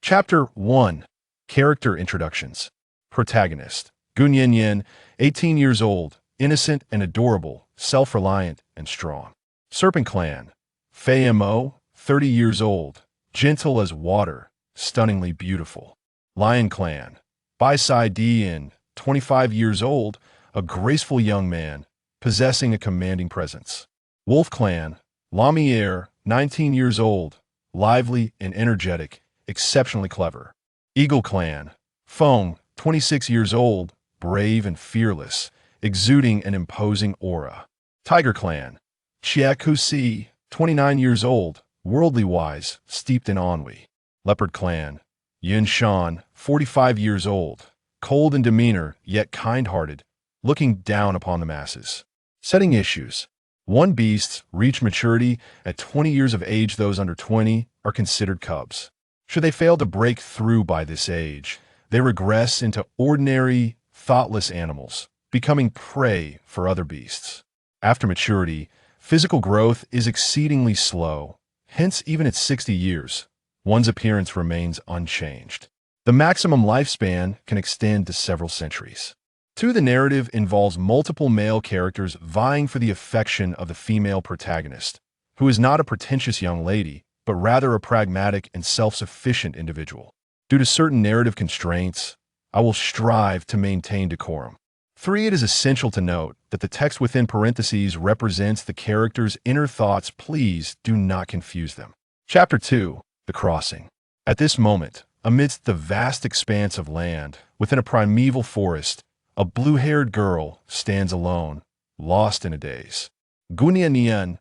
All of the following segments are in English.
Chapter 1. Character Introductions. Protagonist. Gun Yin Yin, 18 years old, innocent and adorable, self-reliant and strong. Serpent Clan. Fei Mo, 30 years old, gentle as water, stunningly beautiful. Lion Clan. Bai Sai Dian, 25 years old, a graceful young man, possessing a commanding presence. Wolf Clan. Lamiere, 19 years old, lively and energetic, exceptionally clever. Eagle Clan. Feng, 26 years old, brave and fearless, exuding an imposing aura. Tiger Clan. Chiaku Si, 29 years old, worldly wise, steeped in ennui. Leopard Clan. Yin Shan, 45 years old, cold in demeanor, yet kind-hearted, looking down upon the masses. Setting issues. One beasts reach maturity at 20 years of age. Those under 20 are considered cubs. Should they fail to break through by this age, they regress into ordinary, thoughtless animals, becoming prey for other beasts. After maturity, physical growth is exceedingly slow, hence even at 60 years, one's appearance remains unchanged. The maximum lifespan can extend to several centuries. 2. The narrative involves multiple male characters vying for the affection of the female protagonist, who is not a pretentious young lady, but rather a pragmatic and self-sufficient individual. Due to certain narrative constraints, I will strive to maintain decorum. 3. It is essential to note that the text within parentheses represents the character's inner thoughts. Please do not confuse them. Chapter 2. The Crossing. At this moment, amidst the vast expanse of land, within a primeval forest, a blue-haired girl stands alone, lost in a daze. Gunia Nian,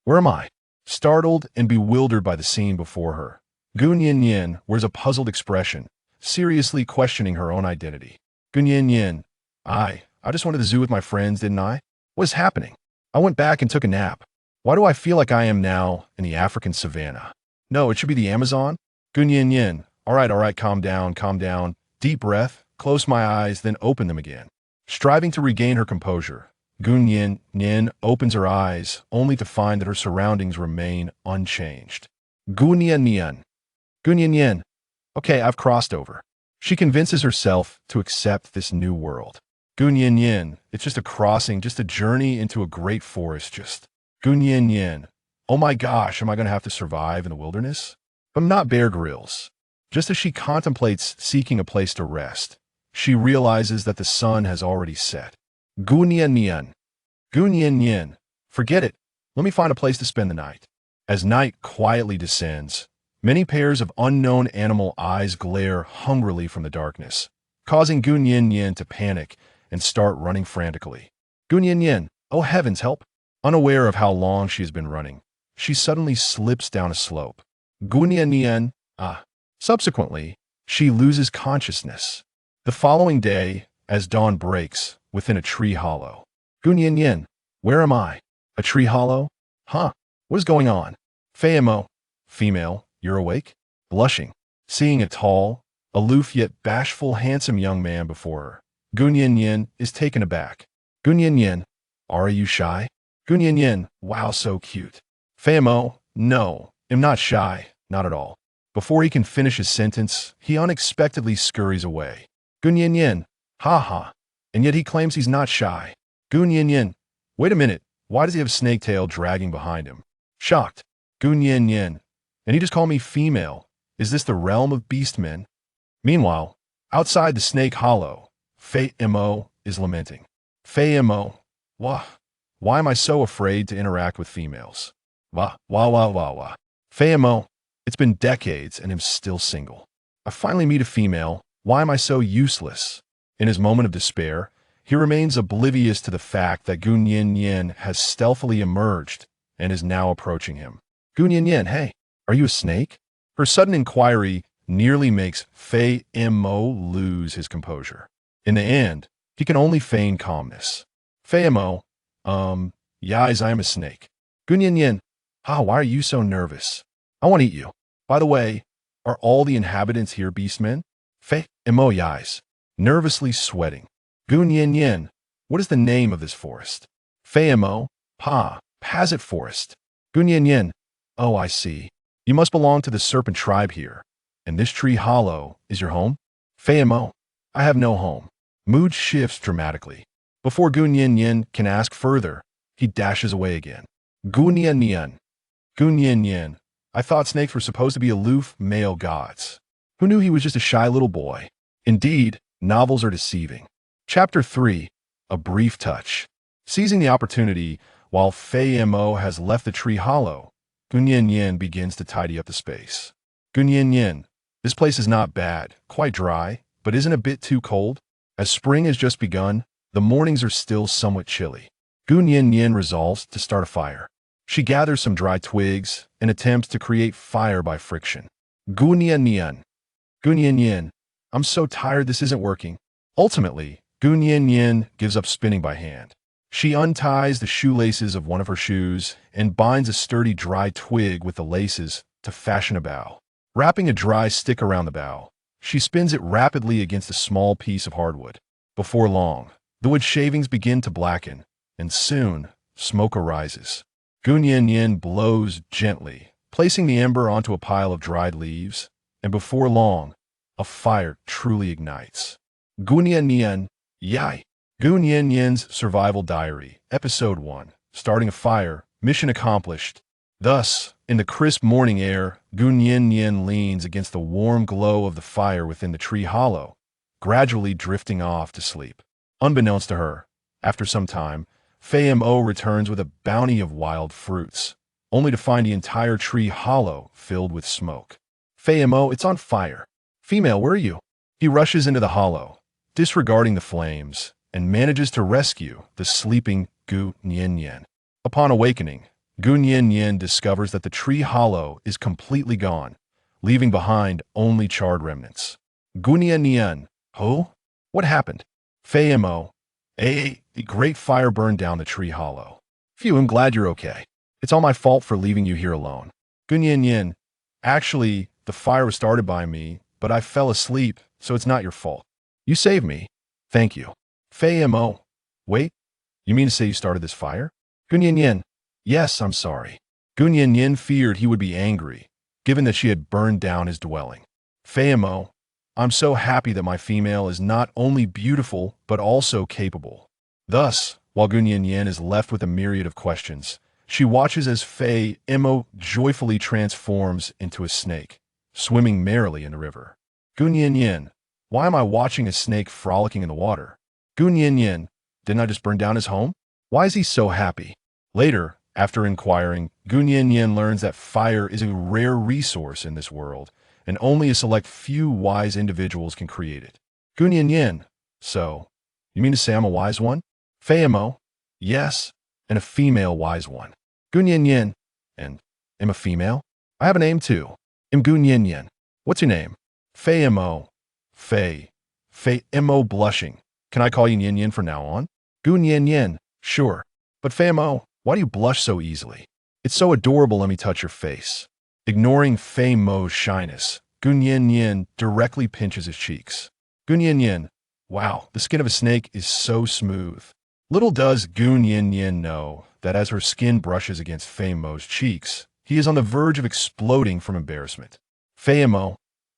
where am I? Startled and bewildered by the scene before her, Gun Yin Yin wears a puzzled expression, seriously questioning her own identity. Gun Yin Yin, I just went to the zoo with my friends, didn't I? What is happening? I went back and took a nap. Why do I feel like I am now in the African savannah? No, it should be the Amazon. Gun Yin Yin, all right, calm down. Deep breath, close my eyes, then open them again. Striving to regain her composure, Gun Yin Yin opens her eyes, only to find that her surroundings remain unchanged. Gun Yin Yin, okay, I've crossed over. She convinces herself to accept this new world. Gun Yin Yin, it's just a crossing, just a journey into a great forest, Gun Yin Yin, oh my gosh, am I going to have to survive in the wilderness? But not Bear Grylls. Just as she contemplates seeking a place to rest, she realizes that the sun has already set. Gun Yin Yin, forget it. Let me find a place to spend the night. As night quietly descends, many pairs of unknown animal eyes glare hungrily from the darkness, causing Gun Yin Yin to panic and start running frantically. Gun Yin Yin, oh heavens, help! Unaware of how long she has been running, she suddenly slips down a slope. Gun Yin Yin, Subsequently, she loses consciousness. The following day, as dawn breaks, within a tree hollow. Gun Yin Yin, where am I? A tree hollow? What is going on? Fei Mo, female, you're awake? Blushing, seeing a tall, aloof yet bashful, handsome young man before her, Gun Yin Yin is taken aback. Gun Yin Yin, are you shy? Gun Yin Yin, wow, so cute. Fei Mo, no, I'm not shy, not at all. Before he can finish his sentence, he unexpectedly scurries away. Gun Yin Yin, and yet he claims he's not shy. Gun Yin Yin, wait a minute, why does he have a snake tail dragging behind him? Shocked. Gun Yin Yin, and he just called me female. Is this the realm of beastmen? Meanwhile, outside the snake hollow, Fei Mo is lamenting. Fei Mo, why am I so afraid to interact with females? Fei Mo, it's been decades and I'm still single. I finally meet a female. Why am I so useless? In his moment of despair, he remains oblivious to the fact that Gun Yin Yin has stealthily emerged and is now approaching him. Gun Yin Yin, hey, are you a snake? Her sudden inquiry nearly makes Fei Mo lose his composure. In the end, he can only feign calmness. Fei Mo, yes, I am a snake. Gun Yin Yin, why are you so nervous? I want to eat you. By the way, are all the inhabitants here beastmen? Fei Mo, yes, nervously sweating. Gun Yin Yin, what is the name of this forest? Fei Mo, Pazit Forest. Gun Yin Yin, oh, I see. You must belong to the serpent tribe here. And this tree hollow is your home? Fei Mo, I have no home. Mood shifts dramatically. Before Gun Yin Yin can ask further, he dashes away again. Gun Yin Yin. Gun Yin Yin. I thought snakes were supposed to be aloof male gods. Who knew he was just a shy little boy? Indeed, novels are deceiving. Chapter 3. A Brief Touch. Seizing the opportunity, while Fei Mo has left the tree hollow, Gun Yin Yin begins to tidy up the space. Gun Yin Yin. This place is not bad, quite dry, but isn't a bit too cold? As spring has just begun, the mornings are still somewhat chilly. Gun Yin Yin resolves to start a fire. She gathers some dry twigs and attempts to create fire by friction. Gun Yin Yin. Gun Yin Yin. I'm so tired this isn't working. Ultimately, Gun Yin Yin gives up spinning by hand. She unties the shoelaces of one of her shoes and binds a sturdy dry twig with the laces to fashion a bow. Wrapping a dry stick around the bow, she spins it rapidly against a small piece of hardwood. Before long, the wood shavings begin to blacken, and soon, smoke arises. Gun Yin Yin blows gently, placing the ember onto a pile of dried leaves, and before long, a fire truly ignites. Gun Yin Yin, Yai. Gun Yin Yin's Survival Diary, Episode 1, Starting a Fire, Mission Accomplished. Thus, in the crisp morning air, Gun Yin Yin leans against the warm glow of the fire within the tree hollow, gradually drifting off to sleep. Unbeknownst to her, after some time, Fei Mo returns with a bounty of wild fruits, only to find the entire tree hollow filled with smoke. Fei Mo, it's on fire. Female, where are you? He rushes into the hollow, disregarding the flames, and manages to rescue the sleeping Gun Yin Yin. Upon awakening, Gun Yin Yin discovers that the tree hollow is completely gone, leaving behind only charred remnants. Gun Yin Yin, who? What happened? Fei Mo, a great fire burned down the tree hollow. Phew, I'm glad you're okay. It's all my fault for leaving you here alone. Gun Yin Yin, actually, the fire was started by me, but I fell asleep, so it's not your fault. You saved me. Thank you. Fei Mo, wait, you mean to say you started this fire? Gun Yin Yin, yes, I'm sorry. Gun Yin Yin feared he would be angry, given that she had burned down his dwelling. Fei Mo, I'm so happy that my female is not only beautiful, but also capable. Thus, while Gun Yin Yin is left with a myriad of questions, she watches as Fei Mo joyfully transforms into a snake, swimming merrily in the river. Gun Yin Yin, why am I watching a snake frolicking in the water? Gun Yin Yin, didn't I just burn down his home? Why is he so happy? Later, after inquiring, Gun Yin Yin learns that fire is a rare resource in this world, and only a select few wise individuals can create it. Gun Yin Yin, so, you mean to say I'm a wise one? Fei Mo, yes, and a female wise one. Gun Yin Yin, and am a female? I have a name too. I'm Gun Yin Yin. What's your name? Fei Mo. Fei Mo blushing. Can I call you Yin Yin from now on? Gun Yin Yin, sure. But Fei Mo, why do you blush so easily? It's so adorable, let me touch your face. Ignoring Fei Mo's shyness, Gun Yin Yin directly pinches his cheeks. Gun Yin Yin, wow, the skin of a snake is so smooth. Little does Gun Yin Yin know that as her skin brushes against Fei Mo's cheeks, he is on the verge of exploding from embarrassment. Fei Mo,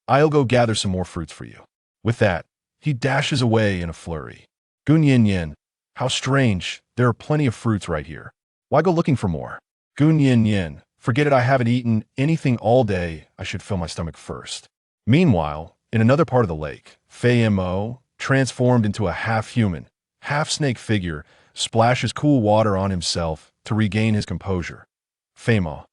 I'll go gather some more fruits for you. With that, he dashes away in a flurry. Gun Yin Yin, how strange, there are plenty of fruits right here. Why go looking for more? Gun Yin Yin, forget it, I haven't eaten anything all day, I should fill my stomach first. Meanwhile, in another part of the lake, Fei Mo, transformed into a half-human, half-snake figure, splashes cool water on himself to regain his composure. Fei Mo,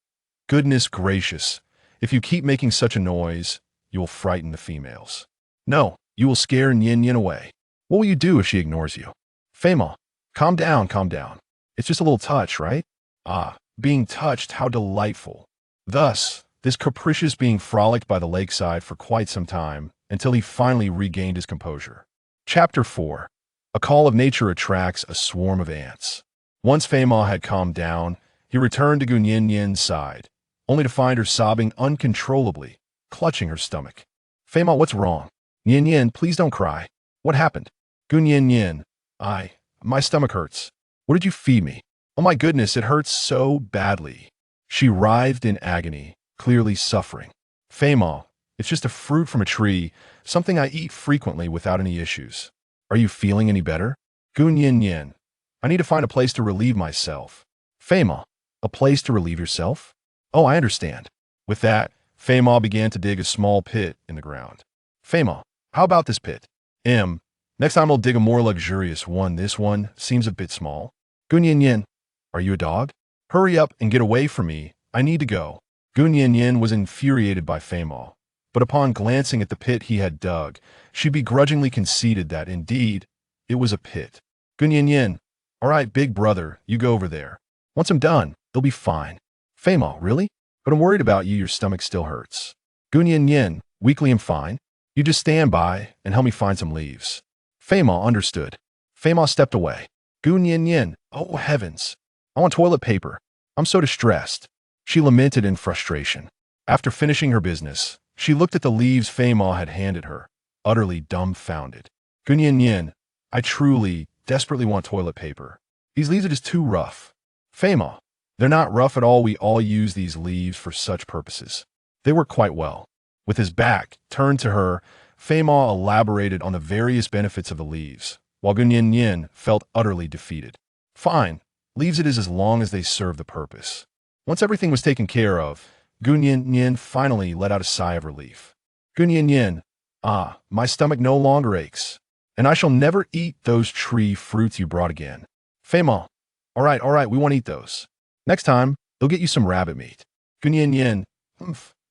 goodness gracious, if you keep making such a noise, you will frighten the females. No, you will scare Yin Yin away. What will you do if she ignores you? Fei Mo, calm down, calm down. It's just a little touch, right? Ah, being touched, how delightful. Thus, this capricious being frolicked by the lakeside for quite some time, until he finally regained his composure. Chapter 4. A call of nature attracts a swarm of ants. Once Fei Mo had calmed down, he returned to Gun Yin Yin's side, only to find her sobbing uncontrollably, clutching her stomach. Fei Mo, what's wrong? Yin Yin, please don't cry. What happened? Gun Yin Yin, my stomach hurts. What did you feed me? Oh my goodness, it hurts so badly. She writhed in agony, clearly suffering. Fei Mo, It's just a fruit from a tree, something I eat frequently without any issues. Are you feeling any better? Gun Yin Yin. I need to find a place to relieve myself. Fei-ma, a place to relieve yourself? Oh, I understand. With that, Fei-ma began to dig a small pit in the ground. Fei-ma, how about this pit? Next time I'll dig a more luxurious one. This one seems a bit small. Gun Yin Yin, are you a dog? Hurry up and get away from me. I need to go. Gun Yin Yin was infuriated by Fei-ma, but upon glancing at the pit he had dug, she begrudgingly conceded that, indeed, it was a pit. Gun Yin Yin, all right, big brother, you go over there. Once I'm done, it'll be fine. Fei-ma, really? But I'm worried about you. Your stomach still hurts. Gun Yin Yin, weakly I'm fine. You just stand by and help me find some leaves. Fei-ma understood. Fei-ma stepped away. Gun Yin Yin, oh heavens. I want toilet paper. I'm so distressed. She lamented in frustration. After finishing her business, she looked at the leaves Fei-ma had handed her, utterly dumbfounded. Gun Yin Yin, I truly, desperately want toilet paper. These leaves are just too rough. Fei-ma, they're not rough at all. We all use these leaves for such purposes. They work quite well. With his back turned to her, Fei-ma elaborated on the various benefits of the leaves, while Gun Yin Yin felt utterly defeated. Fine, leaves it is as long as they serve the purpose. Once everything was taken care of, Gun Yin Yin finally let out a sigh of relief. Gun Yin Yin, my stomach no longer aches, and I shall never eat those tree fruits you brought again. Fei-ma, all right, we won't eat those. Next time, they'll get you some rabbit meat. Gun Yin Yin,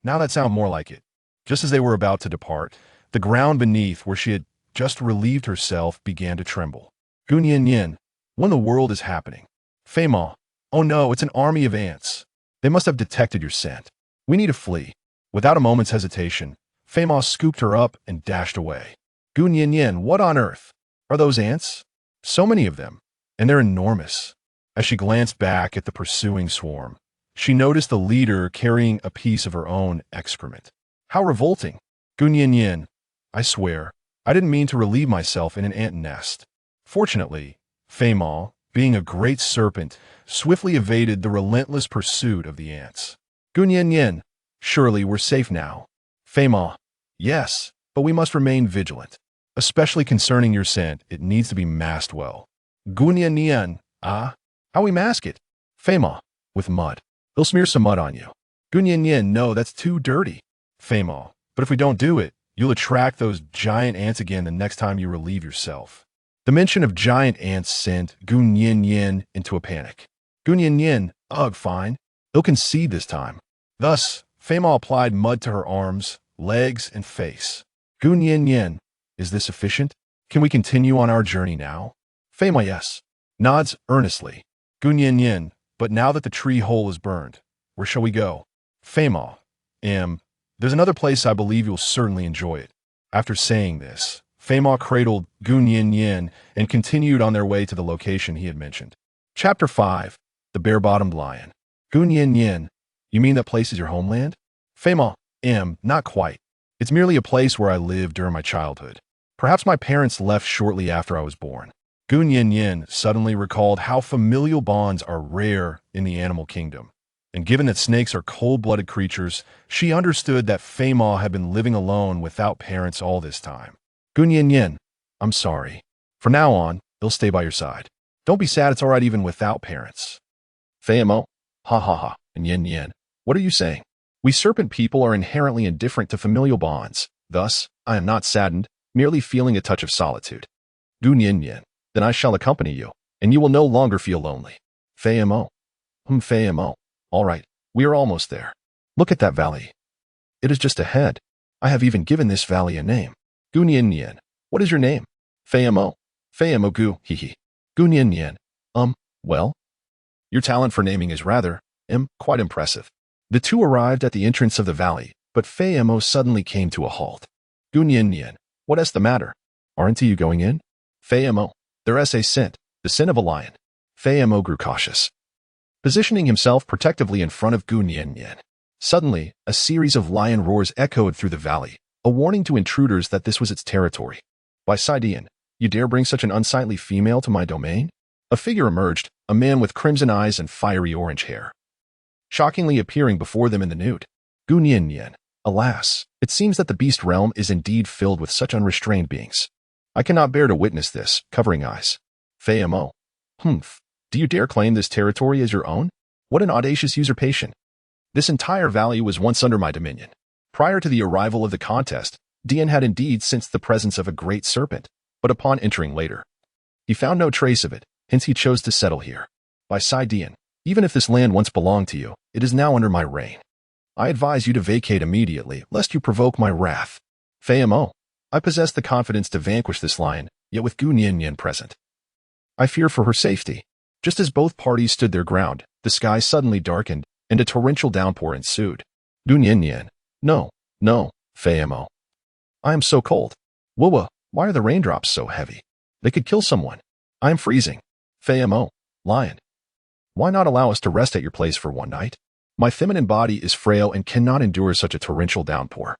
now that sounds more like it. Just as they were about to depart, the ground beneath where she had just relieved herself began to tremble. Gun Yin Yin, what in the world is happening? Fei-ma, oh no, it's an army of ants. They must have detected your scent. We need to flee. Without a moment's hesitation, Fei-ma scooped her up and dashed away. Gun Yin Yin, what on earth? Are those ants? So many of them, and they're enormous. As she glanced back at the pursuing swarm, she noticed the leader carrying a piece of her own excrement. How revolting. Gun Yin Yin, I swear, I didn't mean to relieve myself in an ant nest. Fortunately, Fei-ma, being a great serpent, swiftly evaded the relentless pursuit of the ants. Gun Yin Yin, surely we're safe now. Fei-ma, yes, but we must remain vigilant. Especially concerning your scent, it needs to be masked well. Gun Yin Yin, how we mask it? Fei-ma, with mud. They'll smear some mud on you. Gun Yin Yin, no, that's too dirty. Fei-ma, but if we don't do it, you'll attract those giant ants again the next time you relieve yourself. The mention of giant ants sent Gun Yin Yin into a panic. Gun Yin Yin, ugh, fine. They'll concede this time. Thus, Fei-ma applied mud to her arms, legs, and face. Gun Yin Yin, is this sufficient? Can we continue on our journey now? Fei-ma, yes. Nods earnestly. Gun Yin Yin, but now that the tree hole is burned, where shall we go? Fei-ma, there's another place I believe you'll certainly enjoy it. After saying this, Fei-ma cradled Gun Yin Yin and continued on their way to the location he had mentioned. Chapter 5, The Bare-Bottomed Lion. Gun Yin Yin, you mean that place is your homeland? Fei-ma, not quite. It's merely a place where I lived during my childhood. Perhaps my parents left shortly after I was born. Gun Yin Yin suddenly recalled how familial bonds are rare in the animal kingdom. And given that snakes are cold-blooded creatures, she understood that Fei-ma had been living alone without parents all this time. Gun Yin Yin, I'm sorry. From now on, they'll stay by your side. Don't be sad, it's all right even without parents. Fei-ma, ha, and Yin Yin, what are you saying? We serpent people are inherently indifferent to familial bonds. Thus, I am not saddened, merely feeling a touch of solitude. Gun Yin Yin, then I shall accompany you, and you will no longer feel lonely. Fei-ma, Fei-ma. All right, we are almost there. Look at that valley. It is just ahead. I have even given this valley a name. Gun Yin Yin, what is your name? Fei-ma, gu, hee. Gun Yin Yin, well, your talent for naming is rather, quite impressive. The two arrived at the entrance of the valley, but Fei-ma suddenly came to a halt. Gun Yin Yin, what is the matter? Aren't you going in? Fei-ma, there is a scent, the scent of a lion. Fei-ma grew cautious, positioning himself protectively in front of Gun Yin Yin. Suddenly, a series of lion roars echoed through the valley, a warning to intruders that this was its territory. By Sidian, you dare bring such an unsightly female to my domain? A figure emerged, a man with crimson eyes and fiery orange hair, shockingly appearing before them in the nude. Gun Yin Yin, Alas, it seems that the beast realm is indeed filled with such unrestrained beings. I cannot bear to witness this, covering eyes. Fei Mo. Humph. Do you dare claim this territory as your own? What an audacious usurpation. This entire valley was once under my dominion. Prior to the arrival of the contest, Dian had indeed sensed the presence of a great serpent, but upon entering later, he found no trace of it, hence he chose to settle here. By Sai Dian, even if this land once belonged to you, it is now under my reign. I advise you to vacate immediately, lest you provoke my wrath. Fei Mo. I possess the confidence to vanquish this lion, yet with Gu Nian present, I fear for her safety. Just as both parties stood their ground, the sky suddenly darkened, and a torrential downpour ensued. Gu Nian. No, no, Fei Mo. I am so cold. Wuwa, why are the raindrops so heavy? They could kill someone. I am freezing. Fei Mo. Lion. Why not allow us to rest at your place for one night? My feminine body is frail and cannot endure such a torrential downpour.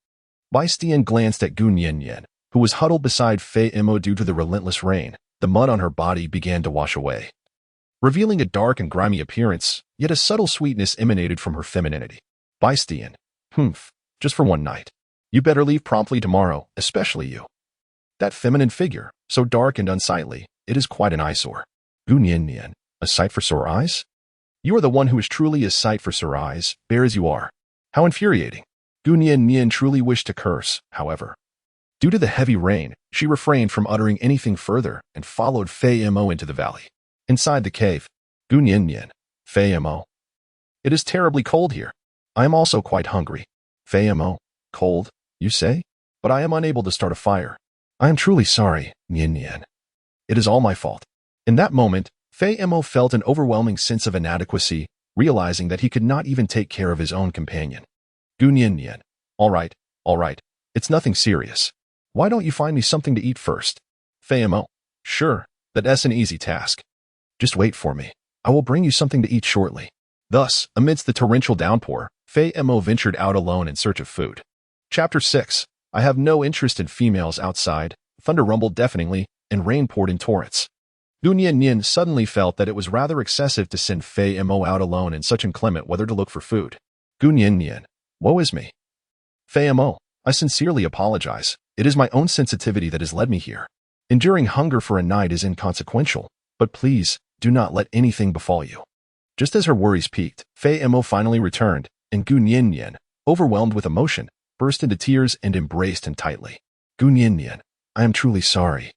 Bai Stian glanced at Gu Nian, who was huddled beside Fei Mo due to the relentless rain. The mud on her body began to wash away, revealing a dark and grimy appearance, yet a subtle sweetness emanated from her femininity. Bai Stian. Humph. Just for one night. You better leave promptly tomorrow, especially you. That feminine figure, so dark and unsightly, it is quite an eyesore. Gu Nian. A sight for sore eyes? You are the one who is truly a sight for sore eyes, bare as you are. How infuriating. Gu Nian truly wished to curse, however. Due to the heavy rain, she refrained from uttering anything further and followed Fei Mo into the valley. Inside the cave, Gu Nian. Fei Mo. It is terribly cold here. I am also quite hungry. Fei Mo. Cold, you say? But I am unable to start a fire. I am truly sorry, Nian. It is all my fault. In that moment, Fei Mo felt an overwhelming sense of inadequacy, realizing that he could not even take care of his own companion. Gu Nian. All right. It's nothing serious. Why don't you find me something to eat first? Fei Mo. Sure, that's an easy task. Just wait for me. I will bring you something to eat shortly. Thus, amidst the torrential downpour, Fei Mo ventured out alone in search of food. Chapter 6. I have no interest in females outside. Thunder rumbled deafeningly, and rain poured in torrents. Gu Nian suddenly felt that it was rather excessive to send Fei Mo out alone in such inclement weather to look for food. Gu Nian. Woe is me. Fei Mo. I sincerely apologize. It is my own sensitivity that has led me here. Enduring hunger for a night is inconsequential, but please, do not let anything befall you. Just as her worries peaked, Fei Mo finally returned, and Gu Nian, overwhelmed with emotion, burst into tears and embraced him tightly. Gu Nian, I am truly sorry.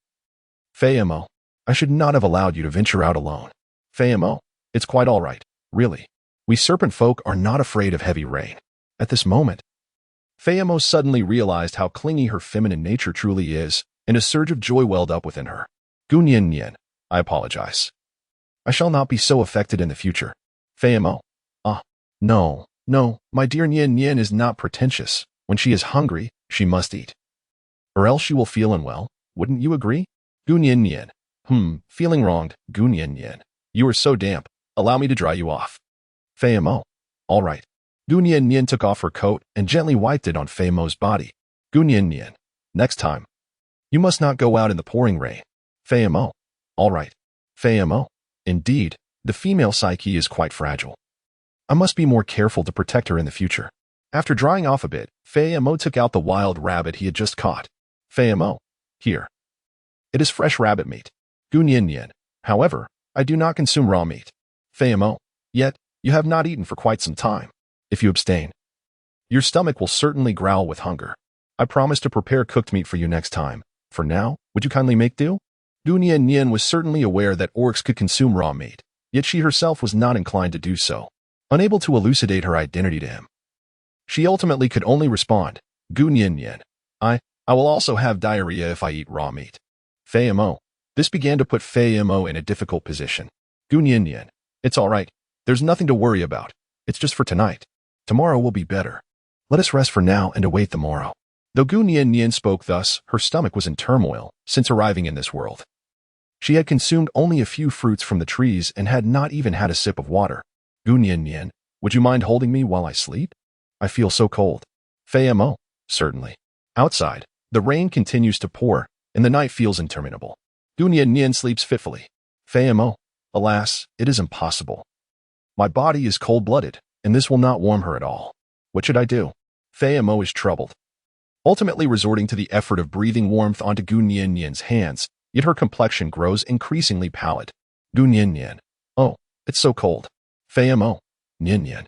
Fei Mo, I should not have allowed you to venture out alone. Fei Mo, it's quite all right, really. We serpent folk are not afraid of heavy rain. At this moment, Fei Mo suddenly realized how clingy her feminine nature truly is, and a surge of joy welled up within her. Gu Nian, I apologize. I shall not be so affected in the future. Fei Mo. No, my dear Nian is not pretentious. When she is hungry, she must eat. Or else she will feel unwell, wouldn't you agree? Gu Nian. Feeling wronged, Gu Nian. You are so damp, allow me to dry you off. Fei Mo. All right. Gu Nian took off her coat and gently wiped it on Fei Mo's body. Gu Nian. Next time, you must not go out in the pouring rain. Fei Mo. All right. Fei Mo. Indeed, the female psyche is quite fragile. I must be more careful to protect her in the future. After drying off a bit, Fei Mo took out the wild rabbit he had just caught. Fei Mo. Here. It is fresh rabbit meat. Gu Nian. However, I do not consume raw meat. Fei Mo. Yet, you have not eaten for quite some time. If you abstain, your stomach will certainly growl with hunger. I promise to prepare cooked meat for you next time. For now, would you kindly make do? Gu Nian was certainly aware that orcs could consume raw meat, yet she herself was not inclined to do so. Unable to elucidate her identity to him, she ultimately could only respond, Gu Nian. I will also have diarrhea if I eat raw meat. Fei Mo. This began to put Fei Mo in a difficult position. Gu Nian. It's all right. There's nothing to worry about. It's just for tonight. Tomorrow will be better. Let us rest for now and await the morrow. Though Gu Nian spoke thus, her stomach was in turmoil since arriving in this world. She had consumed only a few fruits from the trees and had not even had a sip of water. Gu Nian, would you mind holding me while I sleep? I feel so cold. Fei Mo. Certainly. Outside, the rain continues to pour, and the night feels interminable. Gu Nian sleeps fitfully. Fei Mo. Alas, it is impossible. My body is cold-blooded, and this will not warm her at all. What should I do? Fei Mo is troubled, ultimately resorting to the effort of breathing warmth onto Gu Nian's hands, yet her complexion grows increasingly pallid. Gu Nian. Oh, it's so cold. Fei Mo. Nian.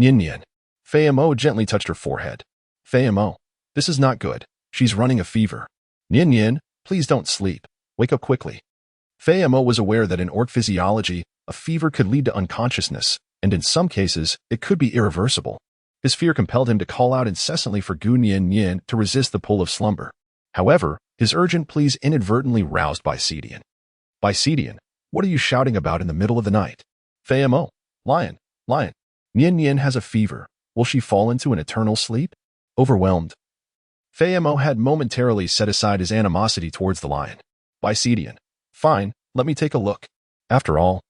Nian. Fei Mo gently touched her forehead. Fei Mo. This is not good. She's running a fever. Nian, please don't sleep. Wake up quickly. Fei Mo was aware that in orc physiology, a fever could lead to unconsciousness, and in some cases, it could be irreversible. His fear compelled him to call out incessantly for Gu Nian to resist the pull of slumber. However, his urgent pleas inadvertently roused Baisidian. Baisidian, what are you shouting about in the middle of the night? Fei Mo. Lion. Nian has a fever. Will she fall into an eternal sleep? Overwhelmed. Fei Mo had momentarily set aside his animosity towards the lion. Baisidian. Fine, let me take a look. After all,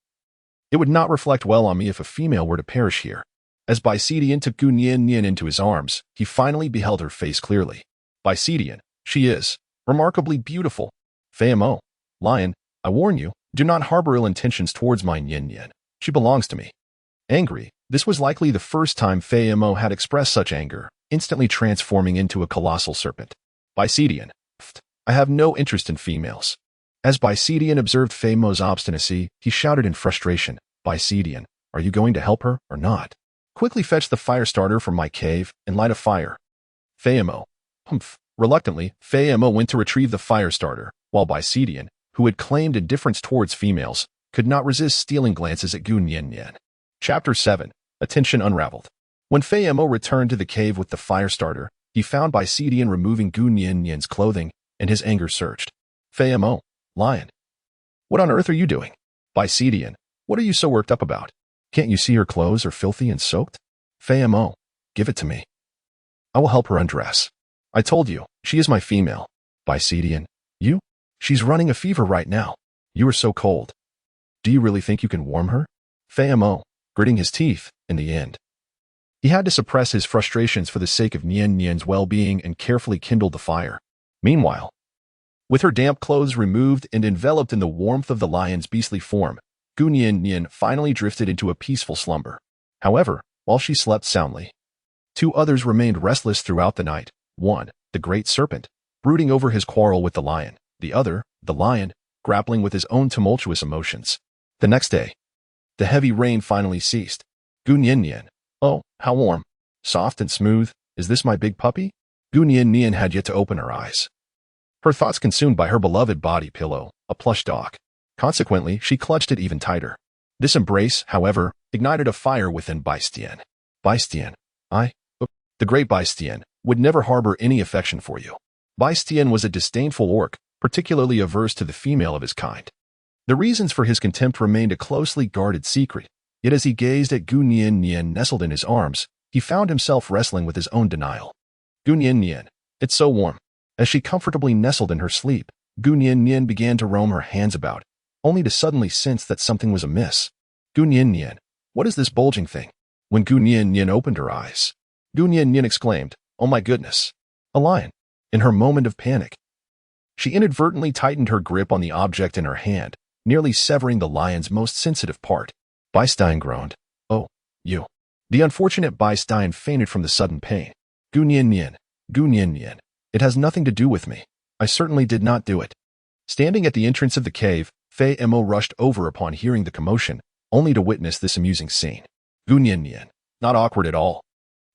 it would not reflect well on me if a female were to perish here. As Baisidian took Gu Nian into his arms, he finally beheld her face clearly. Baisidian, she is remarkably beautiful. Fei Mo. Lion, I warn you, do not harbor ill intentions towards my Nian. She belongs to me. Angry, this was likely the first time Fei Mo had expressed such anger, instantly transforming into a colossal serpent. Baisidian. I have no interest in females. As Baisidian observed Fei Mo's obstinacy, he shouted in frustration, Baisidian, are you going to help her or not? Quickly fetch the fire starter from my cave and light a fire. Fei Mo. Reluctantly, Fei Mo went to retrieve the fire starter, while Baisidian, who had claimed indifference towards females, could not resist stealing glances at Gu Nian. Chapter 7. Attention Unraveled. When Fei Mo returned to the cave with the fire starter, he found Baisidian removing Gu Nian's clothing, and his anger surged. Fei Mo. Lion. What on earth are you doing? Baisidian. What are you so worked up about? Can't you see her clothes are filthy and soaked? Fei Mo. Give it to me. I will help her undress. I told you, she is my female. Baisidian. You? She's running a fever right now. You are so cold. Do you really think you can warm her? Fei Mo, gritting his teeth, in the end. He had to suppress his frustrations for the sake of Nian's well-being and carefully kindled the fire. Meanwhile, with her damp clothes removed and enveloped in the warmth of the lion's beastly form, Gu Nian finally drifted into a peaceful slumber. However, while she slept soundly, two others remained restless throughout the night. One, the great serpent, brooding over his quarrel with the lion. The other, the lion, grappling with his own tumultuous emotions. The next day, the heavy rain finally ceased. Gu Nian. Oh, how warm. Soft and smooth. Is this my big puppy? Gu Nian had yet to open her eyes. Her thoughts consumed by her beloved body pillow, a plush dog. Consequently, she clutched it even tighter. This embrace, however, ignited a fire within Baisidian. Baisidian. The great Baisidian, would never harbor any affection for you. Baisidian was a disdainful orc, particularly averse to the female of his kind. The reasons for his contempt remained a closely guarded secret, yet as he gazed at Gu Nian nestled in his arms, he found himself wrestling with his own denial. Gu Nian. It's so warm. As she comfortably nestled in her sleep, Gu Nian began to roam her hands about, only to suddenly sense that something was amiss. Gu Nian. What is this bulging thing? When Gu Nian opened her eyes, Gu Nian exclaimed, Oh my goodness. A lion. In her moment of panic, she inadvertently tightened her grip on the object in her hand, nearly severing the lion's most sensitive part. Baisidian groaned. Oh, you. The unfortunate Baisidian fainted from the sudden pain. Gu Nian. It has nothing to do with me. I certainly did not do it. Standing at the entrance of the cave, Fei Mo rushed over upon hearing the commotion, only to witness this amusing scene. Gu Nian. Not awkward at all.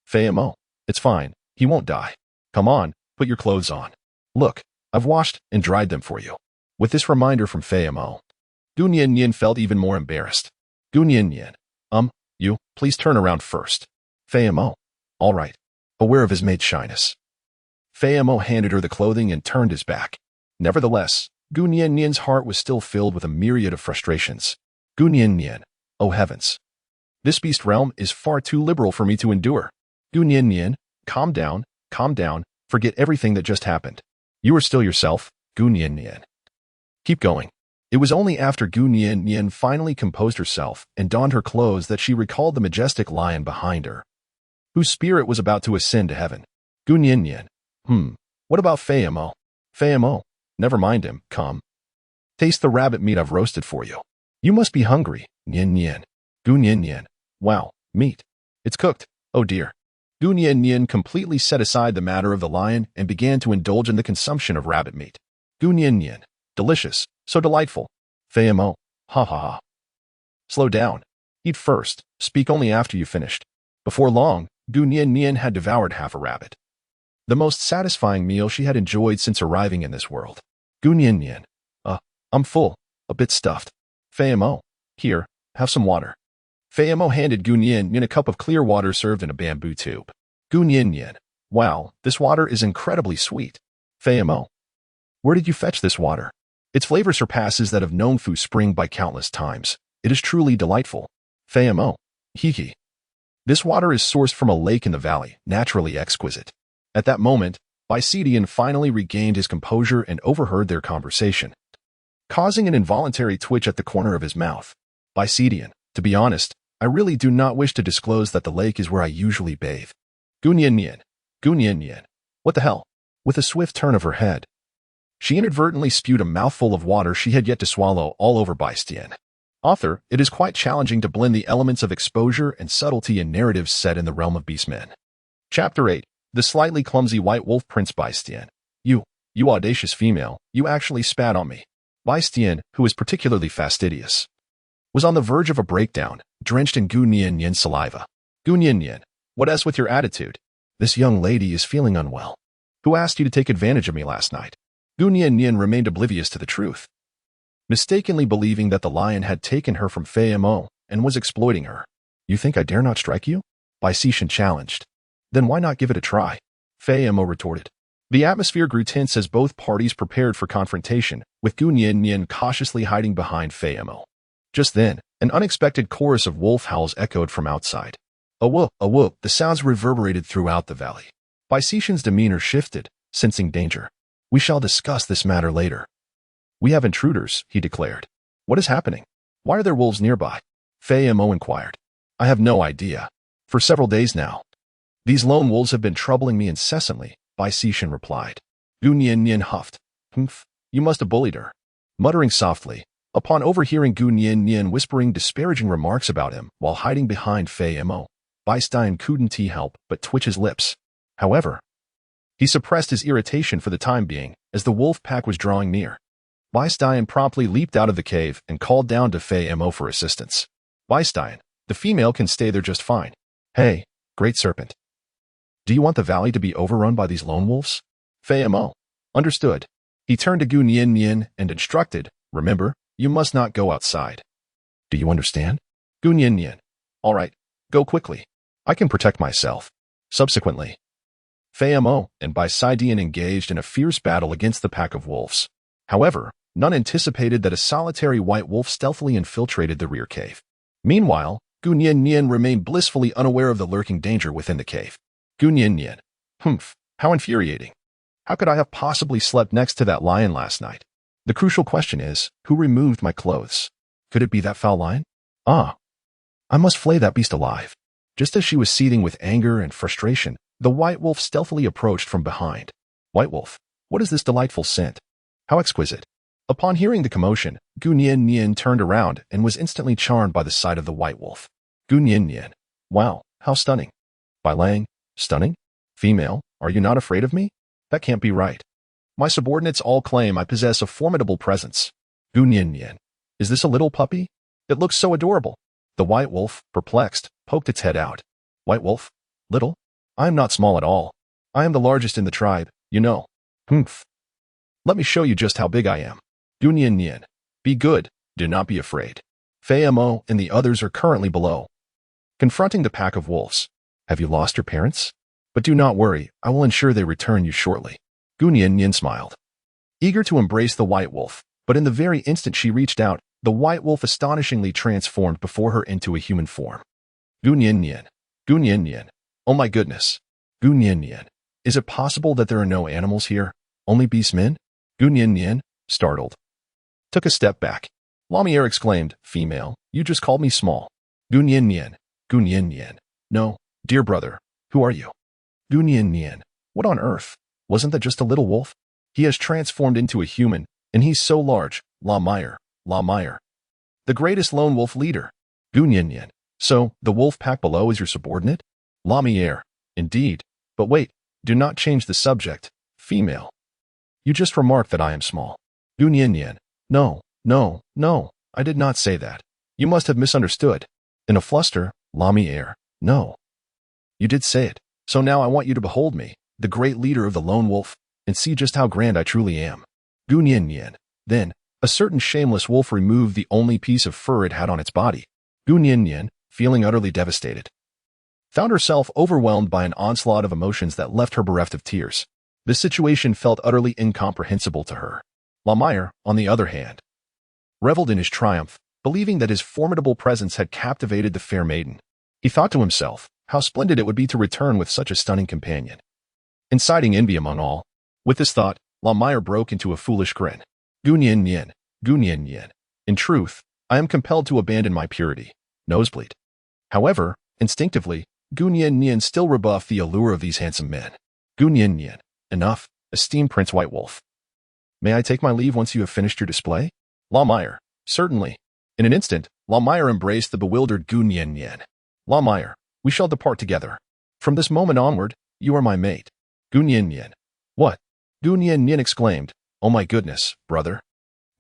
Fei Mo. It's fine. He won't die. Come on, put your clothes on. Look, I've washed and dried them for you. With this reminder from Fei Mo, Gu Nian felt even more embarrassed. Gu Nian. You, please turn around first. Fei Mo. All right. Aware of his maid's shyness, Fei Mo handed her the clothing and turned his back. Nevertheless, Gu Nian's heart was still filled with a myriad of frustrations. Gu Nian. Oh heavens. This beast realm is far too liberal for me to endure. Gu Nian. Calm down. Forget everything that just happened. You are still yourself, Gu Nian. Keep going. It was only after Gu Nian finally composed herself and donned her clothes that she recalled the majestic lion behind her, whose spirit was about to ascend to heaven. Gu Nian. What about Fei Mo? Fei Mo. Never mind him, come. Taste the rabbit meat I've roasted for you. You must be hungry, Nian. Gu Nian. Wow, meat. It's cooked. Oh dear. Gu Nian completely set aside the matter of the lion and began to indulge in the consumption of rabbit meat. Gu Nian. Delicious. So delightful. Fei Mo. Ha ha ha. Slow down. Eat first. Speak only after you finished. Before long, Gu Nian had devoured half a rabbit. The most satisfying meal she had enjoyed since arriving in this world. Gu Nian. I'm full. A bit stuffed. Fei Mo. Here, have some water. Fei Mo handed Gu Nian a cup of clear water served in a bamboo tube. Gu Nian. Wow, this water is incredibly sweet. Fei Mo. Where did you fetch this water? Its flavor surpasses that of Nongfu Spring by countless times. It is truly delightful. Fei Mo. Hee. This water is sourced from a lake in the valley, naturally exquisite. At that moment, Baisidian finally regained his composure and overheard their conversation, causing an involuntary twitch at the corner of his mouth. Baisidian, to be honest, I really do not wish to disclose that the lake is where I usually bathe. Gu Nian. What the hell? With a swift turn of her head, she inadvertently spewed a mouthful of water she had yet to swallow all over Baisidian. Author, it is quite challenging to blend the elements of exposure and subtlety in narratives set in the realm of beastmen. Chapter 8. The slightly clumsy white wolf Prince Baisidian. You audacious female, you actually spat on me. Baisidian, who is particularly fastidious, was on the verge of a breakdown, drenched in Gu Nian's saliva. Gu Nian, what is with your attitude? This young lady is feeling unwell. Who asked you to take advantage of me last night? Gu Nian remained oblivious to the truth, mistakenly believing that the lion had taken her from Fei Mo and was exploiting her. You think I dare not strike you? Baisidian challenged. Then why not give it a try? Fei Mo retorted. The atmosphere grew tense as both parties prepared for confrontation, with Gu Nian cautiously hiding behind Fei Mo. Just then, an unexpected chorus of wolf howls echoed from outside. A whoop, the sounds reverberated throughout the valley. Baisidian's demeanor shifted, sensing danger. We shall discuss this matter later. We have intruders, he declared. What is happening? Why are there wolves nearby? Fei Mo inquired. I have no idea. For several days now, these lone wolves have been troubling me incessantly, Baisidian replied. Gu Nian huffed. Humph, you must have bullied her. Muttering softly, upon overhearing Gu Nian whispering disparaging remarks about him while hiding behind Fei Mo, Baisidian couldn't help but twitch his lips. However, he suppressed his irritation for the time being as the wolf pack was drawing near. Baisidian promptly leaped out of the cave and called down to Fei Mo for assistance. Baisidian, the female can stay there just fine. Hey, great serpent. Do you want the valley to be overrun by these lone wolves? Fei Mo. Understood. He turned to Gu Nian and instructed, remember, you must not go outside. Do you understand? Gu Nian. All right, go quickly. I can protect myself. Subsequently, Fei Mo and Baisidian engaged in a fierce battle against the pack of wolves. However, none anticipated that a solitary white wolf stealthily infiltrated the rear cave. Meanwhile, Gu Nian remained blissfully unaware of the lurking danger within the cave. Gu Nian. Humph, how infuriating. How could I have possibly slept next to that lion last night? The crucial question is, who removed my clothes? Could it be that foul lion? I must flay that beast alive. Just as she was seething with anger and frustration, the white wolf stealthily approached from behind. White wolf, what is this delightful scent? How exquisite. Upon hearing the commotion, Gu Nian turned around and was instantly charmed by the sight of the white wolf. Gu Nian. Wow, how stunning. By Lang, stunning? Female, are you not afraid of me? That can't be right. My subordinates all claim I possess a formidable presence. Gu Nian. Is this a little puppy? It looks so adorable. The white wolf, perplexed, poked its head out. White wolf? Little? I am not small at all. I am the largest in the tribe, you know. Humph. Let me show you just how big I am. Gu Nian. Be good, do not be afraid. Fei Mo and the others are currently below, confronting the pack of wolves. Have you lost your parents? But do not worry, I will ensure they return you shortly. Gu Nian smiled, eager to embrace the white wolf, but in the very instant she reached out, the white wolf astonishingly transformed before her into a human form. Gu Nian. Oh my goodness. Gu Nian. Is it possible that there are no animals here? Only beastmen? Gu Nian, startled, took a step back. Lamierre exclaimed, Female, you just called me small. Gu Nian. No, dear brother, who are you? Gu Nian. What on earth? Wasn't that just a little wolf? He has transformed into a human, and he's so large. Lamierre. The greatest lone wolf leader. Gu Nian. So, the wolf pack below is your subordinate? Lamierre. Indeed. But wait, do not change the subject. Female. You just remarked that I am small. Gunyin. No, no, no, I did not say that. You must have misunderstood. In a fluster, Lami air. No. You did say it. So now I want you to behold me, the great leader of the lone wolf, and see just how grand I truly am. Gunyin. Then, a certain shameless wolf removed the only piece of fur it had on its body. Gunyin, feeling utterly devastated, found herself overwhelmed by an onslaught of emotions that left her bereft of tears. This situation felt utterly incomprehensible to her. Lamire, on the other hand, reveled in his triumph, believing that his formidable presence had captivated the fair maiden. He thought to himself, how splendid it would be to return with such a stunning companion, inciting envy among all. With this thought, Lamire broke into a foolish grin. Gunyin. In truth, I am compelled to abandon my purity. Nosebleed. However, instinctively, Gunyin still rebuffed the allure of these handsome men. Gunyin. Enough, esteemed Prince White Wolf. May I take my leave once you have finished your display? Lamire. Certainly. In an instant, Lamire embraced the bewildered Gunyin. Lamire, we shall depart together. From this moment onward, you are my mate. Gunyin. What? Gunyin exclaimed. Oh my goodness, brother.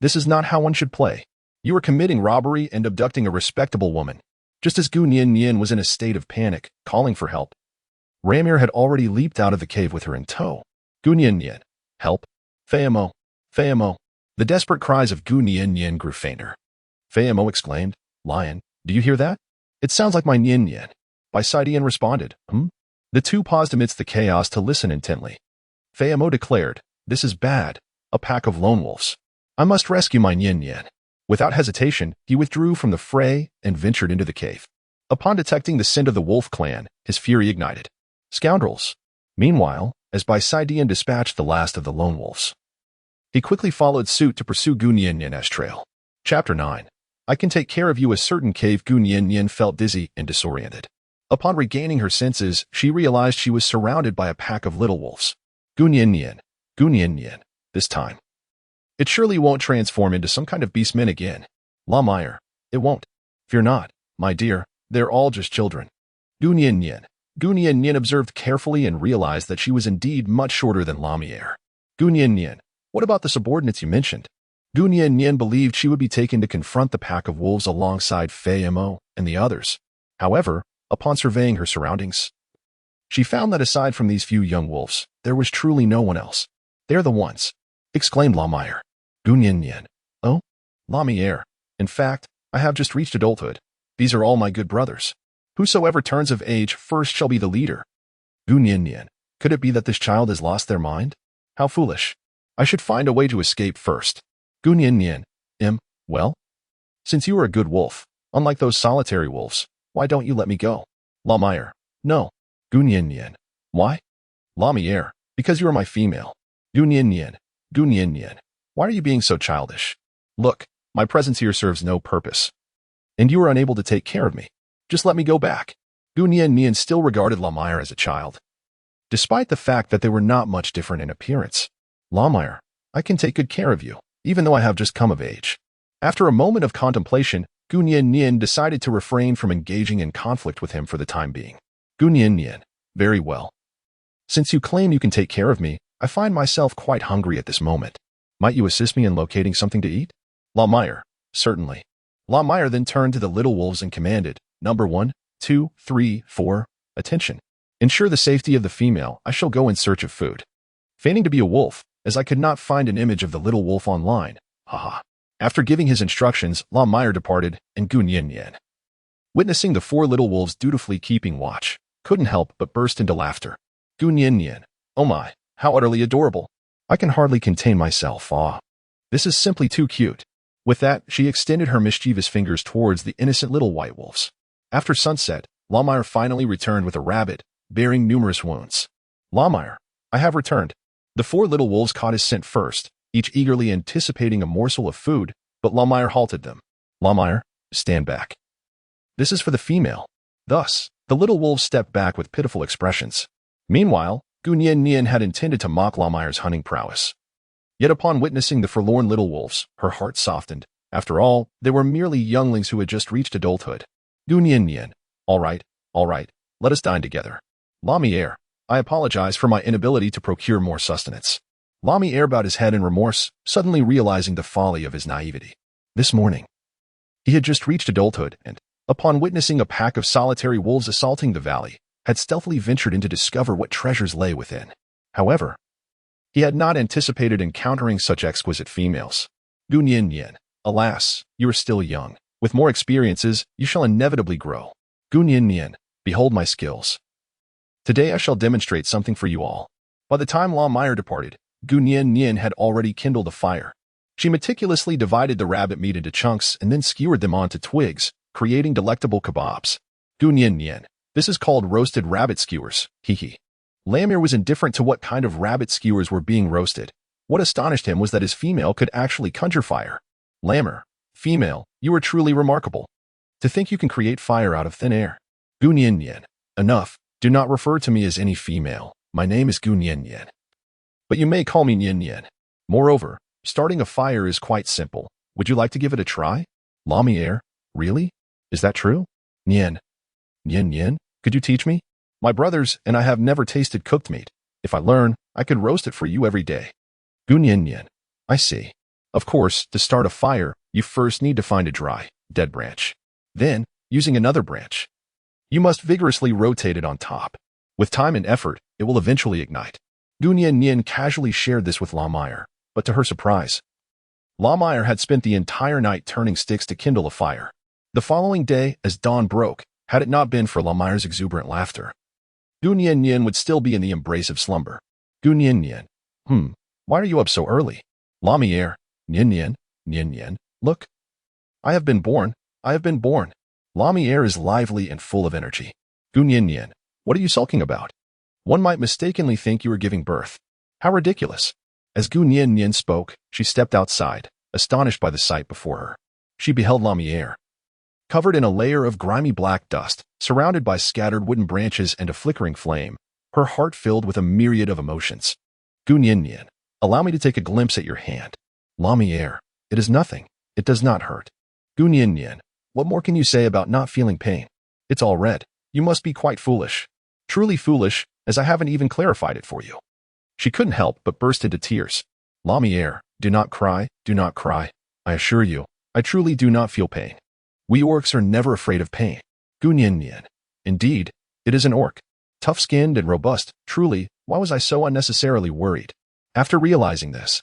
This is not how one should play. You are committing robbery and abducting a respectable woman. Just as Gunyin was in a state of panic, calling for help, Ramir had already leaped out of the cave with her in tow. Gunyin. Help. Fayamo. Fayamo. The desperate cries of Gunyin grew fainter. Fayamo exclaimed, Lion, do you hear that? It sounds like my Nyin. Baisidien responded, The two paused amidst the chaos to listen intently. Fayamo declared, This is bad. A pack of lone wolves. I must rescue my Nyin. Without hesitation, he withdrew from the fray and ventured into the cave. Upon detecting the scent of the wolf clan, his fury ignited. Scoundrels. Meanwhile, as Baisidien dispatched the last of the lone wolves, he quickly followed suit to pursue Gunyin's trail. Chapter 9. I can take care of you. A certain cave. Gunyin felt dizzy and disoriented. Upon regaining her senses, she realized she was surrounded by a pack of little wolves. Gunyin. This time, it surely won't transform into some kind of beastmen again. Lamire. It won't. Fear not, my dear, they're all just children. Gunyin observed carefully and realized that she was indeed much shorter than Lamire. Gunyin. What about the subordinates you mentioned? Gunyin believed she would be taken to confront the pack of wolves alongside Fayamo and the others. However, upon surveying her surroundings, she found that aside from these few young wolves, there was truly no one else. They're the ones, exclaimed Lamire. Gunyin. Oh? Lamire. In fact, I have just reached adulthood. These are all my good brothers. Whosoever turns of age first shall be the leader. Gunyin. Could it be that this child has lost their mind? How foolish. I should find a way to escape first. Gunyin. Well? Since you are a good wolf, unlike those solitary wolves, why don't you let me go? Lamire. No. Gunyin. Why? Lamire. Because you are my female. Gunyin. Why are you being so childish? Look, my presence here serves no purpose. And you are unable to take care of me. Just let me go back. Gunyin still regarded Lamire as a child, despite the fact that they were not much different in appearance. Lamire, I can take good care of you, even though I have just come of age. After a moment of contemplation, Gunyin decided to refrain from engaging in conflict with him for the time being. Gunyin. Very well. Since you claim you can take care of me, I find myself quite hungry at this moment. Might you assist me in locating something to eat? Lamire. Certainly. Lamire then turned to the little wolves and commanded, Number 1, 2, 3, 4, attention. Ensure the safety of the female. I shall go in search of food. Feigning to be a wolf, as I could not find an image of the little wolf online. Haha. After giving his instructions, Lamire departed, and Gunyin, witnessing the 4 little wolves dutifully keeping watch, couldn't help but burst into laughter. Gunyin. Oh my, how utterly adorable. I can hardly contain myself. This is simply too cute. With that, she extended her mischievous fingers towards the innocent little white wolves. After sunset, Lamire finally returned with a rabbit, bearing numerous wounds. Lamire, I have returned. The 4 little wolves caught his scent first, each eagerly anticipating a morsel of food, but Lamire halted them. Lamire, stand back. This is for the female. Thus, the little wolves stepped back with pitiful expressions. Meanwhile, Gunyin had intended to mock Lamire's hunting prowess. Yet upon witnessing the forlorn little wolves, her heart softened. After all, they were merely younglings who had just reached adulthood. Gunyin. All right, let us dine together. Lamier, I apologize for my inability to procure more sustenance. Lamier bowed his head in remorse, suddenly realizing the folly of his naivety. This morning, he had just reached adulthood and, upon witnessing a pack of solitary wolves assaulting the valley, had stealthily ventured in to discover what treasures lay within. However, he had not anticipated encountering such exquisite females. Gu Nian, alas, you are still young. With more experiences, you shall inevitably grow. Gu Nian, behold my skills. Today I shall demonstrate something for you all. By the time Lamier departed, Gu Nian had already kindled a fire. She meticulously divided the rabbit meat into chunks and then skewered them onto twigs, creating delectable kebabs. Gu Nian, this is called roasted rabbit skewers, hee. Lamier was indifferent to what kind of rabbit skewers were being roasted. What astonished him was that his female could actually conjure fire. Lamier, female, you are truly remarkable. To think you can create fire out of thin air. Gu Nian, enough, do not refer to me as any female. My name is Gu Nian. But you may call me Nian. Moreover, starting a fire is quite simple. Would you like to give it a try? Lamier, really? Is that true? Nian, could you teach me? My brothers and I have never tasted cooked meat. If I learn, I could roast it for you every day. Gu Nian, I see. Of course, to start a fire, you first need to find a dry, dead branch. Then, using another branch, you must vigorously rotate it on top. With time and effort, it will eventually ignite. Gu Nian casually shared this with Lamier, but to her surprise, Lamier had spent the entire night turning sticks to kindle a fire. The following day, as dawn broke, had it not been for Lamier's exuberant laughter, Gu Nian would still be in the embrace of slumber. Gu Nian, why are you up so early? Lamier, Nian, look. I have been born. Lamier is lively and full of energy. Gu Nian, what are you sulking about? One might mistakenly think you are giving birth. How ridiculous. As Gu Nian spoke, she stepped outside, astonished by the sight before her. She beheld Lamier, covered in a layer of grimy black dust, surrounded by scattered wooden branches and a flickering flame, her heart filled with a myriad of emotions. Gu Nian, allow me to take a glimpse at your hand. Lamier, it is nothing. It does not hurt. Gu Nian, what more can you say about not feeling pain? It's all red. You must be quite foolish. Truly foolish, as I haven't even clarified it for you. She couldn't help but burst into tears. Lamier, do not cry. I assure you, I truly do not feel pain. We orcs are never afraid of pain. Gu Nian, indeed, it is an orc. Tough-skinned and robust, truly, why was I so unnecessarily worried? After realizing this,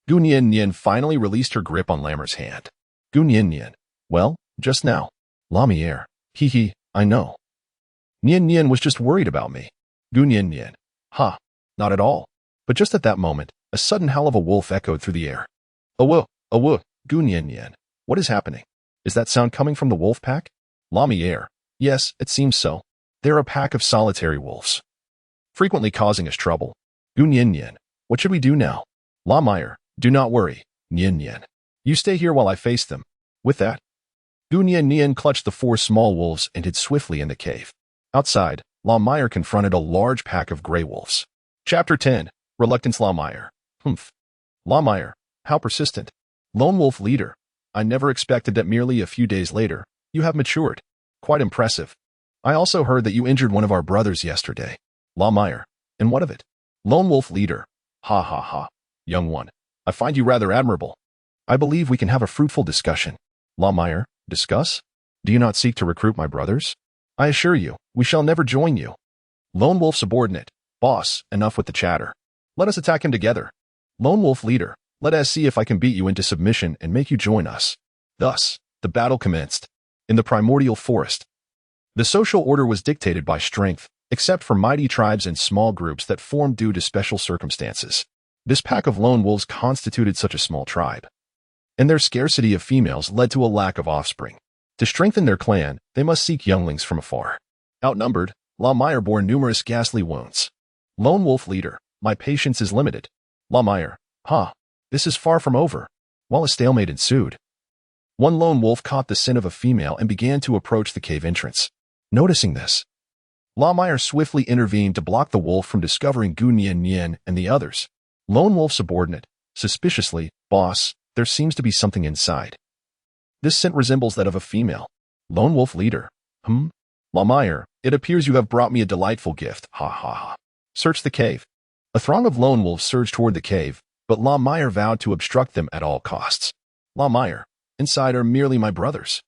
Gu Nian finally released her grip on Lamier's hand. Gu Nian, well, just now. Lamier, I know. Nian was just worried about me. Gu Nian, not at all. But just at that moment, a sudden howl of a wolf echoed through the air. Awoo, Gu Nian, what is happening? Is that sound coming from the wolf pack? Lamier, yes, it seems so. They're a pack of solitary wolves, frequently causing us trouble. Gu Nian, what should we do now? Lamier, do not worry, Nian. You stay here while I face them. With that, Gu Nian clutched the 4 small wolves and hid swiftly in the cave. Outside, Lamier confronted a large pack of gray wolves. Chapter 10. Reluctance. Lamier. Lamier, how persistent. Lone wolf leader. I never expected that merely a few days later, you have matured. Quite impressive. I also heard that you injured one of our brothers yesterday. Lamier, and what of it? Lone wolf leader. Ha. Young one, I find you rather admirable. I believe we can have a fruitful discussion. Lamier, discuss? Do you not seek to recruit my brothers? I assure you, we shall never join you. Lone wolf subordinate. Boss, enough with the chatter. Let us attack him together. Lone wolf leader, let us see if I can beat you into submission and make you join us. Thus, the battle commenced. In the primordial forest, the social order was dictated by strength, except for mighty tribes and small groups that formed due to special circumstances. This pack of lone wolves constituted such a small tribe, and their scarcity of females led to a lack of offspring. To strengthen their clan, they must seek younglings from afar. Outnumbered, Lamier bore numerous ghastly wounds. Lone wolf leader, my patience is limited. Lamier, this is far from over. While a stalemate ensued, one lone wolf caught the scent of a female and began to approach the cave entrance. Noticing this, Lamier swiftly intervened to block the wolf from discovering Gu Nian and the others. Lone wolf subordinate, suspiciously, boss, there seems to be something inside. This scent resembles that of a female. Lone wolf leader. Lamier, It appears you have brought me a delightful gift. Ha ha ha. Search the cave. A throng of lone wolves surged toward the cave, but La Meyer vowed to obstruct them at all costs. La Meyer, inside are merely my brothers.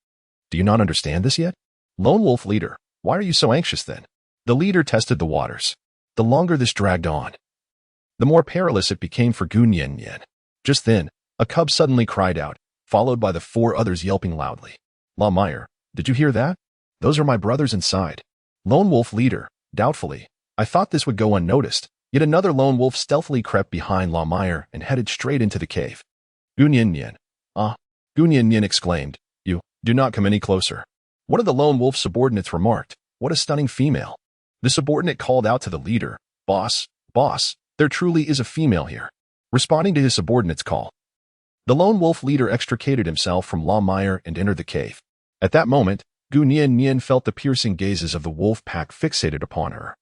Do you not understand this yet? Lone wolf leader, why are you so anxious then? The leader tested the waters. The longer this dragged on, the more perilous it became for Gu Nian. Just then, a cub suddenly cried out, followed by the 4 others yelping loudly. La Meyer, did you hear that? Those are my brothers inside. Lone wolf leader, doubtfully, I thought this would go unnoticed. Yet another lone wolf stealthily crept behind La Meyer and headed straight into the cave. Gu Nian. Ah, Gu Nian exclaimed. You, do not come any closer. One of the lone wolf's subordinates remarked, what a stunning female. The subordinate called out to the leader, boss, there truly is a female here. Responding to his subordinate's call, the lone wolf leader extricated himself from La Meyer and entered the cave. At that moment, Gu Nian felt the piercing gazes of the wolf pack fixated upon her,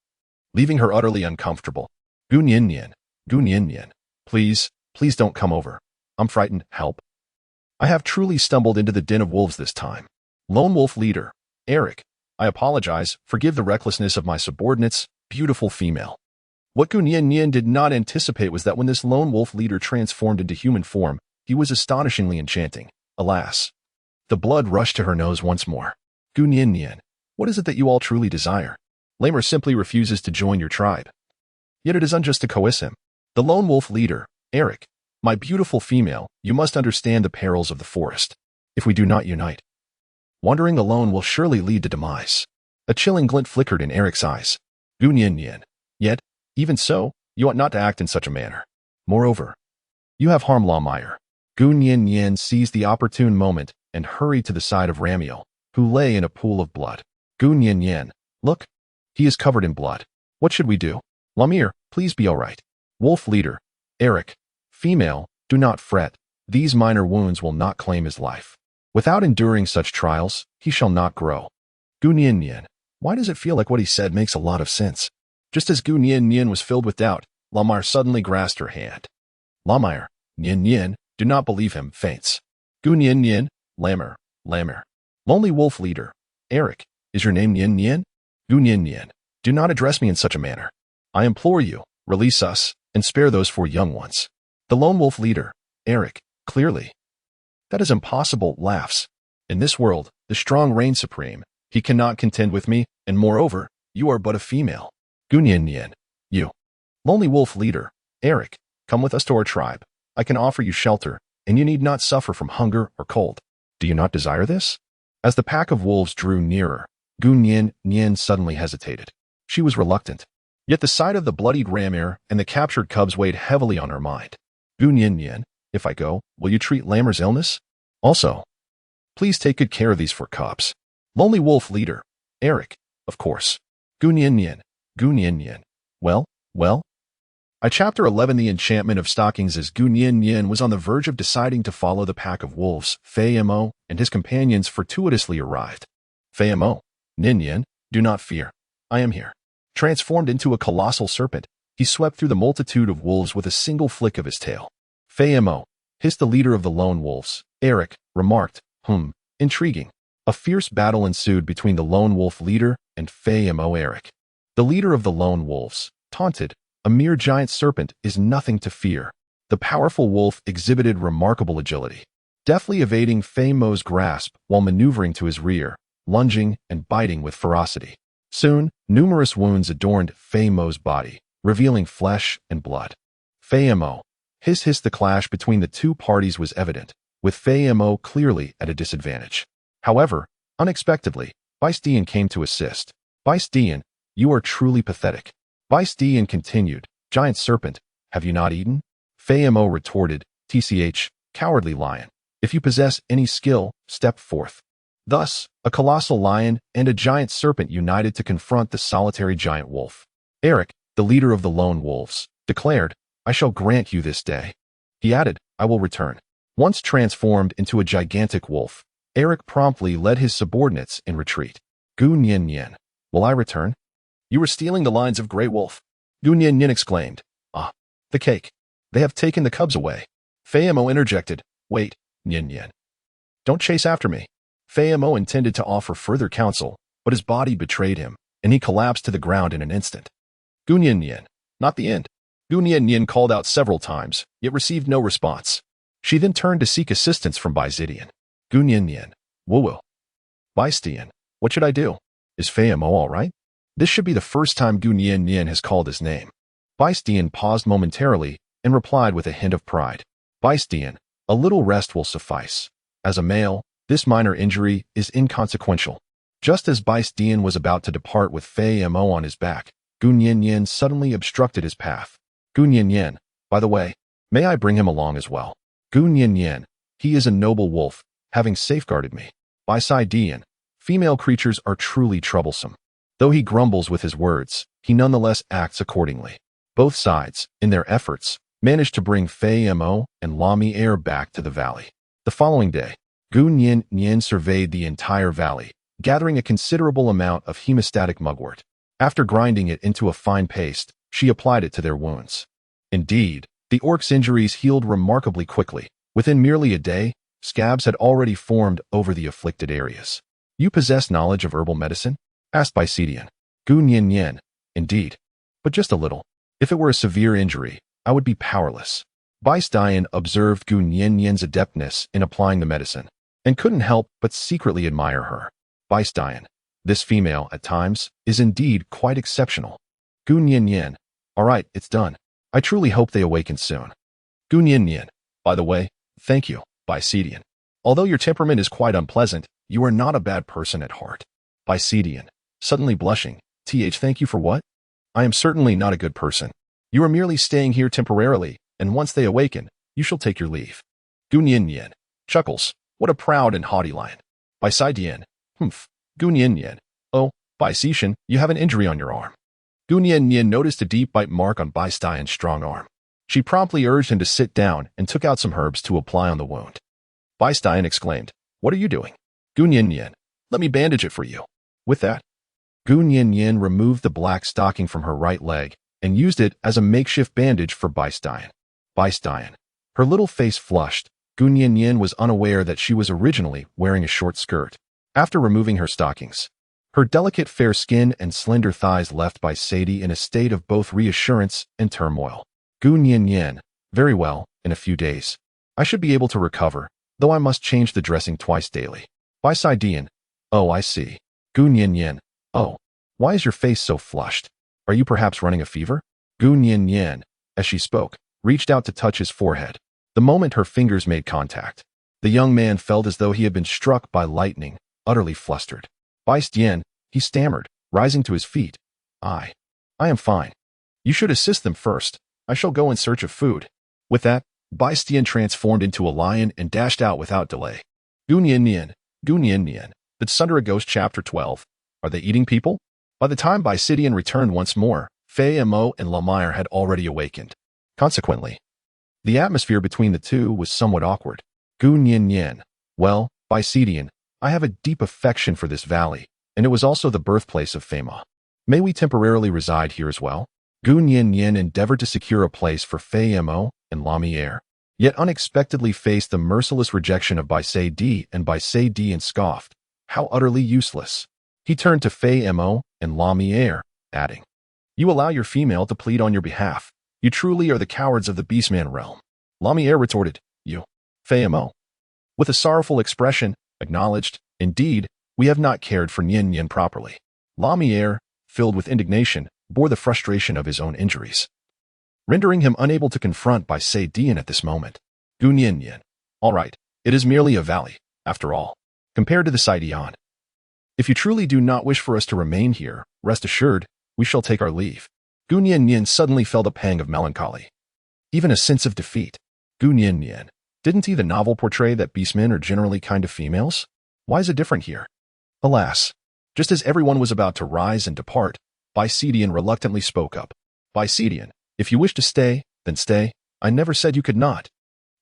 leaving her utterly uncomfortable. Gu Nian, please don't come over. I'm frightened, help. I have truly stumbled into the den of wolves this time. Lone wolf leader, Eric, I apologize, forgive the recklessness of my subordinates, beautiful female. What Gu Nian did not anticipate was that when this lone wolf leader transformed into human form, he was astonishingly enchanting. Alas. The blood rushed to her nose once more. Gu Nian, what is it that you all truly desire? Lamer simply refuses to join your tribe. Yet it is unjust to coerce him. The lone wolf leader, Eric, my beautiful female, you must understand the perils of the forest. If we do not unite, wandering alone will surely lead to demise. A chilling glint flickered in Eric's eyes. Gu Nian. Yet, even so, you ought not to act in such a manner. Moreover, you have harmed La Meyer. Gu Nian seized the opportune moment and hurried to the side of Ramiel, who lay in a pool of blood. Gu Nian, look, he is covered in blood. What should we do? Lamir, please be all right. Wolf leader, Eric, female, do not fret. These minor wounds will not claim his life. Without enduring such trials, he shall not grow. Gu Nian, why does it feel like what he said makes a lot of sense? Just as Gu Nian was filled with doubt, Lamar suddenly grasped her hand. Lamar, Nian, do not believe him, faints. Gu Nian, Lamer. Lonely wolf leader, Eric, is your name Nian? Gu Nian, do not address me in such a manner. I implore you, release us, and spare those 4 young ones. The lone wolf leader, Eric, clearly. That is impossible, laughs. In this world, the strong reign supreme. He cannot contend with me, and moreover, you are but a female. Gu Nian, you. Lonely wolf leader, Eric, come with us to our tribe. I can offer you shelter, and you need not suffer from hunger or cold. Do you not desire this? As the pack of wolves drew nearer, Gu Nian suddenly hesitated. She was reluctant. Yet the sight of the bloodied Ramir and the captured cubs weighed heavily on her mind. Gu Nian, if I go, will you treat Lamer's illness? Also, please take good care of these 4 cubs. Lonely wolf leader, Eric, of course. Gu Nian. Well? Chapter 11 The Enchantment of Stockings. As Gu Nian was on the verge of deciding to follow the pack of wolves, Fei Mo and his companions fortuitously arrived. Fei Mo, Nian, do not fear. I am here. Transformed into a colossal serpent, he swept through the multitude of wolves with a single flick of his tail. Fei Mo, hissed the leader of the lone wolves, Eric, remarked, intriguing. A fierce battle ensued between the lone wolf leader and Fei Mo Eric. The leader of the lone wolves taunted, a mere giant serpent is nothing to fear. The powerful wolf exhibited remarkable agility, deftly evading Fei Mo's grasp while maneuvering to his rear, lunging and biting with ferocity. Soon, numerous wounds adorned Fei Mo's body, revealing flesh and blood. Fei Mo, hiss. The clash between the 2 parties was evident, with Fei Mo clearly at a disadvantage. However, unexpectedly, Baistian came to assist. Baistian, you are truly pathetic. Baistian continued, giant serpent, have you not eaten? Fei Mo retorted, tch, cowardly lion. If you possess any skill, step forth. Thus, a colossal lion and a giant serpent united to confront the solitary giant wolf. Eric, the leader of the lone wolves, declared, I shall grant you this day. He added, I will return. Once transformed into a gigantic wolf, Eric promptly led his subordinates in retreat. Gu Nian, will I return? You were stealing the lines of Grey Wolf. Gu Nian exclaimed, ah, the cake. They have taken the cubs away. Fei Mo interjected, wait, Nian. Don't chase after me. Fei Mo intended to offer further counsel, but his body betrayed him. and he collapsed to the ground in an instant. Gu Nian, not the end. Gu Nian called out several times, yet received no response. She then turned to seek assistance from Bai Zidian. Gu Nian, woo-woo. Bai Stian, what should I do? Is Fei Mo all right? This should be the first time Gu Nian has called his name. Bai Stian paused momentarily and replied with a hint of pride. Bai Stian, a little rest will suffice. As a male, this minor injury is inconsequential. Just as Bai Stian was about to depart with Fei Mo on his back, Gu Nian suddenly obstructed his path. Gu Nian, by the way, may I bring him along as well? Gu Nian, he is a noble wolf, having safeguarded me. Bai Dian, female creatures are truly troublesome. Though he grumbles with his words, he nonetheless acts accordingly. Both sides, in their efforts, managed to bring Fei Mo and Lami Air back to the valley. The following day, Gu Nian surveyed the entire valley, gathering a considerable amount of hemostatic mugwort. After grinding it into a fine paste, she applied it to their wounds. Indeed, the orc's injuries healed remarkably quickly. Within merely a day, scabs had already formed over the afflicted areas. You possess knowledge of herbal medicine? Asked Bai Zidian. Gu Nian, indeed, but just a little. If it were a severe injury, I would be powerless. Bai Stian observed Gu Nian's adeptness in applying the medicine, and couldn't help but secretly admire her. Bai Stian, this female, at times, is indeed quite exceptional. Gu Nian, all right, it's done. I truly hope they awaken soon. Gu Nian, by the way, thank you, Bai Zidian. Although your temperament is quite unpleasant, you are not a bad person at heart. Bai Zidian, suddenly blushing, thank you for what? I am certainly not a good person. You are merely staying here temporarily, and once they awaken, you shall take your leave. Gu Nian, chuckles, what a proud and haughty lion. Bai Dian, humph. Gu Nian, oh, Bai Zidian, you have an injury on your arm. Gu Nian noticed a deep bite mark on Bai Stian's strong arm. She promptly urged him to sit down and took out some herbs to apply on the wound. Bai Stian exclaimed, what are you doing? Gu Nian, let me bandage it for you. With that, Gu Nian removed the black stocking from her right leg and used it as a makeshift bandage for Bai Stian. Bai Stian, her little face flushed. Gu Nian was unaware that she was originally wearing a short skirt. After removing her stockings, her delicate fair skin and slender thighs left Bai Sadie in a state of both reassurance and turmoil. Gu Nian, very well, in a few days. I should be able to recover, though I must change the dressing twice daily. Bai Dian, oh, I see. Gu Nian, oh, why is your face so flushed? Are you perhaps running a fever? Gu Nian, as she spoke, reached out to touch his forehead. The moment her fingers made contact, the young man felt as though he had been struck by lightning, utterly flustered. Bai Stian, he stammered, rising to his feet. I am fine. You should assist them first. I shall go in search of food. With that, Bai Stian transformed into a lion and dashed out without delay. Gu Nian, The Sunder a Ghost Chapter 12. Are they eating people? By the time Bai Zidian returned once more, Fei Mo and Lamire had already awakened. Consequently, the atmosphere between the two was somewhat awkward. Gu Nian, well, Bai Zidian, I have a deep affection for this valley, and it was also the birthplace of Fei Mo. May we temporarily reside here as well? Gu Nian endeavored to secure a place for Fei Mo and Lami Air, yet unexpectedly faced the merciless rejection of Bai Di, and Bai Di and scoffed. How utterly useless. He turned to Fei Mo and Lami Air, adding, you allow your female to plead on your behalf. You truly are the cowards of the Beastman realm. Lami Air retorted, you, Fei Mo, with a sorrowful expression, acknowledged, indeed, we have not cared for Nian properly. Lami Air, filled with indignation, bore the frustration of his own injuries, rendering him unable to confront Bai Dian at this moment. Gu Nian, all right, it is merely a valley, after all, compared to the site beyond. If you truly do not wish for us to remain here, rest assured, we shall take our leave. Gu Nian suddenly felt a pang of melancholy, even a sense of defeat. Gu Nian, didn't the novel portray that beastmen are generally kind of females? Why is it different here? Alas, just as everyone was about to rise and depart, Bai Zidian reluctantly spoke up. Bai Zidian, if you wish to stay, then stay. I never said you could not.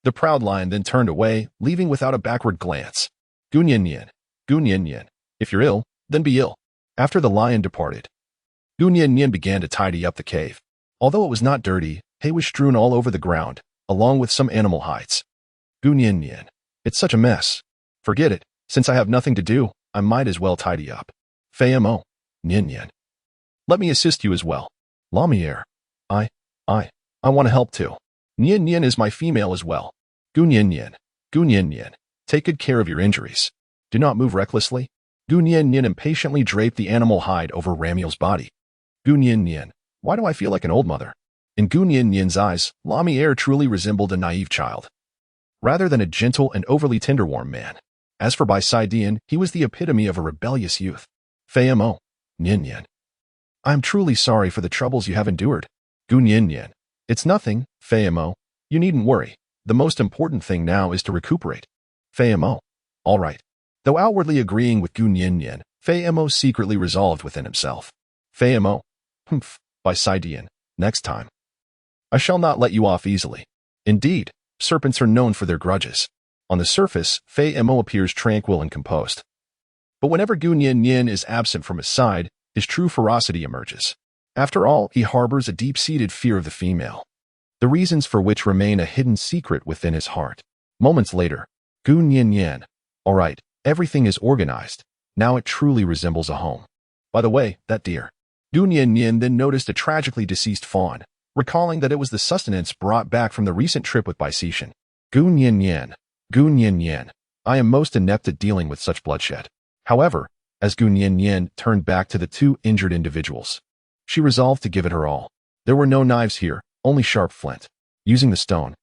The proud lion then turned away, leaving without a backward glance. Gu Nian, if you're ill, then be ill. After the lion departed, Gu Nian began to tidy up the cave. Although it was not dirty, hay was strewn all over the ground, along with some animal hides. Gu Nian, it's such a mess. Forget it. Since I have nothing to do, I might as well tidy up. Fei Mo, Nian, Let me assist you as well. Lamierre. I, I, I want to help too. Nian Nian is my female as well. Gu Nian Nian. Gu Nian Nian. Take good care of your injuries. Do not move recklessly. Gu Nian Nian impatiently draped the animal hide over Ramiel's body. Gu Nian Nian. Why do I feel like an old mother? In Gu Nian Nian's eyes, Lamierre truly resembled a naive child, rather than a gentle and overly tender-warm man. As for Bai Dian, he was the epitome of a rebellious youth. Fei Mo. Nian Nian. I am truly sorry for the troubles you have endured. Gu Nian Nian. It's nothing, Fei Mo. You needn't worry. The most important thing now is to recuperate. Fei Mo. All right. Though outwardly agreeing with Gu Nian Nian, Fei Mo secretly resolved within himself. Fei Mo. Humph. Bai Dian. Next time. I shall not let you off easily. Indeed, serpents are known for their grudges. On the surface, Fei Mo appears tranquil and composed. But whenever Gu Nian Nian is absent from his side, his true ferocity emerges. After all, he harbors a deep-seated fear of the female, the reasons for which remain a hidden secret within his heart. Moments later, Gu Nian Nian. All right, everything is organized. Now it truly resembles a home. By the way, that deer. Gu Nian Nian then noticed a tragically deceased fawn, recalling that it was the sustenance brought back from the recent trip with Bai Xishan. Gu Nian Nian. Gu Nian Nian. I am most inept at dealing with such bloodshed. However, as Gu Nian Nian turned back to the two injured individuals, she resolved to give it her all. There were no knives here, only sharp flint. Using the stone,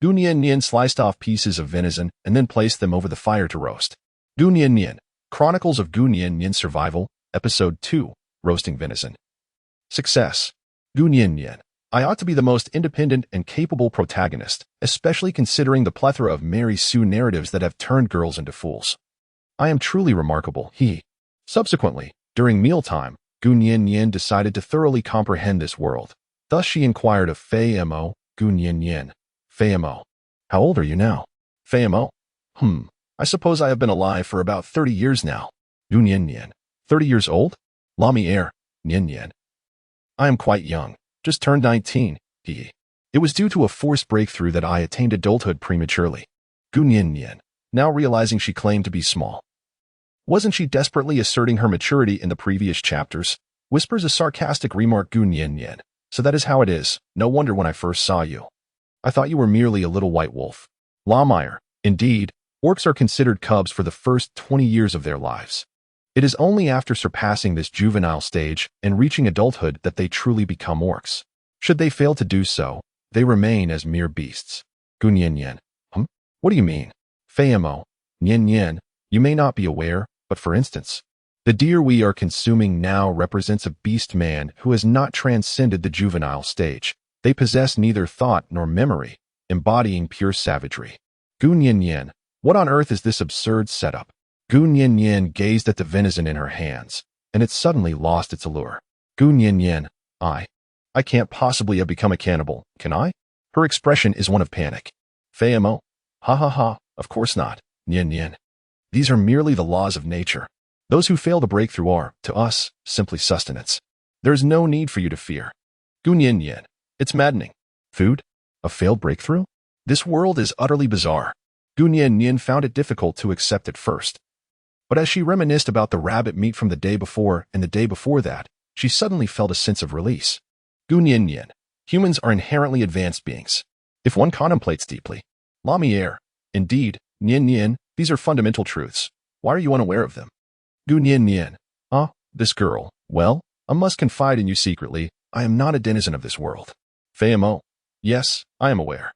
Gu Nian Nian sliced off pieces of venison and then placed them over the fire to roast. Gu Nian Nian. Chronicles of Gu Nian Nian's Survival, Episode 2, Roasting Venison. Success. Gu Nian Nian. I ought to be the most independent and capable protagonist, especially considering the plethora of Mary Sue narratives that have turned girls into fools. I am truly remarkable, Subsequently, during mealtime, Gu Nian Nian decided to thoroughly comprehend this world. Thus she inquired of Fei Mo. Gu Nian Nian. Fei Mo. How old are you now? Fei Mo. I suppose I have been alive for about 30 years now. Gu Nian Nian. 30 years old? Lamierre. Nian Nian. I am quite young. Just turned 19, It was due to a forced breakthrough that I attained adulthood prematurely. Gu Nian Nian, now realizing she claimed to be small. Wasn't she desperately asserting her maturity in the previous chapters? Whispers a sarcastic remark. Gu Nian Nian. So that is how it is. No wonder when I first saw you, I thought you were merely a little white wolf. Lamierre. Indeed, orcs are considered cubs for the first 20 years of their lives. It is only after surpassing this juvenile stage and reaching adulthood that they truly become orcs. Should they fail to do so, they remain as mere beasts. Gu Nian Nian. What do you mean? Fei Mo. Nian Nian, you may not be aware, but for instance, the deer we are consuming now represents a beast man who has not transcended the juvenile stage. They possess neither thought nor memory, embodying pure savagery. Gu Nian Nian. What on earth is this absurd setup? Gu Nian Nian gazed at the venison in her hands, and it suddenly lost its allure. Gu Nian Nian. I can't possibly have become a cannibal, can I? Her expression is one of panic. Fei Mo. Ha ha ha, of course not, Nian Nian. These are merely the laws of nature. Those who fail to break through are, to us, simply sustenance. There is no need for you to fear. Gu Nian Nian. It's maddening. Food? A failed breakthrough? This world is utterly bizarre. Gu Nian Nian found it difficult to accept at first. But as she reminisced about the rabbit meat from the day before and the day before that, she suddenly felt a sense of release. Gu Nian Nian. Humans are inherently advanced beings, if one contemplates deeply. Lamierre. Indeed, Nian Nian, these are fundamental truths. Why are you unaware of them? Gu Nian Nian. This girl. Well, I must confide in you secretly. I am not a denizen of this world. Fei Mo. Yes, I am aware.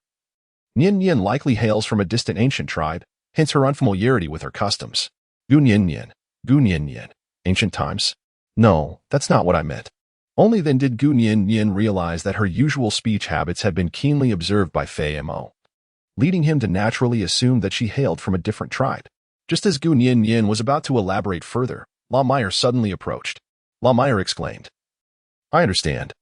Nian Nian likely hails from a distant ancient tribe, hence her unfamiliarity with her customs. Gu Nian Nian. Gu Nian Nian. Ancient times? No, that's not what I meant. Only then did Gu Nian Nian realize that her usual speech habits had been keenly observed by Fei Mo, leading him to naturally assume that she hailed from a different tribe. Just as Gu Nian Nian was about to elaborate further, Lamierre suddenly approached. Lamierre exclaimed, I understand.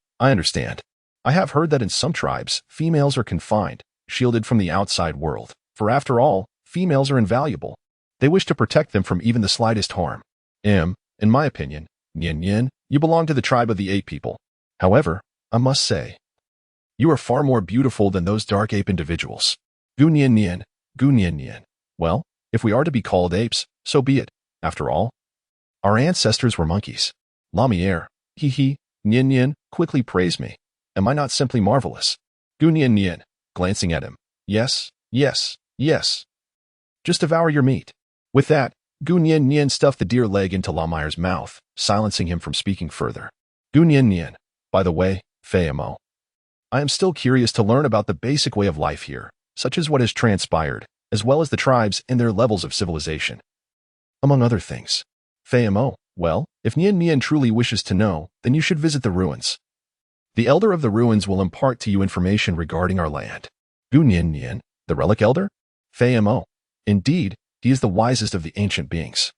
I have heard that in some tribes, females are confined, shielded from the outside world, for after all, females are invaluable. They wish to protect them from even the slightest harm. In my opinion, Nian Nian, you belong to the tribe of the ape people. However, I must say, you are far more beautiful than those dark ape individuals. Gu Nian Nian. Gu Nian Nian. Well, if we are to be called apes, so be it. After all, our ancestors were monkeys. Lamierre. Nian Nian, quickly praise me. Am I not simply marvelous? Gu Nian Nian, glancing at him. Yes, yes, yes. Just devour your meat. With that, Gu Nian Nian stuffed the deer leg into Lamire's mouth, silencing him from speaking further. Gu Nian Nian, by the way, Fei Mo, I am still curious to learn about the basic way of life here, such as what has transpired, as well as the tribes and their levels of civilization. Among other things. Fei Mo, well, if Nian Nian truly wishes to know, then you should visit the ruins. The elder of the ruins will impart to you information regarding our land. Gu Nian Nian, the relic elder? Fei Mo, indeed, he is the wisest of the ancient beings.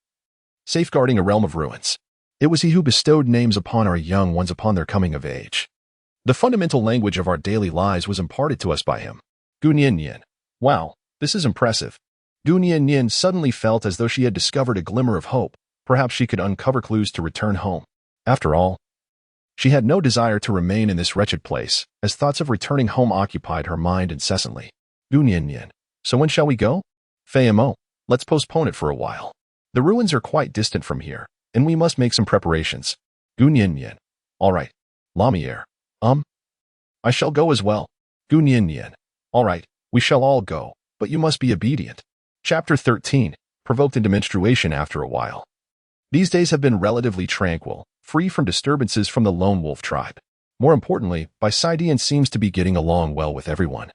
Safeguarding a realm of ruins. It was he who bestowed names upon our young ones upon their coming of age. The fundamental language of our daily lives was imparted to us by him. Gu Nian Nian. Wow, this is impressive. Gu Nian Nian suddenly felt as though she had discovered a glimmer of hope. Perhaps she could uncover clues to return home. After all, she had no desire to remain in this wretched place, as thoughts of returning home occupied her mind incessantly. Gu Nian Nian. So when shall we go? Fei Mo, let's postpone it for a while. The ruins are quite distant from here, and we must make some preparations. Gu Nian Nian. All right. Lamierre. I shall go as well. Gu Nian Nian. All right, we shall all go, but you must be obedient. Chapter 13, provoked into menstruation after a while. These days have been relatively tranquil, free from disturbances from the lone wolf tribe. More importantly, Bisidian seems to be getting along well with everyone.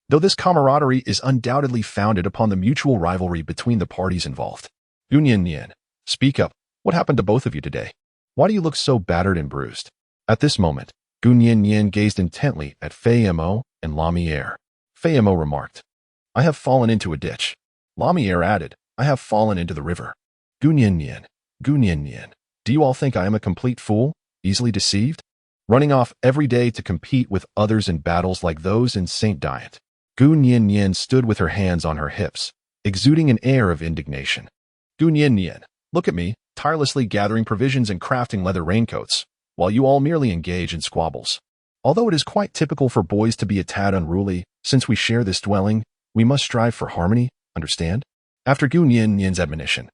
Though this camaraderie is undoubtedly founded upon the mutual rivalry between the parties involved. Gu Nian Nian, speak up. What happened to both of you today? Why do you look so battered and bruised? At this moment, Gu Nian Nian gazed intently at Fei Mo and Lamierre. Fei Mo remarked, I have fallen into a ditch. Lamierre added, I have fallen into the river. Gu Nian Nian, Gu Nian Nian, do you all think I am a complete fool, easily deceived? Running off every day to compete with others in battles like those in Saint Diet. Gu Nian Nian stood with her hands on her hips, exuding an air of indignation. Gu Nian Nian, look at me, tirelessly gathering provisions and crafting leather raincoats, while you all merely engage in squabbles. Although it is quite typical for boys to be a tad unruly, since we share this dwelling, we must strive for harmony, understand? After Gu Nian Nian's admonition,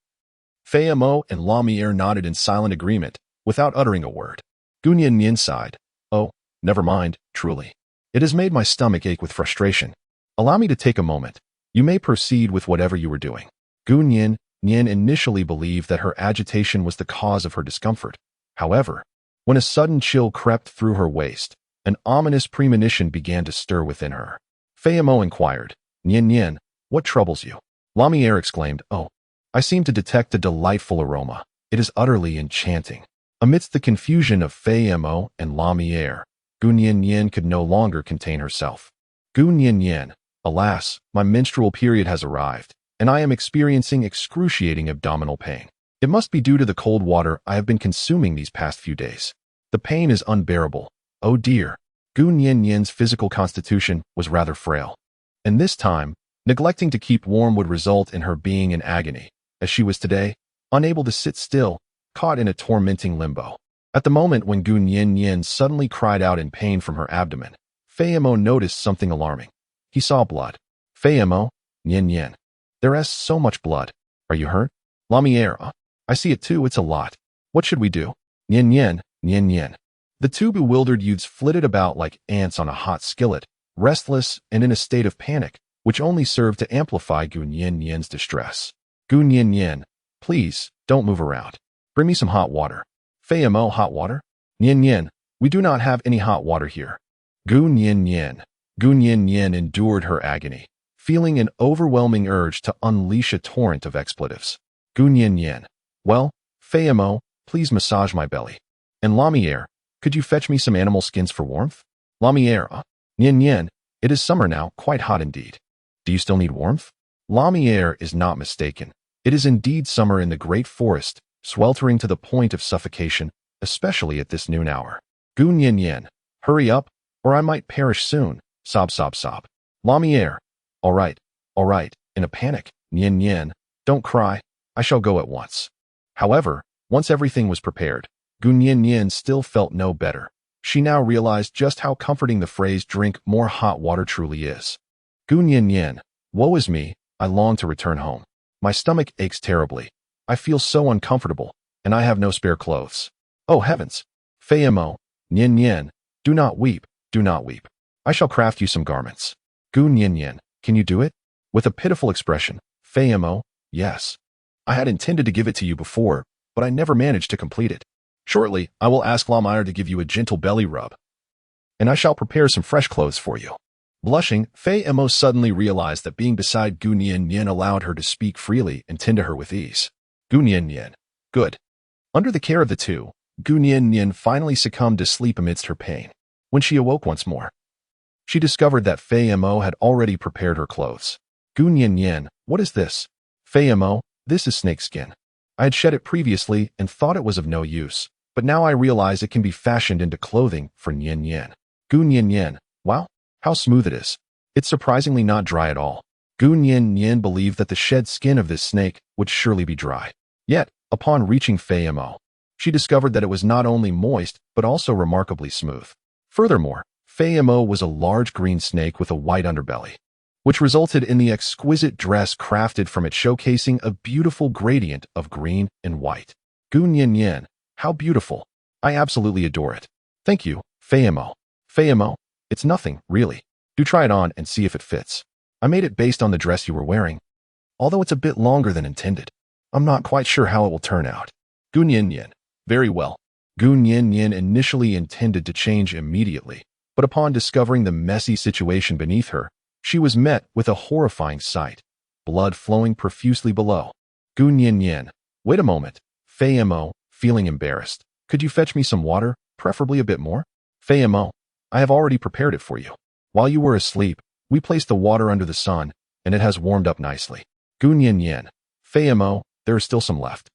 Fei Mo and Lamierre nodded in silent agreement, without uttering a word. Gu Nian Nian sighed. Oh, never mind, truly. It has made my stomach ache with frustration. Allow me to take a moment. You may proceed with whatever you were doing. Gu Nian Nian initially believed that her agitation was the cause of her discomfort. However, when a sudden chill crept through her waist, an ominous premonition began to stir within her. Fei Mo inquired, Nian Nian, what troubles you? Lamierre exclaimed, Oh, I seem to detect a delightful aroma. It is utterly enchanting. Amidst the confusion of Fei Mo and Lamierre, Gu Nian Nian could no longer contain herself. Gu Nian Nian, alas, my menstrual period has arrived, and I am experiencing excruciating abdominal pain. It must be due to the cold water I have been consuming these past few days. The pain is unbearable. Oh dear. Gu Nian Nian's physical constitution was rather frail. And this time, neglecting to keep warm would result in her being in agony, as she was today, unable to sit still, caught in a tormenting limbo. At the moment when Gu Nian Nian suddenly cried out in pain from her abdomen, Fei Mo noticed something alarming. He saw blood. Fei Mo, Nian Nian. There is so much blood. Are you hurt? Lamierre, I see it too, it's a lot. What should we do? Nian Nian, Nian Nian. The two bewildered youths flitted about like ants on a hot skillet, restless and in a state of panic, which only served to amplify Gu Nian Nian's distress. Gu Nian Nian, please, don't move around. Bring me some hot water. Fei Mo, hot water? Nian Nian, we do not have any hot water here. Gu Nian Nian. Gu Nian Nian endured her agony, feeling an overwhelming urge to unleash a torrent of expletives. Gu Nian Nian. Well, Fei Mo, please massage my belly. And Lamierre, could you fetch me some animal skins for warmth? Lamierre, Nian Nian, it is summer now, quite hot indeed. Do you still need warmth? Lamierre is not mistaken. It is indeed summer in the great forest, sweltering to the point of suffocation, especially at this noon hour. Gu Nian Nian, hurry up, or I might perish soon. Sob, sob, sob. Lamierre, all right, in a panic. Nian Nian, don't cry, I shall go at once. However, once everything was prepared, Gu Nian Nian still felt no better. She now realized just how comforting the phrase drink more hot water truly is. Gu Nian Nian, woe is me, I long to return home. My stomach aches terribly. I feel so uncomfortable, and I have no spare clothes. Oh heavens! Fei Mo, Nian Nian, do not weep, do not weep. I shall craft you some garments. Gu Nian Nian, can you do it? With a pitiful expression, Fei Mo, yes. I had intended to give it to you before, but I never managed to complete it. Shortly, I will ask Lamire to give you a gentle belly rub, and I shall prepare some fresh clothes for you. Blushing, Fei Mo suddenly realized that being beside Gu Nian Nian allowed her to speak freely and tend to her with ease. Gu Nian Nian, good. Under the care of the two, Gu Nian Nian finally succumbed to sleep amidst her pain. When she awoke once more, she discovered that Fei Mo had already prepared her clothes. Gu Nian Nian, what is this? Fei Mo, this is snakeskin. I had shed it previously and thought it was of no use, but now I realize it can be fashioned into clothing for Nian Nian. Gu Nian Nian, wow, how smooth it is. It's surprisingly not dry at all. Gu Nian Nian believed that the shed skin of this snake would surely be dry. Yet, upon reaching Fei Mo, she discovered that it was not only moist, but also remarkably smooth. Furthermore, Fei Mo was a large green snake with a white underbelly, which resulted in the exquisite dress crafted from it showcasing a beautiful gradient of green and white. Gu Nian Nian, how beautiful. I absolutely adore it. Thank you, Fei Mo. Fei Mo, it's nothing, really. Do try it on and see if it fits. I made it based on the dress you were wearing. Although it's a bit longer than intended, I'm not quite sure how it will turn out. Gu Nian Nian, very well. Gu Nian Nian initially intended to change immediately, but upon discovering the messy situation beneath her, she was met with a horrifying sight, blood flowing profusely below. Gu Nian Nian, wait a moment. Fei Mo, feeling embarrassed. Could you fetch me some water, preferably a bit more? Fei Mo, I have already prepared it for you. While you were asleep, we placed the water under the sun, and it has warmed up nicely. Gu Nian Nian, Fei Mo, there is still some left.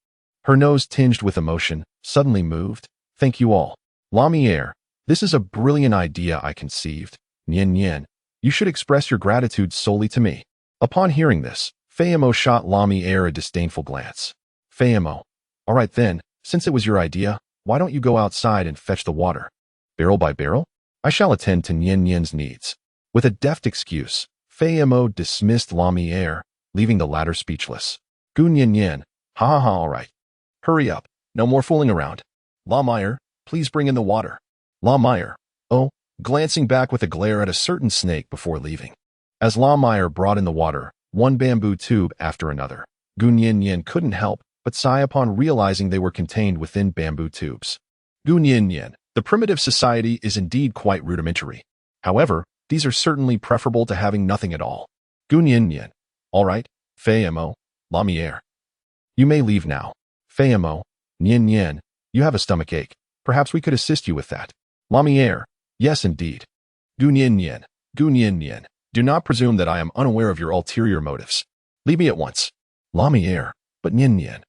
Her nose tinged with emotion, suddenly moved. Thank you all. Lamire, this is a brilliant idea I conceived. Nian Nian, you should express your gratitude solely to me. Upon hearing this, Fei Mo shot Lamire a disdainful glance. Fei Mo, all right then, since it was your idea, why don't you go outside and fetch the water? Barrel by barrel? I shall attend to Nian Nian's needs. With a deft excuse, Fei Mo dismissed Lamire, leaving the latter speechless. Gu Nian Nian, ha ha ha, all right. Hurry up, no more fooling around. Lamire, please bring in the water. Lamire, oh, glancing back with a glare at a certain snake before leaving. As Lamire brought in the water, one bamboo tube after another, Gu Nian Nian couldn't help but sigh upon realizing they were contained within bamboo tubes. Gu Nian Nian, the primitive society is indeed quite rudimentary. However, these are certainly preferable to having nothing at all. Gu Nian Nian, all right, Fei Mo, Lamire. You may leave now. Fei Mo, Nian Nian, you have a stomach ache. Perhaps we could assist you with that. Lamire, yes indeed. Gu Nian Nian, Gu Nian Nian, do not presume that I am unaware of your ulterior motives. Leave me at once. Lamire, but Nian Nian.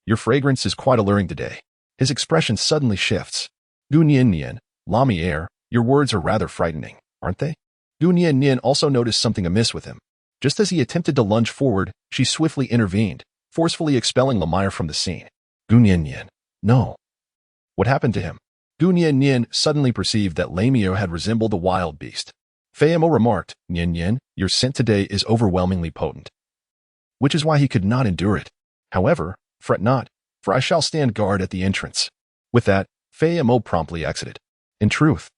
Your fragrance is quite alluring today. His expression suddenly shifts. Gu Nian Nian, Lamire, your words are rather frightening, aren't they? Gu Nian Nian also noticed something amiss with him. Just as he attempted to lunge forward, she swiftly intervened, forcefully expelling Lamire from the scene. Gu Nian Nian, no. What happened to him? Gu Nian Nian suddenly perceived that Lamire had resembled a wild beast. Fei Mo remarked, Nian Nian, your scent today is overwhelmingly potent, which is why he could not endure it. However, fret not, for I shall stand guard at the entrance. With that, Fei Mo promptly exited. In truth,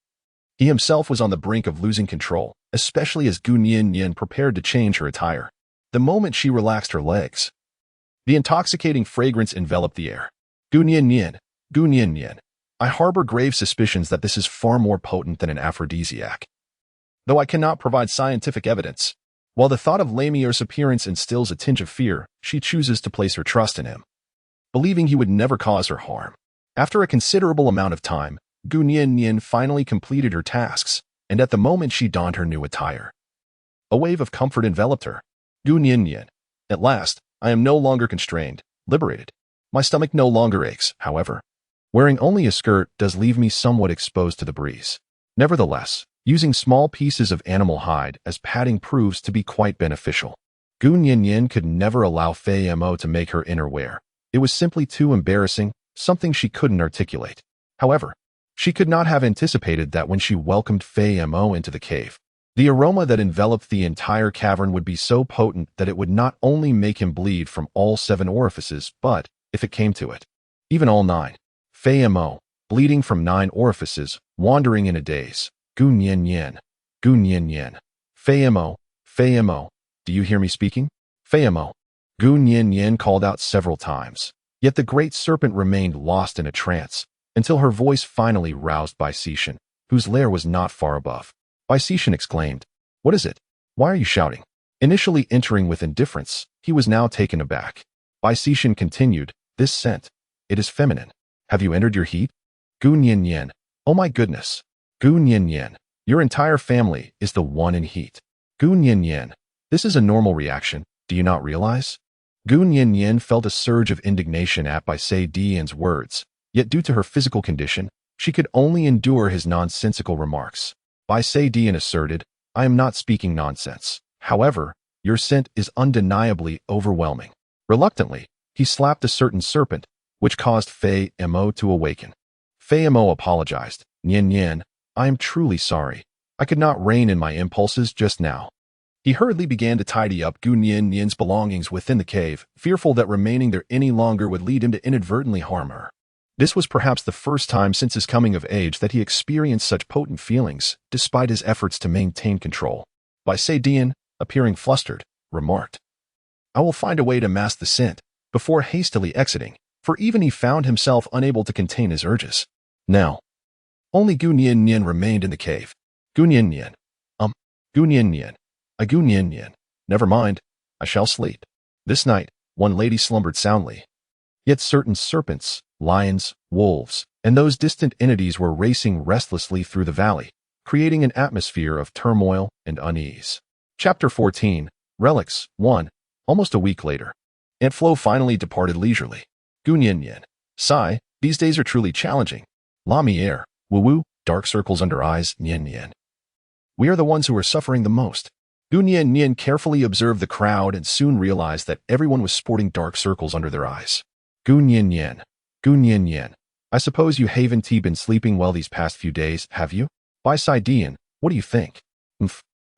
he himself was on the brink of losing control, especially as Gu Nian Nian prepared to change her attire. The moment she relaxed her legs, the intoxicating fragrance enveloped the air. Gu Nian Nian, Gu Nian Nian, I harbor grave suspicions that this is far more potent than an aphrodisiac. Though I cannot provide scientific evidence, while the thought of Lamire's appearance instills a tinge of fear, she chooses to place her trust in him, believing he would never cause her harm. After a considerable amount of time, Gu Nian Nian finally completed her tasks, and at the moment she donned her new attire, a wave of comfort enveloped her. Gu Nian Nian, at last, I am no longer constrained, liberated. My stomach no longer aches, however. Wearing only a skirt does leave me somewhat exposed to the breeze. Nevertheless, using small pieces of animal hide as padding proves to be quite beneficial. Gu Nian Nian could never allow Fei Mo to make her inner wear. It was simply too embarrassing, something she couldn't articulate. However, she could not have anticipated that when she welcomed Fei Mo into the cave, the aroma that enveloped the entire cavern would be so potent that it would not only make him bleed from all 7 orifices, but, if it came to it, even all 9. Fei Mo, bleeding from 9 orifices, wandering in a daze. Gun yin yin. Gun yin yin. Fei mo. Fei mo. Do you hear me speaking? Fei mo. Gun yin yin called out several times. Yet the great serpent remained lost in a trance, until her voice finally roused Bai Cixin, whose lair was not far above. Bai Cixin exclaimed, "What is it? Why are you shouting?" Initially entering with indifference, he was now taken aback. Bai Cixin continued, "This scent. It is feminine. Have you entered your heat?" Gun yin yin. "Oh my goodness. Gun yin yin. Your entire family is the one in heat." Gun yin yin. "This is a normal reaction. Do you not realize?" Gun yin yin felt a surge of indignation at Bai Dian's words, yet due to her physical condition, she could only endure his nonsensical remarks. Bai Dian asserted, "I am not speaking nonsense. However, your scent is undeniably overwhelming." Reluctantly, he slapped a certain serpent, which caused Fei Mo to awaken. Fei Mo apologized. "Nian Nian, I am truly sorry. I could not rein in my impulses just now." He hurriedly began to tidy up Gun Yin Nian's belongings within the cave, fearful that remaining there any longer would lead him to inadvertently harm her. This was perhaps the first time since his coming of age that he experienced such potent feelings, despite his efforts to maintain control. Bai Dian, appearing flustered, remarked, "I will find a way to mask the scent," before hastily exiting, for even he found himself unable to contain his urges. Now, only Gun Yin Nian remained in the cave. Gun Yin Nian. Gun Yin Nian. Gun Yin Nian. Never mind, I shall sleep. This night, one lady slumbered soundly. Yet certain serpents, lions, wolves, and those distant entities were racing restlessly through the valley, creating an atmosphere of turmoil and unease. Chapter 14, Relics 1. Almost a week later, Aunt Flo finally departed leisurely. Gun Yin Yin. Sigh, these days are truly challenging. La Mier, woo-woo, dark circles under eyes, Nian Nian. We are the ones who are suffering the most. Gun Yin Nian carefully observed the crowd and soon realized that everyone was sporting dark circles under their eyes. Gun Yin Yin. Gun Yin Yin. I suppose you haven't been sleeping well these past few days, have you? Bai Dian, what do you think?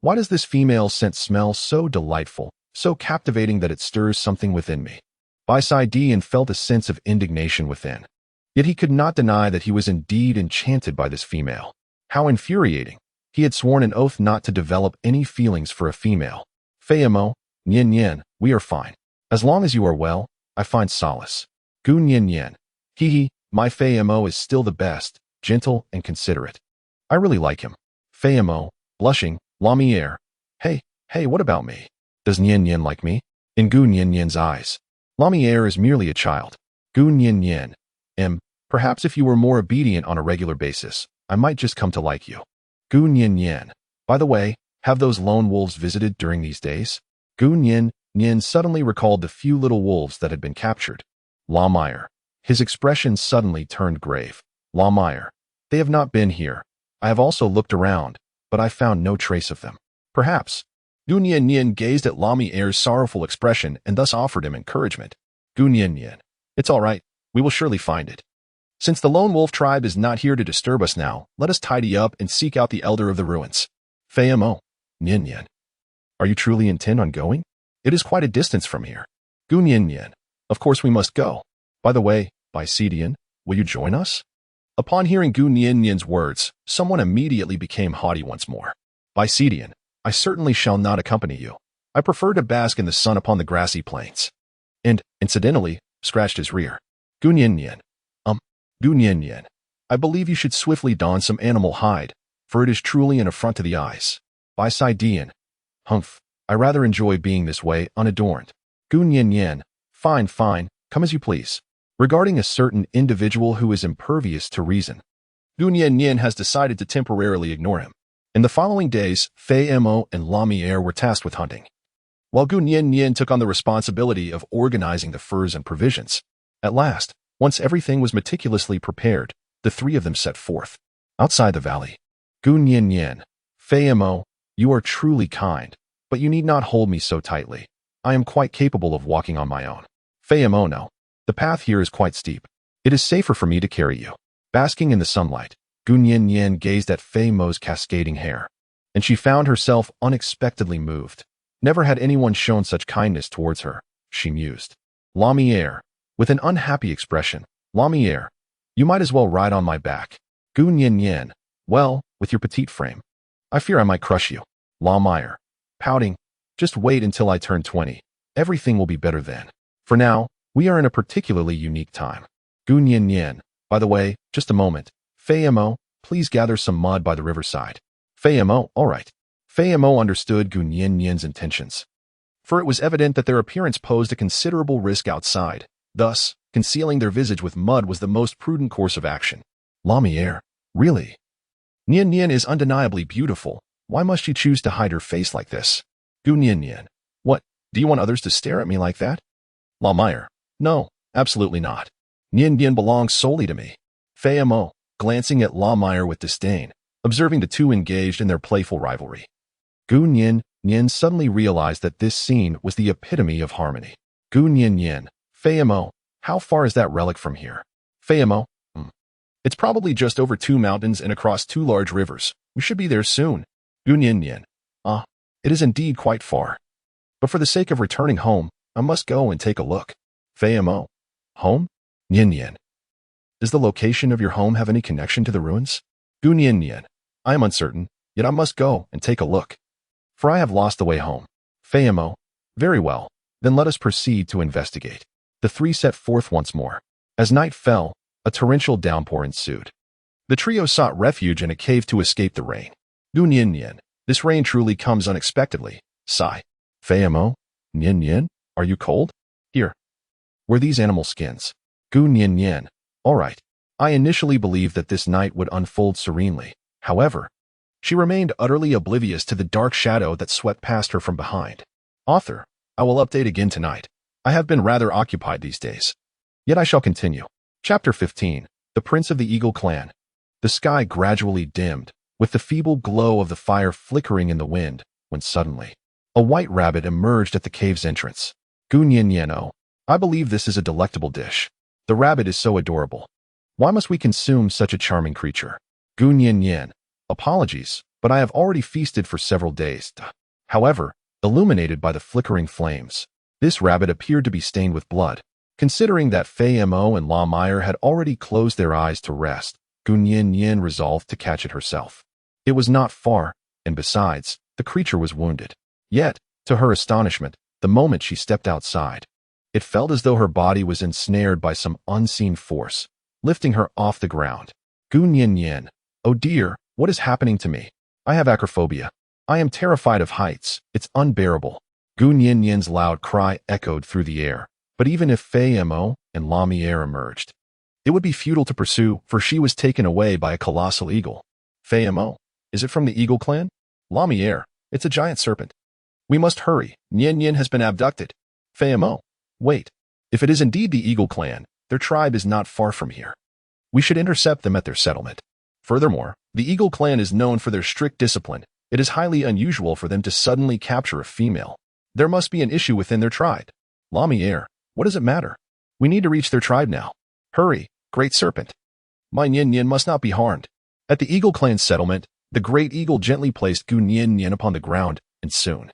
Why does this female scent smell so delightful, so captivating that it stirs something within me? Bai Dian felt a sense of indignation within. Yet he could not deny that he was indeed enchanted by this female. How infuriating. He had sworn an oath not to develop any feelings for a female. Fei Mo, Nian Nian, we are fine. As long as you are well, I find solace. Gun Yin Yin. Hee, my Fei Mo is still the best, gentle and considerate. I really like him. Fei Mo, blushing, La Mier. Hey, what about me? Does Nian Yin like me? In Gun Yin Yin's eyes, La Mier is merely a child. Gun Yin Yin. Perhaps if you were more obedient on a regular basis, I might just come to like you. Gun Yin Yin. By the way, have those lone wolves visited during these days? Gun Yin Yin suddenly recalled the few little wolves that had been captured. La Mier. His expression suddenly turned grave. La Mier. They have not been here. I have also looked around, but I found no trace of them. Perhaps. Gun Yin Yin gazed at La Mier's sorrowful expression and thus offered him encouragement. Gun Yin Yin. It's all right. We will surely find it. Since the lone wolf tribe is not here to disturb us now, let us tidy up and seek out the elder of the ruins. Fei Mo. Nian Yin. Are you truly intent on going? It is quite a distance from here. Gun Yin Yin. Of course we must go. By the way, Bai Dian, will you join us? Upon hearing Gun Yin Yin's words, someone immediately became haughty once more. Bai Dian, I certainly shall not accompany you. I prefer to bask in the sun upon the grassy plains. And, incidentally, scratched his rear. Gun Yin Yin. Gun Yin Yin. I believe you should swiftly don some animal hide, for it is truly an affront to the eyes. Bai Dian. Humph. I rather enjoy being this way, unadorned. Gun Yin Yin. Fine, come as you please. Regarding a certain individual who is impervious to reason, Gun Yin Yin has decided to temporarily ignore him. In the following days, Fei Mo and La Mier were tasked with hunting, while Gun Yin Yin took on the responsibility of organizing the furs and provisions. At last, once everything was meticulously prepared, the three of them set forth. Outside the valley, Gun Yin Yin. Fei Mo, you are truly kind, but you need not hold me so tightly. I am quite capable of walking on my own. Fei Mo, no. The path here is quite steep. It is safer for me to carry you. Basking in the sunlight, Gun Yin Yin gazed at Fei Mo's cascading hair, and she found herself unexpectedly moved. Never had anyone shown such kindness towards her, she mused. La Mier. With an unhappy expression, La Mier. You might as well ride on my back. Gu Nian Nian. Well, with your petite frame. I fear I might crush you. La Meyer. Pouting. Just wait until I turn 20. Everything will be better then. For now, we are in a particularly unique time. Gu Nian Nian. By the way, just a moment. Fei Mo, please gather some mud by the riverside. Fei Mo, all right. Fei Mo understood Gu Nian Nian's intentions, for it was evident that their appearance posed a considerable risk outside. Thus, concealing their visage with mud was the most prudent course of action. La Mier, really? Nian Nian is undeniably beautiful. Why must she choose to hide her face like this? Gu Nian Nian. What, do you want others to stare at me like that? La Meyer. No, absolutely not. Nian Nian belongs solely to me. Fei Mo, glancing at La Meyer with disdain, observing the two engaged in their playful rivalry. Gu Nian Nian suddenly realized that this scene was the epitome of harmony. Gu Nian Nian. Fei Mo, how far is that relic from here? Fei Mo. It's probably just over 2 mountains and across 2 large rivers. We should be there soon. Gu Nian Nian. It is indeed quite far. But for the sake of returning home, I must go and take a look. Fei Mo. Home? Nian Nian. Does the location of your home have any connection to the ruins? Gu Nian Nian. I am uncertain, yet I must go and take a look, for I have lost the way home. Fei Mo. Very well, then let us proceed to investigate. The three set forth once more. As night fell, a torrential downpour ensued. The trio sought refuge in a cave to escape the rain. Gu Nian Nian. This rain truly comes unexpectedly. Sigh. Fei Mo. Nian Nian, are you cold? Here. Were these animal skins? Gu Nian Nian. All right. I initially believed that this night would unfold serenely. However, she remained utterly oblivious to the dark shadow that swept past her from behind. Author, I will update again tonight. I have been rather occupied these days. Yet I shall continue. Chapter 15. The Prince of the Eagle Clan. The sky gradually dimmed, with the feeble glow of the fire flickering in the wind, when suddenly, a white rabbit emerged at the cave's entrance. Gu Nian Nian. Oh, I believe this is a delectable dish. The rabbit is so adorable. Why must we consume such a charming creature? Gu Nian Nian. Apologies, but I have already feasted for several days. However, illuminated by the flickering flames, this rabbit appeared to be stained with blood. Considering that Fei Mo and La Meyer had already closed their eyes to rest, Gu Nian Nian resolved to catch it herself. It was not far, and besides, the creature was wounded. Yet, to her astonishment, the moment she stepped outside, it felt as though her body was ensnared by some unseen force, lifting her off the ground. Gu Nian Nian. Oh dear, what is happening to me? I have acrophobia. I am terrified of heights. It's unbearable. Gu Nian Nian's loud cry echoed through the air. But even if Fei Mo and La Mier emerged, it would be futile to pursue, for she was taken away by a colossal eagle. Fei Mo. Is it from the Eagle Clan? La Mier. It's a giant serpent. We must hurry. Nian Nian has been abducted. Fei Mo. Wait. If it is indeed the Eagle Clan, their tribe is not far from here. We should intercept them at their settlement. Furthermore, the Eagle Clan is known for their strict discipline. It is highly unusual for them to suddenly capture a female. There must be an issue within their tribe. La Mier. What does it matter? We need to reach their tribe now. Hurry, Great Serpent. My Nian Nian must not be harmed. At the Eagle Clan's settlement, the Great Eagle gently placed Gu Nian Nian upon the ground, and soon,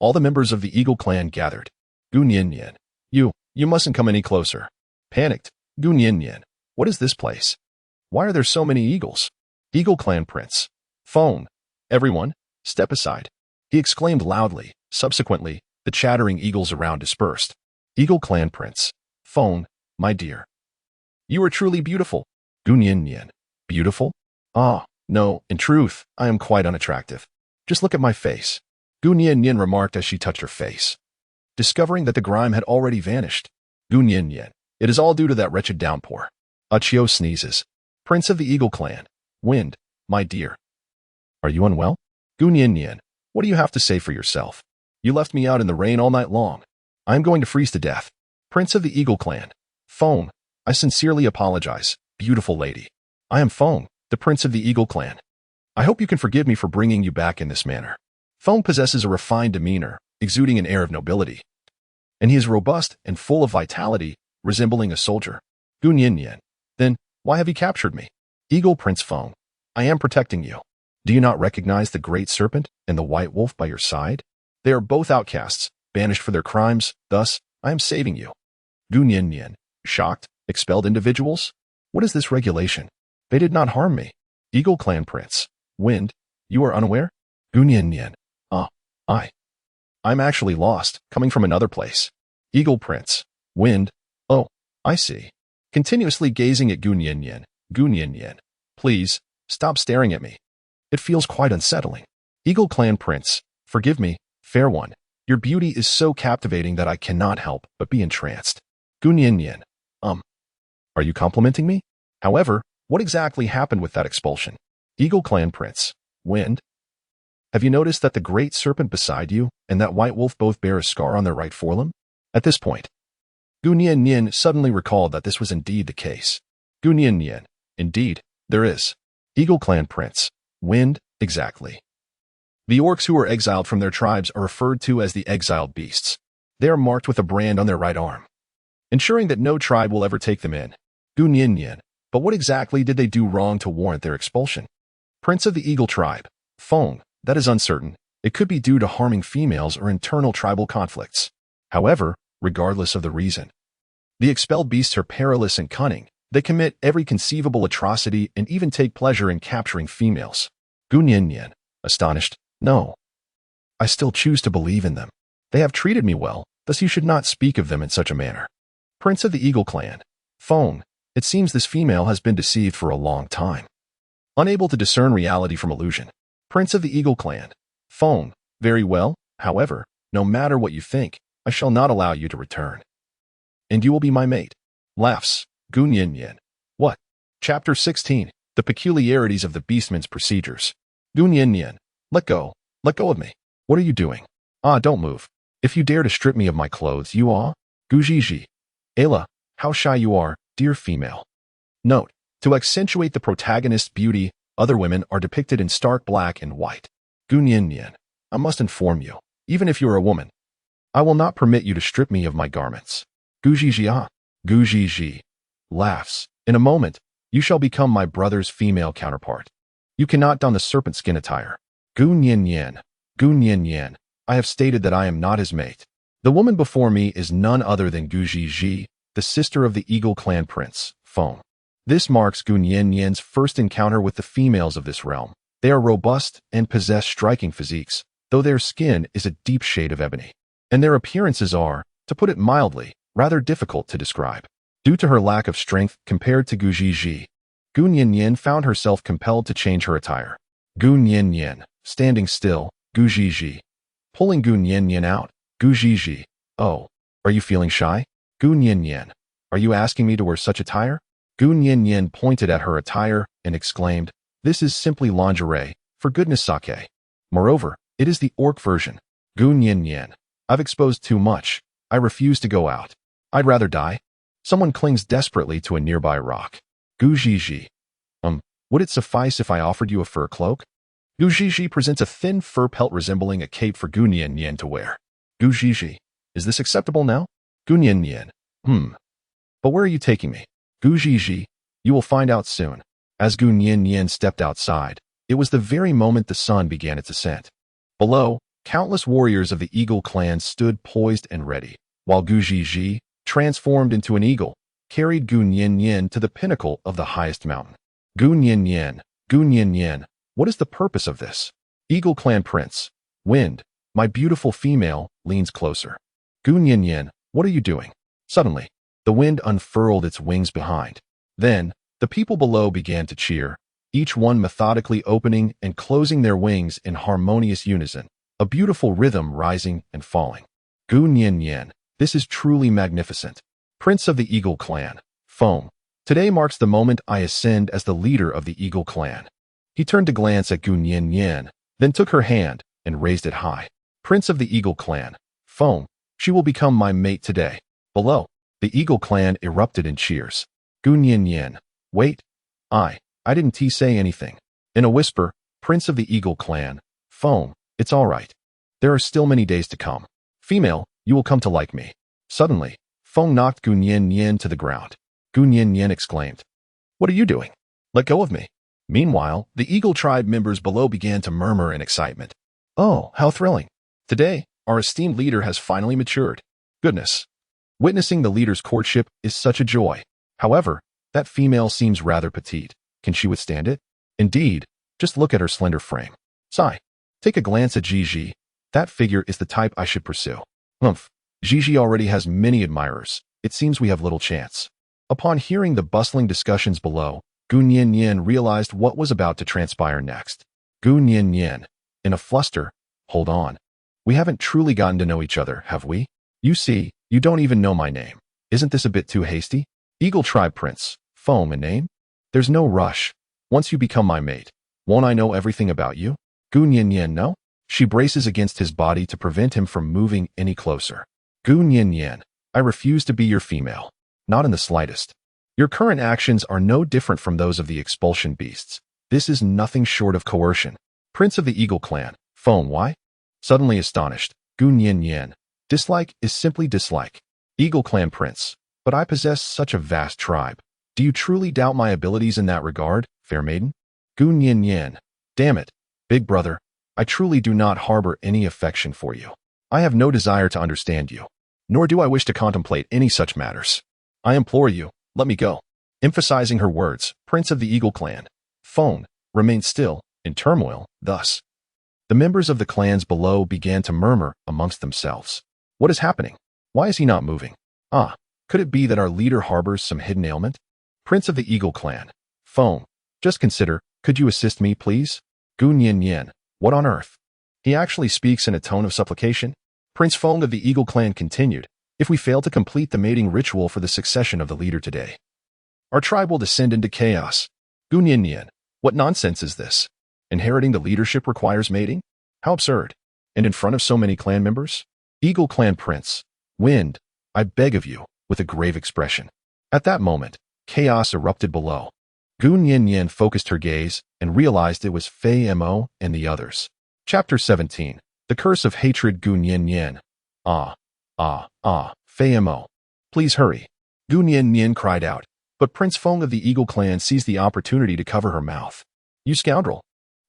all the members of the Eagle Clan gathered. Gu Nian Nian. You mustn't come any closer. Panicked, Gu Nian Nian. What is this place? Why are there so many eagles? Eagle Clan Prince. Phone. Everyone, step aside. He exclaimed loudly. Subsequently, the chattering eagles around dispersed. Eagle Clan Prince. Phone, my dear. You are truly beautiful. Gu Nian Nian. Beautiful? Ah, no, in truth, I am quite unattractive. Just look at my face. Gu Nian Nian remarked as she touched her face, discovering that the grime had already vanished. Gu Nian Nian. It is all due to that wretched downpour. Achio sneezes. Prince of the Eagle Clan. Wind, my dear. Are you unwell? Gu Nian Nian. What do you have to say for yourself? You left me out in the rain all night long. I am going to freeze to death. Prince of the Eagle Clan. Phone. I sincerely apologize, beautiful lady. I am Phone, the Prince of the Eagle Clan. I hope you can forgive me for bringing you back in this manner. Phone possesses a refined demeanor, exuding an air of nobility, and he is robust and full of vitality, resembling a soldier. Gu Nian Nian. Then, why have you captured me? Eagle Prince Phone. I am protecting you. Do you not recognize the Great Serpent and the White Wolf by your side? They are both outcasts, banished for their crimes, thus, I am saving you. Gu Nian Nian. Shocked, expelled individuals? What is this regulation? They did not harm me. Eagle Clan Prince. Wind. You are unaware? Gunyan. Ah, I'm actually lost, coming from another place. Eagle Prince. Wind. Oh, I see. Continuously gazing at Gunyan. Gunyan. Please, stop staring at me. It feels quite unsettling. Eagle Clan Prince. Forgive me, fair one. Your beauty is so captivating that I cannot help but be entranced. Gunyan. Are you complimenting me? However, what exactly happened with that expulsion? Eagle Clan Prince. Wind. Have you noticed that the great serpent beside you and that white wolf both bear a scar on their right forelimb? At this point, Gunyan suddenly recalled that this was indeed the case. Gunyan. Indeed, there is. Eagle Clan Prince. Wind. Exactly. The orcs who are exiled from their tribes are referred to as the exiled beasts. They are marked with a brand on their right arm, ensuring that no tribe will ever take them in. Gunyan. But what exactly did they do wrong to warrant their expulsion? Prince of the Eagle Tribe. Fong. That is uncertain. It could be due to harming females or internal tribal conflicts. However, regardless of the reason, the expelled beasts are perilous and cunning. They commit every conceivable atrocity and even take pleasure in capturing females. Gunyan. Astonished. No. I still choose to believe in them. They have treated me well, thus you should not speak of them in such a manner. Prince of the Eagle Clan. Fong. It seems this female has been deceived for a long time. Unable to discern reality from illusion. Prince of the Eagle Clan. Fong. Very well, however, no matter what you think, I shall not allow you to return. And you will be my mate. Laughs. Gunyan. What? Chapter 16. The Peculiarities of the Beastman's Procedures. Gunyan. Let go. Let go of me. What are you doing? Ah, don't move. If you dare to strip me of my clothes, you are? Gujiji. Ayla, how shy you are, dear female. Note, to accentuate the protagonist's beauty, other women are depicted in stark black and white. Gunyan. I must inform you, even if you are a woman, I will not permit you to strip me of my garments. Gujiji. Ah. Gujiji. Laughs. In a moment, you shall become my brother's female counterpart. You cannot don the serpent skin attire. Gunyan. Gunyan. I have stated that I am not his mate. The woman before me is none other than Gujiji, the sister of the Eagle Clan Prince, Fong. This marks Gunyan's first encounter with the females of this realm. They are robust and possess striking physiques, though their skin is a deep shade of ebony. And their appearances are, to put it mildly, rather difficult to describe. Due to her lack of strength compared to Gujiji, Gunyan found herself compelled to change her attire. Gunyan. Standing still. Gujiji. Pulling Gunyan out. Gujiji. Oh, are you feeling shy? Gunyan. Are you asking me to wear such attire? Gunyan pointed at her attire and exclaimed, This is simply lingerie, for goodness sake. Moreover, it is the orc version. Gunyan. I've exposed too much. I refuse to go out. I'd rather die. Someone clings desperately to a nearby rock. Gujiji. Would it suffice if I offered you a fur cloak? Gujiji presents a thin fur pelt resembling a cape for Gunyan to wear. Gujiji. Is this acceptable now? Gunyan. But where are you taking me? Gujiji. You will find out soon. As Gunyan stepped outside, it was the very moment the sun began its ascent. Below, countless warriors of the Eagle clan stood poised and ready, while Gujiji, transformed into an eagle, carried Gunyan to the pinnacle of the highest mountain. Gunyan. What is the purpose of this? Eagle Clan Prince. Wind. My beautiful female leans closer. Gunyan. What are you doing? Suddenly, the wind unfurled its wings behind. Then, the people below began to cheer, each one methodically opening and closing their wings in harmonious unison, a beautiful rhythm rising and falling. Gunyan. This is truly magnificent. Prince of the Eagle Clan. Fong. Today marks the moment I ascend as the leader of the Eagle Clan. He turned to glance at Gunyan, then took her hand and raised it high. Prince of the Eagle Clan. Fong. She will become my mate today. Below, the Eagle Clan erupted in cheers. Gunyan. Wait. I didn't say anything. In a whisper, Prince of the Eagle Clan. Fong. It's all right. There are still many days to come. Female, you will come to like me. Suddenly, Fong knocked Gunyan to the ground. Gunyan exclaimed, What are you doing? Let go of me. Meanwhile, the Eagle tribe members below began to murmur in excitement. Oh, how thrilling. Today, our esteemed leader has finally matured. Goodness. Witnessing the leader's courtship is such a joy. However, That female seems rather petite. Can she withstand it? Indeed, just look at her slender frame. Sigh. Take a glance at Gigi. That figure is the type I should pursue. Humph. Gigi already has many admirers. It seems we have little chance. Upon hearing the bustling discussions below, Gu Nian realized what was about to transpire next. Gu Nian, in a fluster, hold on. We haven't truly gotten to know each other, have we? You see, you don't even know my name. Isn't this a bit too hasty? Eagle Tribe Prince, Foam a name? There's no rush. Once you become my mate, won't I know everything about you? Gu Nian, no? She braces against his body to prevent him from moving any closer. Gu Nian, I refuse to be your female. Not in the slightest. Your current actions are no different from those of the expulsion beasts. This is nothing short of coercion. Prince of the Eagle Clan, Foam, why? Suddenly astonished, Gu Nian. Dislike is simply dislike. Eagle Clan Prince, but I possess such a vast tribe. Do you truly doubt my abilities in that regard, fair maiden? Gu Nian. Damn it, big brother. I truly do not harbor any affection for you. I have no desire to understand you, nor do I wish to contemplate any such matters. I implore you, let me go. Emphasizing her words, Prince of the Eagle Clan, Foam, remained still, in turmoil, thus. The members of the clans below began to murmur amongst themselves. What is happening? Why is he not moving? Ah, could it be that our leader harbors some hidden ailment? Prince of the Eagle Clan, Foam, just consider, could you assist me, please? Gu Nian, what on earth? He actually speaks in a tone of supplication? Prince Foam of the Eagle Clan continued, if we fail to complete the mating ritual for the succession of the leader today, our tribe will descend into chaos. Gu Nian, what nonsense is this? Inheriting the leadership requires mating? How absurd. And in front of so many clan members? Eagle Clan Prince, Wind, I beg of you, with a grave expression. At that moment, chaos erupted below. Gu Nian focused her gaze and realized it was Fei Mo and the others. Chapter 17. The Curse of Hatred. Gu Nian. Fei Mo. Please hurry. Gu Nian cried out, but Prince Foam of the Eagle Clan seized the opportunity to cover her mouth. You scoundrel!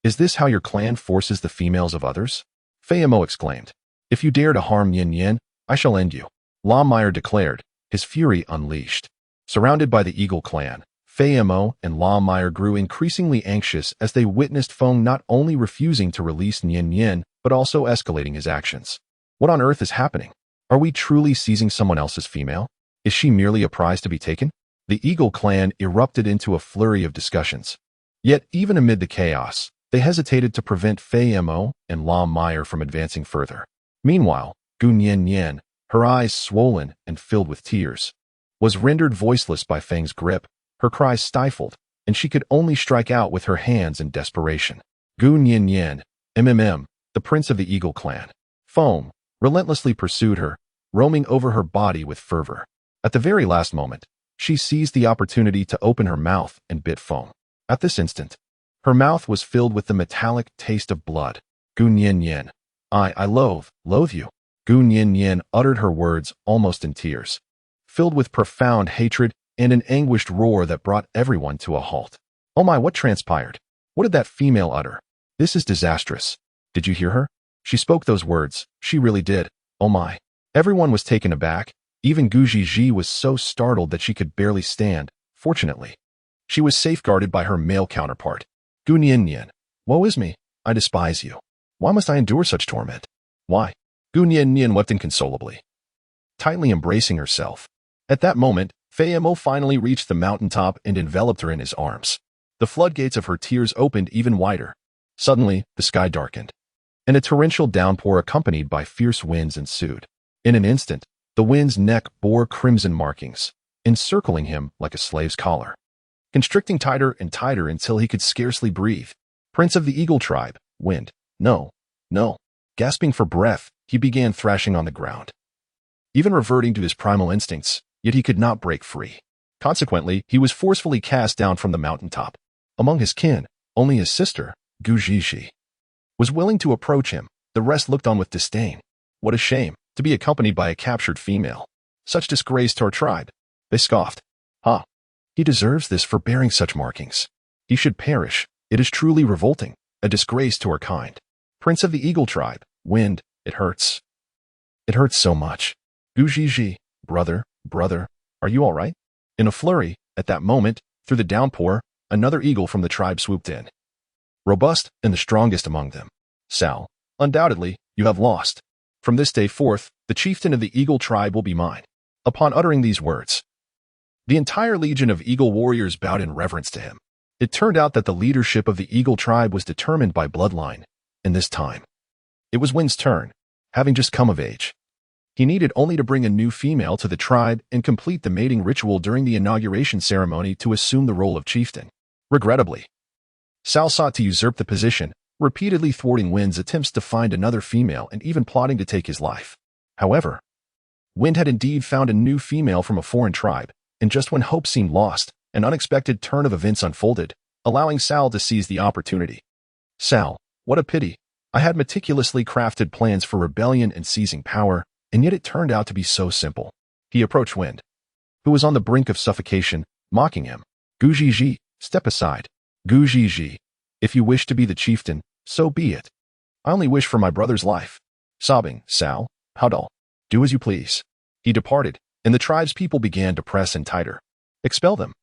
Is this how your clan forces the females of others? Fei Mo exclaimed. If you dare to harm Nian, I shall end you. Lam Meyer declared, his fury unleashed. Surrounded by the Eagle Clan, Fei Mo and Lam Meyer grew increasingly anxious as they witnessed Foam not only refusing to release Nian, but also escalating his actions. What on earth is happening? Are we truly seizing someone else's female? Is she merely a prize to be taken? The Eagle Clan erupted into a flurry of discussions. Yet, even amid the chaos, they hesitated to prevent Fei Mo and Lam Meyer from advancing further. Meanwhile, Gu Nian, her eyes swollen and filled with tears, was rendered voiceless by Fang's grip, her cries stifled, and she could only strike out with her hands in desperation. Gu Nian, the Prince of the Eagle Clan, Foam, relentlessly pursued her, roaming over her body with fervor. At the very last moment, she seized the opportunity to open her mouth and bit Foam. At this instant, her mouth was filled with the metallic taste of blood. Gu Nian, I loathe you. Gu Nian uttered her words almost in tears, filled with profound hatred and an anguished roar that brought everyone to a halt. Oh my, what transpired? What did that female utter? This is disastrous. Did you hear her? She spoke those words. She really did. Oh my. Everyone was taken aback. Even Gu Gigi was so startled that she could barely stand. Fortunately, she was safeguarded by her male counterpart. Gu Nian, woe is me. I despise you. Why must I endure such torment? Why? Gu Nian wept inconsolably, tightly embracing herself. At that moment, Fei Mo finally reached the mountaintop and enveloped her in his arms. The floodgates of her tears opened even wider. Suddenly, the sky darkened, and a torrential downpour accompanied by fierce winds ensued. In an instant, the wind's neck bore crimson markings, encircling him like a slave's collar, constricting tighter and tighter until he could scarcely breathe. Prince of the Eagle Tribe, Wind, no. Gasping for breath, he began thrashing on the ground, even reverting to his primal instincts, yet he could not break free. Consequently, he was forcefully cast down from the mountaintop. Among his kin, only his sister, Gu Gigi, was willing to approach him. The rest looked on with disdain. What a shame, to be accompanied by a captured female. Such disgrace to our tribe. They scoffed. Ha! He deserves this for bearing such markings. He should perish. It is truly revolting, a disgrace to our kind. Prince of the Eagle Tribe, Wind, it hurts. It hurts so much. Gu Gigi, brother, are you all right? In a flurry, At that moment, through the downpour, another eagle from the tribe swooped in. Robust and the strongest among them. Sal, undoubtedly, you have lost. From this day forth, the chieftain of the eagle tribe will be mine. Upon uttering these words, the entire legion of eagle warriors bowed in reverence to him. It turned out that the leadership of the eagle tribe was determined by bloodline, and this time, it was Wind's turn, having just come of age. He needed only to bring a new female to the tribe and complete the mating ritual during the inauguration ceremony to assume the role of chieftain. Regrettably, Sal sought to usurp the position, repeatedly thwarting Wind's attempts to find another female and even plotting to take his life. However, Wind had indeed found a new female from a foreign tribe, and just when hope seemed lost, an unexpected turn of events unfolded, allowing Sal to seize the opportunity. Sal, what a pity. I had meticulously crafted plans for rebellion and seizing power, and yet it turned out to be so simple. He approached Wind, who was on the brink of suffocation, mocking him. Gujiji, step aside. Gujiji, if you wish to be the chieftain, so be it. I only wish for my brother's life. Sobbing, Sal, how dull. Do as you please. He departed, and the tribe's people began to press in tighter. Expel them.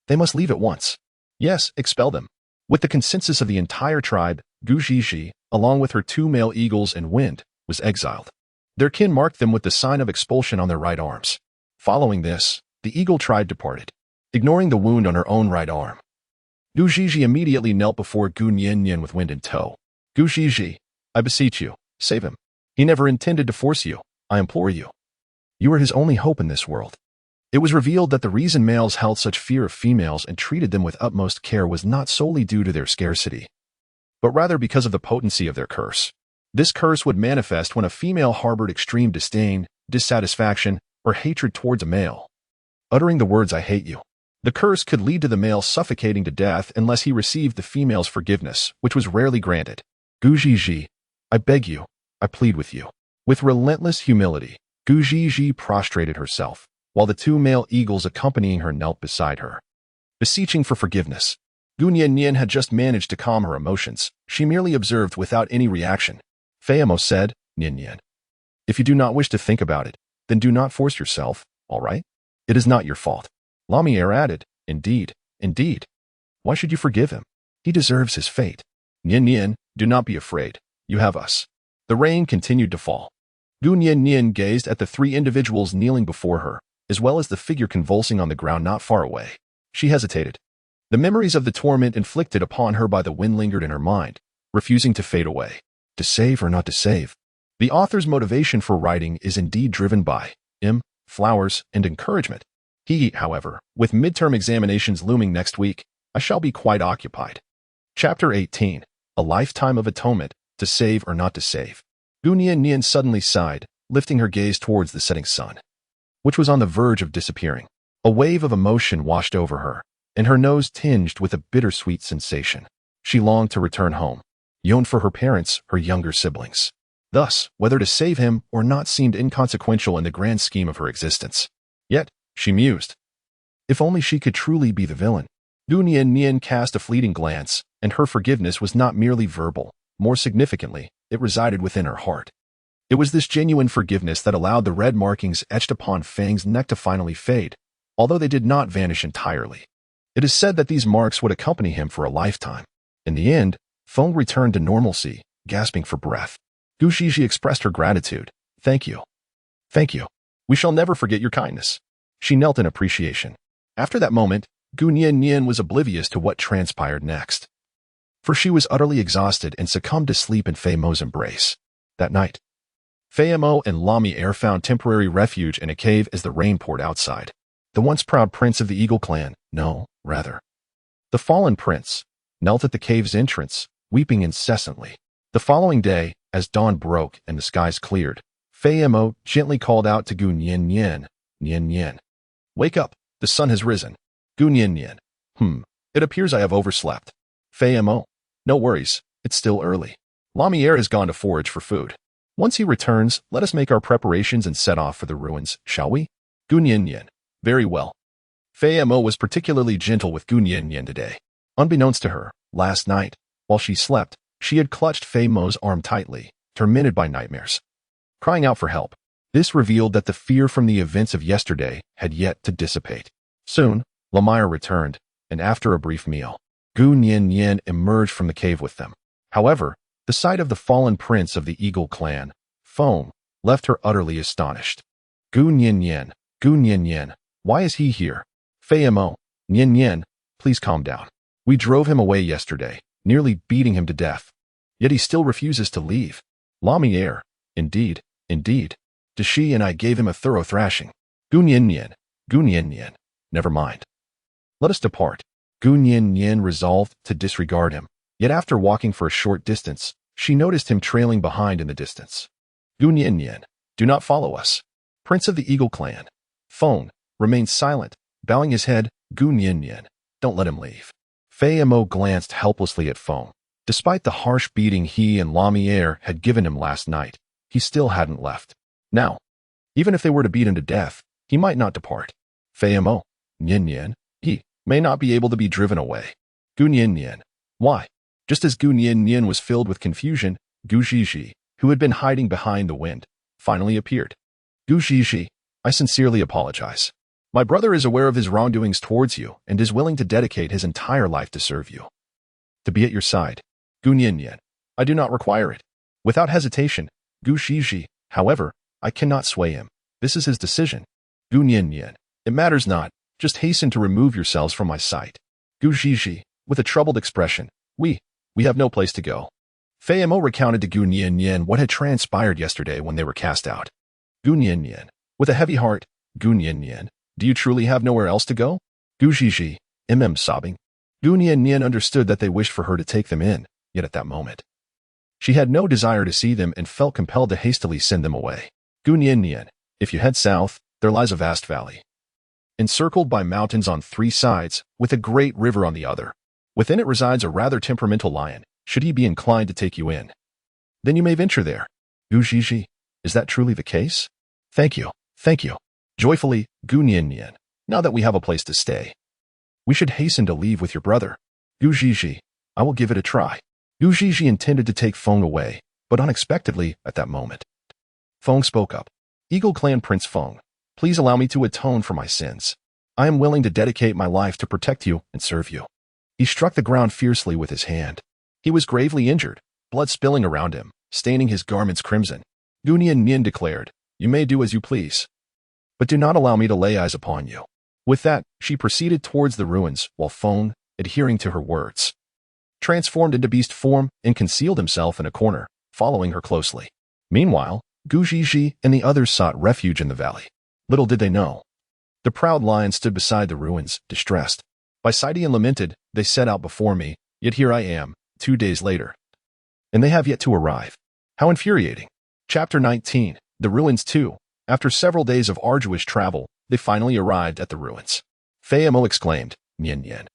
They must leave at once. Yes, expel them. With the consensus of the entire tribe, Gujiji, along with her 2 male eagles and Wind, was exiled. Their kin marked them with the sign of expulsion on their right arms. Following this, the eagle tribe departed, ignoring the wound on her own right arm. Gujiji immediately knelt before Gu Nian with Wind in tow. Gujiji, I beseech you, save him. He never intended to force you, I implore you. You are his only hope in this world. It was revealed that the reason males held such fear of females and treated them with utmost care was not solely due to their scarcity, but rather because of the potency of their curse. This curse would manifest when a female harbored extreme disdain, dissatisfaction, or hatred towards a male. Uttering the words, I hate you, the curse could lead to the male suffocating to death unless he received the female's forgiveness, which was rarely granted. Gujiji, I beg you, I plead with you. With relentless humility, Gujiji prostrated herself, while the 2 male eagles accompanying her knelt beside her, beseeching for forgiveness. Gu Nian had just managed to calm her emotions. She merely observed without any reaction. Fayamo said, Nian, if you do not wish to think about it, then do not force yourself, all right? It is not your fault. Lamier added, Indeed, indeed. Why should you forgive him? He deserves his fate. Nian, do not be afraid. You have us. The rain continued to fall. Gu Nian gazed at the 3 individuals kneeling before her, as well as the figure convulsing on the ground not far away. She hesitated. The memories of the torment inflicted upon her by the wind lingered in her mind, refusing to fade away. To save or not to save? The author's motivation for writing is indeed driven by flowers and encouragement. However, with midterm examinations looming next week, I shall be quite occupied. Chapter 18. A Lifetime of Atonement, to Save or Not to Save. Gu Nian suddenly sighed, lifting her gaze towards the setting sun, which was on the verge of disappearing. A wave of emotion washed over her, and her nose tinged with a bittersweet sensation. She longed to return home, yearned for her parents, her younger siblings. Thus, whether to save him or not seemed inconsequential in the grand scheme of her existence. Yet, she mused, if only she could truly be the villain. Gu Nian cast a fleeting glance, and her forgiveness was not merely verbal. More significantly, it resided within her heart. It was this genuine forgiveness that allowed the red markings etched upon Fang's neck to finally fade, although they did not vanish entirely. It is said that these marks would accompany him for a lifetime. In the end, Feng returned to normalcy, gasping for breath. Gujiji expressed her gratitude. Thank you. Thank you. We shall never forget your kindness. She knelt in appreciation. After that moment, Gu Nian was oblivious to what transpired next, for she was utterly exhausted and succumbed to sleep in Fei Mo's embrace. That night, Fei Mo and Lamier found temporary refuge in a cave as the rain poured outside. The once proud prince of the Eagle clan, the fallen prince, knelt at the cave's entrance, weeping incessantly. The following day, as dawn broke and the skies cleared, Fei Mo gently called out to Gu Nian, wake up, the sun has risen. Gu Nian, it appears I have overslept. Fei Mo, no worries, it's still early. Lamier has gone to forage for food. Once he returns, let us make our preparations and set off for the ruins, shall we? Gu Nian, very well. Fei Mo was particularly gentle with Gu Nian today. Unbeknownst to her, last night, while she slept, she had clutched Fei Mo's arm tightly, tormented by nightmares, crying out for help. This revealed that the fear from the events of yesterday had yet to dissipate. Soon, Lemire returned, and after a brief meal, Gu Nian emerged from the cave with them. However, the sight of the fallen prince of the Eagle clan, Feng, left her utterly astonished. Gu Nian, why is he here? Fei Mo, Nian, please calm down. We drove him away yesterday, nearly beating him to death. Yet he still refuses to leave. Lemire, indeed. Dashi and I gave him a thorough thrashing. Gu Nian, never mind. Let us depart. Gu Nian resolved to disregard him. Yet after walking for a short distance, she noticed him trailing behind in the distance. Gu Nian, do not follow us. Prince of the Eagle clan, Feng, remained silent, bowing his head. Gu Nian, don't let him leave. Fei Mo glanced helplessly at Feng. Despite the harsh beating he and Lemire had given him last night, he still hadn't left. Now, even if they were to beat him to death, he might not depart. Fei Mo, Nian, he may not be able to be driven away. Gu Nian, why? Just as Gu Nian was filled with confusion, Gu Zhizhi, who had been hiding behind the wind, finally appeared. Gu Zhizhi, I sincerely apologize. My brother is aware of his wrongdoings towards you and is willing to dedicate his entire life to serve you. To be at your side. Gu Nian, I do not require it. Without hesitation, Gu Zhizhi, however, I cannot sway him. This is his decision. Gu Nian, it matters not. Just hasten to remove yourselves from my sight. Gu Zhizhi, with a troubled expression, we have no place to go. Fei Mo recounted to Gu Nian what had transpired yesterday when they were cast out. Gu Nian, with a heavy heart, Gu Nian, do you truly have nowhere else to go? Gu Zhizhi, sobbing. Gu Nian understood that they wished for her to take them in, yet at that moment, she had no desire to see them and felt compelled to hastily send them away. Gu Nian, if you head south, there lies a vast valley, encircled by mountains on three sides, with a great river on the other. Within it resides a rather temperamental lion, should he be inclined to take you in. Then you may venture there. Gu Zhizhi, is that truly the case? Thank you. Joyfully, Gu Nian, now that we have a place to stay, we should hasten to leave with your brother. Gu Zhizhi, I will give it a try. Gu Zhizhi intended to take Feng away, but unexpectedly, at that moment, Feng spoke up. Eagle Clan Prince Feng, please allow me to atone for my sins. I am willing to dedicate my life to protect you and serve you. He struck the ground fiercely with his hand. He was gravely injured, blood spilling around him, staining his garments crimson. Gu Nian declared, you may do as you please, but do not allow me to lay eyes upon you. With that, she proceeded towards the ruins, while Feng, adhering to her words, transformed into beast form and concealed himself in a corner, following her closely. Meanwhile, Gu Zhizhi and the others sought refuge in the valley. Little did they know, the proud lion stood beside the ruins, distressed. By sighting and lamented, they set out before me, yet here I am, 2 days later, and they have yet to arrive. How infuriating. Chapter 19, The Ruins 2. After several days of arduous travel, they finally arrived at the ruins. Fei Mo exclaimed, Nian.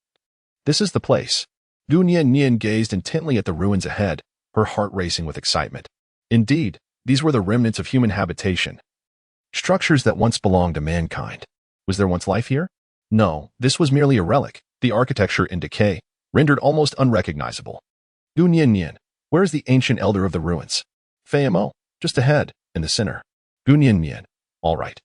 This is the place. Gu Nian gazed intently at the ruins ahead, her heart racing with excitement. Indeed, these were the remnants of human habitation. Structures that once belonged to mankind. Was there once life here? No, this was merely a relic, the architecture in decay, rendered almost unrecognizable. Gu Nian, where is the ancient elder of the ruins? Fei Mo, just ahead, in the center. Gu Nian, all right.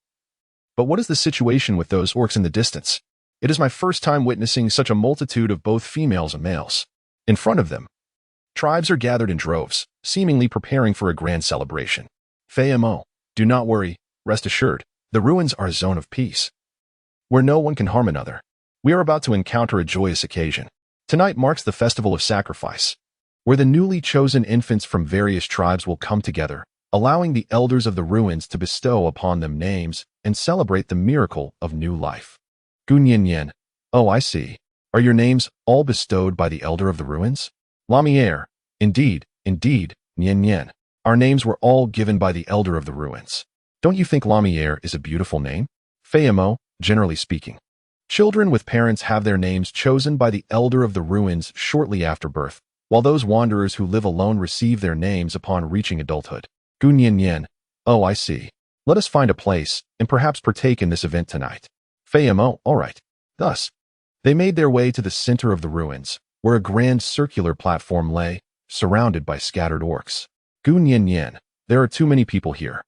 But what is the situation with those orcs in the distance? It is my first time witnessing such a multitude of both females and males. In front of them, tribes are gathered in droves, seemingly preparing for a grand celebration. Fei Mo, do not worry, rest assured, the ruins are a zone of peace, where no one can harm another. We are about to encounter a joyous occasion. Tonight marks the festival of sacrifice, where the newly chosen infants from various tribes will come together, allowing the elders of the ruins to bestow upon them names and celebrate the miracle of new life. Gu Nian, oh I see. Are your names all bestowed by the elder of the ruins? Lemire, indeed, Nian. Our names were all given by the elder of the ruins. Don't you think Lemire is a beautiful name? Fei Mo, generally speaking, children with parents have their names chosen by the elder of the ruins shortly after birth, while those wanderers who live alone receive their names upon reaching adulthood. Gu Nian, oh I see. Let us find a place, and perhaps partake in this event tonight. Fei Mo, all right. Thus, they made their way to the center of the ruins, where a grand circular platform lay, surrounded by scattered orcs. Gu Nian, there are too many people here.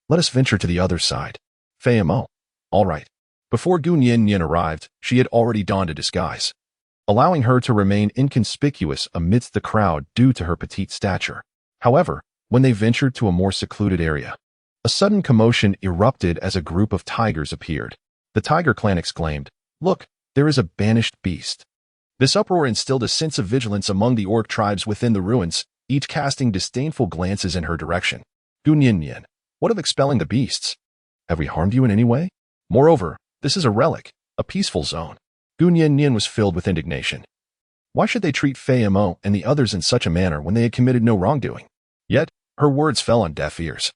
Let us venture to the other side. Fei Mo, all right. Before Gu Nian arrived, she had already donned a disguise, allowing her to remain inconspicuous amidst the crowd due to her petite stature. However, when they ventured to a more secluded area, a sudden commotion erupted as a group of tigers appeared. The tiger clan exclaimed, "Look, there is a banished beast." This uproar instilled a sense of vigilance among the orc tribes within the ruins, each casting disdainful glances in her direction. Gu Nian, what of expelling the beasts? Have we harmed you in any way? Moreover, this is a relic, a peaceful zone. Gu Nian was filled with indignation. Why should they treat Fei Mo and the others in such a manner when they had committed no wrongdoing? Yet, her words fell on deaf ears.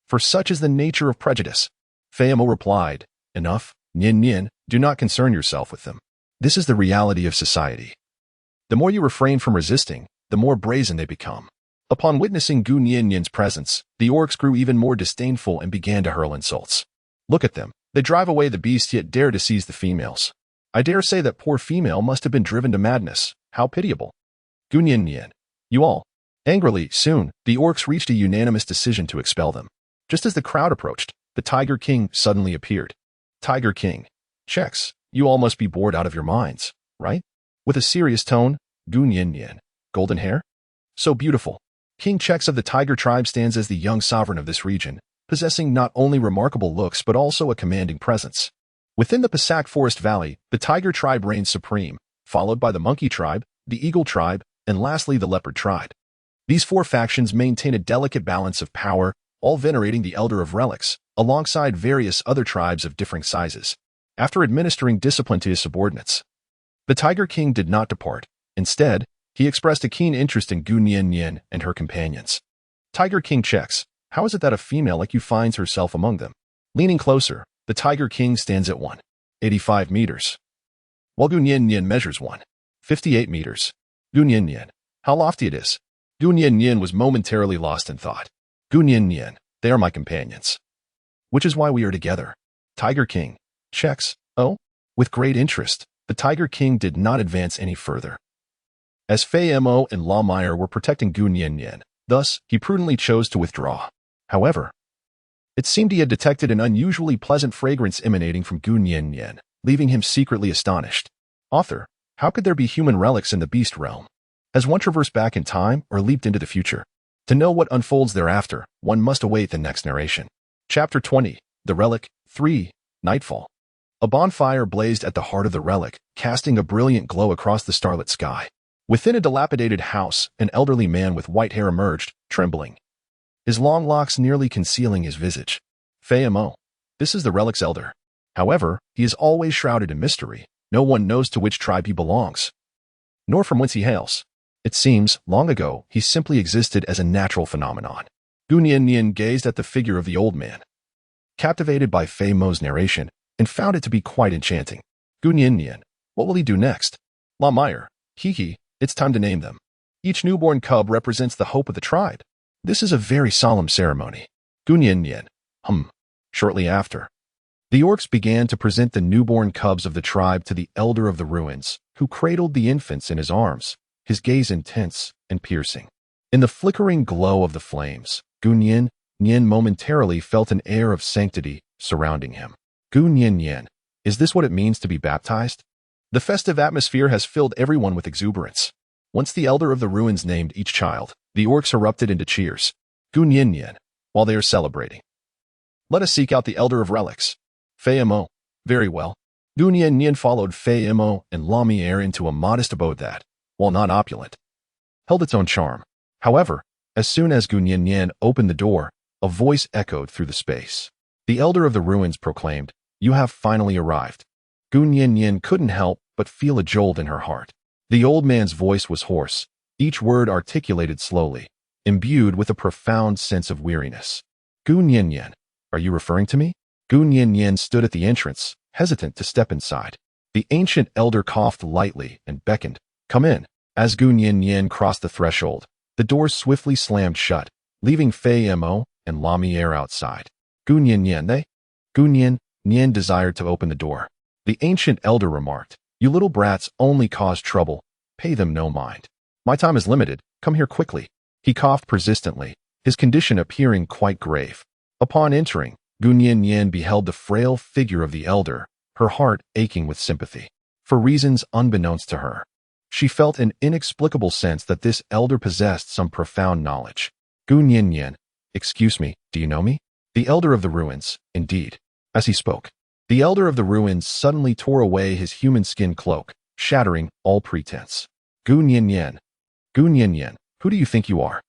For such is the nature of prejudice. Fei Mo replied, "Enough, Nian, do not concern yourself with them. This is the reality of society. The more you refrain from resisting, the more brazen they become." Upon witnessing Gu Nian's presence, the orcs grew even more disdainful and began to hurl insults. Look at them. They drive away the beasts yet dare to seize the females. I dare say that poor female must have been driven to madness. How pitiable. Gu Nian, you all. Angrily, soon, the orcs reached a unanimous decision to expel them. Just as the crowd approached, the Tiger King suddenly appeared. Tiger King. Checks, you all must be bored out of your minds, right? With a serious tone, Gu Nian. Golden hair? So beautiful. King Checks of the Tiger tribe stands as the young sovereign of this region, possessing not only remarkable looks but also a commanding presence. Within the Pasak Forest Valley, the Tiger tribe reigns supreme, followed by the Monkey tribe, the Eagle tribe, and lastly the Leopard tribe. These four factions maintain a delicate balance of power, all venerating the Elder of Relics, alongside various other tribes of differing sizes. After administering discipline to his subordinates, the Tiger King did not depart. Instead, he expressed a keen interest in Gu Nian and her companions. Tiger King checks, how is it that a female like you finds herself among them? Leaning closer, the Tiger King stands at 1.85 meters, while Gu Nian measures 1.58 meters. Gu Nian, how lofty it is. Gu Nian was momentarily lost in thought. Gu Nian, they are my companions, which is why we are together. Tiger King checks, oh? With great interest, the Tiger King did not advance any further, as Fei Mo and La Meyer were protecting Gu Nian. Thus, he prudently chose to withdraw. However, it seemed he had detected an unusually pleasant fragrance emanating from Gu Nian, leaving him secretly astonished. Author, how could there be human relics in the beast realm? Has one traversed back in time or leaped into the future? To know what unfolds thereafter, one must await the next narration. Chapter 20, The Relic, 3, Nightfall. A bonfire blazed at the heart of the relic, casting a brilliant glow across the starlit sky. Within a dilapidated house, an elderly man with white hair emerged, trembling, his long locks nearly concealing his visage. Fei Mo. This is the relic's elder. However, he is always shrouded in mystery. No one knows to which tribe he belongs, nor from whence he hails. It seems, long ago, he simply existed as a natural phenomenon. Gu Nian gazed at the figure of the old man, captivated by Fei Mo's narration, and found it to be quite enchanting. Gu Nian, what will he do next? La Meyer, hee, it's time to name them. Each newborn cub represents the hope of the tribe. This is a very solemn ceremony. Gu Nian, Shortly after, the orcs began to present the newborn cubs of the tribe to the Elder of the Ruins, who cradled the infants in his arms, his gaze intense and piercing. In the flickering glow of the flames, Gu Nian momentarily felt an air of sanctity surrounding him. Gu Nian, is this what it means to be baptized? The festive atmosphere has filled everyone with exuberance. Once the Elder of the Ruins named each child, the orcs erupted into cheers. Gu Nian, while they are celebrating, let us seek out the Elder of Relics. Fei Mo, very well. Gu Nian followed Fei Mo and La Meyer into a modest abode that, while not opulent, held its own charm. However, as soon as Gu Nian opened the door, a voice echoed through the space. The Elder of the Ruins proclaimed, "You have finally arrived." Gu Nian couldn't help but feel a jolt in her heart. The old man's voice was hoarse, each word articulated slowly, imbued with a profound sense of weariness. Gu Nian, are you referring to me? Gu Nian stood at the entrance, hesitant to step inside. The ancient elder coughed lightly and beckoned, "Come in." As Gu Nian crossed the threshold, the door swiftly slammed shut, leaving Fei Mo and La Meyer outside. Gu Nian, Gu Nian desired to open the door. The ancient elder remarked, "You little brats only cause trouble. Pay them no mind. My time is limited. Come here quickly." He coughed persistently, his condition appearing quite grave. Upon entering, Gu Nian beheld the frail figure of the elder, her heart aching with sympathy. For reasons unbeknownst to her, she felt an inexplicable sense that this elder possessed some profound knowledge. Gu Nian, excuse me, do you know me? The elder of the ruins, indeed. As he spoke, the elder of the ruins suddenly tore away his human skin cloak, shattering all pretense. Gu Nian, who do you think you are?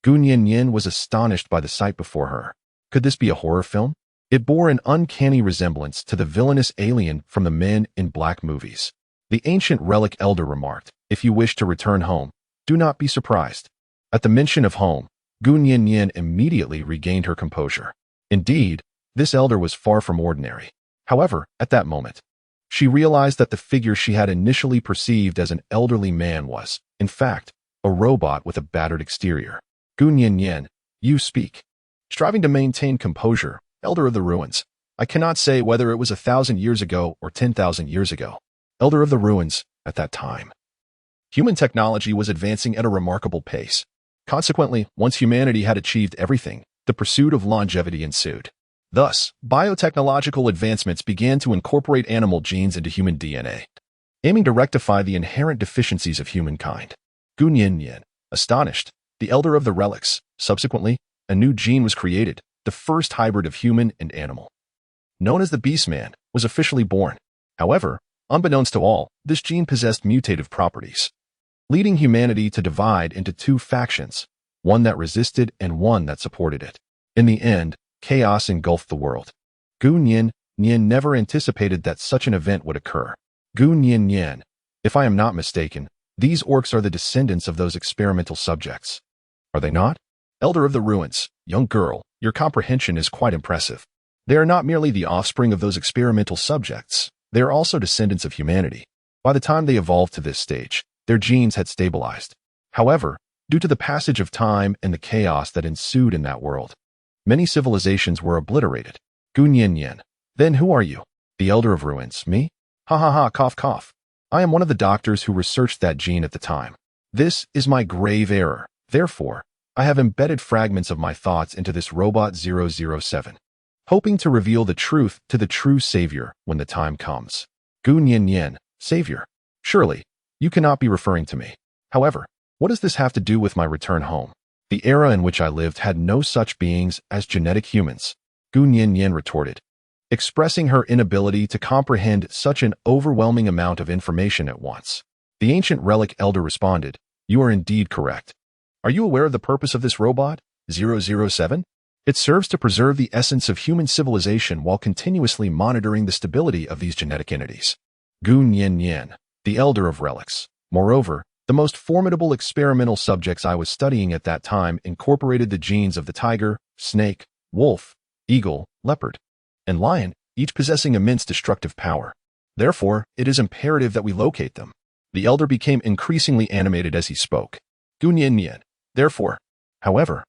Gu Nian was astonished by the sight before her. Could this be a horror film? It bore an uncanny resemblance to the villainous alien from the Men in Black movies. The ancient relic elder remarked, "If you wish to return home, do not be surprised." At the mention of home, Gu Nian immediately regained her composure. Indeed, this elder was far from ordinary. However, at that moment, she realized that the figure she had initially perceived as an elderly man was, in fact, a robot with a battered exterior. Gu Nian, you speak. Striving to maintain composure, elder of the ruins. I cannot say whether it was 1,000 years ago or 10,000 years ago. Elder of the ruins, at that time. Human technology was advancing at a remarkable pace. Consequently, once humanity had achieved everything, the pursuit of longevity ensued. Thus, biotechnological advancements began to incorporate animal genes into human DNA, aiming to rectify the inherent deficiencies of humankind. Gu Nian, astonished, the elder of the relics. Subsequently, a new gene was created, the first hybrid of human and animal. Known as the Beastman, was officially born. However, unbeknownst to all, this gene possessed mutative properties, leading humanity to divide into two factions, one that resisted and one that supported it. In the end, chaos engulfed the world. Gu Nian never anticipated that such an event would occur. Gu Nian, if I am not mistaken, these orcs are the descendants of those experimental subjects. Are they not? Elder of the ruins, young girl, your comprehension is quite impressive. They are not merely the offspring of those experimental subjects, they are also descendants of humanity. By the time they evolved to this stage, their genes had stabilized. However, due to the passage of time and the chaos that ensued in that world, many civilizations were obliterated. Gu Nian, then who are you? The elder of ruins, me? Ha ha ha, cough cough. I am one of the doctors who researched that gene at the time. This is my grave error. Therefore, I have embedded fragments of my thoughts into this robot 007, hoping to reveal the truth to the true savior when the time comes. Gu Nian, savior? Surely, you cannot be referring to me. However, what does this have to do with my return home? The era in which I lived had no such beings as genetic humans, Gu Nian retorted, expressing her inability to comprehend such an overwhelming amount of information at once. The ancient relic elder responded, you are indeed correct. Are you aware of the purpose of this robot, 007? It serves to preserve the essence of human civilization while continuously monitoring the stability of these genetic entities. Gu Nian, the elder of relics. Moreover, the most formidable experimental subjects I was studying at that time incorporated the genes of the tiger, snake, wolf, eagle, leopard, and lion, each possessing immense destructive power. Therefore, it is imperative that we locate them. The elder became increasingly animated as he spoke. Gu Nian, therefore. However,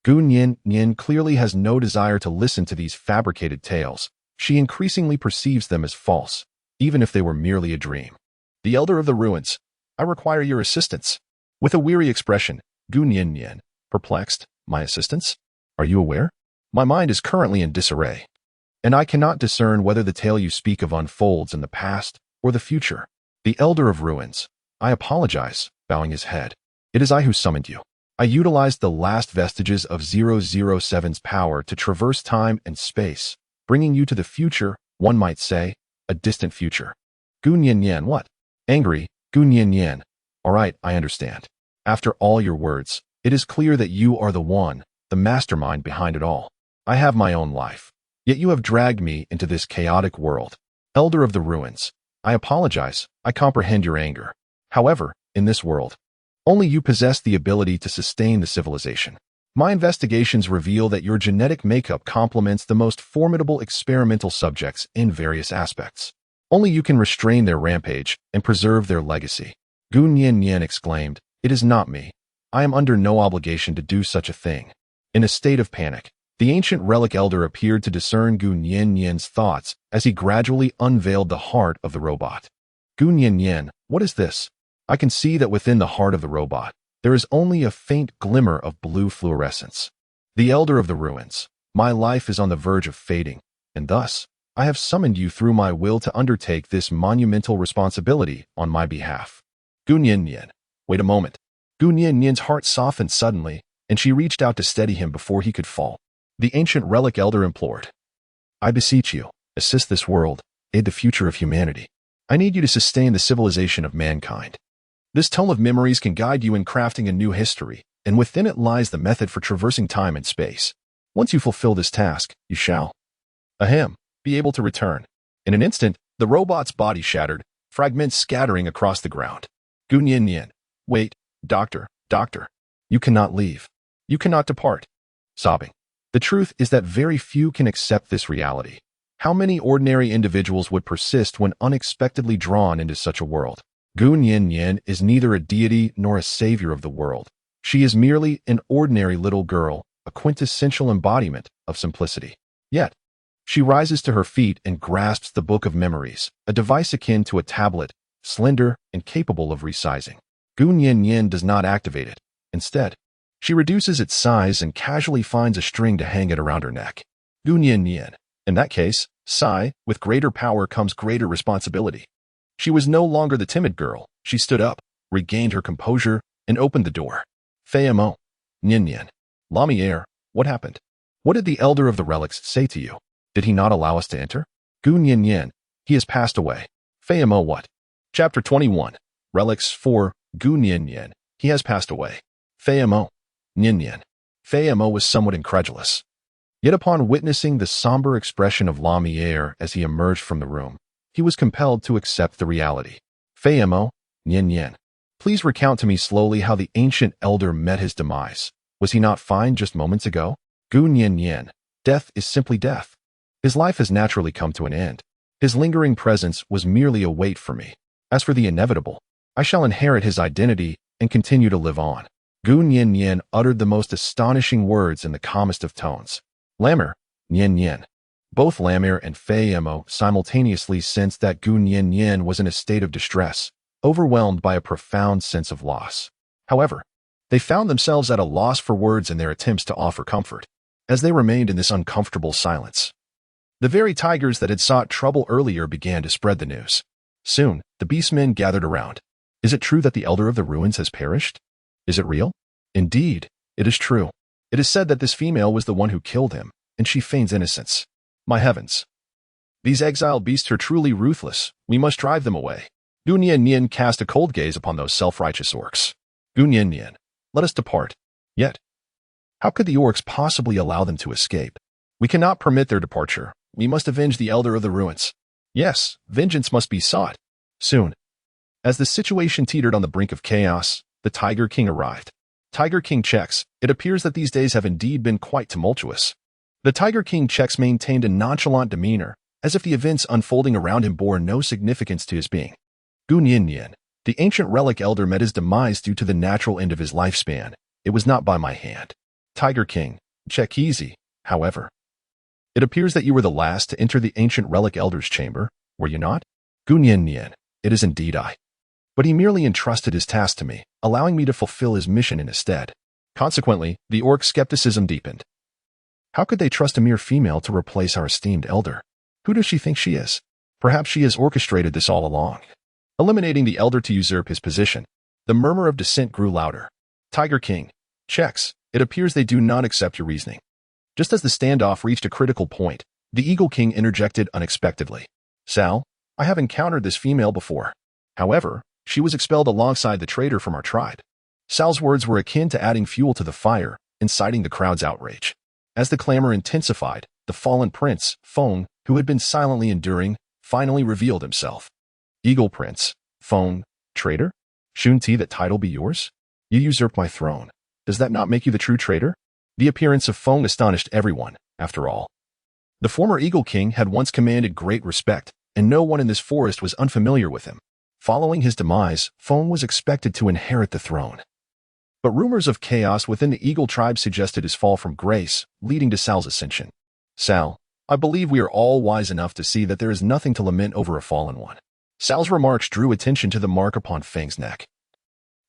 Gu Nian clearly has no desire to listen to these fabricated tales. She increasingly perceives them as false, even if they were merely a dream. The elder of the ruins, I require your assistance. With a weary expression, Gu Nian, perplexed, my assistance? Are you aware? My mind is currently in disarray, and I cannot discern whether the tale you speak of unfolds in the past or the future. The elder of ruins, I apologize, bowing his head. It is I who summoned you. I utilized the last vestiges of 007's power to traverse time and space, bringing you to the future, one might say, a distant future. Gu Nian, what? Angry, Gu Nian. All right, I understand. After all your words, it is clear that you are the one, the mastermind behind it all. I have my own life, yet you have dragged me into this chaotic world. Elder of the ruins, I apologize, I comprehend your anger. However, in this world, only you possess the ability to sustain the civilization. My investigations reveal that your genetic makeup complements the most formidable experimental subjects in various aspects. Only you can restrain their rampage and preserve their legacy. Gu Nian exclaimed, it is not me. I am under no obligation to do such a thing. In a state of panic, the ancient relic elder appeared to discern Gu Nian's thoughts as he gradually unveiled the heart of the robot. Gu Nian, what is this? I can see that within the heart of the robot, there is only a faint glimmer of blue fluorescence. The elder of the ruins, my life is on the verge of fading, and thus, I have summoned you through my will to undertake this monumental responsibility on my behalf. Gu Yin. Wait a moment. Gu Yin's heart softened suddenly, and she reached out to steady him before he could fall. The ancient relic elder implored. I beseech you, assist this world, aid the future of humanity. I need you to sustain the civilization of mankind. This tome of memories can guide you in crafting a new history, and within it lies the method for traversing time and space. Once you fulfill this task, you shall, be able to return. In an instant, the robot's body shattered, fragments scattering across the ground. Gu Yin. Wait, doctor. You cannot leave. You cannot depart. Sobbing. The truth is that very few can accept this reality. How many ordinary individuals would persist when unexpectedly drawn into such a world? Gu Yin is neither a deity nor a savior of the world. She is merely an ordinary little girl, a quintessential embodiment of simplicity. Yet, she rises to her feet and grasps the book of memories, a device akin to a tablet, slender and capable of resizing. Gu Yin does not activate it. Instead, she reduces its size and casually finds a string to hang it around her neck. Gu Yin. In that case, sigh, with greater power comes greater responsibility. She was no longer the timid girl. She stood up, regained her composure, and opened the door. Fayamo. Yin. Lumiere, what happened? What did the elder of the relics say to you? Did he not allow us to enter? Gu Yin. He has passed away. Fayamo what? Chapter 21. Relics 4. Gu Yin. He has passed away. Fayamo. Yin. Fayamo was somewhat incredulous. Yet upon witnessing the somber expression of Lumiere as he emerged from the room, he was compelled to accept the reality. Fayamo. Yin. Please recount to me slowly how the ancient elder met his demise. Was he not fine just moments ago? Gu Yin. Death is simply death. His life has naturally come to an end. His lingering presence was merely a weight for me. As for the inevitable, I shall inherit his identity and continue to live on. Gu Yin uttered the most astonishing words in the calmest of tones. Lamer, Yin. Both Lamer and Fayamo simultaneously sensed that Gu Yin was in a state of distress, overwhelmed by a profound sense of loss. However, they found themselves at a loss for words in their attempts to offer comfort, as they remained in this uncomfortable silence. The very tigers that had sought trouble earlier began to spread the news. Soon, the beastmen gathered around. Is it true that the elder of the ruins has perished? Is it real? Indeed, it is true. It is said that this female was the one who killed him, and she feigns innocence. My heavens! These exiled beasts are truly ruthless. We must drive them away. Gu Yin cast a cold gaze upon those self-righteous orcs. Gu Yin, let us depart. Yet, how could the orcs possibly allow them to escape? We cannot permit their departure. We must avenge the elder of the ruins. Yes, vengeance must be sought. Soon. As the situation teetered on the brink of chaos, the Tiger King arrived. Tiger King checks. It appears that these days have indeed been quite tumultuous. The Tiger King checks maintained a nonchalant demeanor, as if the events unfolding around him bore no significance to his being. Gu Yin, the ancient relic elder met his demise due to the natural end of his lifespan. It was not by my hand. Tiger King, check easy, however. It appears that you were the last to enter the ancient relic elder's chamber, were you not? Gu Yin, it is indeed I. But he merely entrusted his task to me, allowing me to fulfill his mission in his stead. Consequently, the orc skepticism deepened. How could they trust a mere female to replace our esteemed elder? Who does she think she is? Perhaps she has orchestrated this all along. Eliminating the elder to usurp his position, the murmur of dissent grew louder. Tiger King, checks. It appears they do not accept your reasoning. Just as the standoff reached a critical point, the Eagle King interjected unexpectedly. Sal, I have encountered this female before. However, she was expelled alongside the traitor from our tribe. Sal's words were akin to adding fuel to the fire, inciting the crowd's outrage. As the clamor intensified, the fallen prince, Feng, who had been silently enduring, finally revealed himself. Eagle Prince, Feng, traitor? Shouldn't that title be yours? You usurped my throne. Does that not make you the true traitor? The appearance of Feng astonished everyone, after all. The former Eagle King had once commanded great respect, and no one in this forest was unfamiliar with him. Following his demise, Feng was expected to inherit the throne. But rumors of chaos within the Eagle tribe suggested his fall from grace, leading to Sal's ascension. Sal, I believe we are all wise enough to see that there is nothing to lament over a fallen one. Sal's remarks drew attention to the mark upon Feng's neck,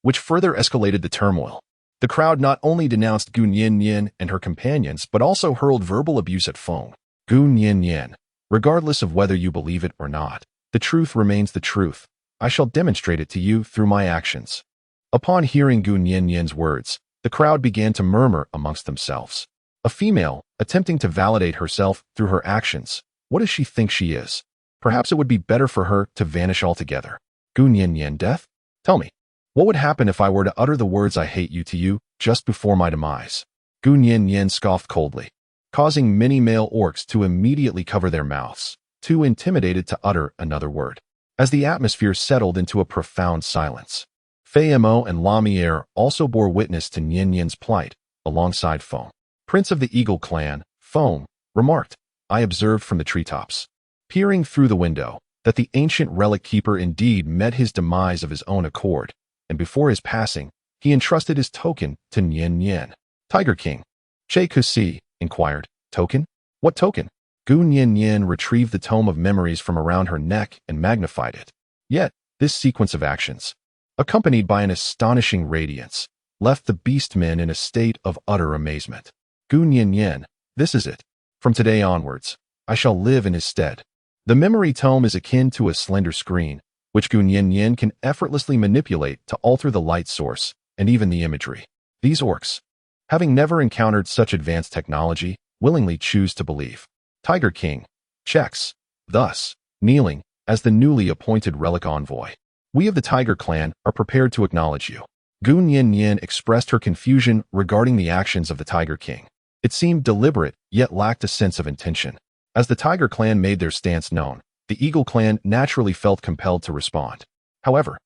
which further escalated the turmoil. The crowd not only denounced Gu Yin and her companions, but also hurled verbal abuse at Feng. Gu Yin, Regardless of whether you believe it or not, the truth remains the truth. I shall demonstrate it to you through my actions." Upon hearing Gu Nianyan's words, the crowd began to murmur amongst themselves. A female, attempting to validate herself through her actions. What does she think she is? Perhaps it would be better for her to vanish altogether. Gu Nianyan death? Tell me, what would happen if I were to utter the words "I hate you" to you just before my demise? Gu Nianyan scoffed coldly, causing many male orcs to immediately cover their mouths, too intimidated to utter another word. As the atmosphere settled into a profound silence, Fei Mo and Lamiere also bore witness to Nianyan's plight, alongside Foam. Prince of the Eagle clan, Foam, remarked, "I observed from the treetops, peering through the window, that the ancient relic keeper indeed met his demise of his own accord, and before his passing, he entrusted his token to Nianyan." Tiger King. Che Kusi inquired, "Token? What token?" Gu Nianyan retrieved the tome of memories from around her neck and magnified it. Yet, this sequence of actions, accompanied by an astonishing radiance, left the beastmen in a state of utter amazement. Gu Nianyan, this is it. From today onwards, I shall live in his stead. The memory tome is akin to a slender screen, which Gu Nianyan can effortlessly manipulate to alter the light source and even the imagery. These orcs, having never encountered such advanced technology, willingly choose to believe. Tiger King checks, thus, kneeling as the newly appointed relic envoy. "We of the Tiger clan are prepared to acknowledge you." Gu Nianyan expressed her confusion regarding the actions of the Tiger King. It seemed deliberate, yet lacked a sense of intention. As the Tiger clan made their stance known, the Eagle clan naturally felt compelled to respond. However,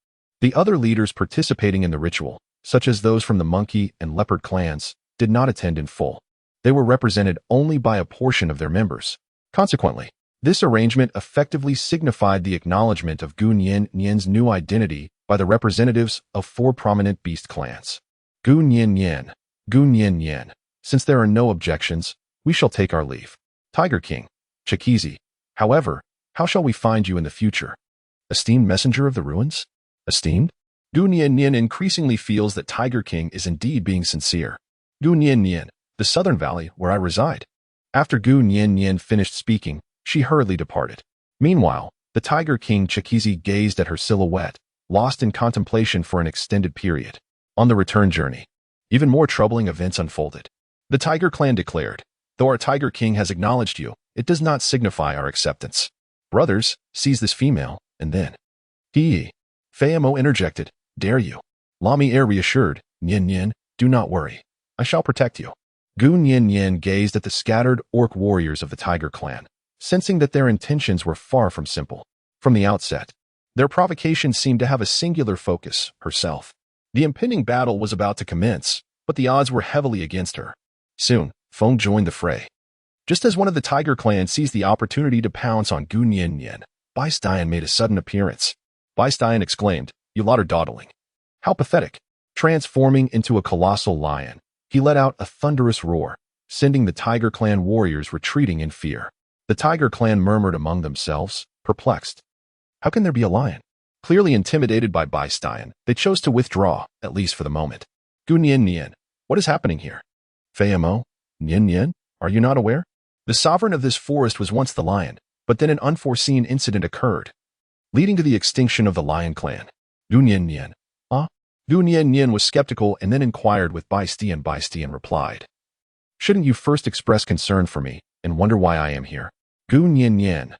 the other leaders participating in the ritual, such as those from the Monkey and Leopard clans, did not attend in full. They were represented only by a portion of their members. Consequently, this arrangement effectively signified the acknowledgement of Gu Nianyan's new identity by the representatives of 4 prominent beast clans. Gu Nianyan, since there are no objections, we shall take our leave. Tiger King, Chikizi, however, how shall we find you in the future? Esteemed messenger of the ruins? Esteemed? Gu Nianyan increasingly feels that Tiger King is indeed being sincere. Gu Nianyan, the southern valley where I reside. After Gu Nianyan finished speaking, she hurriedly departed. Meanwhile, the Tiger King Chikizi gazed at her silhouette, lost in contemplation for an extended period. On the return journey, even more troubling events unfolded. The Tiger clan declared, "Though our Tiger King has acknowledged you, it does not signify our acceptance. Brothers, seize this female, and then." Fei Mo interjected, "Dare you?" Lamiere reassured, "Nianyan, do not worry. I shall protect you." Gu Nianyan gazed at the scattered orc warriors of the Tiger clan, sensing that their intentions were far from simple. From the outset, their provocation seemed to have a singular focus, herself. The impending battle was about to commence, but the odds were heavily against her. Soon, Feng joined the fray. Just as one of the Tiger clan seized the opportunity to pounce on Gu Nianyan, Beistein made a sudden appearance. Beistein exclaimed, "You lot are dawdling. How pathetic." Transforming into a colossal lion, he let out a thunderous roar, sending the Tiger clan warriors retreating in fear. The Tiger clan murmured among themselves, perplexed. How can there be a lion? Clearly intimidated by Beistein, they chose to withdraw, at least for the moment. Gu Nianyan, what is happening here? Fei Mo, Nianyan, are you not aware? The sovereign of this forest was once the lion, but then an unforeseen incident occurred, leading to the extinction of the lion clan. Gu Nianyan, Gu Nianyan was skeptical and then inquired with Beistein. Beistein replied, "Shouldn't you first express concern for me and wonder why I am here?" Gu Nianyan,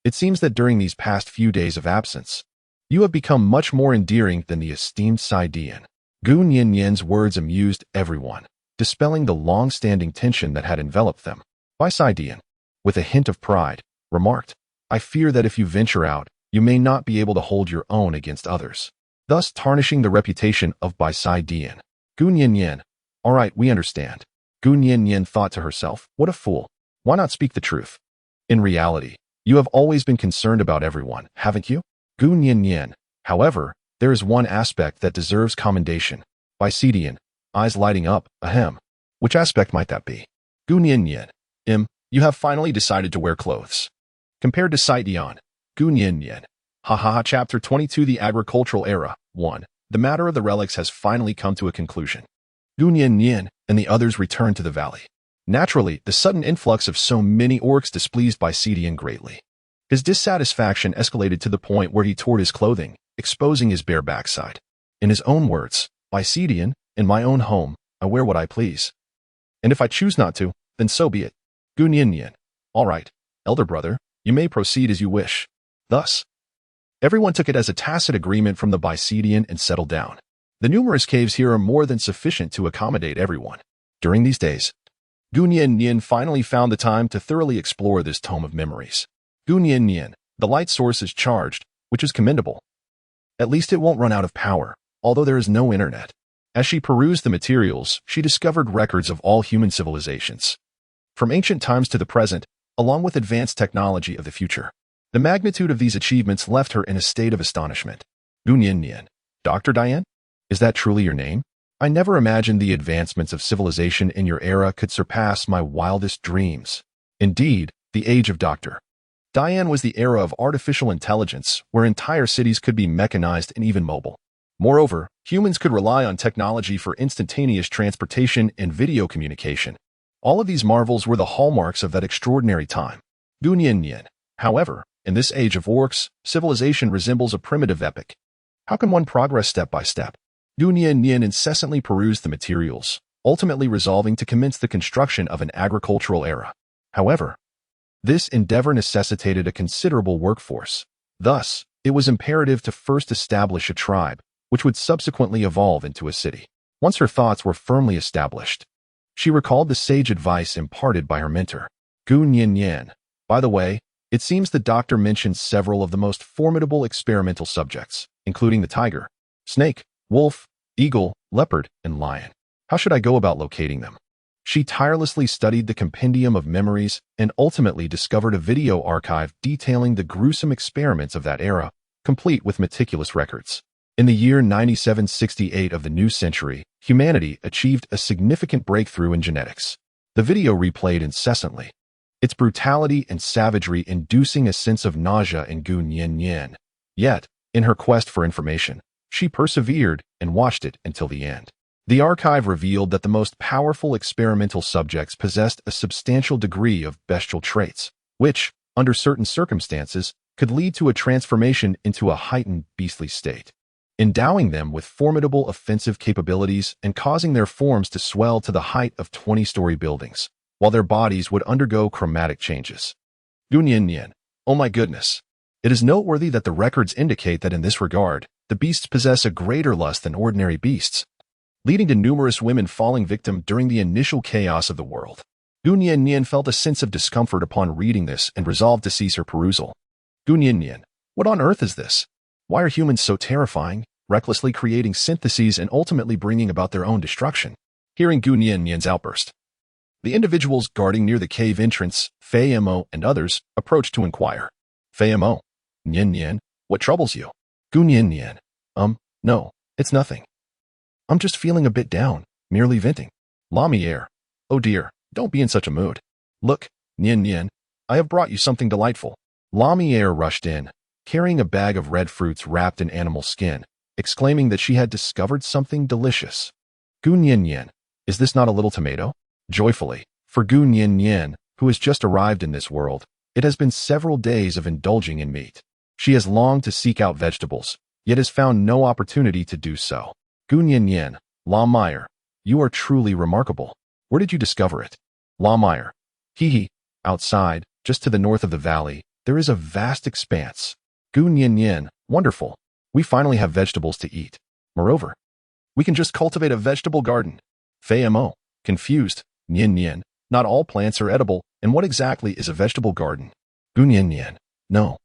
it seems that during these past few days of absence, you have become much more endearing than the esteemed Saidian. Gu Nianyan's words amused everyone, dispelling the long-standing tension that had enveloped them. Saidian, with a hint of pride, remarked, "I fear that if you venture out, you may not be able to hold your own against others, thus tarnishing the reputation of Saidian." Gu Nianyan, all right, we understand. Gu Nianyan thought to herself, what a fool. Why not speak the truth? In reality, you have always been concerned about everyone, haven't you? Gu Nianyan, however, there is one aspect that deserves commendation. Saidian, eyes lighting up, ahem. Which aspect might that be? Gu Nianyan, you have finally decided to wear clothes. Compared to Saidian, Gu Nianyan. Chapter 22 The Agricultural Era 1. The matter of the relics has finally come to a conclusion. Gu Nianyan and the others returned to the valley. Naturally, the sudden influx of so many orcs displeased Bisidian greatly. His dissatisfaction escalated to the point where he tore his clothing, exposing his bare backside. In his own words, Bisidian, in my own home, I wear what I please. And if I choose not to, then so be it. Gunyin. All right, elder brother, you may proceed as you wish. Thus, everyone took it as a tacit agreement from the Bisidian and settled down. The numerous caves here are more than sufficient to accommodate everyone. During these days, Gunyin finally found the time to thoroughly explore this tome of memories. Gunyin, the light source is charged, which is commendable. At least it won't run out of power, although there is no internet. As she perused the materials, she discovered records of all human civilizations, from ancient times to the present, along with advanced technology of the future. The magnitude of these achievements left her in a state of astonishment. Gunyin, Dr. Diane? Is that truly your name? I never imagined the advancements of civilization in your era could surpass my wildest dreams. Indeed, the age of Dr. Diane was the era of artificial intelligence, where entire cities could be mechanized and even mobile. Moreover, humans could rely on technology for instantaneous transportation and video communication. All of these marvels were the hallmarks of that extraordinary time. Gunyin. However, in this age of orcs, civilization resembles a primitive epic. How can one progress step by step? Gunyin incessantly perused the materials, ultimately resolving to commence the construction of an agricultural era. However, this endeavor necessitated a considerable workforce. Thus, it was imperative to first establish a tribe, which would subsequently evolve into a city. Once her thoughts were firmly established, she recalled the sage advice imparted by her mentor, Gunyin. By the way, it seems the doctor mentioned several of the most formidable experimental subjects, including the tiger, snake, wolf, eagle, leopard, and lion. How should I go about locating them? She tirelessly studied the compendium of memories and ultimately discovered a video archive detailing the gruesome experiments of that era, complete with meticulous records. In the year 9768 of the new century, humanity achieved a significant breakthrough in genetics. The video replayed incessantly, its brutality and savagery inducing a sense of nausea in Gunyin. Yet, in her quest for information, she persevered and watched it until the end. The archive revealed that the most powerful experimental subjects possessed a substantial degree of bestial traits, which, under certain circumstances, could lead to a transformation into a heightened beastly state, endowing them with formidable offensive capabilities and causing their forms to swell to the height of 20-story buildings, while their bodies would undergo chromatic changes. Gunyin. Oh my goodness. It is noteworthy that the records indicate that in this regard, the beasts possess a greater lust than ordinary beasts, leading to numerous women falling victim during the initial chaos of the world. Gunyin felt a sense of discomfort upon reading this and resolved to cease her perusal. Gunyin. What on earth is this? Why are humans so terrifying, recklessly creating syntheses and ultimately bringing about their own destruction? Hearing Gunyin's outburst, the individuals guarding near the cave entrance, Fei Mo and others, approached to inquire. Fei Mo. Yin, what troubles you? Gunyin. No, it's nothing. I'm just feeling a bit down, merely venting. Lamier. Oh dear, don't be in such a mood. Look, Yin, I have brought you something delightful. Lamier rushed in, carrying a bag of red fruits wrapped in animal skin, exclaiming that she had discovered something delicious. Gunyin. Is this not a little tomato? Joyfully, for Gunyin, who has just arrived in this world, it has been several days of indulging in meat. She has longed to seek out vegetables, yet has found no opportunity to do so. Gunyin. Lamier, you are truly remarkable. Where did you discover it? Lamier. Hee. Outside, just to the north of the valley, there is a vast expanse. Gunyin. Wonderful. We finally have vegetables to eat. Moreover, we can just cultivate a vegetable garden. Fei Mo. Confused. Yin. Not all plants are edible, and what exactly is a vegetable garden? Gunyin. No.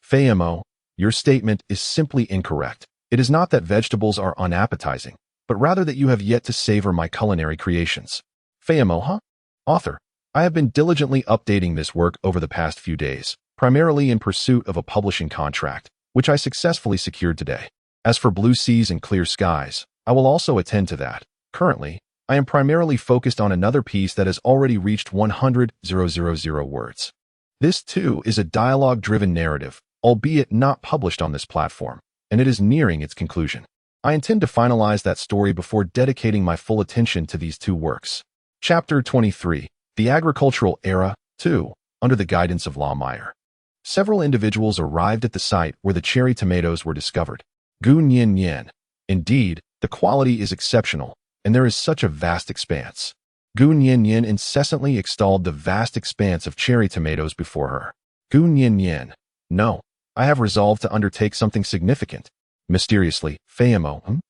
Fei Mo, your statement is simply incorrect. It is not that vegetables are unappetizing, but rather that you have yet to savor my culinary creations. Fei Mo, huh? Author, I have been diligently updating this work over the past few days, primarily in pursuit of a publishing contract, which I successfully secured today. As for blue seas and clear skies, I will also attend to that. Currently, I am primarily focused on another piece that has already reached 100,000 words. This, too, is a dialogue-driven narrative, albeit not published on this platform, and it is nearing its conclusion. I intend to finalize that story before dedicating my full attention to these two works. Chapter 23. The Agricultural Era, 2, under the guidance of Meyer. Several individuals arrived at the site where the cherry tomatoes were discovered. Gu Nian Nian. Indeed, the quality is exceptional, and there is such a vast expanse. Gu Nian Nian incessantly extolled the vast expanse of cherry tomatoes before her. Gu Nian Nian. No, I have resolved to undertake something significant. Mysteriously, Feiamo.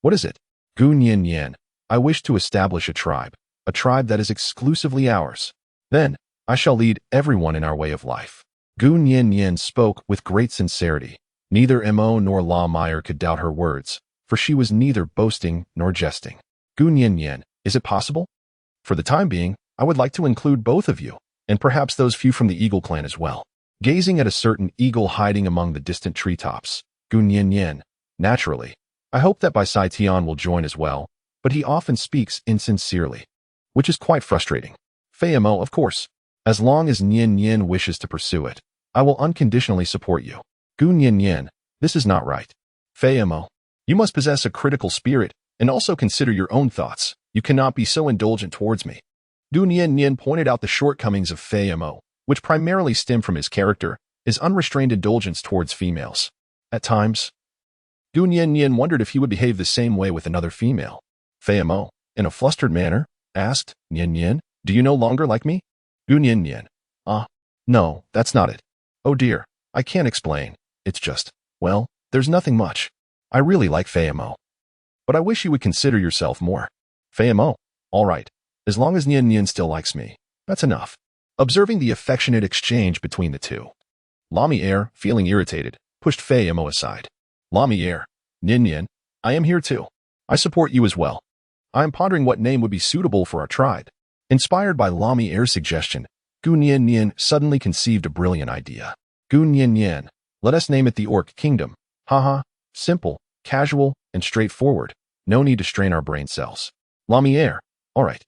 What is it? Gu Nian Nian. I wish to establish a tribe that is exclusively ours. Then, I shall lead everyone in our way of life. Gu Nian Nian spoke with great sincerity. Neither Mo nor Meyer could doubt her words, for she was neither boasting nor jesting. Gu Nian Nian, is it possible? For the time being, I would like to include both of you, and perhaps those few from the Eagle clan as well. Gazing at a certain eagle hiding among the distant treetops, Gu Nian Nian, naturally, I hope that Bai Sai Tian will join as well, but he often speaks insincerely, which is quite frustrating. Feiamo, of course. As long as Nian Nian wishes to pursue it, I will unconditionally support you. Gu Nian Nian, this is not right. Feiamo, you must possess a critical spirit and also consider your own thoughts. You cannot be so indulgent towards me. Gu Nian Nian pointed out the shortcomings of Feiamo, which primarily stem from his character, his unrestrained indulgence towards females. At times, Gu Nian Nian wondered if he would behave the same way with another female. Feiamo, in a flustered manner, asked, Nian Nian, do you no longer like me? Gu Nian Nian. No, that's not it. Oh dear, I can't explain. It's just, well, there's nothing much. I really like Feiamo. But I wish you would consider yourself more. Feiamo, all right. As long as Nian Nian still likes me, that's enough. Observing the affectionate exchange between the two, Meyer, feeling irritated, pushed Feiamo aside. Meyer, Nian Nian, I am here too. I support you as well. I am pondering what name would be suitable for our tribe. Inspired by Meyer's suggestion, Gu Nian Nian suddenly conceived a brilliant idea. Gu Nian Nian, let us name it the Orc Kingdom. Haha, simple, casual, and straightforward. No need to strain our brain cells. Meyer, all right.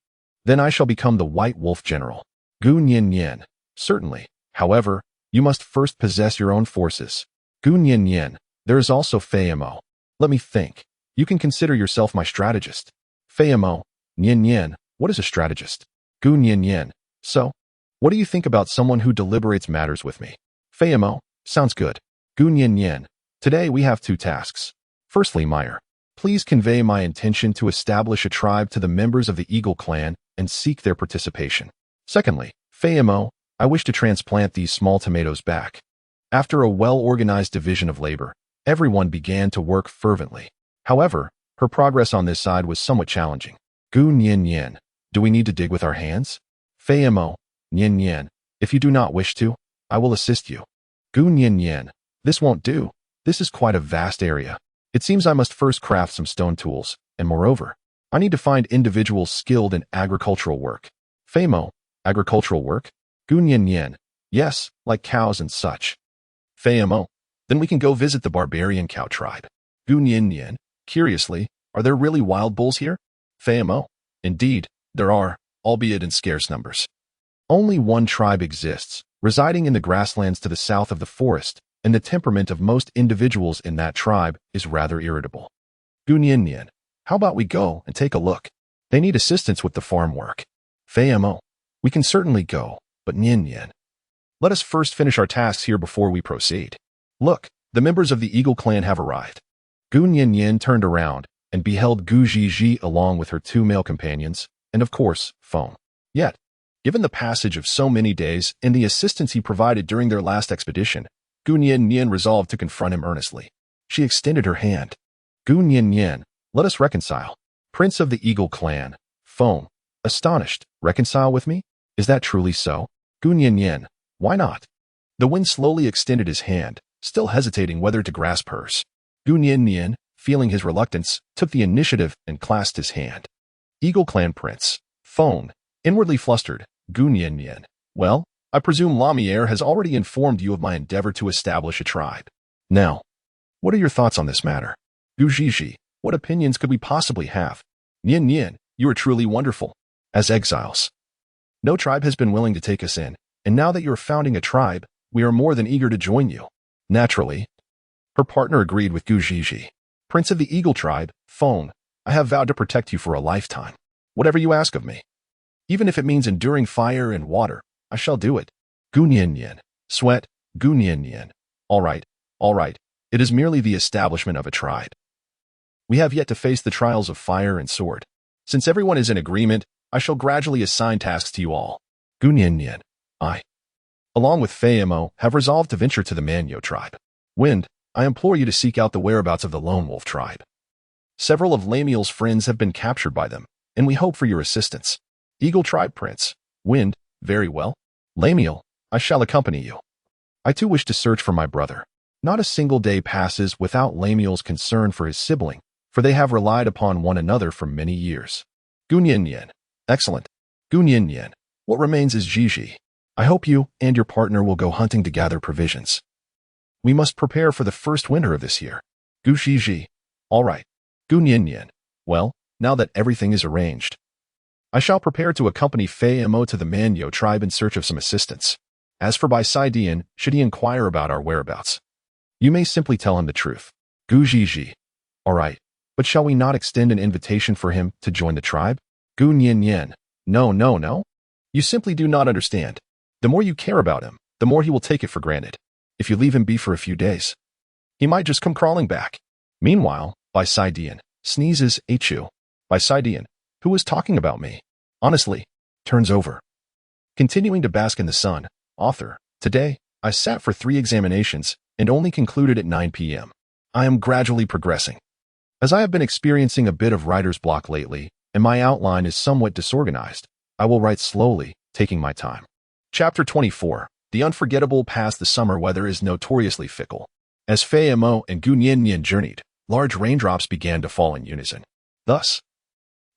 Then I shall become the White Wolf General. Gu Nian Nian, certainly. However, you must first possess your own forces. Gu Nian Nian, there is also Feiamo. Let me think. You can consider yourself my strategist. Feiamo, Nian Nian, what is a strategist? Gu Nian Nian, so? What do you think about someone who deliberates matters with me? Feiamo, sounds good. Gu Nian Nian, today we have two tasks. Firstly, Meyer, please convey my intention to establish a tribe to the members of the Eagle clan and seek their participation. Secondly, Feiamo, I wish to transplant these small tomatoes back. After a well-organized division of labor, everyone began to work fervently. However, her progress on this side was somewhat challenging. Gu Nian Nian, do we need to dig with our hands? Feiamo, Nian Nian, if you do not wish to, I will assist you. Gu Nian Nian, this won't do. This is quite a vast area. It seems I must first craft some stone tools, and moreover, I need to find individuals skilled in agricultural work. Feiamo, agricultural work? Gu Nian Nian, yes, like cows and such. Feiamo, then we can go visit the barbarian cow tribe. Gu Nian Nian, curiously, are there really wild bulls here? Feiamo, indeed, there are, albeit in scarce numbers. Only one tribe exists, residing in the grasslands to the south of the forest, and the temperament of most individuals in that tribe is rather irritable. Gu Nian Nian, how about we go and take a look? They need assistance with the farm work. Feiamo, we can certainly go, but Nian Nian, let us first finish our tasks here before we proceed. Look, the members of the Eagle clan have arrived. Gu Nian Nian turned around and beheld Gu Zhizhi along with her two male companions, and of course, Feng. Yet, given the passage of so many days and the assistance he provided during their last expedition, Gu Nian Nian resolved to confront him earnestly. She extended her hand. Gu Nian Nian, let us reconcile. Prince of the Eagle clan, Feng, astonished, reconcile with me? Is that truly so? Gu Nian Nian, why not? The wind slowly extended his hand, still hesitating whether to grasp hers. Gu Nian Nian, feeling his reluctance, took the initiative and clasped his hand. Eagle clan prince, Feng, inwardly flustered, Gu Nian Nian, well, I presume Meyer has already informed you of my endeavor to establish a tribe. Now, what are your thoughts on this matter? Gu Zhizhi, what opinions could we possibly have? Nian Nian, you are truly wonderful. As exiles, no tribe has been willing to take us in, and now that you are founding a tribe, we are more than eager to join you. Naturally, her partner agreed with Gu Zhizhi. Prince of the Eagle tribe, Feng, I have vowed to protect you for a lifetime. Whatever you ask of me. Even if it means enduring fire and water, I shall do it. Gu Nian Yin. Sweat. Gu Nian Yin. All right. All right. It is merely the establishment of a tribe. We have yet to face the trials of fire and sword. Since everyone is in agreement, I shall gradually assign tasks to you all. Gu Nian Yin. I, along with Fei Mo, have resolved to venture to the Manyo tribe. Wind, I implore you to seek out the whereabouts of the Lone Wolf tribe. Several of Lamiel's friends have been captured by them, and we hope for your assistance. Eagle tribe prince. Wind, very well. Lamiel, I shall accompany you. I too wish to search for my brother. Not a single day passes without Lamiel's concern for his sibling, for they have relied upon one another for many years. Gu Nian Yin. Excellent. Gu Nian Yin. What remains is Gigi. I hope you and your partner will go hunting to gather provisions. We must prepare for the first winter of this year. Gu Gigi. All right. Gu Nian Yin. Well, now that everything is arranged, I shall prepare to accompany Fei Mo to the Manyo tribe in search of some assistance. As for Bai Dian, should he inquire about our whereabouts, you may simply tell him the truth. Gu Gigi. All right. But shall we not extend an invitation for him to join the tribe? Gu Nian Yin. No. You simply do not understand. The more you care about him, the more he will take it for granted. If you leave him be for a few days, he might just come crawling back. Meanwhile, Bai Dian sneezes, Achu. Bai Dian, who was talking about me? Honestly, turns over. Continuing to bask in the sun, author, today, I sat for 3 examinations and only concluded at 9 p.m. I am gradually progressing. As I have been experiencing a bit of writer's block lately, and my outline is somewhat disorganized, I will write slowly, taking my time. Chapter 24. The unforgettable past. The summer weather is notoriously fickle. As Fei Mo and Gu Nian Yin journeyed, large raindrops began to fall in unison. Thus,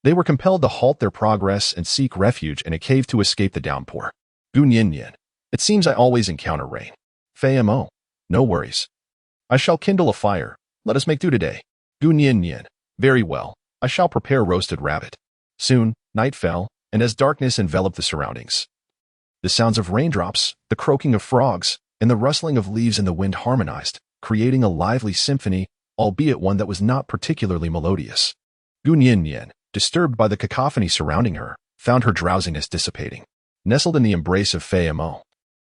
they were compelled to halt their progress and seek refuge in a cave to escape the downpour. Gu Nian Yin. It seems I always encounter rain. Fei Mo. No worries. I shall kindle a fire. Let us make do today. Gu Nian Yin. Very well. I shall prepare roasted rabbit. Soon, night fell, and as darkness enveloped the surroundings, the sounds of raindrops, the croaking of frogs, and the rustling of leaves in the wind harmonized, creating a lively symphony, albeit one that was not particularly melodious. Gu Nian Yin, disturbed by the cacophony surrounding her, found her drowsiness dissipating. Nestled in the embrace of Fei Mo,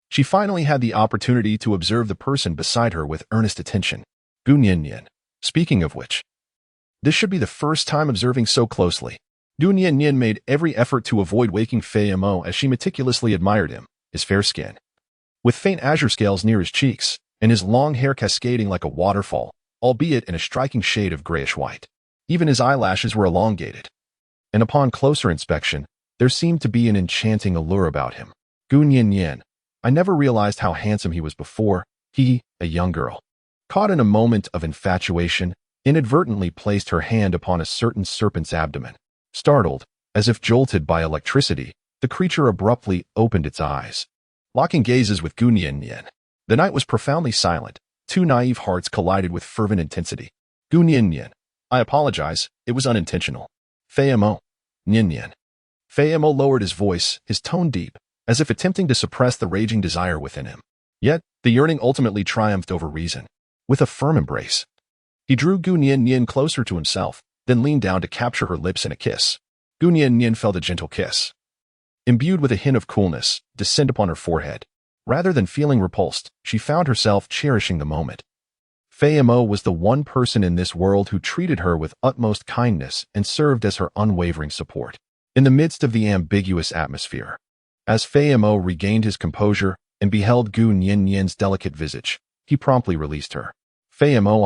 she finally had the opportunity to observe the person beside her with earnest attention. Gu Nian Yin. Speaking of which, this should be the first time observing so closely. Gu Nian Yin made every effort to avoid waking Fei Mo as she meticulously admired him, his fair skin, with faint azure scales near his cheeks, and his long hair cascading like a waterfall, albeit in a striking shade of grayish-white. Even his eyelashes were elongated, and upon closer inspection, there seemed to be an enchanting allure about him. Gu Nian Yin. I never realized how handsome he was before. He, a young girl, caught in a moment of infatuation, inadvertently placed her hand upon a certain serpent's abdomen. Startled, as if jolted by electricity, the creature abruptly opened its eyes, locking gazes with Gu Nian Yin. The night was profoundly silent. 2 naive hearts collided with fervent intensity. Gu Nian Yin. I apologize, it was unintentional. Fei Mo. Nian Yin. Fei Mo lowered his voice, his tone deep, as if attempting to suppress the raging desire within him. Yet, the yearning ultimately triumphed over reason. With a firm embrace, he drew Gu Nian Yin closer to himself, then leaned down to capture her lips in a kiss. Gu Nian Yin felt a gentle kiss, imbued with a hint of coolness, descend upon her forehead. Rather than feeling repulsed, she found herself cherishing the moment. Fei Mo was the one person in this world who treated her with utmost kindness and served as her unwavering support. In the midst of the ambiguous atmosphere, as Fei Mo regained his composure and beheld Gu Nian Yin's delicate visage, he promptly released her. Fei Mo,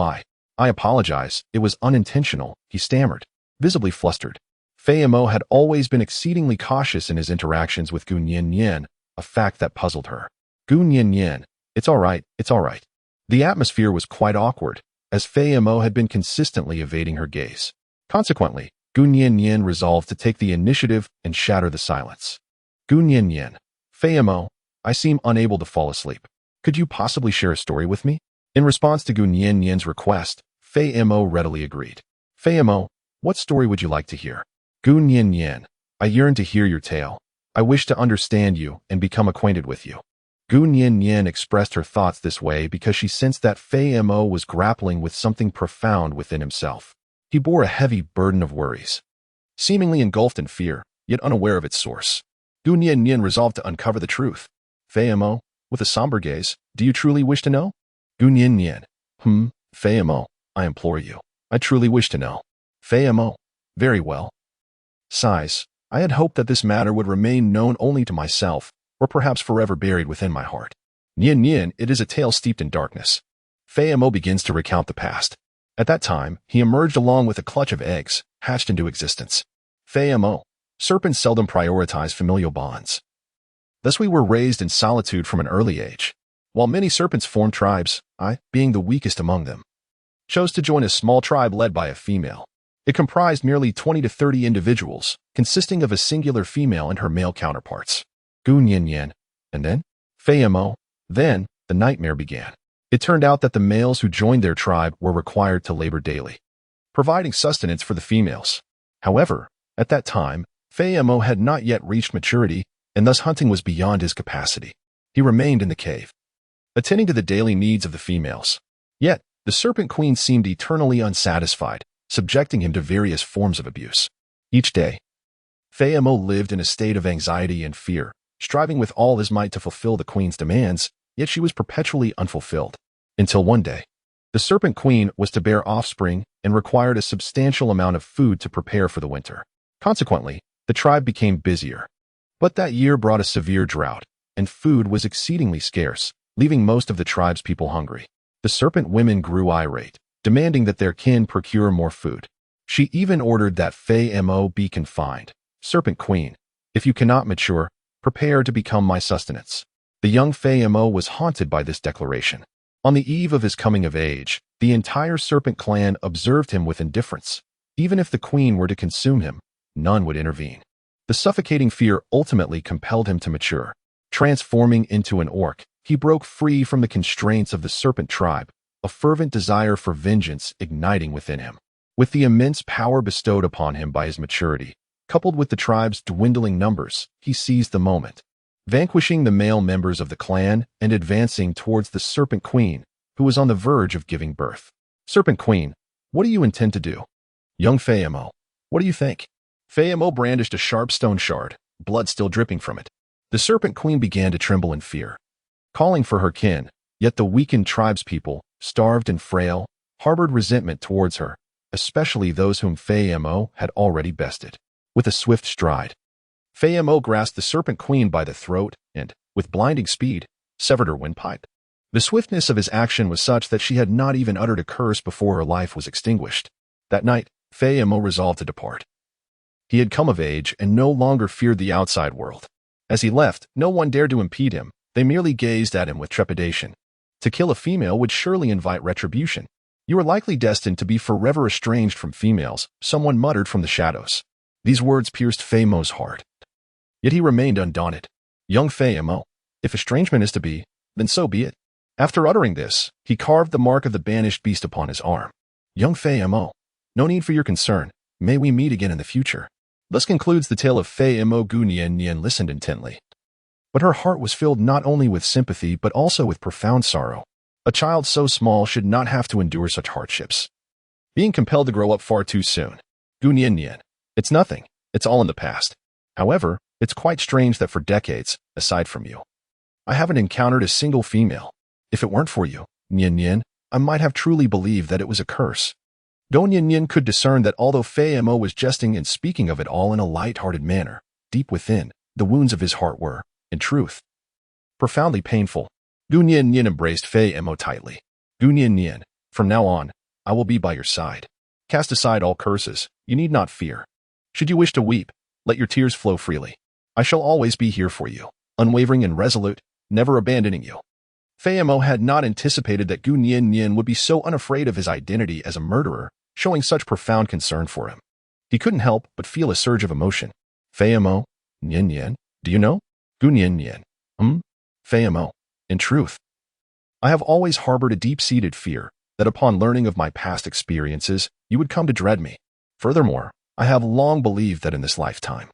I apologize, it was unintentional, he stammered, visibly flustered. Fei Mo had always been exceedingly cautious in his interactions with Gu Nian Yin, a fact that puzzled her. Gu Nian Yin. It's all right. The atmosphere was quite awkward, as Fei Mo had been consistently evading her gaze. Consequently, Gu Nian Yin resolved to take the initiative and shatter the silence. Gu Nian Yin. Fei Mo, I seem unable to fall asleep. Could you possibly share a story with me? In response to Gu Nian Yin's request, Fei Mo readily agreed. Fei Mo, what story would you like to hear? Gu Nian Yin. I yearn to hear your tale. I wish to understand you and become acquainted with you. Gu Nian Yin expressed her thoughts this way because she sensed that Fei Mo was grappling with something profound within himself. He bore a heavy burden of worries. Seemingly engulfed in fear, yet unaware of its source. Gu Nian resolved to uncover the truth. Fei Mo, with a somber gaze, do you truly wish to know? Gu Nian. Fei Mo, I implore you. I truly wish to know. Fei Mo. Very well. Sighs. I had hoped that this matter would remain known only to myself, or perhaps forever buried within my heart. Nian, it is a tale steeped in darkness. Fei Mo begins to recount the past. At that time, he emerged along with a clutch of eggs, hatched into existence. Fei Mo. Serpents seldom prioritize familial bonds. Thus we were raised in solitude from an early age. While many serpents form tribes, I, being the weakest among them, chose to join a small tribe led by a female. It comprised merely 20 to 30 individuals, consisting of a singular female and her male counterparts. Gu Nian. And then? Fei Mo. Then, the nightmare began. It turned out that the males who joined their tribe were required to labor daily, providing sustenance for the females. However, at that time, Fei Mo had not yet reached maturity, and thus hunting was beyond his capacity. He remained in the cave, attending to the daily needs of the females. Yet, the Serpent Queen seemed eternally unsatisfied, subjecting him to various forms of abuse. Each day, Fei Mo lived in a state of anxiety and fear, striving with all his might to fulfill the Queen's demands, yet she was perpetually unfulfilled. Until one day, the Serpent Queen was to bear offspring and required a substantial amount of food to prepare for the winter. Consequently, the tribe became busier. But that year brought a severe drought, and food was exceedingly scarce, leaving most of the tribe's people hungry. The serpent women grew irate, demanding that their kin procure more food. She even ordered that Fei Mo be confined. Serpent Queen, if you cannot mature, prepare to become my sustenance. The young Fei Mo was haunted by this declaration. On the eve of his coming of age, the entire serpent clan observed him with indifference. Even if the queen were to consume him, none would intervene. The suffocating fear ultimately compelled him to mature. Transforming into an orc, he broke free from the constraints of the serpent tribe, a fervent desire for vengeance igniting within him. With the immense power bestowed upon him by his maturity, coupled with the tribe's dwindling numbers, he seized the moment, vanquishing the male members of the clan and advancing towards the Serpent Queen, who was on the verge of giving birth. Serpent Queen, what do you intend to do? Young Fei Mo, what do you think? Fei Mo brandished a sharp stone shard, blood still dripping from it. The Serpent Queen began to tremble in fear, calling for her kin, yet the weakened tribespeople, starved and frail, harbored resentment towards her, especially those whom Fei Mo had already bested. With a swift stride, Fei Mo grasped the Serpent Queen by the throat and, with blinding speed, severed her windpipe. The swiftness of his action was such that she had not even uttered a curse before her life was extinguished. That night, Fei Mo resolved to depart. He had come of age and no longer feared the outside world. As he left, no one dared to impede him. They merely gazed at him with trepidation. To kill a female would surely invite retribution. You are likely destined to be forever estranged from females, someone muttered from the shadows. These words pierced Fei Mo's heart. Yet he remained undaunted. Young Fei Mo, if estrangement is to be, then so be it. After uttering this, he carved the mark of the banished beast upon his arm. Young Fei Mo, no need for your concern. May we meet again in the future. Thus concludes the tale of Fei Mo. Gu Nian listened intently. But her heart was filled not only with sympathy but also with profound sorrow. A child so small should not have to endure such hardships. Being compelled to grow up far too soon. Gu Nian. It's nothing. It's all in the past. However, it's quite strange that for decades, aside from you, I haven't encountered a single female. If it weren't for you, Nian, I might have truly believed that it was a curse. Gu Nian could discern that although Fei Mo was jesting and speaking of it all in a light-hearted manner, deep within, the wounds of his heart were, in truth, profoundly painful. Gu Nian embraced Fei Mo tightly. Gu Nian, from now on, I will be by your side. Cast aside all curses. You need not fear. Should you wish to weep, let your tears flow freely. I shall always be here for you, unwavering and resolute, never abandoning you. Fei Mo had not anticipated that Gu Nian would be so unafraid of his identity as a murderer, showing such profound concern for him. He couldn't help but feel a surge of emotion. Fei Mo, Nian, do you know? Gu Nian. Fei Mo, in truth, I have always harbored a deep-seated fear that upon learning of my past experiences, you would come to dread me. Furthermore, I have long believed that in this lifetime,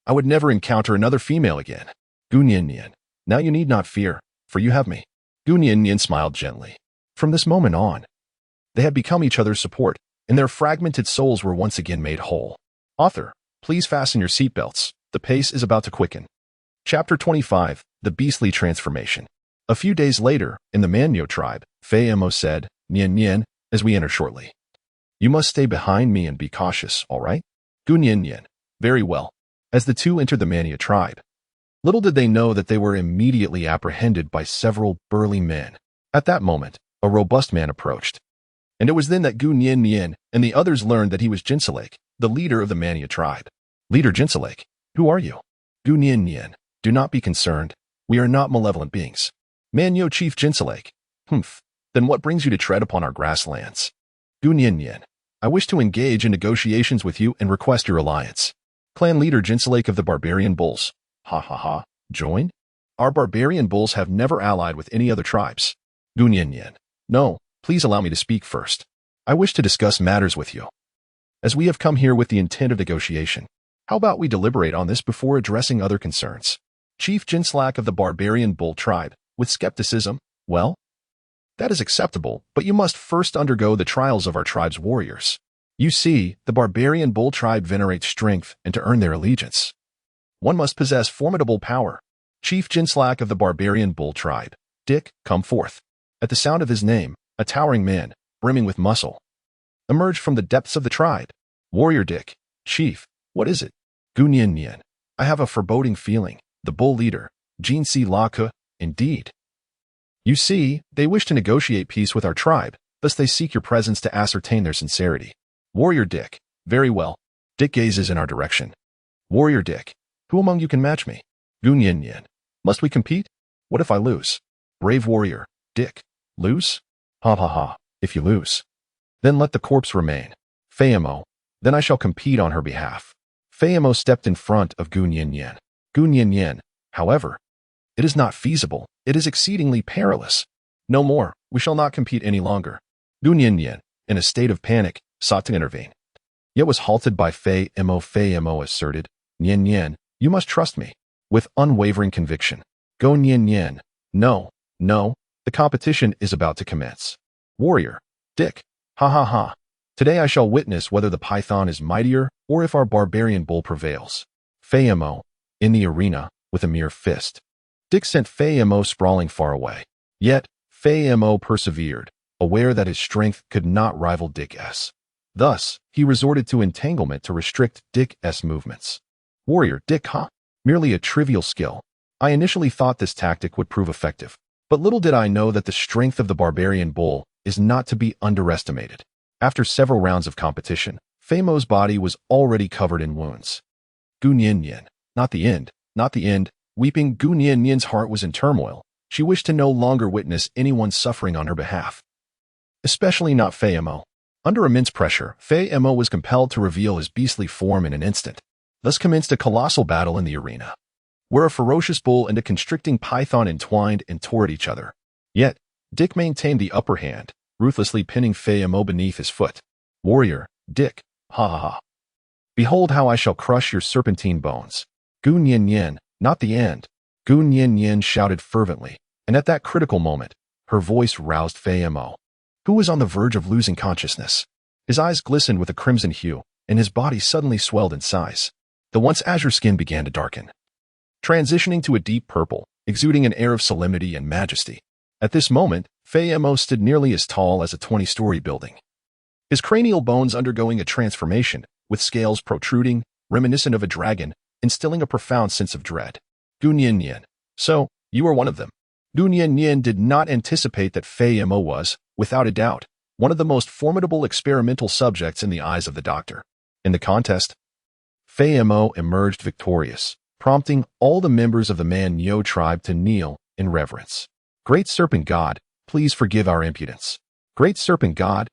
I would never encounter another female again. Gu Nian, now you need not fear, for you have me. Gu Nian smiled gently. From this moment on, they had become each other's support, and their fragmented souls were once again made whole. Author, Please fasten your seatbelts. The pace is about to quicken. Chapter 25, The Beastly Transformation. A few days later, in the Manyo tribe, Fei Mo said, "Nian Nian, as we enter shortly. You must stay behind me and be cautious, all right?" Gu Nian Nian. Very well. As the two entered the Manyo tribe, little did they know that they were immediately apprehended by several burly men. At that moment, a robust man approached. And it was then that Gu Nian Nian and the others learned that he was Jinsalake, the leader of the Manyo tribe. Leader Jinsalake, who are you? Gu Nian Nian, do not be concerned. We are not malevolent beings. Manyo Chief Jinsalake. Humph. Then what brings you to tread upon our grasslands? Gu Nian Nian, I wish to engage in negotiations with you and request your alliance. Clan leader Jinsalake of the Barbarian Bulls. Ha ha ha. Join? Our Barbarian Bulls have never allied with any other tribes. Gu Nian Nian. No, please allow me to speak first. I wish to discuss matters with you. As we have come here with the intent of negotiation, how about we deliberate on this before addressing other concerns? Chief Jinsalake of the Barbarian Bull tribe, with skepticism, well, that is acceptable, but you must first undergo the trials of our tribe's warriors. You see, the Barbarian Bull tribe venerates strength, and to earn their allegiance, one must possess formidable power. Chief Jinsalake of the Barbarian Bull tribe, Dick, come forth. At the sound of his name, a towering man, brimming with muscle, emerged from the depths of the tribe. Warrior Dick, Chief, what is it? Gu Nian Nian, I have a foreboding feeling. The bull leader, Jinsi Lake, indeed. You see, they wish to negotiate peace with our tribe, thus they seek your presence to ascertain their sincerity. Warrior Dick, very well. Dick gazes in our direction. Warrior Dick, who among you can match me? Gu Nian Nian, must we compete? What if I lose? Brave warrior, Dick, lose? Ha ha ha, if you lose, then let the corpse remain. Fei Mo, then I shall compete on her behalf. Fei Mo stepped in front of Gu Nian Nian. Gu Nian Nian, however, it is not feasible. It is exceedingly perilous. No more. We shall not compete any longer. Gu Nian Nian, in a state of panic, sought to intervene, yet was halted by Fei Mo. Fei Mo asserted, Nian Nian, you must trust me. With unwavering conviction. Go Nian Nian. No, no, the competition is about to commence. Warrior, Dick, ha ha ha. Today I shall witness whether the python is mightier or if our barbarian bull prevails. Fei Mo, in the arena, with a mere fist. Dick sent Fei Mo sprawling far away. Yet, Fei Mo persevered, aware that his strength could not rival Dick's. Thus, he resorted to entanglement to restrict Dick's movements. Warrior Dick, huh? Merely a trivial skill. I initially thought this tactic would prove effective, but little did I know that the strength of the barbarian bull is not to be underestimated. After several rounds of competition, Fei Mo's body was already covered in wounds. Gu Nian Nian, not the end, not the end. Weeping, Gu Nian Nian's heart was in turmoil. She wished to no longer witness anyone suffering on her behalf. Especially not Fei Mo. Under immense pressure, Fei Mo was compelled to reveal his beastly form in an instant. Thus commenced a colossal battle in the arena, where a ferocious bull and a constricting python entwined and tore at each other. Yet, Dick maintained the upper hand, ruthlessly pinning Fei Mo beneath his foot. Warrior, Dick, ha ha ha. Behold how I shall crush your serpentine bones. Gu Nian Nian, not the end. Gu Nian Nian shouted fervently, and at that critical moment, her voice roused Fei Mo, who was on the verge of losing consciousness. His eyes glistened with a crimson hue, and his body suddenly swelled in size. The once azure skin began to darken, transitioning to a deep purple, exuding an air of solemnity and majesty. At this moment, Fei Mo stood nearly as tall as a 20-story building, his cranial bones undergoing a transformation, with scales protruding, reminiscent of a dragon, instilling a profound sense of dread. Gu Nian Nian. So, you are one of them. Gu Nian Nian did not anticipate that Fei Mo was, without a doubt, one of the most formidable experimental subjects in the eyes of the doctor. In the contest, Fei Mo emerged victorious, prompting all the members of the Manyo tribe to kneel in reverence. Great Serpent God, please forgive our impudence. Great Serpent God,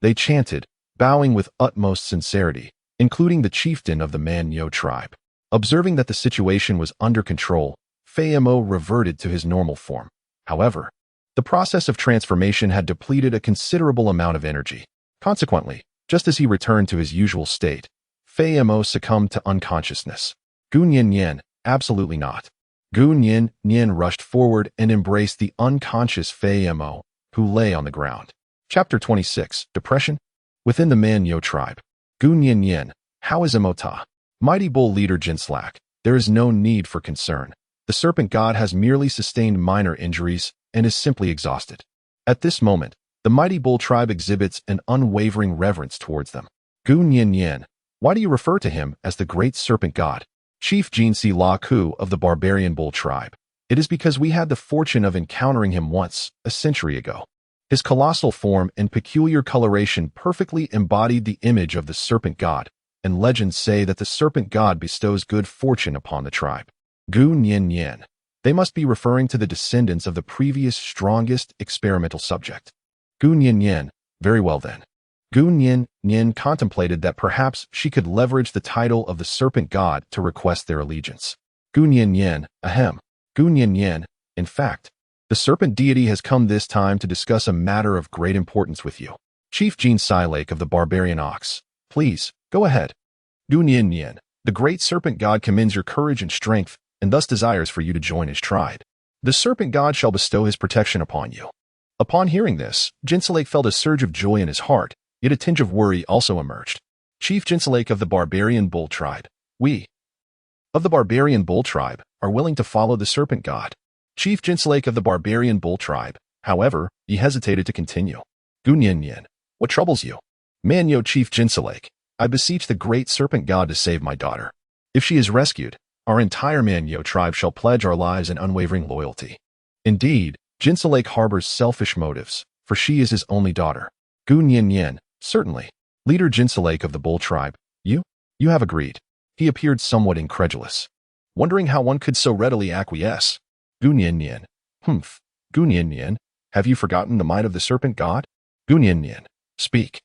they chanted, bowing with utmost sincerity, including the chieftain of the Manyo tribe. Observing that the situation was under control, Fei Mo reverted to his normal form. However, the process of transformation had depleted a considerable amount of energy. Consequently, just as he returned to his usual state, Fei Mo succumbed to unconsciousness. Gu Nian Nian, absolutely not. Gu Nian Nian rushed forward and embraced the unconscious Fei Mo, who lay on the ground. Chapter 26, Depression. Within the Manyo tribe, Gu Nian Nian, How is Imota? Mighty Bull leader Jinslack, there is no need for concern. The serpent god has merely sustained minor injuries and is simply exhausted. At this moment, the mighty bull tribe exhibits an unwavering reverence towards them. Gu Nien Yen, why do you refer to him as the great serpent god? Chief Jinsi La Ku of the barbarian bull tribe. It is because we had the fortune of encountering him once, a century ago. His colossal form and peculiar coloration perfectly embodied the image of the serpent god, and legends say that the serpent god bestows good fortune upon the tribe. Gu Nien Yen. They must be referring to the descendants of the previous strongest experimental subject. Gu Nien Yen. Very well then. Gu Nien Yen contemplated that perhaps she could leverage the title of the serpent god to request their allegiance. Gu Nien Yen. Ahem. Gu Nien Yen. In fact, the serpent deity has come this time to discuss a matter of great importance with you. Chief Jean Silake of the barbarian ox. Please, go ahead. Gu Nien Yen. The great serpent god commends your courage and strength, and thus desires for you to join his tribe. The serpent god shall bestow his protection upon you. Upon hearing this, Jinsalake felt a surge of joy in his heart, yet a tinge of worry also emerged. Chief Jinsalake of the barbarian bull tribe. We, of the barbarian bull tribe, are willing to follow the serpent god. Chief Jinsalake of the barbarian bull tribe. However, he hesitated to continue. Gu Nien Yen. What troubles you? Manyo Chief Jinsalake. I beseech the great serpent god to save my daughter. If she is rescued, our entire Manyo tribe shall pledge our lives in unwavering loyalty. Indeed, Jinsalake harbors selfish motives, for she is his only daughter. Gu Nien Yen. Certainly. Leader Jinsalake of the bull tribe. You have agreed. He appeared somewhat incredulous, wondering how one could so readily acquiesce. Gu Nien Yen. Humph. Gu Nien Yen. Have you forgotten the might of the serpent god? Gu Nien Yen. Speak.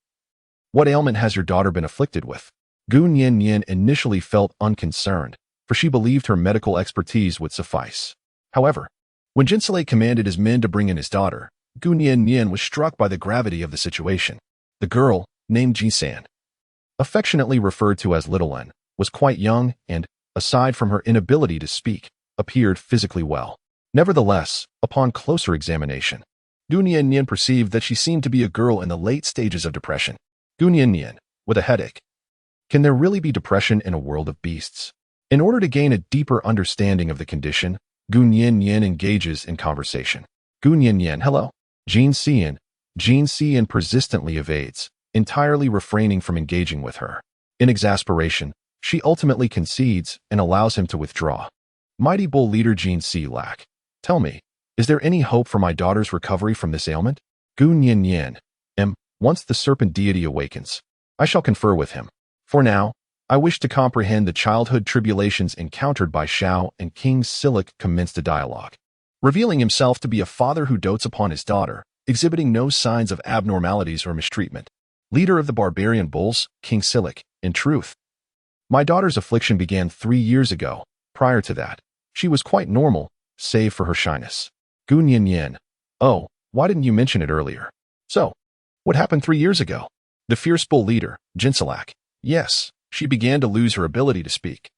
What ailment has your daughter been afflicted with? Gu Nien Yen initially felt unconcerned, for she believed her medical expertise would suffice. However, when Jinsalake commanded his men to bring in his daughter, Gu Nien Yen was struck by the gravity of the situation. The girl, named Jisan, affectionately referred to as Little N, was quite young and, aside from her inability to speak, appeared physically well. Nevertheless, upon closer examination, Gu Nien Yen perceived that she seemed to be a girl in the late stages of depression. Gu Nien Yen, with a headache. Can there really be depression in a world of beasts? In order to gain a deeper understanding of the condition, Gu Nien Yen engages in conversation. Gu Nien Yen, hello. Jean Cian persistently evades, entirely refraining from engaging with her. In exasperation, she ultimately concedes and allows him to withdraw. Mighty Bull leader Jean Lack. Tell me, is there any hope for my daughter's recovery from this ailment? Gu Nien Yen. Once the serpent deity awakens, I shall confer with him. For now, I wish to comprehend the childhood tribulations encountered by Shao, and King Silic commenced a dialogue. Revealing himself to be a father who dotes upon his daughter, exhibiting no signs of abnormalities or mistreatment. Leader of the barbarian bulls, King Silic. In truth, my daughter's affliction began 3 years ago. Prior to that, she was quite normal, save for her shyness. Gu Nien Yen. Oh, why didn't you mention it earlier? So, what happened 3 years ago? The fierce bull leader, Jinsalak. Yes, she began to lose her ability to speak.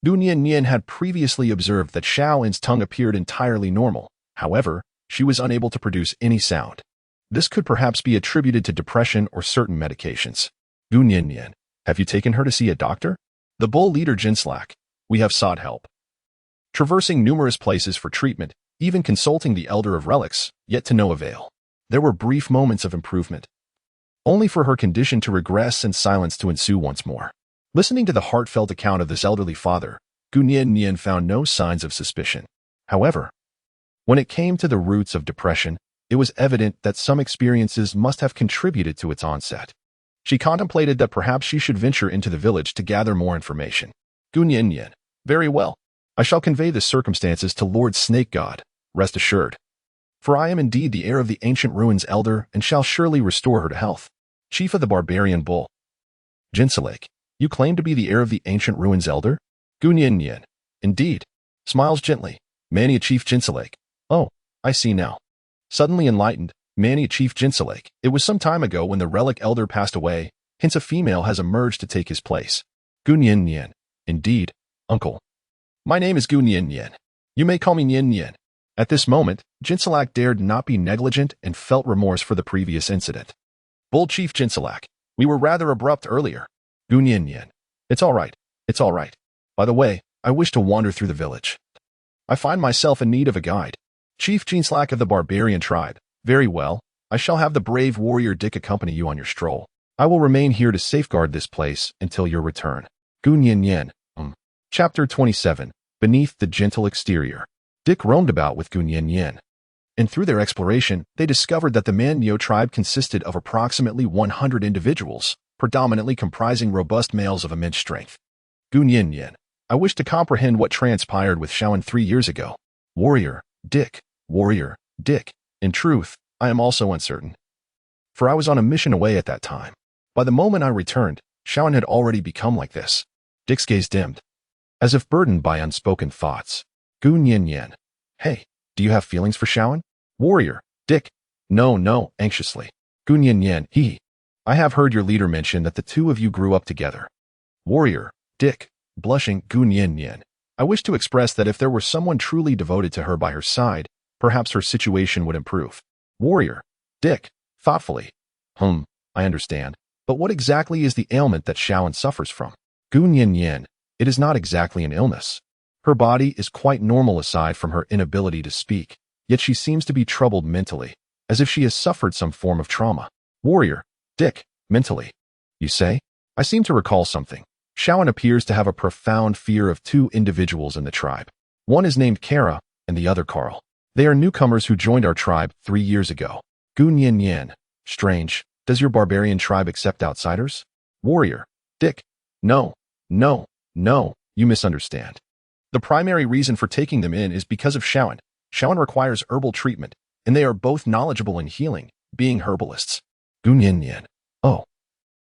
Gu Nien Yen had previously observed that Xiaoan's tongue appeared entirely normal. However, she was unable to produce any sound. This could perhaps be attributed to depression or certain medications. Gu Nien Yen. Have you taken her to see a doctor? The bull leader Jinsalak. We have sought help, traversing numerous places for treatment, even consulting the elder of relics, yet to no avail. There were brief moments of improvement, only for her condition to regress and silence to ensue once more. Listening to the heartfelt account of this elderly father, Gu Nien Yen found no signs of suspicion. However, when it came to the roots of depression, it was evident that some experiences must have contributed to its onset. She contemplated that perhaps she should venture into the village to gather more information. Gu Nien Yen. Very well. I shall convey the circumstances to Lord Snake God, rest assured. For I am indeed the heir of the ancient ruins elder and shall surely restore her to health. Chief of the barbarian bull. Jinsalake. You claim to be the heir of the ancient ruins elder? Gu Nien Yen. Indeed. Smiles gently. Mania Chief Jinsalake. Oh, I see now. Suddenly enlightened, Mania Chief Jinsalake. It was some time ago when the relic elder passed away, hence a female has emerged to take his place. Gu Nien Yen. Indeed, uncle. My name is Gu Nien Yen. You may call me Nien Yen. At this moment, Jinsalak dared not be negligent and felt remorse for the previous incident. Bull Chief Jinsalak. We were rather abrupt earlier. Gu Nien Yen. It's all right. It's all right. By the way, I wish to wander through the village. I find myself in need of a guide. Chief Jeanslack of the barbarian tribe. Very well. I shall have the brave warrior Dick accompany you on your stroll. I will remain here to safeguard this place until your return. Gu Nyen Yen. Chapter 27. Beneath the gentle exterior. Dick roamed about with Gu Nyen Yen. And through their exploration, they discovered that the Manyo tribe consisted of approximately 100 individuals, predominantly comprising robust males of immense strength. Gu Nyen Yen. I wish to comprehend what transpired with Shaoan 3 years ago. Warrior, Dick. Warrior, Dick. In truth, I am also uncertain. For I was on a mission away at that time. By the moment I returned, Shaoan had already become like this. Dick's gaze dimmed, as if burdened by unspoken thoughts. Gu Nyen Yen. Hey, do you have feelings for Shaoan? Warrior, Dick. No, anxiously. Gu Nyen Yen. I have heard your leader mention that the two of you grew up together. Warrior, Dick. Blushing, Gu Nyen Yen. I wish to express that if there were someone truly devoted to her by her side, perhaps her situation would improve. Warrior, Dick. Thoughtfully. I understand. But what exactly is the ailment that Shaoan suffers from? Gu Nyen Yen. It is not exactly an illness. Her body is quite normal aside from her inability to speak, yet she seems to be troubled mentally, as if she has suffered some form of trauma. Warrior, Dick. Mentally. You say? I seem to recall something. Shaoan appears to have a profound fear of two individuals in the tribe. One is named Kara, and the other Carl. They are newcomers who joined our tribe 3 years ago. Gu Nyen Yen. Strange. Does your barbarian tribe accept outsiders? Warrior, Dick. No, you misunderstand. The primary reason for taking them in is because of Shaoan. Shaoan requires herbal treatment, and they are both knowledgeable in healing, being herbalists. Gu Nyen Yen. Oh,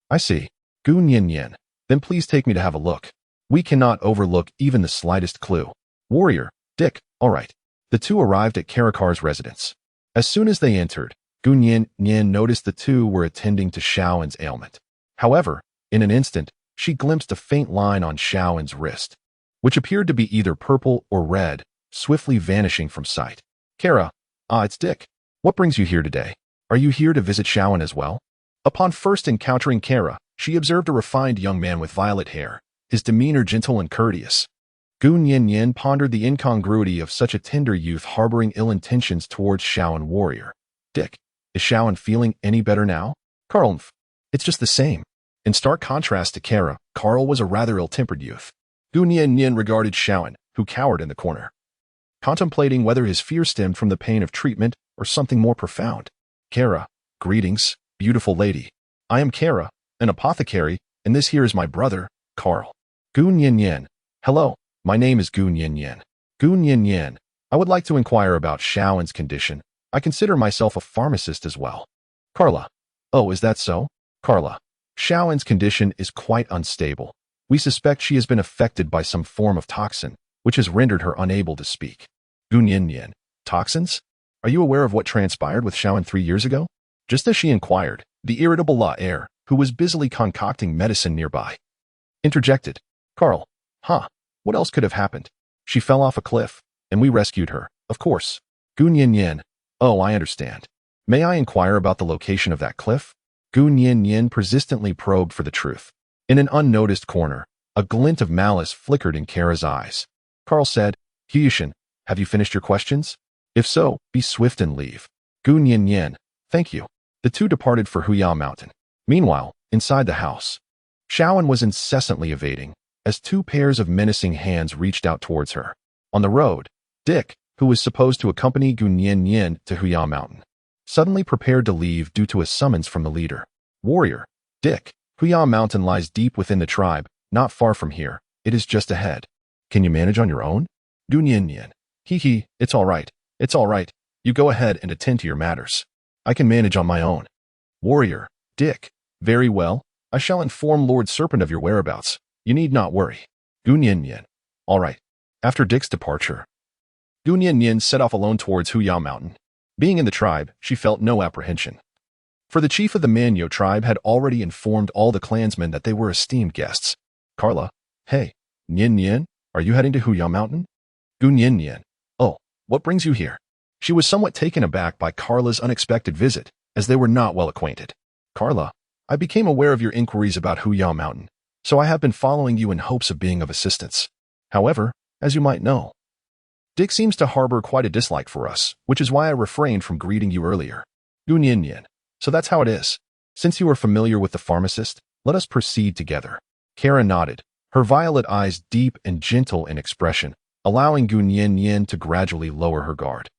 I see. Gu Nyen Yen. Then please take me to have a look. We cannot overlook even the slightest clue. Warrior, Dick. All right. The two arrived at Karakar's residence. As soon as they entered, Gu Nyen Yen noticed the two were attending to Shaoan's ailment. However, in an instant, she glimpsed a faint line on Shaoan's wrist, which appeared to be either purple or red, swiftly vanishing from sight. Kara, it's Dick. What brings you here today? Are you here to visit Shaoan as well? Upon first encountering Kara, she observed a refined young man with violet hair, his demeanor gentle and courteous. Gu Nyen Yen pondered the incongruity of such a tender youth harboring ill intentions towards Shaoan. Warrior, Dick. Is Shaoan feeling any better now? Carl, it's just the same. In stark contrast to Kara, Carl was a rather ill-tempered youth. Gu Nyen Yen regarded Shaoan, who cowered in the corner, contemplating whether his fear stemmed from the pain of treatment or something more profound. Kara, greetings, beautiful lady. I am Kara, an apothecary, and this here is my brother, Carl. Gu Nyen Yen. Hello, my name is Gu Nyen Yen. Gu Nyen Yen. I would like to inquire about Shaoan's condition. I consider myself a pharmacist as well. Carla. Oh, is that so? Carla. Shaoan's condition is quite unstable. We suspect she has been affected by some form of toxin, which has rendered her unable to speak. Gu Nyen Yen. Toxins? Are you aware of what transpired with Shaoan 3 years ago? Just as she inquired, the irritable La Air, who was busily concocting medicine nearby, interjected. Carl. What else could have happened? She fell off a cliff, and we rescued her, of course. Gu Nyen Yen. Oh, I understand. May I inquire about the location of that cliff? Gu Nyen Yen persistently probed for the truth. In an unnoticed corner, a glint of malice flickered in Kara's eyes. Carl said, Hyushin, have you finished your questions? If so, be swift and leave. Gu Nyen Yen. Thank you. The two departed for Huya Mountain. Meanwhile, inside the house, Shaoan was incessantly evading, as 2 pairs of menacing hands reached out towards her. On the road, Dick, who was supposed to accompany Gu Nyen Yen to Huya Mountain, suddenly prepared to leave due to a summons from the leader. Warrior, Dick. Huya Mountain lies deep within the tribe, not far from here. It is just ahead. Can you manage on your own? Gu Nyen Yen. It's all right. It's all right. You go ahead and attend to your matters. I can manage on my own. Warrior, Dick. Very well. I shall inform Lord Serpent of your whereabouts. You need not worry. Gu Nyen Yen. All right. After Dick's departure, Gu Nyen Yen set off alone towards Huya Mountain. Being in the tribe, she felt no apprehension. For the chief of the Manyo tribe had already informed all the clansmen that they were esteemed guests. Carla. Hey, Nyen Yen, are you heading to Huya Mountain? Gu Nyen Yen. Oh, what brings you here? She was somewhat taken aback by Carla's unexpected visit, as they were not well acquainted. Carla, I became aware of your inquiries about Huya Mountain. so I have been following you in hopes of being of assistance. However, as you might know, Dick seems to harbor quite a dislike for us, which is why I refrained from greeting you earlier. Gunyin. So that's how it is. Since you are familiar with the pharmacist, let us proceed together. Kara nodded, her violet eyes deep and gentle in expression, allowing Gunyin to gradually lower her guard.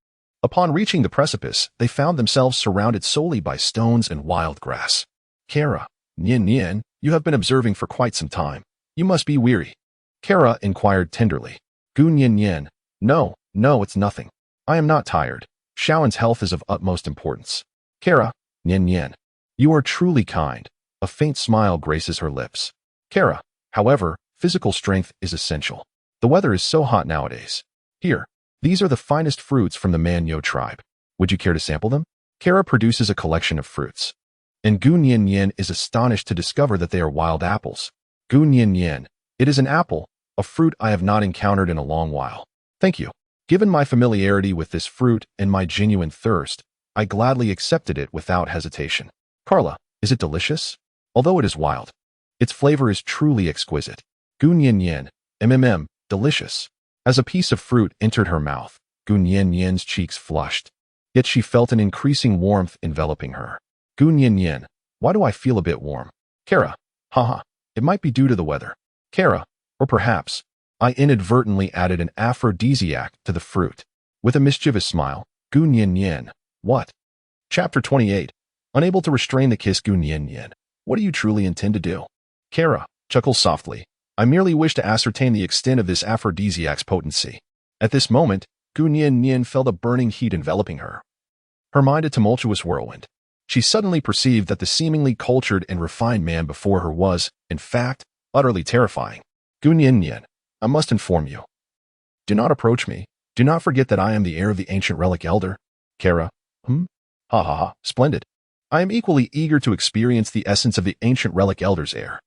Upon reaching the precipice, they found themselves surrounded solely by stones and wild grass. Kara, Yin, you have been observing for quite some time. You must be weary. Kara inquired tenderly. Gunyin, no, it's nothing. I am not tired. Shaoan's health is of utmost importance. Kara, Yin, you are truly kind. A faint smile graces her lips. Kara, however, physical strength is essential. The weather is so hot nowadays. Here, these are the finest fruits from the Manyo tribe. Would you care to sample them? Kara produces a collection of fruits. And Gunyin is astonished to discover that they are wild apples. Gunyin, it is an apple, a fruit I have not encountered in a long while. Thank you. Given my familiarity with this fruit and my genuine thirst, I gladly accepted it without hesitation. Carla, is it delicious? Although it is wild, its flavor is truly exquisite. Gunyin, delicious. As a piece of fruit entered her mouth, Gunyin's cheeks flushed. Yet she felt an increasing warmth enveloping her. Gunyin, why do I feel a bit warm? Kara, haha, it might be due to the weather. Kara, or perhaps, I inadvertently added an aphrodisiac to the fruit. With a mischievous smile, Gunyin, what? Chapter 28. Unable to restrain the kiss, Gunyin, what do you truly intend to do? Kara chuckles softly. I merely wish to ascertain the extent of this aphrodisiac's potency. At this moment, Gunyin felt a burning heat enveloping her. Her mind a tumultuous whirlwind. She suddenly perceived that the seemingly cultured and refined man before her was, in fact, utterly terrifying. Gunyin, I must inform you. Do not approach me. Do not forget that I am the heir of the ancient relic elder. Kara, Ha, splendid. I am equally eager to experience the essence of the ancient relic elder's air.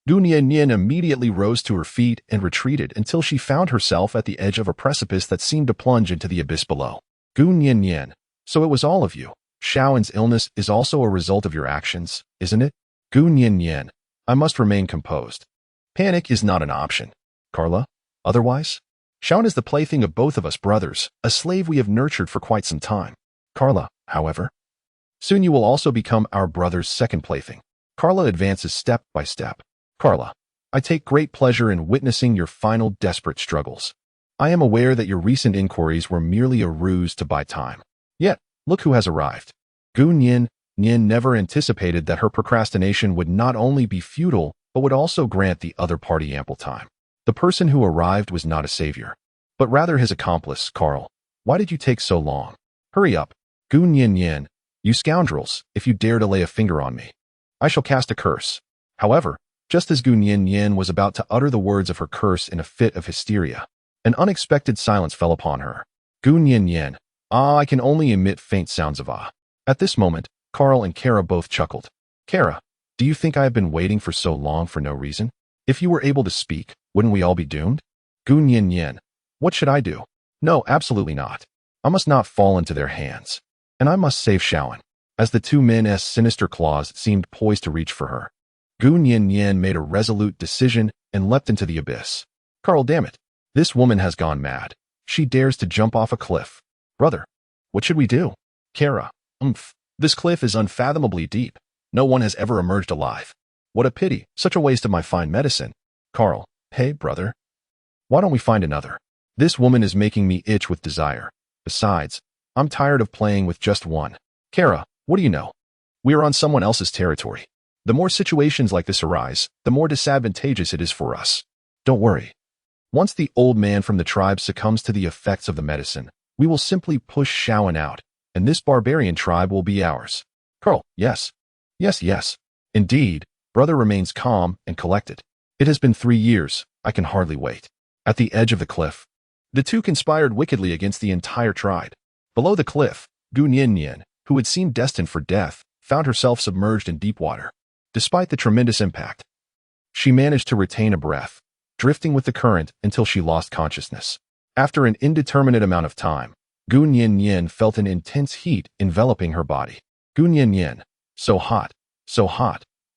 Gunyin immediately rose to her feet and retreated until she found herself at the edge of a precipice that seemed to plunge into the abyss below. Gunyin, so it was all of you. Shaoan's illness is also a result of your actions, isn't it? Gunyin, I must remain composed. Panic is not an option. Carla, otherwise? Shaoan is the plaything of both of us brothers, a slave we have nurtured for quite some time. Carla, however, soon you will also become our brother's second plaything. Carla advances step by step. Carla, I take great pleasure in witnessing your final desperate struggles. I am aware that your recent inquiries were merely a ruse to buy time. Yet, look who has arrived. Gunyin never anticipated that her procrastination would not only be futile, but would also grant the other party ample time. The person who arrived was not a savior, but rather his accomplice, Carl. Why did you take so long? Hurry up. Gunyin, you scoundrels, if you dare to lay a finger on me, I shall cast a curse. However, just as Gunyin was about to utter the words of her curse in a fit of hysteria, an unexpected silence fell upon her. Gunyin, I can only emit faint sounds of ah. At this moment, Carl and Kara both chuckled. Kara, do you think I have been waiting for so long for no reason? If you were able to speak, wouldn't we all be doomed? Gunyin, what should I do? No, absolutely not. I must not fall into their hands. And I must save Shaoan. As the two men's sinister claws seemed poised to reach for her, Gunyin made a resolute decision and leapt into the abyss. Carl, damn it. This woman has gone mad. She dares to jump off a cliff. Brother, what should we do? Kara, this cliff is unfathomably deep. No one has ever emerged alive. What a pity, such a waste of my fine medicine. Carl, hey, brother. Why don't we find another? This woman is making me itch with desire. Besides, I'm tired of playing with just one. Kara, what do you know? We are on someone else's territory. The more situations like this arise, the more disadvantageous it is for us. Don't worry. Once the old man from the tribe succumbs to the effects of the medicine, we will simply push Shaoan out, and this barbarian tribe will be ours. Carl, yes. Yes. Indeed, brother remains calm and collected. It has been 3 years. I can hardly wait. At the edge of the cliff, the two conspired wickedly against the entire tribe. Below the cliff, Gunyin, who had seemed destined for death, found herself submerged in deep water. Despite the tremendous impact, she managed to retain a breath, drifting with the current until she lost consciousness. After an indeterminate amount of time, Gunyin felt an intense heat enveloping her body. Gunyin, so hot.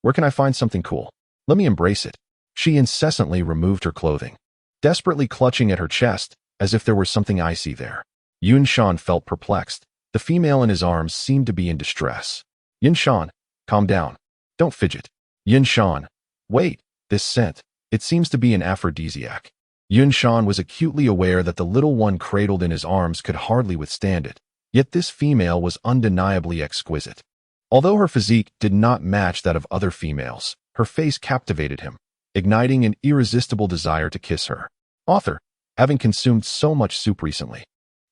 Where can I find something cool? Let me embrace it. She incessantly removed her clothing, desperately clutching at her chest as if there were something icy there. Yunshan felt perplexed. The female in his arms seemed to be in distress. Yunshan, calm down. Don't fidget. Yunshan, wait, this scent. It seems to be an aphrodisiac. Yunshan was acutely aware that the little one cradled in his arms could hardly withstand it, yet this female was undeniably exquisite. Although her physique did not match that of other females, her face captivated him, igniting an irresistible desire to kiss her. Author, having consumed so much soup recently,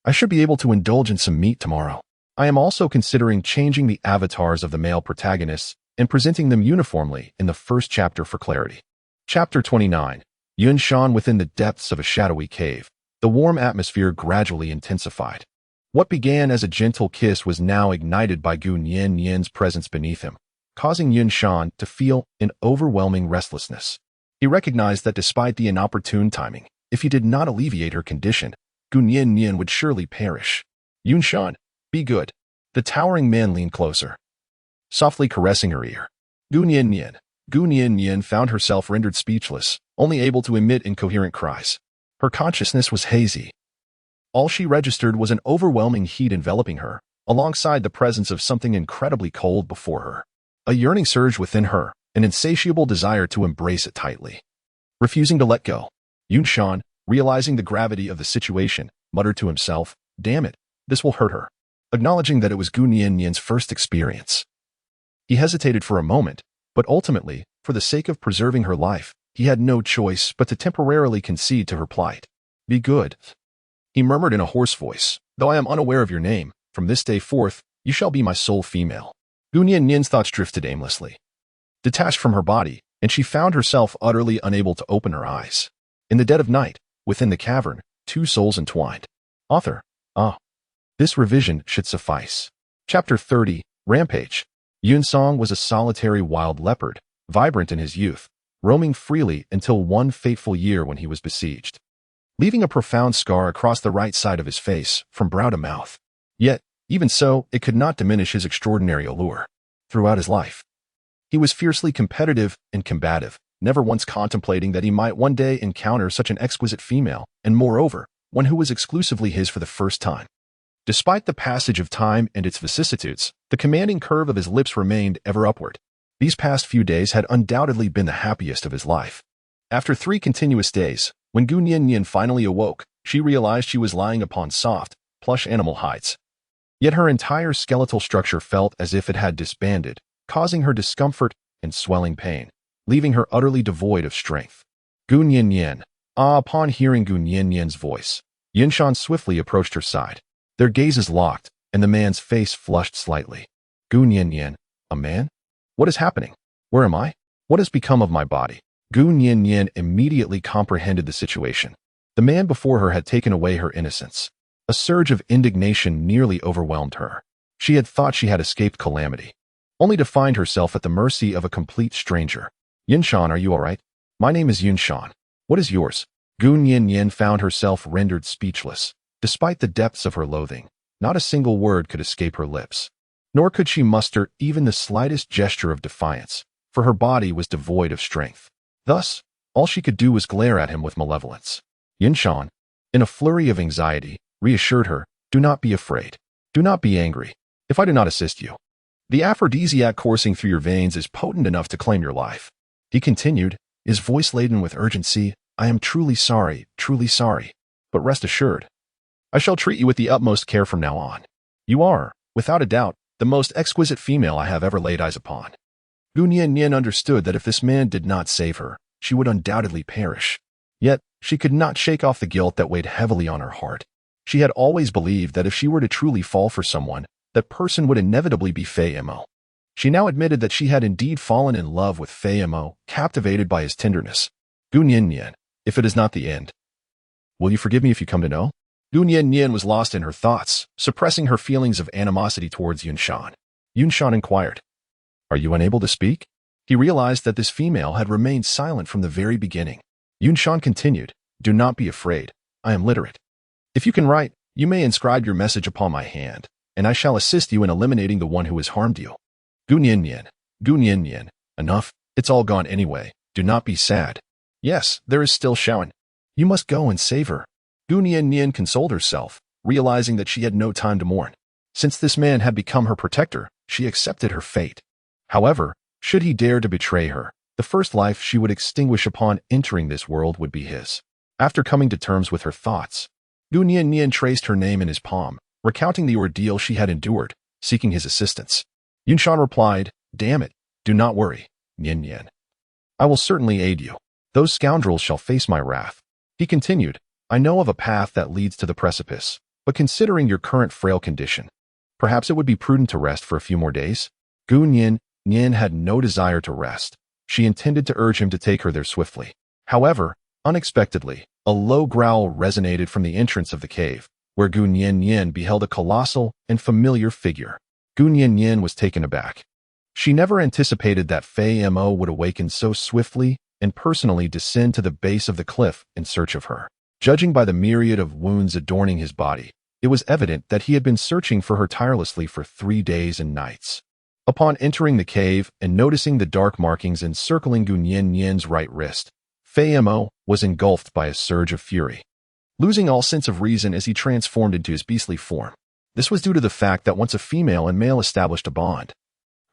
I should be able to indulge in some meat tomorrow. I am also considering changing the avatars of the male protagonists and presenting them uniformly in the first chapter for clarity. Chapter 29. Yunshan within the depths of a shadowy cave. The warm atmosphere gradually intensified. What began as a gentle kiss was now ignited by Gu Nian's presence beneath him, causing Yunshan to feel an overwhelming restlessness. He recognized that despite the inopportune timing, if he did not alleviate her condition, Gu Nian would surely perish. Yunshan, be good. The towering man leaned closer, softly caressing her ear. Gu Nian found herself rendered speechless, only able to emit incoherent cries. Her consciousness was hazy. All she registered was an overwhelming heat enveloping her, alongside the presence of something incredibly cold before her. A yearning surged within her, an insatiable desire to embrace it tightly. Refusing to let go, Yunshan, realizing the gravity of the situation, muttered to himself, "Damn it, this will hurt her." Acknowledging that it was Gu Nian's first experience, he hesitated for a moment, but ultimately, for the sake of preserving her life, he had no choice but to temporarily concede to her plight. "Be good," he murmured in a hoarse voice. "Though I am unaware of your name, from this day forth, you shall be my sole female." Gu Nian's thoughts drifted aimlessly, detached from her body, and she found herself utterly unable to open her eyes. In the dead of night, within the cavern, two souls entwined. Author, this revision should suffice. Chapter 30, Rampage. Yunsong was a solitary wild leopard, vibrant in his youth, roaming freely until one fateful year when he was besieged, leaving a profound scar across the right side of his face, from brow to mouth. Yet, even so, it could not diminish his extraordinary allure. Throughout his life, he was fiercely competitive and combative, never once contemplating that he might one day encounter such an exquisite female, and moreover, one who was exclusively his for the first time. Despite the passage of time and its vicissitudes, the commanding curve of his lips remained ever upward. These past few days had undoubtedly been the happiest of his life. After 3 continuous days, when Gu Nian finally awoke, she realized she was lying upon soft, plush animal hides. Yet her entire skeletal structure felt as if it had disbanded, causing her discomfort and swelling pain, leaving her utterly devoid of strength. Gu Nian. Upon hearing Gu Nian's voice, Yunshan swiftly approached her side. Their gazes locked, and the man's face flushed slightly. Gu Nian, a man? What is happening? Where am I? What has become of my body? Gu Nian immediately comprehended the situation. The man before her had taken away her innocence. A surge of indignation nearly overwhelmed her. She had thought she had escaped calamity, only to find herself at the mercy of a complete stranger. Yunshan, are you all right? My name is Yunshan. What is yours? Gu Nian found herself rendered speechless. Despite the depths of her loathing, not a single word could escape her lips. Nor could she muster even the slightest gesture of defiance, for her body was devoid of strength. Thus, all she could do was glare at him with malevolence. Yunshan, in a flurry of anxiety, reassured her, "Do not be afraid. Do not be angry, if I do not assist you. The aphrodisiac coursing through your veins is potent enough to claim your life." He continued, his voice laden with urgency, "I am truly sorry, but rest assured, I shall treat you with the utmost care from now on. You are, without a doubt, the most exquisite female I have ever laid eyes upon." Gu Nian understood that if this man did not save her, she would undoubtedly perish. Yet, she could not shake off the guilt that weighed heavily on her heart. She had always believed that if she were to truly fall for someone, that person would inevitably be Fei Mo. She now admitted that she had indeed fallen in love with Fei Mo, captivated by his tenderness. Gu Nian, if it is not the end, will you forgive me if you come to know? Gu Nian was lost in her thoughts, suppressing her feelings of animosity towards Yunshan. Yunshan inquired, "Are you unable to speak?" He realized that this female had remained silent from the very beginning. Yunshan continued, "Do not be afraid. I am literate. If you can write, you may inscribe your message upon my hand, and I shall assist you in eliminating the one who has harmed you." Gu Nian, enough, it's all gone anyway. Do not be sad. Yes, there is still Shaoan. You must go and save her. Gu Nian consoled herself, realizing that she had no time to mourn. Since this man had become her protector, she accepted her fate. However, should he dare to betray her, the first life she would extinguish upon entering this world would be his. After coming to terms with her thoughts, Gu Nian traced her name in his palm, recounting the ordeal she had endured, seeking his assistance. Yunshan replied, "Damn it, do not worry, Nian. I will certainly aid you. Those scoundrels shall face my wrath." He continued, "I know of a path that leads to the precipice, but considering your current frail condition, perhaps it would be prudent to rest for a few more days." Gu Nian had no desire to rest. She intended to urge him to take her there swiftly. However, unexpectedly, a low growl resonated from the entrance of the cave, where Gu Nian beheld a colossal and familiar figure. Gu Nian was taken aback. She never anticipated that Fei Mo would awaken so swiftly and personally descend to the base of the cliff in search of her. Judging by the myriad of wounds adorning his body, it was evident that he had been searching for her tirelessly for 3 days and nights. Upon entering the cave and noticing the dark markings encircling Gu Nian's right wrist, Fei Mo was engulfed by a surge of fury, losing all sense of reason as he transformed into his beastly form. This was due to the fact that once a female and male established a bond,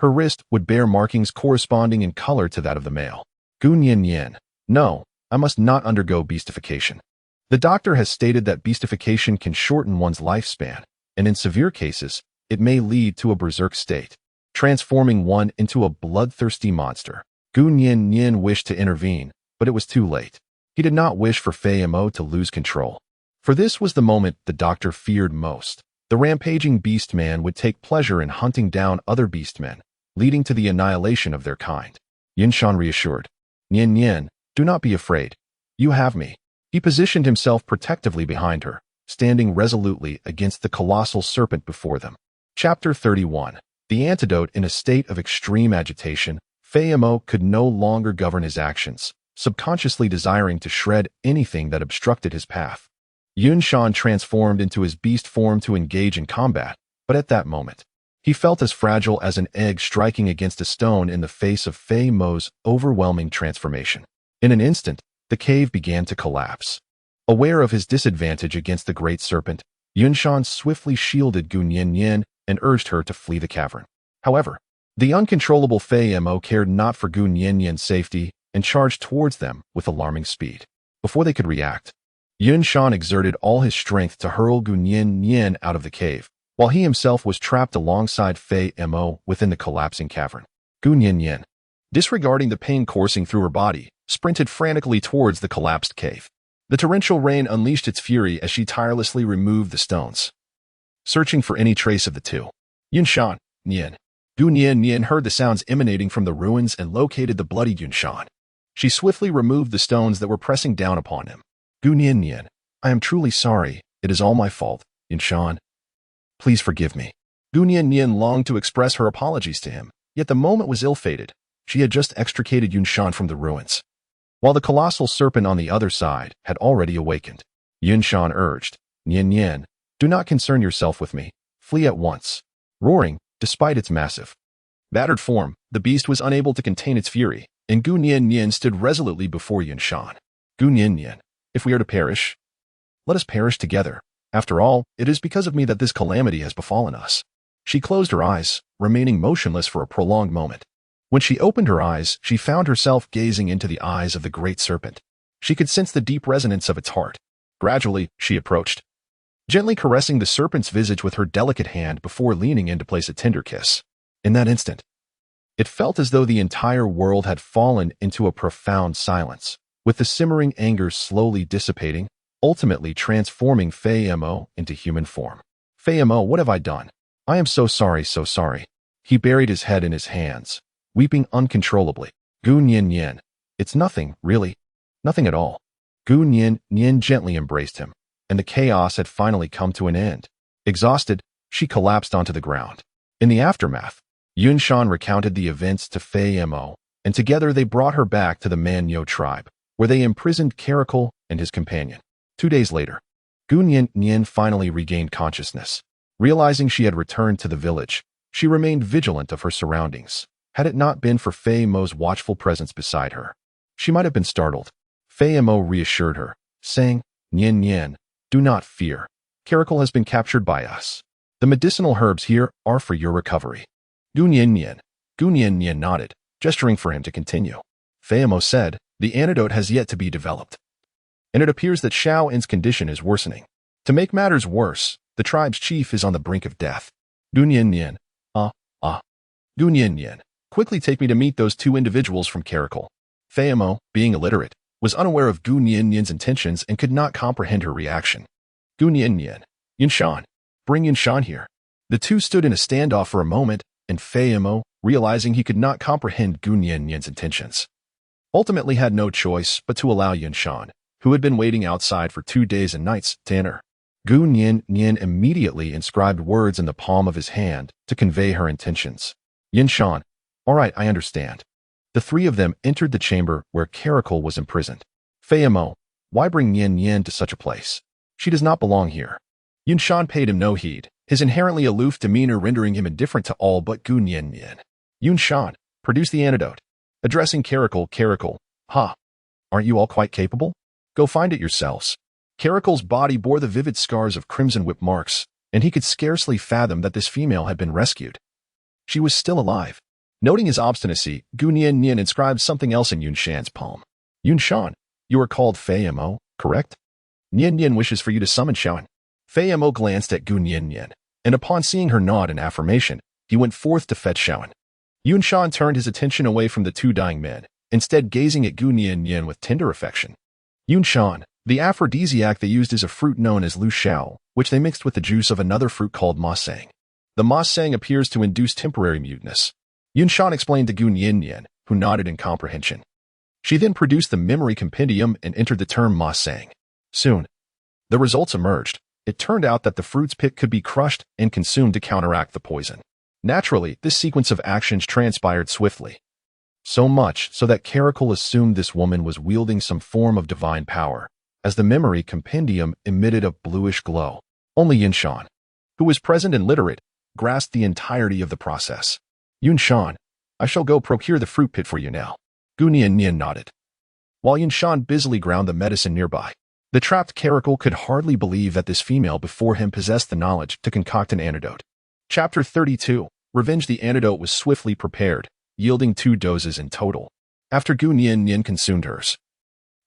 her wrist would bear markings corresponding in color to that of the male. Gu Nian, no, I must not undergo beastification. The doctor has stated that beastification can shorten one's lifespan, and in severe cases, it may lead to a berserk state, transforming one into a bloodthirsty monster. Gu Nian wished to intervene, but it was too late. He did not wish for Fei Mo to lose control. For this was the moment the doctor feared most. The rampaging beast man would take pleasure in hunting down other beastmen, leading to the annihilation of their kind. Yunshan reassured, Nian, do not be afraid. You have me. He positioned himself protectively behind her, standing resolutely against the colossal serpent before them. Chapter 31. The antidote. In a state of extreme agitation, Fei Mo could no longer govern his actions, subconsciously desiring to shred anything that obstructed his path. Yunshan transformed into his beast form to engage in combat, but at that moment, he felt as fragile as an egg striking against a stone in the face of Fei Mo's overwhelming transformation. In an instant, the cave began to collapse. Aware of his disadvantage against the great serpent, Yunshan swiftly shielded Gu Nian and urged her to flee the cavern. However, the uncontrollable Fei Mo cared not for Gu Nian's safety and charged towards them with alarming speed. Before they could react, Yunshan exerted all his strength to hurl Gu Nian out of the cave, while he himself was trapped alongside Fei Mo within the collapsing cavern. Gu Nian, disregarding the pain coursing through her body, sprinted frantically towards the collapsed cave. The torrential rain unleashed its fury as she tirelessly removed the stones, searching for any trace of the two. Yunshan, Nian. Gu Nian heard the sounds emanating from the ruins and located the bloodied Yunshan. She swiftly removed the stones that were pressing down upon him. Gu Nian, I am truly sorry. It is all my fault, Yunshan. Please forgive me. Gu Nian longed to express her apologies to him, yet the moment was ill-fated. She had just extricated Yunshan from the ruins, while the colossal serpent on the other side had already awakened. Yunshan urged, Nian, do not concern yourself with me. Flee at once. Roaring, despite its massive, battered form, the beast was unable to contain its fury, and Gu Nian stood resolutely before Yunshan. Gu Nian, if we are to perish, let us perish together. After all, it is because of me that this calamity has befallen us. She closed her eyes, remaining motionless for a prolonged moment. When she opened her eyes, she found herself gazing into the eyes of the great serpent. She could sense the deep resonance of its heart. Gradually, she approached, gently caressing the serpent's visage with her delicate hand before leaning in to place a tender kiss. In that instant, it felt as though the entire world had fallen into a profound silence, with the simmering anger slowly dissipating, ultimately transforming Fei Mo into human form. Fei Mo, what have I done? I am so sorry, so sorry. He buried his head in his hands, weeping uncontrollably. Gu Nian, it's nothing, really. Nothing at all. Gu Nian gently embraced him, and the chaos had finally come to an end. Exhausted, she collapsed onto the ground. In the aftermath, Yunshan recounted the events to Fei Mo, and together they brought her back to the Manyo tribe, where they imprisoned Caracal and his companion. 2 days later, Gu Nian finally regained consciousness. Realizing she had returned to the village, she remained vigilant of her surroundings. Had it not been for Fei Mo's watchful presence beside her, she might have been startled. Fei Mo reassured her, saying, Nian Nian, do not fear. Caracal has been captured by us. The medicinal herbs here are for your recovery. Gu Nian Nian nodded, gesturing for him to continue. Fei Mo said, the antidote has yet to be developed, and it appears that Xiao In's condition is worsening. To make matters worse, the tribe's chief is on the brink of death. Gu Nian Nian, Gu Nian Nian, quickly take me to meet those two individuals from Caracal. Fei Mo, being illiterate, was unaware of Gu Nian Nian's intentions and could not comprehend her reaction. Gu Nian Nian, Yunshan, bring Yunshan here. The two stood in a standoff for a moment, and Fei Mo, realizing he could not comprehend Gu Nian Nian's intentions, ultimately had no choice but to allow Yunshan, who had been waiting outside for 2 days and nights, to enter. Gu Nian Nian immediately inscribed words in the palm of his hand to convey her intentions. Yunshan, all right, I understand. The three of them entered the chamber where Caracal was imprisoned. Fei Mo, why bring Nian Nian to such a place? She does not belong here. Yunshan paid him no heed, his inherently aloof demeanor rendering him indifferent to all but Gu Nian Nian. Yunshan, produce the antidote. Addressing Caracal, aren't you all quite capable? Go find it yourselves. Caracal's body bore the vivid scars of crimson whip marks, and he could scarcely fathom that this female had been rescued. She was still alive. Noting his obstinacy, Gu Nian Nian inscribed something else in Yunshan's palm. Yunshan, you are called Fei Mo, correct? Nian Nian wishes for you to summon Xiaoan. Fei Mo glanced at Gu Nian Nian, and upon seeing her nod in affirmation, he went forth to fetch Xiaoan. Yunshan turned his attention away from the two dying men, instead gazing at Gu Nian Nian with tender affection. Yunshan, the aphrodisiac they used is a fruit known as Lu Xiao, which they mixed with the juice of another fruit called Ma Sang. The Ma Sang appears to induce temporary muteness. Yunshan explained to Gu Nian Nian, who nodded in comprehension. She then produced the memory compendium and entered the term Ma Sang. Soon, the results emerged. It turned out that the fruit's pit could be crushed and consumed to counteract the poison. Naturally, this sequence of actions transpired swiftly. So much so that Caracal assumed this woman was wielding some form of divine power, as the memory compendium emitted a bluish glow. Only Yunshan, who was present and literate, grasped the entirety of the process. Yunshan, I shall go procure the fruit pit for you now. Gu Nian Nian nodded, while Yunshan busily ground the medicine nearby. The trapped Caracal could hardly believe that this female before him possessed the knowledge to concoct an antidote. Chapter 32. Revenge. The antidote was swiftly prepared, yielding 2 doses in total. After Gu Nian Nian consumed hers,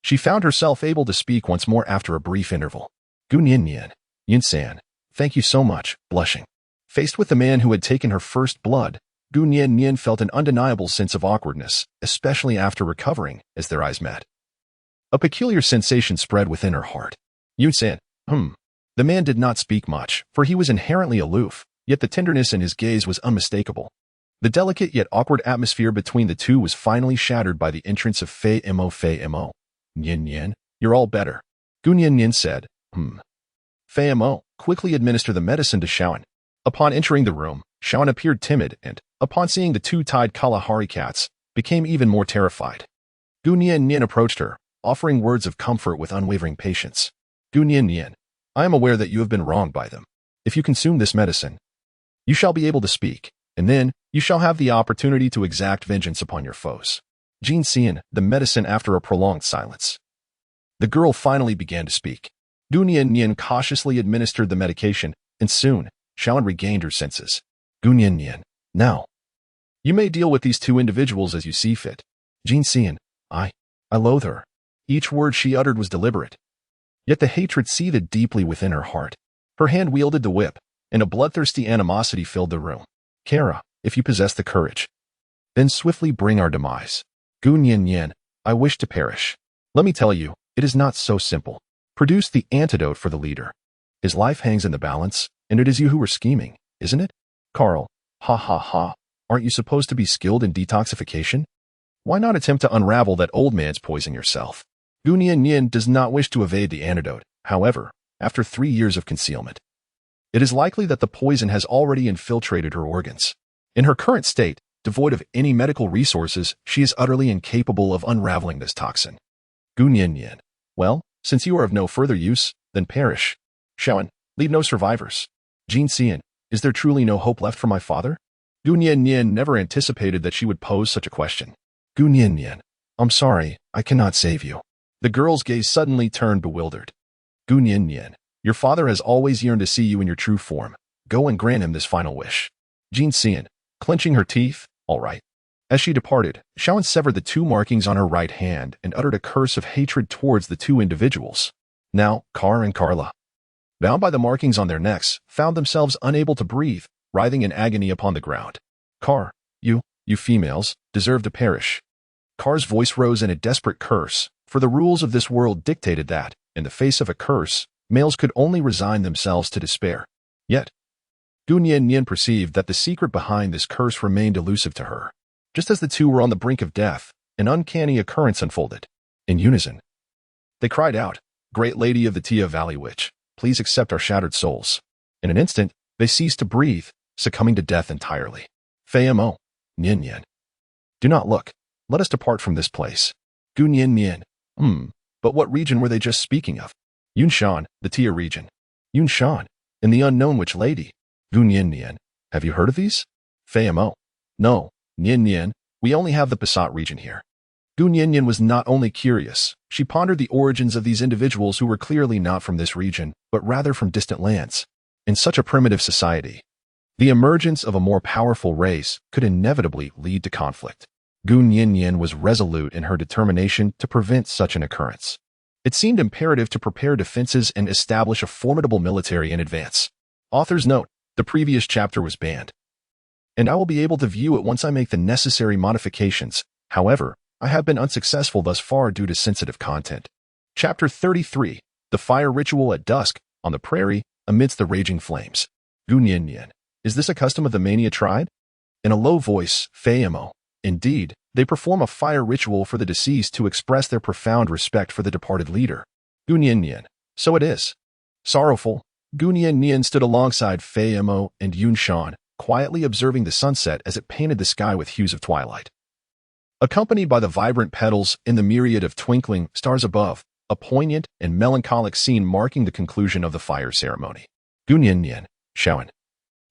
she found herself able to speak once more after a brief interval. Gu Nian Nian, Yunsan, thank you so much, blushing. Faced with the man who had taken her first blood, Gu Nian Nian felt an undeniable sense of awkwardness, especially after recovering, as their eyes met. A peculiar sensation spread within her heart. Yunsan, The man did not speak much, for he was inherently aloof, yet the tenderness in his gaze was unmistakable. The delicate yet awkward atmosphere between the two was finally shattered by the entrance of Fei Mo. Nian Nian, you're all better. Gu Nian Nian said, Fei Mo, quickly administer the medicine to Xiaoan. Upon entering the room, Xiaoan appeared timid and, upon seeing the 2 tied Kalahari cats, became even more terrified. Gu Nian Nian approached her, offering words of comfort with unwavering patience. Gu Nian Nian, I am aware that you have been wronged by them. If you consume this medicine, you shall be able to speak, and then you shall have the opportunity to exact vengeance upon your foes. Jin Xian, the medicine. After a prolonged silence, the girl finally began to speak. Gu Nian Nian cautiously administered the medication, and soon, Xiaoan regained her senses. Gu Nian Nian, now, you may deal with these 2 individuals as you see fit. Jin Xian, I loathe her. Each word she uttered was deliberate. Yet the hatred seethed deeply within her heart. Her hand wielded the whip, and a bloodthirsty animosity filled the room. Kara, if you possess the courage, then swiftly bring our demise. Gu Nian Nian, I wish to perish. Let me tell you, it is not so simple. Produce the antidote for the leader. His life hangs in the balance, and it is you who are scheming, isn't it? Carl, aren't you supposed to be skilled in detoxification? Why not attempt to unravel that old man's poison yourself? Gu Nian Nian does not wish to evade the antidote, however, after 3 years of concealment. It is likely that the poison has already infiltrated her organs. In her current state, devoid of any medical resources, she is utterly incapable of unraveling this toxin. Gu Nian Nian, well, since you are of no further use, then perish. Xiaoan, leave no survivors. Jin Xian, is there truly no hope left for my father? Gu Nian Nian never anticipated that she would pose such a question. Gu Nian Nian, I'm sorry, I cannot save you. The girl's gaze suddenly turned bewildered. Gu Nian, your father has always yearned to see you in your true form. Go and grant him this final wish. Jin Xian, clenching her teeth, all right. As she departed, Xiaoan severed the two markings on her right hand and uttered a curse of hatred towards the two individuals. Now, Car and Carla, bound by the markings on their necks, found themselves unable to breathe, writhing in agony upon the ground. Car, you females, deserve to perish. Car's voice rose in a desperate curse, for the rules of this world dictated that, in the face of a curse, males could only resign themselves to despair. Yet, Gu Nian perceived that the secret behind this curse remained elusive to her. Just as the two were on the brink of death, an uncanny occurrence unfolded. In unison, they cried out, "Great Lady of the Tia Valley Witch, please accept our shattered souls." In an instant, they ceased to breathe, succumbing to death entirely. Fei Mo, Nian. Do not look. Let us depart from this place. Gu Nian. But what region were they just speaking of? Yunshan, the Tia region. Yunshan, and the unknown witch lady. Gu Nian. Have you heard of these? Fei Mo. No, Nian. We only have the Passat region here. Gu Nian was not only curious, she pondered the origins of these individuals who were clearly not from this region, but rather from distant lands. In such a primitive society, the emergence of a more powerful race could inevitably lead to conflict. Gu Nian was resolute in her determination to prevent such an occurrence. It seemed imperative to prepare defenses and establish a formidable military in advance. Author's note, the previous chapter was banned, and I will be able to view it once I make the necessary modifications. However, I have been unsuccessful thus far due to sensitive content. Chapter 33, The Fire Ritual at Dusk, on the Prairie, amidst the raging flames. Gu Nian. Is this a custom of the Mania tribe? In a low voice, Fei Mo. Indeed, they perform a fire ritual for the deceased to express their profound respect for the departed leader. Gu Nian. So it is. Sorrowful, Gu Nian stood alongside Fei Mo and Yunshan, quietly observing the sunset as it painted the sky with hues of twilight. Accompanied by the vibrant petals in the myriad of twinkling stars above, a poignant and melancholic scene marking the conclusion of the fire ceremony. Gu Nian. Xiaoan.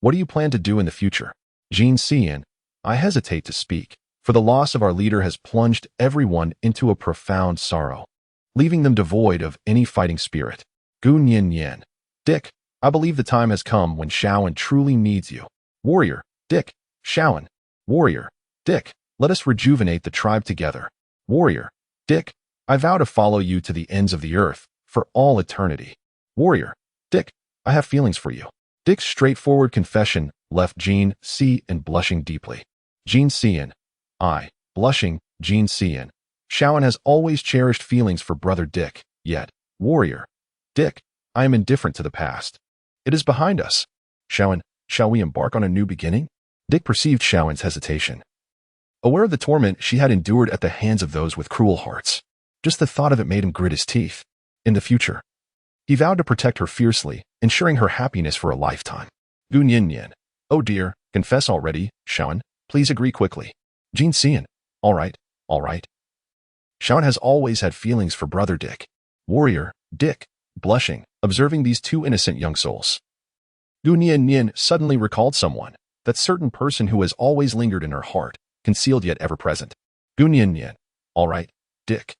What do you plan to do in the future? Jin Xian. I hesitate to speak, for the loss of our leader has plunged everyone into a profound sorrow, leaving them devoid of any fighting spirit. Gu Nian. Dick, I believe the time has come when Xiaoan truly needs you. Warrior, Dick, Xiaoan. Warrior, Dick, let us rejuvenate the tribe together. Warrior, Dick, I vow to follow you to the ends of the earth, for all eternity. Warrior, Dick, I have feelings for you. Dick's straightforward confession left Jin Xian blushing deeply. Jin Xian. Blushing, Jin Xian. Xiaoan has always cherished feelings for brother Dick, yet, warrior, Dick, I am indifferent to the past. It is behind us. Xiaoan, shall we embark on a new beginning? Dick perceived Xiaoan's hesitation. Aware of the torment she had endured at the hands of those with cruel hearts, just the thought of it made him grit his teeth. In the future, he vowed to protect her fiercely, ensuring her happiness for a lifetime. Gu Nian. Oh dear, confess already, Xiaoan. Please agree quickly. Jin Xian. All right. Xiaoan has always had feelings for brother Dick. Warrior, Dick, blushing, observing these two innocent young souls. Gu Nian suddenly recalled someone, that certain person who has always lingered in her heart, concealed yet ever present. Gu Nian. All right, Dick.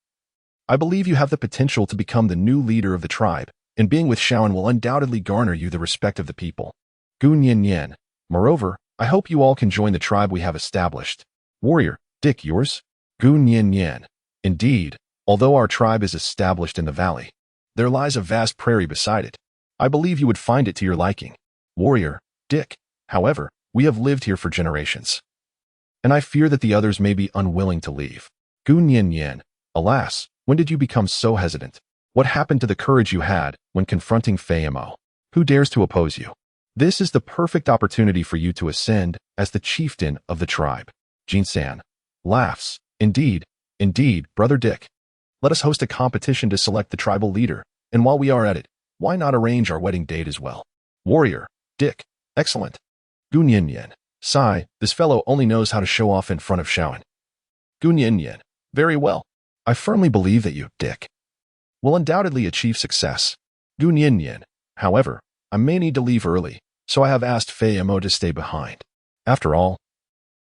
I believe you have the potential to become the new leader of the tribe, and being with Xiaoan will undoubtedly garner you the respect of the people. Gu Nian. Moreover, I hope you all can join the tribe we have established. Warrior, Dick, yours? Gu Nian. Indeed, although our tribe is established in the valley, there lies a vast prairie beside it. I believe you would find it to your liking. Warrior, Dick. However, we have lived here for generations, and I fear that the others may be unwilling to leave. Gu Nian. Alas, when did you become so hesitant? What happened to the courage you had when confronting Fei Mo? Who dares to oppose you? This is the perfect opportunity for you to ascend as the chieftain of the tribe. Jin San laughs. Indeed, brother Dick. Let us host a competition to select the tribal leader, and while we are at it, why not arrange our wedding date as well? Warrior, Dick. Excellent. Gu Nian. Sigh, this fellow only knows how to show off in front of Xiaoan. Gu Nian. Very well. I firmly believe that you, Dick, will undoubtedly achieve success. Gu Nian. However, I may need to leave early, so I have asked Fei Mo to stay behind. After all,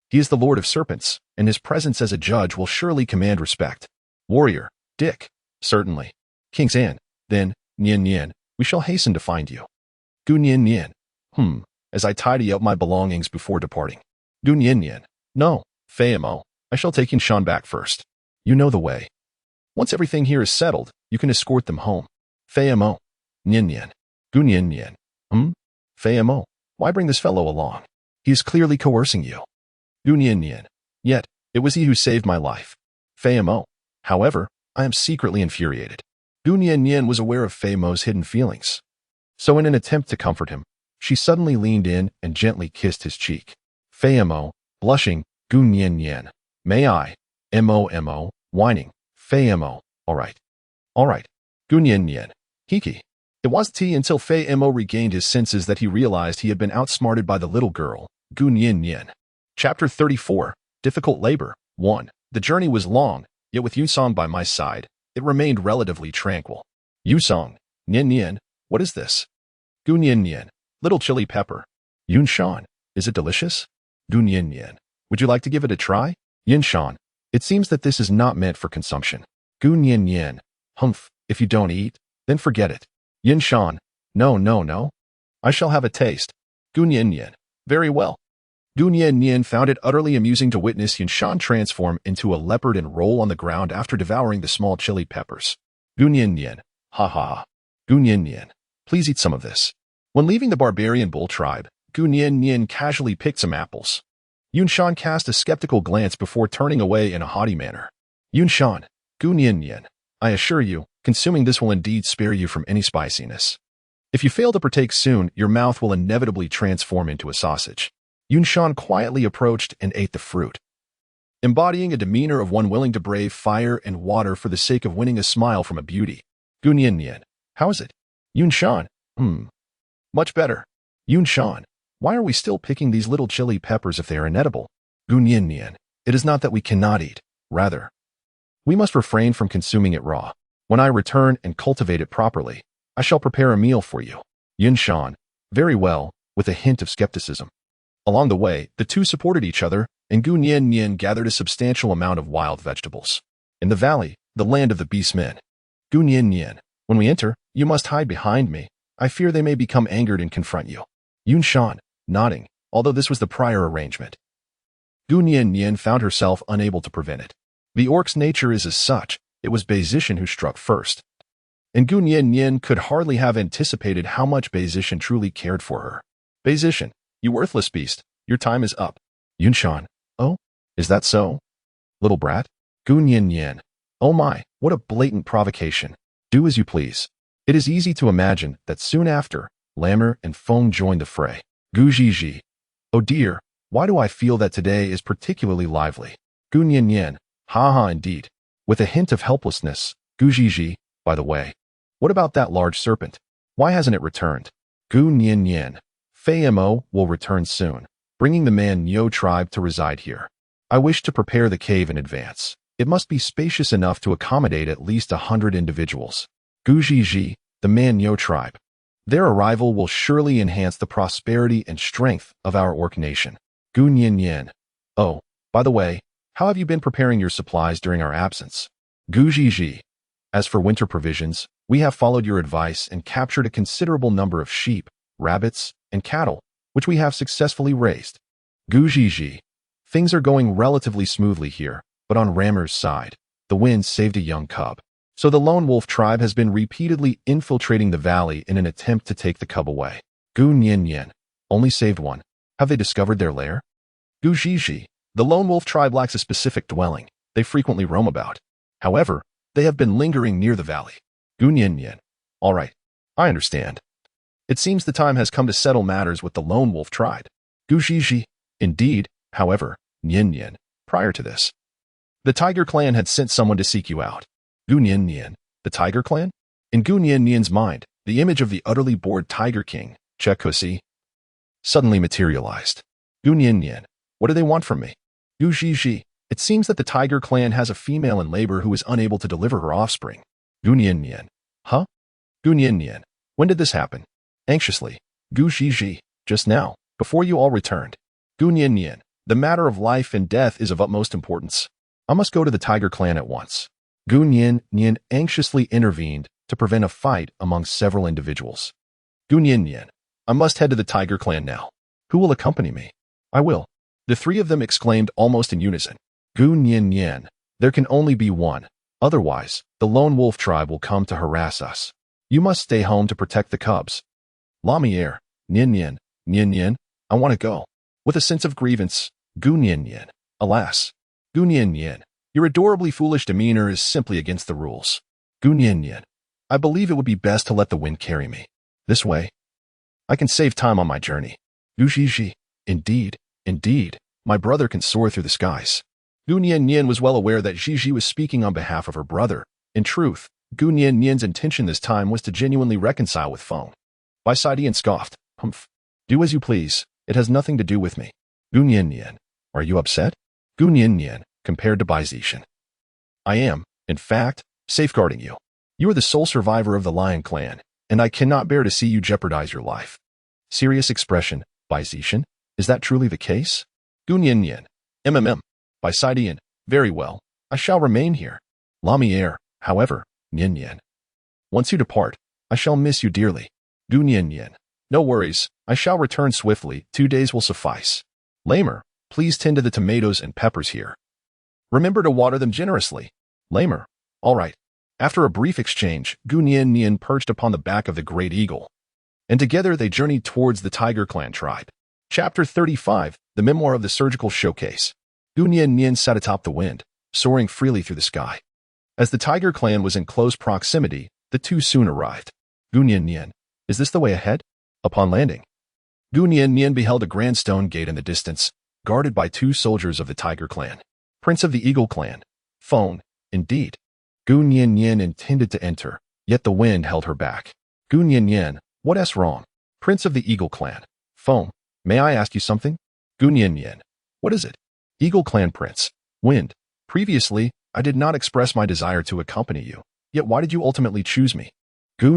he is the Lord of Serpents, and his presence as a judge will surely command respect. Warrior, Dick. Certainly. King's Anne. Then, Nian Nian, we shall hasten to find you. Gu Nian Nian. As I tidy up my belongings before departing. Gu Nian Nian. No, Fei Mo, I shall take Yinshan back first. You know the way. Once everything here is settled, you can escort them home. Fei Mo. Nian Nian. Gu Nian Nian. Fei Mo, why bring this fellow along? He is clearly coercing you. Gu Nian Nian. Yet, it was he who saved my life. Fei Mo. However, I am secretly infuriated. Gu Nian Nian was aware of Fei Mo's hidden feelings. So in an attempt to comfort him, she suddenly leaned in and gently kissed his cheek. Fei Mo, blushing, Gu Nian Nian. May I? Mo, whining. Fei Mo, all right. Gu Nian Nian. Kiki. It was until Fei Mo regained his senses that he realized he had been outsmarted by the little girl, Gu Nian Nian. Chapter 34, Difficult Labor. 1. The journey was long, yet with Yusong by my side, it remained relatively tranquil. Yusong. Nian Nian, what is this? Gu Nian Nian. Little chili pepper. Yunshan. Is it delicious? Gu Nian Nian. Would you like to give it a try? Yinshan. It seems that this is not meant for consumption. Gu Nian Nian. Humph. If you don't eat, then forget it. Yinshan. No. I shall have a taste. Gu Nian Nian. Very well. Gu Nian Nian found it utterly amusing to witness Yinshan transform into a leopard and roll on the ground after devouring the small chili peppers. Gu Nian Nian. Ha ha. Gu Nian Nian. Please eat some of this. When leaving the barbarian bull tribe, Gu Nian Nian casually picked some apples. Yunshan cast a skeptical glance before turning away in a haughty manner. Yunshan. Gu Nian Nian. I assure you, consuming this will indeed spare you from any spiciness. If you fail to partake soon, your mouth will inevitably transform into a sausage. Yunshan quietly approached and ate the fruit. Embodying a demeanor of one willing to brave fire and water for the sake of winning a smile from a beauty. Gu Nian Nian. How is it? Yunshan. Much better. Yunshan. Why are we still picking these little chili peppers if they are inedible? Gu Nian Nian. It is not that we cannot eat. Rather, we must refrain from consuming it raw. When I return and cultivate it properly, I shall prepare a meal for you. Yinshan. Very well, with a hint of skepticism. Along the way, the two supported each other, and Gu Nian Nian gathered a substantial amount of wild vegetables. In the valley, the land of the beast men. Gu Nian Nian. When we enter, you must hide behind me. I fear they may become angered and confront you. Yunshan. Nodding, although this was the prior arrangement. Gu Nian Nian found herself unable to prevent it. The orc's nature is as such, it was Beizishan who struck first. And Gu Nian Nian could hardly have anticipated how much Beizishan truly cared for her. Beizishan, you worthless beast, your time is up. Yunshan. Oh, is that so? Little brat? Gu Nian Nian. Oh my, what a blatant provocation. Do as you please. It is easy to imagine that soon after, Lammer and Feng joined the fray. Gu Zhizhi. Oh dear, why do I feel that today is particularly lively? Gu Nian Nian. Ha indeed. With a hint of helplessness, Gu Zhizhi, by the way. What about that large serpent? Why hasn't it returned? Gu Nian Nian. Fei Mo will return soon, bringing the Man Nyo tribe to reside here. I wish to prepare the cave in advance. It must be spacious enough to accommodate at least 100 individuals. Gu Zhizhi, the Man Nyo tribe. Their arrival will surely enhance the prosperity and strength of our orc nation. Gu Nian Nian. Oh, by the way, how have you been preparing your supplies during our absence? Gu Zhizhi. As for winter provisions, we have followed your advice and captured a considerable number of sheep, rabbits, and cattle, which we have successfully raised. Gu Zhizhi. Things are going relatively smoothly here, but on Rammer's side, the wind saved a young cub. So the lone wolf tribe has been repeatedly infiltrating the valley in an attempt to take the cub away. Gu Nian Nian. Only saved one. Have they discovered their lair? Gu Zhizhi. The lone wolf tribe lacks a specific dwelling. They frequently roam about. However, they have been lingering near the valley. Gu Nian Nian. All right. I understand. It seems the time has come to settle matters with the lone wolf tribe. Gu Zhizhi. Indeed, however, Nian Nian. Prior to this, the Tiger Clan had sent someone to seek you out. Gu Nian Nian, the Tiger Clan? In Gu Nian Nian's mind, the image of the utterly bored Tiger King, Chekusi, suddenly materialized. Gu Nian Nian, what do they want from me? Gu Zhizhi, it seems that the Tiger Clan has a female in labor who is unable to deliver her offspring. Gu Nian Nian, huh? Gu Nian Nian, when did this happen? Anxiously, Gu Zhizhi, just now, before you all returned. Gu Nian Nian, the matter of life and death is of utmost importance. I must go to the Tiger Clan at once. Gu Nian anxiously intervened to prevent a fight among several individuals. Gu Nian, I must head to the Tiger Clan now. Who will accompany me? I will. The three of them exclaimed almost in unison. Gu Nian, there can only be one. Otherwise, the lone wolf tribe will come to harass us. You must stay home to protect the cubs. Lamier, Nian, I want to go. With a sense of grievance, Gu Nian, alas. Gu Nian, your adorably foolish demeanor is simply against the rules. Gu Nian, I believe it would be best to let the wind carry me. This way, I can save time on my journey. Gu Zhizhi, indeed, my brother can soar through the skies. Gu Nian was well aware that Zhizhi was speaking on behalf of her brother. In truth, Gu Nian's intention this time was to genuinely reconcile with Feng. Bai Saidian scoffed. Humph. Do as you please. It has nothing to do with me. Gu Nian, are you upset? Gu Nian compared to Bai Zishan. I am, in fact, safeguarding you. You are the sole survivor of the Lion Clan, and I cannot bear to see you jeopardize your life. Serious expression, Bai Zishan. Is that truly the case? Gu Nian, Bai Saidian, very well. I shall remain here. Lamier, however, Nian. Once you depart, I shall miss you dearly. Gu Nian, no worries. I shall return swiftly. 2 days will suffice. Lamer, please tend to the tomatoes and peppers here. Remember to water them generously. Lamer, all right. After a brief exchange, Gu Nian perched upon the back of the great eagle, and together they journeyed towards the Tiger Clan tribe. Chapter 35, The Memoir of the Surgical Showcase. Gu Nian sat atop the wind, soaring freely through the sky. As the Tiger Clan was in close proximity, the two soon arrived. Gu Nian, is this the way ahead? Upon landing, Gu Nian beheld a grand stone gate in the distance, guarded by 2 soldiers of the Tiger Clan. Prince of the Eagle Clan. Feng, indeed. Gu Nian intended to enter, yet the wind held her back. Gu Nian, what's wrong? Prince of the Eagle Clan. Feng, may I ask you something? Gu Nian, what is it? Eagle Clan Prince. Wind. Previously, I did not express my desire to accompany you, yet why did you ultimately choose me? Gu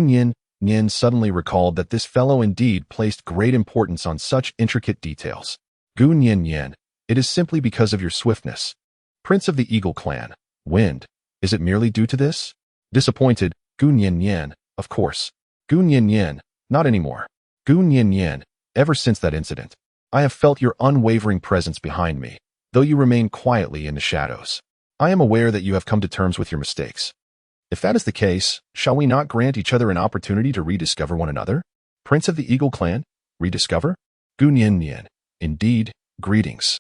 Nian suddenly recalled that this fellow indeed placed great importance on such intricate details. Gu Nian, it is simply because of your swiftness. Prince of the Eagle Clan. Wind. Is it merely due to this? Disappointed, Gu Nian, of course. Gu Nian, not anymore. Gu Nian, ever since that incident, I have felt your unwavering presence behind me, though you remain quietly in the shadows. I am aware that you have come to terms with your mistakes. If that is the case, shall we not grant each other an opportunity to rediscover one another? Prince of the Eagle Clan? Rediscover? Gu Nian, indeed, greetings.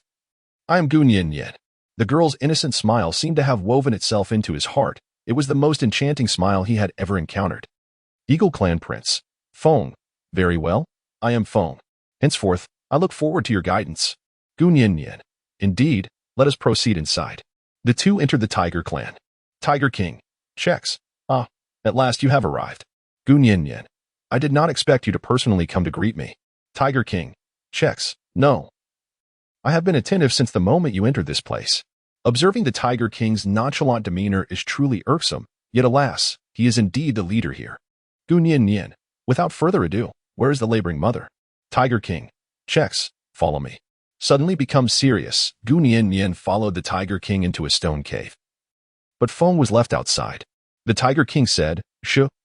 I am Gu Nian. The girl's innocent smile seemed to have woven itself into his heart. It was the most enchanting smile he had ever encountered. Eagle Clan Prince. Feng. Very well. I am Feng. Henceforth, I look forward to your guidance. Gu Nian. Indeed, let us proceed inside. The two entered the Tiger Clan. Tiger King. Checks. Ah, at last you have arrived. Gu Nian. I did not expect you to personally come to greet me. Tiger King. Checks. No. I have been attentive since the moment you entered this place. Observing the Tiger King's nonchalant demeanor is truly irksome, yet alas, he is indeed the leader here. Gu Nian. Without further ado, where is the laboring mother? Tiger King. Checks. Follow me. Suddenly become serious, Gu Nian followed the Tiger King into a stone cave. But Feng was left outside. The Tiger King said,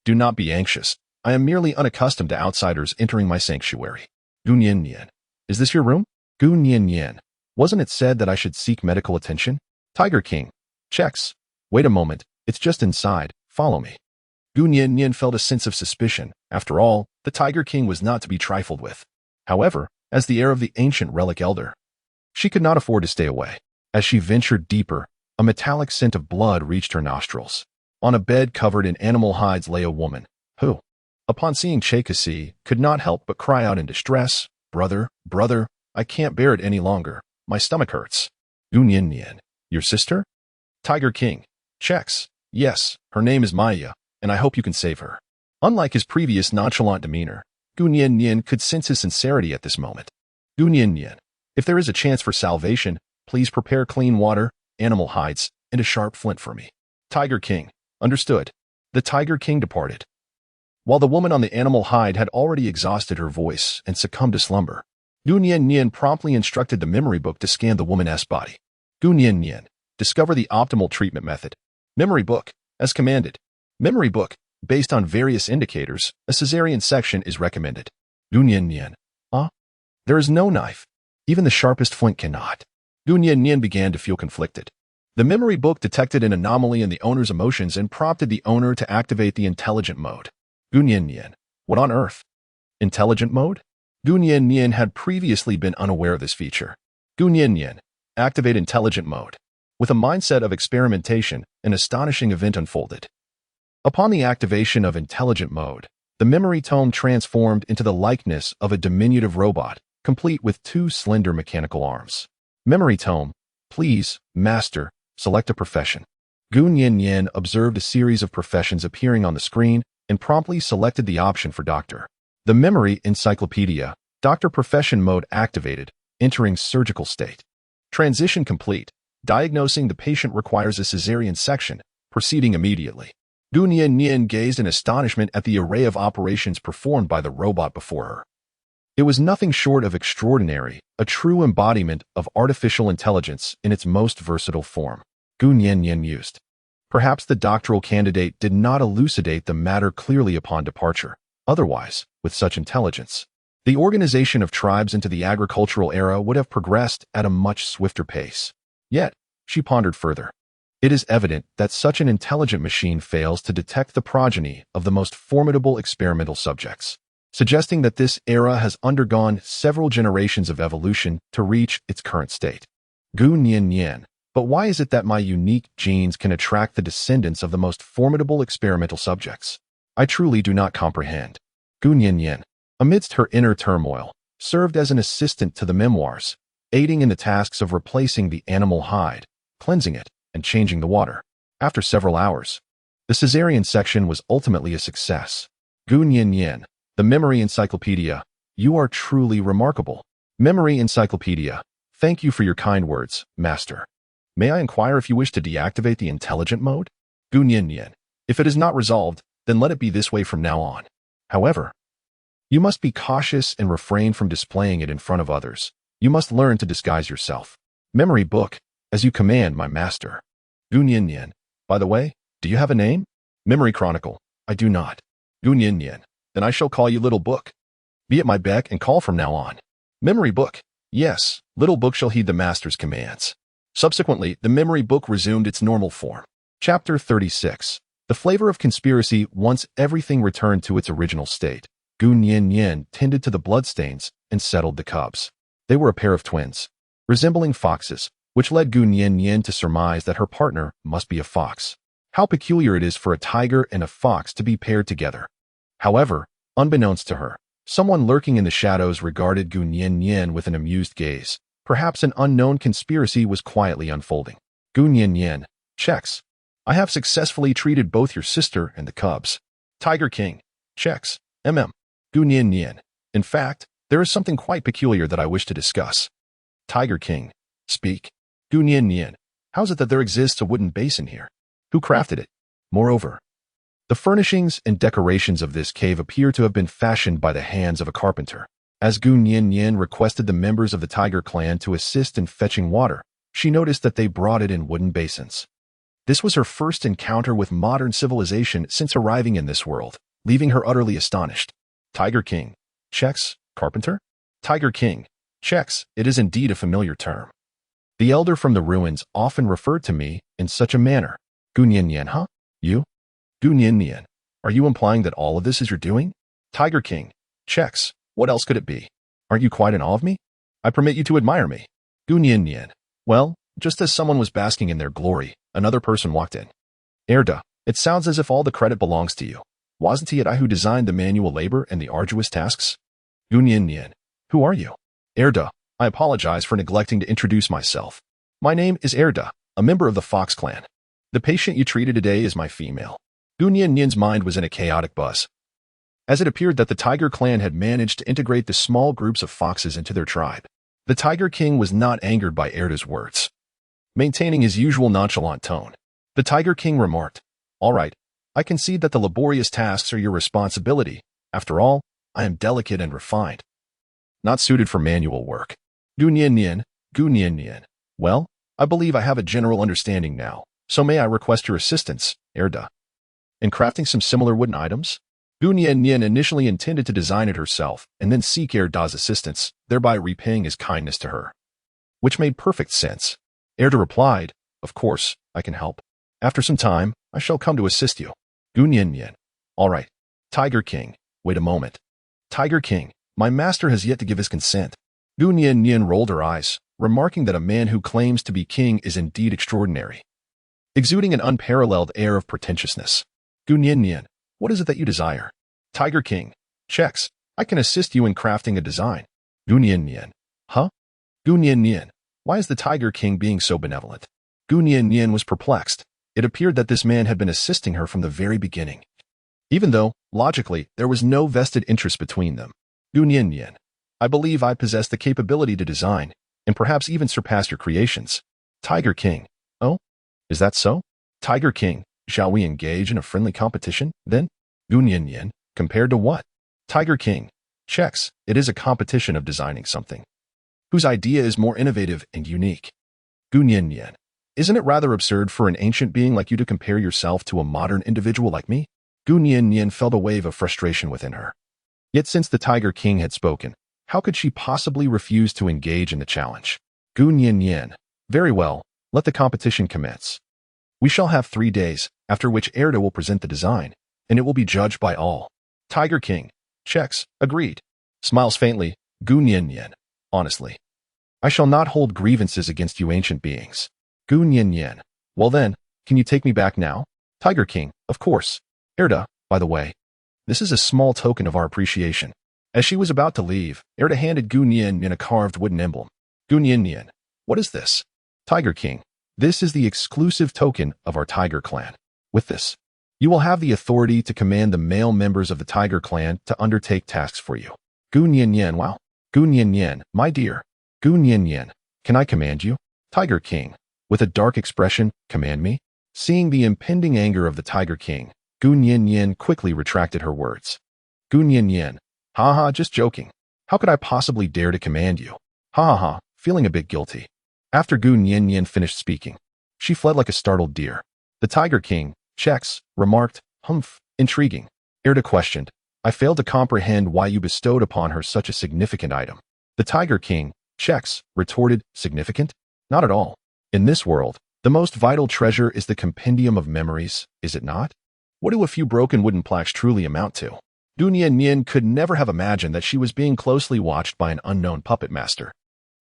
do not be anxious. I am merely unaccustomed to outsiders entering my sanctuary. Gu Nian. Is this your room? Gu Nian. Wasn't it said that I should seek medical attention? Tiger King. Checks. Wait a moment. It's just inside. Follow me. Gu Nian felt a sense of suspicion. After all, the Tiger King was not to be trifled with. However, as the heir of the ancient relic elder, she could not afford to stay away. As she ventured deeper, a metallic scent of blood reached her nostrils. On a bed covered in animal hides lay a woman, who, upon seeing Chekasi, could not help but cry out in distress, Brother, I can't bear it any longer. My stomach hurts. Gu Nian. Your sister? Tiger King. Checks. Yes, her name is Maya, and I hope you can save her. Unlike his previous nonchalant demeanor, Gu Nian could sense his sincerity at this moment. Gu Nian. If there is a chance for salvation, please prepare clean water, animal hides, and a sharp flint for me. Tiger King. Understood. The Tiger King departed, while the woman on the animal hide had already exhausted her voice and succumbed to slumber. Gu Nian promptly instructed the memory book to scan the woman's body. Gu Nian. Discover the optimal treatment method. Memory book, as commanded. Memory book, based on various indicators, a cesarean section is recommended. Gunyan Nian. There is no knife. Even the sharpest flint cannot. Gunyan Nian began to feel conflicted. The memory book detected an anomaly in the owner's emotions and prompted the owner to activate the intelligent mode. Gunyan Nian. What on earth? Intelligent mode? Gunyan Nian had previously been unaware of this feature. Gunyan Nian. Activate intelligent mode. With a mindset of experimentation, an astonishing event unfolded. Upon the activation of intelligent mode, the memory tome transformed into the likeness of a diminutive robot, complete with 2 slender mechanical arms. Memory tome, please, master, select a profession. Gunyan Nian observed a series of professions appearing on the screen and promptly selected the option for doctor. The memory encyclopedia, doctor profession mode activated, entering surgical state. Transition complete. Diagnosing the patient requires a cesarean section, proceeding immediately. Gunyan Nian gazed in astonishment at the array of operations performed by the robot before her. It was nothing short of extraordinary, a true embodiment of artificial intelligence in its most versatile form. Gunyan Nian mused. Perhaps the doctoral candidate did not elucidate the matter clearly upon departure. Otherwise, with such intelligence, the organization of tribes into the agricultural era would have progressed at a much swifter pace. Yet, she pondered further. It is evident that such an intelligent machine fails to detect the progeny of the most formidable experimental subjects, suggesting that this era has undergone several generations of evolution to reach its current state. Gunyan Nian. But why is it that my unique genes can attract the descendants of the most formidable experimental subjects? I truly do not comprehend. Gunyan Nian, amidst her inner turmoil, served as an assistant to the memoirs, aiding in the tasks of replacing the animal hide, cleansing it, and changing the water. After several hours, the cesarean section was ultimately a success. Gunyan Nian, the memory encyclopedia, you are truly remarkable. Memory encyclopedia, thank you for your kind words, master. May I inquire if you wish to deactivate the intelligent mode? Gunyan Nian, if it is not resolved, then let it be this way from now on. However, you must be cautious and refrain from displaying it in front of others. You must learn to disguise yourself. Memory book, as you command, my master. Gunyan Nian, by the way, do you have a name? Memory chronicle, I do not. Gunyan Nian, then I shall call you Little Book. Be at my beck and call from now on. Memory book, yes, Little Book shall heed the master's commands. Subsequently, the memory book resumed its normal form. Chapter 36. The flavor of conspiracy. Once everything returned to its original state, Gunyan Nian tended to the bloodstains and settled the cubs. They were a pair of twins, resembling foxes, which led Gunyan Nian to surmise that her partner must be a fox. How peculiar it is for a tiger and a fox to be paired together. However, unbeknownst to her, someone lurking in the shadows regarded Gunyan Nian with an amused gaze. Perhaps an unknown conspiracy was quietly unfolding. Gunyan Nian, checks. I have successfully treated both your sister and the cubs. Tiger King, checks. Gunyan Nian. In fact, there is something quite peculiar that I wish to discuss. Tiger King, speak. Gunyan Nian, how is it that there exists a wooden basin here? Who crafted it? Moreover, the furnishings and decorations of this cave appear to have been fashioned by the hands of a carpenter. As Gunyan Nian requested the members of the tiger clan to assist in fetching water, she noticed that they brought it in wooden basins. This was her first encounter with modern civilization since arriving in this world, leaving her utterly astonished. Tiger King, checks, carpenter? Tiger King, checks, it is indeed a familiar term. The elder from the ruins often referred to me in such a manner. Gunyan Nian, huh? You? Gunyan Nian, are you implying that all of this is your doing? Tiger King, checks. What else could it be? Aren't you quite in awe of me? I permit you to admire me. Gunyan Nian. Well, just as someone was basking in their glory, another person walked in. Erda, it sounds as if all the credit belongs to you. Wasn't it I who designed the manual labor and the arduous tasks? Gunyan Nian. Who are you? Erda, I apologize for neglecting to introduce myself. My name is Erda, a member of the Fox clan. The patient you treated today is my female. Gunyan Nian's mind was in a chaotic buzz, as it appeared that the Tiger clan had managed to integrate the small groups of foxes into their tribe. The Tiger King was not angered by Erda's words. Maintaining his usual nonchalant tone, the Tiger King remarked, All right, I concede that the laborious tasks are your responsibility. After all, I am delicate and refined, not suited for manual work. Gunyan Nian. Well, I believe I have a general understanding now. So may I request your assistance, Erda, in crafting some similar wooden items? Gu Nian initially intended to design it herself and then seek Erda's assistance, thereby repaying his kindness to her, which made perfect sense. Erda replied, "Of course, I can help. After some time, I shall come to assist you." Gu Nian. "All right. Tiger King, wait a moment. Tiger King, my master has yet to give his consent." Gu Nian rolled her eyes, remarking that a man who claims to be king is indeed extraordinary, exuding an unparalleled air of pretentiousness. Gu Nian, what is it that you desire? Tiger King, checks. I can assist you in crafting a design. Gu Nian. Huh? Gu Nian, why is the Tiger King being so benevolent? Gu Nian was perplexed. It appeared that this man had been assisting her from the very beginning, even though, logically, there was no vested interest between them. Gu Nian, I believe I possess the capability to design, and perhaps even surpass your creations. Tiger King. Oh? Is that so? Tiger King, shall we engage in a friendly competition, then? Gu Nian, compared to what? Tiger King, checks. It is a competition of designing something whose idea is more innovative and unique. Gu Nian, isn't it rather absurd for an ancient being like you to compare yourself to a modern individual like me? Gu Nian felt a wave of frustration within her. Yet since the Tiger King had spoken, how could she possibly refuse to engage in the challenge? Gu Nian, very well, let the competition commence. We shall have 3 days, after which Erda will present the design, and it will be judged by all. Tiger King, checks, agreed. Smiles faintly, Gu Nian, honestly, I shall not hold grievances against you ancient beings. Gu Nian, well then, can you take me back now? Tiger King, of course. Erda, by the way, this is a small token of our appreciation. As she was about to leave, Erda handed Gu Nian a carved wooden emblem. Gu Nian, what is this? Tiger King, this is the exclusive token of our Tiger Clan. With this, you will have the authority to command the male members of the Tiger Clan to undertake tasks for you. Gu Nian, wow. Gu Nian, my dear. Gu Nian, can I command you? Tiger King, with a dark expression, command me? Seeing the impending anger of the Tiger King, Gu Nian quickly retracted her words. Gu Nian, haha, just joking. How could I possibly dare to command you? Ha ha ha, feeling a bit guilty. After Gu Nian finished speaking, she fled like a startled deer. The Tiger King, checks, remarked, humph, intriguing. Erda questioned, I failed to comprehend why you bestowed upon her such a significant item. The Tiger King, checks, retorted, significant? Not at all. In this world, the most vital treasure is the compendium of memories, is it not? What do a few broken wooden plaques truly amount to? Gu Nian could never have imagined that she was being closely watched by an unknown puppet master.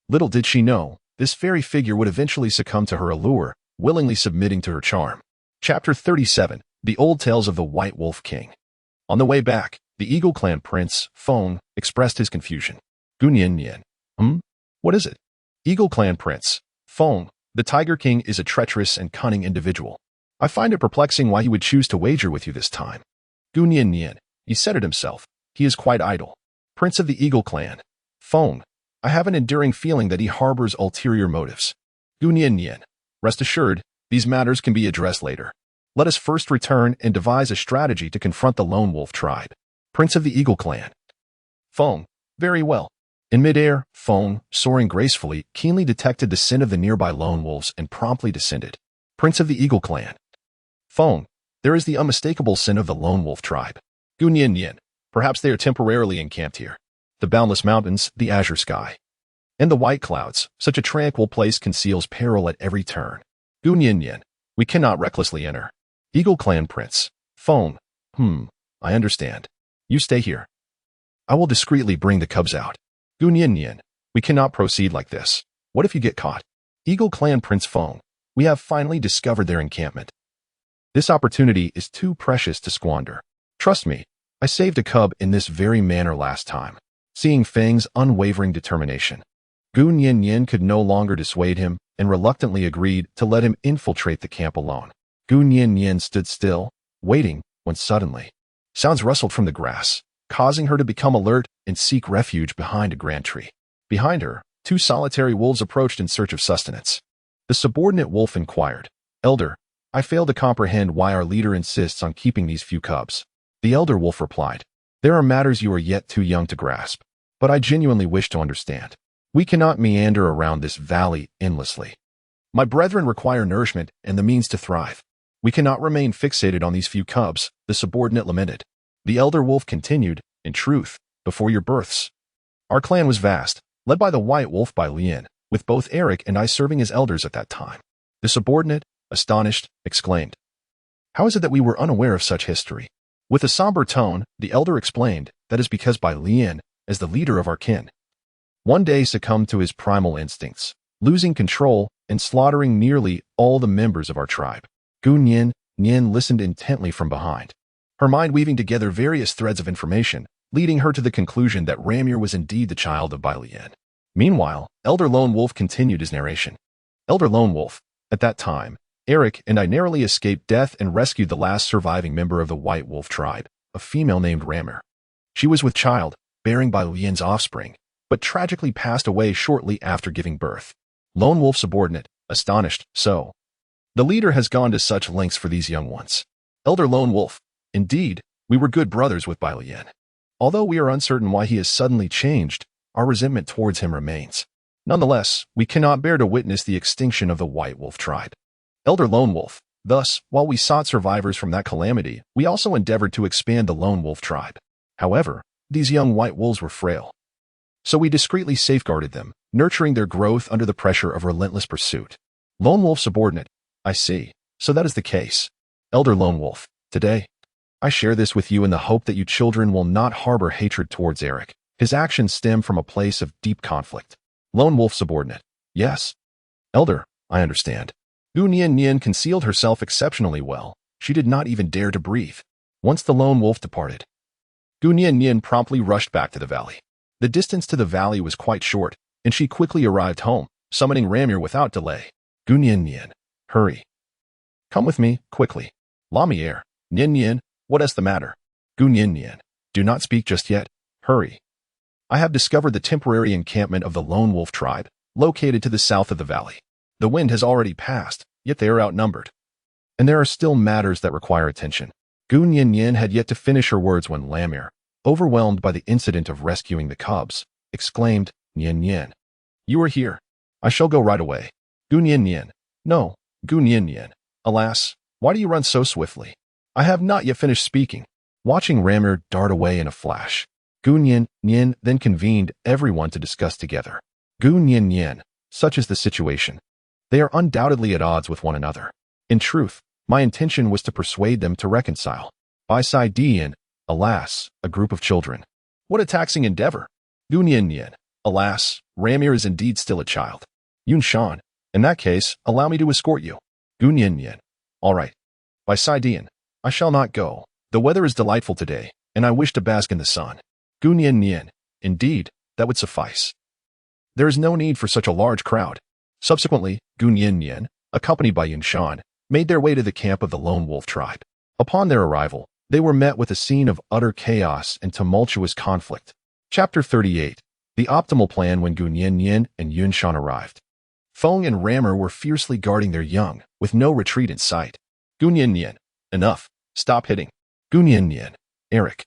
Little did she know, this fairy figure would eventually succumb to her allure, willingly submitting to her charm. Chapter 37, The Old Tales of the White Wolf King. On the way back, the Eagle Clan Prince, Feng, expressed his confusion. Gu Nian, what is it? Eagle Clan Prince, Feng, the Tiger King is a treacherous and cunning individual. I find it perplexing why he would choose to wager with you this time. Gu Nian, he said it himself. He is quite idle. Prince of the Eagle Clan, Feng, I have an enduring feeling that he harbors ulterior motives. Gu Nian, rest assured, these matters can be addressed later. Let us first return and devise a strategy to confront the Lone Wolf tribe. Prince of the Eagle Clan, Feng, very well. In midair, Feng, soaring gracefully, keenly detected the scent of the nearby lone wolves and promptly descended. Prince of the Eagle Clan, Feng, there is the unmistakable scent of the Lone Wolf tribe. Gu Nian, perhaps they are temporarily encamped here. The boundless mountains, the azure sky, and the white clouds, such a tranquil place conceals peril at every turn. Gu Nian, we cannot recklessly enter. Eagle Clan Prince, Feng, I understand. You stay here. I will discreetly bring the cubs out. Gu Nian, we cannot proceed like this. What if you get caught? Eagle Clan Prince Feng, we have finally discovered their encampment. This opportunity is too precious to squander. Trust me, I saved a cub in this very manner last time. Seeing Feng's unwavering determination, Gu Nian could no longer dissuade him and reluctantly agreed to let him infiltrate the camp alone. Gu Nian stood still, waiting, when suddenly, sounds rustled from the grass, causing her to become alert and seek refuge behind a grand tree. Behind her, 2 solitary wolves approached in search of sustenance. The subordinate wolf inquired, Elder, I fail to comprehend why our leader insists on keeping these few cubs. The elder wolf replied, there are matters you are yet too young to grasp, but I genuinely wish to understand. We cannot meander around this valley endlessly. My brethren require nourishment and the means to thrive. We cannot remain fixated on these few cubs, the subordinate lamented. The elder wolf continued, in truth, before your births. Our clan was vast, led by the white wolf by Lien, with both Eric and I serving as elders at that time. The subordinate, astonished, exclaimed, "How is it that we were unaware of such history?" With a somber tone, the elder explained, "That is because by Lien, as the leader of our kin, one day succumbed to his primal instincts, losing control and slaughtering nearly all the members of our tribe." Gu Nien listened intently from behind, her mind weaving together various threads of information, leading her to the conclusion that Ramir was indeed the child of Bai Lian. Meanwhile, Elder Lone Wolf continued his narration. Elder Lone Wolf, at that time, Eric and I narrowly escaped death and rescued the last surviving member of the White Wolf tribe, a female named Ramir. She was with child, bearing Bai Lian's offspring, but tragically passed away shortly after giving birth. Lone Wolf subordinate, astonished, so. The leader has gone to such lengths for these young ones. Elder Lone Wolf, indeed, we were good brothers with Bai Lian. Although we are uncertain why he has suddenly changed, our resentment towards him remains. Nonetheless, we cannot bear to witness the extinction of the White Wolf tribe. Elder Lone Wolf, thus, while we sought survivors from that calamity, we also endeavored to expand the Lone Wolf tribe. However, these young white wolves were frail. So we discreetly safeguarded them, nurturing their growth under the pressure of relentless pursuit. Lone Wolf subordinate, I see. So that is the case. Elder Lone Wolf, today, I share this with you in the hope that you children will not harbor hatred towards Eric. His actions stem from a place of deep conflict. Lone Wolf subordinate, yes. Elder, I understand. Gu Nien concealed herself exceptionally well. She did not even dare to breathe. Once the Lone Wolf departed, Gu Nien promptly rushed back to the valley. The distance to the valley was quite short, and she quickly arrived home, summoning Ramir without delay. Gu Nien, hurry. Come with me, quickly. Lamier, Nien, what is the matter? Gu Nien, do not speak just yet. Hurry. I have discovered the temporary encampment of the Lone Wolf tribe, located to the south of the valley. The wind has already passed, yet they are outnumbered. And there are still matters that require attention. Gu Nien had yet to finish her words when Lamir, overwhelmed by the incident of rescuing the cubs, exclaimed, Nien. You are here. I shall go right away. Gu Nien. No, Gu Nien. Alas, why do you run so swiftly? I have not yet finished speaking. Watching Ramir dart away in a flash, Gu Nien then convened everyone to discuss together. Gu Nien, such is the situation. They are undoubtedly at odds with one another. In truth, my intention was to persuade them to reconcile. By Dian, alas, a group of children. What a taxing endeavor. Gu Nien, alas, Ramir is indeed still a child. Yun Shan, in that case, allow me to escort you. Gu Nien, all right. By Dian, I shall not go. The weather is delightful today, and I wish to bask in the sun. Gu Nien, indeed, that would suffice. There is no need for such a large crowd. Subsequently, Gu Nien, accompanied by Yun Shan, made their way to the camp of the Lone Wolf tribe. Upon their arrival, they were met with a scene of utter chaos and tumultuous conflict. Chapter 38. The optimal plan when Gu Nien and Yun Shan arrived. Feng and Ramir were fiercely guarding their young, with no retreat in sight. Gu Nien, enough. Stop hitting. Gu Nien, Eric.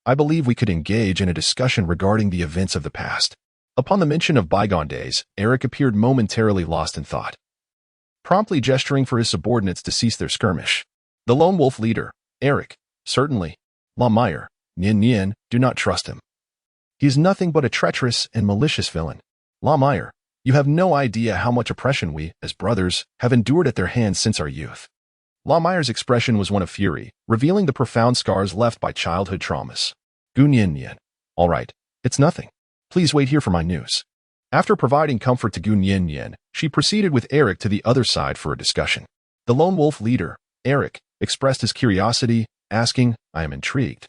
I believe we could engage in a discussion regarding the events of the past. Upon the mention of bygone days, Eric appeared momentarily lost in thought, promptly gesturing for his subordinates to cease their skirmish. The Lone Wolf leader, Eric, certainly. Meyer, Nien, do not trust him. He is nothing but a treacherous and malicious villain. Meyer, you have no idea how much oppression we, as brothers, have endured at their hands since our youth. Meyer's expression was one of fury, revealing the profound scars left by childhood traumas. Gu Nien, all right, it's nothing. Please wait here for my news. After providing comfort to Gu Nien, she proceeded with Eric to the other side for a discussion. The Lone Wolf leader, Eric, expressed his curiosity, asking, I am intrigued.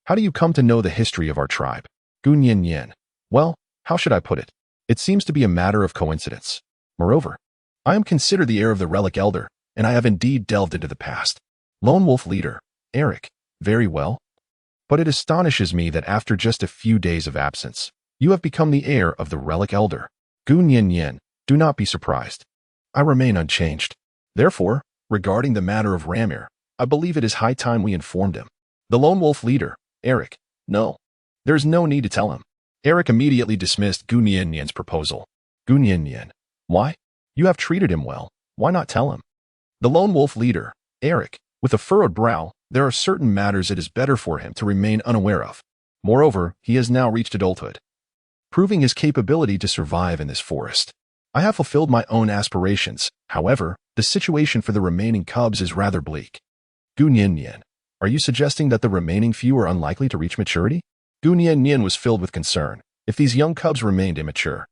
How do you come to know the history of our tribe? Gu Nien, well, how should I put it? It seems to be a matter of coincidence. Moreover, I am considered the heir of the Relic Elder, and I have indeed delved into the past. Lone Wolf leader, Eric, very well. But it astonishes me that after just a few days of absence, you have become the heir of the Relic Elder. Gu Nien, do not be surprised. I remain unchanged. Therefore, regarding the matter of Ramir, I believe it is high time we informed him. The Lone Wolf leader, Eric, no. There is no need to tell him. Eric immediately dismissed Gu Nien's proposal. Gu Nien, why? You have treated him well. Why not tell him? The lone wolf leader, Eric, with a furrowed brow, there are certain matters it is better for him to remain unaware of. Moreover, he has now reached adulthood, proving his capability to survive in this forest. I have fulfilled my own aspirations. However, the situation for the remaining cubs is rather bleak. Gu Nian, are you suggesting that the remaining few are unlikely to reach maturity? Gu Nian was filled with concern. If these young cubs remained immature,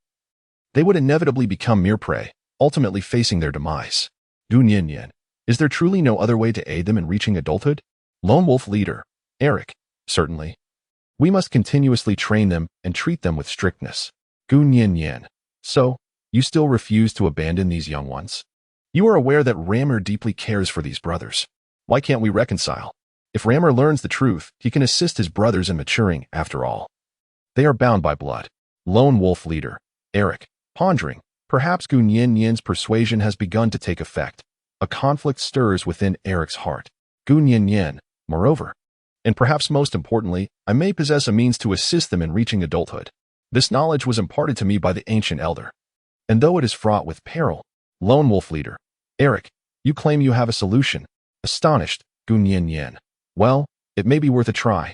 they would inevitably become mere prey, ultimately facing their demise. Gu Nian, is there truly no other way to aid them in reaching adulthood? Lone wolf leader, Eric, certainly. We must continuously train them and treat them with strictness. Gu Nian, so, you still refuse to abandon these young ones? You are aware that Rammer deeply cares for these brothers. Why can't we reconcile? If Rammer learns the truth, he can assist his brothers in maturing, after all. They are bound by blood. Lone wolf leader, Eric, pondering. Perhaps Gu Nian's persuasion has begun to take effect. A conflict stirs within Eric's heart. Gu Nian, moreover, and perhaps most importantly, I may possess a means to assist them in reaching adulthood. This knowledge was imparted to me by the ancient elder. And though it is fraught with peril, lone wolf leader, Eric, you claim you have a solution. Astonished, Gu Nian. Well, it may be worth a try,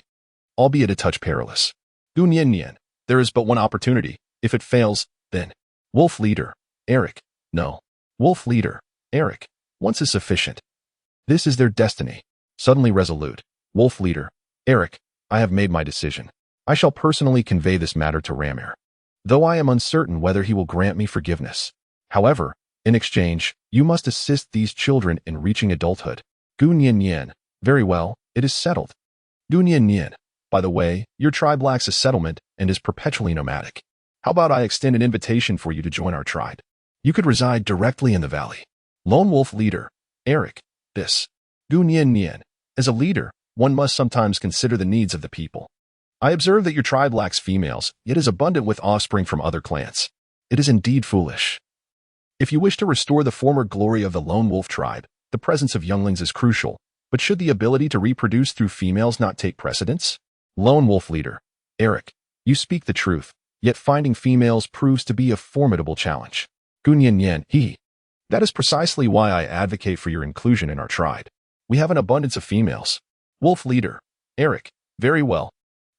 albeit a touch perilous. Gu Nian, there is but one opportunity. If it fails, then wolf leader, Eric, no. Wolf leader, Eric, once is sufficient. This is their destiny. Suddenly resolute, wolf leader, Eric, I have made my decision. I shall personally convey this matter to Ramir, though I am uncertain whether he will grant me forgiveness. However, in exchange, you must assist these children in reaching adulthood. Gu Nian, very well, it is settled. Gu Nian, by the way, your tribe lacks a settlement and is perpetually nomadic. How about I extend an invitation for you to join our tribe? You could reside directly in the valley. Lone wolf leader, Eric, this. Gu Nian, as a leader, one must sometimes consider the needs of the people. I observe that your tribe lacks females, yet is abundant with offspring from other clans. It is indeed foolish. If you wish to restore the former glory of the lone wolf tribe, the presence of younglings is crucial, but should the ability to reproduce through females not take precedence? Lone wolf leader, Eric, you speak the truth, yet finding females proves to be a formidable challenge. Gu Nian, that is precisely why I advocate for your inclusion in our tribe. We have an abundance of females. Wolf leader, Eric, very well.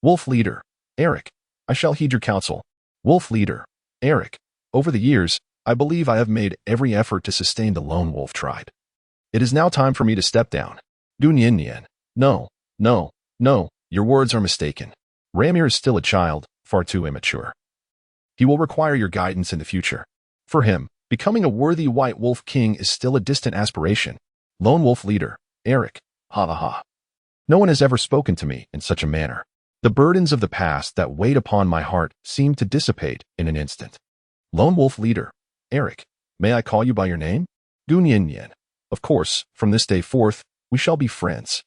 Wolf leader, Eric, I shall heed your counsel. Wolf leader, Eric, over the years, I believe I have made every effort to sustain the lone wolf tribe. It is now time for me to step down. Gu Nian, no, your words are mistaken. Ramir is still a child, far too immature. He will require your guidance in the future. For him, becoming a worthy white wolf king is still a distant aspiration. Lone wolf leader, Eric, ha ha ha. No one has ever spoken to me in such a manner. The burdens of the past that weighed upon my heart seemed to dissipate in an instant. Lone wolf leader, Eric, may I call you by your name? Gu Nian, of course, from this day forth, we shall be friends.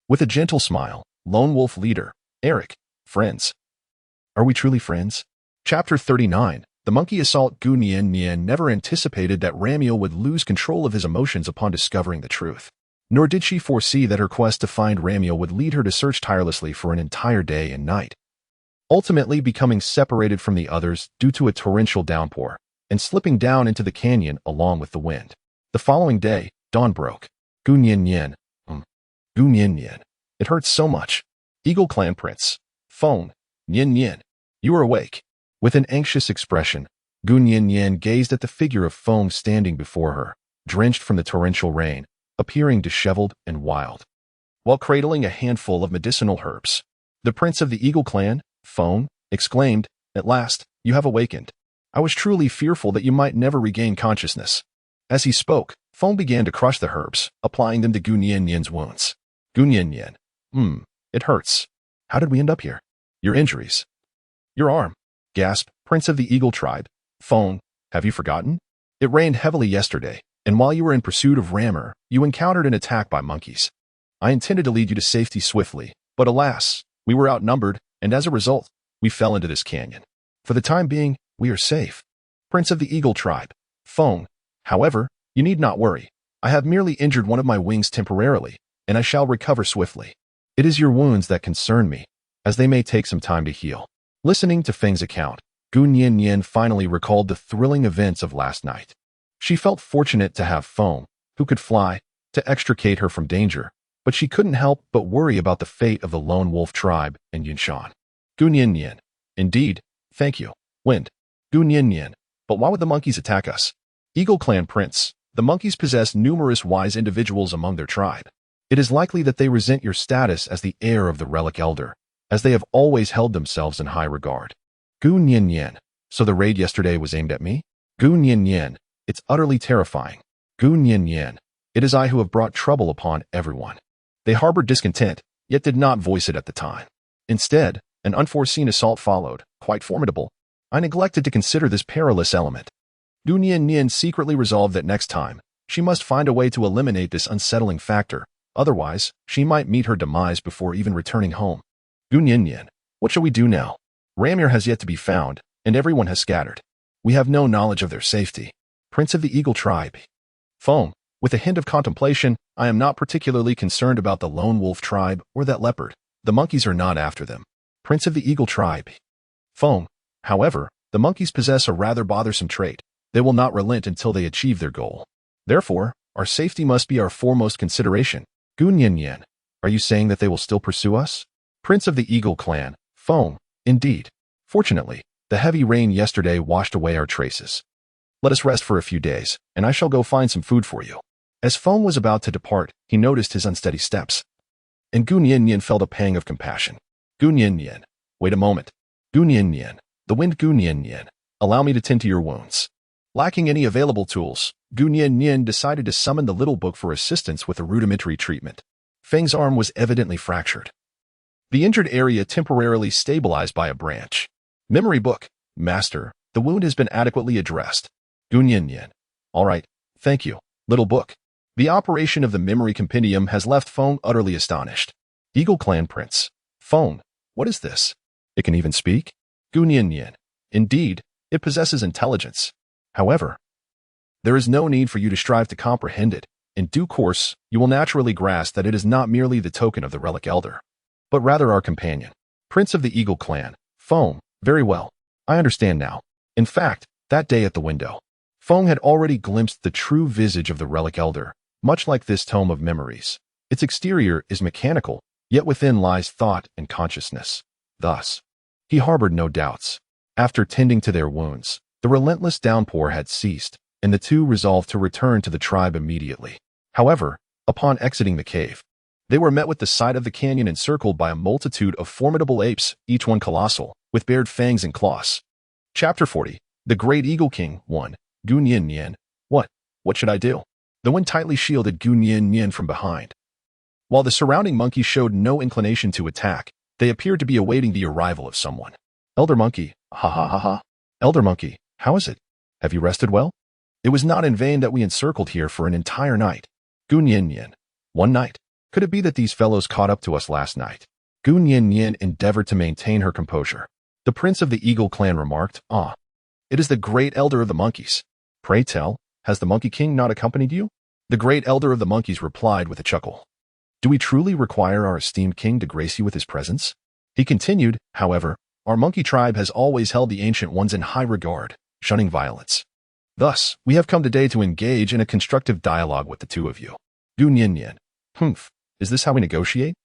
With a gentle smile, lone wolf leader, Eric, friends. Are we truly friends? Chapter 39, The Monkey Assault. Gu Nian never anticipated that Ramiel would lose control of his emotions upon discovering the truth. Nor did she foresee that her quest to find Ramiel would lead her to search tirelessly for an entire day and night, ultimately becoming separated from the others due to a torrential downpour, and slipping down into the canyon along with the wind. The following day, dawn broke. Gu Nian, it hurts so much. Eagle Clan Prince, phone, Nian, you are awake. With an anxious expression, Gu Nian gazed at the figure of Feng standing before her, drenched from the torrential rain, appearing disheveled and wild, while cradling a handful of medicinal herbs. The prince of the Eagle Clan, Feng, exclaimed, "At last, you have awakened. I was truly fearful that you might never regain consciousness." As he spoke, Feng began to crush the herbs, applying them to Gu Nian's wounds. Gu Nian, it hurts. How did we end up here? Your injuries. Your arm. Gasped, Prince of the Eagle tribe. Feng, have you forgotten? It rained heavily yesterday, and while you were in pursuit of Rammer, you encountered an attack by monkeys. I intended to lead you to safety swiftly, but alas, we were outnumbered, and as a result, we fell into this canyon. For the time being, we are safe. Prince of the Eagle tribe. Feng, however, you need not worry. I have merely injured one of my wings temporarily, and I shall recover swiftly. It is your wounds that concern me, as they may take some time to heal. Listening to Feng's account, Gu Nian finally recalled the thrilling events of last night. She felt fortunate to have Feng, who could fly, to extricate her from danger, but she couldn't help but worry about the fate of the lone wolf tribe and Yunshan. Gunyin. Indeed, thank you. Wind. Gunyin. But why would the monkeys attack us? Eagle Clan Prince, the monkeys possess numerous wise individuals among their tribe. It is likely that they resent your status as the heir of the relic elder, as they have always held themselves in high regard. Gunyin. So the raid yesterday was aimed at me? Gunyin. It's utterly terrifying. Gunyin. It is I who have brought trouble upon everyone. They harbored discontent, yet did not voice it at the time. Instead, an unforeseen assault followed, quite formidable. I neglected to consider this perilous element. Gunyin secretly resolved that next time, she must find a way to eliminate this unsettling factor, otherwise, she might meet her demise before even returning home. Gunyin, what shall we do now? Ramir has yet to be found, and everyone has scattered. We have no knowledge of their safety. Prince of the Eagle Tribe. Feng, with a hint of contemplation, I am not particularly concerned about the lone wolf tribe or that leopard. The monkeys are not after them. Prince of the Eagle Tribe. Feng, however, the monkeys possess a rather bothersome trait. They will not relent until they achieve their goal. Therefore, our safety must be our foremost consideration. Gunyin, are you saying that they will still pursue us? Prince of the Eagle Clan, Feng, indeed. Fortunately, the heavy rain yesterday washed away our traces. Let us rest for a few days, and I shall go find some food for you. As Feng was about to depart, he noticed his unsteady steps. And Gunyin felt a pang of compassion. Gunyin, wait a moment. Gunyin, the wind Gunyin, allow me to tend to your wounds. Lacking any available tools, Gunyin decided to summon the little book for assistance with a rudimentary treatment. Feng's arm was evidently fractured. The injured area temporarily stabilized by a branch. Memory book. Master, the wound has been adequately addressed. Gunyin. All right, thank you, little book. The operation of the memory compendium has left Feng utterly astonished. Eagle Clan Prince. Feng, what is this? It can even speak? Gunyin. Indeed, it possesses intelligence. However, there is no need for you to strive to comprehend it. In due course, you will naturally grasp that it is not merely the token of the relic elder, but rather our companion. Prince of the Eagle Clan. Feng, very well. I understand now. In fact, that day at the window, Feng had already glimpsed the true visage of the relic elder, much like this tome of memories. Its exterior is mechanical, yet within lies thought and consciousness. Thus, he harbored no doubts. After tending to their wounds, the relentless downpour had ceased, and the two resolved to return to the tribe immediately. However, upon exiting the cave, they were met with the sight of the canyon encircled by a multitude of formidable apes, each one colossal, with bared fangs and claws. Chapter 40. The Great Eagle King. 1. Gunyin. What should I do? The wind tightly shielded Gunyin from behind. While the surrounding monkeys showed no inclination to attack, they appeared to be awaiting the arrival of someone. Elder Monkey. Ha ha ha ha. Elder Monkey, how is it? Have you rested well? It was not in vain that we encircled here for an entire night. Gunyin. One night? Could it be that these fellows caught up to us last night? Gunyin endeavored to maintain her composure. The Prince of the Eagle Clan remarked, Ah, it is the great elder of the monkeys. Pray tell, has the Monkey King not accompanied you? The great elder of the monkeys replied with a chuckle. Do we truly require our esteemed king to grace you with his presence? He continued, however, our monkey tribe has always held the ancient ones in high regard, shunning violence. Thus, we have come today to engage in a constructive dialogue with the two of you. Gunyin. Humph, is this how we negotiate?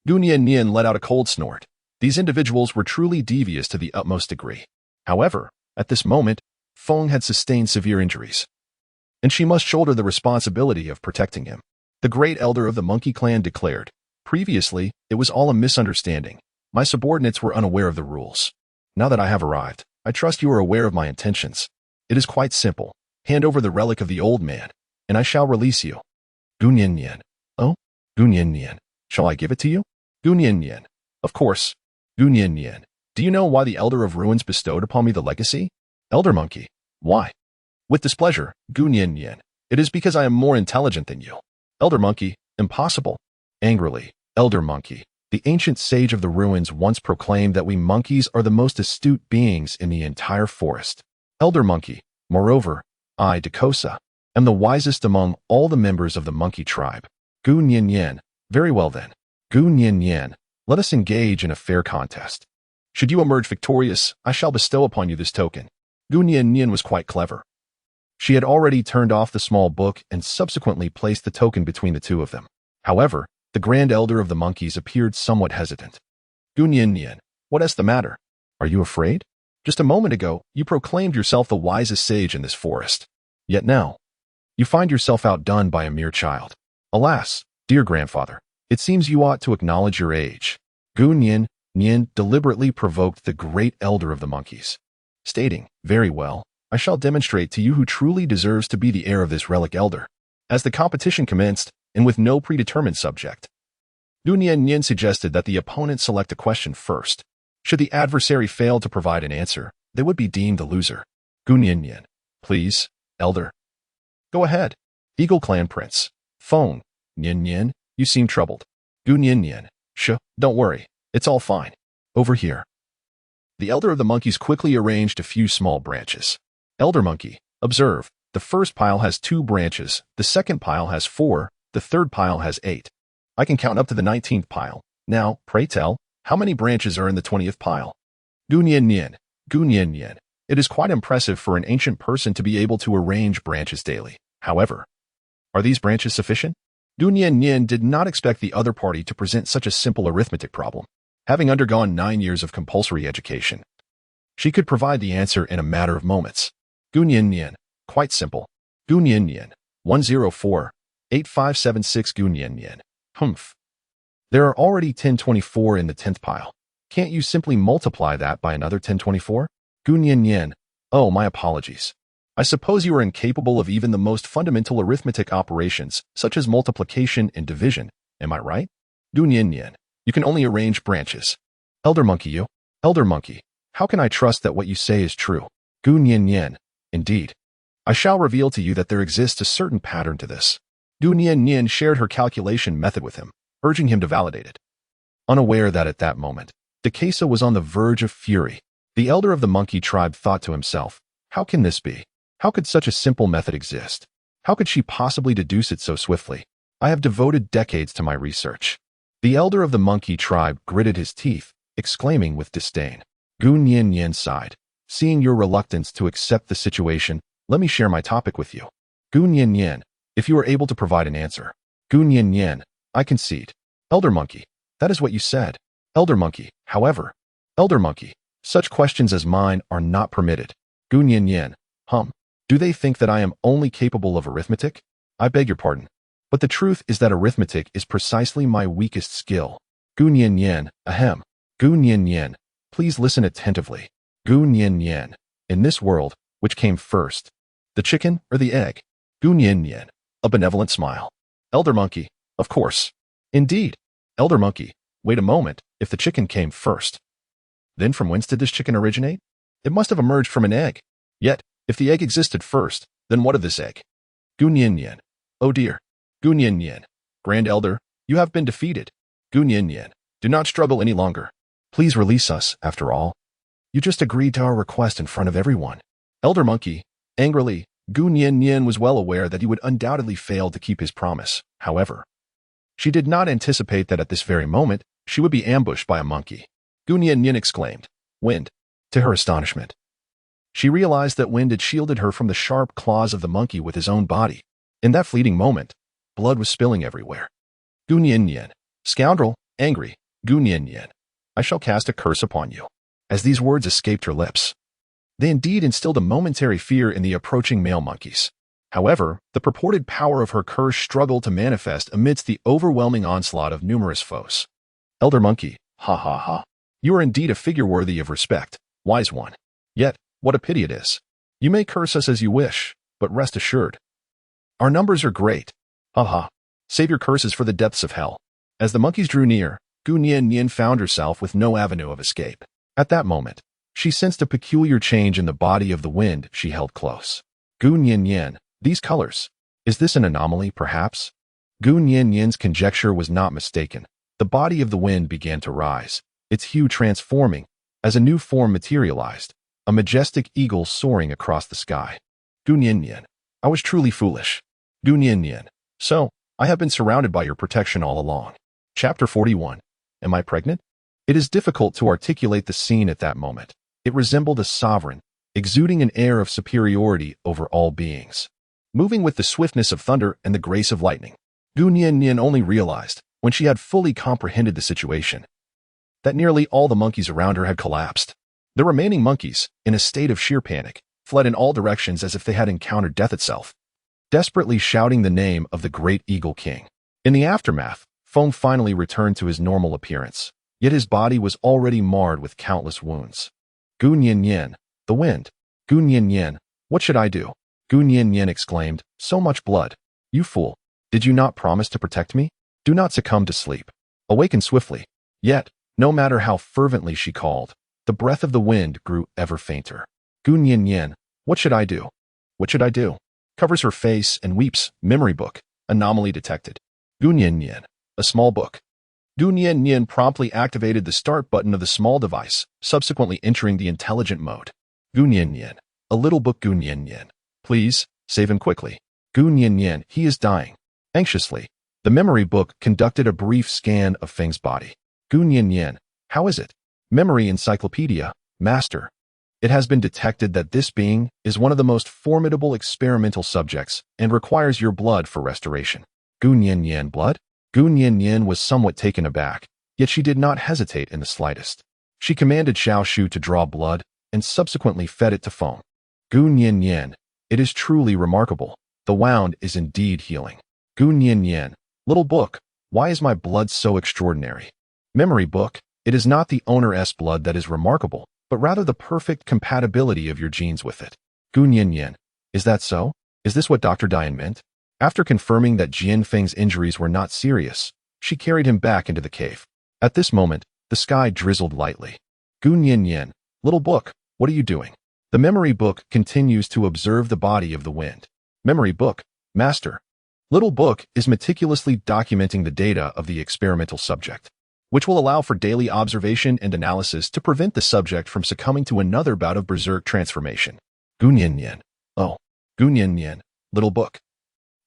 Gunyin let out a cold snort. These individuals were truly devious to the utmost degree. However, at this moment, Feng had sustained severe injuries, and she must shoulder the responsibility of protecting him. The great elder of the monkey clan declared, previously, it was all a misunderstanding. My subordinates were unaware of the rules. Now that I have arrived, I trust you are aware of my intentions. It is quite simple. Hand over the relic of the old man, and I shall release you. Gunyin. Oh? Gunyin. Shall I give it to you? Gunyin. Of course. Gunyin. Do you know why the Elder of Ruins bestowed upon me the legacy? Elder Monkey. Why? With displeasure, Gunyin. It is because I am more intelligent than you. Elder Monkey. Impossible. Angrily, Elder Monkey. The ancient sage of the ruins once proclaimed that we monkeys are the most astute beings in the entire forest. Elder Monkey. Moreover, I, Dakosa, am the wisest among all the members of the monkey tribe. Gunyin. Very well then. Gunyin. Let us engage in a fair contest. Should you emerge victorious, I shall bestow upon you this token. Gunyin was quite clever. She had already turned off the small book and subsequently placed the token between the two of them. However, the Grand Elder of the Monkeys appeared somewhat hesitant. Gunyin, what is the matter? Are you afraid? Just a moment ago, you proclaimed yourself the wisest sage in this forest. Yet now, you find yourself outdone by a mere child. Alas, dear grandfather, it seems you ought to acknowledge your age. Gunyin deliberately provoked the Great Elder of the Monkeys, stating, very well, I shall demonstrate to you who truly deserves to be the heir of this relic elder. As the competition commenced, and with no predetermined subject, Gunyin suggested that the opponent select a question first. Should the adversary fail to provide an answer, they would be deemed the loser. Gunyin, please, elder. Go ahead. Eagle Clan Prince. Phone. Yin, you seem troubled. Gunyin, don't worry. It's all fine. Over here. The Elder of the Monkeys quickly arranged a few small branches. Elder Monkey, observe, the first pile has 2 branches, the second pile has 4, the third pile has 8. I can count up to the 19th pile. Now, pray tell, how many branches are in the 20th pile? Gunyin, it is quite impressive for an ancient person to be able to arrange branches daily. However, are these branches sufficient? Gunyin did not expect the other party to present such a simple arithmetic problem. Having undergone 9 years of compulsory education, she could provide the answer in a matter of moments. Gunyin, quite simple. Gunyin, 104, 8576 Gunyin. Humph. There are already 1024 in the 10th pile. Can't you simply multiply that by another 1024? Gunyin, oh, my apologies. I suppose you are incapable of even the most fundamental arithmetic operations, such as multiplication and division, am I right? Gunyin, you can only arrange branches. Elder Monkey, how can I trust that what you say is true? Gunyin, indeed. I shall reveal to you that there exists a certain pattern to this. Gunyin shared her calculation method with him, urging him to validate it. Unaware that at that moment, Decasa was on the verge of fury. The Elder of the Monkey tribe thought to himself, how can this be? How could such a simple method exist? How could she possibly deduce it so swiftly? I have devoted decades to my research. The Elder of the Monkey tribe gritted his teeth, exclaiming with disdain. Gunyin sighed. Seeing your reluctance to accept the situation, let me share my topic with you. Gunyin, if you are able to provide an answer. Gunyin, I concede. Elder Monkey, that is what you said. Elder Monkey, however. Elder Monkey, such questions as mine are not permitted. Gunyin, do they think that I am only capable of arithmetic? I beg your pardon. But the truth is that arithmetic is precisely my weakest skill. Gunyin, ahem. Gunyin, please listen attentively. Gunyin, in this world, which came first? The chicken or the egg? Gunyin, a benevolent smile. Elder Monkey, of course. Indeed. Elder Monkey, wait a moment, if the chicken came first. Then from whence did this chicken originate? It must have emerged from an egg. Yet, if the egg existed first, then what of this egg? Gunyin, oh dear. Gunyin, Grand Elder, you have been defeated. Gunyin, do not struggle any longer. Please release us, after all. You just agreed to our request in front of everyone. Elder Monkey, angrily, Gunyin was well aware that he would undoubtedly fail to keep his promise. However, she did not anticipate that at this very moment, she would be ambushed by a monkey. Gunyin exclaimed, Wind. To her astonishment, she realized that Wind had shielded her from the sharp claws of the monkey with his own body. In that fleeting moment, blood was spilling everywhere. Gunyin, scoundrel, angry, Gunyin, I shall cast a curse upon you. As these words escaped her lips, they indeed instilled a momentary fear in the approaching male monkeys. However, the purported power of her curse struggled to manifest amidst the overwhelming onslaught of numerous foes. Elder Monkey, ha ha ha. You are indeed a figure worthy of respect, wise one. Yet, what a pity it is. You may curse us as you wish, but rest assured, our numbers are great. Ha ha. Save your curses for the depths of hell. As the monkeys drew near, Gunyin found herself with no avenue of escape. At that moment, she sensed a peculiar change in the body of the Wind she held close. Gunyin, these colors. Is this an anomaly, perhaps? Gunyin's conjecture was not mistaken. The body of the Wind began to rise, its hue transforming, as a new form materialized, a majestic eagle soaring across the sky. Gunyin, I was truly foolish. Gunyin, so, I have been surrounded by your protection all along. Chapter 41. Am I pregnant? It is difficult to articulate the scene at that moment. It resembled a sovereign, exuding an air of superiority over all beings. Moving with the swiftness of thunder and the grace of lightning, Gu Nian only realized, when she had fully comprehended the situation, that nearly all the monkeys around her had collapsed. The remaining monkeys, in a state of sheer panic, fled in all directions as if they had encountered death itself, desperately shouting the name of the great Eagle King. In the aftermath, Feng finally returned to his normal appearance, yet his body was already marred with countless wounds. Gu Nian, the wind. Gu Nian, what should I do? Gu Nian exclaimed, so much blood. You fool. Did you not promise to protect me? Do not succumb to sleep. Awaken swiftly. Yet, no matter how fervently she called, the breath of the wind grew ever fainter. Gu Nian, what should I do? What should I do? Covers her face and weeps. Memory book. Anomaly detected. Gu Nian, a small book. Gu Nian promptly activated the start button of the small device, subsequently entering the intelligent mode. Gu Nian, a little book. Gu Nian, please, save him quickly. Gu Nian, he is dying. Anxiously, the memory book conducted a brief scan of Feng's body. Gu Nian, how is it? Memory encyclopedia, master. It has been detected that this being is one of the most formidable experimental subjects and requires your blood for restoration. Gu Nian, blood? Gu Nian was somewhat taken aback, yet she did not hesitate in the slightest. She commanded Xiao Shu to draw blood and subsequently fed it to Feng. Gu Nian, it is truly remarkable. The wound is indeed healing. Gu Nian, little book, why is my blood so extraordinary? Memory book, it is not the owner's blood that is remarkable, but rather the perfect compatibility of your genes with it. Gu Nian, is that so? Is this what Dr. Dian meant? After confirming that Jian Feng's injuries were not serious, she carried him back into the cave. At this moment, the sky drizzled lightly. Gu Nian, little book, what are you doing? The memory book continues to observe the body of the wind. Memory book, master. Little book is meticulously documenting the data of the experimental subject, which will allow for daily observation and analysis to prevent the subject from succumbing to another bout of berserk transformation. Gu Nian, oh, Gu Nian, little book.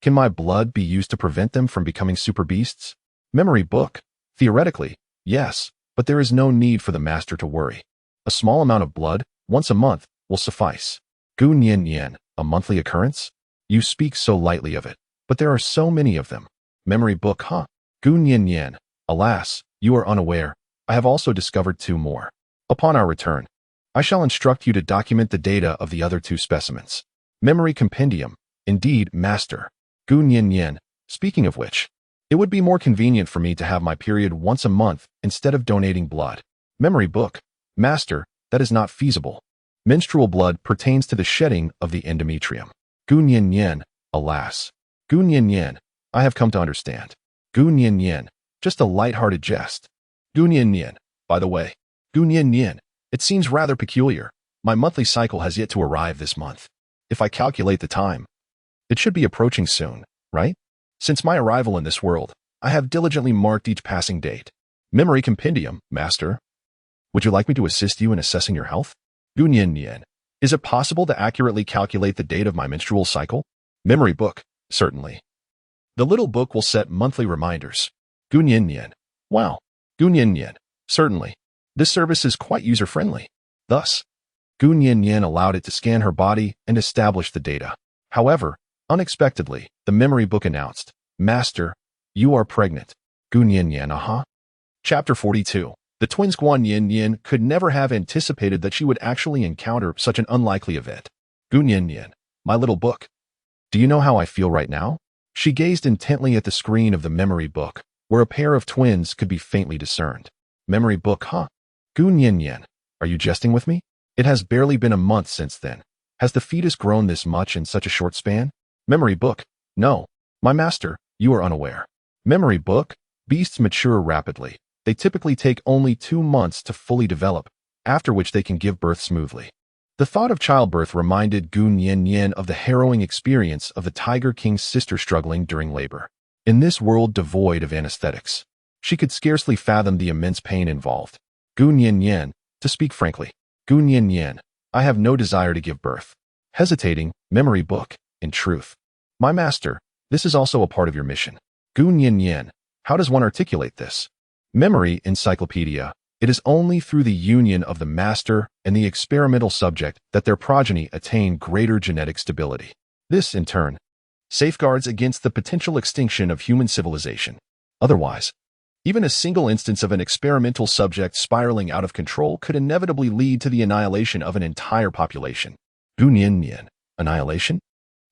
Can my blood be used to prevent them from becoming super beasts? Memory book, theoretically, yes, but there is no need for the master to worry. A small amount of blood, once a month, will suffice. Gu Nian, a monthly occurrence? You speak so lightly of it, but there are so many of them. Memory book, huh? Gu Nian, alas, you are unaware. I have also discovered 2 more. Upon our return, I shall instruct you to document the data of the other 2 specimens. Memory compendium, indeed, master. Gu Nian, speaking of which, it would be more convenient for me to have my period once a month instead of donating blood. Memory book, master, that is not feasible. Menstrual blood pertains to the shedding of the endometrium. Gu Nian, alas. Gu Nian, I have come to understand. Gu Nian, just a light-hearted jest. Gu Nian, by the way, Gu Nian, it seems rather peculiar. My monthly cycle has yet to arrive this month. If I calculate the time, it should be approaching soon, right? Since my arrival in this world, I have diligently marked each passing date. Memory compendium, master. Would you like me to assist you in assessing your health? Gu Nian, is it possible to accurately calculate the date of my menstrual cycle? Memory book, certainly. The little book will set monthly reminders. Gu Nian, wow. Gu Nian, certainly. This service is quite user-friendly. Thus, Gu Nian allowed it to scan her body and establish the data. However, unexpectedly, the memory book announced, Master, you are pregnant. Gu Nian, Chapter 42. The twins Guan Yin could never have anticipated that she would actually encounter such an unlikely event. Gu Nian, my little book. Do you know how I feel right now? She gazed intently at the screen of the memory book, where a pair of twins could be faintly discerned. Memory book, huh? Gu Nian, are you jesting with me? It has barely been a month since then. Has the fetus grown this much in such a short span? Memory book, no. My master, you are unaware. Memory book, beasts mature rapidly. They typically take only 2 months to fully develop, after which they can give birth smoothly. The thought of childbirth reminded Gu Nian of the harrowing experience of the Tiger King's sister struggling during labor. In this world devoid of anesthetics, she could scarcely fathom the immense pain involved. Gu Nian, to speak frankly, Gu Nian, I have no desire to give birth. Hesitating, memory book, in truth. My master, this is also a part of your mission. Gu Nian, how does one articulate this? Memory encyclopedia, It is only through the union of the master and the experimental subject that their progeny attain greater genetic stability. This, in turn, safeguards against the potential extinction of human civilization. Otherwise, even a single instance of an experimental subject spiraling out of control could inevitably lead to the annihilation of an entire population. Gunyin. Annihilation?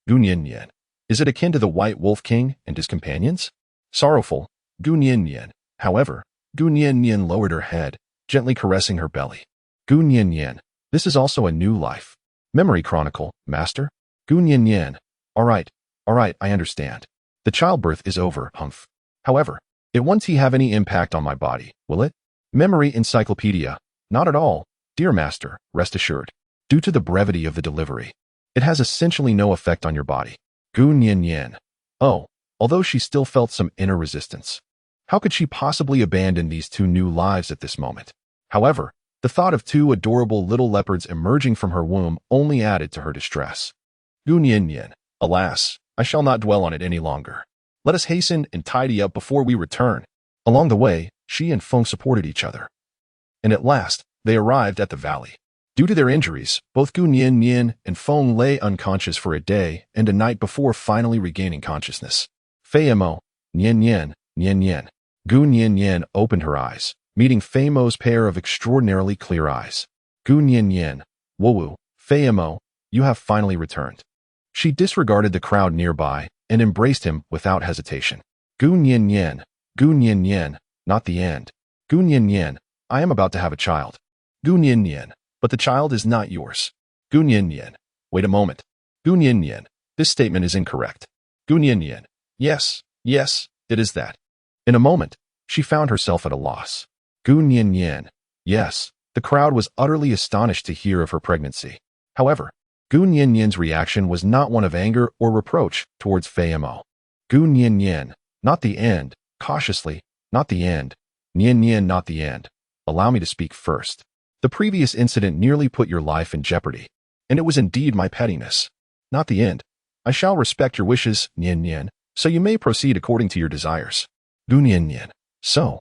Gunyin. Is it akin to the White Wolf King and his companions? Sorrowful, Gunyin. However, Gunyin lowered her head, gently caressing her belly. Gunyin. This is also a new life. Memory Chronicle, Master? Gunyin. All right, I understand. The childbirth is over, Humph. However, it won't have any impact on my body, will it? Memory Encyclopedia. Not at all, dear Master, rest assured. Due to the brevity of the delivery, it has essentially no effect on your body. Gunyin. Oh, although she still felt some inner resistance. How could she possibly abandon these two new lives at this moment? However, the thought of two adorable little leopards emerging from her womb only added to her distress. Gunyin. Alas, I shall not dwell on it any longer. Let us hasten and tidy up before we return. Along the way, she and Feng supported each other. And at last, they arrived at the valley. Due to their injuries, both Gunyin and Feng lay unconscious for a day and a night before finally regaining consciousness. Feimo, Nyen. Gunyin opened her eyes, meeting Feimo's pair of extraordinarily clear eyes. Gunyin. Wowu, Feimo, you have finally returned. She disregarded the crowd nearby and embraced him without hesitation. Gunyin, not the end. Gunyin, I am about to have a child. Gunyin, but the child is not yours. Gunyin, wait a moment. Gunyin, this statement is incorrect. Gunyin, yes, it is that. In a moment, she found herself at a loss. Gunyin, yes, the crowd was utterly astonished to hear of her pregnancy. However, Gunyin's reaction was not one of anger or reproach towards Feimo. Gunyin, not the end, cautiously, not the end. Nyen, not the end. Allow me to speak first. The previous incident nearly put your life in jeopardy, and it was indeed my pettiness. Not the end. I shall respect your wishes, Nyen, so you may proceed according to your desires. Gunyin, so?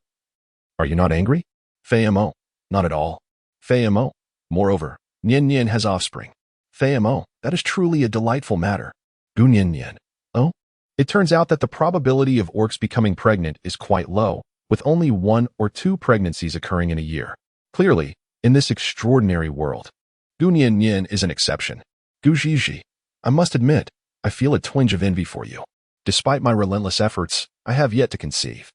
Are you not angry? Feimo, not at all. Feimo, moreover, Nyen has offspring. Feimo, that is truly a delightful matter. Gunyin, oh? It turns out that the probability of orcs becoming pregnant is quite low, with only 1 or 2 pregnancies occurring in a year. Clearly, in this extraordinary world, Gunyin is an exception. Gujiji, I must admit, I feel a twinge of envy for you. Despite my relentless efforts, I have yet to conceive.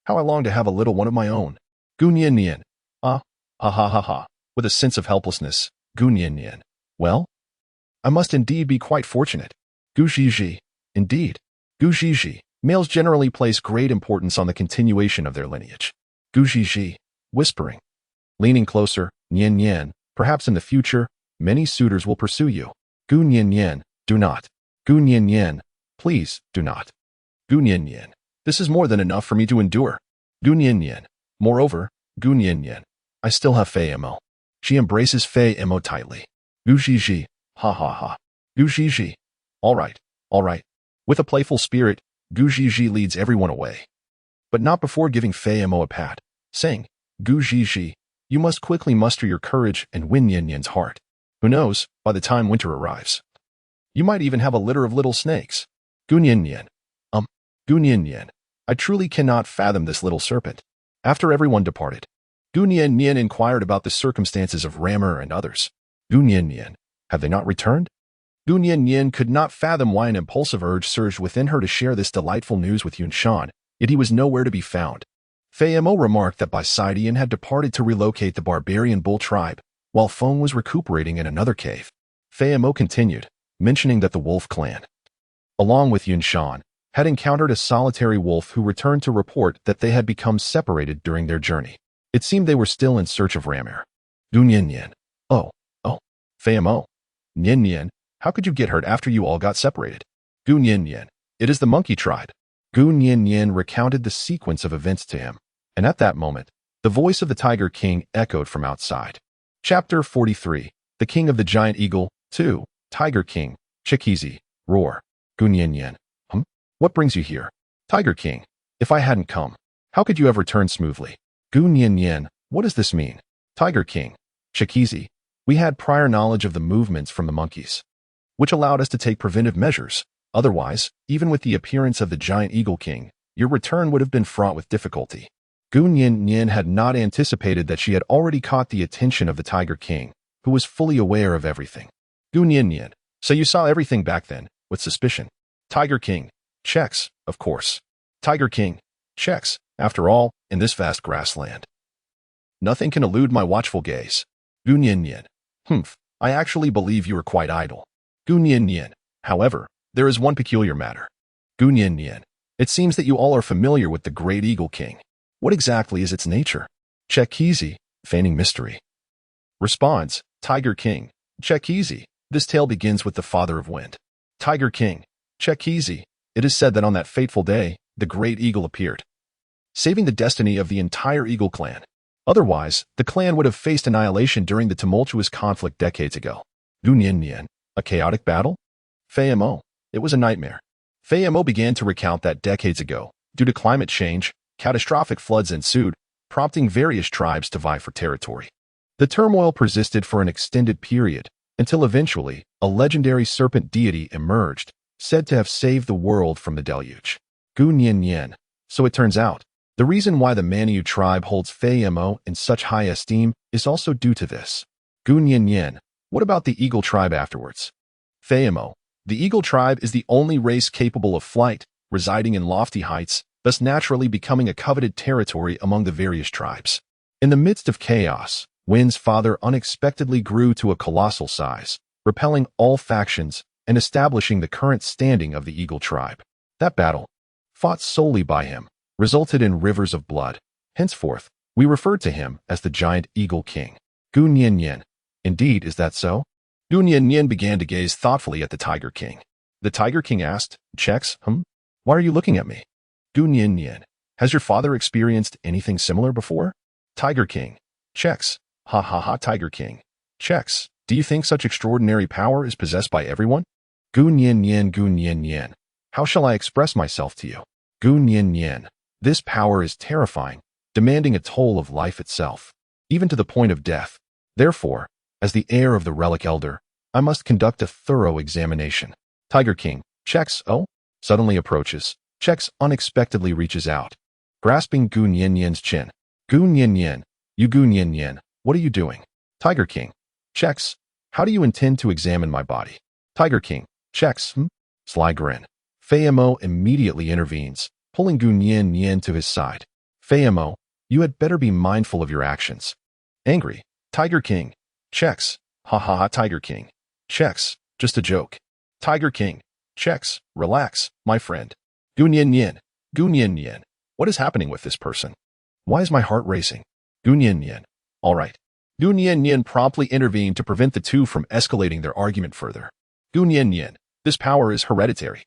How I long to have a little one of my own. Gunyin, with a sense of helplessness. Gunyin, well? I must indeed be quite fortunate. Gujiji, indeed. Gujiji, males generally place great importance on the continuation of their lineage. Gujiji, whispering. Leaning closer, Nyen, perhaps in the future, many suitors will pursue you. Gunyin, do not. Gunyin, please, do not. Gunyin, this is more than enough for me to endure. Gunyin, moreover, Gunyin, I still have Feimo. She embraces Feimo tightly. Gujiji, ha. Gujiji, all right. With a playful spirit, Gujiji leads everyone away. But not before giving Feimo a pat, saying, Gujiji, you must quickly muster your courage and win Nyen's heart. Who knows, by the time winter arrives, you might even have a litter of little snakes. Gunyin, Gunyin, I truly cannot fathom this little serpent. After everyone departed, Gunyin inquired about the circumstances of Rammer and others. Gunyin, have they not returned? Gunyin could not fathom why an impulsive urge surged within her to share this delightful news with Yunshan, yet he was nowhere to be found. Feimo remarked that Bisidian had departed to relocate the barbarian bull tribe, while Feng was recuperating in another cave. Feimo continued, mentioning that the wolf clan, along with Yunshan, had encountered a solitary wolf who returned to report that they had become separated during their journey. It seemed they were still in search of Ramir. Gunyin, oh, Feimo, Nyen, how could you get hurt after you all got separated? Gunyin, it is the monkey tribe. Gunyin recounted the sequence of events to him, and at that moment, the voice of the Tiger King echoed from outside. Chapter 43, The King of the Giant Eagle, 2, Tiger King, Chikizi, Roar. Gunyin, what brings you here? Tiger King, if I hadn't come, how could you have returned smoothly? Gunyin, What does this mean? Tiger King. Check easy. We had prior knowledge of the movements from the monkeys, which allowed us to take preventive measures. Otherwise, even with the appearance of the giant Eagle King, your return would have been fraught with difficulty. Gu Nian had not anticipated that she had already caught the attention of the Tiger King, who was fully aware of everything. Gu Nian, so you saw everything back then, with suspicion. Tiger King. Checks, of course. Tiger King. Checks. After all, in this vast grassland, nothing can elude my watchful gaze. Gu Nian. Humph, I actually believe you are quite idle. Gu Nian. However, there is one peculiar matter. Gu Nian. It seems that you all are familiar with the great Eagle King. What exactly is its nature? Check easy, feigning mystery. Responds, Tiger King. Check easy. This tale begins with the father of wind. Tiger King. Check easy. It is said that on that fateful day, the great eagle appeared, saving the destiny of the entire Eagle clan. Otherwise, the clan would have faced annihilation during the tumultuous conflict decades ago. Gu Nian. A chaotic battle? Fei Mo. It was a nightmare. Fei Mo began to recount that decades ago, due to climate change, catastrophic floods ensued, prompting various tribes to vie for territory. The turmoil persisted for an extended period, until eventually, a legendary serpent deity emerged, said to have saved the world from the deluge. Gu Nian. So it turns out, the reason why the Manyu tribe holds Fei Mo in such high esteem is also due to this. Gu Nian. What about the Eagle tribe afterwards? Fei Mo. The Eagle tribe is the only race capable of flight, residing in lofty heights, thus naturally becoming a coveted territory among the various tribes. In the midst of chaos, Wind's father unexpectedly grew to a colossal size, repelling all factions and establishing the current standing of the Eagle tribe. That battle, fought solely by him, resulted in rivers of blood. Henceforth, we referred to him as the giant Eagle King. Gu Nian. Indeed, is that so? Gu Nian began to gaze thoughtfully at the Tiger King. The Tiger King asked, Checks, Why are you looking at me? Gu Nian. Has your father experienced anything similar before? Tiger King. Checks. Ha ha ha. Tiger King. Checks. Do you think such extraordinary power is possessed by everyone? Gu Nian. How shall I express myself to you? Gu Nian. This power is terrifying, demanding a toll of life itself, even to the point of death. Therefore, as the heir of the relic elder, I must conduct a thorough examination. Tiger King. Checks. Oh? Suddenly approaches. Checks unexpectedly reaches out, grasping Gu Nian's chin. Gu Nian. You Gu Nian. What are you doing? Tiger King. Checks. How do you intend to examine my body? Tiger King. Checks. Sly grin. Fei Mo immediately intervenes, pulling Gu Nian to his side. Fei Mo, you had better be mindful of your actions. Angry. Tiger King. Checks. Ha ha ha. Tiger King. Checks. Just a joke. Tiger King. Checks. Relax, my friend. Gu Nian. What is happening with this person? Why is my heart racing? Gu Nian. All right. Gu Nian promptly intervened to prevent the two from escalating their argument further. Gu Nian. This power is hereditary.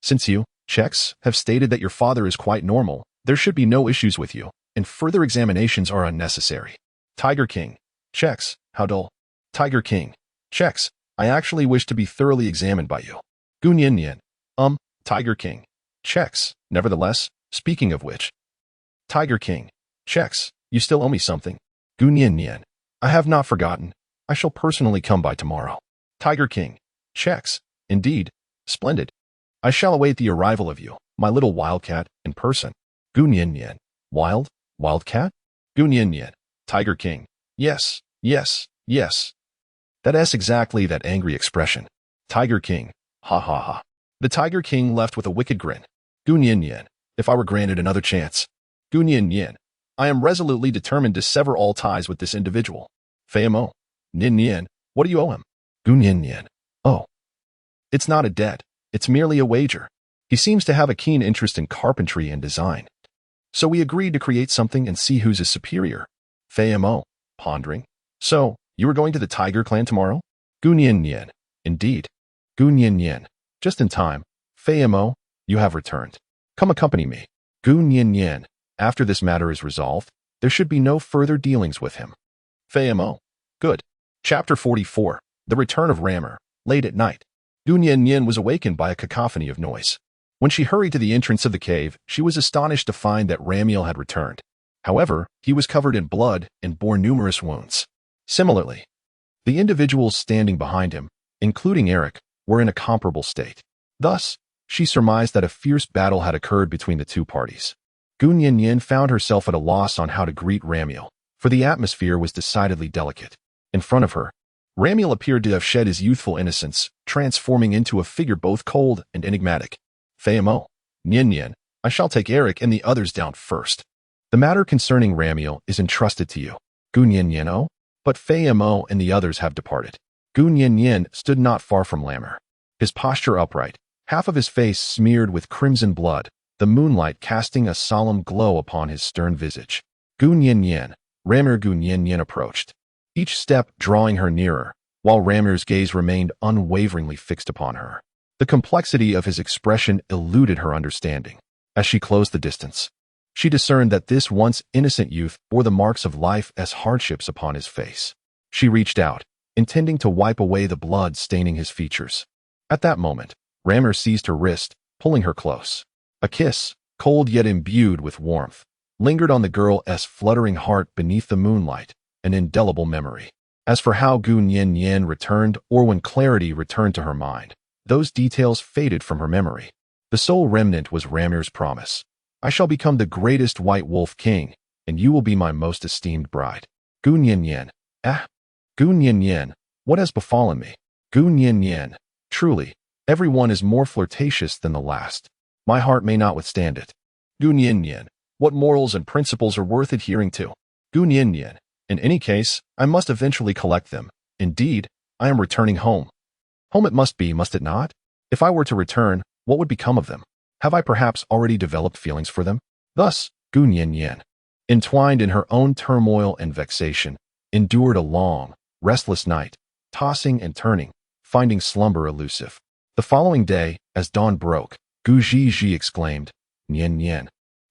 Since you, Checks, have stated that your father is quite normal, there should be no issues with you, and further examinations are unnecessary. Tiger King. Checks. How dull. Tiger King. Checks. I actually wish to be thoroughly examined by you. Gu Nian. Tiger King. Checks. Nevertheless, speaking of which. Tiger King. Checks. You still owe me something. Gu Nian. I have not forgotten. I shall personally come by tomorrow. Tiger King. Checks. Indeed. Splendid. I shall await the arrival of you, my little wildcat, in person. Gu Nian. Wildcat? Gu Nian. Tiger King. Yes. That is exactly that angry expression. Tiger King. Ha ha ha. The Tiger King left with a wicked grin. Gu Nian. If I were granted another chance. Gu Nian. I am resolutely determined to sever all ties with this individual. Fei Mo. Nian. What do you owe him? Gu Nian. Oh. It's not a debt. It's merely a wager. He seems to have a keen interest in carpentry and design. So we agreed to create something and see who's his superior. Fei Mo. Pondering. So, you are going to the Tiger clan tomorrow? Gu Nian. Indeed. Gu Nian. Just in time. Fei Mo, you have returned. Come accompany me. Gu Nian. After this matter is resolved, there should be no further dealings with him. Fei Mo. Good. Chapter 44. The Return of Rammer. Late at night. Gu Nian was awakened by a cacophony of noise. When she hurried to the entrance of the cave, she was astonished to find that Ramiel had returned. However, he was covered in blood and bore numerous wounds. Similarly, the individuals standing behind him, including Eric, were in a comparable state. Thus, she surmised that a fierce battle had occurred between the two parties. Gu Nianyan found herself at a loss on how to greet Ramiel, for the atmosphere was decidedly delicate. In front of her, Ramiel appeared to have shed his youthful innocence, transforming into a figure both cold and enigmatic. Famo, Nianyan, I shall take Eric and the others down first. The matter concerning Ramiel is entrusted to you. Gu Nianyan, but Famo and the others have departed. Gu Nianyan stood not far from Lammer, his posture upright, half of his face smeared with crimson blood, the moonlight casting a solemn glow upon his stern visage. Gu Nianyan, Rammer Gu Nianyan approached, each step drawing her nearer, while Rammer's gaze remained unwaveringly fixed upon her. The complexity of his expression eluded her understanding. As she closed the distance, she discerned that this once innocent youth bore the marks of life as hardships upon his face. She reached out, intending to wipe away the blood staining his features. At that moment, Rammer seized her wrist, pulling her close. A kiss, cold yet imbued with warmth, lingered on the girl's fluttering heart beneath the moonlight, an indelible memory. As for how Gu Nianyan returned or when clarity returned to her mind, those details faded from her memory. The sole remnant was Rammer's promise. I shall become the greatest White Wolf King, and you will be my most esteemed bride. Gu Nianyan. Gu Nianyan, what has befallen me? Gu Nianyan. Truly, everyone is more flirtatious than the last. My heart may not withstand it. Gu Nianyan. What morals and principles are worth adhering to? Gu Nianyan. In any case, I must eventually collect them. Indeed, I am returning home. Home it must be, must it not? If I were to return, what would become of them? Have I perhaps already developed feelings for them? Thus, Gu Nianyan, entwined in her own turmoil and vexation, endured a long, restless night, tossing and turning, finding slumber elusive. The following day, as dawn broke, Gu Zhizhi exclaimed, Nianyan,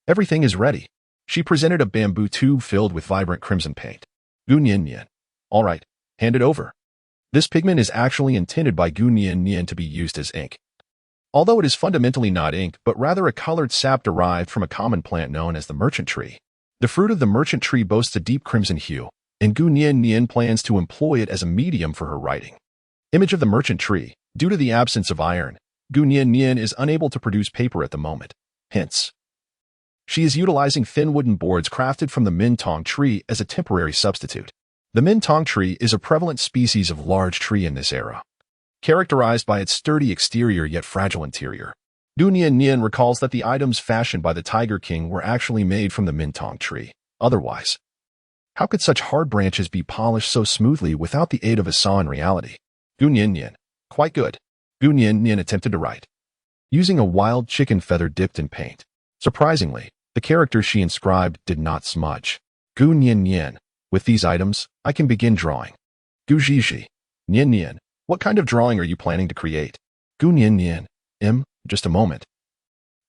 everything is ready. She presented a bamboo tube filled with vibrant crimson paint. Gu Nianyan, all right, hand it over. This pigment is actually intended by Gu Nianyan to be used as ink. Although it is fundamentally not ink, but rather a colored sap derived from a common plant known as the merchant tree. The fruit of the merchant tree boasts a deep crimson hue, and Gu Nianyan plans to employ it as a medium for her writing. Image of the merchant tree. Due to the absence of iron, Gu Nianyan is unable to produce paper at the moment. Hence, she is utilizing thin wooden boards crafted from the mintong tree as a temporary substitute. The mintong tree is a prevalent species of large tree in this era, characterized by its sturdy exterior yet fragile interior. Gu Nianyan recalls that the items fashioned by the Tiger King were actually made from the mintong tree. Otherwise, how could such hard branches be polished so smoothly without the aid of a saw in reality? Gu Nianyan, quite good. Gu Nianyan attempted to write, using a wild chicken feather dipped in paint. Surprisingly, the characters she inscribed did not smudge. Gu Nianyan, with these items, I can begin drawing. Gu Zhizhi, Nianyan, what kind of drawing are you planning to create? Gu Nianyan, just a moment.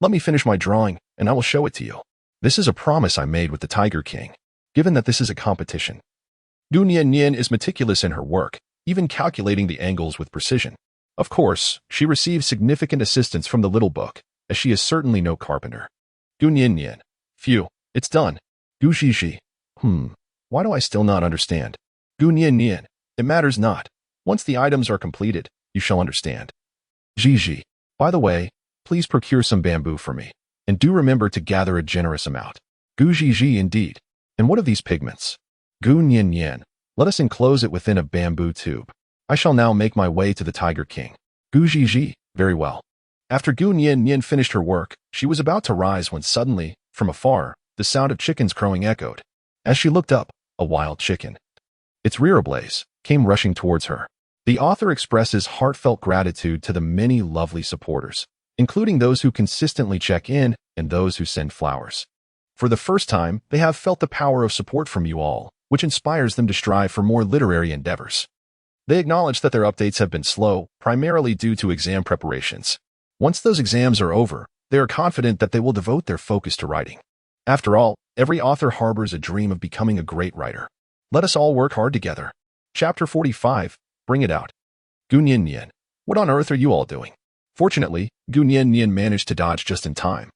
Let me finish my drawing, and I will show it to you. This is a promise I made with the Tiger King, given that this is a competition. Gu Nianyan is meticulous in her work, even calculating the angles with precision. Of course, she receives significant assistance from the little book, as she is certainly no carpenter. Gu Nianyan, phew, it's done. Gu Zhizhi, why do I still not understand? Gu Nianyan, it matters not. Once the items are completed, you shall understand. Zhizhi, by the way, please procure some bamboo for me, and do remember to gather a generous amount. Gu Zhizhi indeed. And what of these pigments? Gu Nianyan, let us enclose it within a bamboo tube. I shall now make my way to the Tiger King. Gu Zhizhi, very well. After Gu Nianyan finished her work, she was about to rise when suddenly, from afar, the sound of chickens crowing echoed. As she looked up, a wild chicken, its rear ablaze, came rushing towards her. The author expresses heartfelt gratitude to the many lovely supporters, including those who consistently check in and those who send flowers. For the first time, they have felt the power of support from you all, which inspires them to strive for more literary endeavors. They acknowledge that their updates have been slow, primarily due to exam preparations. Once those exams are over, they are confident that they will devote their focus to writing. After all, every author harbors a dream of becoming a great writer. Let us all work hard together. Chapter 45, bring it out. Gu Nianyan, what on earth are you all doing? Fortunately, Gu Nianyan managed to dodge just in time.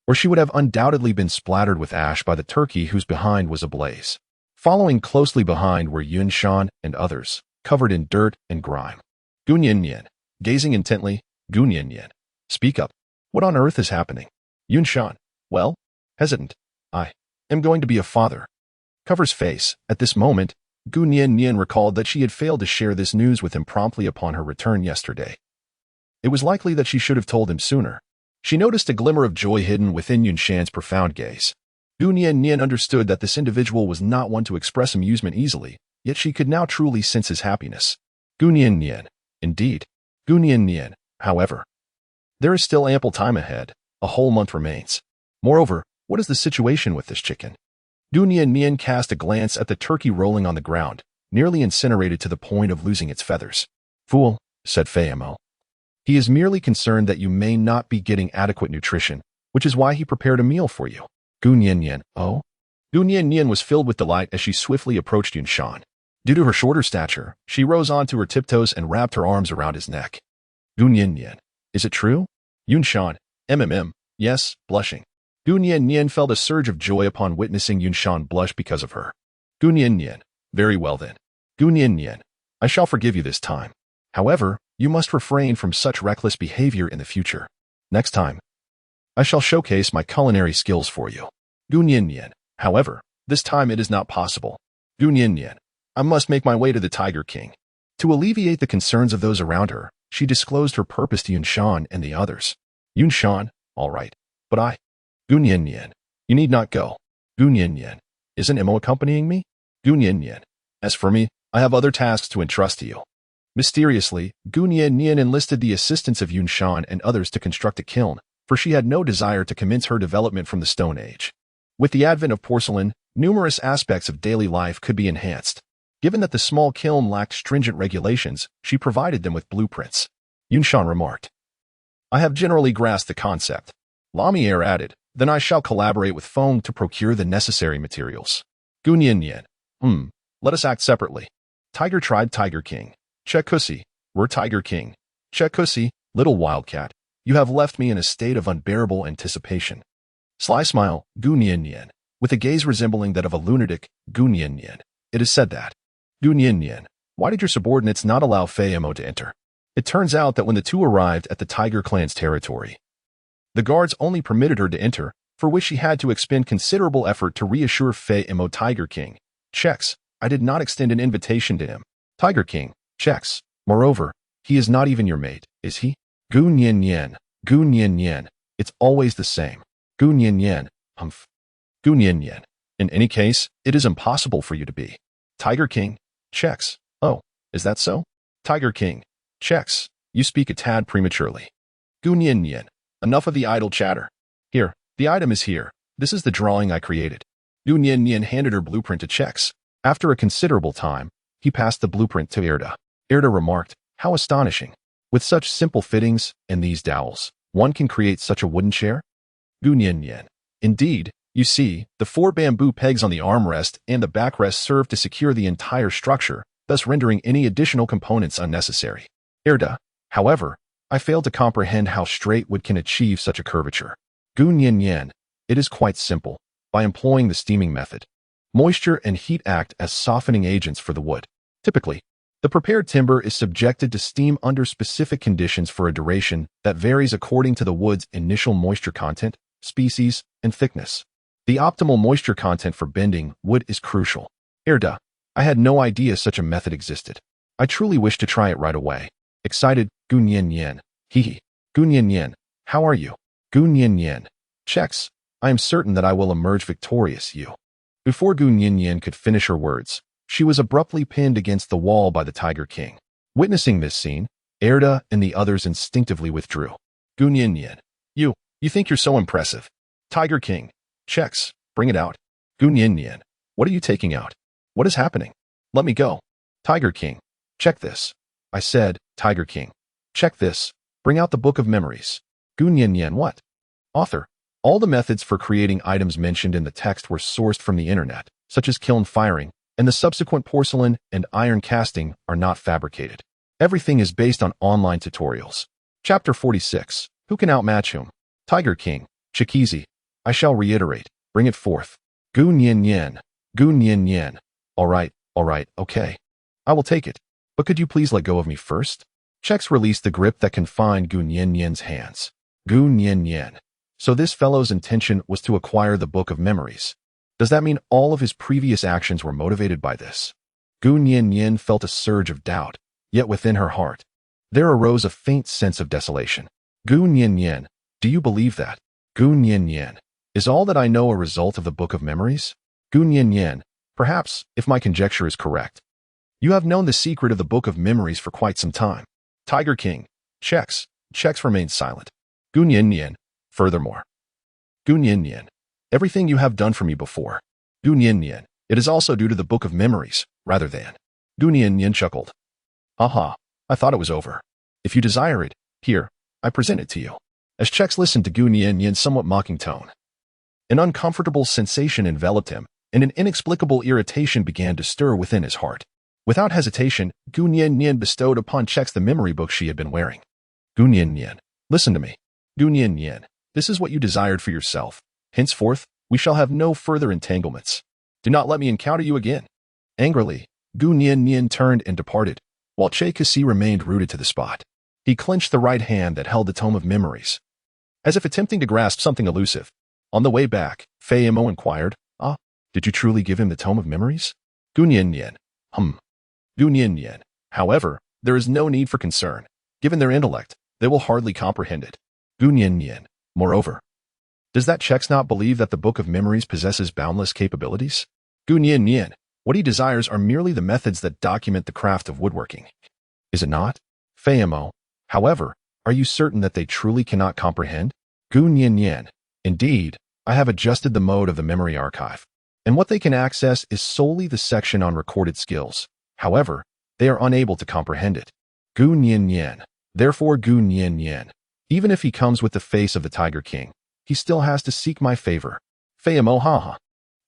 or she would have undoubtedly been splattered with ash by the turkey whose behind was ablaze. Following closely behind were Yunshan and others, covered in dirt and grime. Gu Nian, gazing intently. Gu Nian, speak up. What on earth is happening? Yunshan, well, hesitant. I am going to be a father. Covers face. At this moment, Gu Nian recalled that she had failed to share this news with him promptly upon her return yesterday. It was likely that she should have told him sooner. She noticed a glimmer of joy hidden within Yunshan's profound gaze. Gu Nian understood that this individual was not one to express amusement easily, yet she could now truly sense his happiness. Gu Nian, indeed. Gu Nian, however. There is still ample time ahead. A whole month remains. Moreover, what is the situation with this chicken? Gu Nian cast a glance at the turkey rolling on the ground, nearly incinerated to the point of losing its feathers. Fool, said Fei Mo. He is merely concerned that you may not be getting adequate nutrition, which is why he prepared a meal for you. Gu Nian, oh? Gu Nian was filled with delight as she swiftly approached Yunshan. Due to her shorter stature, she rose onto her tiptoes and wrapped her arms around his neck. Gu Nian, is it true? Yunshan, yes, blushing. Gu Nian felt a surge of joy upon witnessing Yunshan blush because of her. Gu Nian, very well then. Gu Nian, I shall forgive you this time. However, you must refrain from such reckless behavior in the future. Next time, I shall showcase my culinary skills for you. Gu Nian, however, this time it is not possible. Gu Nian, I must make my way to the Tiger King. To alleviate the concerns of those around her, she disclosed her purpose to Yunshan and the others. Yunshan, all right, but I... Gu Nian, you need not go. Gu Nian, isn't Imo accompanying me? Gu Nian, as for me, I have other tasks to entrust to you. Mysteriously, Gu Nian enlisted the assistance of Yunshan and others to construct a kiln, for she had no desire to commence her development from the Stone Age. With the advent of porcelain, numerous aspects of daily life could be enhanced. Given that the small kiln lacked stringent regulations, she provided them with blueprints. Yunshan remarked. I have generally grasped the concept. Lamiere added, then I shall collaborate with Feng to procure the necessary materials. Gu Nian, let us act separately. Tiger tribe Tiger King. Chekusi, we're Tiger King. Chekusi, little wildcat, you have left me in a state of unbearable anticipation. Sly smile, Gu Nian, with a gaze resembling that of a lunatic. Gu Nian, it is said that. Gu Nian, why did your subordinates not allow Fei Mo to enter? It turns out that when the two arrived at the Tiger clan's territory, the guards only permitted her to enter, for which she had to expend considerable effort to reassure Fei Mo. Tiger King, checks, I did not extend an invitation to him. Tiger King, checks, moreover, he is not even your mate, is he? Gu Nian, it's always the same. Gu Nian, humph. Gu Nian, in any case, it is impossible for you to be. Tiger King, checks, oh, is that so? Tiger King, checks, you speak a tad prematurely. Gu Nian, enough of the idle chatter. Here, the item is here. This is the drawing I created. Gu Nian handed her blueprint to Checks. After a considerable time, he passed the blueprint to Erda. Erda remarked, how astonishing. With such simple fittings and these dowels, one can create such a wooden chair? Gu Nian, indeed, you see, the 4 bamboo pegs on the armrest and the backrest serve to secure the entire structure, thus rendering any additional components unnecessary. Erda, however, I fail to comprehend how straight wood can achieve such a curvature. Gu Nian, it is quite simple, by employing the steaming method. Moisture and heat act as softening agents for the wood. Typically, the prepared timber is subjected to steam under specific conditions for a duration that varies according to the wood's initial moisture content, species, and thickness. The optimal moisture content for bending wood is crucial. Erda, I had no idea such a method existed. I truly wish to try it right away. Excited, Gu Nian. Hee. Gu Nian, how are you? Gu Nian. Checks, I am certain that I will emerge victorious, you. Before Gu Nian could finish her words, she was abruptly pinned against the wall by the Tiger King. Witnessing this scene, Erda and the others instinctively withdrew. Gu Nian, you think you're so impressive. Tiger King, checks, bring it out. Gu Nian, what are you taking out? What is happening? Let me go. Tiger King, check this. I said, Tiger King, check this. Bring out the book of memories. Gu Nian, what? Author, all the methods for creating items mentioned in the text were sourced from the internet, such as kiln firing, and the subsequent porcelain and iron casting are not fabricated. Everything is based on online tutorials. Chapter 46. Who can outmatch whom? Tiger King, Chikizi, I shall reiterate. Bring it forth. Gu Nian Yen. Gu Nian Yen. All right, okay. I will take it. But could you please let go of me first? Chex released the grip that confined Gu Nian Yen's hands. Gu Nian Yen. So this fellow's intention was to acquire the Book of Memories. Does that mean all of his previous actions were motivated by this? Gu Nian Yen felt a surge of doubt, yet within her heart, there arose a faint sense of desolation. Gu Nian Yen, do you believe that? Gu Nian Yen, is all that I know a result of the Book of Memories? Gu Nian Yen, perhaps, if my conjecture is correct. You have known the secret of the Book of Memories for quite some time. Tiger King, Chex remained silent. Gu Nian Yen, furthermore. Gu Nian Yen, everything you have done for me before. Gu Nian Yen, it is also due to the Book of Memories, rather than. Gu Nian Yen chuckled. Aha, I thought it was over. If you desire it, here, I present it to you. As Chex listened to Gu Nian Yen's somewhat mocking tone, an uncomfortable sensation enveloped him, and an inexplicable irritation began to stir within his heart. Without hesitation, Gu Nian Yen bestowed upon Chex the memory book she had been wearing. Gu Nian Yen, listen to me. Gu Nian Yen, this is what you desired for yourself. Henceforth, we shall have no further entanglements. Do not let me encounter you again. Angrily, Gu Nian Yen turned and departed, while Che Kasi remained rooted to the spot. He clenched the right hand that held the tome of memories, as if attempting to grasp something elusive. On the way back, Fei Mo inquired, did you truly give him the tome of memories? Gu Nian Yen, Gu Nian Yen, however, there is no need for concern. Given their intellect, they will hardly comprehend it. Gu Nian Yen, moreover, does that Chex not believe that the Book of Memories possesses boundless capabilities? Gu Nian Yen, what he desires are merely the methods that document the craft of woodworking. Is it not? Fei Mo, however, are you certain that they truly cannot comprehend? Gu Nian Yen, indeed, I have adjusted the mode of the memory archive, and what they can access is solely the section on recorded skills. However, they are unable to comprehend it. Gu Nian Yen, therefore Gu Nian Yen, even if he comes with the face of the Tiger King, he still has to seek my favor. Fei Mo, haha.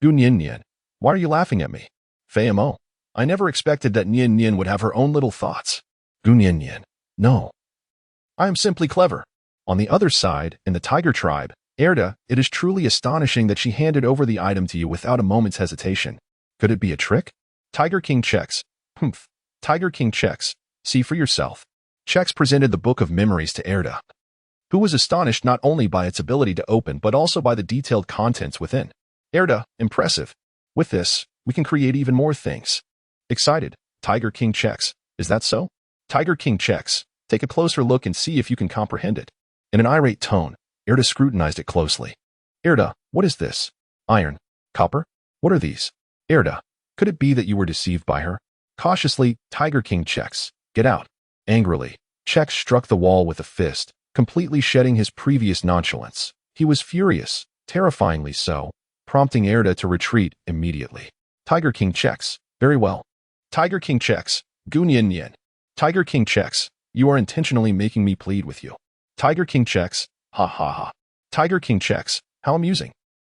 Gu Nian Yen, why are you laughing at me? Fei Mo, I never expected that Nian Nian would have her own little thoughts. Gu Nian Yen, no. I am simply clever. On the other side, in the Tiger tribe, Erda, it is truly astonishing that she handed over the item to you without a moment's hesitation. Could it be a trick? Tiger King Chex. Tiger King Chex. See for yourself. Chex presented the Book of Memories to Erda, who was astonished not only by its ability to open but also by the detailed contents within. Erda, impressive. With this, we can create even more things. Excited, Tiger King Chex. Is that so? Tiger King Chex, take a closer look and see if you can comprehend it. In an irate tone, Erda scrutinized it closely. Erda, what is this? Iron? Copper? What are these? Erda, could it be that you were deceived by her? Cautiously, Tiger King Chex, get out. Angrily, Chex struck the wall with a fist, completely shedding his previous nonchalance. He was furious, terrifyingly so, prompting Erda to retreat immediately. Tiger King Chex, very well. Tiger King Chex, Gu Nian Yen. Tiger King Chex, you are intentionally making me plead with you. Tiger King Chex, ha ha ha. Tiger King Chex, how amusing.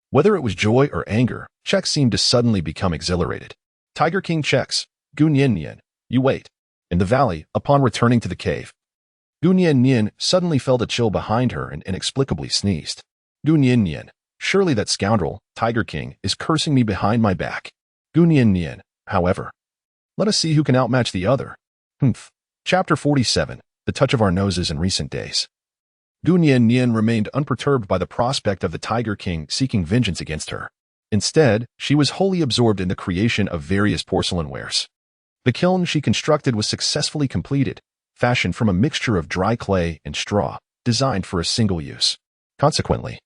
Whether it was joy or anger, Chex seemed to suddenly become exhilarated. Tiger King Chex, Gu Nian Yen, you wait. In the valley, upon returning to the cave, Gu Nian Yen suddenly felt a chill behind her and inexplicably sneezed. Gu Nian Yen, surely that scoundrel, Tiger King, is cursing me behind my back. Gu Nian Yen, however. Let us see who can outmatch the other. Chapter 47, The Touch of Our Noses in Recent Days. Gu Nian Yen remained unperturbed by the prospect of the Tiger King seeking vengeance against her. Instead, she was wholly absorbed in the creation of various porcelain wares. The kiln she constructed was successfully completed, fashioned from a mixture of dry clay and straw, designed for a single use. Consequently,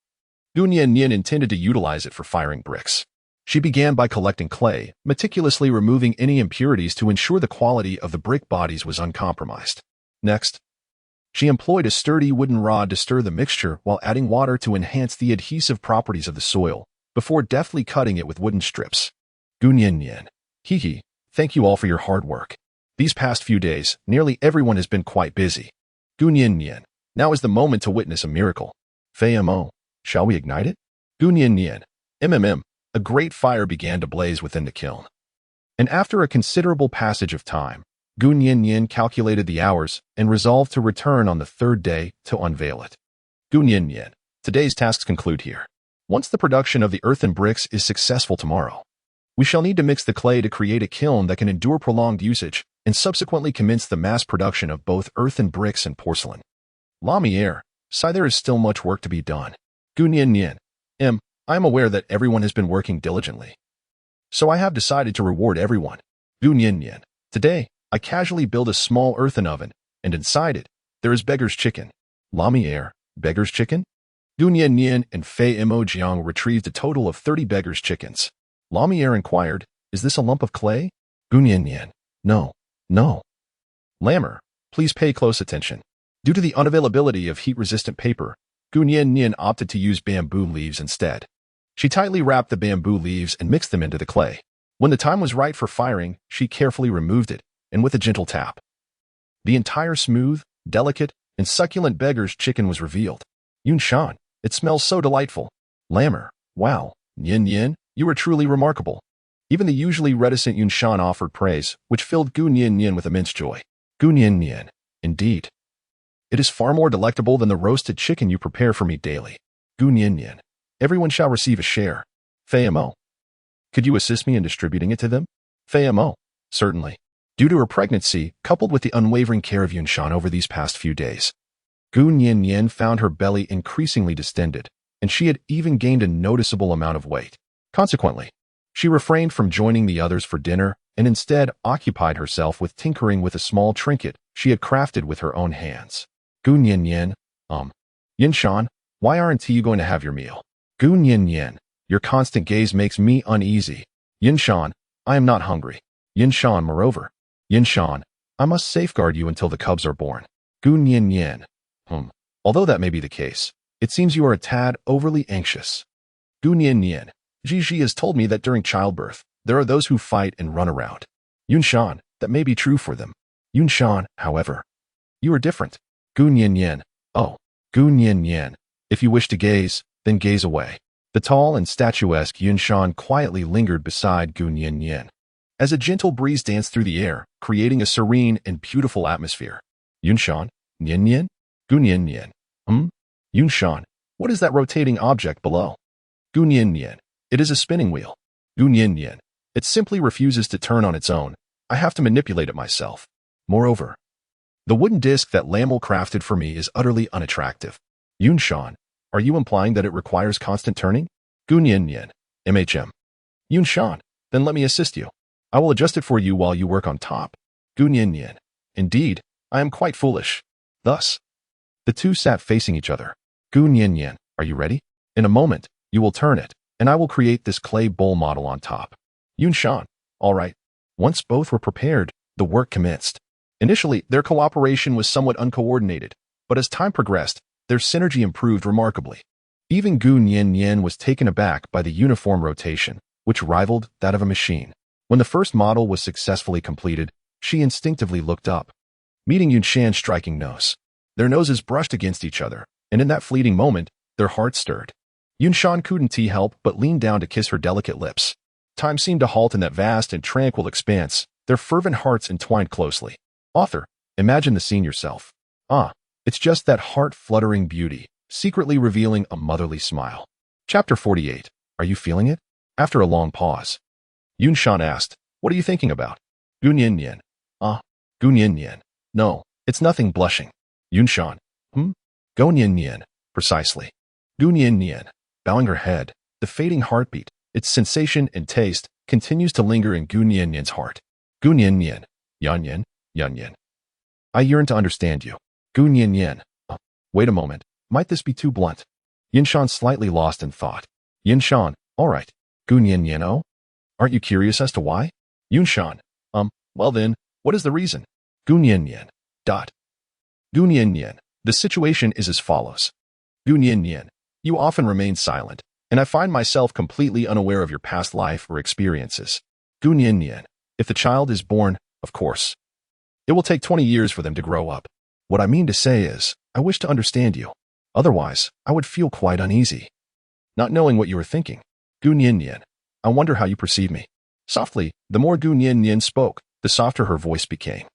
Gu Nian Yen intended to utilize it for firing bricks. She began by collecting clay, meticulously removing any impurities to ensure the quality of the brick bodies was uncompromised. Next, she employed a sturdy wooden rod to stir the mixture while adding water to enhance the adhesive properties of the soil, before deftly cutting it with wooden strips. Gu Nian Yen, hee, thank you all for your hard work. These past few days, nearly everyone has been quite busy. Gu Nian Yen, now is the moment to witness a miracle. Fei Mo, shall we ignite it? Gu Nian Yen, a great fire began to blaze within the kiln. And after a considerable passage of time, Gu Nian Yen calculated the hours and resolved to return on the third day to unveil it. Gu Nian Yen, today's tasks conclude here. Once the production of the earthen bricks is successful tomorrow, we shall need to mix the clay to create a kiln that can endure prolonged usage and subsequently commence the mass production of both earthen bricks and porcelain. Lumiere, sigh, there is still much work to be done. Gunyan I am aware that everyone has been working diligently, so I have decided to reward everyone. Gunyan today, I casually build a small earthen oven, and inside it, there is beggar's chicken. Lumiere, beggar's chicken? Gunyan and Fei Mo Jiang retrieved a total of 30 beggar's chickens. Lumiere inquired, is this a lump of clay? Gunyan, no. Lammer, please pay close attention. Due to the unavailability of heat-resistant paper, Gunyan opted to use bamboo leaves instead. She tightly wrapped the bamboo leaves and mixed them into the clay. When the time was right for firing, she carefully removed it, and with a gentle tap, the entire smooth, delicate, and succulent beggar's chicken was revealed. Yunshan, it smells so delightful. Lammer, wow, Yin, you are truly remarkable. Even the usually reticent Yunshan offered praise, which filled Gunyan with immense joy. Gunyan, indeed. It is far more delectable than the roasted chicken you prepare for me daily. Gunyan, everyone shall receive a share. Fei Mo, could you assist me in distributing it to them? Fei Mo, certainly. Due to her pregnancy, coupled with the unwavering care of Yunshan over these past few days, Gunyan found her belly increasingly distended, and she had even gained a noticeable amount of weight. Consequently, she refrained from joining the others for dinner and instead occupied herself with tinkering with a small trinket she had crafted with her own hands. Gunyan, Yunshan, why aren't you going to have your meal? Gunyan, your constant gaze makes me uneasy. Yunshan, I am not hungry. Yunshan, moreover. Yunshan, I must safeguard you until the cubs are born. Gunyan, although that may be the case, it seems you are a tad overly anxious. Gunyan, Gigi has told me that during childbirth, there are those who fight and run around. Yunshan, that may be true for them. Yunshan, however, you are different. Gunyan, oh, Gunyan, if you wish to gaze, then gaze away. The tall and statuesque Yunshan quietly lingered beside Gunyan as a gentle breeze danced through the air, creating a serene and beautiful atmosphere. Yunshan, Gunyan, Yunshan, what is that rotating object below? Gunyan, it is a spinning wheel. Gunyan, it simply refuses to turn on its own. I have to manipulate it myself. Moreover, the wooden disc that Lamel crafted for me is utterly unattractive. Yunshan, are you implying that it requires constant turning? Gunyan, Yunshan, then let me assist you. I will adjust it for you while you work on top. Gunyan, indeed, I am quite foolish. Thus, the two sat facing each other. Gunyan, are you ready? In a moment, you will turn it, and I will create this clay bowl model on top. Yunshan, all right. Once both were prepared, the work commenced. Initially, their cooperation was somewhat uncoordinated, but as time progressed, their synergy improved remarkably. Even Gunyan was taken aback by the uniform rotation, which rivaled that of a machine. When the first model was successfully completed, she instinctively looked up, meeting Yunshan's striking nose. Their noses brushed against each other, and in that fleeting moment, their hearts stirred. Yunshan couldn't help but lean down to kiss her delicate lips. Time seemed to halt in that vast and tranquil expanse, their fervent hearts entwined closely. Author, imagine the scene yourself. It's just that heart-fluttering beauty, secretly revealing a motherly smile. Chapter 48. Are you feeling it? After a long pause, Yunshan asked, what are you thinking about? Gunyan. Gunyan. No, it's nothing, blushing. Yunshan. Gunyan. Precisely. Gunyan. Bowing her head, the fading heartbeat, its sensation and taste, continues to linger in Gunyan's heart. Gunyan. Yanyan. I yearn to understand you. Gunyan. Wait a moment, might this be too blunt? Yunshan slightly lost in thought. Yunshan, all right. Gunyan, oh? Aren't you curious as to why? Yunshan, well then, what is the reason? Gunyan. Gunyan, the situation is as follows. Gunyan, you often remain silent, and I find myself completely unaware of your past life or experiences. Gunyan, if the child is born, of course, it will take 20 years for them to grow up. What I mean to say is, I wish to understand you. Otherwise, I would feel quite uneasy, not knowing what you are thinking. Gunyan, I wonder how you perceive me. Softly, the more Gunyan spoke, the softer her voice became.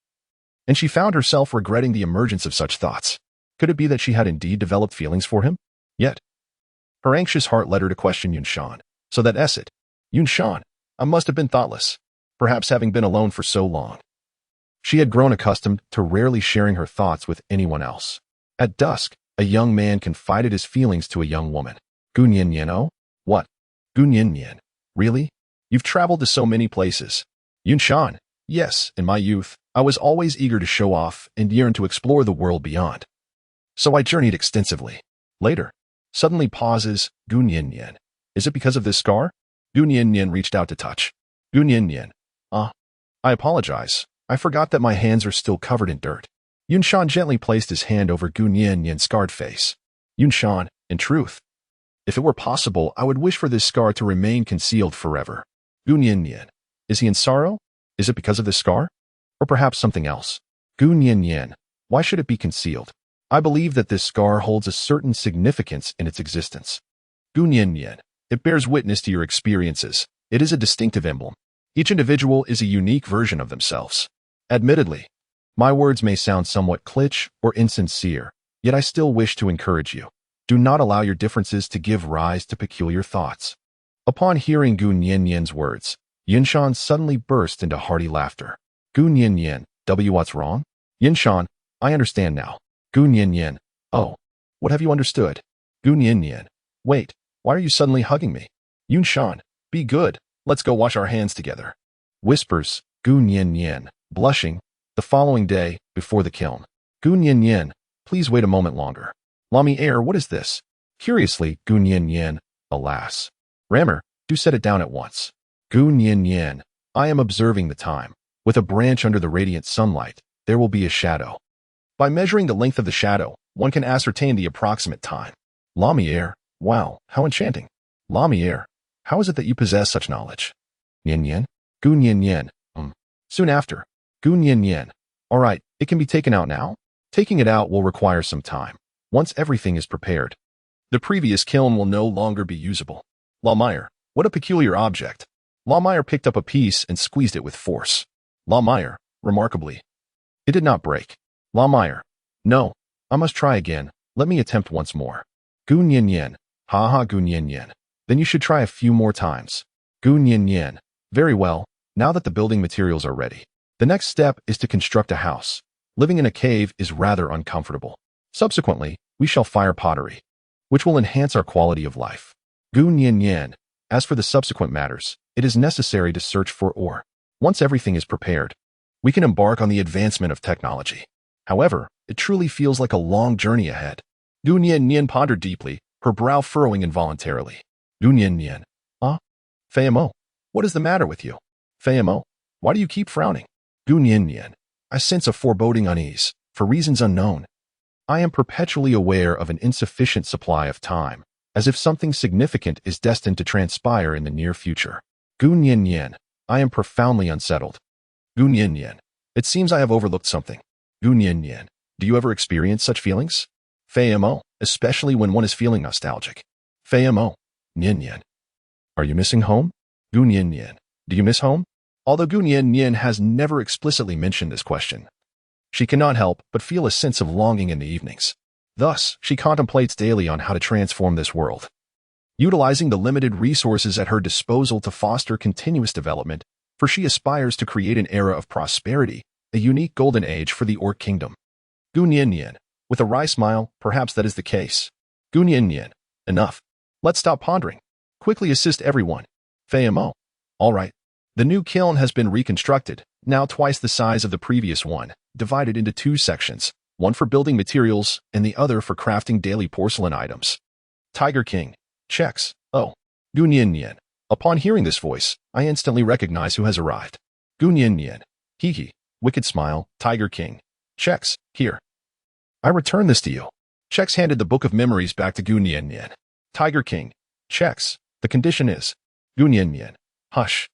And she found herself regretting the emergence of such thoughts. Could it be that she had indeed developed feelings for him? Yet, Her anxious heart led her to question Yunshan. So that it. Yunshan, I must have been thoughtless, perhaps having been alone for so long. She had grown accustomed to rarely sharing her thoughts with anyone else. At dusk, a young man confided his feelings to a young woman. Gunyan oh? What? Gunyan? Really? You've traveled to so many places. Yunshan, yes, in my youth, I was always eager to show off and yearned to explore the world beyond. So I journeyed extensively. Later, suddenly pauses, Gunyan. Is it because of this scar? Gunyan reached out to touch. Gunyan. I apologize. I forgot that my hands are still covered in dirt. Yunshan gently placed his hand over Gunyan's scarred face. Yunshan, in truth, if it were possible, I would wish for this scar to remain concealed forever. Gunyan. Is he in sorrow? Is it because of this scar? Or perhaps something else? Gunyan. Why should it be concealed? I believe that this scar holds a certain significance in its existence. Gunyan. It bears witness to your experiences. It is a distinctive emblem. Each individual is a unique version of themselves. Admittedly, my words may sound somewhat cliché or insincere, yet I still wish to encourage you. Do not allow your differences to give rise to peculiar thoughts. Upon hearing Gunyan's words, Yunshan suddenly burst into hearty laughter. Gunyan, what's wrong? Yunshan, I understand now. Gunyan, oh, what have you understood? Gunyan, wait, why are you suddenly hugging me? Yunshan, be good, let's go wash our hands together. Whispers, Gunyan, blushing, the following day, before the kiln. Gunyan, please wait a moment longer. Lami air, what is this? Curiously, Gunyan, alas. Rammer, do set it down at once. Gunyan, I am observing the time. With a branch under the radiant sunlight, there will be a shadow. By measuring the length of the shadow, one can ascertain the approximate time. Lami air, wow, how enchanting. Lami air, how is it that you possess such knowledge? Yin Gunyan, Soon after. Gunyan, all right, it can be taken out now? Taking it out will require some time. Once everything is prepared, the previous kiln will no longer be usable. Lawmeyer, what a peculiar object. Lawmeyer picked up a piece and squeezed it with force. Lawmeyer, remarkably, it did not break. Lawmeyer, no, I must try again. Let me attempt once more. Gunyan, haha Gunyan. Then you should try a few more times. Gunyan, very well, now that the building materials are ready. The next step is to construct a house. Living in a cave is rather uncomfortable. Subsequently, we shall fire pottery, which will enhance our quality of life. Gunyan, as for the subsequent matters, it is necessary to search for ore. Once everything is prepared, we can embark on the advancement of technology. However, it truly feels like a long journey ahead. Gunyan pondered deeply, her brow furrowing involuntarily. Gunyan, Fayamo, what is the matter with you? Fayamo, why do you keep frowning? Gunyan, I sense a foreboding unease, for reasons unknown. I am perpetually aware of an insufficient supply of time, as if something significant is destined to transpire in the near future. Gunyan, I am profoundly unsettled. Gunyan, it seems I have overlooked something. Gunyan, do you ever experience such feelings? Fayamo, especially when one is feeling nostalgic. Fayamo, Nyan. Are you missing home? Gunyan, do you miss home? Although Gunyan has never explicitly mentioned this question, she cannot help but feel a sense of longing in the evenings. Thus, she contemplates daily on how to transform this world, utilizing the limited resources at her disposal to foster continuous development, for she aspires to create an era of prosperity, a unique golden age for the Orc Kingdom. Gunyan, with a wry smile, perhaps that is the case. Gunyan, enough. Let's stop pondering. Quickly assist everyone. Fayamo, all right. The new kiln has been reconstructed, now twice the size of the previous one, divided into two sections, one for building materials and the other for crafting daily porcelain items. Tiger King, checks. Oh, Gunyan. Upon hearing this voice, I instantly recognize who has arrived. Gunyan. Hee. Wicked smile, Tiger King. Checks, here. I return this to you. Checks handed the book of memories back to Gunyan. Tiger King. Checks, the condition is. Gunyan. Hush.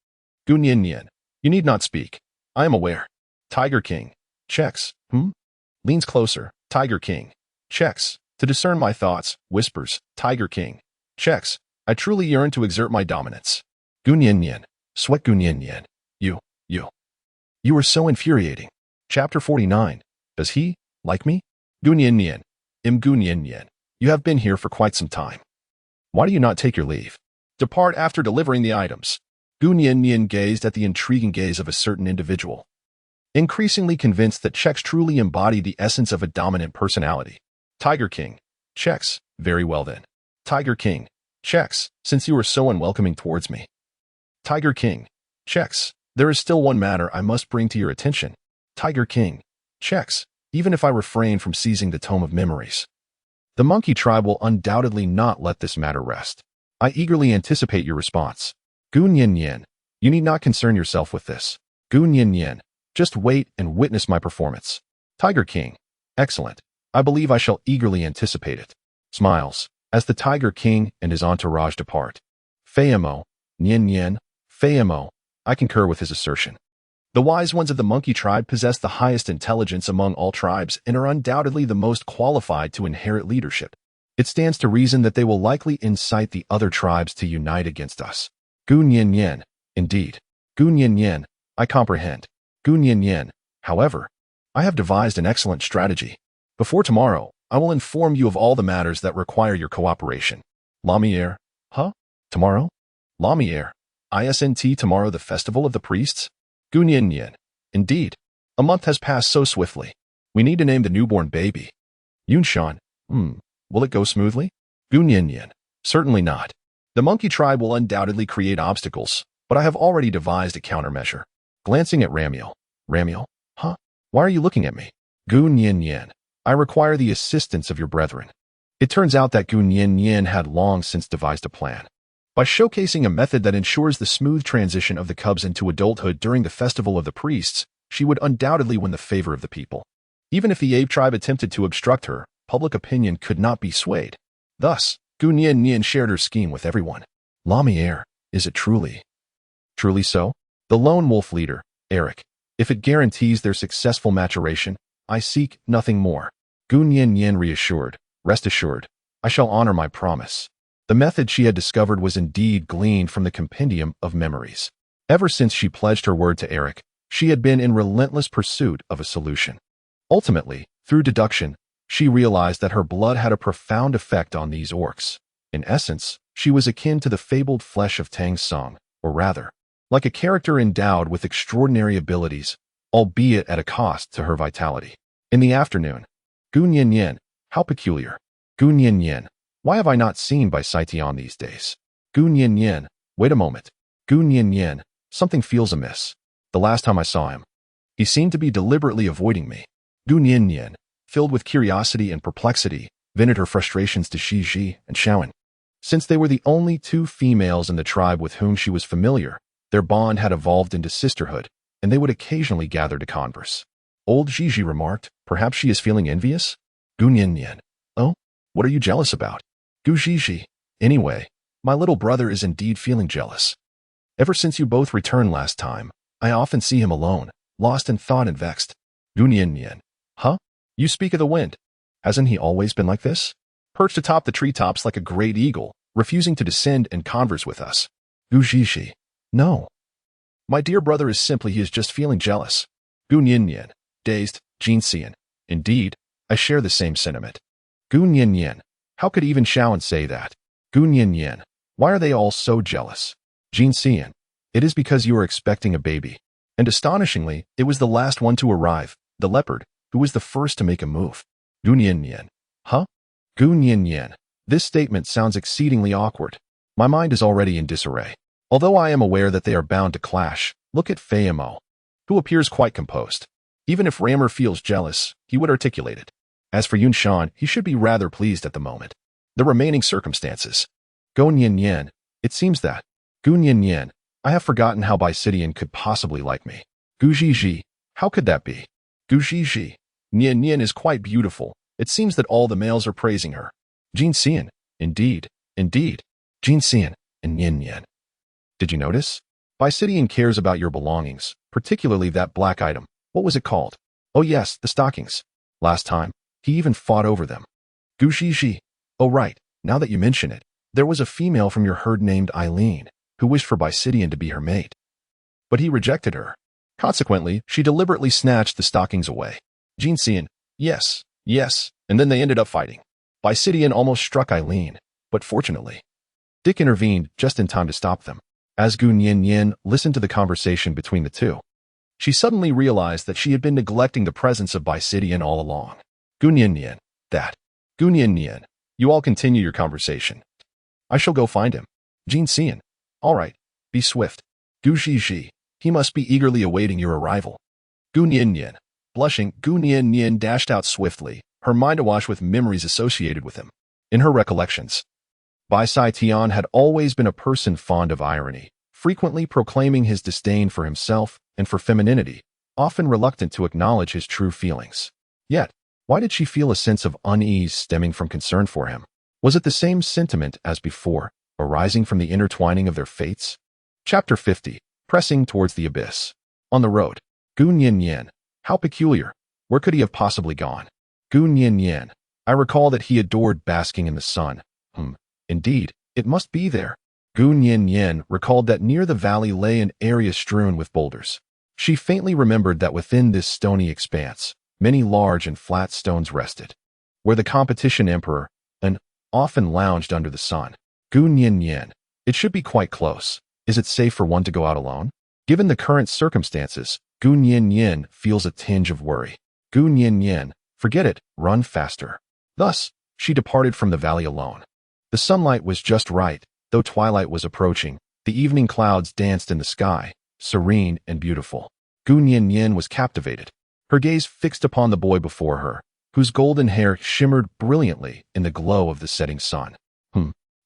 Gunyan. You need not speak. I am aware. Tiger King. Checks. Leans closer. Tiger King. Checks. To discern my thoughts. Whispers. Tiger King. Checks. I truly yearn to exert my dominance. Gunyan. Sweat Gunyan. You are so infuriating. Chapter 49. Does he like me? Gunyan. Gunyan. You have been here for quite some time. Why do you not take your leave? Depart after delivering the items. Gu Nian gazed at the intriguing gaze of a certain individual, increasingly convinced that checks truly embody the essence of a dominant personality. Tiger King. Checks. Very well then. Tiger King. Checks. Since you are so unwelcoming towards me. Tiger King. Checks. There is still one matter I must bring to your attention. Tiger King. Checks. Even if I refrain from seizing the tome of memories, the monkey tribe will undoubtedly not let this matter rest. I eagerly anticipate your response. Gu Nian, you need not concern yourself with this. Gu Nian, just wait and witness my performance. Tiger King. Excellent. I believe I shall eagerly anticipate it. Smiles, as the Tiger King and his entourage depart. Fayamo. Nian, Fayamo. I concur with his assertion. The wise ones of the monkey tribe possess the highest intelligence among all tribes and are undoubtedly the most qualified to inherit leadership. It stands to reason that they will likely incite the other tribes to unite against us. Gu Nian, indeed. Gu Nian, I comprehend. Gu Nian, however, I have devised an excellent strategy. Before tomorrow, I will inform you of all the matters that require your cooperation. Lamiere. Huh? Tomorrow? Lamiere. ISNT tomorrow, the festival of the priests? Gu Nian, indeed. A month has passed so swiftly. We need to name the newborn baby. Yunshan. Will it go smoothly? Gu Nian, certainly not. The monkey tribe will undoubtedly create obstacles, but I have already devised a countermeasure. Glancing at Ramiel. Ramiel? Huh? Why are you looking at me? Gu Nian, I require the assistance of your brethren. It turns out that Gu Nian had long since devised a plan. By showcasing a method that ensures the smooth transition of the cubs into adulthood during the festival of the priests, she would undoubtedly win the favor of the people. Even if the ape tribe attempted to obstruct her, public opinion could not be swayed. Thus, Gu Nian shared her scheme with everyone. Lamiere, is it truly? Truly so? The lone wolf leader, Eric. If it guarantees their successful maturation, I seek nothing more. Gu Nian reassured. Rest assured, I shall honor my promise. The method she had discovered was indeed gleaned from the compendium of memories. Ever since she pledged her word to Eric, she had been in relentless pursuit of a solution. Ultimately, through deduction, she realized that her blood had a profound effect on these orcs. In essence, she was akin to the fabled flesh of Tang Song, or rather, like a character endowed with extraordinary abilities, albeit at a cost to her vitality. In the afternoon, Gu Nian, how peculiar. Gu Nian, why have I not seen Bai Saitian these days? Gu Nian, wait a moment. Gu Nian, something feels amiss. The last time I saw him, he seemed to be deliberately avoiding me. Gu Nian, filled with curiosity and perplexity, vented her frustrations to Shi and Shaoan. Since they were the only two females in the tribe with whom she was familiar, their bond had evolved into sisterhood, and they would occasionally gather to converse. Old Gigi remarked, perhaps she is feeling envious? Gu Nian, oh, what are you jealous about? Gu Gigi, anyway, my little brother is indeed feeling jealous. Ever since you both returned last time, I often see him alone, lost in thought and vexed. Gu Nian, huh? You speak of the wind. Hasn't he always been like this? Perched atop the treetops like a great eagle, refusing to descend and converse with us. Gu Gigi, no. My dear brother is simply he is just feeling jealous. Gu Nian, dazed, Jin Xian. Indeed, I share the same sentiment. Gu Nian, how could even Shaoan say that? Gu Nian, why are they all so jealous? Jin Xian, it is because you are expecting a baby. And astonishingly, it was the last one to arrive, the leopard, who was the first to make a move. Gu Nian, huh? Gu Nian, this statement sounds exceedingly awkward. My mind is already in disarray. Although I am aware that they are bound to clash, look at Fayamo, who appears quite composed. Even if Rammer feels jealous, he would articulate it. As for Yunshan, he should be rather pleased at the moment. The remaining circumstances. Gu Nian, it seems that. Gu Nian, I have forgotten how Bai Sidian could possibly like me. Gu Gigi, how could that be? Gu Gigi, Nian is quite beautiful. It seems that all the males are praising her. Jin Xian, indeed. Jin Xian and Nian. Did you notice? Bai Sidian cares about your belongings, particularly that black item. What was it called? Oh yes, the stockings. Last time, he even fought over them. Gu Gigi. Oh right, now that you mention it, there was a female from your herd named Eileen, who wished for Bai Sidian to be her mate. But he rejected her. Consequently, she deliberately snatched the stockings away. Jin Xian, yes, and then they ended up fighting. Bai Sidian almost struck Eileen, but fortunately, Dick intervened just in time to stop them. As Gu Nian listened to the conversation between the two, she suddenly realized that she had been neglecting the presence of Baisidian all along. Gu Nian, that. Gu Nian, you all continue your conversation. I shall go find him. Jin Xian. All right, be swift. Gu Zhizhi, he must be eagerly awaiting your arrival. Gu Nian. Blushing, Gu Nian dashed out swiftly, her mind awash with memories associated with him. In her recollections, Bai Sai Tian had always been a person fond of irony, frequently proclaiming his disdain for himself and for femininity, often reluctant to acknowledge his true feelings. Yet, why did she feel a sense of unease stemming from concern for him? Was it the same sentiment as before, arising from the intertwining of their fates? Chapter 50. Pressing towards the abyss. On the road. Gu Nian. How peculiar. Where could he have possibly gone? Gu Nian. I recall that he adored basking in the sun. Indeed, it must be there. Gu Nian recalled that near the valley lay an area strewn with boulders. She faintly remembered that within this stony expanse, many large and flat stones rested, where the competition emperor often lounged under the sun. Gu Nian. It should be quite close. Is it safe for one to go out alone? Given the current circumstances, Gu Nian feels a tinge of worry. Gu Nian, forget it, run faster. Thus, she departed from the valley alone. The sunlight was just right, though twilight was approaching. The evening clouds danced in the sky, serene and beautiful. Gu Nian was captivated, her gaze fixed upon the boy before her, whose golden hair shimmered brilliantly in the glow of the setting sun.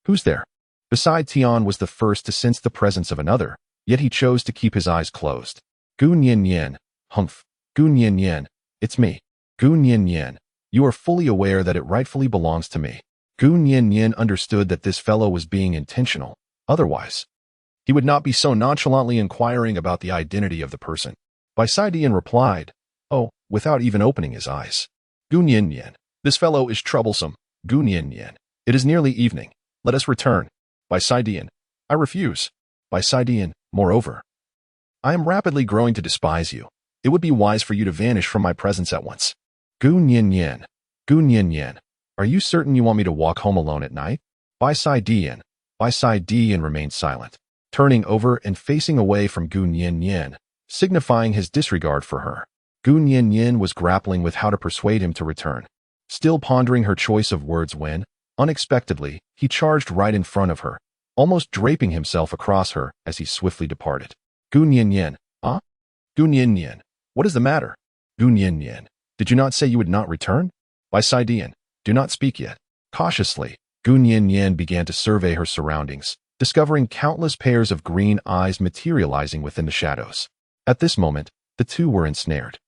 Who's there? Beside Tian was the first to sense the presence of another, yet he chose to keep his eyes closed. Gu Nian. Gu Nian. It's me. Gu Nian. You are fully aware that it rightfully belongs to me. Gu Nian understood that this fellow was being intentional. Otherwise, he would not be so nonchalantly inquiring about the identity of the person. Baisidian replied, without even opening his eyes. Gu Nian. This fellow is troublesome. Gu Nian. It is nearly evening. Let us return. Baisidian. I refuse. Baisidian. Moreover, I am rapidly growing to despise you. It would be wise for you to vanish from my presence at once. Gu Nian. Gu Nian. Are you certain you want me to walk home alone at night? Baisidian. Baisidian remained silent, turning over and facing away from Gu Nian, signifying his disregard for her. Gu Nian was grappling with how to persuade him to return, still pondering her choice of words when, unexpectedly, he charged right in front of her, almost draping himself across her as he swiftly departed. Gu Nian. Gu Nian. What is the matter? Gu Nian. Did you not say you would not return? Baisidian. Do not speak yet. Cautiously, Gu Nian began to survey her surroundings, discovering countless pairs of green eyes materializing within the shadows. At this moment, the two were ensnared.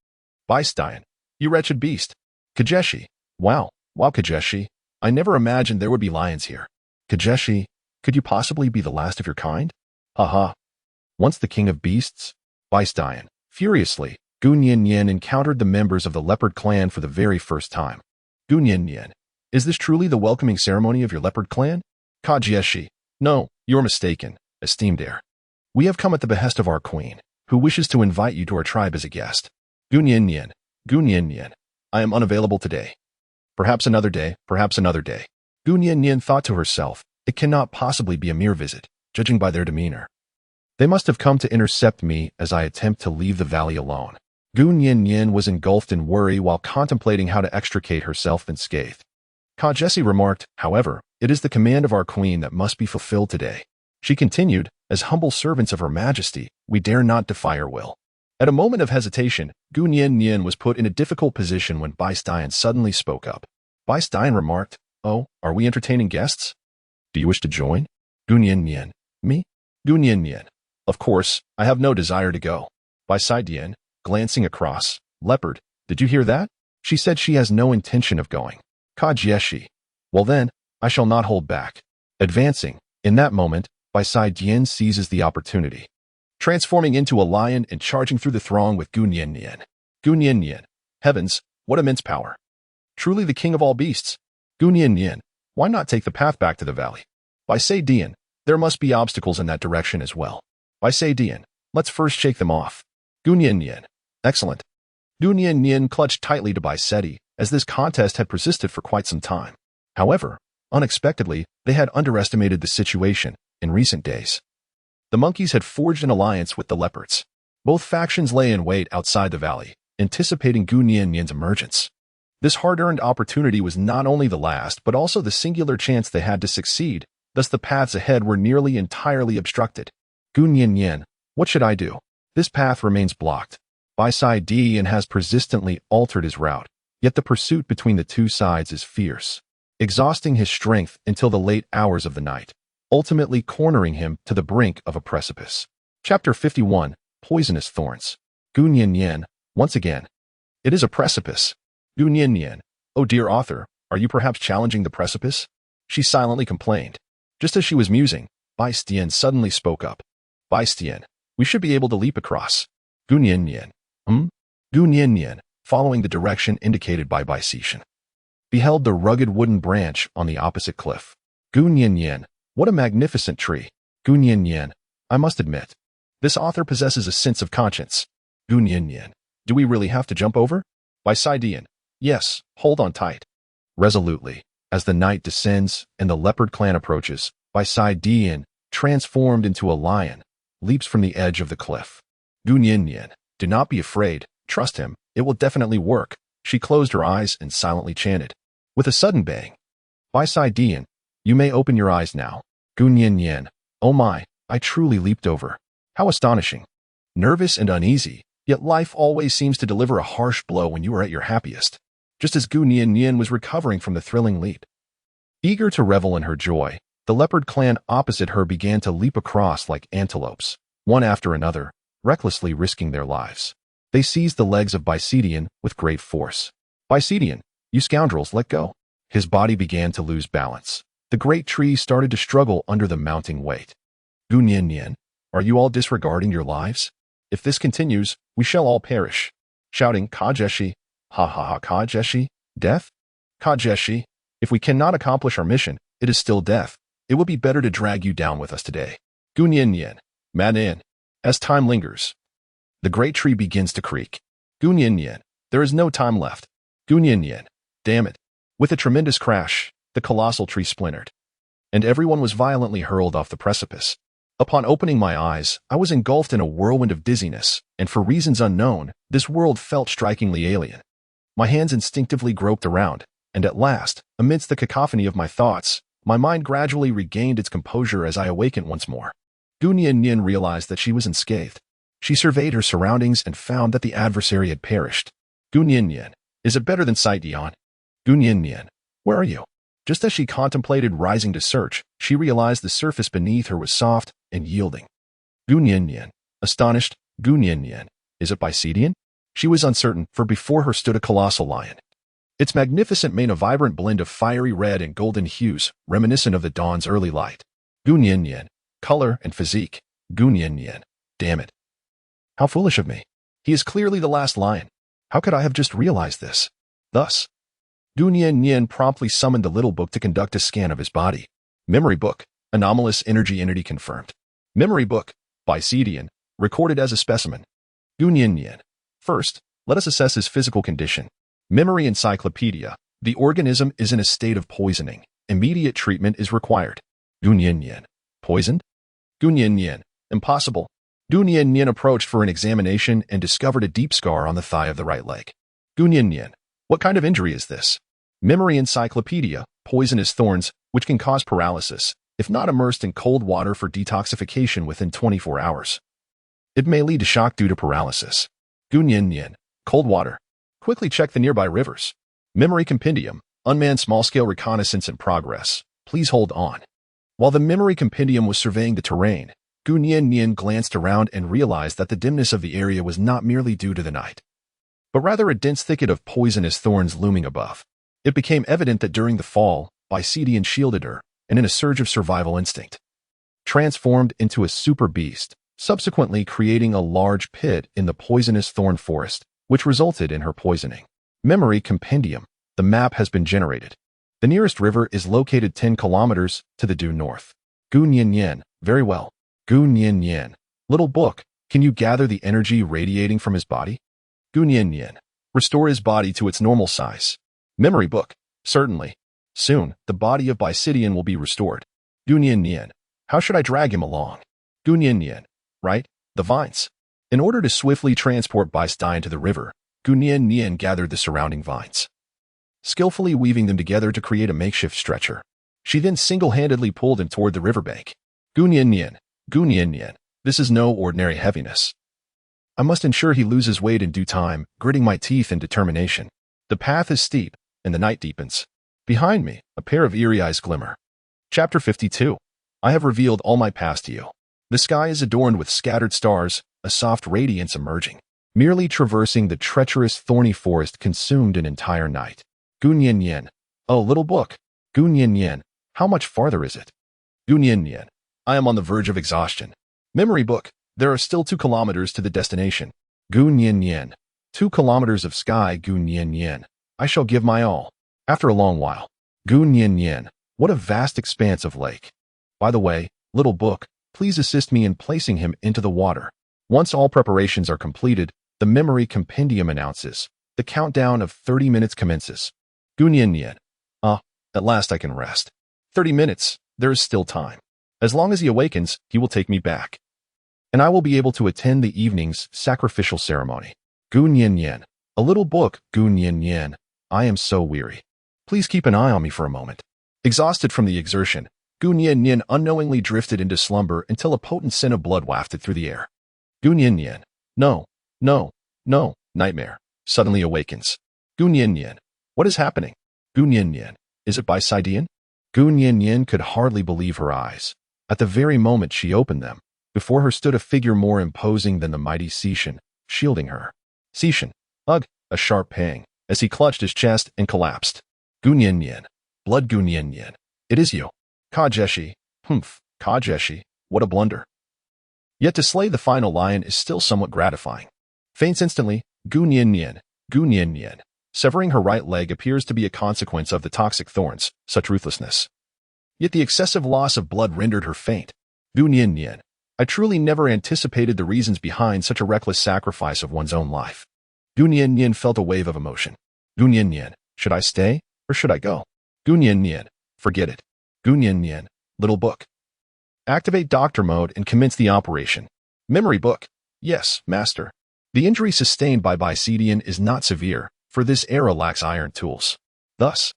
Baisidian. You wretched beast. Kajeshi. Wow, Kajeshi. I never imagined there would be lions here. Kajeshi, could you possibly be the last of your kind? Haha. Once the king of beasts? Baisidian. Furiously, Gu Nian encountered the members of the leopard clan for the very first time. Gu Nian. Is this truly the welcoming ceremony of your leopard clan? Kajeshi. No, you're mistaken, esteemed heir. We have come at the behest of our queen, who wishes to invite you to our tribe as a guest. Gu Nian. Gu Nian. I am unavailable today. Perhaps another day, perhaps another day. Gu Nian thought to herself, it cannot possibly be a mere visit, judging by their demeanor. They must have come to intercept me as I attempt to leave the valley alone. Gu Nian was engulfed in worry while contemplating how to extricate herself unscathed. Kajeshi remarked, however, it is the command of our queen that must be fulfilled today. She continued, as humble servants of her majesty, we dare not defy her will. At a moment of hesitation, Gu Nian was put in a difficult position when Baisidian suddenly spoke up. Baisidian remarked, are we entertaining guests? Do you wish to join? Gu Nian. Me? Gu Nian. Of course, I have no desire to go. Baisidian, glancing across, leopard, did you hear that? She said she has no intention of going. Kajeshi. Well then, I shall not hold back. Advancing, in that moment, Baisidian seizes the opportunity, transforming into a lion and charging through the throng with Gu Nian. Gu Nian. Heavens, what immense power. Truly the king of all beasts. Gu Nian. Why not take the path back to the valley? Baisidian. There must be obstacles in that direction as well. Baisidian. Let's first shake them off. Gu Nian. Excellent. Gu Nian clutched tightly to Baisidian, as this contest had persisted for quite some time. However, Unexpectedly, they had underestimated the situation in recent days. The monkeys had forged an alliance with the leopards. Both factions lay in wait outside the valley, anticipating Gu Nianyan's emergence. This hard-earned opportunity was not only the last, but also the singular chance they had to succeed, thus the paths ahead were nearly entirely obstructed. Gu Nianyan, what should I do? This path remains blocked. Bai Sai Dian has persistently altered his route, yet the pursuit between the two sides is fierce, exhausting his strength until the late hours of the night, ultimately cornering him to the brink of a precipice. Chapter 51, Poisonous Thorns. Gu Nianyan, once again. It is a precipice. Gu Nianyan, oh dear author, are you perhaps challenging the precipice? She silently complained. Just as she was musing, Bai Stian suddenly spoke up. Bai Stian, we should be able to leap across. Gu Nianyan. Gu Nianyan, following the direction indicated by Bai Sishan, beheld the rugged wooden branch on the opposite cliff. Gu Nianyan, what a magnificent tree. Gu Nianyan, I must admit, this author possesses a sense of conscience. Gu Nianyan, do we really have to jump over? Bai Sai Dian, yes, hold on tight. Resolutely, as the night descends and the leopard clan approaches, Bai Sai Dian, transformed into a lion, leaps from the edge of the cliff. Gu Nianyan, do not be afraid, trust him, it will definitely work. She closed her eyes and silently chanted. With a sudden bang, Bai Sai Dian, you may open your eyes now. Gu Nianyan, oh my, I truly leaped over. How astonishing. Nervous and uneasy, yet life always seems to deliver a harsh blow when you are at your happiest. Just as Gu Nianyan was recovering from the thrilling leap. Eager to revel in her joy, the leopard clan opposite her began to leap across like antelopes, one after another, recklessly risking their lives. They seized the legs of Baisidian with great force. Baisidian, you scoundrels, let go. His body began to lose balance. The great tree started to struggle under the mounting weight. Gu Nianyan, are you all disregarding your lives? If this continues, we shall all perish. Shouting, Kajeshi, ha ha ha Kajeshi, death? Kajeshi, if we cannot accomplish our mission, it is still death. It would be better to drag you down with us today. Gu Nianyan, Manin. As time lingers, the great tree begins to creak. Gu Nianyan, there is no time left. Gu Nianyan, damn it. With a tremendous crash, the colossal tree splintered, and everyone was violently hurled off the precipice. Upon opening my eyes, I was engulfed in a whirlwind of dizziness, and for reasons unknown, this world felt strikingly alien. My hands instinctively groped around, and at last, amidst the cacophony of my thoughts, my mind gradually regained its composure as I awakened once more. Gu Nianyan realized that she was unscathed. She surveyed her surroundings and found that the adversary had perished. Gu Nianyan, is it better than Sai Dian? Gu Nianyan, where are you? Just as she contemplated rising to search, she realized the surface beneath her was soft and yielding. Gu Nianyan, astonished, Gu Nianyan, is it Baisidian? She was uncertain, for before her stood a colossal lion. Its magnificent mane a vibrant blend of fiery red and golden hues, reminiscent of the dawn's early light. Gu Nianyan, color and physique. Gu Nianyan, damn it. How foolish of me. He is clearly the last lion. How could I have just realized this? Thus, Gu Nianyan promptly summoned the little book to conduct a scan of his body. Memory book, anomalous energy entity confirmed. Memory book, Baisidian, recorded as a specimen. Gu Nianyan, first, let us assess his physical condition. Memory encyclopedia, the organism is in a state of poisoning. Immediate treatment is required. Gu Nianyan, poisoned? Gu Nianyan, impossible. Gu Nianyan approached for an examination and discovered a deep scar on the thigh of the right leg. Gu Nianyan, what kind of injury is this? Memory encyclopedia, poisonous thorns, which can cause paralysis, if not immersed in cold water for detoxification within 24 hours. It may lead to shock due to paralysis. Gu Nianyan, cold water. Quickly check the nearby rivers. Memory compendium, unmanned small-scale reconnaissance in progress. Please hold on. While the memory compendium was surveying the terrain, Gu Nianyan glanced around and realized that the dimness of the area was not merely due to the night, but rather a dense thicket of poisonous thorns looming above. It became evident that during the fall, Baisidian shielded her, and in a surge of survival instinct, transformed into a super beast, subsequently creating a large pit in the poisonous thorn forest, which resulted in her poisoning. Memory compendium. The map has been generated. The nearest river is located 10 kilometers to the due north. Gu Nianyan, very well. Gu Nianyan, little book, can you gather the energy radiating from his body? Gu Nianyan, restore his body to its normal size. Memory book, certainly. Soon, the body of Bisidian will be restored. Gunyan Nian. How should I drag him along? Gunyan Nian. Right? The vines. In order to swiftly transport Bisidian to the river, Gunyan Nian gathered the surrounding vines, skillfully weaving them together to create a makeshift stretcher. She then single-handedly pulled him toward the riverbank. Gunyan Nian. Gunyan Nian. This is no ordinary heaviness. I must ensure he loses weight in due time, gritting my teeth in determination. The path is steep, and the night deepens. Behind me, a pair of eerie eyes glimmer. Chapter 52. I have revealed all my past to you. The sky is adorned with scattered stars, a soft radiance emerging. Merely traversing the treacherous thorny forest consumed an entire night. Gunyan Yen. Oh, little book. Gunyan Yen. How much farther is it? Gunyan Yen. I am on the verge of exhaustion. Memory book. There are still 2 kilometers to the destination. Gunyan Yen. 2 kilometers of sky. Gunyan Yen. I shall give my all. After a long while. Gunyan Yen. What a vast expanse of lake. By the way, little book, please assist me in placing him into the water. Once all preparations are completed, the memory compendium announces. The countdown of 30 minutes commences. Gunyan Yen. At last I can rest. 30 minutes, there is still time. As long as he awakens, he will take me back. And I will be able to attend the evening's sacrificial ceremony. Gunyan Yen. A little book. Gunyan Yen. I am so weary. Please keep an eye on me for a moment. Exhausted from the exertion, Gunyan Yen unknowingly drifted into slumber until a potent scent of blood wafted through the air. Gunyan Yen. No. Nightmare. Suddenly awakens. Gunyan Yen. What is happening? Gunyan Yen. Is it Bisidian? Gunyan Yen could hardly believe her eyes. At the very moment she opened them, before her stood a figure more imposing than the mighty Sishan, shielding her. Sishan. Ugh, a sharp pang, as he clutched his chest and collapsed. Gunyan Yen. Blood. Gunyan Yen. It is you. Kajeshi. Kajeshi. What a blunder. Yet to slay the final lion is still somewhat gratifying. Faints instantly. Gunyan Yen. Gunyan Yen. Severing her right leg appears to be a consequence of the toxic thorns, such ruthlessness. Yet the excessive loss of blood rendered her faint. Gunyan Yen. I truly never anticipated the reasons behind such a reckless sacrifice of one's own life. Gunyan Yen felt a wave of emotion. Gunyan Yen. Should I stay, or should I go? Gunyan Yen. Forget it. Gunyan Yen. Little book. Activate doctor mode and commence the operation. Memory book. Yes, master. The injury sustained by Bisidian is not severe, for this era lacks iron tools. Thus,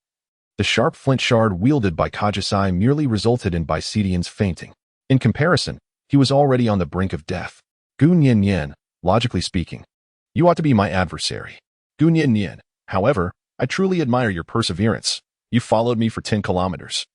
the sharp flint shard wielded by Kajasai merely resulted in Bisidian's fainting. In comparison, he was already on the brink of death. Gunyan Yen, logically speaking, you ought to be my adversary. Gunyan Yen, however, I truly admire your perseverance. You followed me for 10 kilometers.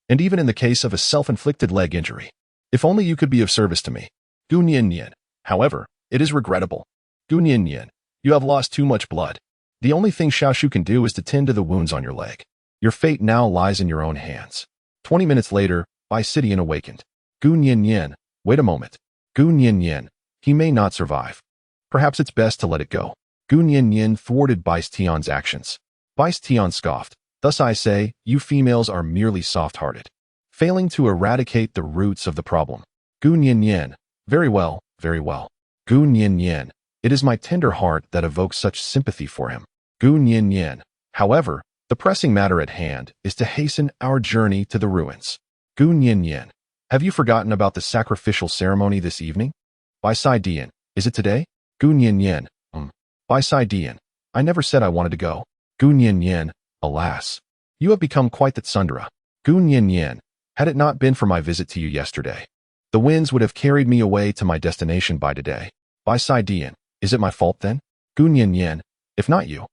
And even in the case of a self-inflicted leg injury, if only you could be of service to me. Gunyan Yen, however, it is regrettable. Gunyan Yen, you have lost too much blood. The only thing Xiaoshu can do is to tend to the wounds on your leg. Your fate now lies in your own hands. 20 minutes later, Bisidian awakened. Gunyan Yen, wait a moment. Gunyan Yen, he may not survive. Perhaps it's best to let it go. Gunyan Yen thwarted Bisidian's actions. Bisidian scoffed. Thus I say, you females are merely soft-hearted, failing to eradicate the roots of the problem. Gunyan Yen, very well, very well. Gunyan Yen, it is my tender heart that evokes such sympathy for him. Gunyan Yen, however, the pressing matter at hand is to hasten our journey to the ruins. Gunyan Yen, have you forgotten about the sacrificial ceremony this evening? Bisidian, is it today? Gunyan Yen, Bisidian, I never said I wanted to go. Gunyan Yen, alas, you have become quite the tsundere. Gunyan Yen, had it not been for my visit to you yesterday, the winds would have carried me away to my destination by today. Bisidian, is it my fault then? Gunyan Yen, if not you,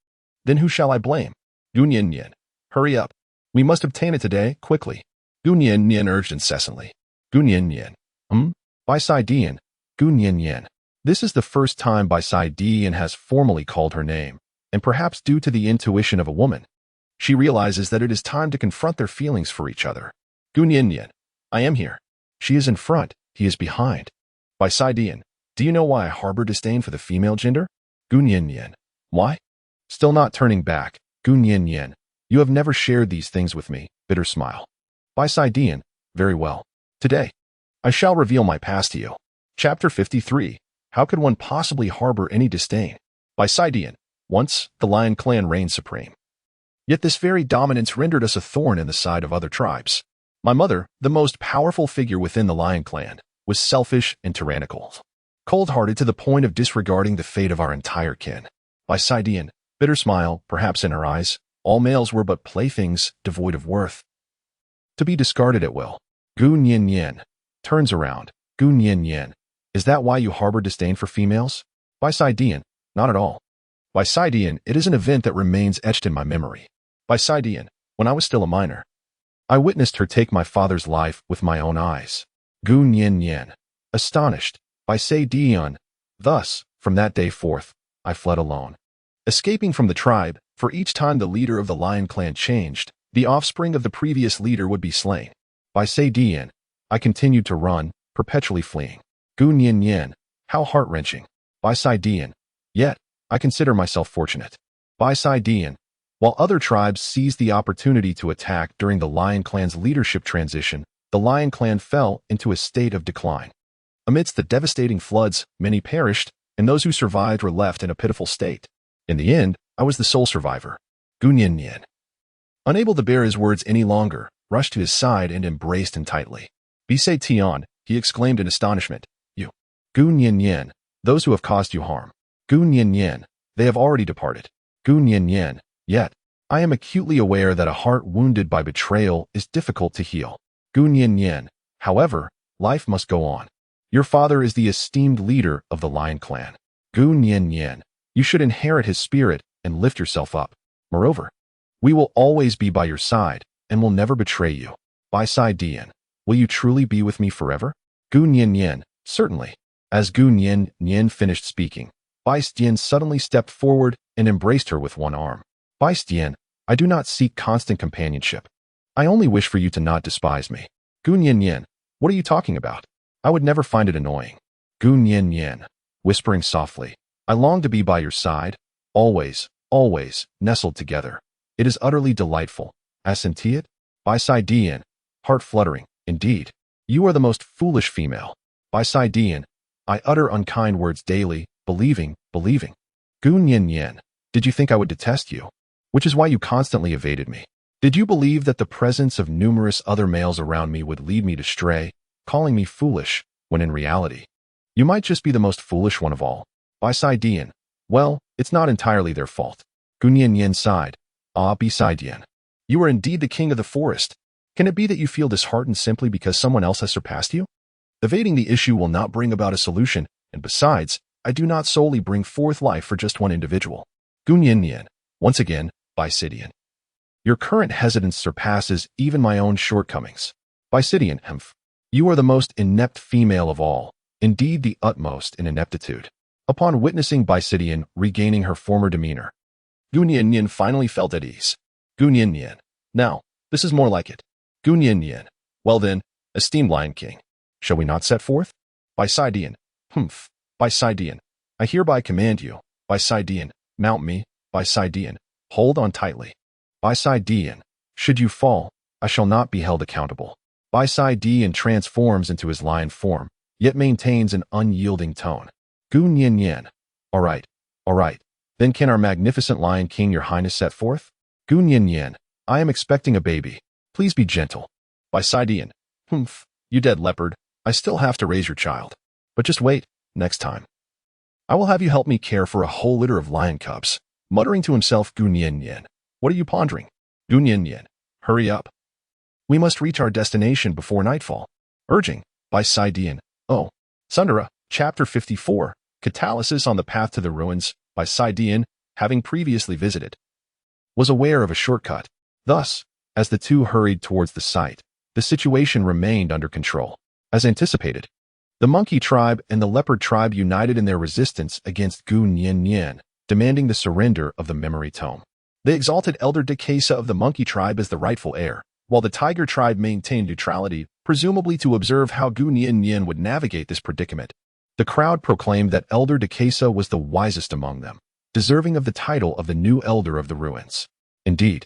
then who shall I blame? Gunyan Yen, hurry up. We must obtain it today, quickly. Gunyan Yen urged incessantly. Gunyan Yen, Bisidian, Gunyan Yen. This is the first time Bisidian has formally called her name, and perhaps due to the intuition of a woman, she realizes that it is time to confront their feelings for each other. Gunyan Yen, I am here. She is in front, he is behind. Bisidian, do you know why I harbor disdain for the female gender? Gunyan Yen, why? Still not turning back. Gunyan Yen, you have never shared these things with me. Bitter smile. Bisidian, very well. Today, I shall reveal my past to you. Chapter 53. How could one possibly harbor any disdain? Bisidian, once, the Lion Clan reigned supreme. Yet this very dominance rendered us a thorn in the side of other tribes. My mother, the most powerful figure within the lion clan, was selfish and tyrannical, cold-hearted to the point of disregarding the fate of our entire kin. By Sidian, bitter smile, perhaps in her eyes, all males were but playthings devoid of worth, to be discarded at will. Gu Nyin Yin turns around. Gu Nyin Yin, is that why you harbor disdain for females? By Sidian, not at all. By Sidian, it is an event that remains etched in my memory. By Sidian, when I was still a minor, I witnessed her take my father's life with my own eyes. Gu Nyin Yin, astonished. By Sidian, thus, from that day forth, I fled alone, escaping from the tribe. For each time the leader of the lion clan changed, the offspring of the previous leader would be slain. By Sidian, I continued to run, perpetually fleeing. Gu Nyin Yin, how heart-wrenching. By Sidian, yet, I consider myself fortunate. By Sidian, while other tribes seized the opportunity to attack during the lion clan's leadership transition, the lion clan fell into a state of decline. Amidst the devastating floods, many perished, and those who survived were left in a pitiful state. In the end, I was the sole survivor. Gu Nyin Yin, unable to bear his words any longer, rushed to his side and embraced him tightly. Bisei Tian, he exclaimed in astonishment. You. Gu Nyin Yin, those who have caused you harm. Gu Nyin Yin, they have already departed. Gu Nyin Yin, yet, I am acutely aware that a heart wounded by betrayal is difficult to heal. Gu Nyin Yin, however, life must go on. Your father is the esteemed leader of the lion clan. Gu Nyin Yin, you should inherit his spirit and lift yourself up. Moreover, we will always be by your side and will never betray you. By Sidian, will you truly be with me forever? Gu Nyin Yin, certainly. As Gu Nyin Yin finished speaking, Bai Stian suddenly stepped forward and embraced her with one arm. Bai Stian, I do not seek constant companionship. I only wish for you to not despise me. Gu Nyin Yin, what are you talking about? I would never find it annoying. Gu Nyin Yin, whispering softly, I long to be by your side, always, always, nestled together. It is utterly delightful. Assenti it? By Sidian, heart fluttering, indeed. You are the most foolish female. By Sidian, I utter unkind words daily, believing. Gu Nyin Yin, did you think I would detest you? Which is why you constantly evaded me. Did you believe that the presence of numerous other males around me would lead me to stray, calling me foolish, when in reality, you might just be the most foolish one of all? By Sidian, well, it's not entirely their fault. Gu Nyin Yin sighed. Ah, Bi Sidian, you are indeed the king of the forest. Can it be that you feel disheartened simply because someone else has surpassed you? Evading the issue will not bring about a solution, and besides, I do not solely bring forth life for just one individual. Gu Nyin Yin, once again, By Sidian, your current hesitance surpasses even my own shortcomings. By Sidian, you are the most inept female of all, indeed the utmost in ineptitude. Upon witnessing Bai Sidian regaining her former demeanor, Gu Nyin Yin finally felt at ease. Gu Nyin Yin, now, this is more like it. Gu Nyin Yin, well then, esteemed Lion King, shall we not set forth? By Sidian, By Sidian, I hereby command you. By Sidian, mount me. By Sidian, hold on tightly. By Sidian, should you fall, I shall not be held accountable. By Sidian transforms into his lion form, yet maintains an unyielding tone. Gu Nyin Yin, all right, then can our magnificent Lion King your highness set forth? Gu Nyin Yin, I am expecting a baby. Please be gentle. By Sidian, you dead leopard, I still have to raise your child. But just wait, next time. I will have you help me care for a whole litter of lion cubs. Muttering to himself, Gu Nyin Yin, what are you pondering? Gu Nyin Yin, hurry up. We must reach our destination before nightfall. Urging, by Sidian, oh, Sundara, Chapter 54, Catalysis on the Path to the Ruins, by Sidian, having previously visited, was aware of a shortcut. Thus, as the two hurried towards the site, the situation remained under control. As anticipated, the monkey tribe and the leopard tribe united in their resistance against Gu Nyin Yin, demanding the surrender of the memory tome. They exalted Elder Decasa of the monkey tribe as the rightful heir, while the tiger tribe maintained neutrality, presumably to observe how Gu Nyin Yin would navigate this predicament. The crowd proclaimed that Elder Decasa was the wisest among them, deserving of the title of the new elder of the ruins. Indeed,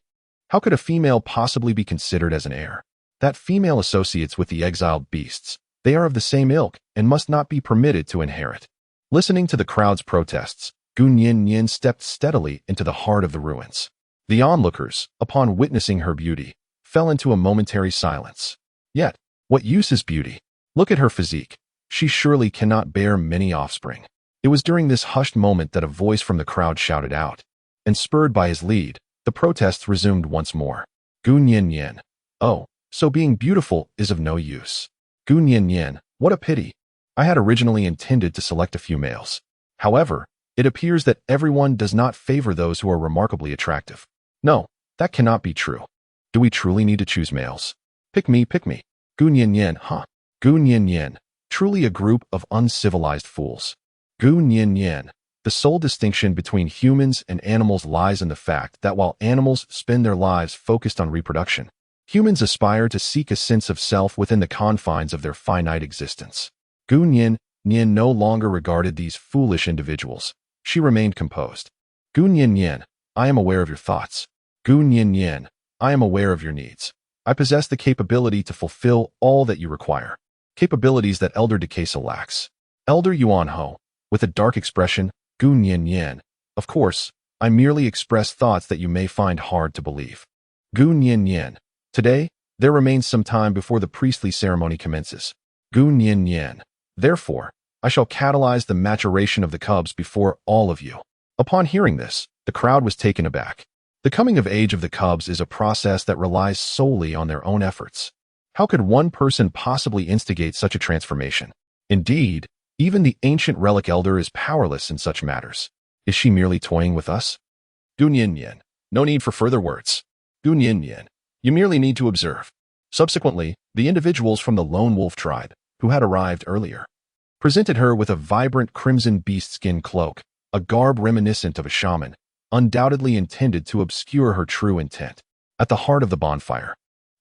how could a female possibly be considered as an heir? That female associates with the exiled beasts. They are of the same ilk and must not be permitted to inherit. Listening to the crowd's protests, Gu Nyin Yin stepped steadily into the heart of the ruins. The onlookers, upon witnessing her beauty, fell into a momentary silence. Yet, what use is beauty? Look at her physique. She surely cannot bear many offspring. It was during this hushed moment that a voice from the crowd shouted out, and spurred by his lead, the protests resumed once more. Gu Nian Yen. Oh, so being beautiful is of no use. Gu Nian Yen, what a pity. I had originally intended to select a few males. However, it appears that everyone does not favor those who are remarkably attractive. No, that cannot be true. Do we truly need to choose males? Pick me, pick me. Gu Nian Yen, huh? Gu Nian Yen, truly a group of uncivilized fools. Gu Nian Yen, the sole distinction between humans and animals lies in the fact that while animals spend their lives focused on reproduction, humans aspire to seek a sense of self within the confines of their finite existence. Gu Nian Yen no longer regarded these foolish individuals. She remained composed. Gu Nian Yen, I am aware of your thoughts. Gu Nian Yen, I am aware of your needs. I possess the capability to fulfill all that you require. Capabilities that Elder Decasa lacks. Elder Yuan Ho, with a dark expression, Gu Nian Yen, of course, I merely express thoughts that you may find hard to believe. Gu Nian Yen, today, there remains some time before the priestly ceremony commences. Gu Nian Yen, therefore, I shall catalyze the maturation of the cubs before all of you. Upon hearing this, the crowd was taken aback. The coming of age of the cubs is a process that relies solely on their own efforts. How could one person possibly instigate such a transformation? Indeed, even the ancient relic elder is powerless in such matters. Is she merely toying with us? Gu Nian Yen, no need for further words. Gu Nian Yen, you merely need to observe. Subsequently, the individuals from the Lone Wolf tribe, who had arrived earlier, presented her with a vibrant crimson beast skin cloak, a garb reminiscent of a shaman, undoubtedly intended to obscure her true intent. At the heart of the bonfire,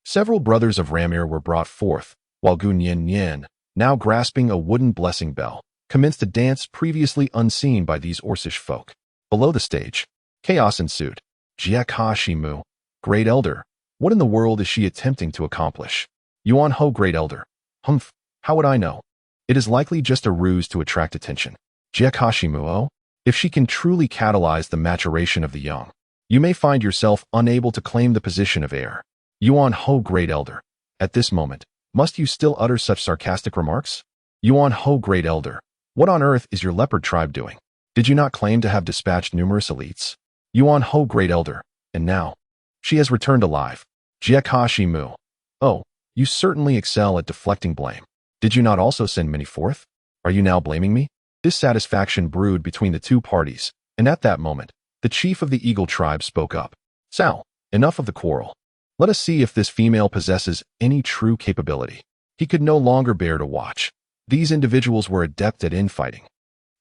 several brothers of Ramir were brought forth, while Gu Nian Yen, now grasping a wooden blessing bell, commenced a dance previously unseen by these Orcish folk. Below the stage, chaos ensued. Jiaka Shimu, Great Elder, what in the world is she attempting to accomplish? Yuan Ho, Great Elder. Humph, how would I know? It is likely just a ruse to attract attention. Jiaka Shimu, oh? If she can truly catalyze the maturation of the young, you may find yourself unable to claim the position of heir. Yuan Ho, Great Elder. At this moment, must you still utter such sarcastic remarks? Yuan Ho, Great Elder, what on earth is your leopard tribe doing? Did you not claim to have dispatched numerous elites? Yuan Ho, Great Elder, and now, she has returned alive. Jiaka Shimu. Oh, you certainly excel at deflecting blame. Did you not also send many forth? Are you now blaming me? Dissatisfaction brewed between the two parties, and at that moment, the chief of the Eagle tribe spoke up. Sao, enough of the quarrel. Let us see if this female possesses any true capability. He could no longer bear to watch. These individuals were adept at infighting,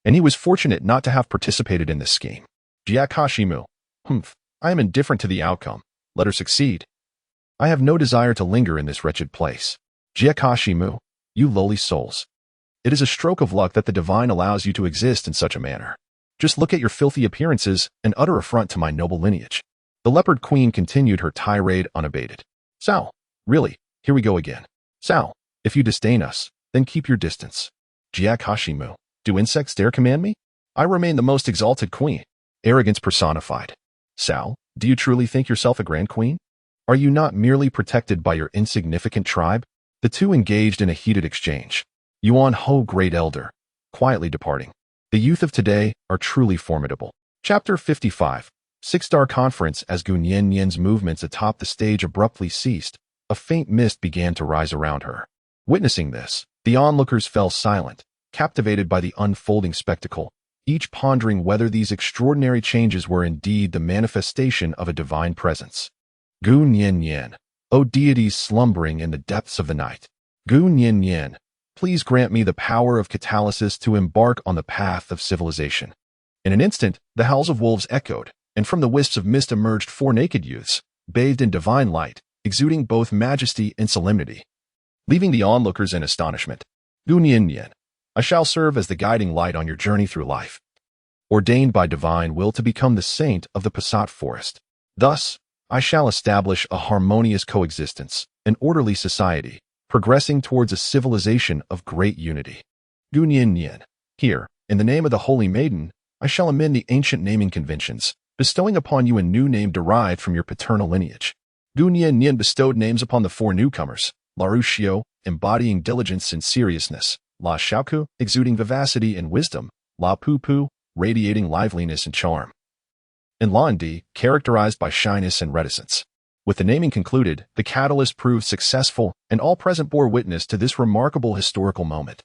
and he was fortunate not to have participated in this scheme. Jiaka Shimu. Humph, I am indifferent to the outcome. Let her succeed. I have no desire to linger in this wretched place. Jiaka Shimu, you lowly souls. It is a stroke of luck that the divine allows you to exist in such a manner. Just look at your filthy appearances and utter affront to my noble lineage. The leopard queen continued her tirade unabated. Sao, really, here we go again. Sao, if you disdain us, then keep your distance. Jiaka Shimu, do insects dare command me? I remain the most exalted queen. Arrogance personified. Sao, do you truly think yourself a grand queen? Are you not merely protected by your insignificant tribe? The two engaged in a heated exchange. Yuan Ho, Great Elder, quietly departing. The youth of today are truly formidable. Chapter 55. Six-Star Conference. As Gu Nian Yen's movements atop the stage abruptly ceased, a faint mist began to rise around her. Witnessing this, the onlookers fell silent, captivated by the unfolding spectacle, each pondering whether these extraordinary changes were indeed the manifestation of a divine presence. Gu Nian Yen, O deities slumbering in the depths of the night. Gu Nian Yen, please grant me the power of catalysis to embark on the path of civilization. In an instant, the howls of wolves echoed, and from the wisps of mist emerged four naked youths, bathed in divine light, exuding both majesty and solemnity. Leaving the onlookers in astonishment, Gu Nian Yen, I shall serve as the guiding light on your journey through life, ordained by divine will to become the saint of the Passat forest. Thus, I shall establish a harmonious coexistence, an orderly society, progressing towards a civilization of great unity. Gu Nian Yen, here, in the name of the Holy Maiden, I shall amend the ancient naming conventions, bestowing upon you a new name derived from your paternal lineage. Gu Nian Nian bestowed names upon the four newcomers: La Ruxiao, embodying diligence and seriousness; La Xiaoku, exuding vivacity and wisdom; La Pu Pu, radiating liveliness and charm; and La Ndi, characterized by shyness and reticence. With the naming concluded, the catalyst proved successful, and all present bore witness to this remarkable historical moment.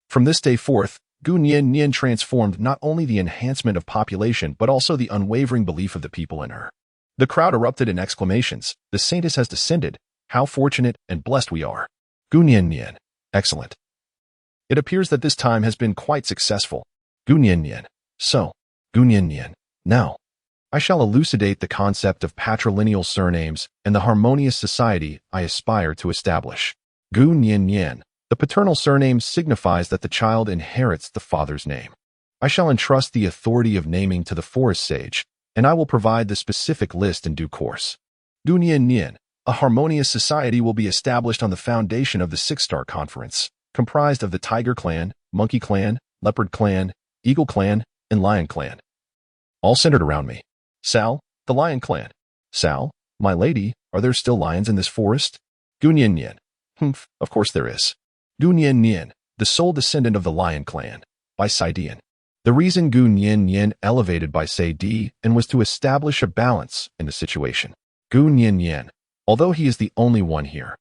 From this day forth, Gu Nian Nian transformed not only the enhancement of population but also the unwavering belief of the people in her. The crowd erupted in exclamations. "The saintess has descended! How fortunate and blessed we are! Gu Nian Nian, excellent! It appears that this time has been quite successful. Gu Nian Nian. So, Gu Nian Nian. Now, I shall elucidate the concept of patrilineal surnames and the harmonious society I aspire to establish. Gu Nian Nian. The paternal surname signifies that the child inherits the father's name. I shall entrust the authority of naming to the forest sage, and I will provide the specific list in due course. Gu Nian Nian. A harmonious society will be established on the foundation of the Six-Star Conference, comprised of the Tiger Clan, Monkey Clan, Leopard Clan, Eagle Clan, and Lion Clan. All centered around me. Sal, the Lion Clan. Sal, my lady, are there still lions in this forest? Gu Nian Nian. Humph, of course there is. Gu Nian Nian, the sole descendant of the Lion Clan, by Saidian. The reason Gu Nian Nian elevated by Saidi and was to establish a balance in the situation. Gu Nian Nian, although he is the only one here,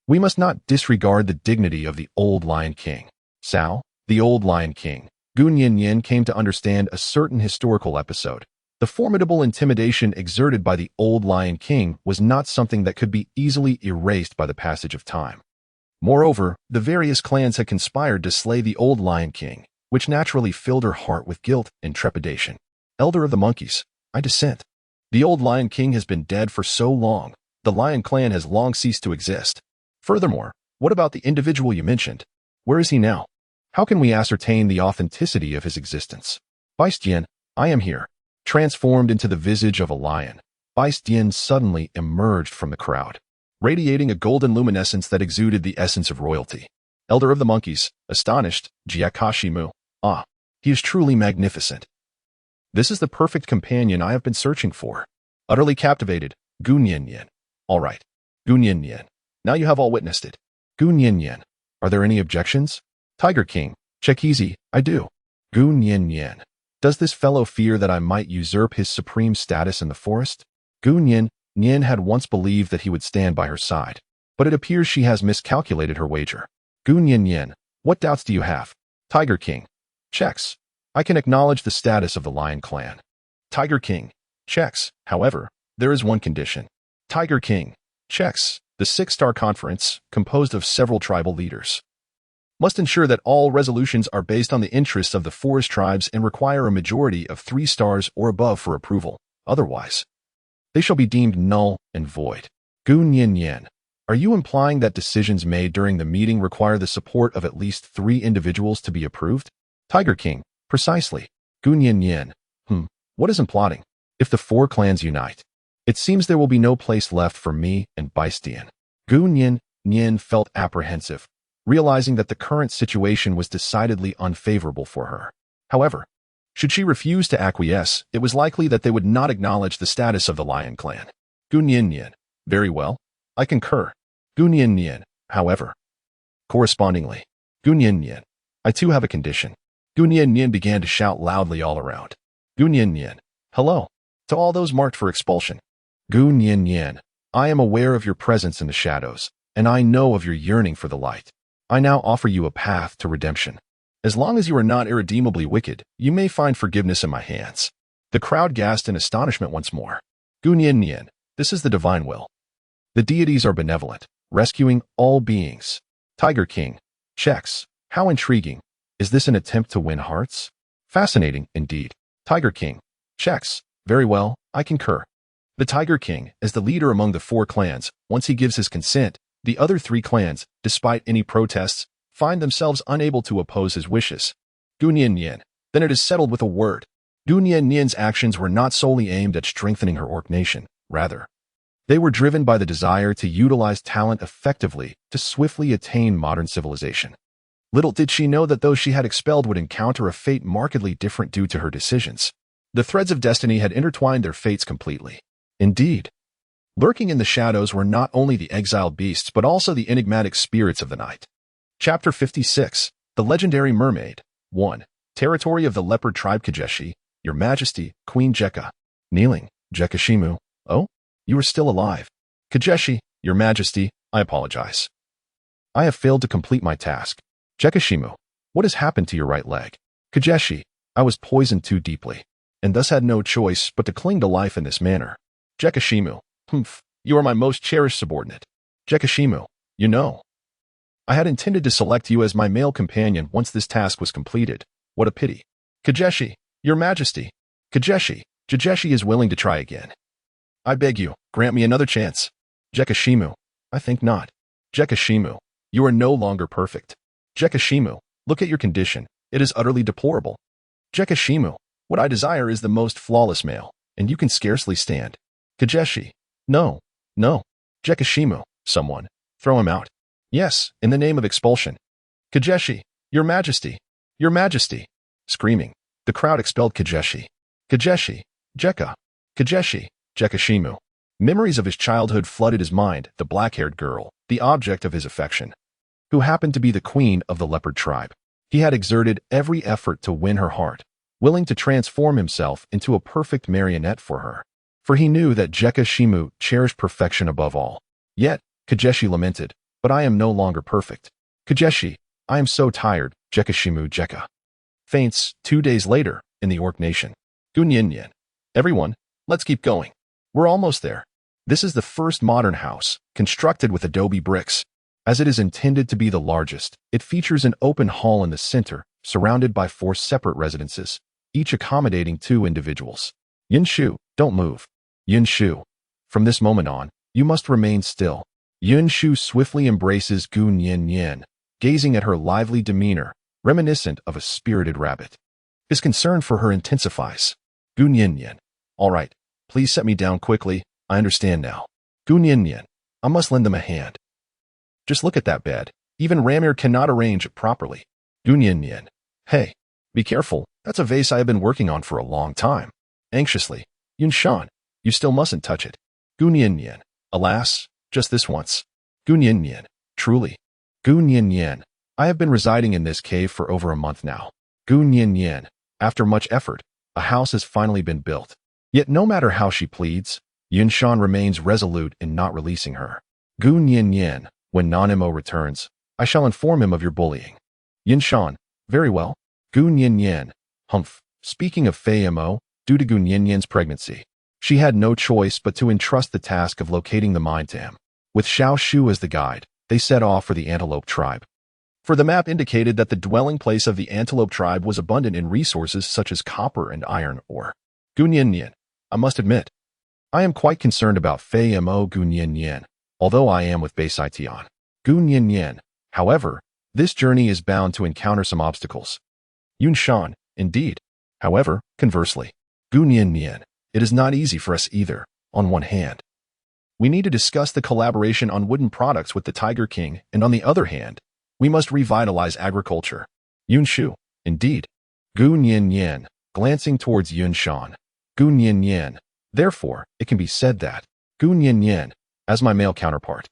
we must not disregard the dignity of the old Lion King. Sal, the old Lion King. Gu Nian Nian came to understand a certain historical episode. The formidable intimidation exerted by the old Lion King was not something that could be easily erased by the passage of time. Moreover, the various clans had conspired to slay the old Lion King, which naturally filled her heart with guilt and trepidation. Elder of the monkeys, I dissent. The old Lion King has been dead for so long, the Lion Clan has long ceased to exist. Furthermore, what about the individual you mentioned? Where is he now? How can we ascertain the authenticity of his existence? Baistian, I am here. Transformed into the visage of a lion, Baistian suddenly emerged from the crowd, radiating a golden luminescence that exuded the essence of royalty. Elder of the monkeys, astonished, Jiakashimu. Ah, he is truly magnificent. This is the perfect companion I have been searching for. Utterly captivated, Gu Nian Nian. All right, Gu Nian Nian. Now you have all witnessed it. Gu Nian Nian. Are there any objections? Tiger King, check easy, I do. Gu Nian Nian. Does this fellow fear that I might usurp his supreme status in the forest? Gu Nian Nian had once believed that he would stand by her side, but it appears she has miscalculated her wager. Gu Nian Nian, what doubts do you have? Tiger King, checks. I can acknowledge the status of the Lion Clan. Tiger King, checks. However, there is one condition. Tiger King, checks. The Six-Star Conference, composed of several tribal leaders, must ensure that all resolutions are based on the interests of the forest tribes and require a majority of 3 stars or above for approval. Otherwise, they shall be deemed null and void. Gu Nian Nian, are you implying that decisions made during the meeting require the support of at least 3 individuals to be approved? Tiger King, precisely. Gu Nian Nian, what is imploding? If the 4 clans unite, it seems there will be no place left for me and Baistian. Gu Nian Nian felt apprehensive, realizing that the current situation was decidedly unfavorable for her. However, should she refuse to acquiesce, it was likely that they would not acknowledge the status of the Lion Clan. Gu Nian Nian, very well, I concur. Gu Nian Nian, however. Correspondingly, Gu Nian Nian, I too have a condition. Gu Nian Nian began to shout loudly all around. Gu Nian Nian, hello, to all those marked for expulsion. Gu Nian Nian, I am aware of your presence in the shadows, and I know of your yearning for the light. I now offer you a path to redemption. As long as you are not irredeemably wicked, you may find forgiveness in my hands. The crowd gasped in astonishment once more. Gu Nian Nian, this is the divine will. The deities are benevolent, rescuing all beings. Tiger King, checks. How intriguing. Is this an attempt to win hearts? Fascinating, indeed. Tiger King, checks. Very well, I concur. The Tiger King, as the leader among the 4 clans, once he gives his consent, the other 3 clans, despite any protests, find themselves unable to oppose his wishes. Gu Nian Nian, then it is settled with a word. Gu Nian Nian's actions were not solely aimed at strengthening her orc nation, rather, they were driven by the desire to utilize talent effectively to swiftly attain modern civilization. Little did she know that those she had expelled would encounter a fate markedly different due to her decisions. The threads of destiny had intertwined their fates completely. Indeed, lurking in the shadows were not only the exiled beasts but also the enigmatic spirits of the night. Chapter 56. The Legendary Mermaid. 1. Territory of the Leopard Tribe. Kajeshi, Your Majesty, Queen Jekka. Kneeling, Jekka. Oh? You are still alive. Kajeshi, Your Majesty, I apologize. I have failed to complete my task. Jekka, what has happened to your right leg? Kajeshi, I was poisoned too deeply, and thus had no choice but to cling to life in this manner. Jekka, you are my most cherished subordinate. Jekka, you know, I had intended to select you as my male companion once this task was completed. What a pity. Kajeshi, Your Majesty. Kajeshi is willing to try again. I beg you, grant me another chance. Jekka, I think not. Jekka, you are no longer perfect. Jekka, look at your condition. It is utterly deplorable. Jekka, what I desire is the most flawless male, and you can scarcely stand. Kajeshi, no. Jekka, someone, throw him out. Yes, in the name of expulsion. Kajeshi, Your Majesty. Screaming, the crowd expelled Kajeshi. Jekka. Jekka. Memories of his childhood flooded his mind, the black-haired girl, the object of his affection, who happened to be the queen of the Leopard Tribe. He had exerted every effort to win her heart, willing to transform himself into a perfect marionette for her, for he knew that Jekka cherished perfection above all. Yet, Kajeshi lamented, but I am no longer perfect. Kajeshi, I am so tired. Jekka. Faints 2 days later in the Orc Nation. Gunyin. Everyone, let's keep going. We're almost there. This is the first modern house, constructed with adobe bricks. As it is intended to be the largest, it features an open hall in the center, surrounded by 4 separate residences, each accommodating 2 individuals. Yunshu, don't move. Yunshu, from this moment on, you must remain still. Yunshu swiftly embraces Gunyin, gazing at her lively demeanor, reminiscent of a spirited rabbit. His concern for her intensifies. Gunyin, all right, please set me down quickly. I understand now. Gunyin, I must lend them a hand. Just look at that bed. Even Ramir cannot arrange it properly. Gunyin, hey, be careful. That's a vase I have been working on for a long time. Anxiously, Yunshan, you still mustn't touch it. Gunyin, alas, just this once. Gunyin, truly. Gunyin, I have been residing in this cave for over a month now. Gunyin, after much effort, a house has finally been built. Yet no matter how she pleads, Yunshan remains resolute in not releasing her. Gunyin, when Nanimo returns, I shall inform him of your bullying. Yunshan, very well. Gunyin, speaking of Fei-Mo, due to Gunyin's pregnancy, she had no choice but to entrust the task of locating the mine to him. With Xiao Shu as the guide, they set off for the Antelope Tribe. For the map indicated that the dwelling place of the Antelope Tribe was abundant in resources such as copper and iron ore. Gunyin, I must admit, I am quite concerned about Fei-Mo Gunyin, although I am with Beisaition. Gunyin, however, this journey is bound to encounter some obstacles. Yunshan, indeed. However, conversely, Gunyin, it is not easy for us either. On one hand, we need to discuss the collaboration on wooden products with the Tiger King, and on the other hand, we must revitalize agriculture. Yunshu, indeed. Gunyin, glancing towards Yunshan. Gunyin, therefore, it can be said that, Gunyin, as my male counterpart,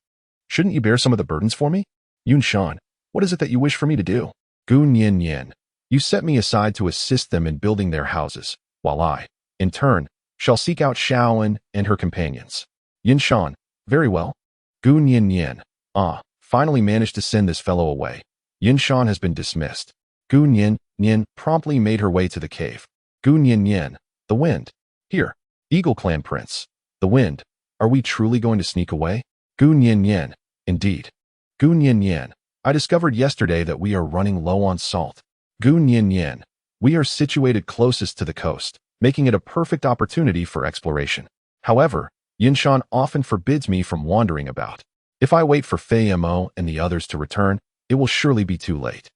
shouldn't you bear some of the burdens for me? Yunshan, what is it that you wish for me to do? Gunyin, you set me aside to assist them in building their houses, while I, in turn, shall seek out Shaoan and her companions. Yunshan, very well. Gunyin, finally managed to send this fellow away. Yunshan has been dismissed. Gunyin promptly made her way to the cave. Gunyin, the wind. Here, Eagle Clan Prince. The wind. Are we truly going to sneak away? Gunyin, indeed. Gunyin, I discovered yesterday that we are running low on salt. Gunyin, we are situated closest to the coast, making it a perfect opportunity for exploration. However, Yunshan often forbids me from wandering about. If I wait for Fei-Mo and the others to return, it will surely be too late.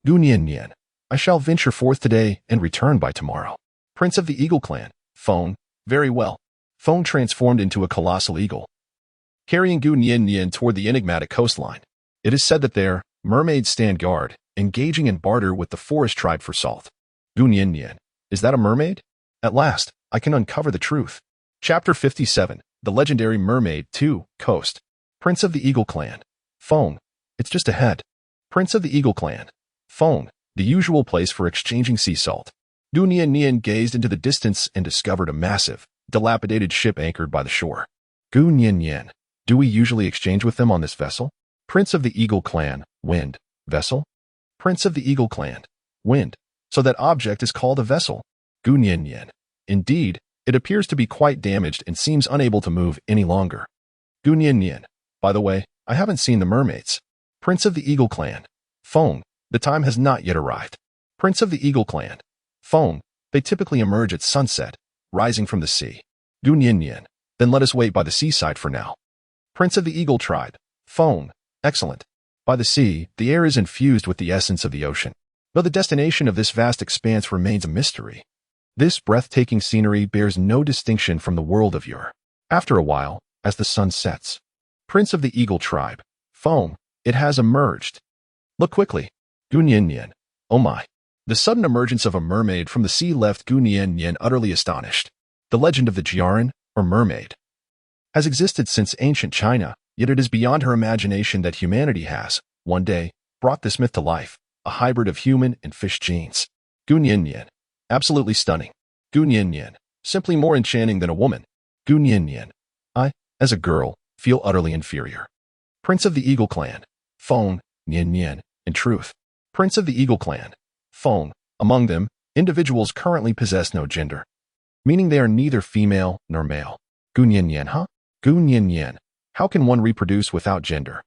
Gunyin, I shall venture forth today and return by tomorrow. Prince of the Eagle Clan, Phone, very well. Phone transformed into a colossal eagle, carrying Gunyin toward the enigmatic coastline. It is said that there, mermaids stand guard, engaging in barter with the forest tribe for salt. Gunyin, is that a mermaid? At last, I can uncover the truth. Chapter 57, The Legendary Mermaid 2, Coast. Prince of the Eagle Clan. Phone. It's just ahead. Prince of the Eagle Clan. Phone. The usual place for exchanging sea salt. Gu Nian gazed into the distance and discovered a massive, dilapidated ship anchored by the shore. Gu Nian. Do we usually exchange with them on this vessel? Prince of the Eagle Clan. Wind. Vessel? Prince of the Eagle Clan. Wind. So that object is called a vessel. Gu Nian. Indeed, it appears to be quite damaged and seems unable to move any longer. Gu Nian. By the way, I haven't seen the mermaids. Prince of the Eagle Clan. Phone. The time has not yet arrived. Prince of the Eagle Clan. Phone. They typically emerge at sunset, rising from the sea. Gu Nian. Then let us wait by the seaside for now. Prince of the Eagle Tribe. Phone. Excellent. By the sea, the air is infused with the essence of the ocean. Though the destination of this vast expanse remains a mystery, this breathtaking scenery bears no distinction from the world of yore. After a while, as the sun sets, Prince of the Eagle Tribe. Phone. It has emerged. Look quickly. Gu Nian. Oh my. The sudden emergence of a mermaid from the sea left Gu Nian utterly astonished. The legend of the Jiaran, or mermaid, has existed since ancient China, yet it is beyond her imagination that humanity has, one day, brought this myth to life, a hybrid of human and fish genes. Gu Nian. Absolutely stunning. Gu Nian. Simply more enchanting than a woman. Gu Nian. I, as a girl, feel utterly inferior. Prince of the Eagle Clan. Phone. Nian. In truth. Prince of the Eagle Clan. Phone. Among them, individuals currently possess no gender, meaning they are neither female nor male. Gu Nian, huh? Gu Nian. How can one reproduce without gender?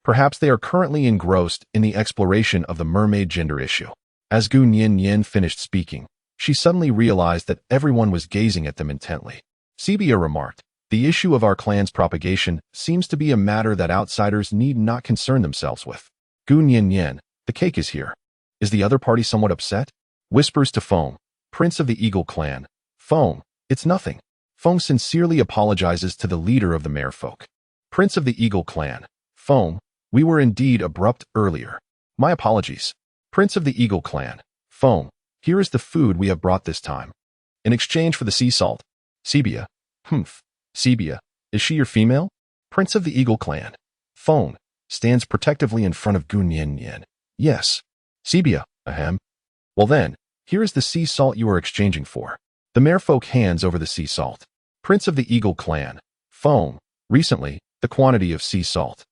Perhaps they are currently engrossed in the exploration of the mermaid gender issue. As Gu Nian finished speaking, she suddenly realized that everyone was gazing at them intently. Sebia remarked, the issue of our clan's propagation seems to be a matter that outsiders need not concern themselves with. Gu Nian, the cake is here. Is the other party somewhat upset? Whispers to Phone, Prince of the Eagle Clan. Phone, it's nothing. Phone sincerely apologizes to the leader of the merfolk. Prince of the Eagle Clan. Phone, we were indeed abrupt earlier. My apologies. Prince of the Eagle Clan. Phone, here is the food we have brought this time. In exchange for the sea salt. Sebia. Sebia, is she your female? Prince of the Eagle Clan. Phone, stands protectively in front of Gu Nian. Yes. Sebia, ahem. Well then, here is the sea salt you are exchanging for. The merfolk hands over the sea salt. Prince of the Eagle Clan. Phone, recently, the quantity of sea salt.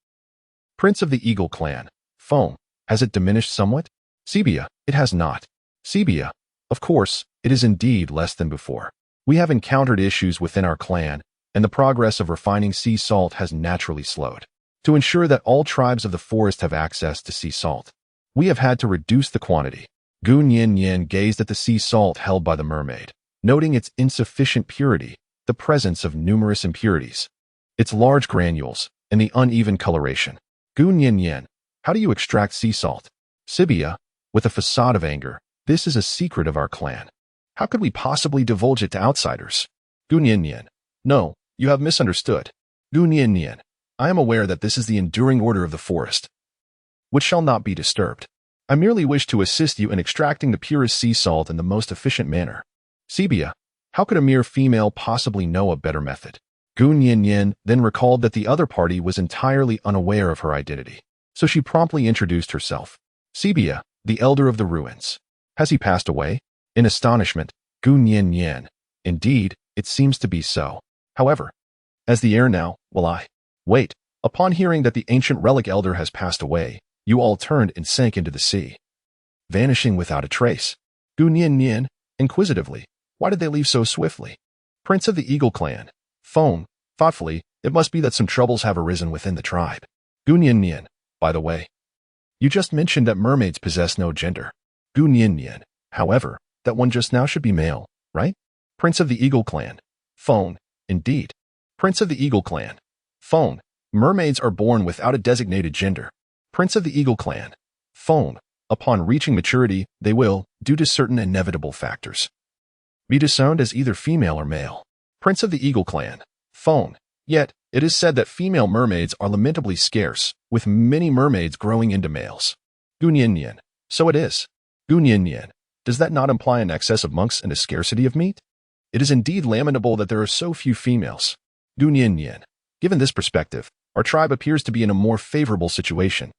Prince of the Eagle Clan. Phone, has it diminished somewhat? Sebia, it has not. Sebia, of course, it is indeed less than before. We have encountered issues within our clan, and the progress of refining sea salt has naturally slowed. To ensure that all tribes of the forest have access to sea salt, we have had to reduce the quantity. Gu Nian gazed at the sea salt held by the mermaid, noting its insufficient purity, the presence of numerous impurities, its large granules, and the uneven coloration. Gu Nian, how do you extract sea salt? Sebia, with a facade of anger, this is a secret of our clan. How could we possibly divulge it to outsiders? Gu Nian, no, you have misunderstood. Gu Nian, I am aware that this is the enduring order of the forest, which shall not be disturbed. I merely wish to assist you in extracting the purest sea salt in the most efficient manner. Sebia, how could a mere female possibly know a better method? Gu Nian then recalled that the other party was entirely unaware of her identity, so she promptly introduced herself. Sebia, the elder of the ruins. Has he passed away? In astonishment, Gu Nian. Indeed, it seems to be so. However, as the heir now, wait. Upon hearing that the ancient relic elder has passed away, you all turned and sank into the sea, vanishing without a trace. Gu Nian, inquisitively, why did they leave so swiftly? Prince of the Eagle Clan. Phone, thoughtfully, it must be that some troubles have arisen within the tribe. Gu Nian, by the way, you just mentioned that mermaids possess no gender. Gu Nian, however, that one just now should be male, right? Prince of the Eagle Clan. Phone, indeed. Prince of the Eagle Clan. Phone, mermaids are born without a designated gender. Prince of the Eagle Clan. Phone, upon reaching maturity, they will, due to certain inevitable factors, be disowned as either female or male. Prince of the Eagle Clan. Phone, yet, it is said that female mermaids are lamentably scarce, with many mermaids growing into males. Gu Nian, so it is. Gu Nian, does that not imply an excess of monks and a scarcity of meat? It is indeed lamentable that there are so few females. Gun Yin Yin. Given this perspective, our tribe appears to be in a more favorable situation.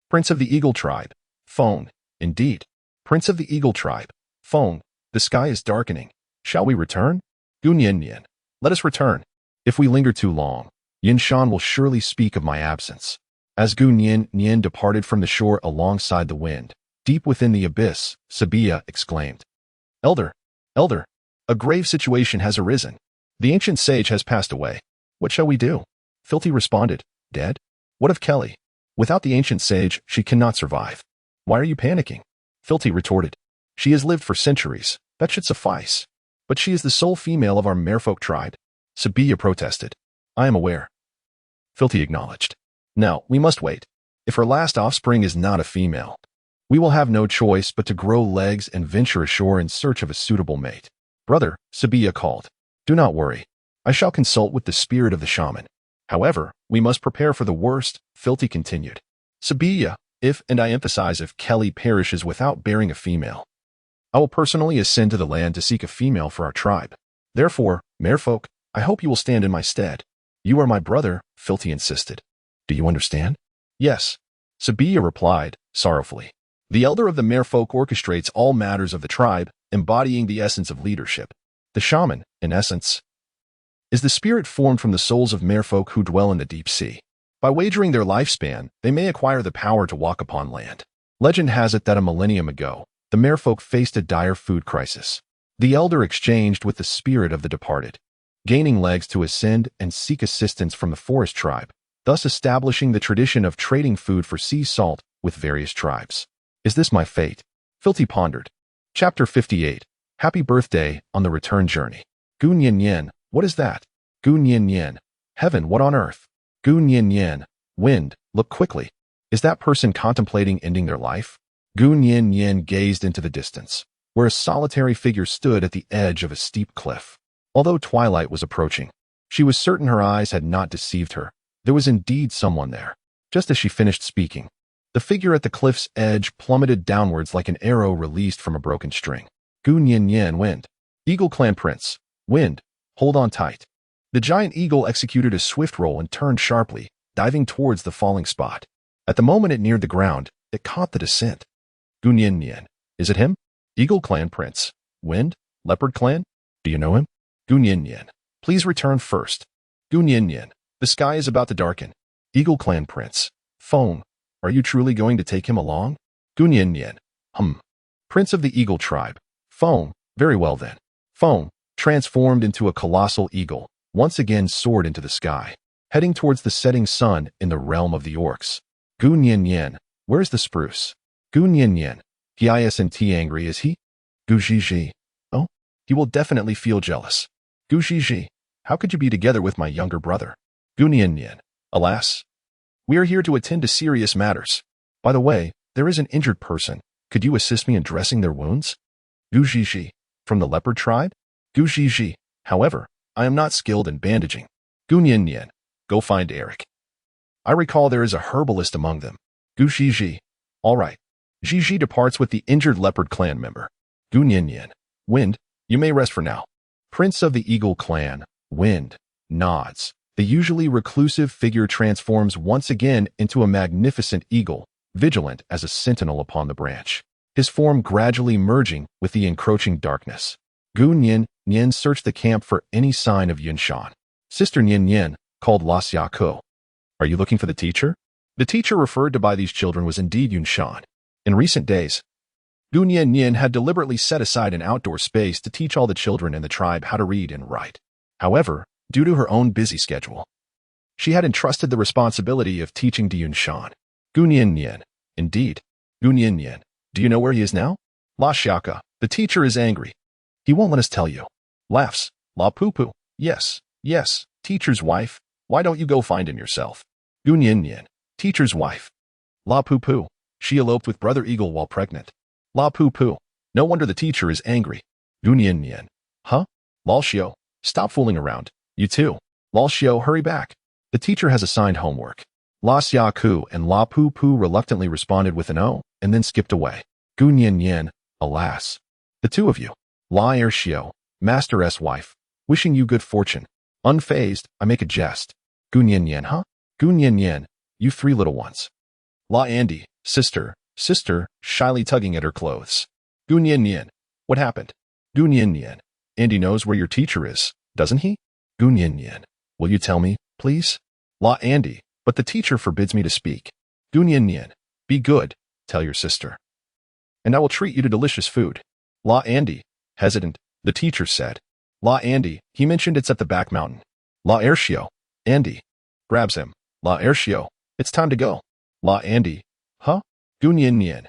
Prince of the Eagle Tribe. Phone. Indeed. Prince of the Eagle Tribe. Phone. The sky is darkening. Shall we return? Gun Yin Yin. Let us return. If we linger too long, Yin Shan will surely speak of my absence. As Gun Yin Yin departed from the shore alongside the wind, deep within the abyss, Sabia exclaimed, Elder, Elder, a grave situation has arisen. The ancient sage has passed away. What shall we do? Filthy responded, Dead? What of Kelly? Without the ancient sage, she cannot survive. Why are you panicking? Filthy retorted, She has lived for centuries. That should suffice. But she is the sole female of our merfolk tribe. Sabia protested. I am aware. Filthy acknowledged. Now, we must wait. If her last offspring is not a female, we will have no choice but to grow legs and venture ashore in search of a suitable mate. Brother, Sabia called. Do not worry. I shall consult with the spirit of the shaman. However, we must prepare for the worst, Filthy continued. Sabia, if, and I emphasize if, Kelly perishes without bearing a female, I will personally ascend to the land to seek a female for our tribe. Therefore, merfolk, I hope you will stand in my stead. You are my brother, Filthy insisted. Do you understand? Yes. Sabia replied, sorrowfully. The elder of the merfolk orchestrates all matters of the tribe, embodying the essence of leadership. The shaman, in essence, is the spirit formed from the souls of merfolk who dwell in the deep sea. By wagering their lifespan, they may acquire the power to walk upon land. Legend has it that a millennium ago, the merfolk faced a dire food crisis. The elder exchanged with the spirit of the departed, gaining legs to ascend and seek assistance from the forest tribe, thus establishing the tradition of trading food for sea salt with various tribes. Is this my fate? Filthy pondered. Chapter 58. Happy birthday on the return journey. Gun Yin Yin. What is that? Gun Yin Yin. Heaven, what on earth? Gun Yin Yin. Wind, look quickly. Is that person contemplating ending their life? Gun Yin Yin gazed into the distance, where a solitary figure stood at the edge of a steep cliff. Although twilight was approaching, she was certain her eyes had not deceived her. There was indeed someone there. Just as she finished speaking, the figure at the cliff's edge plummeted downwards like an arrow released from a broken string. Gun Yin Yin. Wind. Eagle Clan Prince. Wind. Hold on tight. The giant eagle executed a swift roll and turned sharply, diving towards the falling spot. At the moment it neared the ground, it caught the descent. Gun Yin Yin. Is it him? Eagle Clan Prince. Wind. Leopard Clan. Do you know him? Gun Yin Yin. Please return first. Gun Yin Yin. The sky is about to darken. Eagle Clan Prince. Phone. Are you truly going to take him along? Gun Yin Yin. Prince of the Eagle Tribe. Phone. Very well then. Phone, transformed into a colossal eagle, once again soared into the sky, heading towards the setting sun in the realm of the orcs. Gun Yin Yin. Where's the spruce? Gun Yin Yin. He isn't angry, is he? Gu Zhi. Oh, he will definitely feel jealous. Gu Zhi. How could you be together with my younger brother? Gun Yin Yin. Alas. We are here to attend to serious matters. By the way, there is an injured person. Could you assist me in dressing their wounds? Gu Zhi. From the leopard tribe? Gu Zhi. However, I am not skilled in bandaging. Gun Yin Yin. Go find Eric. I recall there is a herbalist among them. Gu Zhi. All right. Zhi departs with the injured leopard clan member. Gun Yin Yin. Wind, you may rest for now. Prince of the Eagle Clan. Wind. Nods. The usually reclusive figure transforms once again into a magnificent eagle, vigilant as a sentinel upon the branch, his form gradually merging with the encroaching darkness. Gun Yin Yin searched the camp for any sign of Yin Shan. Sister Yin Yin called La Xiako. Are you looking for the teacher? The teacher referred to by these children was indeed Yin Shan. In recent days, Gun Yin Yin had deliberately set aside an outdoor space to teach all the children in the tribe how to read and write. However, due to her own busy schedule, she had entrusted the responsibility of teaching to Yin Shan. Gun Yin Yin. Indeed. Gun Yin Yin. Do you know where he is now? La Xiaka. The teacher is angry. He won't let us tell you. Laughs. La Poo Poo. Yes. Yes. Teacher's wife. Why don't you go find him yourself? Gun Yin Yin. Teacher's wife. La Poo Poo. She eloped with Brother Eagle while pregnant. La Poo Poo. No wonder the teacher is angry. Gun Yin Yin. Huh? Lal Xiao. Stop fooling around. You too. Lal Xiao, hurry back. The teacher has assigned homework. La Xiaku and La Poo Poo reluctantly responded with an O, and then skipped away. Gun Yin Yin. Alas. The two of you. La Er Xiao. Master-S wife, wishing you good fortune. Unfazed, I make a jest. Gunyan huh? Gunyan, you three little ones. La Andy, sister, shyly tugging at her clothes. Gunyan, what happened? Gunyan, Andy knows where your teacher is, doesn't he? Gunyan, will you tell me, please? La Andy, but the teacher forbids me to speak. Gunyan, be good, tell your sister. And I will treat you to delicious food. La Andy, hesitant, the teacher said. La Andy, he mentioned it's at the back mountain. La Ershio, Andy. Grabs him. La Ershio, it's time to go. La Andy, huh? Gunyan,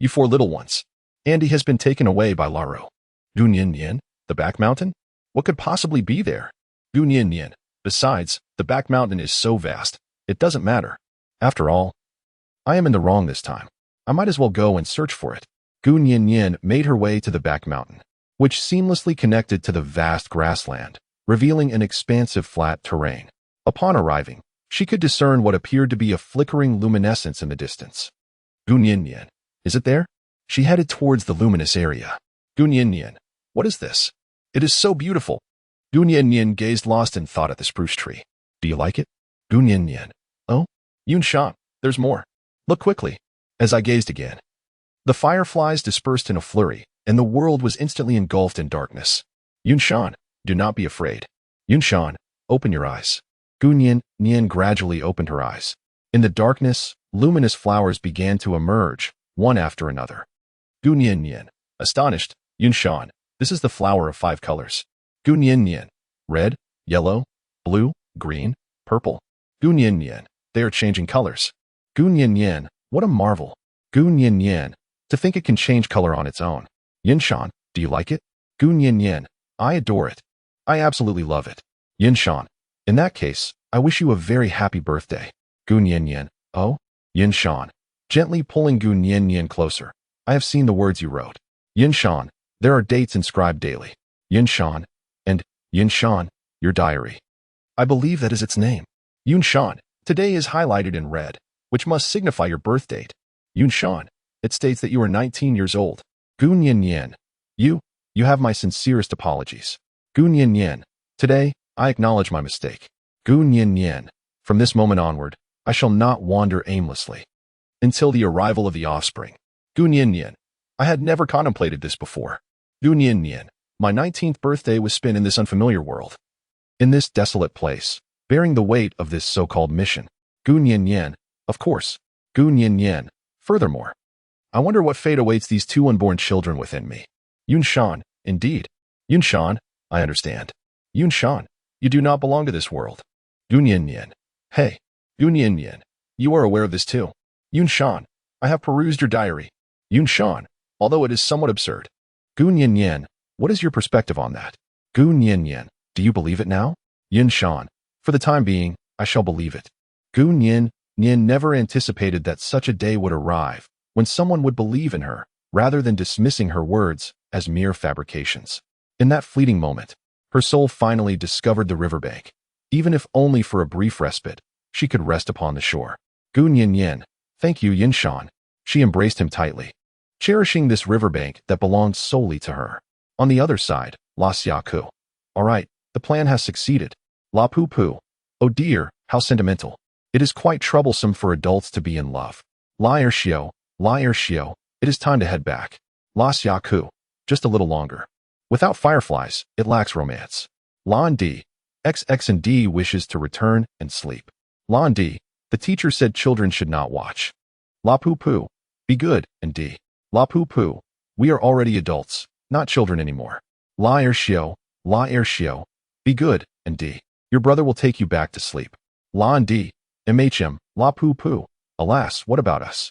you four little ones. Andy has been taken away by Laro. Gunyan, the back mountain? What could possibly be there? Gunyan, besides, the back mountain is so vast, it doesn't matter. After all, I am in the wrong this time. I might as well go and search for it. Gunyan made her way to the back mountain, which seamlessly connected to the vast grassland, revealing an expansive flat terrain. Upon arriving, she could discern what appeared to be a flickering luminescence in the distance. Gunyan, is it there? She headed towards the luminous area. Gunyan, what is this? It is so beautiful. Gunyan gazed lost in thought at the spruce tree. Do you like it? Gunyan, oh? Yunshan, there's more. Look quickly. As I gazed again, the fireflies dispersed in a flurry, and the world was instantly engulfed in darkness. Yunshan, do not be afraid. Yunshan, open your eyes. Gunyan gradually opened her eyes. In the darkness, luminous flowers began to emerge, one after another. Gunyan, astonished, Yunshan, this is the flower of 5 colors. Gunyan, red, yellow, blue, green, purple. Gunyan, they are changing colors. Gunyan, what a marvel. Gunyan, to think it can change color on its own. Yunshan, do you like it? Gunyan, I adore it. I absolutely love it. Yunshan, in that case, I wish you a very happy birthday. Gunyan, oh? Yunshan, gently pulling Gunyan closer. I have seen the words you wrote. Yunshan, there are dates inscribed daily. Yunshan, and Yunshan, your diary. I believe that is its name. Yunshan, today is highlighted in red, which must signify your birth date. Yunshan, it states that you are 19 years old. Gunyan, you have my sincerest apologies. Gunyan, today, I acknowledge my mistake. Gunyan, from this moment onward, I shall not wander aimlessly. Until the arrival of the offspring. Gunyan, I had never contemplated this before. Gunyan, my 19th birthday was spent in this unfamiliar world. In this desolate place, bearing the weight of this so-called mission. Gunyan, of course. Gunyan, furthermore. I wonder what fate awaits these 2 unborn children within me. Yunshan, indeed. Yunshan, I understand. Yunshan, you do not belong to this world. Gunyan, hey. Gunyan, you are aware of this too. Yunshan, I have perused your diary. Yunshan, although it is somewhat absurd. Gunyan, what is your perspective on that? Gunyan, do you believe it now? Yunshan, for the time being, I shall believe it. Gunyan never anticipated that such a day would arrive, when someone would believe in her, rather than dismissing her words as mere fabrications. In that fleeting moment, her soul finally discovered the riverbank. Even if only for a brief respite, she could rest upon the shore. Gunyan, thank you, Yunshan. She embraced him tightly, cherishing this riverbank that belonged solely to her. On the other side, La Xiaku. All right, the plan has succeeded. La Pu Pu. Oh dear, how sentimental. It is quite troublesome for adults to be in love. La Ershio, it is time to head back. La Xiaku, just a little longer. Without fireflies, it lacks romance. Lan Di, XX and D wishes to return and sleep. Lan Di, the teacher said children should not watch. La Pu Pu, be good, and D. La Pu Pu, we are already adults, not children anymore. La Ershio, be good, and D. Your brother will take you back to sleep. Lan Di, MHM, La Pu Pu, alas, what about us?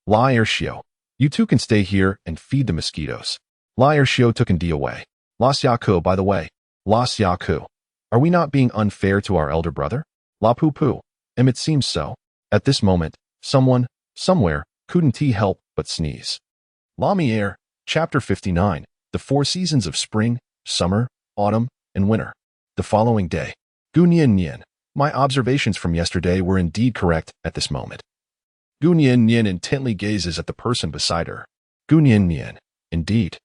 La Ershio, you two can stay here and feed the mosquitoes. La Ershio took D away. La Xiaku, by the way. La Xiaku, are we not being unfair to our elder brother? La Pu Pu, it seems so. At this moment, someone, somewhere, couldn't help but sneeze. La Mier, Chapter 59, The 4 Seasons of Spring, Summer, Autumn, and Winter. The following day. Gunyan, my observations from yesterday were indeed correct at this moment. Gunyan intently gazes at the person beside her. Gunyan, indeed.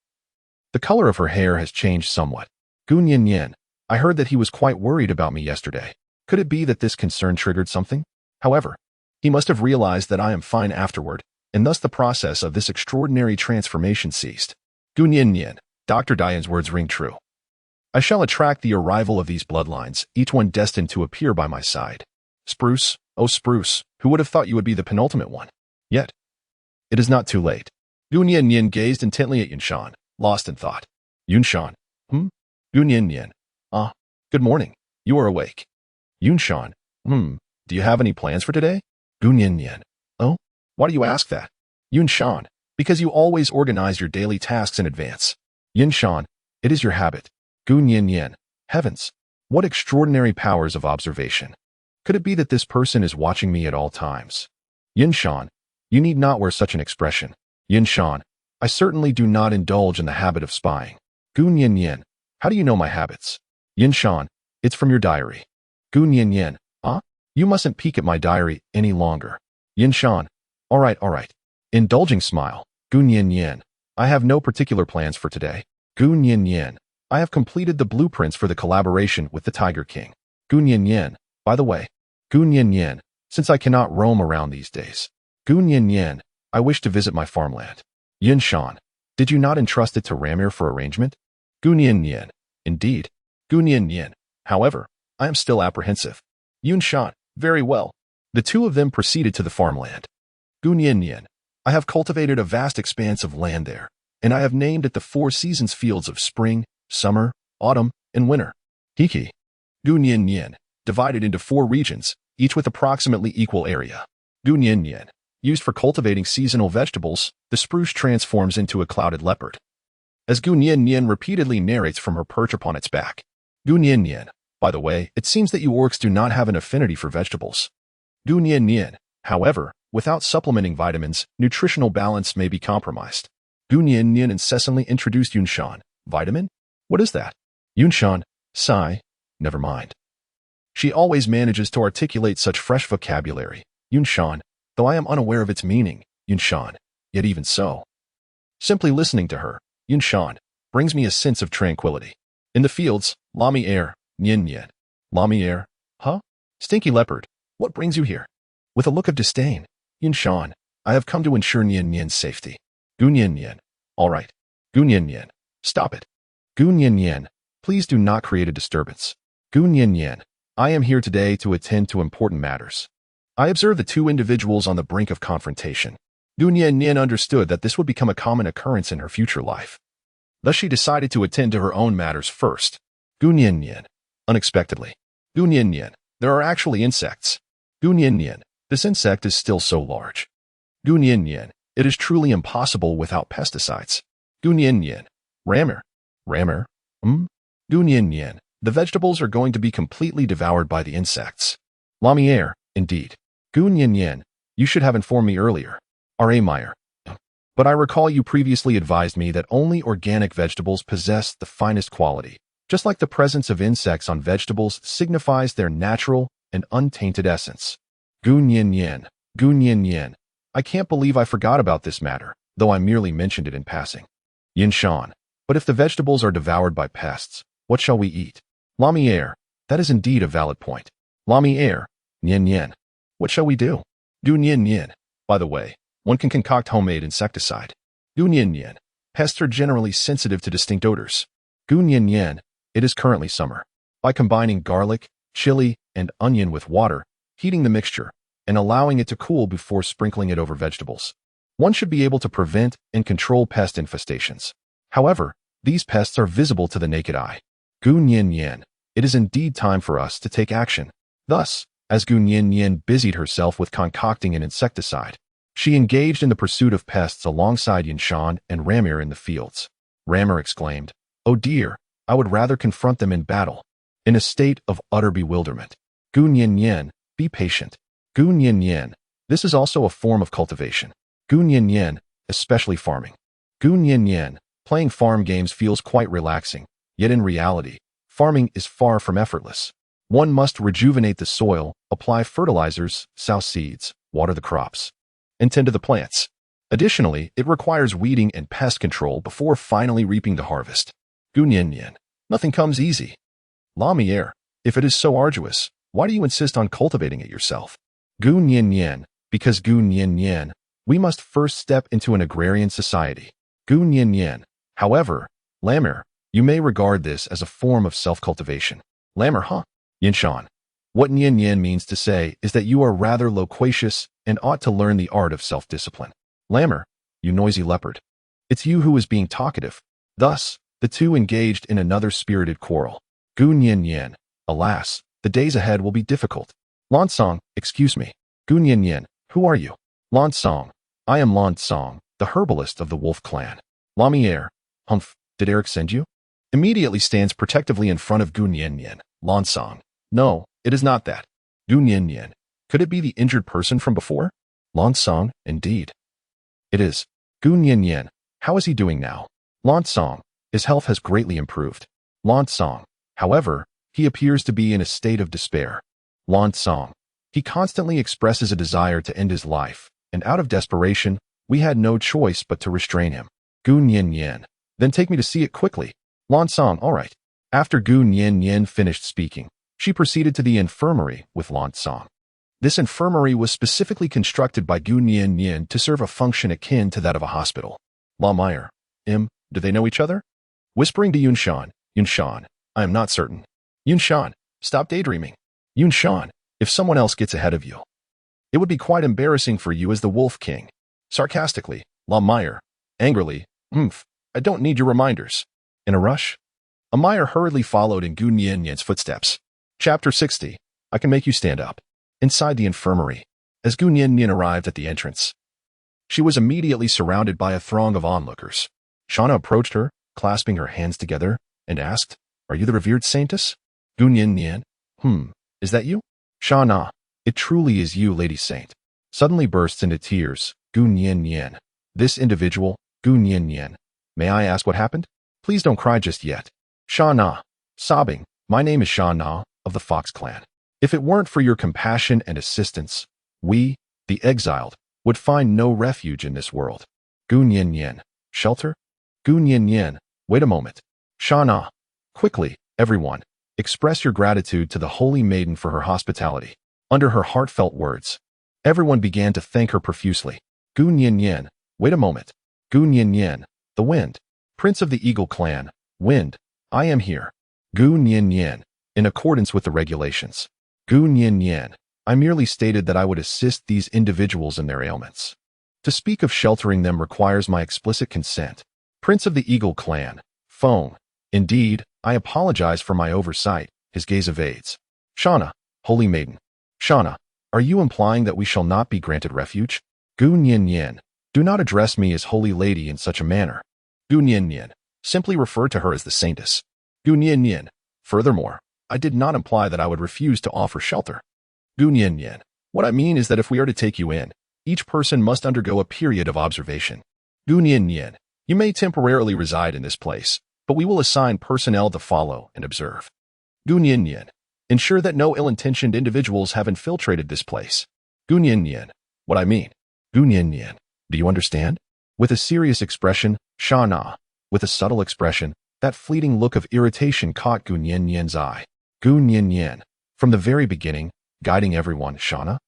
The color of her hair has changed somewhat. Gun Yin Yin, I heard that he was quite worried about me yesterday. Could it be that this concern triggered something? However, he must have realized that I am fine afterward, and thus the process of this extraordinary transformation ceased. Gun Yin Yin, Dr. Dian's words ring true. I shall attract the arrival of these bloodlines, each one destined to appear by my side. Spruce, oh Spruce, who would have thought you would be the penultimate one? Yet, it is not too late. Gun Yin Yin gazed intently at Yunshan, lost in thought. Yunshan, Gun Yin Yin, good morning. You are awake. Yunshan, do you have any plans for today? Gun Yin Yin, oh? Why do you ask that? Yunshan, because you always organize your daily tasks in advance. Yunshan, it is your habit. Gun Yin Yin, heavens, what extraordinary powers of observation. Could it be that this person is watching me at all times? Yunshan, you need not wear such an expression. Yunshan, I certainly do not indulge in the habit of spying. Gun Yin Yin, how do you know my habits? Yunshan, it's from your diary. Gun Yin Yin, you mustn't peek at my diary any longer. Yunshan, all right. Indulging smile. Gun Yin Yin, I have no particular plans for today. Gun Yin Yin, I have completed the blueprints for the collaboration with the Tiger King. Gun Yin Yin, by the way. Gun Yin Yin, since I cannot roam around these days. Gun Yin Yin, I wish to visit my farmland. Yunshan, did you not entrust it to Ramir for arrangement? Gun Yin Yin, indeed. Gun Yin Yin, however, I am still apprehensive. Yunshan, very well. The two of them proceeded to the farmland. Gun Yin Yin, I have cultivated a vast expanse of land there, and I have named it the Four Seasons Fields of Spring, Summer, Autumn, and Winter. Hiki. Gun Yin Yin, divided into 4 regions, each with approximately equal area. Gun Yin Yin, used for cultivating seasonal vegetables, the spruce transforms into a clouded leopard. As Gun Yin Yin repeatedly narrates from her perch upon its back. Gun Yin Yin, by the way, it seems that you orcs do not have an affinity for vegetables. Gun Yin Yin, however, without supplementing vitamins, nutritional balance may be compromised. Gun Yin Yin incessantly introduced Yunshan. Vitamin? What is that? Yunshan, sigh, never mind. She always manages to articulate such fresh vocabulary. Yunshan, though I am unaware of its meaning. Yunshan, yet even so. Simply listening to her, Yunshan, brings me a sense of tranquility. In the fields, Lami air, Yin Yin. Lami air, huh? Stinky leopard, what brings you here? With a look of disdain, Yunshan, I have come to ensure Yin Yin's safety. Gun Yin Yin, all right. Gun Yin Yin, stop it. Gun Yin Yin, please do not create a disturbance. Gun Yin Yin, I am here today to attend to important matters. I observed the two individuals on the brink of confrontation. Gun Yin Yin understood that this would become a common occurrence in her future life. Thus she decided to attend to her own matters first. Gun Yin Yin, unexpectedly. Gun Yin Yin, there are actually insects. Gun Yin Yin, this insect is still so large. Gun Yin Yin, it is truly impossible without pesticides. Gun Yin Yin, Ramir. Ramir? Gun Yin Yin, the vegetables are going to be completely devoured by the insects. Lamiere, indeed. Gun Yin Yin, you should have informed me earlier. R.A. Meyer. But I recall you previously advised me that only organic vegetables possess the finest quality, just like the presence of insects on vegetables signifies their natural and untainted essence. Gun Yin Yin, Gun Yin Yin, I can't believe I forgot about this matter, though I merely mentioned it in passing. Yunshan, but if the vegetables are devoured by pests, what shall we eat? Lamiere, that is indeed a valid point. Lamiere, Yin Yin, what shall we do? Gun Yin Yin, by the way, one can concoct homemade insecticide. Gun Yin Yin, pests are generally sensitive to distinct odors. Gun Yin Yin, it is currently summer. By combining garlic, chili, and onion with water, heating the mixture, and allowing it to cool before sprinkling it over vegetables, one should be able to prevent and control pest infestations. However, these pests are visible to the naked eye. Gun Yin Yin, it is indeed time for us to take action. Thus, as Gun Yin Yin busied herself with concocting an insecticide, she engaged in the pursuit of pests alongside Yunshan and Ramir in the fields. Ramir exclaimed, "Oh dear, I would rather confront them in battle." In a state of utter bewilderment. Gun Yin Yin, be patient. Gun Yin Yin, this is also a form of cultivation. Gun Yin Yin, especially farming. Gun Yin Yin, playing farm games feels quite relaxing, yet in reality, farming is far from effortless. One must rejuvenate the soil, apply fertilizers, sow seeds, water the crops, and tend to the plants. Additionally, it requires weeding and pest control before finally reaping the harvest. Gu Nian Nian. Nothing comes easy. La Mier, if it is so arduous, why do you insist on cultivating it yourself? Gu Nian Nian, because Gu Nian Nian, we must first step into an agrarian society. Gu Nian Nian. However, Lamer, you may regard this as a form of self-cultivation. Lamer, huh? Yinshan. What Nian Nian means to say is that you are rather loquacious and ought to learn the art of self-discipline. Lamer, you noisy leopard. It's you who is being talkative. Thus, the two engaged in another spirited quarrel. Gu Nian Nian. Alas, the days ahead will be difficult. Lan Song, excuse me. Gu Nian Nian, who are you? Lan Song. I am Lan Song, the herbalist of the Wolf clan. Lamier. Humph, did Eric send you? Immediately stands protectively in front of Gu Nian Nian. Lan Song. No, it is not that. Gu Nian Nian. Could it be the injured person from before? Lan Song, indeed. It is. Gu Nian Nian. How is he doing now? Lan Song. His health has greatly improved. Lan Song. However, he appears to be in a state of despair. Lan Song. He constantly expresses a desire to end his life, and out of desperation, we had no choice but to restrain him. Gu Nian Nian. Then take me to see it quickly. Lan Song, all right. After Gu Nian Nian finished speaking, she proceeded to the infirmary with Lan Song. This infirmary was specifically constructed by Gu Nian Nian to serve a function akin to that of a hospital. La Meyer. Do they know each other? Whispering to Yunshan. Yunshan, I am not certain. Yunshan, stop daydreaming. Yunshan, if someone else gets ahead of you, it would be quite embarrassing for you as the Wolf King. Sarcastically, La Meyer. Angrily, I don't need your reminders. In a rush? Meyer hurriedly followed in Gu Nian Nian's footsteps. Chapter 60. I can make you stand up. Inside the infirmary, as Gu Nian Nian arrived at the entrance, she was immediately surrounded by a throng of onlookers. Shauna approached her, clasping her hands together, and asked, Are you the revered saintess? Gu Nian Nian. Is that you? Shauna, it truly is you, Lady Saint. Suddenly bursts into tears, Gu Nian Nian. This individual, Gu Nian Nian. May I ask what happened? Please don't cry just yet. Shauna, sobbing, my name is Shauna, of the Fox clan. If it weren't for your compassion and assistance, we, the exiled, would find no refuge in this world. Gu Nian Nian. Shelter? Gu Nian Nian. Wait a moment. Shauna. Quickly, everyone, express your gratitude to the Holy Maiden for her hospitality. Under her heartfelt words, everyone began to thank her profusely. Gu Nian Nian. Wait a moment. Gu Nian Nian. The Wind. Prince of the Eagle clan. Wind. I am here. Gu Nian Nian. In accordance with the regulations. Gu Nian Nian. I merely stated that I would assist these individuals in their ailments. To speak of sheltering them requires my explicit consent. Prince of the Eagle clan. Feng. Indeed, I apologize for my oversight. His gaze evades. Shauna. Holy Maiden. Shauna, are you implying that we shall not be granted refuge? Gu Nian Nian. Do not address me as Holy Lady in such a manner. Gu Nian Nian. Simply refer to her as the Saintess. Gu Nian Nian. Furthermore, I did not imply that I would refuse to offer shelter. Gu Nian Nian. What I mean is that if we are to take you in, each person must undergo a period of observation. Gu Nian Nian. You may temporarily reside in this place, but we will assign personnel to follow and observe. Gu Nian Nian. Ensure that no ill-intentioned individuals have infiltrated this place. Gu Nian Nian. What I mean. Gu Nian Nian. Do you understand? With a serious expression, Shauna. With a subtle expression, that fleeting look of irritation caught Gu Nian Nian's eye. Gu Nian Nian. From the very beginning, guiding everyone, Shauna?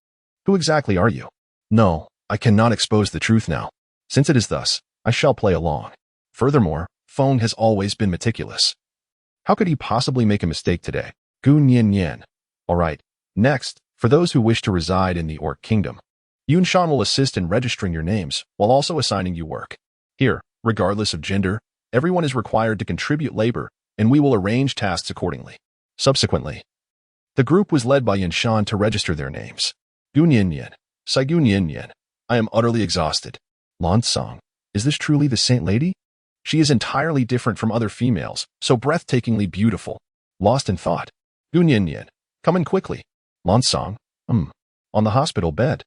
Who exactly are you? No, I cannot expose the truth now. Since it is thus, I shall play along. Furthermore, Feng has always been meticulous. How could he possibly make a mistake today? Gu Nian Nian. All right. Next, for those who wish to reside in the Orc Kingdom, Yunshan will assist in registering your names while also assigning you work. Here, regardless of gender, everyone is required to contribute labor, and we will arrange tasks accordingly. Subsequently, the group was led by Yunshan to register their names. Gu Nian Nian. Sai Gu Nian Nian. I am utterly exhausted. Lan Song. Is this truly the Saint Lady? She is entirely different from other females, so breathtakingly beautiful. Lost in thought. Gu Nian Nian. Come in quickly. Lan Song. On the hospital bed.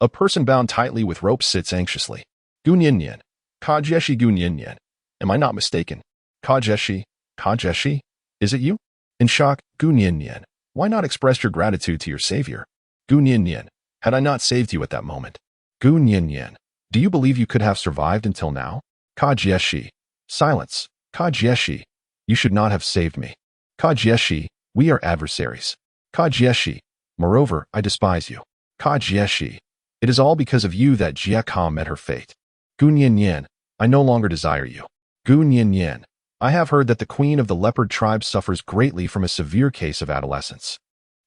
A person bound tightly with ropes sits anxiously. Gu Nian Nian. Kajeshi Gu Nian Nian. Am I not mistaken? Kajeshi. Kajeshi? Is it you? In shock, Gu Nian Nian. Why not express your gratitude to your savior? Gu Nian Nian. Had I not saved you at that moment? Gu Nian Nian. Do you believe you could have survived until now? Kajieshi. Silence. Kajieshi. You should not have saved me. Kajieshi. We are adversaries. Kajieshi. Moreover, I despise you. Kajieshi. It is all because of you that Jiaka met her fate. Gunyan. I no longer desire you. Gunyan. I have heard that the queen of the leopard tribe suffers greatly from a severe case of adolescence.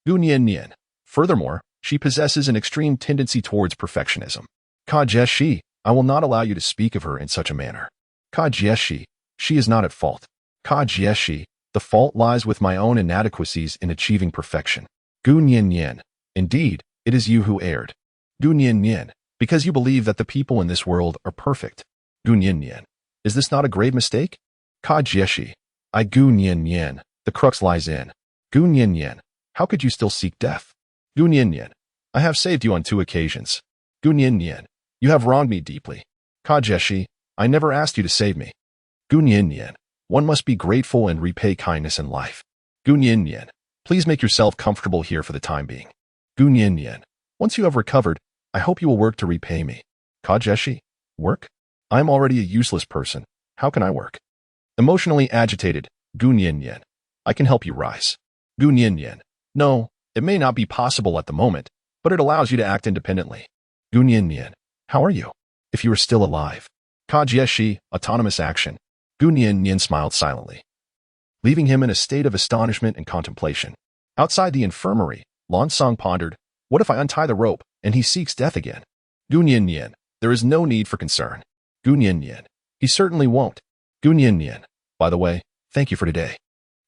Gunyan. Furthermore, she possesses an extreme tendency towards perfectionism. Kajieshi. I will not allow you to speak of her in such a manner. Kajieshi. She is not at fault. Kajieshi. The fault lies with my own inadequacies in achieving perfection. Gunyan. Indeed, it is you who erred. Gunyan. Because you believe that the people in this world are perfect. Gunyan. Is this not a grave mistake? Kajieshi. I Gunyan. The crux lies in. Gunyan. How could you still seek death? Gunyan. I have saved you on 2 occasions. Gunyan. You have wronged me deeply. Kajieshi. I never asked you to save me. Gunyan. One must be grateful and repay kindness in life. Gunyan. Please make yourself comfortable here for the time being. Gunyan. Once you have recovered, I hope you will work to repay me. Kajieshi. Work? I am already a useless person. How can I work? Emotionally agitated. Gunyan. I can help you rise. Gunyan. No, it may not be possible at the moment, but it allows you to act independently. Gunyan. How are you? If you are still alive. Kajieshi. Autonomous action. Gunyan smiled silently, leaving him in a state of astonishment and contemplation. Outside the infirmary, Lansong pondered, what if I untie the rope and he seeks death again? Gunyan. There is no need for concern. Gunyan. He certainly won't. Gunyan. By the way, thank you for today.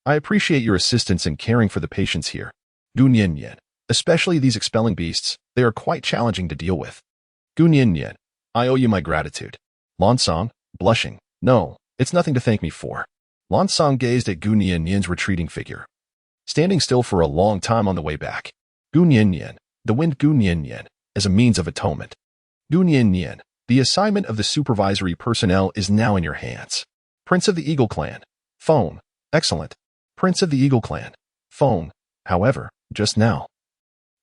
I appreciate your assistance in caring for the patients here. Gunyan. Especially these expelling beasts, they are quite challenging to deal with. Gunyan. I owe you my gratitude. Lansong, blushing. No, it's nothing to thank me for. Lansong gazed at Gunyan's retreating figure, standing still for a long time on the way back. Gunyan. The wind Gunyan, as a means of atonement. Gunyan. The assignment of the supervisory personnel is now in your hands. Prince of the Eagle Clan. Phone. Excellent. Prince of the Eagle Clan. Phone. However, just now,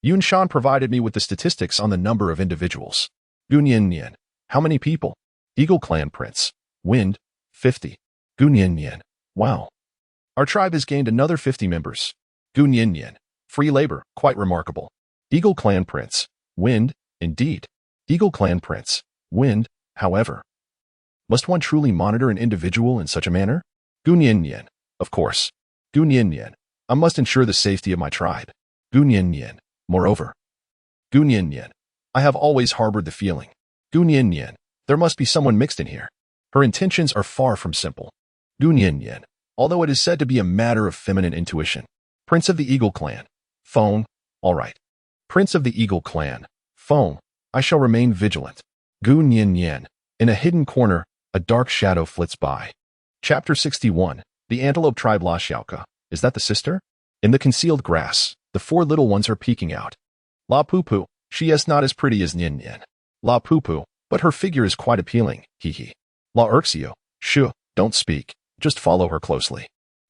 Yun Shan provided me with the statistics on the number of individuals. Gunyan. How many people? Eagle Clan Prince. Wind. 50. Gunyan. Wow. Our tribe has gained another 50 members. Gunyan. Free labor. Quite remarkable. Eagle Clan Prince. Wind. Indeed. Eagle Clan Prince. Wind. However, must one truly monitor an individual in such a manner? Gunyan. Of course. Gunyan. I must ensure the safety of my tribe. Gunyan. Moreover. Gunyan. I have always harbored the feeling. Gunyan. There must be someone mixed in here. Her intentions are far from simple. Gunyan. Although it is said to be a matter of feminine intuition. Prince of the Eagle Clan. Phone. All right. Prince of the Eagle Clan. Phone. I shall remain vigilant. Gunyan. In a hidden corner, a dark shadow flits by. Chapter 61. The Antelope Tribe La Xiaoka. Is that the sister? In the concealed grass, the 4 little ones are peeking out. La Pupu. She is not as pretty as Nyan Nyan. La Pupu. But her figure is quite appealing. Hee hee. La Urxio. Shoo. Don't speak. Just follow her closely.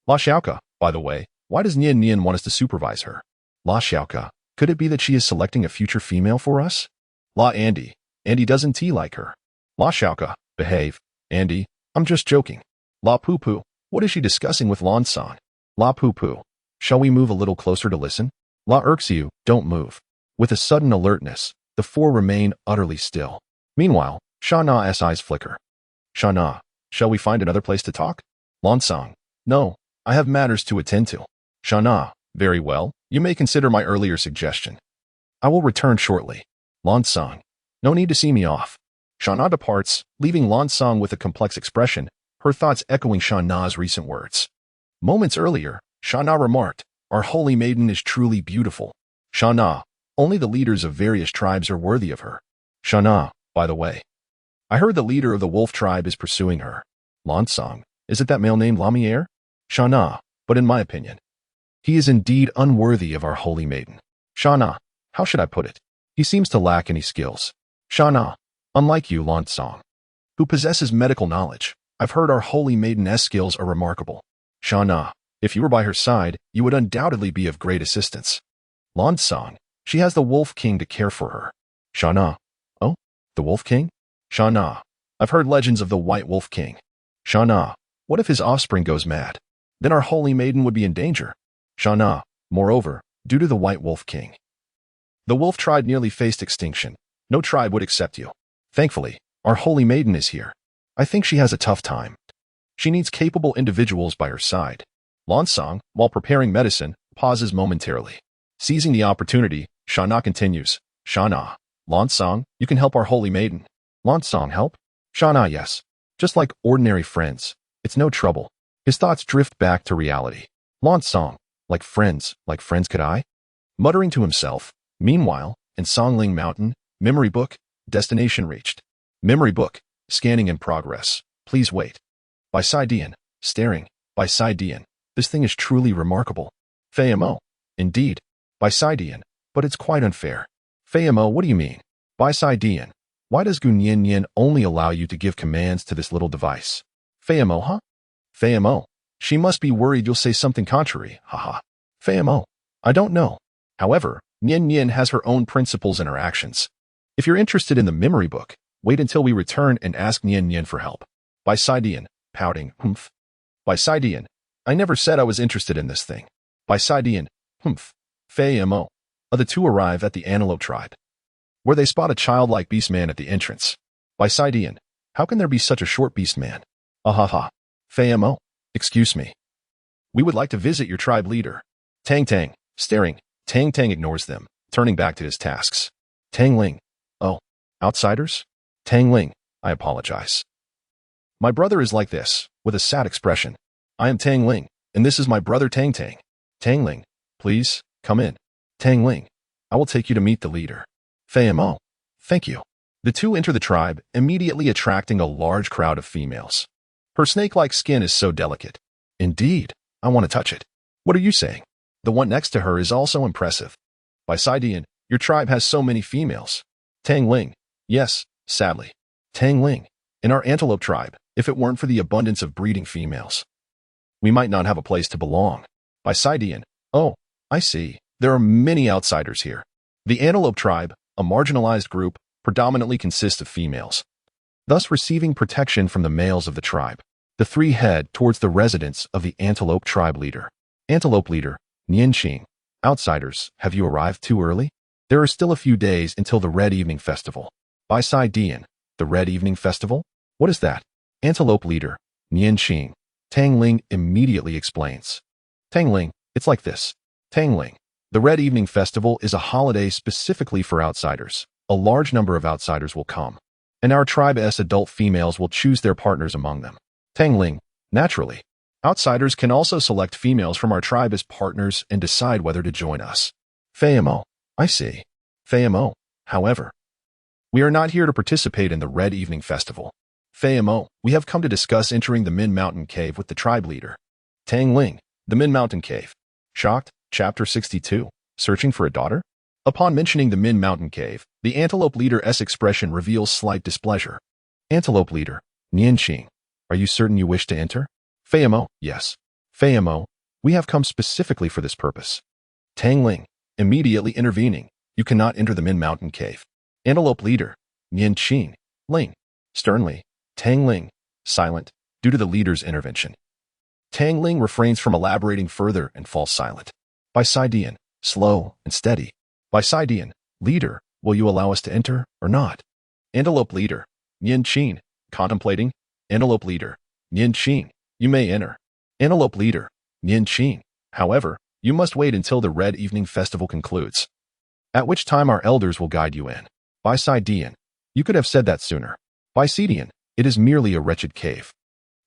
La Xiaoka. By the way, why does Nyan Nyan want us to supervise her? La Xiaoka. Could it be that she is selecting a future female for us? La Andy. Andy doesn't like her. La Xiaoka. Behave. Andy. I'm just joking. La Pupu. What is she discussing with Lansong? La Pupu. Shall we move a little closer to listen? La Urxiu. Don't move. With a sudden alertness, the 4 remain utterly still. Meanwhile, Shana's eyes flicker. Shana. Shall we find another place to talk? Lansong. No. I have matters to attend to. Shana. Very well. You may consider my earlier suggestion. I will return shortly. Lansong. No need to see me off. Shana departs, leaving Lansong with a complex expression, her thoughts echoing Shana's recent words. Moments earlier, Shana remarked, our holy maiden is truly beautiful. Shana. Only the leaders of various tribes are worthy of her. Shana. By the way, I heard the leader of the wolf tribe is pursuing her. Lansong. Is it that male named Lamier? Shana. But in my opinion, he is indeed unworthy of our holy maiden. Shana. How should I put it? He seems to lack any skills. Shana. Unlike you, Lansong, who possesses medical knowledge, I've heard our holy maiden's skills are remarkable. Shana. If you were by her side, you would undoubtedly be of great assistance. Lansong. She has the Wolf King to care for her. Shana. Oh, the Wolf King? Shana, I've heard legends of the White Wolf King. Shana, what if his offspring goes mad? Then our holy maiden would be in danger. Shana, moreover, due to the White Wolf King, the wolf tribe nearly faced extinction. No tribe would accept you. Thankfully, our holy maiden is here. I think she has a tough time. She needs capable individuals by her side. Lansong, while preparing medicine, pauses momentarily. Seizing the opportunity, Shana continues. Shana, Lansong, you can help our holy maiden. Lansong help? Shana, yes. Just like ordinary friends. It's no trouble. His thoughts drift back to reality. Lansong, like friends could I? Muttering to himself. Meanwhile, in Songling Mountain, memory book, destination reached. Memory book, scanning in progress. Please wait. By Sidian, staring. By Sidian, this thing is truly remarkable. Fayamo, indeed. By Sidian, but it's quite unfair. Fayamo, what do you mean? By Sidian, why does Gunyin only allow you to give commands to this little device? Fayamo, huh? Fayamo, she must be worried you'll say something contrary, haha. Fayamo, I don't know. However, Nyen has her own principles and her actions. If you're interested in the memory book, wait until we return and ask Nyen for help. By Sidian, pouting, humph. By Sidian, I never said I was interested in this thing. By Sidian, humph. Fayamo. The two arrive at the Antelope tribe, where they spot a childlike beast man at the entrance. By Sidian, how can there be such a short beast man? Ahaha. Fayamo, excuse me. We would like to visit your tribe leader. Tang Tang, staring. Tang Tang ignores them, turning back to his tasks. Tang Ling. Oh, outsiders? Tang Ling, I apologize. My brother is like this, with a sad expression. I am Tang Ling, and this is my brother Tang Tang. Tang Ling, please, come in. Tang Ling, I will take you to meet the leader. Fayamo, thank you. The two enter the tribe, immediately attracting a large crowd of females. Her snake-like skin is so delicate. Indeed, I want to touch it. What are you saying? The one next to her is also impressive. By Sidian, your tribe has so many females. Tang Ling, yes, sadly. Tang Ling, in our Antelope tribe, if it weren't for the abundance of breeding females, we might not have a place to belong. By Sidian, oh, I see. There are many outsiders here. The Antelope tribe, a marginalized group, predominantly consists of females, thus receiving protection from the males of the tribe. The three head towards the residence of the Antelope tribe leader. Antelope leader, Nianqing. Outsiders, have you arrived too early? There are still a few days until the Red Evening Festival. By Sidian, the Red Evening Festival? What is that? Antelope leader, Nianqing. Tang Ling immediately explains. Tang Ling, it's like this. Tang Ling, the Red Evening Festival is a holiday specifically for outsiders. A large number of outsiders will come, and our tribe's adult females will choose their partners among them. Tang Ling, naturally. Outsiders can also select females from our tribe as partners and decide whether to join us. Fayamo, I see. Fayamo, however, we are not here to participate in the Red Evening Festival. Fayamo, we have come to discuss entering the Min Mountain Cave with the tribe leader. Tang Ling, the Min Mountain Cave. Shocked, Chapter 62, Searching for a Daughter? Upon mentioning the Min Mountain Cave, the Antelope leader's expression reveals slight displeasure. Antelope leader, Nianqing, are you certain you wish to enter? Fayamo, yes. Fayamo, we have come specifically for this purpose. Tang Ling, immediately intervening, you cannot enter the Min Mountain Cave. Antelope leader, Nianqing, Ling, sternly. Tang Ling, silent, due to the leader's intervention. Tang Ling refrains from elaborating further and falls silent. By Sidian, slow and steady. By Sidian, leader, will you allow us to enter or not? Antelope leader, Nianqing, contemplating. Antelope leader, Nianqing, you may enter. Antelope leader, Nianqing, however, you must wait until the Red Evening Festival concludes, at which time our elders will guide you in. By Sidian, you could have said that sooner. By Sidian, it is merely a wretched cave.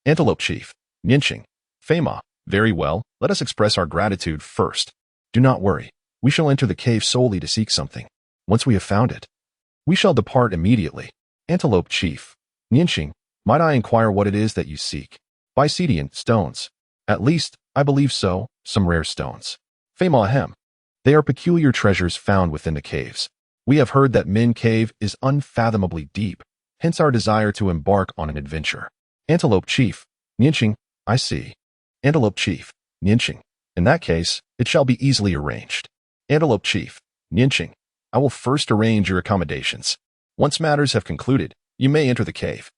Antelope chief, Nianqing, Fama, very well, let us express our gratitude first. Do not worry, we shall enter the cave solely to seek something. Once we have found it, we shall depart immediately. Antelope chief, Nianqing, might I inquire what it is that you seek? By Sidian, stones. At least, I believe so, some rare stones. Fama ahem. They are peculiar treasures found within the caves. We have heard that Min Cave is unfathomably deep, hence our desire to embark on an adventure. Antelope chief, Nianqing, I see. Antelope chief, Nianqing, in that case, it shall be easily arranged. Antelope chief, Nianqing, I will first arrange your accommodations. Once matters have concluded, You may enter the cave.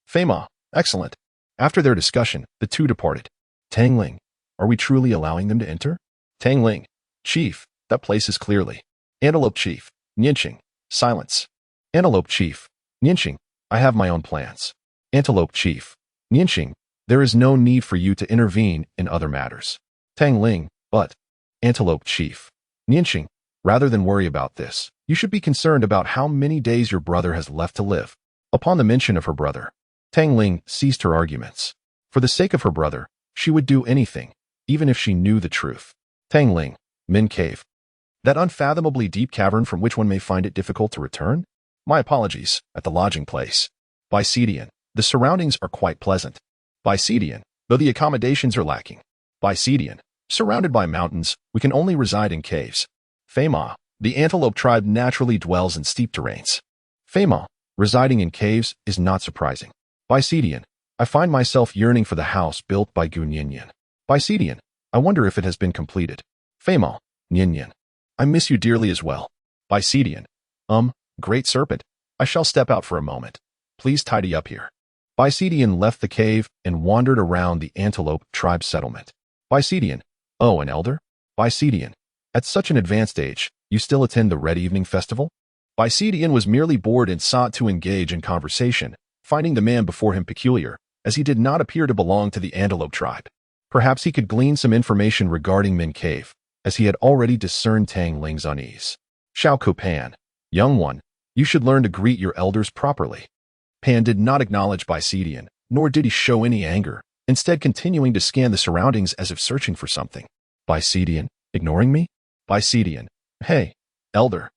Fema, excellent. After their discussion, the two departed. Tang Ling, are we truly allowing them to enter? Tang Ling, Chief, that place is clearly. Antelope Chief, Nianqing, silence. Antelope Chief, Nianqing, I have my own plans. Antelope Chief, Nianqing, there is no need for you to intervene in other matters. Tang Ling, but, Antelope Chief, Nianqing, rather than worry about this, you should be concerned about how many days your brother has left to live. Upon the mention of her brother, Tang Ling ceased her arguments. For the sake of her brother, she would do anything, even if she knew the truth. Tang Ling, Min Cave. That unfathomably deep cavern from which one may find it difficult to return? My apologies, at the lodging place. Bicidian, the surroundings are quite pleasant. Bicidian, though the accommodations are lacking. Bicidian, surrounded by mountains, we can only reside in caves. Fema, the antelope tribe naturally dwells in steep terrains. Fema, residing in caves is not surprising. Bicidian, I find myself yearning for the house built by Gu Nianyan. Bicidian, I wonder if it has been completed. Fema, Nianyan, I miss you dearly as well. Bicidian, Great Serpent, I shall step out for a moment. Please tidy up here. Bicidian left the cave and wandered around the antelope tribe settlement. Bicidian, oh, an elder? Bicidian, at such an advanced age, you still attend the Red Evening Festival? Bicidian was merely bored and sought to engage in conversation, finding the man before him peculiar, as he did not appear to belong to the antelope tribe. Perhaps he could glean some information regarding Min Cave, as he had already discerned Tang Ling's unease. Xiao Pan, young one, you should learn to greet your elders properly. Pan did not acknowledge Bicidian, nor did he show any anger, instead continuing to scan the surroundings as if searching for something. Bicidian, ignoring me? Bicidian, hey, elder.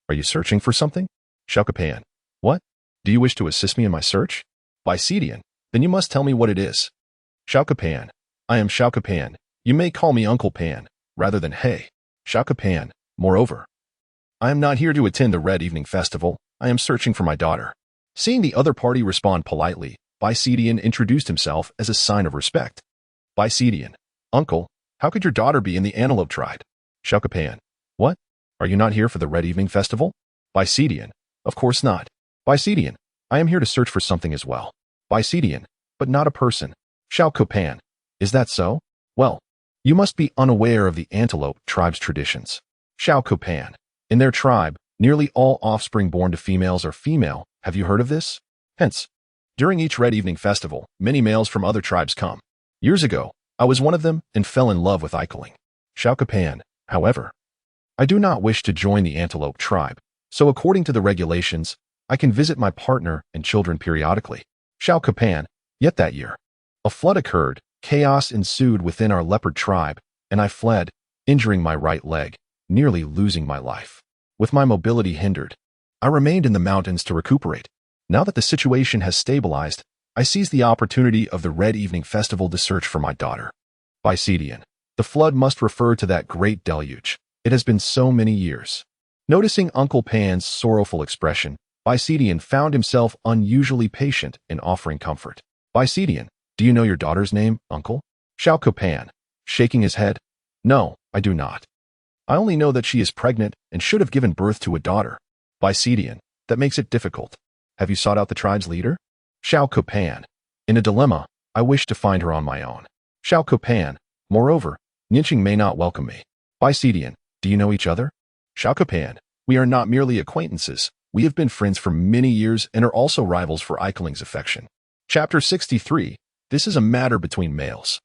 Are you searching for something? Xiao Pan, what? Do you wish to assist me in my search? Bicidian, then you must tell me what it is. Xiao Pan, I am Xiao Pan. You may call me Uncle Pan, rather than hey. Xiao Pan, moreover, I am not here to attend the Red Evening Festival. I am searching for my daughter. Seeing the other party respond politely, Bicidian introduced himself as a sign of respect. Bicidian, Uncle, how could your daughter be in the antelope tribe? Xiao Pan, what? Are you not here for the Red Evening Festival? Bicidian, of course not. Bicidian, I am here to search for something as well. Bicidian, but not a person. Xiao Pan, is that so? Well, you must be unaware of the antelope tribe's traditions. Xiao Pan, in their tribe, nearly all offspring born to females are female. Have you heard of this? Hence, during each Red Evening Festival, many males from other tribes come. Years ago, I was one of them and fell in love with Eichling. Xiao Pan, however, I do not wish to join the antelope tribe, so according to the regulations, I can visit my partner and children periodically. Xiao Pan, yet that year, a flood occurred, chaos ensued within our leopard tribe, and I fled, injuring my right leg, nearly losing my life. With my mobility hindered, I remained in the mountains to recuperate. Now that the situation has stabilized, I seized the opportunity of the Red Evening Festival to search for my daughter. Bicidian, the flood must refer to that great deluge. It has been so many years. Noticing Uncle Pan's sorrowful expression, Bicidian found himself unusually patient in offering comfort. Bicidian, do you know your daughter's name, Uncle? Xiao Pan, shaking his head, no, I do not. I only know that she is pregnant and should have given birth to a daughter. Bicidian, that makes it difficult. Have you sought out the tribe's leader? Xiao Pan, in a dilemma, I wish to find her on my own. Xiao Pan, moreover, Nianqing may not welcome me. Bicidian, do you know each other? Xiao Pan, we are not merely acquaintances. We have been friends for many years and are also rivals for Eichling's affection. Chapter 63, this is a matter between males.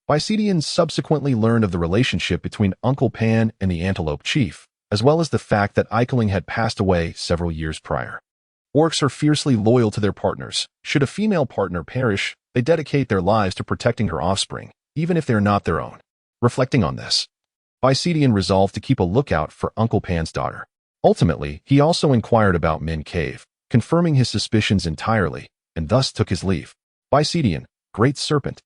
Bicidian subsequently learned of the relationship between Uncle Pan and the antelope chief, as well as the fact that Eichling had passed away several years prior. Orcs are fiercely loyal to their partners. Should a female partner perish, they dedicate their lives to protecting her offspring, even if they're not their own. Reflecting on this, Bicidian resolved to keep a lookout for Uncle Pan's daughter. Ultimately, he also inquired about Min Cave, confirming his suspicions entirely, and thus took his leave. Bicidian, Great Serpent.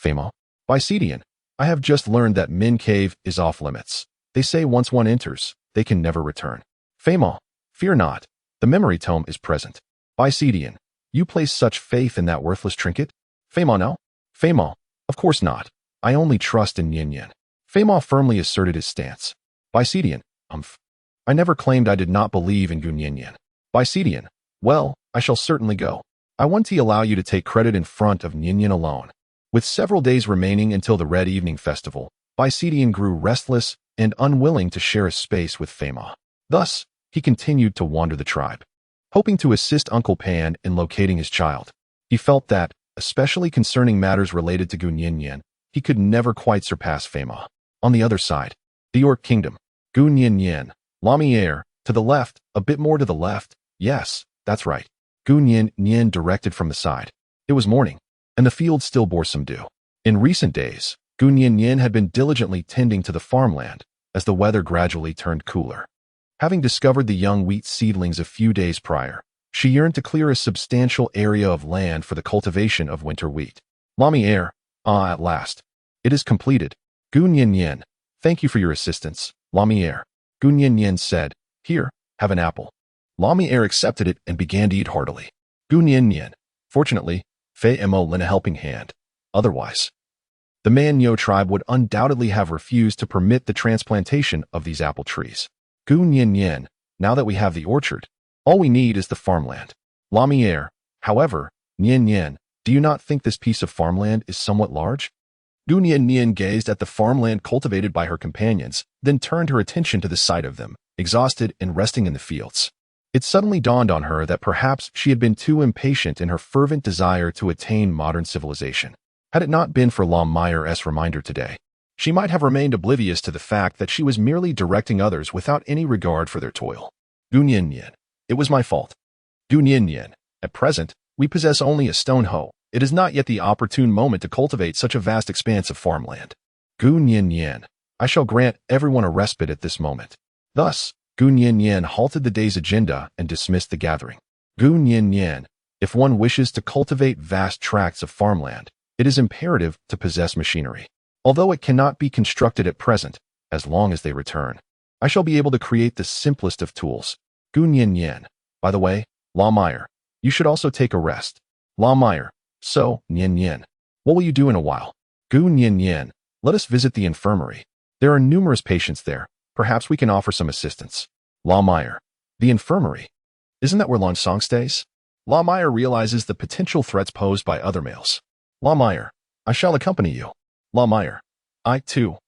Fema. Bicidian, I have just learned that Min Cave is off limits. They say once one enters, they can never return. Fema, fear not. The memory tome is present. Bicidian, you place such faith in that worthless trinket? Fema, no? Fema, of course not. I only trust in Yin Yin. Fema firmly asserted his stance. Bicidian, I never claimed I did not believe in Gun Yin Yin. Bicidian, well, I shall certainly go. I want to allow you to take credit in front of Ninian alone. With several days remaining until the Red Evening Festival, Bisidian grew restless and unwilling to share a space with Fema. Thus, he continued to wander the tribe, hoping to assist Uncle Pan in locating his child. He felt that, especially concerning matters related to Gu Nian, he could never quite surpass Fema. On the other side, the Orc Kingdom, Gu Nian, Lamiere, to the left, a bit more to the left. Yes, that's right. Gu Nian directed from the side. It was morning, and the field still bore some dew. In recent days, Gu Nian had been diligently tending to the farmland as the weather gradually turned cooler. Having discovered the young wheat seedlings a few days prior, she yearned to clear a substantial area of land for the cultivation of winter wheat. Lamiere, at last. It is completed. Gu Nian, thank you for your assistance, Lamiere. Gu Nian said, here, have an apple. Lamiere accepted it and began to eat heartily. Gu Nian, fortunately, Fei Mo lent a helping hand. Otherwise, the Man-Yo tribe would undoubtedly have refused to permit the transplantation of these apple trees. Gu Nian, now that we have the orchard, all we need is the farmland. Lamiere, however, Nian, do you not think this piece of farmland is somewhat large? Gu Nian gazed at the farmland cultivated by her companions, then turned her attention to the sight of them, exhausted and resting in the fields. It suddenly dawned on her that perhaps she had been too impatient in her fervent desire to attain modern civilization. Had it not been for Lamiere's reminder today, she might have remained oblivious to the fact that she was merely directing others without any regard for their toil. Gu Nian, it was my fault. Gu Nian, at present, we possess only a stone hoe. It is not yet the opportune moment to cultivate such a vast expanse of farmland. Gu Nian, I shall grant everyone a respite at this moment. Thus, Gu Nian halted the day's agenda and dismissed the gathering. Gu Nian, if one wishes to cultivate vast tracts of farmland, it is imperative to possess machinery. Although it cannot be constructed at present, as long as they return, I shall be able to create the simplest of tools. Gu Nian, by the way, Lamiere, you should also take a rest. Lamiere, so, Nian, what will you do in a while? Gu Nian, let us visit the infirmary. There are numerous patients there. Perhaps we can offer some assistance. Lamiere, the infirmary. Isn't that where Lansong stays? Lamiere realizes the potential threats posed by other males. Lamiere, I shall accompany you. Lamiere, I, too,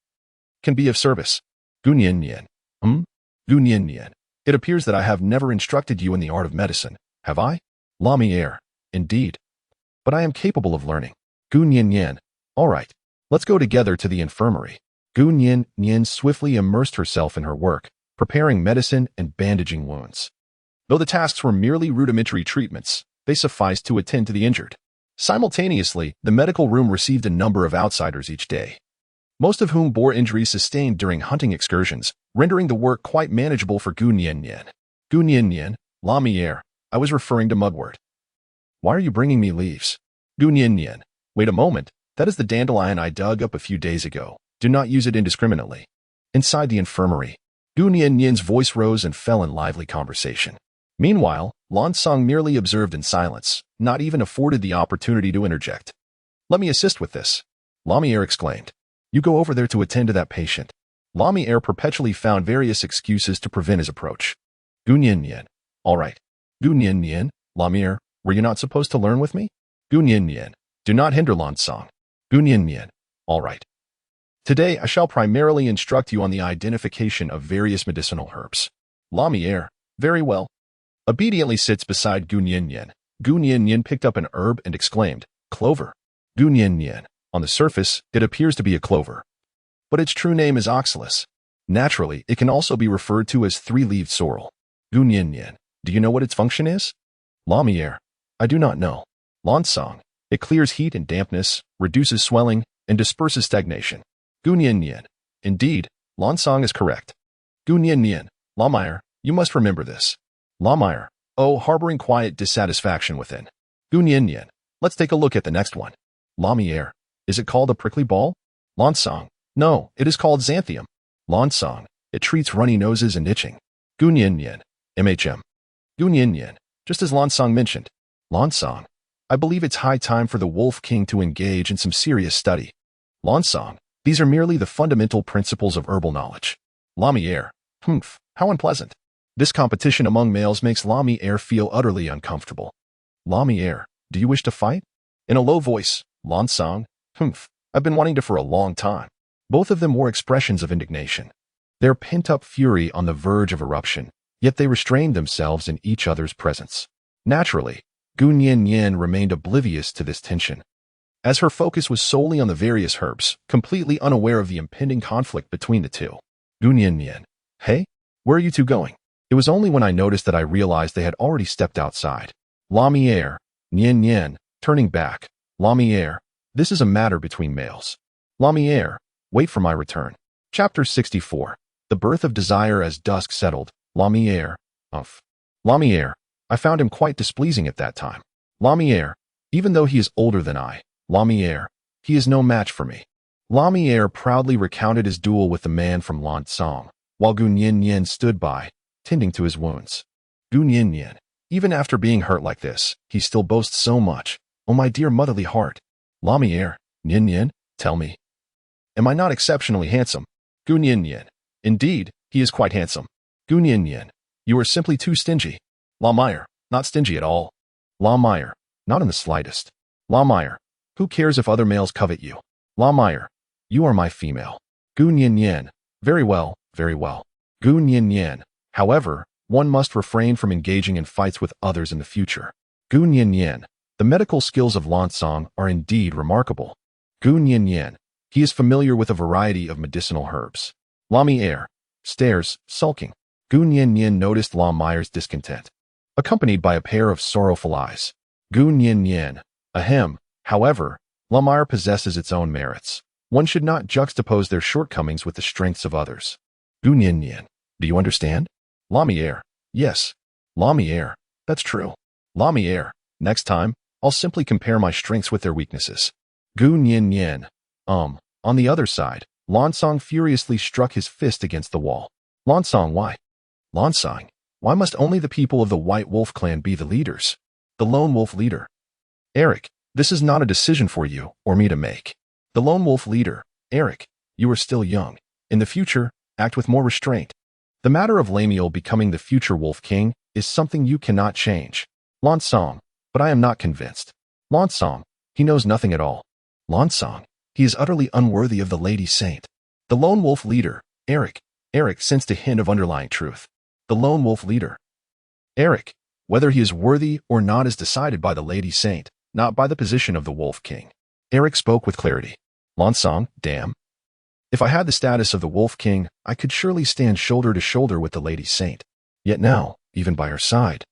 can be of service. Gu Nian, Gu Nian, it appears that I have never instructed you in the art of medicine, have I? Lamiere, indeed. But I am capable of learning. Gu Nian, all right, let's go together to the infirmary. Gu Nian swiftly immersed herself in her work, preparing medicine and bandaging wounds. Though the tasks were merely rudimentary treatments, they sufficed to attend to the injured. Simultaneously, the medical room received a number of outsiders each day, most of whom bore injuries sustained during hunting excursions, rendering the work quite manageable for Gu Nian. Gu Nian, Lamiere, I was referring to mugwort. Why are you bringing me leaves? Gu Nian, wait a moment, that is the dandelion I dug up a few days ago. Do not use it indiscriminately. Inside the infirmary, Gu Nian's voice rose and fell in lively conversation. Meanwhile, Lansong merely observed in silence, not even afforded the opportunity to interject. Let me assist with this, Lamiere exclaimed. You go over there to attend to that patient. Lamiere perpetually found various excuses to prevent his approach. Gu Nian, all right. Gu Nian, Lamiere, were you not supposed to learn with me? Gu Nian, do not hinder Lansong. Gu Nian, all right. Today I shall primarily instruct you on the identification of various medicinal herbs. Lamiere, very well. Obediently sits beside Gu Nian. Gu Nian picked up an herb and exclaimed, clover. Gu Nian, on the surface, it appears to be a clover. But its true name is oxalis. Naturally, it can also be referred to as three-leaved sorrel. Gu Nian, do you know what its function is? Lamiere, I do not know. Lansong, it clears heat and dampness, reduces swelling, and disperses stagnation. Gu Nian, indeed, Lansong is correct. Gu Nian, Lamiere, you must remember this. Lamiere, oh, harboring quiet dissatisfaction within. Gu Nian, let's take a look at the next one. Lamiere, is it called a prickly ball? Lansong, no, it is called xanthium. Lansong, it treats runny noses and itching. Gu Nian, MHM. Gu Nian, just as Lansong mentioned. Lansong, I believe it's high time for the Wolf King to engage in some serious study. Lansong, these are merely the fundamental principles of herbal knowledge. Lamiere, how unpleasant. This competition among males makes Lami Air feel utterly uncomfortable. Lami Air, do you wish to fight? In a low voice, Lan Song, I've been wanting to for a long time. Both of them wore expressions of indignation. Their pent-up fury on the verge of eruption, yet they restrained themselves in each other's presence. Naturally, Gu Nian remained oblivious to this tension, as her focus was solely on the various herbs, completely unaware of the impending conflict between the two. Gu Nian, hey, where are you two going? It was only when I noticed that I realized they had already stepped outside. Lami Air, Nian, turning back. Lami Air, this is a matter between males. Lami Air, wait for my return. Chapter 64. The Birth of Desire. As dusk settled, Lami Air, Lami Air, I found him quite displeasing at that time. Lami Air, even though he is older than I, Lami Air, he is no match for me. Lami Air proudly recounted his duel with the man from Lan Song, while Gu Nian stood by, tending to his wounds. Gu Nian, even after being hurt like this, he still boasts so much. Oh my dear motherly heart. Lami Air, Nian, tell me. Am I not exceptionally handsome? Gu Nian, indeed, he is quite handsome. Gu Nian, you are simply too stingy. Lami Air, not stingy at all. Lami Air, not in the slightest. Lami Air, who cares if other males covet you? Lami Air, you are my female. Gu Nian, very well, very well. Gu Nian, however, one must refrain from engaging in fights with others in the future. Gu Nian, the medical skills of Lan Song are indeed remarkable. Gu Nian, he is familiar with a variety of medicinal herbs. Lami Air stares, sulking. Gu Nian noticed Lami Air's discontent, accompanied by a pair of sorrowful eyes. Gu Nian, ahem, however, Lami Air possesses its own merits. One should not juxtapose their shortcomings with the strengths of others. Gu Nian, do you understand? Lami Air, yes. Lami Air, that's true. Lami Air, next time, I'll simply compare my strengths with their weaknesses. Gu Nian, on the other side, Lan Song furiously struck his fist against the wall. Lan Song, why? Lan Song, why must only the people of the White Wolf clan be the leaders? The Lone Wolf leader. Eric, this is not a decision for you or me to make. The Lone Wolf leader, Eric, you are still young. In the future, act with more restraint. The matter of Lamiel becoming the future Wolf King is something you cannot change. Lan Song, but I am not convinced. Lan Song, he knows nothing at all. Lan Song, he is utterly unworthy of the Lady Saint. The Lone Wolf leader, Eric sensed a hint of underlying truth. The Lone Wolf leader. Eric, whether he is worthy or not is decided by the Lady Saint, not by the position of the Wolf King. Eric spoke with clarity. Lan Song, damn. If I had the status of the Wolf King, I could surely stand shoulder to shoulder with the Lady Saint. Yet now, even by her side,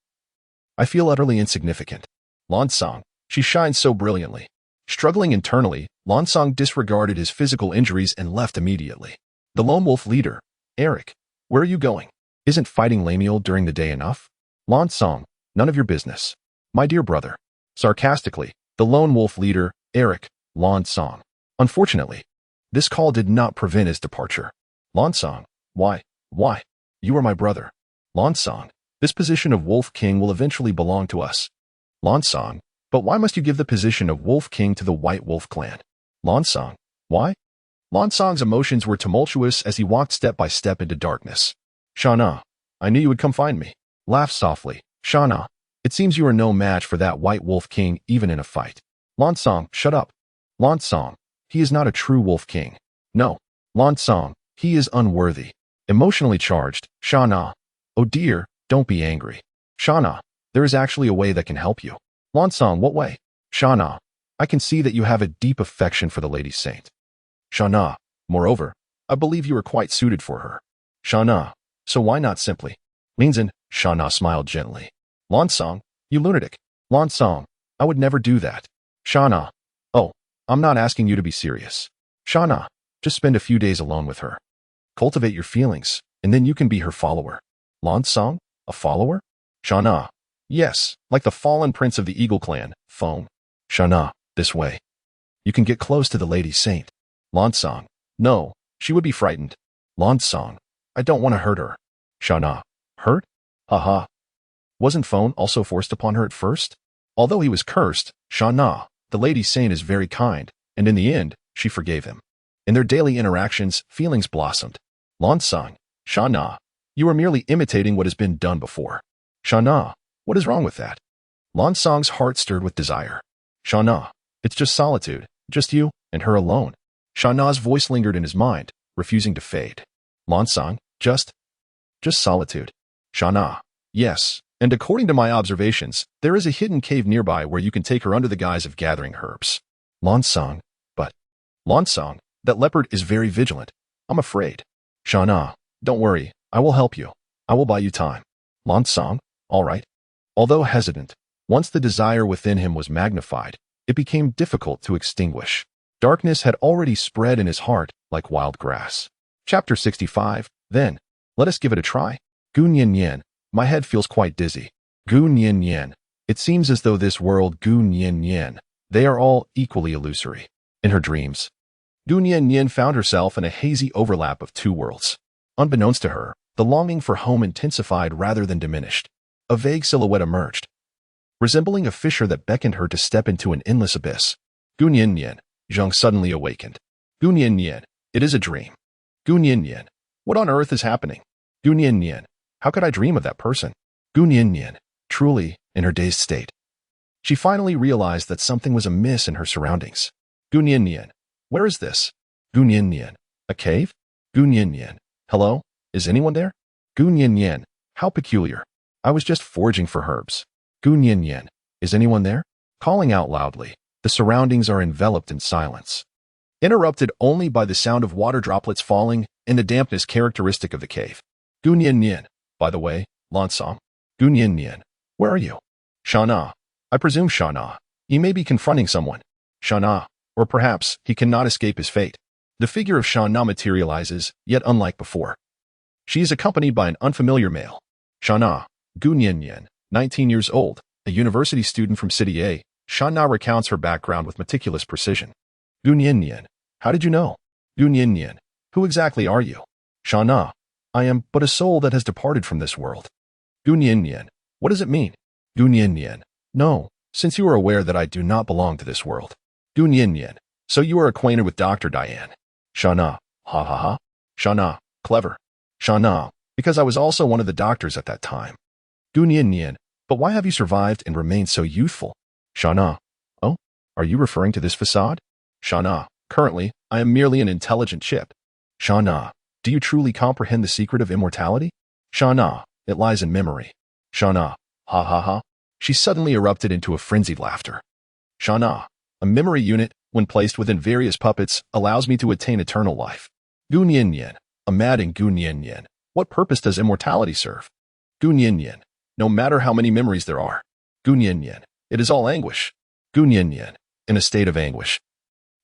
I feel utterly insignificant. Lan Song, she shines so brilliantly. Struggling internally, Lan Song disregarded his physical injuries and left immediately. The Lone Wolf leader, Eric, where are you going? Isn't fighting Lamiel during the day enough? Lan Song, none of your business. My dear brother. Sarcastically, the Lone Wolf leader, Eric, Lan Song. Unfortunately, this call did not prevent his departure. Lan Song, why? You are my brother. Lan Song, this position of Wolf King will eventually belong to us. Lan Song, but why must you give the position of Wolf King to the White Wolf clan? Lan Song, why? Lan Song's emotions were tumultuous as he walked step by step into darkness. Shana, I knew you would come find me. Laugh softly. Shana, it seems you are no match for that White Wolf King even in a fight. Lan Song, shut up. Lan Song, he is not a true Wolf King. No. Lan Song, he is unworthy. Emotionally charged. Shana, oh dear, don't be angry. Shana, there is actually a way that can help you. Lan Song, what way? Shana, I can see that you have a deep affection for the Lady Saint. Shana, moreover, I believe you are quite suited for her. Shana, so why not simply? Leans in. Shana smiled gently. Lan Song, you lunatic. Lan Song, I would never do that. Shana, oh, I'm not asking you to be serious. Shana, just spend a few days alone with her. Cultivate your feelings, and then you can be her follower. Lan Song, a follower? Shana, yes, like the fallen prince of the Eagle clan, Phone. Shana, this way. You can get close to the Lady Saint. Lan Song, no, she would be frightened. Lan Song, I don't want to hurt her. Shana, hurt? Haha. Wasn't Phone also forced upon her at first? Although he was cursed, Shana, the Lady Saint is very kind, and in the end, she forgave him. In their daily interactions, feelings blossomed. Lan Song, Shana, You are merely imitating what has been done before. Shana, what is wrong with that? Lansang's heart stirred with desire. Shana, it's just solitude, just you and her alone. Shana's voice lingered in his mind, refusing to fade. Lansang, just solitude. Shana, yes, and according to my observations, there is a hidden cave nearby where you can take her under the guise of gathering herbs. Lansang, but Lansang, that leopard is very vigilant. I'm afraid. Shana, don't worry, I will help you. I will buy you time. Lansang, all right. Although hesitant, once the desire within him was magnified, it became difficult to extinguish. Darkness had already spread in his heart like wild grass. Chapter 65, Then, let us give it a try. Gu Nian Nian, my head feels quite dizzy. Gu Nian Nian, it seems as though this world Gu Nian Nian, they are all equally illusory. In her dreams, Gu Nian Nian found herself in a hazy overlap of two worlds. Unbeknownst to her, the longing for home intensified rather than diminished. A vague silhouette emerged, resembling a fissure that beckoned her to step into an endless abyss. Gu Nian Nian, Zhang suddenly awakened. Gu Nian Nian, it is a dream. Gu Nian Nian, what on earth is happening? Gu Nian Nian, how could I dream of that person? Gu Nian Nian, truly, in her dazed state, she finally realized that something was amiss in her surroundings. Gu Nian Nian, where is this? Gu Nian Nian, a cave? Gu Nian Nian, hello, is anyone there? Gu Nian Nian, how peculiar. I was just foraging for herbs. Gu Nian Nian, is anyone there? Calling out loudly, the surroundings are enveloped in silence, interrupted only by the sound of water droplets falling and the dampness characteristic of the cave. Gu Nian Nian, by the way, Lansang. Gu Nian Nian, where are you? Shana, I presume Shana, he may be confronting someone. Shana, or perhaps he cannot escape his fate. The figure of Shana materializes, yet unlike before. She is accompanied by an unfamiliar male. Shana, Gu Nian Nian, 19 years old, a university student from City A. Shana recounts her background with meticulous precision. Gu Nian Nian, how did you know? Gu Nian Nian, who exactly are you? Shana, I am but a soul that has departed from this world. Gu Nian Nian, what does it mean? Gu Nian Nian, no, since you are aware that I do not belong to this world. Gu Nian Nian, so you are acquainted with Dr. Diane. Shana, ha ha ha. Shana, clever. Shana, because I was also one of the doctors at that time. Gu Nian Nian, but why have you survived and remained so youthful? Shana, oh, are you referring to this facade? Shana, currently, I am merely an intelligent chip. Shana, do you truly comprehend the secret of immortality? Shana, it lies in memory. Shana, ha ha ha. She suddenly erupted into a frenzied laughter. Shana, a memory unit, when placed within various puppets, allows me to attain eternal life. Gu Nian Nian, a mad and Gu Nian Nian, what purpose does immortality serve? Gu Nian Nian, no matter how many memories there are. Gu Nian Nian, it is all anguish. Gu Nian Nian, in a state of anguish.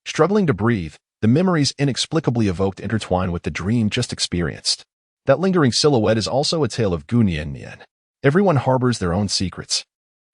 Struggling to breathe, the memories inexplicably evoked intertwine with the dream just experienced. That lingering silhouette is also a tale of Gu Nian Nian. Everyone harbors their own secrets.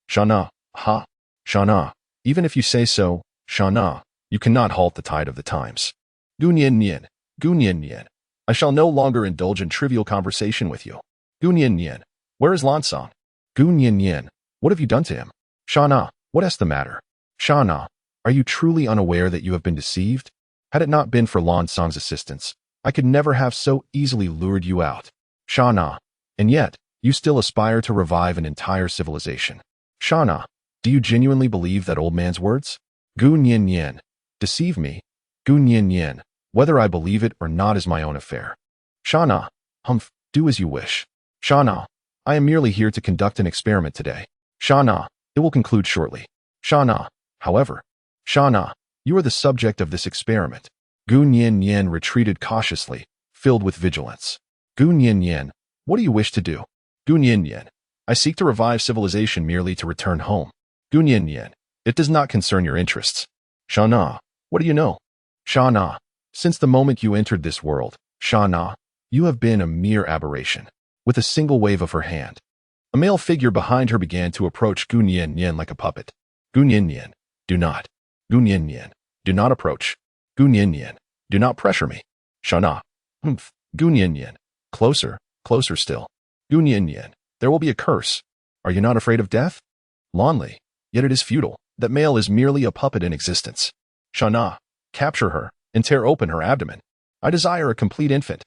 Shana, ha, Shana, even if you say so, Shana, you cannot halt the tide of the times. Gu Nian Nian, Gu Nian Nian, I shall no longer indulge in trivial conversation with you. Gu Nian Nian, where is Lansang? Gu Nian Nian, what have you done to him? Shana, what is the matter? Shana, are you truly unaware that you have been deceived? Had it not been for Lansang's assistance, I could never have so easily lured you out. Shana, and yet, you still aspire to revive an entire civilization. Shana, do you genuinely believe that old man's words? Gu Nian Nian, deceive me. Gu Nian Nian, whether I believe it or not is my own affair. Shana, humph, do as you wish. Shana, I am merely here to conduct an experiment today. Shana, it will conclude shortly. Shana, however, Shana, you are the subject of this experiment. Gu Nian Nian retreated cautiously, filled with vigilance. Gu Nian Nian, what do you wish to do? Gu Nian Nian, I seek to revive civilization merely to return home. Gu Nian Nian, it does not concern your interests. Shana, what do you know? Shana, since the moment you entered this world, Shana, you have been a mere aberration. With a single wave of her hand, a male figure behind her began to approach Gu Nian Nian like a puppet. Gu Nian Nian, do not. Gu Nian Nian, do not approach. Gu Nian Nian, do not pressure me. Shana, humph. Gu Nian Nian, closer, closer still. Gu Nian Nian, there will be a curse. Are you not afraid of death? Lonely, yet it is futile. That male is merely a puppet in existence. Shana, capture her and tear open her abdomen. I desire a complete infant.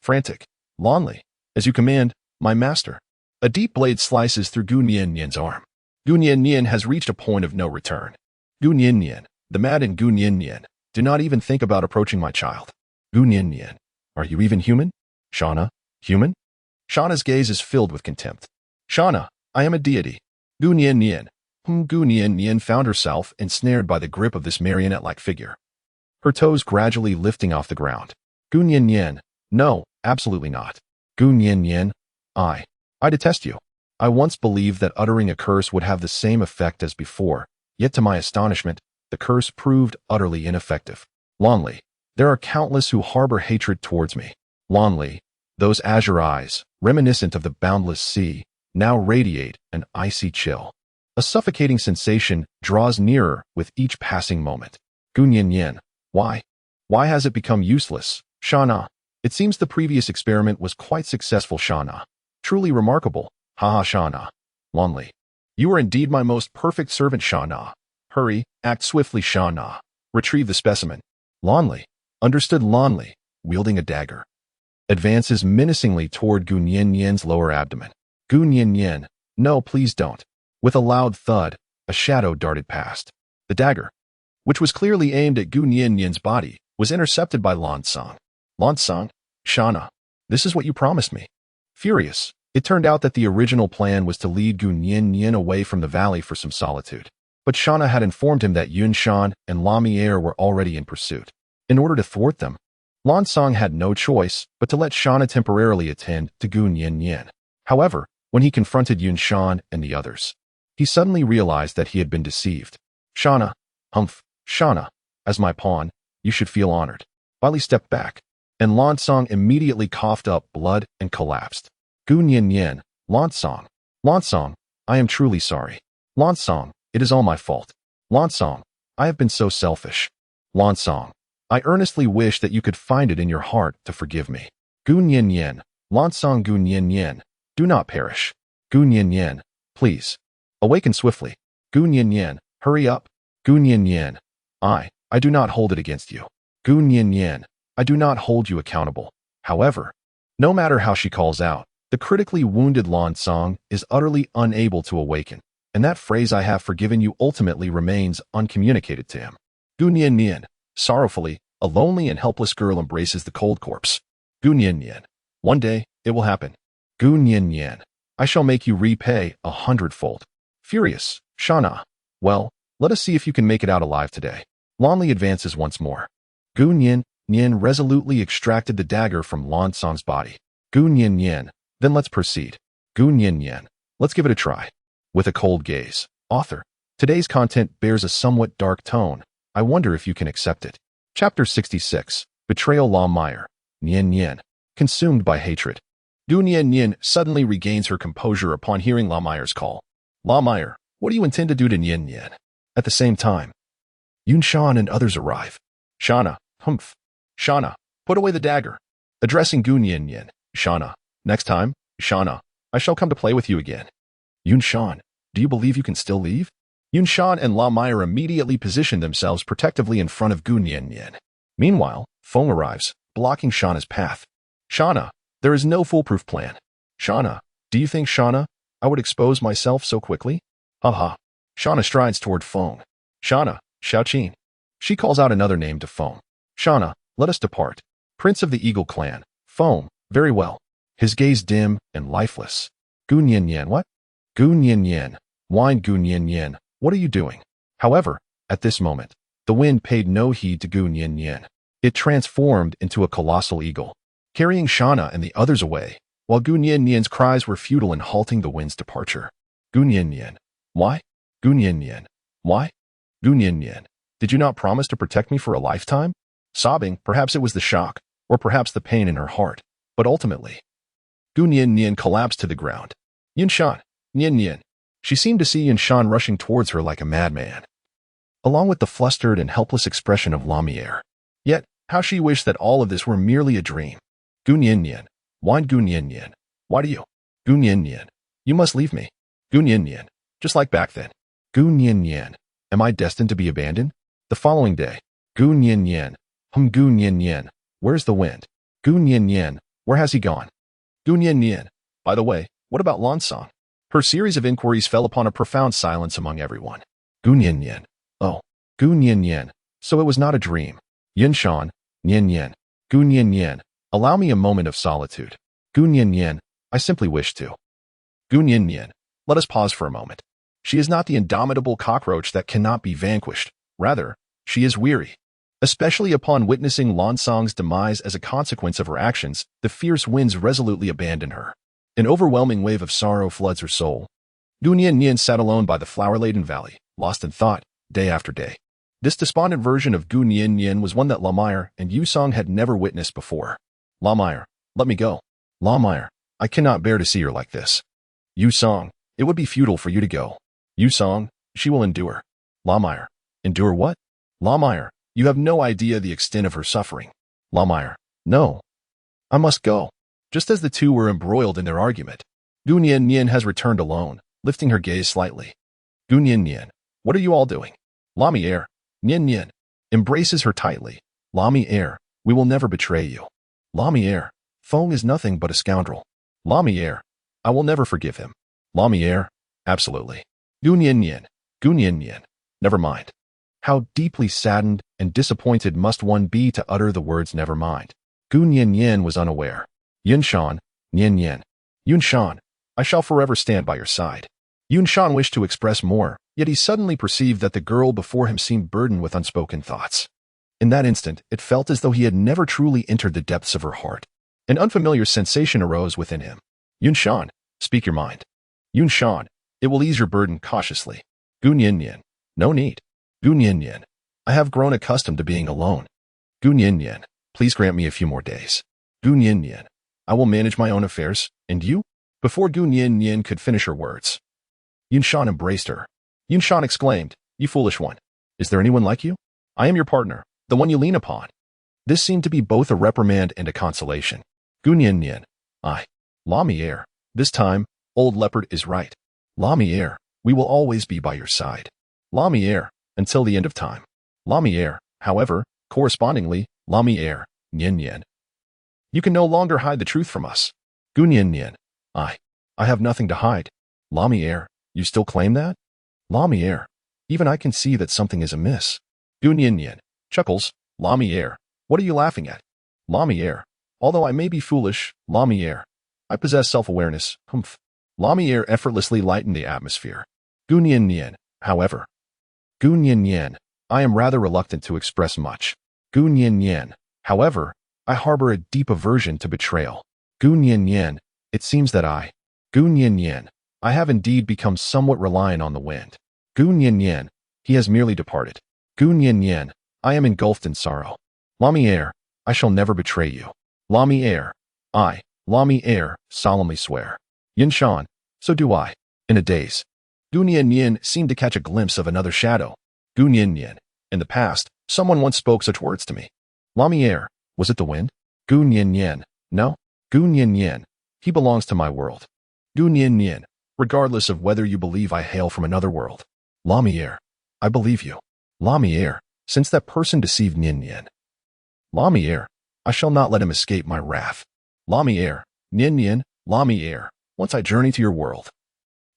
Frantic, Lonely, As you command, my master. A deep blade slices through Gu Nian's arm. Gu Nian has reached a point of no return. Gu Nian, the maddened Gu Nian, do not even think about approaching my child. Gu Nian, are you even human? Shauna, human? Shauna's gaze is filled with contempt. Shauna, I am a deity. Gu Nian, Gu Nian found herself ensnared by the grip of this marionette-like figure. Her toes gradually lifting off the ground. Gu Nian, no, absolutely not. Gu Nian, I detest you. I once believed that uttering a curse would have the same effect as before, yet to my astonishment, the curse proved utterly ineffective. Lonely, there are countless who harbor hatred towards me. Lonely, those azure eyes, reminiscent of the boundless sea, now radiate an icy chill. A suffocating sensation draws nearer with each passing moment. Gu Nian, why? Why has it become useless? Shauna, it seems the previous experiment was quite successful, Shauna. Truly remarkable. Haha, Shauna. Lonely, you are indeed my most perfect servant, Shauna. Hurry, act swiftly, Shauna. Retrieve the specimen. Lonely, understood. Lonely, wielding a dagger, advances menacingly toward Gu Nian's lower abdomen. Gu Nian, no, please don't. With a loud thud, a shadow darted past. The dagger, which was clearly aimed at Gu Nian's body, was intercepted by Lansong. Lansong, Shauna, this is what you promised me. Furious, it turned out that the original plan was to lead Gu Nian away from the valley for some solitude. But Shauna had informed him that Yunshan and Lumiere were already in pursuit. In order to thwart them, Lansong had no choice but to let Shauna temporarily attend to Gu Nian. However, when he confronted Yunshan and the others, he suddenly realized that he had been deceived. Shauna, Shauna, as my pawn, you should feel honored. While he stepped back, and Lansong immediately coughed up blood and collapsed. Gu Nian, Lansong, I am truly sorry. Lansong, it is all my fault. Lansong, I have been so selfish. Lansong, I earnestly wish that you could find it in your heart to forgive me. Gu Nian, Lansong, Gu Nian, do not perish. Gu Nian, please, awaken swiftly. Gu Nian, hurry up. Gu Nian, I do not hold it against you. Gu Nian, I do not hold you accountable. However, no matter how she calls out, the critically wounded Lansong is utterly unable to awaken, and that phrase I have forgiven you ultimately remains uncommunicated to him. Gu Nian, sorrowfully, a lonely and helpless girl embraces the cold corpse. Gu Nian, one day, it will happen. Gu Nian, I shall make you repay 100-fold. Furious, Shauna, well, let us see if you can make it out alive today. Lonely advances once more. Gu Nian resolutely extracted the dagger from Lansong's body. Gu Nian, then let's proceed. Gu Nian, let's give it a try. With a cold gaze, author, today's content bears a somewhat dark tone. I wonder if you can accept it. Chapter 66, Betrayal. Lumiere, Nian, consumed by hatred. Gu Nian suddenly regains her composure upon hearing Lumiere's call. Lumiere, what do you intend to do to Nian? At the same time, Yunshan and others arrive. Shauna, Shauna, put away the dagger. Addressing Gu Nian, Shauna, next time, Shauna, I shall come to play with you again. Yunshan, do you believe you can still leave? Yunshan and Lumiere immediately position themselves protectively in front of Gu Nian. Meanwhile, Feng arrives, blocking Shauna's path. Shauna, there is no foolproof plan. Shauna, do you think, Shauna, I would expose myself so quickly? Haha. Shauna strides toward Feng. Shauna, Xiaoqin. She calls out another name to Feng. Shauna, let us depart. Prince of the Eagle Clan. Feng, very well. His gaze dim and lifeless. Gu Nian, what? Gu Nian, whined Gu Nian, what are you doing? However, at this moment, the wind paid no heed to Gu Nian. It transformed into a colossal eagle, carrying Shauna and the others away, while Gu Nian's cries were futile in halting the wind's departure. Gu Nian, why? Gu Nian, why? Gu Nian, did you not promise to protect me for a lifetime? Sobbing, perhaps it was the shock, or perhaps the pain in her heart, but ultimately, Gu Nian collapsed to the ground. Yunshan, Nian. She seemed to see Yunshan rushing towards her like a madman, along with the flustered and helpless expression of Lumiere. Yet, how she wished that all of this were merely a dream. Gu Nian, whined Gu Nian, why do you? Gu Nian, you must leave me. Gu Nian, just like back then. Gu Nian, am I destined to be abandoned? The following day, Gu Nian, Gu Nian, where's the wind? Gu Nian, where has he gone? Gu Nian. By the way, what about Lansong? Her series of inquiries fell upon a profound silence among everyone. Gu Nian. Oh, Gu Nian. So it was not a dream. Yinshan, Nian. Gu Nian. Allow me a moment of solitude. Gu Nian. I simply wish to. Gu Nian. Let us pause for a moment. She is not the indomitable cockroach that cannot be vanquished. Rather, she is weary. Especially upon witnessing Lansong's demise as a consequence of her actions, the fierce winds resolutely abandon her. An overwhelming wave of sorrow floods her soul. Gu Nian sat alone by the flower-laden valley, lost in thought, day after day. This despondent version of Gu Nian was one that Lamire and Yusong had never witnessed before. Lamire, let me go. Lamire, I cannot bear to see her like this. Yusong, it would be futile for you to go. Yusong, she will endure. Lamire, endure what? Lamire, you have no idea the extent of her suffering. Lamire, no. I must go. Just as the two were embroiled in their argument, Gu Nian has returned alone, lifting her gaze slightly. Gu Nian, what are you all doing? Lamire, Nian, embraces her tightly. Lamire, we will never betray you. Lamire, Feng is nothing but a scoundrel. Lamire, I will never forgive him. Lamire, absolutely. Gu Nian, never mind. How deeply saddened and disappointed must one be to utter the words never mind. Gu Nian was unaware. Yinshan, Nian. Yunshan, I shall forever stand by your side. Yunshan wished to express more, yet he suddenly perceived that the girl before him seemed burdened with unspoken thoughts. In that instant, it felt as though he had never truly entered the depths of her heart. An unfamiliar sensation arose within him. Yunshan, speak your mind. Yunshan, it will ease your burden cautiously. Gu Nian, no need. Gu Nian, I have grown accustomed to being alone. Gu Nian, please grant me a few more days. Gu Nian, I will manage my own affairs, and you? Before Gu Nian could finish her words, Yunshan embraced her. Yunshan exclaimed, you foolish one. Is there anyone like you? I am your partner, the one you lean upon. This seemed to be both a reprimand and a consolation. Gu Nian, Lamire, this time, old leopard is right. Lamire, we will always be by your side. Lamire, until the end of time. Lamire, however, correspondingly, Lamire, Nian. You can no longer hide the truth from us. Gu Nian, I have nothing to hide. Lamire, you still claim that? Lamire, even I can see that something is amiss. Gu Nian, chuckles, Lamire, what are you laughing at? Lamire, although I may be foolish, Lamire, I possess self-awareness, humph. Lamire effortlessly lightened the atmosphere. Gu Nian, however. Gu Nian, I am rather reluctant to express much. Gu Nian, however, I harbor a deep aversion to betrayal. Gu Nian, it seems that Gu Nian, I have indeed become somewhat reliant on the wind. Gu Nian, he has merely departed. Gu Nian, I am engulfed in sorrow. Lamire, I shall never betray you. Lamire, Lamire, solemnly swear. Yinshan, so do I. In a daze. Gu Nian seemed to catch a glimpse of another shadow. Gu Nian, in the past, someone once spoke such words to me. Lamire, was it the wind? Gu Nian, no. Gu Nian, he belongs to my world. Gu Nian, regardless of whether you believe I hail from another world. Lamire, I believe you. Lamire, since that person deceived Nian. Lamire, I shall not let him escape my wrath. Lamire, Nian, Lamire, once I journey to your world.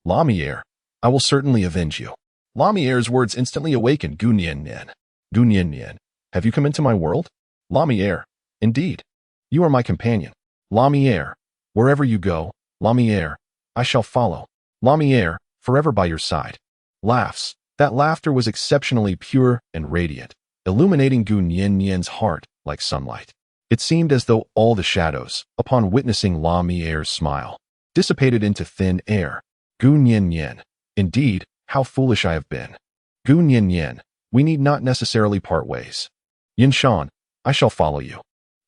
Lamire, I will certainly avenge you. Lamire's words instantly awakened Gu Nian. Gu Nian, have you come into my world? Lamire, indeed. You are my companion. Lamire, wherever you go, Lamire, I shall follow. Lamire, forever by your side. Laughs. That laughter was exceptionally pure and radiant, illuminating Gu Nian's heart like sunlight. It seemed as though all the shadows, upon witnessing Lamire's smile, dissipated into thin air. Gu Nian, indeed, how foolish I have been. Gu Nian, we need not necessarily part ways. Yinshan, I shall follow you.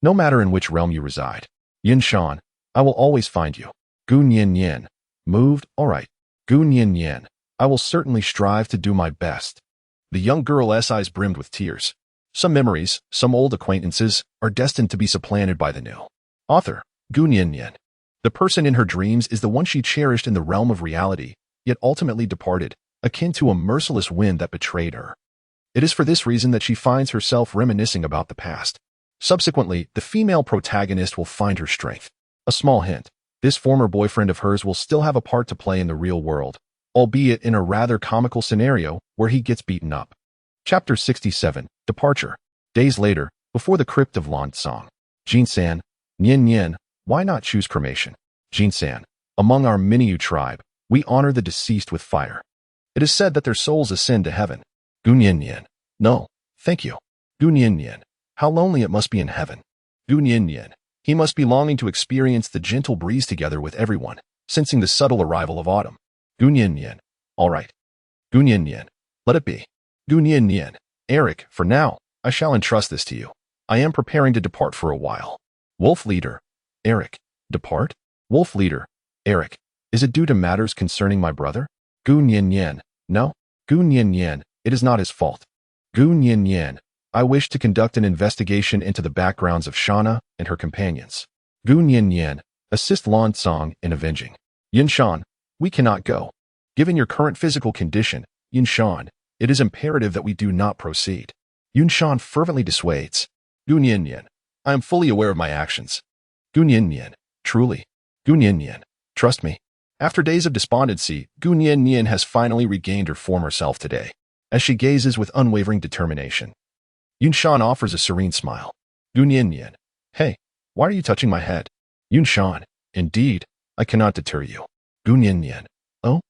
No matter in which realm you reside. Yinshan, I will always find you. Gu Nian, moved, all right. Gu Nian, I will certainly strive to do my best. The young girl's eyes brimmed with tears. Some memories, some old acquaintances, are destined to be supplanted by the new. Author, Gu Nian. The person in her dreams is the one she cherished in the realm of reality, yet ultimately departed, akin to a merciless wind that betrayed her. It is for this reason that she finds herself reminiscing about the past. Subsequently, the female protagonist will find her strength. A small hint. This former boyfriend of hers will still have a part to play in the real world, albeit in a rather comical scenario where he gets beaten up. Chapter 67, Departure. Days later, before the crypt of Lan-Song. Jin-san, Nian, why not choose cremation? Jin-san, among our Minyu tribe, we honor the deceased with fire. It is said that their souls ascend to heaven. Gu-Nian, no, thank you. Gu-Nian, how lonely it must be in heaven. Gu-Nian, he must be longing to experience the gentle breeze together with everyone, sensing the subtle arrival of autumn. Gu-Nian, all right. Gu-Nian, let it be. Gu-Nian, Eric, for now, I shall entrust this to you. I am preparing to depart for a while. Wolf Leader, Eric, depart? Wolf Leader, Eric, is it due to matters concerning my brother? Gu-Nian, no. Gu-Nian, it is not his fault. Gu-Nian, I wish to conduct an investigation into the backgrounds of Shauna and her companions. Gu-Nian, assist Lan-Song in avenging. Yin-Shan, we cannot go. Given your current physical condition, Yin-Shan, it is imperative that we do not proceed. Yin-Shan fervently dissuades. Gu-Nian, I am fully aware of my actions. Gu-Nian, truly. Gu-Nian, trust me. After days of despondency, Gu-Nian has finally regained her former self today, as she gazes with unwavering determination. Yin-Shan offers a serene smile. Gu-Nian, hey, why are you touching my head? Yin-Shan, indeed, I cannot deter you. Gu-Nian, oh?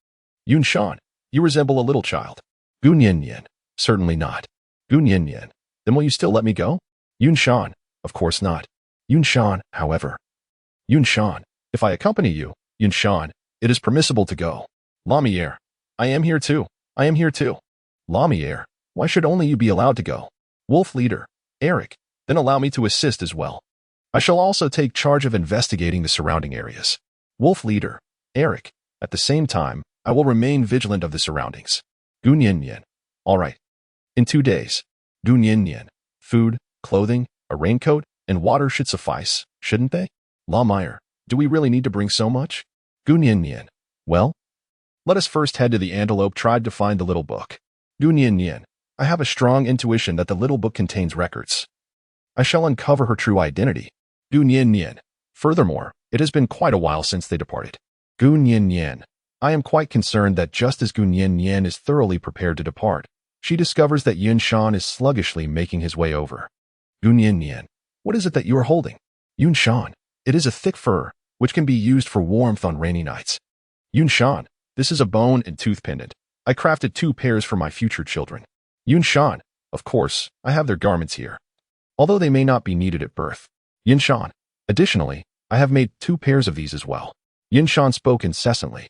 Yin-Shan, you resemble a little child. Gu-Nian, certainly not. Gu-Nian, then will you still let me go? Yin-Shan, of course not. Yin-Shan, however. Yin-Shan, if I accompany you, Yin-Shan, it is permissible to go. Lamiere, I am here too. I am here too. Lamiere, why should only you be allowed to go? Wolf Leader, Eric, then allow me to assist as well. I shall also take charge of investigating the surrounding areas. Wolf Leader, Eric, at the same time, I will remain vigilant of the surroundings. Gu-Nian, all right. In 2 days. Gu-Nian, food, clothing, a raincoat, and water should suffice, shouldn't they? Lamiere, do we really need to bring so much? Gu-Nian, well, let us first head to the Antelope tribe to find the little book. Gu-Nian, I have a strong intuition that the little book contains records. I shall uncover her true identity. Gu-Nian, furthermore, it has been quite a while since they departed. Gu-Nian, I am quite concerned that just as Gu-Nian is thoroughly prepared to depart, she discovers that Yin-Shan is sluggishly making his way over. Gu-Nian, what is it that you are holding? Yin-Shan, it is a thick fur, which can be used for warmth on rainy nights. Yin-Shan, this is a bone and tooth pendant. I crafted 2 pairs for my future children. Yin-Shan, of course, I have their garments here, although they may not be needed at birth. Yin-Shan, additionally, I have made 2 pairs of these as well. Yin-Shan spoke incessantly.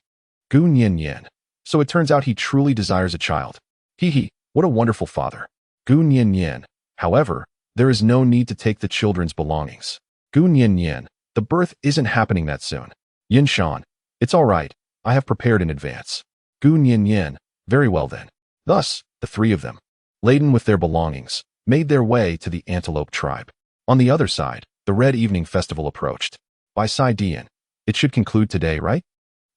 Gu-Nian, so it turns out he truly desires a child. Hee, what a wonderful father. Gu-Nian, however, there is no need to take the children's belongings. Gu-Nian, the birth isn't happening that soon. Yin-Shan, it's all right, I have prepared in advance. Gu-Nian, very well then. Thus, the 3 of them, laden with their belongings, made their way to the Antelope tribe. On the other side, the Red Evening Festival approached. Bai Sai-Dian, it should conclude today, right?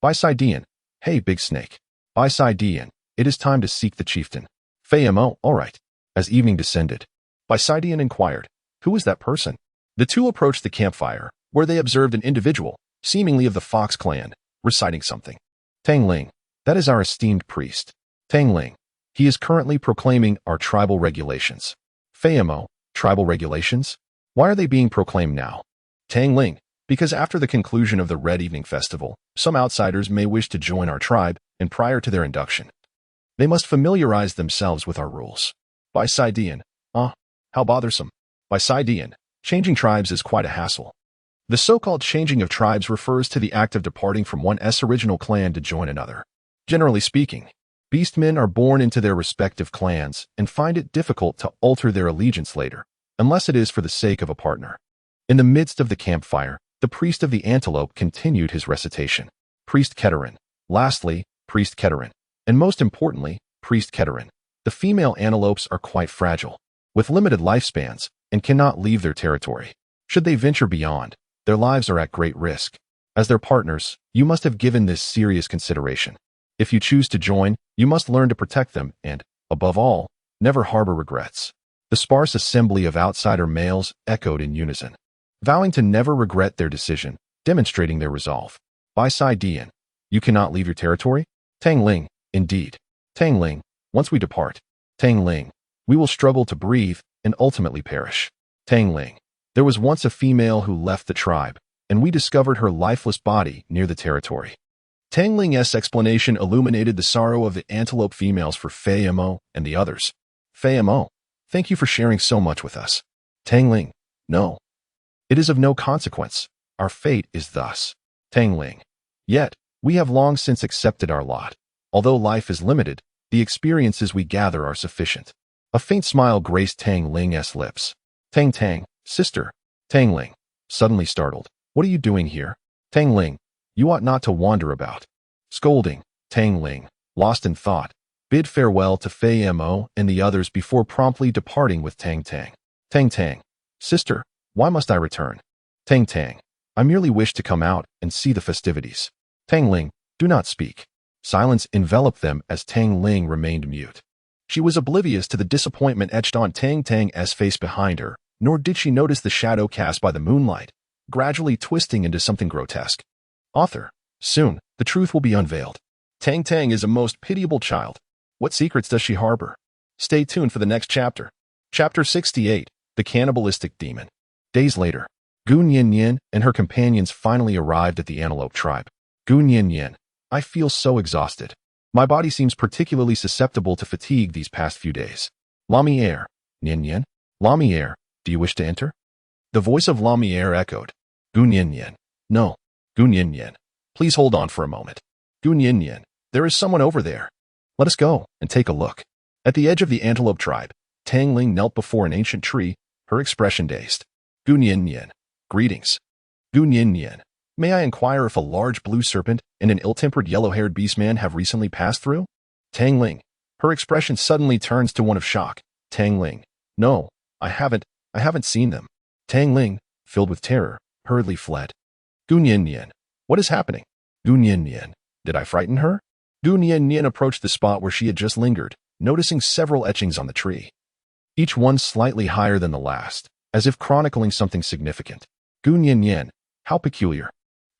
Bai Sai-Dian, hey Big Snake. Bai Sai-Dian, it is time to seek the chieftain. Fei-Mo, all right. As evening descended, Bai Sai-Dian inquired, who is that person? The 2 approached the campfire, where they observed an individual, seemingly of the Fox clan, reciting something. Tang Ling, that is our esteemed priest. Tang Ling, he is currently proclaiming our tribal regulations. Fei-Mo, tribal regulations? Why are they being proclaimed now? Tang Ling, because after the conclusion of the Red Evening Festival, some outsiders may wish to join our tribe, and prior to their induction, they must familiarize themselves with our rules. Bai Sai-Dian, how bothersome. Bai Sai-Dian, changing tribes is quite a hassle. The so-called changing of tribes refers to the act of departing from one's original clan to join another. Generally speaking, beastmen are born into their respective clans and find it difficult to alter their allegiance later, unless it is for the sake of a partner. In the midst of the campfire, the priest of the Antelope continued his recitation. Priest Keterin. Lastly, Priest Keterin. And most importantly, Priest Keterin. The female antelopes are quite fragile, with limited lifespans, and cannot leave their territory. Should they venture beyond, their lives are at great risk. As their partners, you must have given this serious consideration. If you choose to join, you must learn to protect them and, above all, never harbor regrets. The sparse assembly of outsider males echoed in unison. Vowing to never regret their decision, demonstrating their resolve. By Sai Dian, you cannot leave your territory? Tang Ling, indeed. Tang Ling, once we depart. Tang Ling, we will struggle to breathe and ultimately perish. Tang Ling, there was once a female who left the tribe, and we discovered her lifeless body near the territory. Tang Ling's explanation illuminated the sorrow of the antelope females for Fei Mo and the others. Fei Mo, thank you for sharing so much with us. Tang Ling, no. It is of no consequence. Our fate is thus. Tang Ling, yet, we have long since accepted our lot. Although life is limited, the experiences we gather are sufficient. A faint smile graced Tang Ling's lips. Tang Tang, sister. Tang Ling, suddenly startled. What are you doing here? Tang Ling, you ought not to wander about. Scolding, Tang Ling, lost in thought, bid farewell to Fei Mo and the others before promptly departing with Tang Tang. Tang Tang, sister, why must I return? Tang Tang, I merely wish to come out and see the festivities. Tang Ling, do not speak. Silence enveloped them as Tang Ling remained mute. She was oblivious to the disappointment etched on Tang Tang's face behind her, nor did she notice the shadow cast by the moonlight, gradually twisting into something grotesque. Author, soon, the truth will be unveiled. Tang Tang is a most pitiable child. What secrets does she harbor? Stay tuned for the next chapter. Chapter 68, The Cannibalistic Demon. Days later, Gu Yin Yin and her companions finally arrived at the antelope tribe. Gu Yin Yin, I feel so exhausted. My body seems particularly susceptible to fatigue these past few days. Lamiere, Yin Yin, Lamiere, do you wish to enter? The voice of Lamiere echoed. Gu Yin Yin, no. Gu Yin Yin, please hold on for a moment. Gu Yin Yin, there is someone over there. Let us go and take a look. At the edge of the antelope tribe, Tang Ling knelt before an ancient tree, her expression dazed. Gu Yin Yin, greetings. Gu Yin Yin, may I inquire if a large blue serpent and an ill-tempered yellow-haired beastman have recently passed through? Tang Ling, her expression suddenly turns to one of shock. Tang Ling, no, I haven't seen them. Tang Ling, filled with terror, hurriedly fled. Gu Yin Yin, what is happening? Gu Yin Yin, did I frighten her? Gu Yin Yin approached the spot where she had just lingered, noticing several etchings on the tree. Each one slightly higher than the last, as if chronicling something significant. Gu Yin Yin, how peculiar.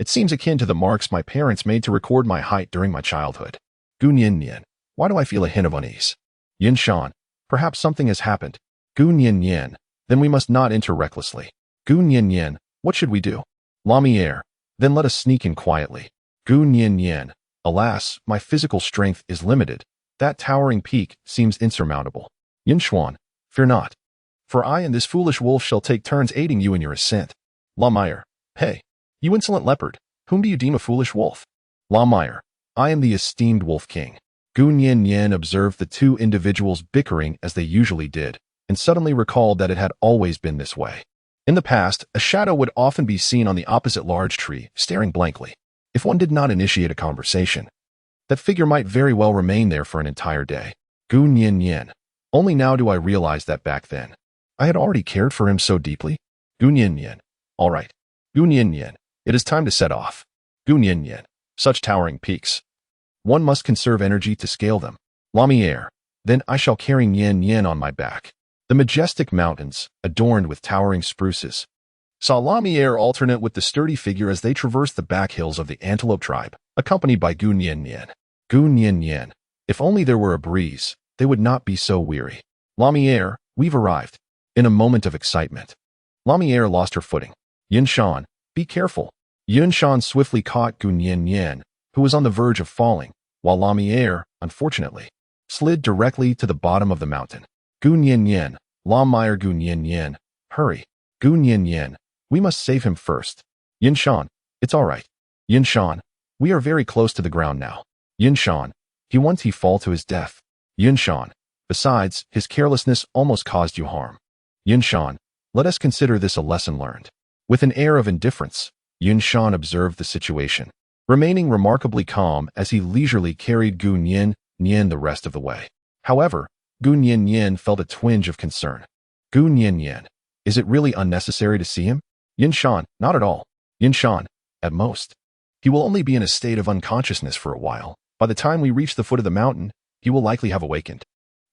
It seems akin to the marks my parents made to record my height during my childhood. Gu Yin Yin, why do I feel a hint of unease? Yin Shan, perhaps something has happened. Gu Yin Yin, then we must not enter recklessly. Gu Yin Yin, what should we do? Lamiere, then let us sneak in quietly. Gu Yin Yin, alas, my physical strength is limited. That towering peak seems insurmountable. Yin Xuan, fear not. For I and this foolish wolf shall take turns aiding you in your ascent. Lamiere, hey, you insolent leopard, whom do you deem a foolish wolf? Lamiere, I am the esteemed Wolf King. Gu Yin Yin observed the two individuals bickering as they usually did, and suddenly recalled that it had always been this way. In the past, a shadow would often be seen on the opposite large tree, staring blankly. If one did not initiate a conversation, that figure might very well remain there for an entire day. Gu Yin Yin. Only now do I realize that back then, I had already cared for him so deeply. Gu Yin Yin. All right. Gu Yin Yin. It is time to set off. Gu Yin Yin. Such towering peaks. One must conserve energy to scale them. Lamiere. Then I shall carry Yin Yin on my back. The majestic mountains, adorned with towering spruces, saw Lamiere alternate with the sturdy figure as they traversed the back hills of the antelope tribe, accompanied by Gu Yin Yin. Gu Yin Yin. If only there were a breeze, they would not be so weary. Lamiere, we've arrived. In a moment of excitement, Lamiere lost her footing. Yin Shan, be careful. Yin Shan swiftly caught Gu Yin Yin, who was on the verge of falling, while Lamiere, unfortunately, slid directly to the bottom of the mountain. Gu Yin Yin, Lamiere Gu Yin Yin, hurry. Gu Yin Yin, we must save him first. Yin Shan, it's all right. Yin Shan, we are very close to the ground now. Yin Shan, he fall to his death. Yin Shan, besides, his carelessness almost caused you harm. Yin Shan, let us consider this a lesson learned. With an air of indifference, Yin Shan observed the situation, remaining remarkably calm as he leisurely carried Gu Yin Yin the rest of the way. However, Gu Yin Yin felt a twinge of concern. Gu Yin Yin, is it really unnecessary to see him? Yin Shan, not at all. Yin Shan, at most. He will only be in a state of unconsciousness for a while. By the time we reach the foot of the mountain, he will likely have awakened.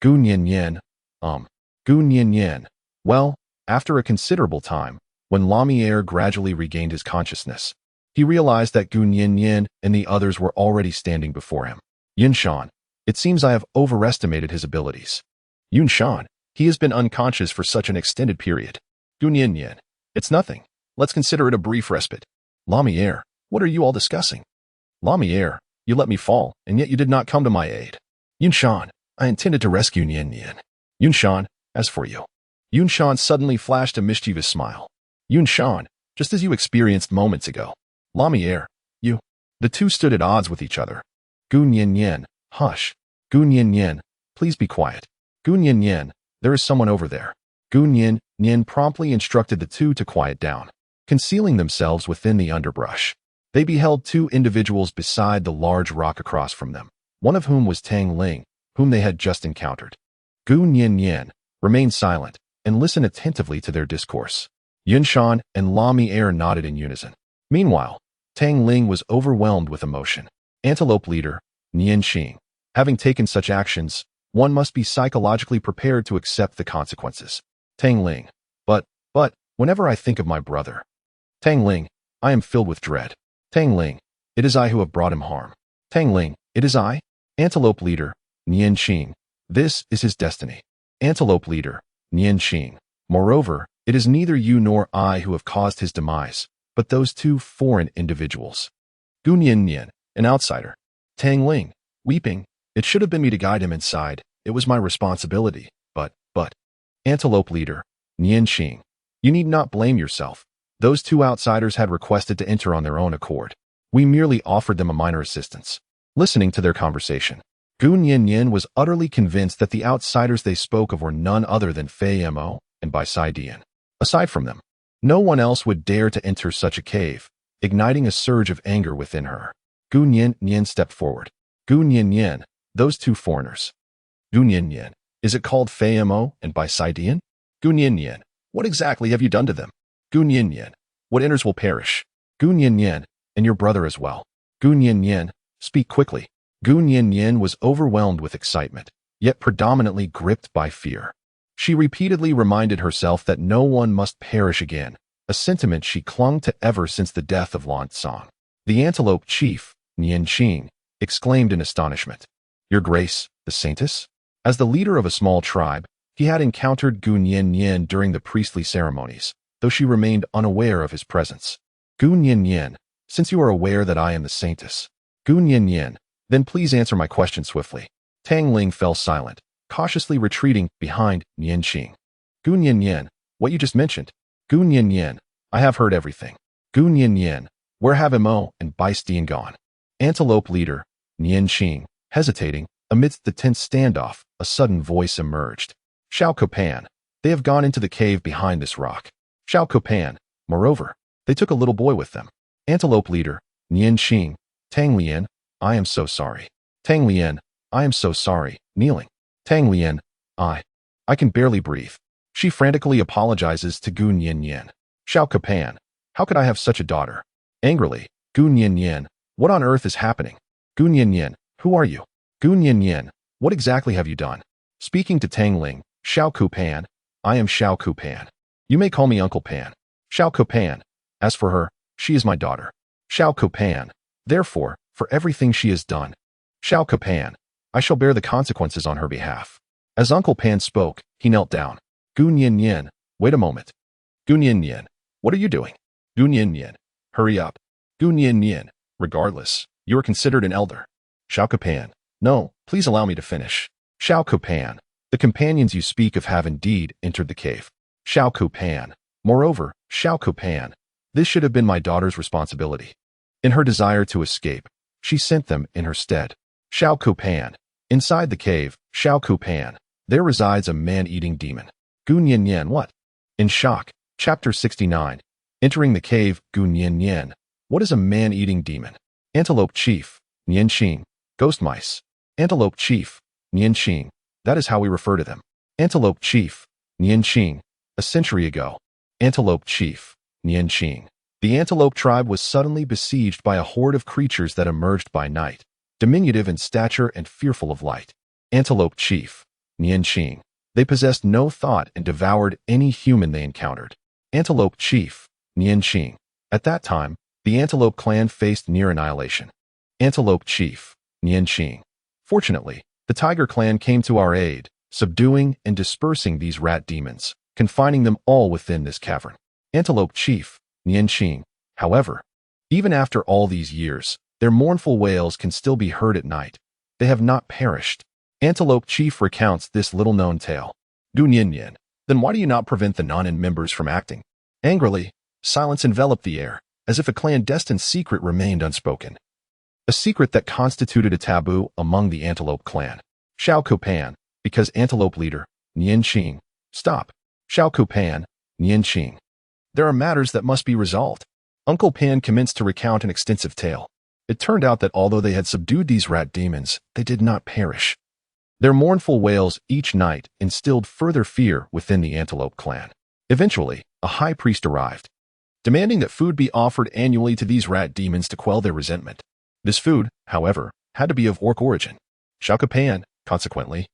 Gu Yin Yin, Gu Yin Yin. Well, after a considerable time, when Lamiere gradually regained his consciousness, He realized that Gun Yin Yin and the others were already standing before him. Yin Shan, it seems I have overestimated his abilities. Yun Shan, he has been unconscious for such an extended period. Gun Yin Yin, it's nothing. Let's consider it a brief respite. Lumiere, what are you all discussing? Lumiere, you let me fall, and yet you did not come to my aid. Yun Shan, I intended to rescue Yin Yin. Yun Shan, as for you. Yun Shan suddenly flashed a mischievous smile. Yun Shan, just as you experienced moments ago. Lumiere, you. The two stood at odds with each other. Gun Yin Yin, hush. Gun Yin Yin, please be quiet. Gun Yin Yin, there is someone over there. Gun Yin Yin promptly instructed the two to quiet down, concealing themselves within the underbrush. They beheld two individuals beside the large rock across from them, one of whom was Tang Ling, whom they had just encountered. Gun Yin Yin remained silent and listened attentively to their discourse. Yun Shan and Lumiere nodded in unison. Meanwhile, Tang Ling was overwhelmed with emotion. Antelope leader, Nian Xing. Having taken such actions, one must be psychologically prepared to accept the consequences. Tang Ling. But, whenever I think of my brother. Tang Ling, I am filled with dread. Tang Ling, it is I who have brought him harm. Tang Ling, it is I. Antelope leader, Nian Xing. This is his destiny. Antelope leader, Nian Xing. Moreover, it is neither you nor I who have caused his demise, but those two foreign individuals. Gun Yin Yin, an outsider. Tang Ling, weeping, it should have been me to guide him inside. It was my responsibility, but. Antelope leader, Nian Xing. You need not blame yourself. Those two outsiders had requested to enter on their own accord. We merely offered them a minor assistance. Listening to their conversation, Gun Yin Yin was utterly convinced that the outsiders they spoke of were none other than Fei Mo and Bai Sai Dian. Aside from them, no one else would dare to enter such a cave, igniting a surge of anger within her. Gun Yin Yin stepped forward. Gun Yin Yin, those two foreigners. Gun Yin Yin, is it called Fei Mo and Bai Sai Dian? Gun Yin Yin, what exactly have you done to them? Gun Yin Yin, what enters will perish. Gun Yin Yin, and your brother as well. Gun Yin Yin, speak quickly. Gun Yin Yin was overwhelmed with excitement, yet predominantly gripped by fear. She repeatedly reminded herself that no one must perish again, a sentiment she clung to ever since the death of Lan Tsang. The antelope chief, Nian Xing, exclaimed in astonishment. Your Grace, the Saintess? As the leader of a small tribe, he had encountered Gun Yin Yin during the priestly ceremonies, though she remained unaware of his presence. Gun Yin Yin, since you are aware that I am the Saintess. Gun Yin Yin, then please answer my question swiftly. Tang Ling fell silent, cautiously retreating behind Nian Xing. Gun Yin Yin, what you just mentioned. Gun Yin Yin, I have heard everything. Gun Yin Yin, where have Mo and Bai Stian gone? Antelope leader, Nian Xing, hesitating, amidst the tense standoff, a sudden voice emerged. Xiao Copan, they have gone into the cave behind this rock. Xiao Copan, moreover, they took a little boy with them. Antelope leader, Nian Xing, Tang Lian, I am so sorry. Tang Lian, I am so sorry, kneeling. Tang Lian, I can barely breathe. She frantically apologizes to Gun Yin Yin. Xiao Copan, how could I have such a daughter? Angrily, Gun Yin Yin, what on earth is happening? Gun Yin Yin, who are you? Gun Yin Yin, what exactly have you done? Speaking to Tang Ling, Xiao Copan, I am Xiao Copan. You may call me Uncle Pan. Xiao Copan, as for her, she is my daughter. Xiao Copan, therefore, for everything she has done. Xiao Copan, I shall bear the consequences on her behalf. As Uncle Pan spoke, he knelt down. Gun Yin Yin, wait a moment. Gun Yin Yin, what are you doing? Gun Yin Yin, hurry up. Gun Yin Yin, regardless, you are considered an elder. Xiao Copan, no, please allow me to finish. Xiao Copan, the companions you speak of have indeed entered the cave. Xiao Copan, moreover, Xiao Copan, this should have been my daughter's responsibility. In her desire to escape, she sent them in her stead. Xiao Copan, inside the cave, Xiao Copan, there resides a man-eating demon. Gun Yin Yin, what? In shock, chapter 69. Entering the cave, Gun Yin Yin, what is a man-eating demon? Antelope chief, Nian Xing, ghost mice. Antelope chief, Nian Xing, that is how we refer to them. Antelope chief, Nian Xing, a century ago. Antelope chief, Nian Xing. The antelope tribe was suddenly besieged by a horde of creatures that emerged by night, diminutive in stature and fearful of light. Antelope chief, Nian Xing. They possessed no thought and devoured any human they encountered. Antelope chief, Nian Xing. At that time, The Antelope clan faced near annihilation. Antelope Chief, Nianqing. Fortunately, the Tiger clan came to our aid, subduing and dispersing these rat demons, confining them all within this cavern. Antelope Chief, Nianqing. However, even after all these years, their mournful wails can still be heard at night. They have not perished. Antelope Chief recounts this little-known tale. Gu Nianyan, then why do you not prevent the non-in members from acting? Angrily, silence enveloped the air, as if a clandestine secret remained unspoken. A secret that constituted a taboo among the Antelope clan. Xiao Copan, because Antelope leader, Nianqing. Stop. Xiao Copan, Nianqing. There are matters that must be resolved. Uncle Pan commenced to recount an extensive tale. It turned out that although they had subdued these rat demons, they did not perish. Their mournful wails each night instilled further fear within the Antelope clan. Eventually, a high priest arrived, demanding that food be offered annually to these rat demons to quell their resentment. This food, however, had to be of orc origin. Xiao Capan, consequently.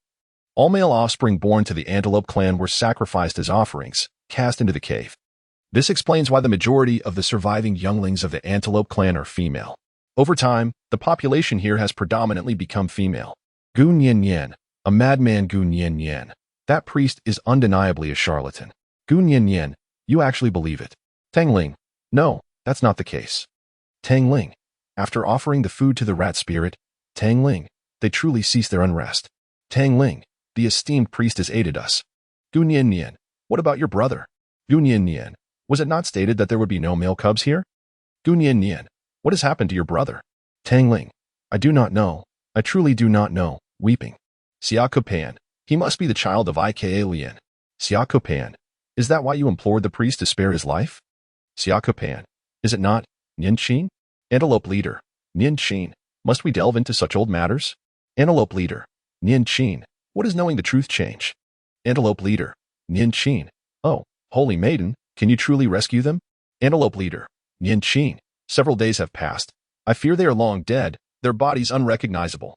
All male offspring born to the Antelope clan were sacrificed as offerings, cast into the cave. This explains why the majority of the surviving younglings of the Antelope clan are female. Over time, the population here has predominantly become female. Gu Nianyan, a madman Gu Nianyan. That priest is undeniably a charlatan. Gu Nianyan, you actually believe it. Tang Ling, no, that's not the case. Tang Ling, after offering the food to the rat spirit, Tang Ling, they truly ceased their unrest. Tang Ling, the esteemed priest has aided us. Gu Nianyan, what about your brother? Gu Nianyan, was it not stated that there would be no male cubs here? Gu Nianyan, what has happened to your brother? Tang Ling, I do not know. I truly do not know. Weeping. Xia Copan, he must be the child of Ika Lian. Xia Copan, is that why you implored the priest to spare his life? Xia Copan, is it not? Nianqing? Antelope leader, Nianqing, must we delve into such old matters? Antelope leader, Nianqing, what does knowing the truth change? Antelope leader, Nianqing, oh, holy maiden, can you truly rescue them? Antelope leader, Nianqing, several days have passed. I fear they are long dead, their bodies unrecognizable.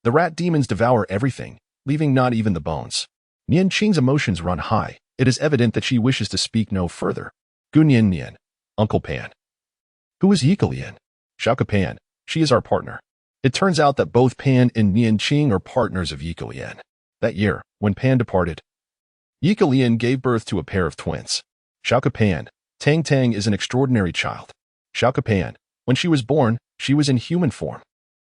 The rat demons devour everything, leaving not even the bones. Nianqing's emotions run high. It is evident that she wishes to speak no further. Gu Nianyan, Uncle Pan. Who is Yikalian? Xiao Pan, she is our partner. It turns out that both Pan and Nianqing are partners of Yikalian. That year, when Pan departed, Yikalian gave birth to a pair of twins. Xiao Pan, Tang Tang is an extraordinary child. Xiao Pan, when she was born, she was in human form.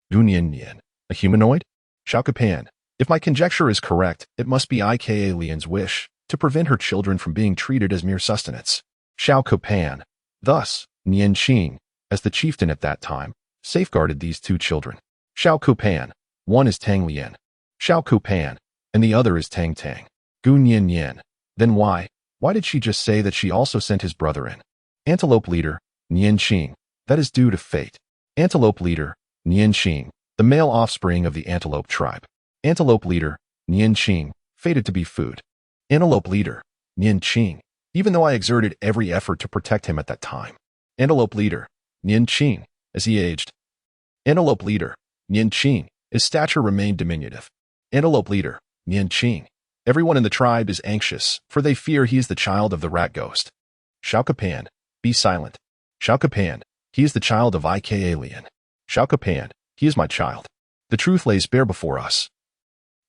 Gu Nianyan, a humanoid? Xiao Pan, if my conjecture is correct, it must be Ika Lian's wish to prevent her children from being treated as mere sustenance. Xiao Pan, thus, Nianqing, as the chieftain at that time, safeguarded these two children. Xiao Pan, one is Tang Lian. Xiao Pan, and the other is Tang Tang. Gu Nianyan, then why did she just say that she also sent his brother in? Antelope leader, Nianqing, that is due to fate. Antelope leader, Nianqing, the male offspring of the Antelope tribe. Antelope leader, Nianqing, fated to be food. Antelope leader, Nianqing, even though I exerted every effort to protect him at that time. Antelope leader, Nianqing, as he aged. Antelope leader, Nianqing, his stature remained diminutive. Antelope leader, Nianqing, everyone in the tribe is anxious, for they fear he is the child of the rat ghost. Xiao Pan, be silent. Xiao Pan, he is the child of Ika Lian. Xiao Pan, he is my child. The truth lays bare before us.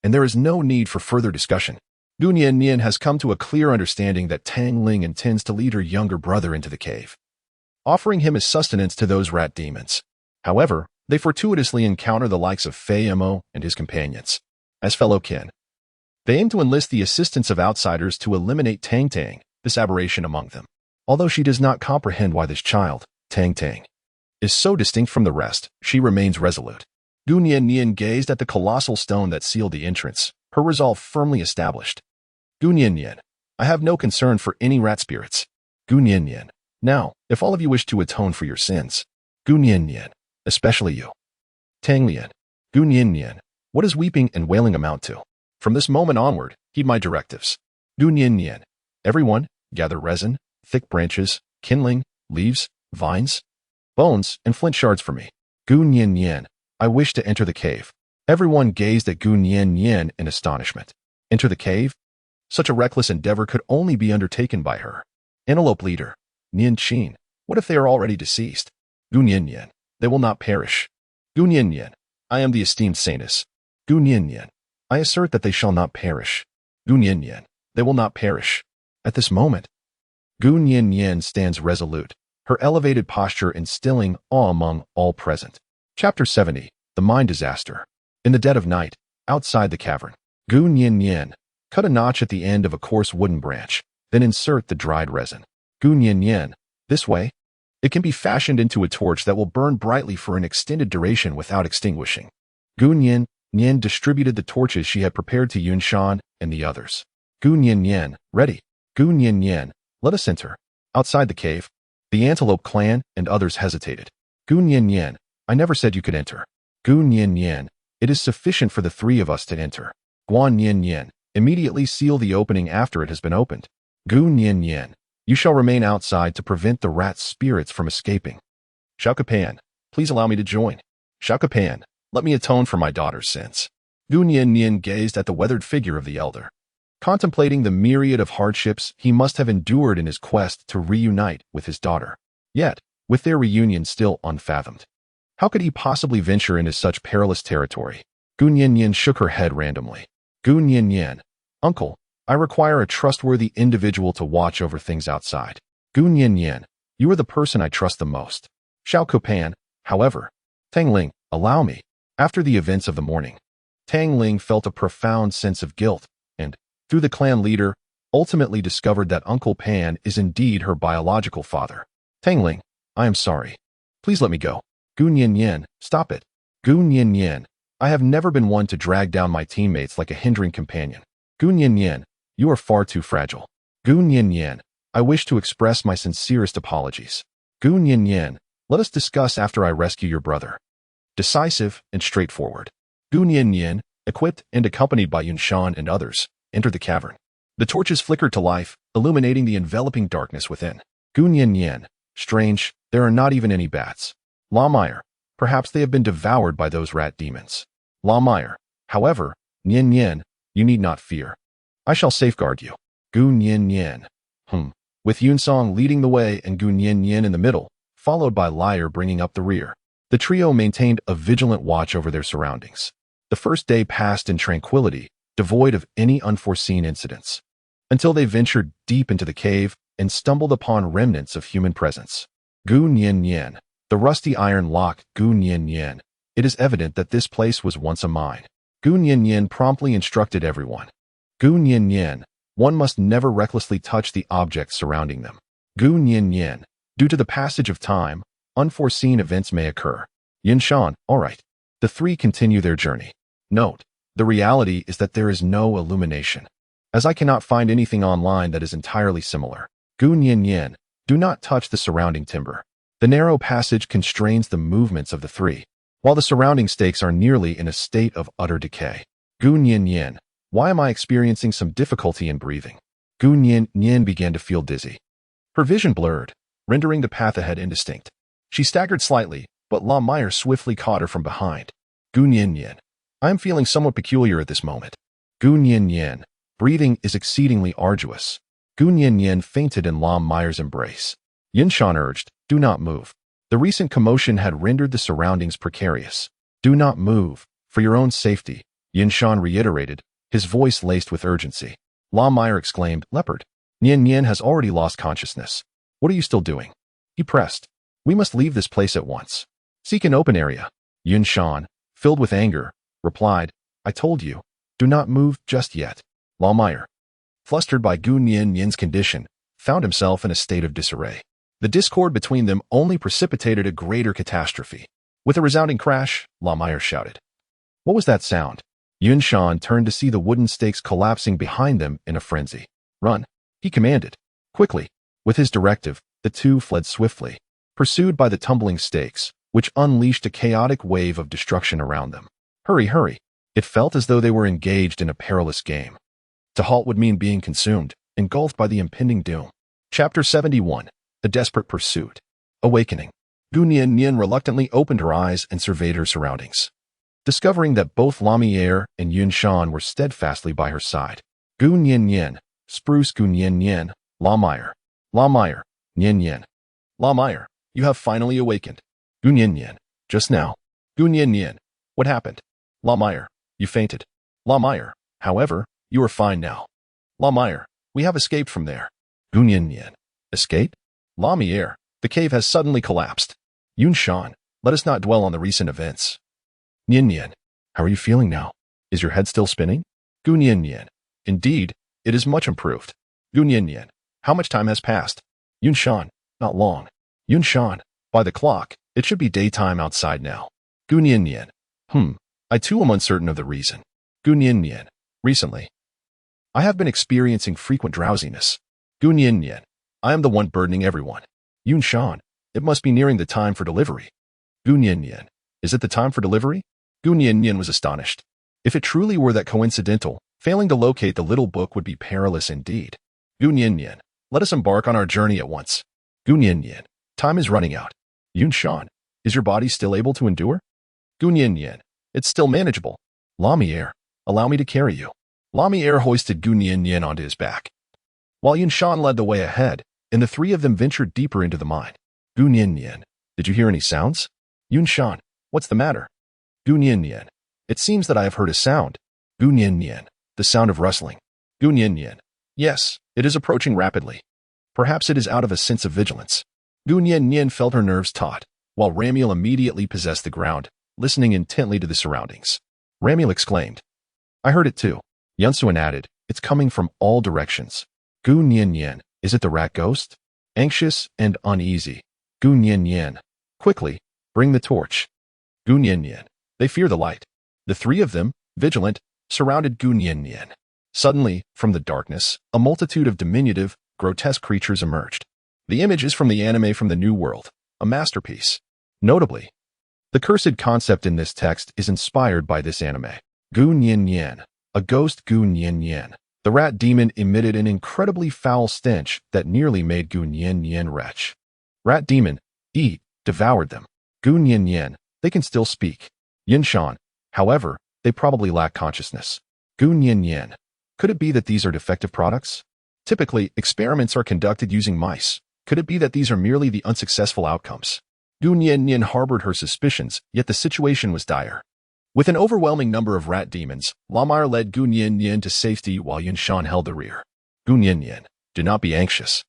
And there is no need for further discussion. Gu Nianyan has come to a clear understanding that Tang Ling intends to lead her younger brother into the cave, offering him as sustenance to those rat demons. However, they fortuitously encounter the likes of Fei Mo and his companions. As fellow kin, they aim to enlist the assistance of outsiders to eliminate Tang Tang, this aberration among them. Although she does not comprehend why this child, Tang Tang, is so distinct from the rest, she remains resolute. Gu Nianyan gazed at the colossal stone that sealed the entrance, her resolve firmly established. Gu Nianyan, I have no concern for any rat spirits. Gu Nianyan, now, if all of you wish to atone for your sins, Gu Nianyan, especially you. Tang Lian, Gu Nianyan, what does weeping and wailing amount to? From this moment onward, heed my directives. Gu Nianyan, everyone, gather resin, thick branches, kindling, leaves, vines, bones, and flint shards for me. Gu Nianyan, I wish to enter the cave. Everyone gazed at Gu Nianyan in astonishment. Enter the cave? Such a reckless endeavor could only be undertaken by her. Antelope leader, Nianqing, what if they are already deceased? Gun Yin Yin, they will not perish. Gun Yin Yin, I am the esteemed saintess. Gun Yin Yin, I assert that they shall not perish. Gun Yin Yin, they will not perish. At this moment, Gun Yin Yin stands resolute, her elevated posture instilling awe among all present. Chapter 70, The Mine Disaster. In the dead of night, outside the cavern, Gun Yin Yin, cut a notch at the end of a coarse wooden branch, then insert the dried resin. Gun Yin Yin, this way. It can be fashioned into a torch that will burn brightly for an extended duration without extinguishing. Gun Yin Yin distributed the torches she had prepared to Yun Shan and the others. Gun Yin Yin, ready. Gun Yin Yin, let us enter. Outside the cave, the Antelope clan and others hesitated. Gun Yin Yin, I never said you could enter. Gun Yin Yin, it is sufficient for the three of us to enter. Guan Yin Yin, immediately seal the opening after it has been opened. Gun Yin Yin, you shall remain outside to prevent the rat's spirits from escaping. Shao Kapan, please allow me to join. Shao Kapan, let me atone for my daughter's sins. Gun Yin Yin gazed at the weathered figure of the elder, contemplating the myriad of hardships he must have endured in his quest to reunite with his daughter. Yet, with their reunion still unfathomed, how could he possibly venture into such perilous territory? Gun Yin Yin shook her head randomly. Gun Yin Yin, uncle, I require a trustworthy individual to watch over things outside. Gun Yin Yin, you are the person I trust the most. Shao Kapan, however. Tang Ling, allow me. After the events of the morning, Tang Ling felt a profound sense of guilt, and, through the clan leader, ultimately discovered that Uncle Pan is indeed her biological father. Tang Ling, I am sorry. Please let me go. Gun Yin Yin, stop it. Gun Yin Yin, I have never been one to drag down my teammates like a hindering companion. Gun Yin Yin, you are far too fragile. Gun Yin Yin, I wish to express my sincerest apologies. Gun Yin Yin, let us discuss after I rescue your brother. Decisive and straightforward. Gun Yin Yin, equipped and accompanied by Yun Shan and others, entered the cavern. The torches flickered to life, illuminating the enveloping darkness within. Gun Yin Yin, strange, there are not even any bats. Lawmire, perhaps they have been devoured by those rat demons. Lawmire, however, Yin Yin, you need not fear. I shall safeguard you. Gun Yin Yin. With Yun Song leading the way and Gun Yin Yin in the middle, followed by Lyre bringing up the rear. The trio maintained a vigilant watch over their surroundings. The first day passed in tranquility, devoid of any unforeseen incidents, until they ventured deep into the cave and stumbled upon remnants of human presence. Gun Yin Yin, the rusty iron lock. Gun Yin Yin, it is evident that this place was once a mine. Gun Yin Yin promptly instructed everyone. Gun Yin Yin, one must never recklessly touch the objects surrounding them. Gun Yin Yin, due to the passage of time, unforeseen events may occur. Yin Shan, all right. The three continue their journey. Note, the reality is that there is no illumination, as I cannot find anything online that is entirely similar. Gun Yin Yin, do not touch the surrounding timber. The narrow passage constrains the movements of the three, while the surrounding stakes are nearly in a state of utter decay. Gun Yin Yin, why am I experiencing some difficulty in breathing? Gun Yin Yin began to feel dizzy. Her vision blurred, rendering the path ahead indistinct. She staggered slightly, but Lawmire swiftly caught her from behind. Gun Yin Yin, I am feeling somewhat peculiar at this moment. Gun Yin Yin, breathing is exceedingly arduous. Gun Yin Yin fainted in Lawmire's embrace. Yin Shan urged, do not move. The recent commotion had rendered the surroundings precarious. Do not move, for your own safety, Yin Shan reiterated, his voice laced with urgency. Lawmire exclaimed, Leopard, Yin Yin has already lost consciousness. What are you still doing? He pressed. We must leave this place at once. Seek an open area. Yin Shan, filled with anger, replied, I told you, do not move just yet. Lawmire, flustered by Gun Yin Yin's condition, found himself in a state of disarray. The discord between them only precipitated a greater catastrophe. With a resounding crash, Lawmire shouted. What was that sound? Yun Shan turned to see the wooden stakes collapsing behind them in a frenzy. Run, he commanded. Quickly, with his directive, the two fled swiftly, pursued by the tumbling stakes, which unleashed a chaotic wave of destruction around them. Hurry, hurry. It felt as though they were engaged in a perilous game. To halt would mean being consumed, engulfed by the impending doom. Chapter 71, A Desperate Pursuit. Awakening. Gun Yin Yin reluctantly opened her eyes and surveyed her surroundings, discovering that both Lawmire and Yun Shan were steadfastly by her side. Gun Yin Yin, spruce Gun Yin Yin, Lawmire, Yin Yin. Lawmire, you have finally awakened. Gun Yin Yin. Just now. Gun Yin Yin. What happened? La Meyer. You fainted. La Meyer. However, you are fine now. La Meyer. We have escaped from there. Gun Yin Yin. Escape? La Meyer. The cave has suddenly collapsed. Yun Shan. Let us not dwell on the recent events. Yin Yin. How are you feeling now? Is your head still spinning? Gun Yin Yin. Indeed, it is much improved. Gun Yin Yin. How much time has passed? Yun Shan. Not long. Yun Shan. By the clock, it should be daytime outside now. Gun Yin Yin. I too am uncertain of the reason. Gun Yin Yin. Recently, I have been experiencing frequent drowsiness. Gun Yin Yin. I am the one burdening everyone. Yun Shan. It must be nearing the time for delivery. Gun Yin Yin. Is it the time for delivery? Gun Yin Yin was astonished. If it truly were that coincidental, failing to locate the little book would be perilous indeed. Gun Yin Yin. Let us embark on our journey at once. Gun Yin Yin. Time is running out. Yun Shan. Is your body still able to endure? Gun Yin Yin. It's still manageable. La Meyer. Allow me to carry you. La Meyer hoisted Gun Yin Yin onto his back, while Yun Shan led the way ahead, and the three of them ventured deeper into the mine. Gun Yin Yin. Did you hear any sounds? Yun Shan. What's the matter? Gun Yin Yin. It seems that I have heard a sound. Gun Yin Yin. The sound of rustling. Gun Yin Yin. Yes, it is approaching rapidly. Perhaps it is out of a sense of vigilance. Gun Yin Yin felt her nerves taut, while Ramiel immediately possessed the ground, listening intently to the surroundings. Ramiel exclaimed, I heard it too. Yunsuan added, it's coming from all directions. Gun Yin Yin. Is it the rat ghost? Anxious and uneasy. Gun Yin Yin. Quickly, bring the torch. Gun Yin Yin. They fear the light. The three of them, vigilant, surrounded Gun Yin Yin. Suddenly, from the darkness, a multitude of diminutive, grotesque creatures emerged. The image is from the anime from the New World, a masterpiece. Notably, the cursed concept in this text is inspired by this anime. Gun Yin Yin. A ghost Gun Yin Yin. The rat demon emitted an incredibly foul stench that nearly made Gun Yin Yin retch. Rat demon, eat, devoured them. Gun Yin Yin. They can still speak. Yun Shan. However, they probably lack consciousness. Gun Yin Yin. Could it be that these are defective products? Typically, experiments are conducted using mice. Could it be that these are merely the unsuccessful outcomes? Gun Yin Yin harbored her suspicions, yet the situation was dire. With an overwhelming number of rat demons, La Meyer led Gun Yin Yin to safety while Yun Shan held the rear. Gun Yin Yin. Do not be anxious.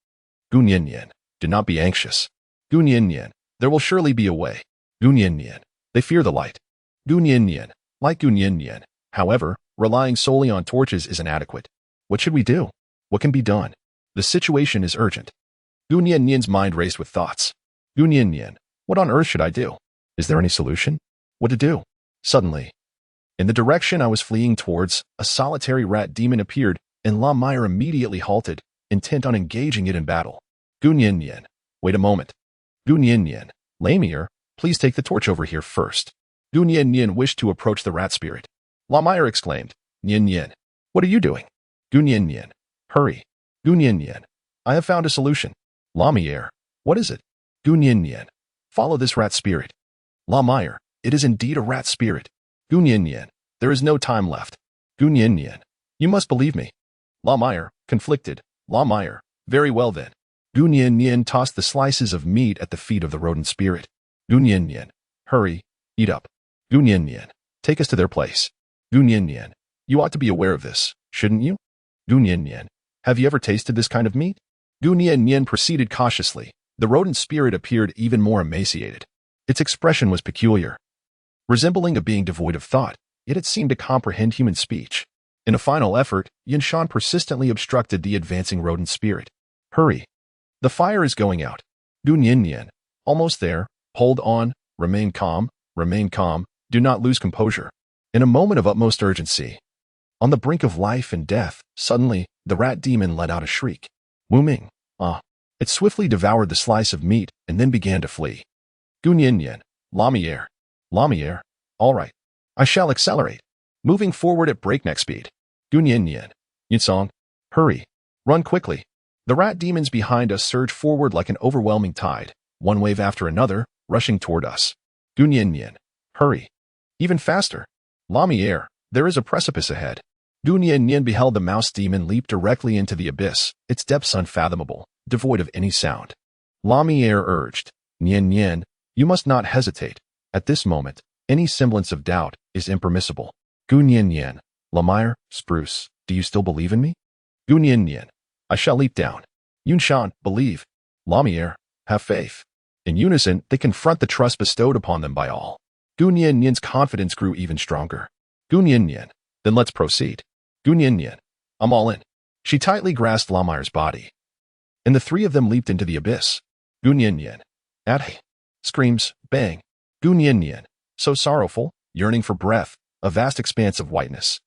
Gun Yin Yin. Do not be anxious. Gun Yin Yin. There will surely be a way. Gun Yin Yin. They fear the light. Gun Yin Yin. Like Gun Yin Yin. However, relying solely on torches is inadequate. What should we do? What can be done? The situation is urgent. Gun Yin Yin's mind raced with thoughts. Gun Yin Yin. What on earth should I do? Is there any solution? What to do? Suddenly, in the direction I was fleeing towards, a solitary rat demon appeared, and La Meyer immediately halted, intent on engaging it in battle. Gun Yin Yin. Wait a moment. Gun Yin Yin. La Meyer, please take the torch over here first. Gun Yin Yin wished to approach the rat spirit. La Meyer exclaimed, Yin Yin. What are you doing? Gun Yin Yin. Hurry. Gun Yin Yin. I have found a solution. La Meyer. What is it? Gun Yin Yin. Follow this rat spirit. La Meyer. It is indeed a rat spirit. Gun Yin Yin. There is no time left. Gun Yin Yin. You must believe me. La Meyer. Conflicted. La Meyer. Very well then. Gun Yin Yin tossed the slices of meat at the feet of the rodent spirit. Gun Yin Yin. Hurry. Eat up. Gun Yin Yin. Take us to their place. Gun Yin Yin. You ought to be aware of this, shouldn't you? Gun Yin Yin. Have you ever tasted this kind of meat? Gun Yin Yin proceeded cautiously. The rodent spirit appeared even more emaciated. Its expression was peculiar, resembling a being devoid of thought, yet it seemed to comprehend human speech. In a final effort, Yun Shan persistently obstructed the advancing rodent spirit. Hurry. The fire is going out. Gun Yin Yin. Almost there. Hold on. Remain calm. Remain calm. Do not lose composure. In a moment of utmost urgency, on the brink of life and death, suddenly, the rat demon let out a shriek. Wu Ming. Ah. It swiftly devoured the slice of meat and then began to flee. Gun Yin Yin. La Meyer. La Meyer. All right. I shall accelerate. Moving forward at breakneck speed. Gun Yin Yin. Yunsong. Hurry. Run quickly. The rat demons behind us surge forward like an overwhelming tide, one wave after another, rushing toward us. Gun Yin Yin. Hurry. Even faster. La Meyer. There is a precipice ahead. Gun Yin Yin beheld the mouse demon leap directly into the abyss, its depths unfathomable, devoid of any sound. La Meyer urged, Yin Yin, You must not hesitate. At this moment, any semblance of doubt is impermissible. Gu Nian Nian, Lamire, Spruce, do you still believe in me? Gu Nian Nian, I shall leap down. Yunshan, believe. Lamire, have faith. In unison, they confront the trust bestowed upon them by all. Gu Nian Nian's confidence grew even stronger. Gu Nian Nian, then let's proceed. Gu Nian Nian, I'm all in. She tightly grasped Lamire's body, and the three of them leaped into the abyss. Gu Nian Nian, at screams, bang. Gu Nian Nian, so sorrowful, yearning for breath, a vast expanse of whiteness,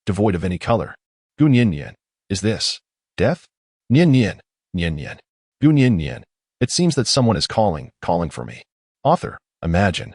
devoid of any color. Gu Nian Nian, is this death? Nian Nian, Nian Nian. Gu Nian Nian, it seems that someone is calling for me. Author, imagine.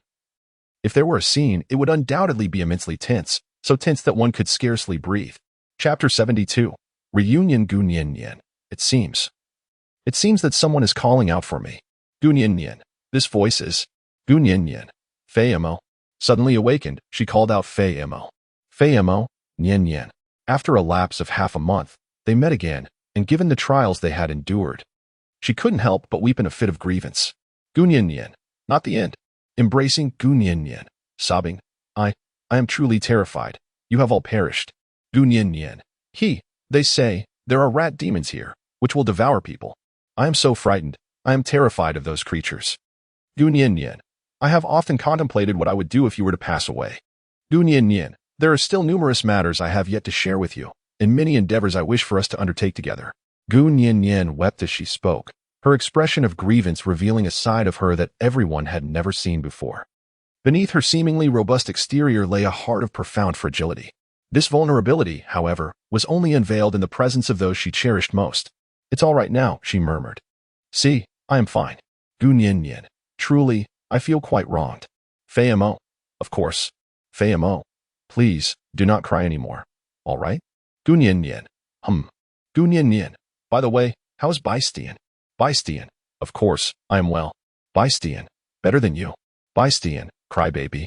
If there were a scene, it would undoubtedly be immensely tense, so tense that one could scarcely breathe. Chapter 72. Reunion. Gu Nian Nian, it seems that someone is calling out for me. Gu Nian Nian, this voice is Gu Nian Nian. Fei Mo. Suddenly awakened, she called out Fei Mo. Fei Mo, Nian Nian. After a lapse of half a month, they met again, and given the trials they had endured, she couldn't help but weep in a fit of grievance. Gu Nian Nian, not the end. Embracing Gu Nian Nian, sobbing, I am truly terrified. You have all perished. Gu Nian Nian, they say, there are rat demons here, which will devour people. I am so frightened. I am terrified of those creatures. Gu Nian Nian, I have often contemplated what I would do if you were to pass away. Gu Nian Nian, there are still numerous matters I have yet to share with you, and many endeavors I wish for us to undertake together. Gu Nian Nian wept as she spoke, her expression of grievance revealing a side of her that everyone had never seen before. Beneath her seemingly robust exterior lay a heart of profound fragility. This vulnerability, however, was only unveiled in the presence of those she cherished most. It's all right now, she murmured. See, I am fine. Gu Nian Nian, truly, I feel quite wronged. Fei Mo, of course. Fei Mo, please, do not cry anymore. All right? Gu Nian Nian, Gu Nian Nian, by the way, how's Baistian? Baistian, of course, I am well. Baistian, better than you. Baistian, crybaby.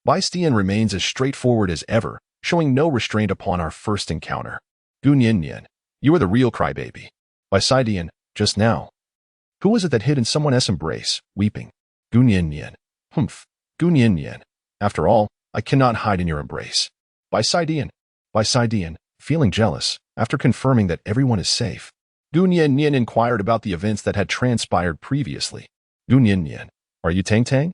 Baistian remains as straightforward as ever, showing no restraint upon our first encounter. Gu Nian Nian, you are the real crybaby. Baistian, just now. Who was it that hid in someone else's embrace, weeping? Gu Nian Nian, Gu Nian Nian, after all, I cannot hide in your embrace. Baistian, feeling jealous, after confirming that everyone is safe, Gu Nian Nian inquired about the events that had transpired previously. Gu Nian Nian, are you Tang Tang?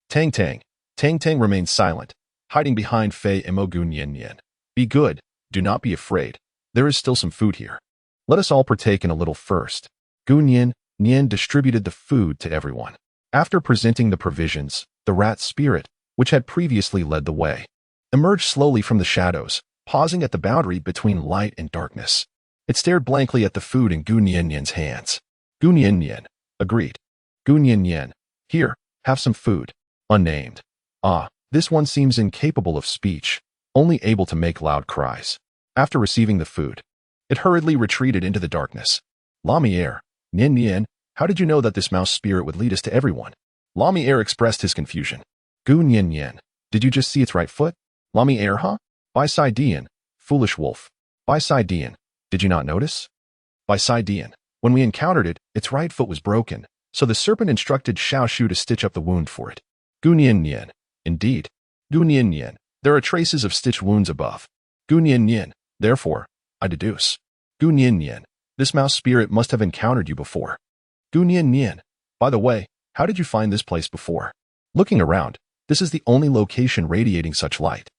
Tang Tang. Tang Tang remained silent, hiding behind Fei Mo. Gu Nian Nian, be good, do not be afraid. There is still some food here. Let us all partake in a little first. Gu Nian Nian distributed the food to everyone. After presenting the provisions, the rat spirit, which had previously led the way, emerged slowly from the shadows, pausing at the boundary between light and darkness. It stared blankly at the food in Gu Nian Nian's hands. Gu Nian Nian agreed. Gu Nian Nian, here, have some food. Unnamed. Ah, this one seems incapable of speech, only able to make loud cries. After receiving the food, it hurriedly retreated into the darkness. Lamire, Nian Nian, how did you know that this mouse spirit would lead us to everyone? Lamire expressed his confusion. Gu Nian Nian, did you just see its right foot? Lamire, huh? Baistian, foolish wolf. Baistian, did you not notice? Baistian, when we encountered it, its right foot was broken, so the serpent instructed Xiao Shu to stitch up the wound for it. Gu Nian Nian, indeed. Gu Nian Nian, there are traces of stitched wounds above. Gu Nian Nian, therefore, I deduce. Gu Nian Nian, this mouse spirit must have encountered you before. Gu Nian Nian, by the way, how did you find this place before? Looking around, this is the only location radiating such light.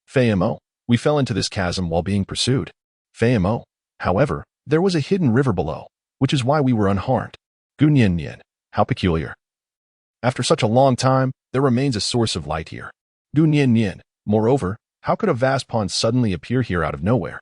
Fei Mo, we fell into this chasm while being pursued. Fei Mo, however, there was a hidden river below, which is why we were unharmed. Gu Nian Nian, how peculiar. After such a long time, there remains a source of light here. Gu Nian Nian, moreover, how could a vast pond suddenly appear here out of nowhere?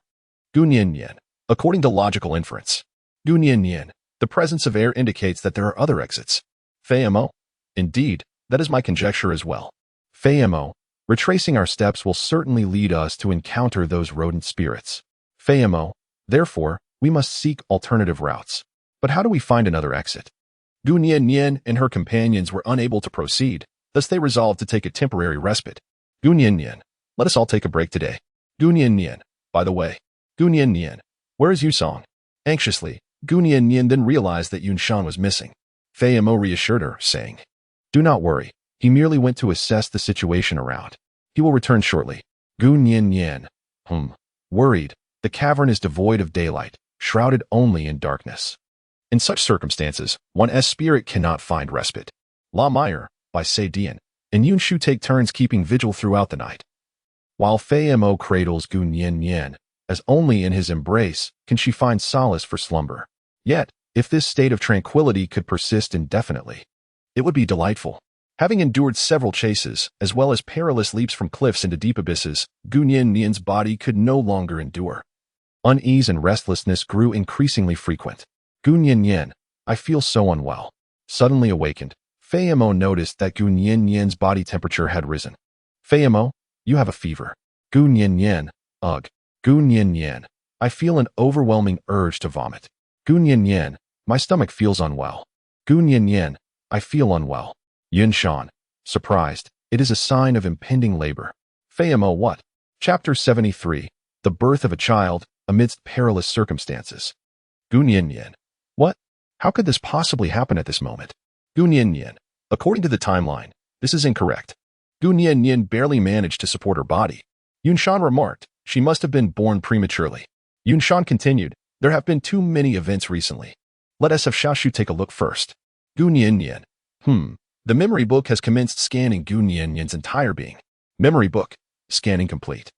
Gu Nian Nian, according to logical inference. Gu Nian Nian, the presence of air indicates that there are other exits. Fei Mo, indeed, that is my conjecture as well. Fei Mo, retracing our steps will certainly lead us to encounter those rodent spirits. Fei Mo, therefore, we must seek alternative routes. But how do we find another exit? Gu Nian Nian and her companions were unable to proceed, thus they resolved to take a temporary respite. Gu Nian Nian, let us all take a break today. Gu Nian Nian, by the way. Gu Nian Nian, where is Yusong? Anxiously, Gu Nian Nian then realized that Yunshan was missing. Fei Mo reassured her, saying, Do not worry. He merely went to assess the situation around. He will return shortly. Gu Nian Nian. Worried, the cavern is devoid of daylight, shrouded only in darkness. In such circumstances, one's spirit cannot find respite. La Meyer, by Se Dian, and Yun Shu take turns keeping vigil throughout the night. While Fei Mo cradles Gu Nian Nian, as only in his embrace can she find solace for slumber. Yet, if this state of tranquility could persist indefinitely, it would be delightful. Having endured several chases, as well as perilous leaps from cliffs into deep abysses, Gu Nian Nian's body could no longer endure. Unease and restlessness grew increasingly frequent. Gu Nian Nian, I feel so unwell. Suddenly awakened, Fei Mo noticed that Gu Nian Nian's body temperature had risen. Fei Mo, you have a fever. Gu Nian Nian, ugh. Gu Nian Nian, I feel an overwhelming urge to vomit. Gu Nian Nian, my stomach feels unwell. Gu Nian Nian, I feel unwell. Yun Shan, surprised, it is a sign of impending labor. Fei Mo what? Chapter 73, The Birth of a Child, Amidst Perilous Circumstances. Gu Nian Nian, what? How could this possibly happen at this moment? Gu Nian Nian, according to the timeline, this is incorrect. Gu Nian Nian barely managed to support her body. Yun Shan remarked, she must have been born prematurely. Yun Shan continued, there have been too many events recently. Let us have Xiaoshu take a look first. Gu Nian Nian, The memory book has commenced scanning Gu Nian Nian's entire being. Memory book, scanning complete.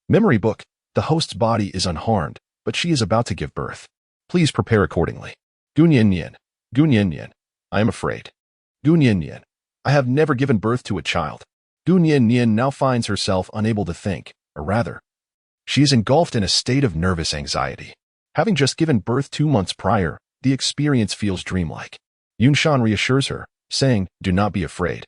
Memory book, the host's body is unharmed, but she is about to give birth. Please prepare accordingly. Gu Nian Nian, I am afraid. Gu Nian Nian, I have never given birth to a child. Gu Nian Nian now finds herself unable to think, or rather, she is engulfed in a state of nervous anxiety. Having just given birth 2 months prior, the experience feels dreamlike. Yun Shan reassures her, saying, do not be afraid.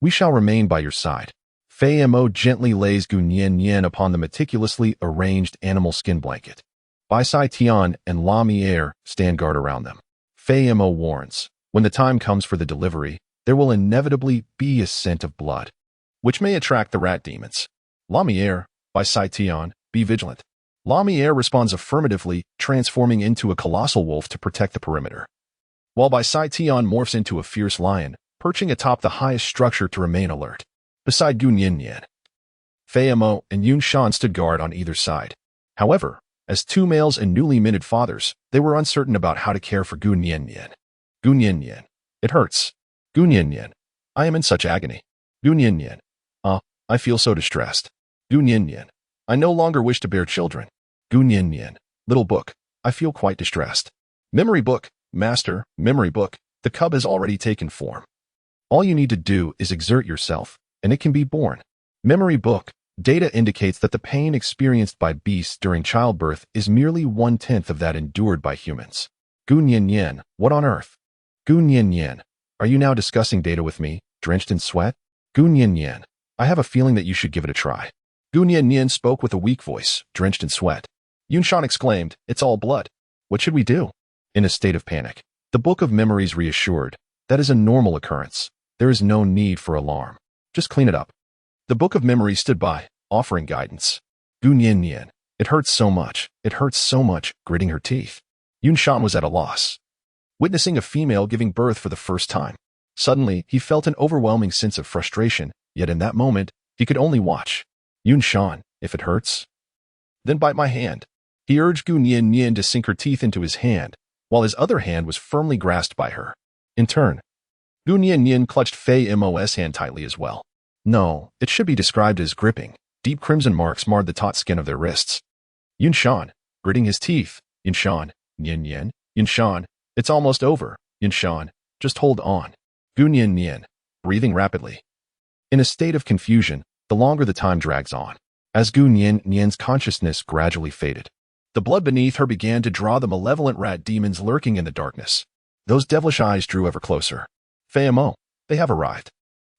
We shall remain by your side. Fei Mo gently lays Gu Nian Nian upon the meticulously arranged animal skin blanket. Bai Sai Tian and La Mier stand guard around them. Fei Mo warns, when the time comes for the delivery, there will inevitably be a scent of blood, which may attract the rat demons. La Mier, Bai Sai Tian, be vigilant. La Mier responds affirmatively, transforming into a colossal wolf to protect the perimeter. While Bai Sai Tian morphs into a fierce lion, perching atop the highest structure to remain alert. Beside Gu Nian Nian, Fei Mo and Yun Shan stood guard on either side. However, as 2 males and newly minted fathers, they were uncertain about how to care for Gu Nian Nian. Gu Nian Nian, it hurts. Gu Nian Nian, I am in such agony. Gu Nian Nian, I feel so distressed. Gu Nian Nian, I no longer wish to bear children. Gu Nian Nian, little book, I feel quite distressed. Memory book, master, memory book, the cub has already taken form. All you need to do is exert yourself, and it can be born. Memory book, data indicates that the pain experienced by beasts during childbirth is merely 1/10 of that endured by humans. Gu Nian Nian, what on earth? Gu Nian Nian, are you now discussing data with me, drenched in sweat? Gu Nian Nian, I have a feeling that you should give it a try. Gu Nian Nian spoke with a weak voice, drenched in sweat. Yun Shan exclaimed, it's all blood. What should we do? In a state of panic, the Book of Memories reassured, that is a normal occurrence. There is no need for alarm. Just clean it up. The Book of Memories stood by, offering guidance. Gu Nian Nian, it hurts so much, gritting her teeth. Yun Shan was at a loss. Witnessing a female giving birth for the first time. Suddenly, he felt an overwhelming sense of frustration, yet in that moment, he could only watch. Yun Shan, if it hurts, then bite my hand. He urged Gu Nian Nian to sink her teeth into his hand, while his other hand was firmly grasped by her. In turn, Gu Nian Nian clutched Fei Mo's hand tightly as well. No, it should be described as gripping. Deep crimson marks marred the taut skin of their wrists. Yun Shan, gritting his teeth. Yun Shan, Nian Nian, Yun Shan, it's almost over. Yun Shan, just hold on. Gu Nian Nian, breathing rapidly. In a state of confusion, the longer the time drags on, as Gu Nian Nian's consciousness gradually faded, the blood beneath her began to draw the malevolent rat demons lurking in the darkness. Those devilish eyes drew ever closer. Fei Mo, they have arrived.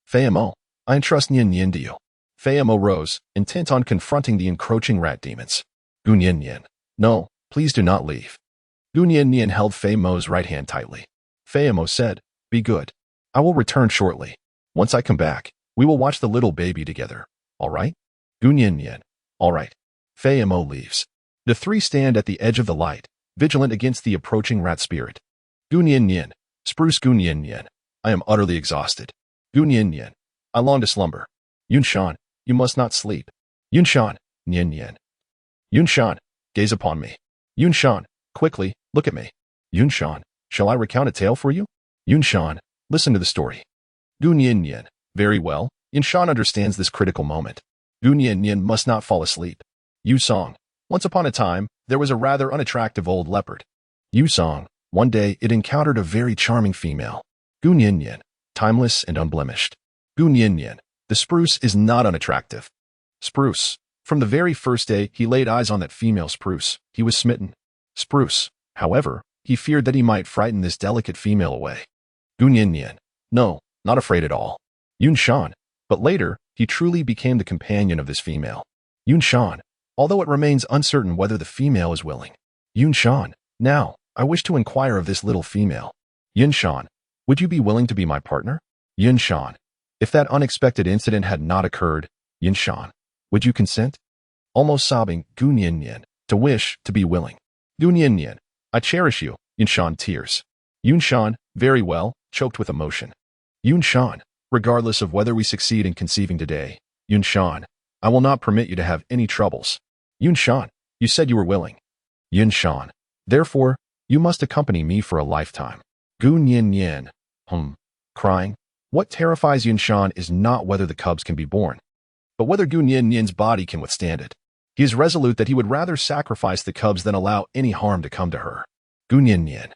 Fei Mo, I entrust Nian Nian to you. Fei Mo rose, intent on confronting the encroaching rat demons. Gu Nian Nian, no, please do not leave. Gu Nian Nian held Fei Mo's right hand tightly. Fei Mo said, be good. I will return shortly. Once I come back, we will watch the little baby together. All right? Gu Nian Nian, all right. Fei Mo leaves. The 3 stand at the edge of the light, vigilant against the approaching rat spirit. Gu Nian Nian, spruce Gu Nian Nian, I am utterly exhausted. Gu Nian Nian. I long to slumber. Yunshan, you must not sleep. Yunshan, Nian Nian. Yunshan, gaze upon me. Yunshan, quickly, look at me. Yunshan, shall I recount a tale for you? Yunshan, listen to the story. Gu Nian Nian. Very well. Yunshan understands this critical moment. Gu Nian Nian must not fall asleep. Yu Song. Once upon a time, there was a rather unattractive old leopard. Yu Song. One day, it encountered a very charming female. Gu Nian Nian. Timeless and unblemished. Gu Nian Nian. The spruce is not unattractive. Spruce. From the very first day he laid eyes on that female spruce, he was smitten. Spruce. However, he feared that he might frighten this delicate female away. Gu Nian Nian. No, not afraid at all. Yunshan. But later, he truly became the companion of this female. Yunshan. Although it remains uncertain whether the female is willing. Yunshan. Now, I wish to inquire of this little female. Yunshan. Would you be willing to be my partner? Yunshan. If that unexpected incident had not occurred, Yunshan, would you consent? Almost sobbing, Gu Nian Nian. To wish, to be willing. Gu Nian Nian. I cherish you. Yunshan tears. Yunshan. Very well, choked with emotion. Yunshan. Regardless of whether we succeed in conceiving today, Yunshan, I will not permit you to have any troubles. Yunshan, you said you were willing. Yunshan, therefore, you must accompany me for a lifetime. Gu Nian Nian. Crying. What terrifies Yunshan is not whether the cubs can be born, but whether Gu Nian Nian's body can withstand it. He is resolute that he would rather sacrifice the cubs than allow any harm to come to her. Gu Nian Nian,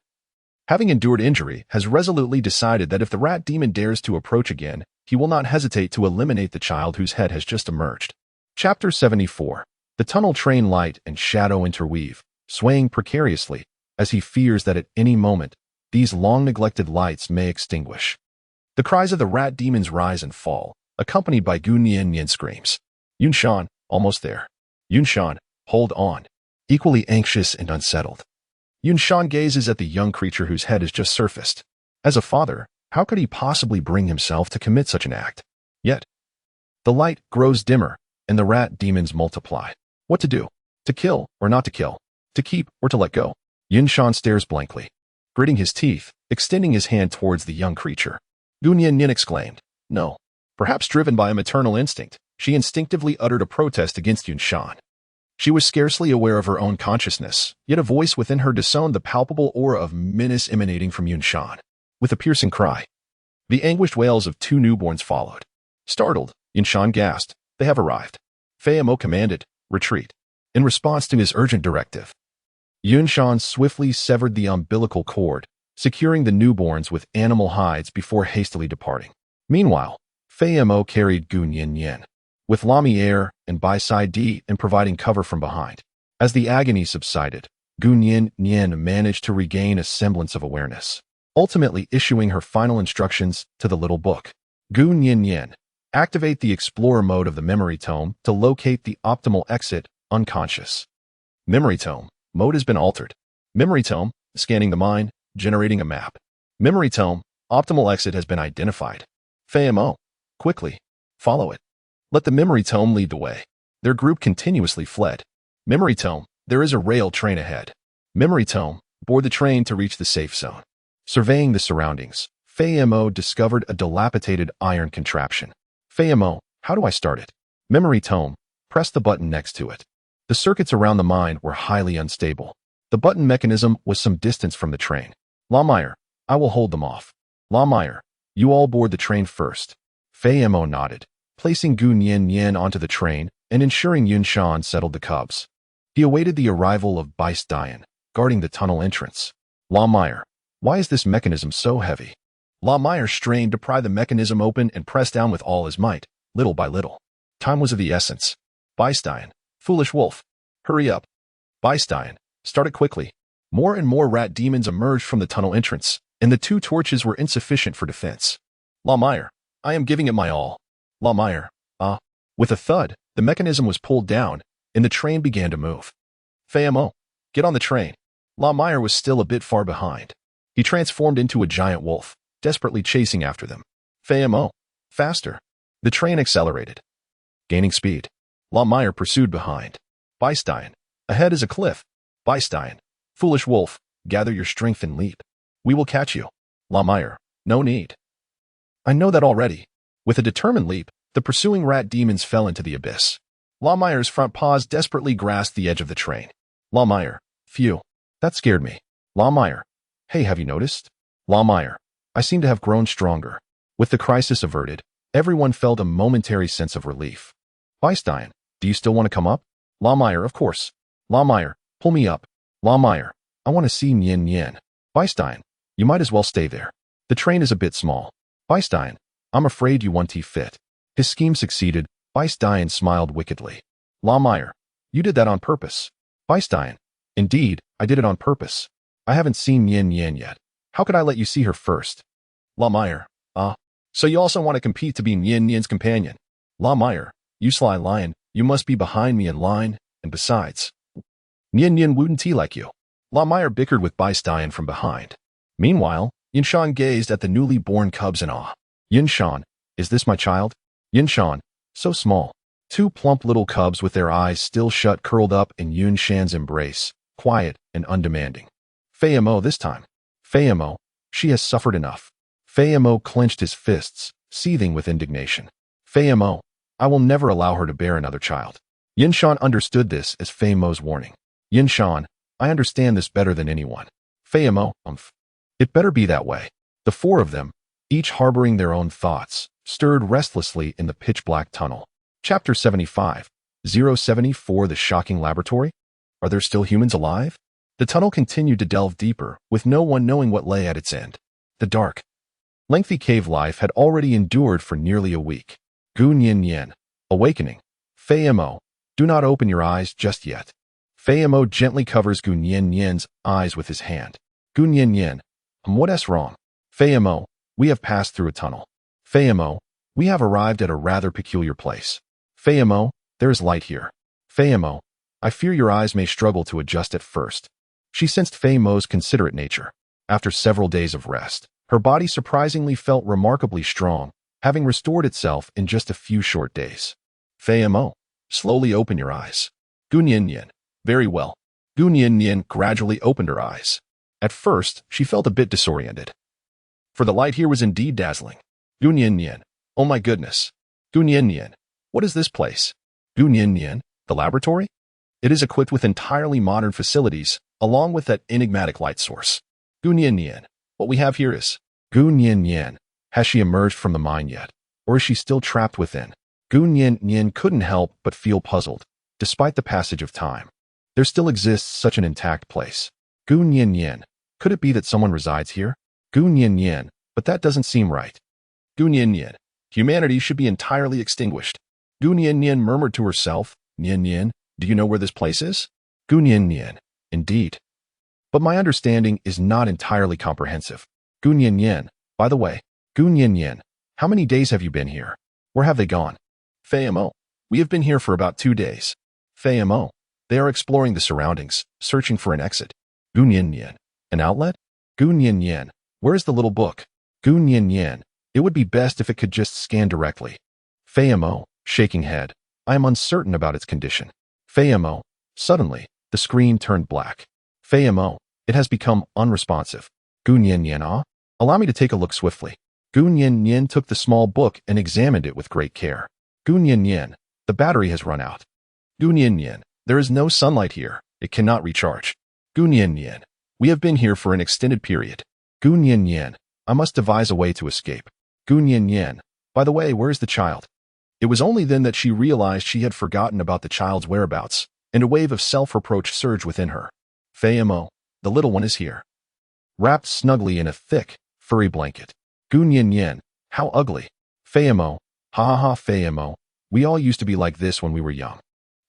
having endured injury, has resolutely decided that if the rat demon dares to approach again, he will not hesitate to eliminate the child whose head has just emerged. Chapter 74. The tunnel train light and shadow interweave, swaying precariously, as he fears that at any moment, these long-neglected lights may extinguish. The cries of the rat demons rise and fall, accompanied by Gu Nian Nian screams. Yunshan, almost there. Yunshan, hold on. Equally anxious and unsettled. Yunshan gazes at the young creature whose head has just surfaced. As a father, how could he possibly bring himself to commit such an act? Yet, the light grows dimmer, and the rat demons multiply. What to do? To kill or not to kill? To keep or to let go? Yunshan stares blankly, gritting his teeth, extending his hand towards the young creature. Gu Nian Nian exclaimed, no. Perhaps driven by a maternal instinct, she instinctively uttered a protest against Yunshan. She was scarcely aware of her own consciousness, yet a voice within her discerned the palpable aura of menace emanating from Yunshan. With a piercing cry, the anguished wails of two newborns followed. Startled, Yunshan gasped, they have arrived. Fei Mo commanded, retreat. In response to his urgent directive, Yunshan swiftly severed the umbilical cord, securing the newborns with animal hides before hastily departing. Meanwhile, Fei Mo carried Gu Nian Nian, with Lami Air and Bai Sai Di and providing cover from behind. As the agony subsided, Gu Nian Nian managed to regain a semblance of awareness, ultimately issuing her final instructions to the little book. Gu Nian Nian, activate the Explorer mode of the memory tome to locate the optimal exit, unconscious. Memory tome, mode has been altered. Memory tome, scanning the mind, generating a map. Memory tome, optimal exit has been identified. Fei Mo, quickly, follow it. Let the memory tome lead the way. Their group continuously fled. Memory tome, there is a rail train ahead. Memory tome, board the train to reach the safe zone. Surveying the surroundings, Fei Mo discovered a dilapidated iron contraption. Fei Mo, how do I start it? Memory tome, press the button next to it. The circuits around the mind were highly unstable. The button mechanism was some distance from the train. Lawmeyer, I will hold them off. Lawmeyer, you all board the train first. Fei Mo nodded, placing Gu Nian Nian onto the train and ensuring Yunshan settled the cubs. He awaited the arrival of Bai Dian, guarding the tunnel entrance. Lawmeyer, why is this mechanism so heavy? Lawmeyer strained to pry the mechanism open and pressed down with all his might, little by little. Time was of the essence. Bai Dian, foolish wolf. Hurry up. Bai Dian, start it quickly. More and more rat demons emerged from the tunnel entrance, and the two torches were insufficient for defense. Lawmeyer, I am giving it my all. Lawmeyer, With a thud, the mechanism was pulled down, and the train began to move. Fei Mo, get on the train. Lawmeyer was still a bit far behind. He transformed into a giant wolf, desperately chasing after them. Fei Mo, faster. The train accelerated, gaining speed. Lawmeyer pursued behind. Bai Dian, ahead is a cliff. Bai Dian, foolish wolf, gather your strength and leap. We will catch you. Lawmeyer, no need. I know that already. With a determined leap, the pursuing rat demons fell into the abyss. Lawmire's front paws desperately grasped the edge of the train. Lawmire. Phew. That scared me. Lawmire. Hey, have you noticed? Lawmire. I seem to have grown stronger. With the crisis averted, everyone felt a momentary sense of relief. Beistein, do you still want to come up? Lawmire, of course. Lawmire, pull me up. Lawmire, I want to see Nyen Nyen. Beistein, you might as well stay there. The train is a bit small. Beistein, I'm afraid you won't fit. His scheme succeeded. Beistein smiled wickedly. Lawmire, you did that on purpose. Beistein, indeed, I did it on purpose. I haven't seen Nyen Nyen yet. How could I let you see her first? Lawmire, so you also want to compete to be Nyen Nyen's companion? Lawmire, you sly lion, you must be behind me in line, and besides, Nyen Nyen wouldn't like you. Lawmire bickered with Beistein from behind. Meanwhile, Yinshan gazed at the newly born cubs in awe. Yinshan, is this my child? Yinshan, so small. Two plump little cubs with their eyes still shut curled up in Yinshan's embrace, quiet and undemanding. Fei-Mo this time. Fei-Mo, she has suffered enough. Fei-Mo clenched his fists, seething with indignation. Fei-Mo, I will never allow her to bear another child. Yinshan understood this as Fei-Mo's warning. Yinshan, I understand this better than anyone. Fei-Mo, it better be that way. The four of them, each harboring their own thoughts, stirred restlessly in the pitch-black tunnel. Chapter 75, 074 The Shocking Laboratory? Are there still humans alive? The tunnel continued to delve deeper, with no one knowing what lay at its end. The dark, lengthy cave life had already endured for nearly a week. Gu Nyen Nyen, awakening. Fei-Mo, do not open your eyes just yet. Fei-Mo gently covers Gu Nyen Nyen's eyes with his hand. Gu Nyen Nyen, what's wrong? Fei-Mo, we have passed through a tunnel. Fei-Mo, we have arrived at a rather peculiar place. Fei-Mo, there is light here. Fei-Mo, I fear your eyes may struggle to adjust at first. She sensed Fei-Mo's considerate nature. After several days of rest, her body surprisingly felt remarkably strong, having restored itself in just a few short days. Fei-Mo, slowly open your eyes. Gu Nyen Nyen, very well. Gu Nyen Nyen gradually opened her eyes. At first, she felt a bit disoriented, for the light here was indeed dazzling. Gu Nyen Nyen, oh my goodness. Gu Nyen Nyen, what is this place? Gu Nyen Nyen, the laboratory? It is equipped with entirely modern facilities, along with that enigmatic light source. Gu Nyen Nyen, what we have here is... Gu Nyen Nyen, has she emerged from the mine yet? Or is she still trapped within? Gu Nyen Nyen couldn't help but feel puzzled. Despite the passage of time, there still exists such an intact place. Gu Nyen Nyen, could it be that someone resides here? Gu Nyen Nyen, but that doesn't seem right. Gu Nyen Nyen, humanity should be entirely extinguished. Gu Nyen Nyen murmured to herself, Nyen Nyen, do you know where this place is? Gu Nyen Nyen, indeed. But my understanding is not entirely comprehensive. Gu Nyen Nyen, by the way, Gu Nyen Nyen, how many days have you been here? Where have they gone? Fei-Mo, we have been here for about 2 days. Fei-Mo, they are exploring the surroundings, searching for an exit. Gu Nyen Nyen, an outlet? Gu Nyen Nyen, where is the little book? Gu Nyen Nyen, it would be best if it could just scan directly. Fei-Mo, shaking head, I am uncertain about its condition. Fei-Mo, suddenly, the screen turned black. Fei-Mo, it has become unresponsive. Gu Nyen Nyen, allow me to take a look swiftly. Gu Nyen Nyen took the small book and examined it with great care. Gu Nyen Nyen, the battery has run out. Gu Nyen Nyen, there is no sunlight here. It cannot recharge. Gu Nyen Nyen, we have been here for an extended period. Gu Nyen Nyen, I must devise a way to escape. Gu Nyen Nyen, by the way, where is the child? It was only then that she realized she had forgotten about the child's whereabouts, and a wave of self-reproach surged within her. Fei-Mo, the little one is here, wrapped snugly in a thick, furry blanket. Gu Nyen Nyen, how ugly. Fei-Mo, ha ha ha Fei-Mo, we all used to be like this when we were young.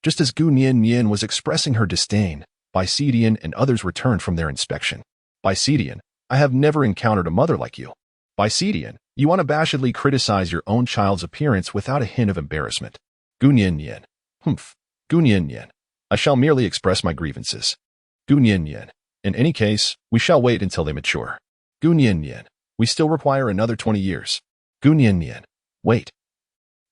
Just as Gu Nyen Nyen was expressing her disdain, Bisidian and others returned from their inspection. Bisidian, I have never encountered a mother like you. Bisidian, you unabashedly criticize your own child's appearance without a hint of embarrassment. Gu Nyen Nyen, humph. Gu Nyen Nyen, I shall merely express my grievances. Gu Nyen Nyen, in any case, we shall wait until they mature. Gu Nyen Nyen, we still require another 20 years. Gu Nyen Nyen, wait.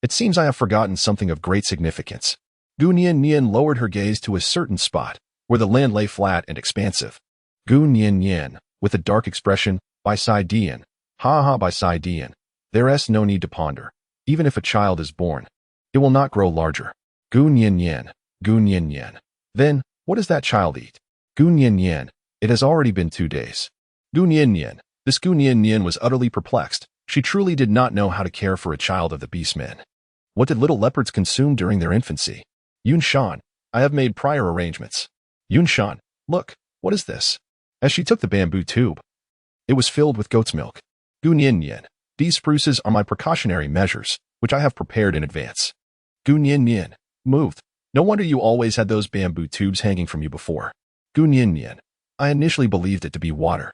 It seems I have forgotten something of great significance. Gu Nyen Nyen lowered her gaze to a certain spot, where the land lay flat and expansive. Gu Nyen Nyen, with a dark expression, Bisidian, ha ha Bisidian, There's no need to ponder. Even if a child is born, it will not grow larger. Gu Nian Yan, Gu Nian Yan. Then, what does that child eat? Gu Nian Yan. It has already been 2 days. Gu Nian Yan. This Gu Nian Yan was utterly perplexed. She truly did not know how to care for a child of the beastmen. What did little leopards consume during their infancy? Yun Shan, I have made prior arrangements. Yun Shan, look, what is this? As she took the bamboo tube, it was filled with goat's milk. Gu Nian Yan, these spruces are my precautionary measures, which I have prepared in advance. Gu Nian Yan, moved. No wonder you always had those bamboo tubes hanging from you before. Gu Nian Yan, I initially believed it to be water.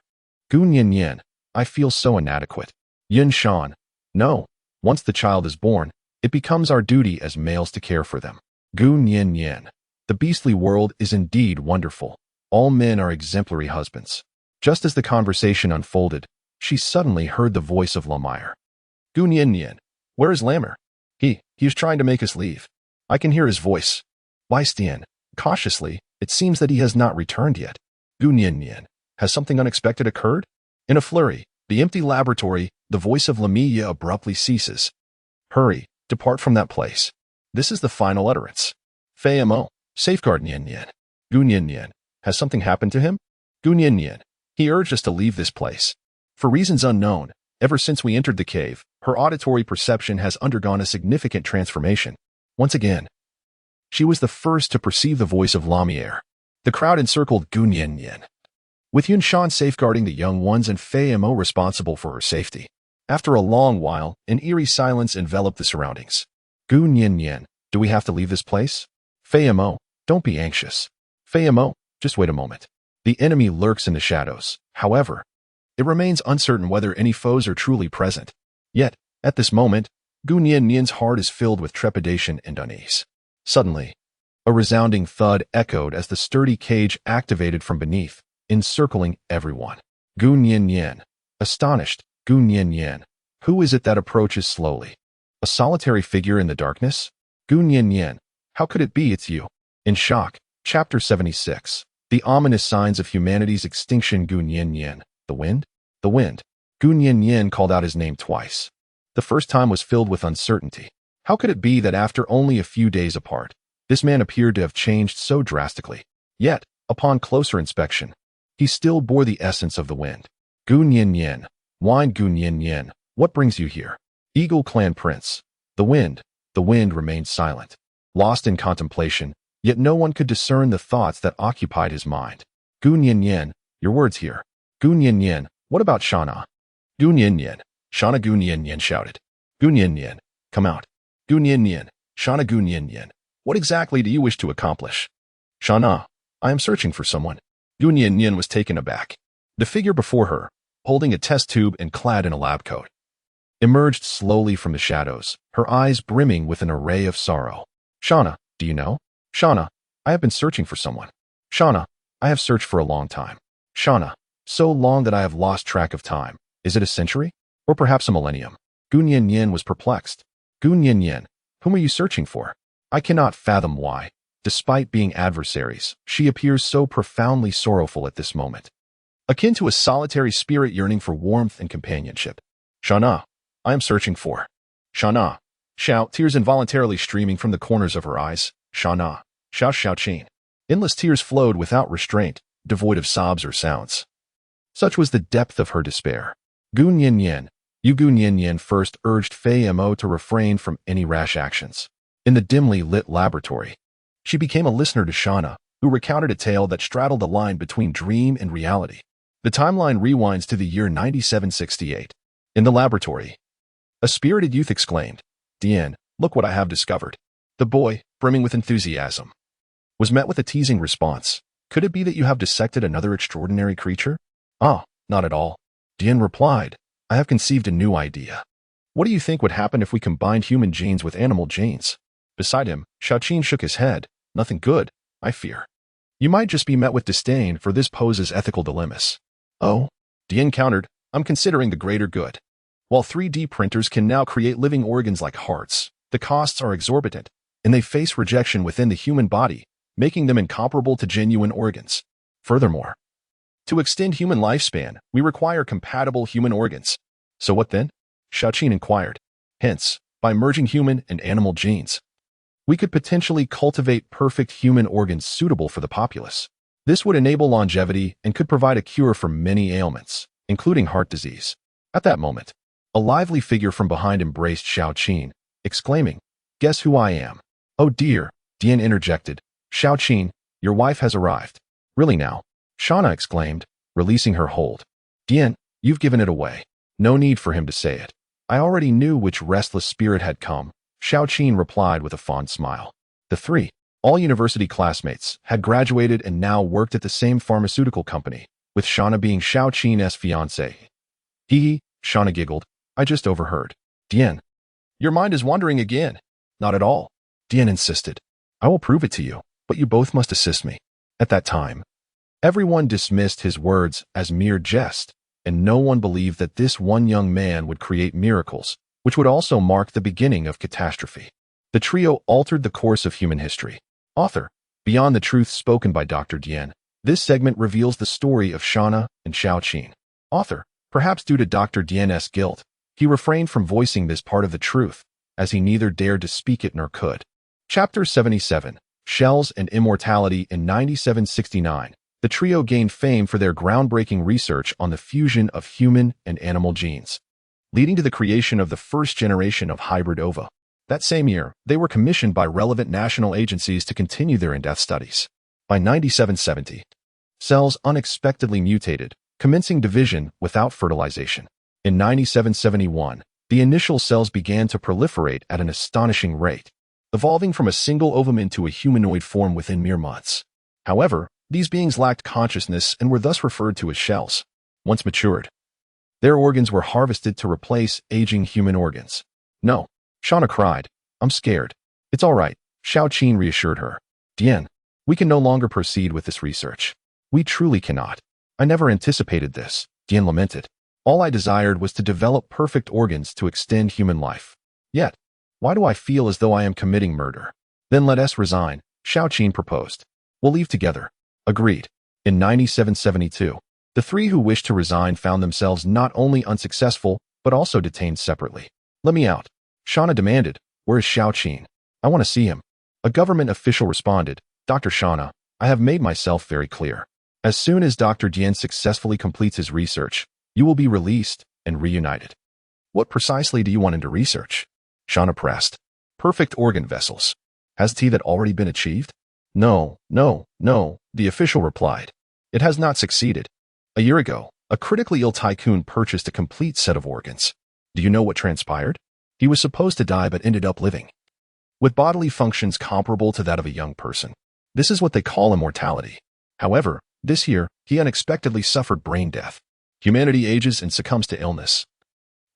Gu Nian Yan, I feel so inadequate. Yun Shan, no. Once the child is born, it becomes our duty as males to care for them. Gu Nian Yan, the beastly world is indeed wonderful. All men are exemplary husbands. Just as the conversation unfolded, she suddenly heard the voice of Lamire. Gu Nian Yan, where is Lamire? He is trying to make us leave. I can hear his voice. Why Stian? Cautiously, it seems that he has not returned yet. Gu Nian Yan, has something unexpected occurred? In a flurry, the empty laboratory, the voice of Lamia abruptly ceases. Hurry, depart from that place. This is the final utterance. Fei Mo, safeguard Nian Yan. Gu Nian Yan, has something happened to him? Gu Nian Yan, he urged us to leave this place. For reasons unknown, ever since we entered the cave, her auditory perception has undergone a significant transformation. Once again, she was the first to perceive the voice of Lamire. The crowd encircled Gu Nian Yan, with Yun Shan safeguarding the young ones and Fei Mo responsible for her safety. After a long while, an eerie silence enveloped the surroundings. Gu Nian Yan, do we have to leave this place? Fei Mo, don't be anxious. Fei Mo, just wait a moment. The enemy lurks in the shadows. However, it remains uncertain whether any foes are truly present. Yet, at this moment, Gu Nian Yan's heart is filled with trepidation and unease. Suddenly, a resounding thud echoed as the sturdy cage activated from beneath, encircling everyone. Gu Nian Yan, astonished, Gu Nian Yan, who is it that approaches slowly? A solitary figure in the darkness? Gu Nian Yan, how could it be it's you? In shock, Chapter 76. The ominous signs of humanity's extinction. Gu Nian Yan, the wind? The wind. Gu Nian Yan called out his name twice. The first time was filled with uncertainty. How could it be that after only a few days apart, this man appeared to have changed so drastically? Yet, upon closer inspection, he still bore the essence of the wind. Gu Nian Yan, whined Gu Nian Yan, what brings you here? Eagle Clan Prince. The wind remained silent, lost in contemplation, yet no one could discern the thoughts that occupied his mind. Gu Nian Yan, your words here. Gu Nian Yan, what about Shana? Gu Nian Yan, Shana. Gu Nian Yan shouted. Gu Nian Yan, come out. Gu Nian Yan, Shana. Gu Nian Yan, what exactly do you wish to accomplish? Shana, I am searching for someone. Gu Nian Yan was taken aback. The figure before her, holding a test tube and clad in a lab coat, emerged slowly from the shadows, her eyes brimming with an array of sorrow. Shana, do you know? Shana, I have been searching for someone. Shana, I have searched for a long time. Shana, so long that I have lost track of time. Is it a century? Or perhaps a millennium? Gu Nian Yan was perplexed. Gu Nian Yan, whom are you searching for? I cannot fathom why, despite being adversaries, she appears so profoundly sorrowful at this moment, akin to a solitary spirit yearning for warmth and companionship. Shana, I am searching for. Shana, shout, tears involuntarily streaming from the corners of her eyes. Shana, shout, Xiaoqin. Endless tears flowed without restraint, devoid of sobs or sounds. Such was the depth of her despair. Gu Nian Yan, Gu Nian Yan first urged Fei Mo to refrain from any rash actions. In the dimly lit laboratory, she became a listener to Shana, who recounted a tale that straddled the line between dream and reality. The timeline rewinds to the year 9768. In the laboratory, a spirited youth exclaimed, Dian, look what I have discovered. The boy, brimming with enthusiasm, was met with a teasing response. Could it be that you have dissected another extraordinary creature? Ah, not at all. Dian replied, I have conceived a new idea. What do you think would happen if we combined human genes with animal genes? Beside him, Xiaoqin shook his head. Nothing good, I fear. You might just be met with disdain, for this poses ethical dilemmas. Oh, Dian countered, I'm considering the greater good. While 3D printers can now create living organs like hearts, the costs are exorbitant, and they face rejection within the human body, making them incomparable to genuine organs. Furthermore, to extend human lifespan, we require compatible human organs. So what then? Xiaoqin inquired. Hence, by merging human and animal genes, we could potentially cultivate perfect human organs suitable for the populace. This would enable longevity and could provide a cure for many ailments, including heart disease. At that moment, a lively figure from behind embraced Xiaoqin, exclaiming, "Guess who I am?" "Oh dear," Dian interjected. "Xiaoqin, your wife has arrived." "Really now?" Shauna exclaimed, releasing her hold. "Dian, you've given it away." "No need for him to say it. I already knew which restless spirit had come," Xiaoqin replied with a fond smile. The three, all university classmates, had graduated and now worked at the same pharmaceutical company, with Shauna being Xiaoqin's fiancée. "Hee," Shauna giggled. "I just overheard." "Dian, your mind is wandering again." "Not at all," Dian insisted. "I will prove it to you, but you both must assist me." At that time, everyone dismissed his words as mere jest, and no one believed that this one young man would create miracles, which would also mark the beginning of catastrophe. The trio altered the course of human history. Author, beyond the truth spoken by Dr. Dian, this segment reveals the story of Shauna and Xiaoqin. Author, perhaps due to Dr. Dian's guilt, he refrained from voicing this part of the truth, as he neither dared to speak it nor could. Chapter 77, Shells and Immortality. In 9769, the trio gained fame for their groundbreaking research on the fusion of human and animal genes, leading to the creation of the first generation of hybrid ova. That same year, they were commissioned by relevant national agencies to continue their in-depth studies. By 9770, cells unexpectedly mutated, commencing division without fertilization. In 9771, the initial cells began to proliferate at an astonishing rate, evolving from a single ovum into a humanoid form within mere months. However, these beings lacked consciousness and were thus referred to as shells. Once matured, their organs were harvested to replace aging human organs. "No," Shauna cried. "I'm scared." "It's all right," Xiaoqin reassured her. "Dian, we can no longer proceed with this research." "We truly cannot. I never anticipated this," Dian lamented. "All I desired was to develop perfect organs to extend human life. Yet, why do I feel as though I am committing murder?" "Then let us resign," Xiaoqin proposed. "We'll leave together." Agreed. In 9772, the three who wished to resign found themselves not only unsuccessful, but also detained separately. "Let me out," Shauna demanded. "Where is Xiaoqin? I want to see him." A government official responded, "Dr. Shauna, I have made myself very clear. As soon as Dr. Dian successfully completes his research, you will be released and reunited." "What precisely do you want him to research?" Shauna pressed. "Perfect organ vessels." "Has that already been achieved?" No, the official replied. "It has not succeeded. A year ago, a critically ill tycoon purchased a complete set of organs. Do you know what transpired? He was supposed to die but ended up living, with bodily functions comparable to that of a young person. This is what they call immortality. However, this year, he unexpectedly suffered brain death. Humanity ages and succumbs to illness,"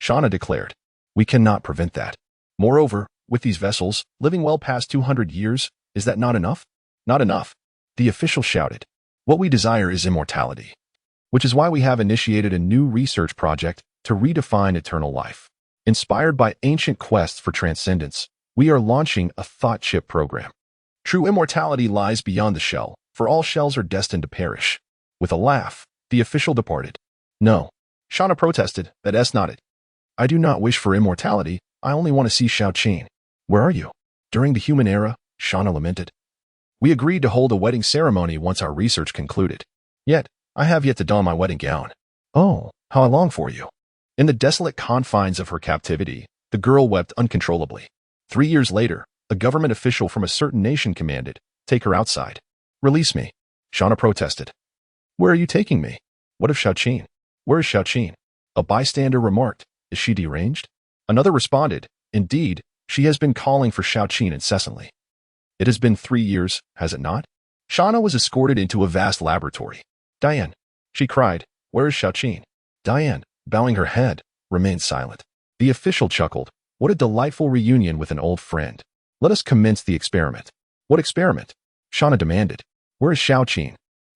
Shauna declared. "We cannot prevent that. Moreover, with these vessels, living well past 200 years, is that not enough?" "Not enough," the official shouted. "What we desire is immortality, which is why we have initiated a new research project to redefine eternal life. Inspired by ancient quests for transcendence, we are launching a thought chip program. True immortality lies beyond the shell, for all shells are destined to perish." With a laugh, the official departed. "No," Shauna protested, "that's not it. I do not wish for immortality, I only want to see Xiaoqin." "Where are you?" "During the human era," Shauna lamented. "We agreed to hold a wedding ceremony once our research concluded. Yet, I have yet to don my wedding gown." "Oh, how I long for you." In the desolate confines of her captivity, the girl wept uncontrollably. 3 years later, a government official from a certain nation commanded, "Take her outside." "Release me," Shauna protested. "Where are you taking me?" "What of Xiaoqin?" "Where is Xiaoqin?" A bystander remarked, "Is she deranged?" Another responded, "Indeed, she has been calling for Xiaoqin incessantly." "It has been 3 years, has it not?" Shauna was escorted into a vast laboratory. "Diane," she cried, "where is Xiaoqin?" Diane, bowing her head, remained silent. The official chuckled. "What a delightful reunion with an old friend. Let us commence the experiment." "What experiment?" Shauna demanded. "Where is Xiaoqin?"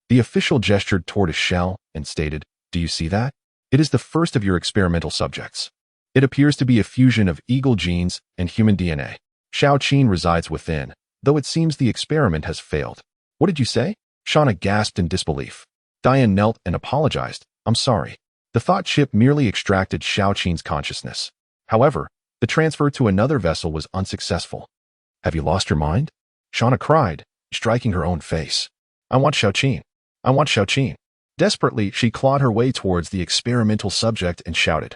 The official gestured toward a shell and stated, "Do you see that? It is the first of your experimental subjects. It appears to be a fusion of eagle genes and human DNA. Xiaoqin resides within, though it seems the experiment has failed." "What did you say?" Shauna gasped in disbelief. Diane knelt and apologized. "I'm sorry. The thought chip merely extracted Xiaoqin's consciousness. However, the transfer to another vessel was unsuccessful. Have you lost your mind? Shauna cried, striking her own face. I want Xiaoqin. I want Xiaoqin. Desperately, she clawed her way towards the experimental subject and shouted,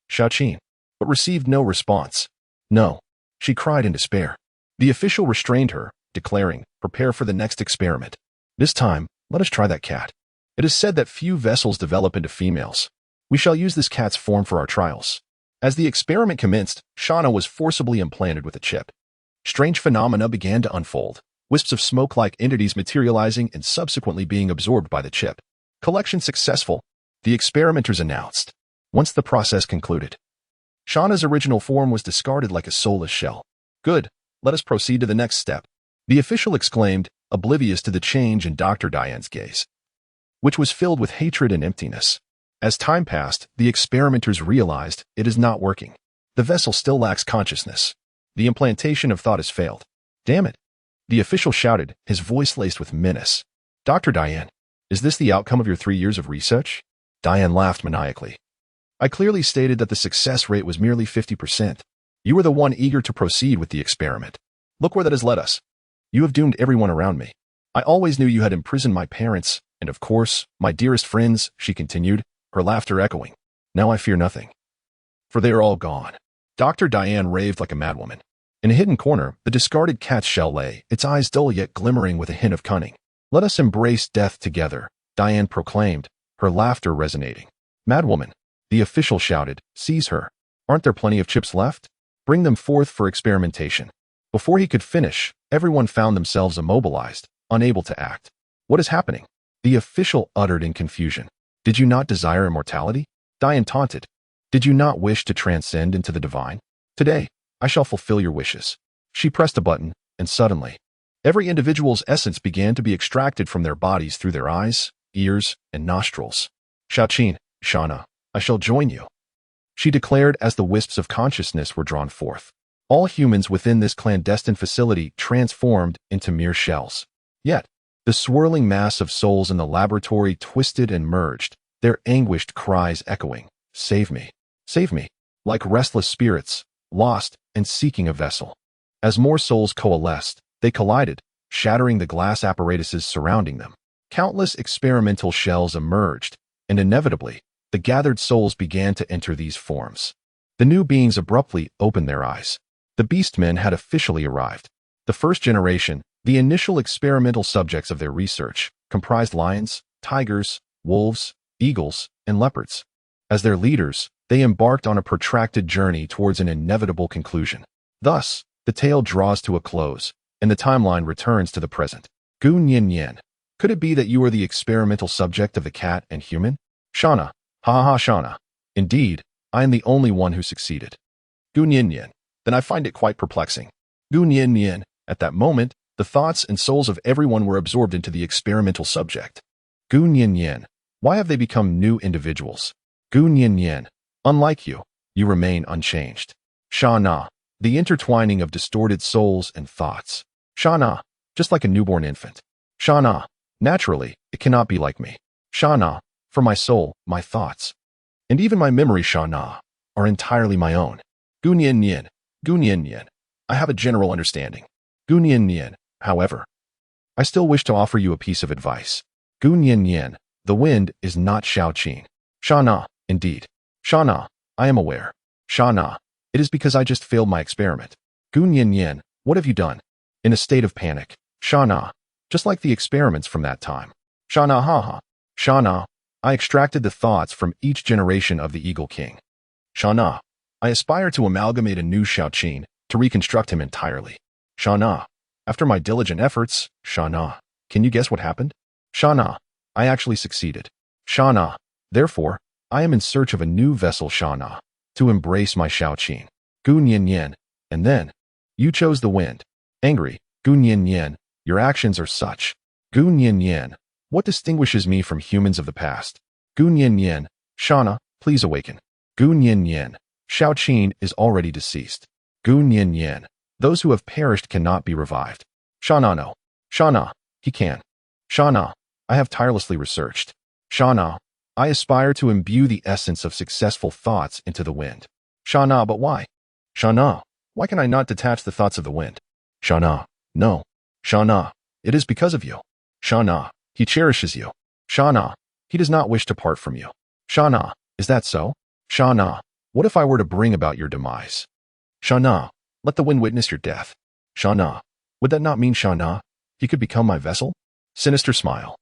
Xiaoqin, but received no response. No, she cried in despair. The official restrained her, declaring, prepare for the next experiment. This time, let us try that cat. It is said that few vessels develop into females. We shall use this cat's form for our trials. As the experiment commenced, Shauna was forcibly implanted with a chip. Strange phenomena began to unfold, wisps of smoke-like entities materializing and subsequently being absorbed by the chip. Collection successful, the experimenters announced. Once the process concluded, Shauna's original form was discarded like a soulless shell. Good, let us proceed to the next step, the official exclaimed, oblivious to the change in Dr. Diane's gaze, which was filled with hatred and emptiness. As time passed, the experimenters realized it is not working. The vessel still lacks consciousness. The implantation of thought has failed. Damn it! The official shouted, his voice laced with menace. Dr. Diane, is this the outcome of your 3 years of research? Diane laughed maniacally. I clearly stated that the success rate was merely 50%. You were the one eager to proceed with the experiment. Look where that has led us. You have doomed everyone around me. I always knew you had imprisoned my parents, and of course, my dearest friends, she continued, her laughter echoing. Now I fear nothing, for they are all gone. Dr. Diane raved like a madwoman. In a hidden corner, the discarded cat's shell lay, its eyes dull yet glimmering with a hint of cunning. Let us embrace death together, Diane proclaimed, her laughter resonating. Madwoman, the official shouted, seize her. Aren't there plenty of chips left? Bring them forth for experimentation. Before he could finish, everyone found themselves immobilized, unable to act. What is happening? The official uttered in confusion. Did you not desire immortality? Diane taunted. Did you not wish to transcend into the divine? Today, I shall fulfill your wishes. She pressed a button, and suddenly, every individual's essence began to be extracted from their bodies through their eyes, ears, and nostrils. Xiaoqin, Shauna, I shall join you, she declared as the wisps of consciousness were drawn forth. All humans within this clandestine facility transformed into mere shells. Yet, the swirling mass of souls in the laboratory twisted and merged, their anguished cries echoing, save me, like restless spirits, lost and seeking a vessel. As more souls coalesced, they collided, shattering the glass apparatuses surrounding them. Countless experimental shells emerged, and inevitably, the gathered souls began to enter these forms. The new beings abruptly opened their eyes. The beastmen had officially arrived. The first generation, the initial experimental subjects of their research, comprised lions, tigers, wolves, eagles, and leopards. As their leaders, they embarked on a protracted journey towards an inevitable conclusion. Thus, the tale draws to a close, and the timeline returns to the present. Gu Nian Yan, could it be that you are the experimental subject of the cat and human? Shauna, ha ha Shauna. Indeed, I am the only one who succeeded. Gu Nian Yan, then I find it quite perplexing. Gu Nian Yan, at that moment, the thoughts and souls of everyone were absorbed into the experimental subject. Gu Nian Yan, why have they become new individuals? Gu Nian Yan, unlike you, you remain unchanged. Shauna, the intertwining of distorted souls and thoughts. Shauna, just like a newborn infant. Shauna, naturally, it cannot be like me. Shauna, for my soul, my thoughts, and even my memory, Shauna, are entirely my own. Gu Nian Yan, Gu Nian Yan, I have a general understanding. Gu Nian Yan, however, I still wish to offer you a piece of advice. Gu Nian Yan, the wind is not Xiaoqin. Shauna, indeed. Shauna, I am aware. Shauna, it is because I just failed my experiment. Gu Nian Yan, what have you done? In a state of panic. Shauna, just like the experiments from that time. Shauna, haha. Shauna, I extracted the thoughts from each generation of the Eagle King. Shauna, I aspire to amalgamate a new Xiaoqin, to reconstruct him entirely. Shauna, after my diligent efforts, Shauna, can you guess what happened? Shauna, I actually succeeded. Shauna, therefore, I am in search of a new vessel, Shauna, to embrace my Xiaoqin. Gu Nian Yan, and then, you chose the wind. Angry, Gu Nian Yan, your actions are such. Gu Nian Yan, what distinguishes me from humans of the past? Gu Nian Yan, Shauna, please awaken. Gu Nian Yan, Xiaoqin is already deceased. Gu Nian Yan, those who have perished cannot be revived. Shauna, no. Shauna, he can. Shauna, I have tirelessly researched. Shauna, I aspire to imbue the essence of successful thoughts into the wind. Shana, but why? Shana, why can I not detach the thoughts of the wind? Shana, no. Shana, it is because of you. Shana, he cherishes you. Shana, he does not wish to part from you. Shana, is that so? Shana, what if I were to bring about your demise? Shana, let the wind witness your death. Shana, would that not mean Shana, he could become my vessel? Sinister smile.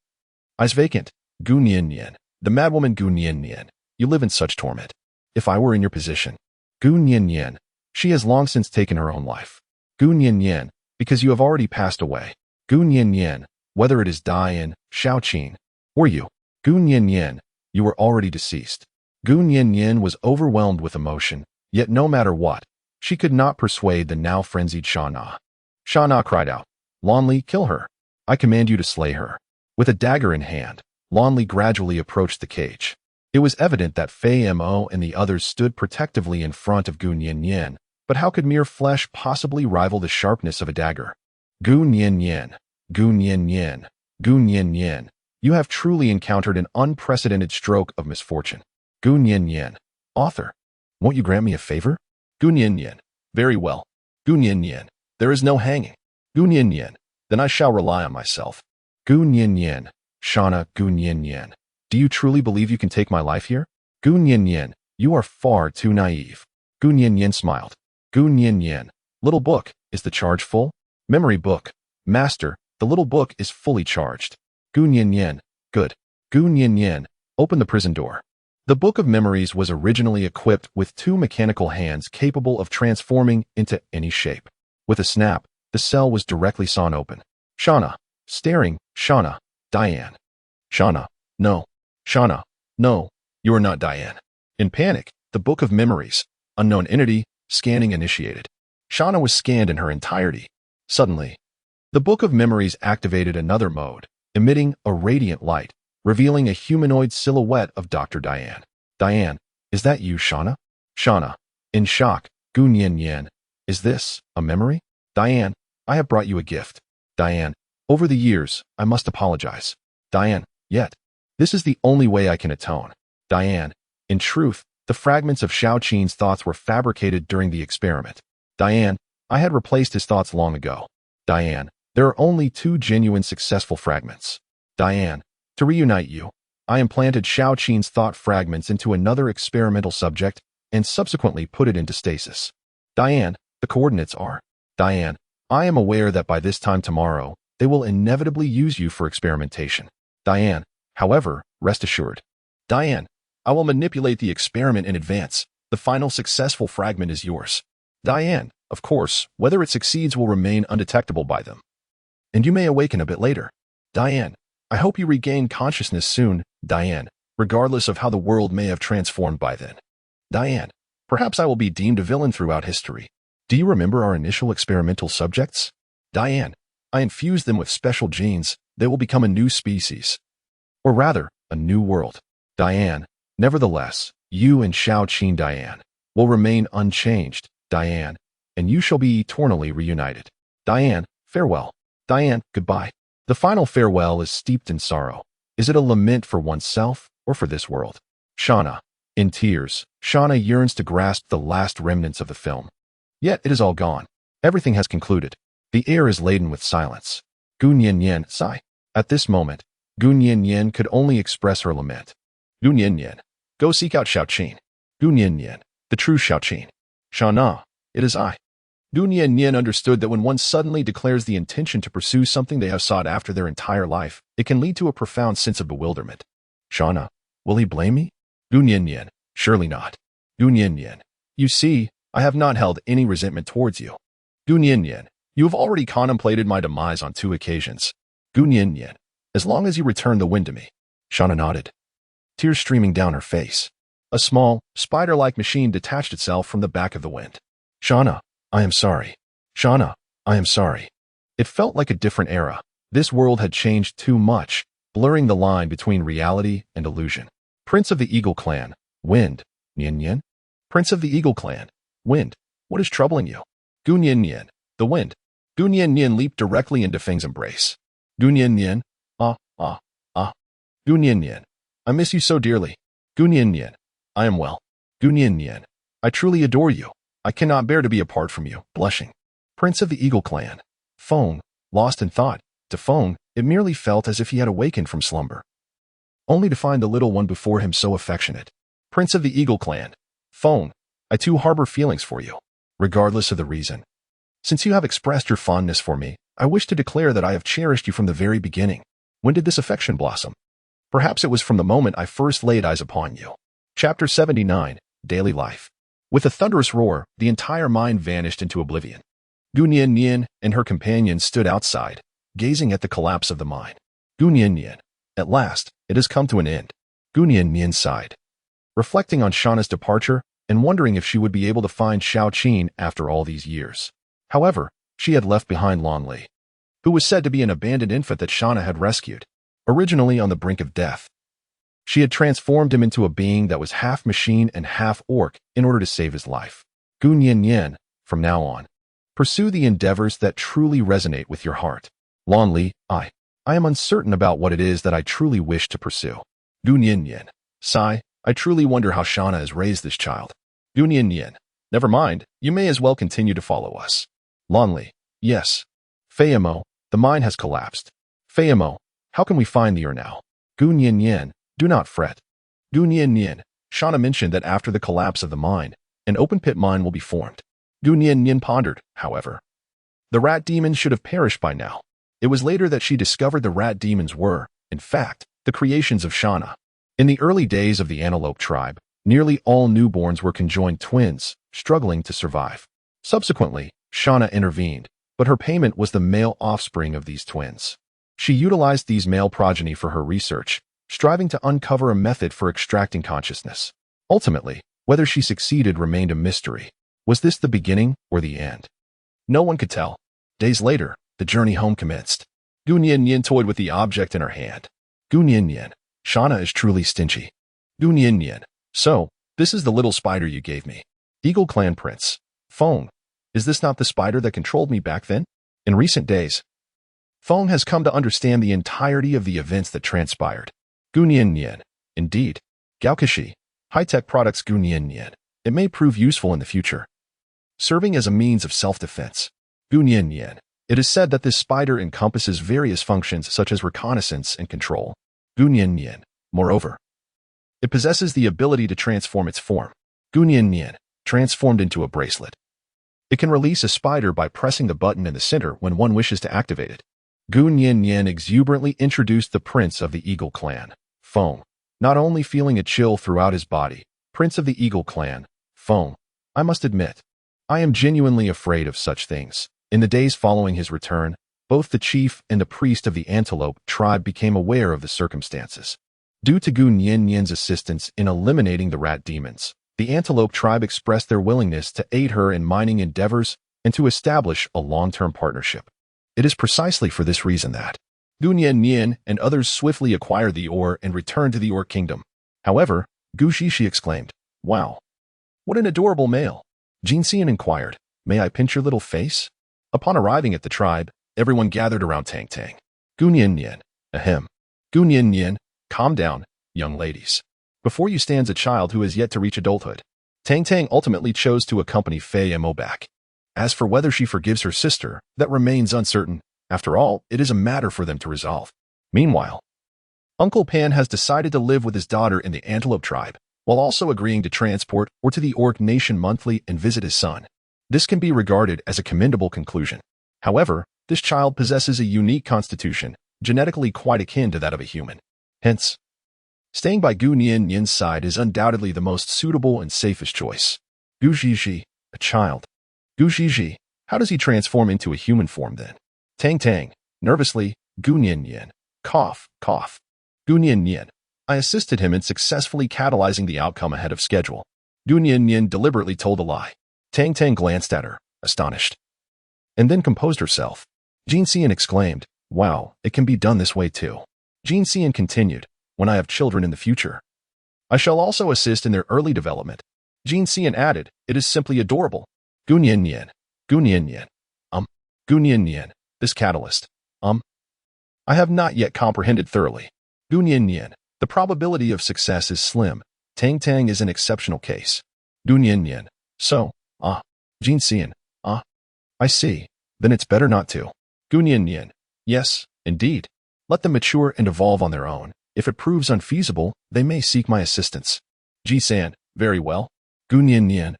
Eyes vacant. Gu Nian Nian, the madwoman Gu Nian Nian, you live in such torment. If I were in your position. Gu Nian Nian, she has long since taken her own life. Gu Nian Nian, because you have already passed away. Gu Nian Nian, whether it is Dian, Xiaoqin, or you. Gu Nian Nian, you were already deceased. Gu Nian Nian was overwhelmed with emotion, yet no matter what, she could not persuade the now frenzied Shana. Shana cried out, Lonli, kill her. I command you to slay her. With a dagger in hand, Lonli gradually approached the cage. It was evident that Fei Mo and the others stood protectively in front of Gu Nian Nian, but how could mere flesh possibly rival the sharpness of a dagger? Gu Nian Nian, Gu Nian Nian, Gu Nian Nian, you have truly encountered an unprecedented stroke of misfortune. Gu Nian Nian, author, won't you grant me a favor? Gu Nian Nian, very well. Gu Nian Nian, there is no hanging. Gu Nian Nian, then I shall rely on myself. Gu Nian Nian, Shana Gu Nian Nian, do you truly believe you can take my life here? Gu Nian Nian, you are far too naive. Gu Nian Nian smiled. Gu Nian Nian, little book, is the charge full? Memory book. Master, the little book is fully charged. Gu Nian Nian, good. Gu Nian Nian, open the prison door. The Book of Memories was originally equipped with 2 mechanical hands capable of transforming into any shape. With a snap, the cell was directly sawn open. Shana, staring, Shana, Diane. Shana, no. Shana, no, you are not Diane. In panic, the Book of Memories, unknown entity, scanning initiated. Shana was scanned in her entirety. Suddenly, the Book of Memories activated another mode, emitting a radiant light, revealing a humanoid silhouette of Dr. Diane. Diane, is that you, Shana? Shana, in shock, Gu Nian Nian, is this a memory? Diane, I have brought you a gift. Diane, over the years, I must apologize. Diane, yet, this is the only way I can atone. Diane, in truth, the fragments of Xiaoqin's thoughts were fabricated during the experiment. Diane, I had replaced his thoughts long ago. Diane, there are only 2 genuine successful fragments. Diane, to reunite you, I implanted Xiaoqin's thought fragments into another experimental subject and subsequently put it into stasis. Diane, the coordinates are. Diane, I am aware that by this time tomorrow, they will inevitably use you for experimentation. Diane, however, rest assured. Diane, I will manipulate the experiment in advance. The final successful fragment is yours. Diane, of course, whether it succeeds will remain undetectable by them. And you may awaken a bit later. Diane, I hope you regain consciousness soon, Diane, regardless of how the world may have transformed by then. Diane, perhaps I will be deemed a villain throughout history. Do you remember our initial experimental subjects? Diane, I infused them with special genes. They will become a new species. Or rather, a new world. Diane, nevertheless, you and Xiaoqin Diane will remain unchanged, Diane, and you shall be eternally reunited. Diane, farewell. Diane, goodbye. The final farewell is steeped in sorrow. Is it a lament for oneself or for this world? Shana, in tears, Shana yearns to grasp the last remnants of the film. Yet it is all gone. Everything has concluded. The air is laden with silence. Gu Nian Nian, sigh. At this moment, Gu Nian Nian could only express her lament. Gu Nian Nian, go seek out Xiaoqin. Gu Nian Nian, the true Xiaoqin. Shana, it is I. Gu Nian Nian understood that when one suddenly declares the intention to pursue something they have sought after their entire life, it can lead to a profound sense of bewilderment. Shana, will he blame me? Gu Nian Nian, surely not. Gu Nian Nian, you see, I have not held any resentment towards you. Gu Nian Nian, you have already contemplated my demise on 2 occasions. Gu Nian Nian, as long as you return the wind to me. Shana nodded, tears streaming down her face. A small, spider-like machine detached itself from the back of the wind. Shana, I am sorry. Shana, I am sorry. It felt like a different era. This world had changed too much, blurring the line between reality and illusion. Prince of the Eagle Clan, Wind, Nian Nian. Prince of the Eagle Clan, Wind, what is troubling you? Gu Nian Nian, the wind. Gu Nian Nian leaped directly into Feng's embrace. Gu Nian Nian, Gu Nian Nian, I miss you so dearly. Gu Nian Nian, I am well. Gu Nian Nian, I truly adore you. I cannot bear to be apart from you. Blushing. Prince of the Eagle Clan. Feng, lost in thought. To Feng, it merely felt as if he had awakened from slumber, only to find the little one before him so affectionate. Prince of the Eagle Clan. Feng, I too harbor feelings for you, regardless of the reason. Since you have expressed your fondness for me, I wish to declare that I have cherished you from the very beginning. When did this affection blossom? Perhaps it was from the moment I first laid eyes upon you. Chapter 79, Daily Life. With a thunderous roar, the entire mine vanished into oblivion. Gu Nian and her companions stood outside, gazing at the collapse of the mine. Gu Nian, at last, it has come to an end. Gu Nian sighed, reflecting on Shauna's departure and wondering if she would be able to find Xiao Qin after all these years. However, she had left behind Lan Li, who was said to be an abandoned infant that Shauna had rescued. Originally on the brink of death, she had transformed him into a being that was half machine and half orc in order to save his life. Gu Nian, from now on, pursue the endeavors that truly resonate with your heart. Lan Li, I am uncertain about what it is that I truly wish to pursue. Gu Nian, sigh, I truly wonder how Shauna has raised this child. Gu Nian, never mind, you may as well continue to follow us. Lan Li, yes. Feiamo, the mine has collapsed. Feiamo, how can we find the ore now? Gu Nian, do not fret. Gu Nian, Shauna mentioned that after the collapse of the mine, an open-pit mine will be formed. Gu Nian pondered, however. The rat demons should have perished by now. It was later that she discovered the rat demons were, in fact, the creations of Shauna. In the early days of the antelope tribe, nearly all newborns were conjoined twins, struggling to survive. Subsequently, Shauna intervened, but her payment was the male offspring of these twins. She utilized these male progeny for her research, striving to uncover a method for extracting consciousness. Ultimately, whether she succeeded remained a mystery. Was this the beginning or the end? No one could tell. Days later, the journey home commenced. Gu Nian toyed with the object in her hand. Gu Nian, Shauna is truly stingy. Gu Nian, so, this is the little spider you gave me. Eagle Clan Prince. Feng, is this not the spider that controlled me back then? In recent days, Feng has come to understand the entirety of the events that transpired. Gu Nian, indeed. Gaokashi, high-tech products Gu Nian, it may prove useful in the future, serving as a means of self-defense. Gu Nian, it is said that this spider encompasses various functions such as reconnaissance and control. Gu Nian, moreover, it possesses the ability to transform its form. Gu Nian, transformed into a bracelet. It can release a spider by pressing the button in the center when one wishes to activate it. Gu Nian exuberantly introduced the Prince of the Eagle Clan, Feng, not only feeling a chill throughout his body. Prince of the Eagle Clan, Feng, I must admit, I am genuinely afraid of such things. In the days following his return, both the chief and the priest of the Antelope tribe became aware of the circumstances. Due to Gu Nian's assistance in eliminating the rat demons, the Antelope tribe expressed their willingness to aid her in mining endeavors and to establish a long-term partnership. It is precisely for this reason that Gu Nian and others swiftly acquired the ore and returned to the Orc Kingdom. However, Gu Shishi exclaimed, "Wow, what an adorable male." Jin Xian inquired, "May I pinch your little face?" Upon arriving at the tribe, everyone gathered around Tang Tang. Gu Nian, ahem. Gu Nian, calm down, young ladies. Before you stands a child who has yet to reach adulthood. Tang Tang ultimately chose to accompany Feiamo back. As for whether she forgives her sister, that remains uncertain. After all, it is a matter for them to resolve. Meanwhile, Uncle Pan has decided to live with his daughter in the Antelope tribe, while also agreeing to transport or to the Orc Nation monthly and visit his son. This can be regarded as a commendable conclusion. However, this child possesses a unique constitution, genetically quite akin to that of a human. Hence, staying by Gu Nian's side is undoubtedly the most suitable and safest choice. Gu Zhizhi, a child. Gu Zhizhi, how does he transform into a human form then? Tang Tang, nervously, Gu Nian, cough, cough. Gu Nian, I assisted him in successfully catalyzing the outcome ahead of schedule. Gu Nian deliberately told a lie. Tang Tang glanced at her, astonished, and then composed herself. Jin Xian exclaimed, "Wow, it can be done this way too." Jin Xian continued, "When I have children in the future, I shall also assist in their early development." Jin Xian added, "It is simply adorable." Gu Nian, Gu Nian, Gu Nian, this catalyst, I have not yet comprehended thoroughly. Gu Nian, the probability of success is slim. Tang Tang is an exceptional case. Gu Nian, So, Jin Xian, I see. Then it's better not to. Gunyan Yin. Yes, indeed. Let them mature and evolve on their own. If it proves unfeasible, they may seek my assistance. Ji San, very well. Gunyan Yin.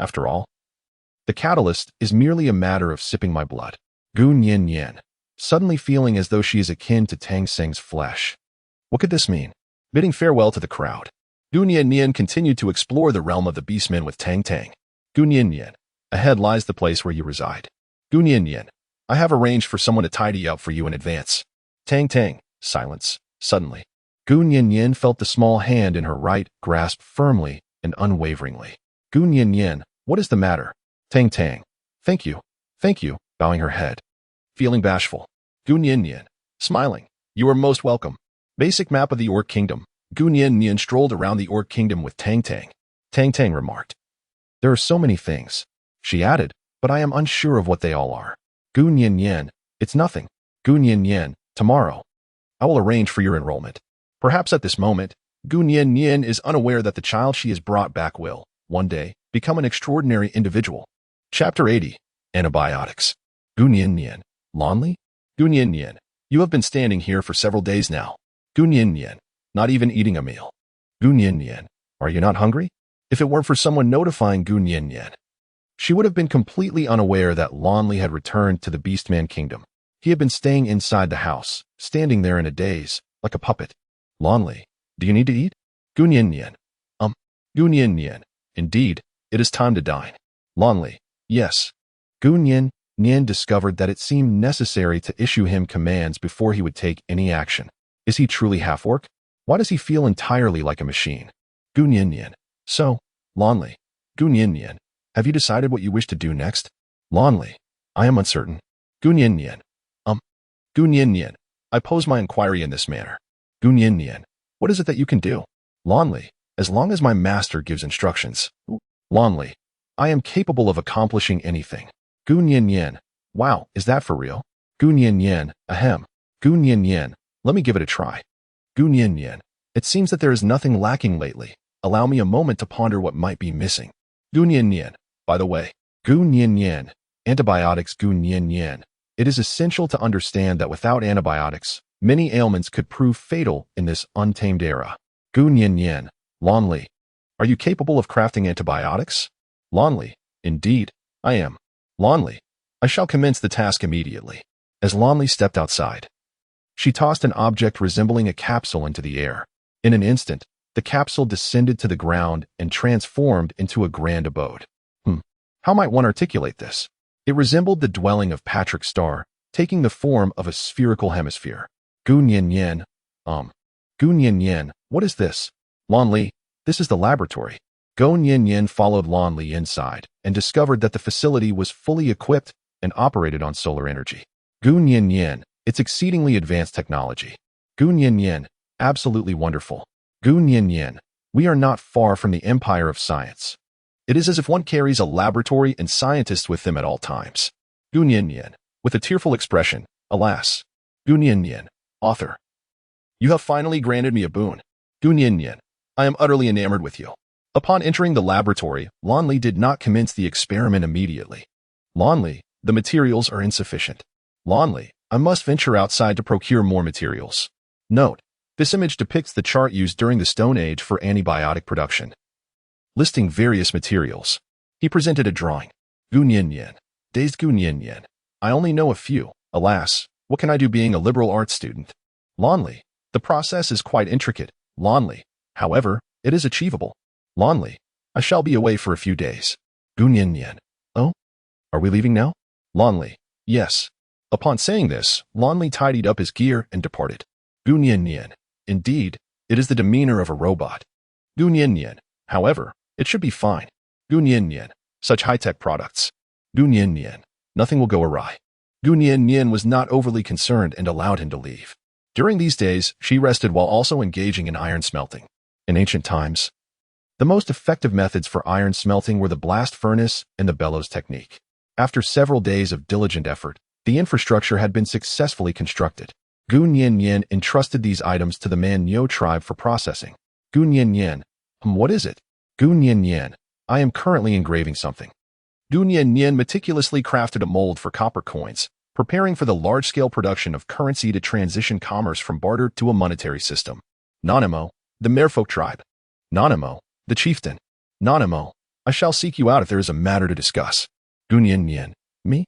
After all, the catalyst is merely a matter of sipping my blood. Gun Yin Yin, suddenly feeling as though she is akin to Tang Seng's flesh. What could this mean? Bidding farewell to the crowd, Gun Yin Yin continued to explore the realm of the beastmen with Tang Tang. Gun Yin Yin, ahead lies the place where you reside. Gun Yin Yin, I have arranged for someone to tidy up for you in advance. Tang Tang, silence. Suddenly, Gun Yin Yin felt the small hand in her right grasp firmly and unwaveringly. Gun Yin Yin, what is the matter? Tang Tang, thank you, bowing her head. Feeling bashful, Gun Yin Yin, smiling, you are most welcome. Basic map of the Orc Kingdom. Gun Yin Yin strolled around the Orc Kingdom with Tang Tang. Tang Tang remarked, there are so many things. She added, but I am unsure of what they all are. Gun Yin Yin, it's nothing. Gun Yin Yin, tomorrow. I will arrange for your enrollment. Perhaps at this moment, Gun Yin Yin is unaware that the child she has brought back will, one day, become an extraordinary individual. Chapter 80. Antibiotics. Gun Yin Yin. Lonely? Gun Yin Yin. You have been standing here for several days now. Gun Yin Yin. Not even eating a meal. Gun Yin Yin. Are you not hungry? If it weren't for someone notifying Gun Yin Yin, she would have been completely unaware that Lonely had returned to the Beastman Kingdom. He had been staying inside the house, standing there in a daze, like a puppet. Lonely, do you need to eat? Gun Yin Yin. Gun Yin Yin. Indeed, it is time to dine. Lonely, yes. Gun Yin Yin discovered that it seemed necessary to issue him commands before he would take any action. Is he truly half-orc? Why does he feel entirely like a machine? Gun Yin Yin. So, Lonely. Gun Yin Yin. Have you decided what you wish to do next? Lonely. I am uncertain. Gun Yin Yin. Gun Yin Yin. I pose my inquiry in this manner. Gun Yin Yin. What is it that you can do? Lonely. As long as my master gives instructions. Lonely. I am capable of accomplishing anything. Gun Yin Yin. Wow, is that for real? Gun Yin Yin. Ahem. Gun Yin Yin. Let me give it a try. Gun Yin Yin. It seems that there is nothing lacking lately. Allow me a moment to ponder what might be missing. Gun Yin Yin. By the way, Gun Yin Yin. Antibiotics. Gun Yin Yin. It is essential to understand that without antibiotics, many ailments could prove fatal in this untamed era. Gun Yin Yin. Lonely. Are you capable of crafting antibiotics? Lonely. Indeed, I am. Lonely. I shall commence the task immediately. As Lonely stepped outside, she tossed an object resembling a capsule into the air. In an instant, the capsule descended to the ground and transformed into a grand abode. How might one articulate this? It resembled the dwelling of Patrick Starr, taking the form of a spherical hemisphere. Gun Yin Yin. Gun Yin Yin. What is this? Lonely. This is the laboratory. Gun Yin Yin followed Lonely inside and discovered that the facility was fully equipped and operated on solar energy. Gun Yin Yin. It's exceedingly advanced technology. Gun Yin Yin. Absolutely wonderful. Gun Yin Yin. We are not far from the empire of science. It is as if one carries a laboratory and scientists with them at all times. Gun Yin Yin. With a tearful expression. Alas. Gun Yin Yin. Author. You have finally granted me a boon. Gun Yin Yin. I am utterly enamored with you. Upon entering the laboratory, Lonely did not commence the experiment immediately. Lonely, the materials are insufficient. Lonely, I must venture outside to procure more materials. Note, this image depicts the chart used during the Stone Age for antibiotic production, listing various materials. He presented a drawing. Gun Yin Yin. Dazed Gun Yin Yin. I only know a few. Alas, what can I do being a liberal arts student? Lonely. The process is quite intricate. Lonely. However, it is achievable. Lonely. I shall be away for a few days. Gun Yin Yin. Oh? Are we leaving now? Lonely. Yes. Upon saying this, Lonely tidied up his gear and departed. Gun Yin Yin. Indeed, it is the demeanor of a robot. Gun Yin Yin. However, it should be fine. Gun Yin Yin. Such high-tech products. Gun Yin Yin. Nothing will go awry. Gun Yin Yin was not overly concerned and allowed him to leave. During these days, she rested while also engaging in iron smelting. In ancient times, the most effective methods for iron smelting were the blast furnace and the bellows technique. After several days of diligent effort, the infrastructure had been successfully constructed. Gun Yin Yin entrusted these items to the Man Nyo tribe for processing. Gun Yin Yin. What is it? Gun Yin Yin. I am currently engraving something. Gu Nian meticulously crafted a mold for copper coins, preparing for the large-scale production of currency to transition commerce from barter to a monetary system. Nanimo, the merfolk tribe. Nanimo, the chieftain. Nanimo, I shall seek you out if there is a matter to discuss. Gu Nian, me?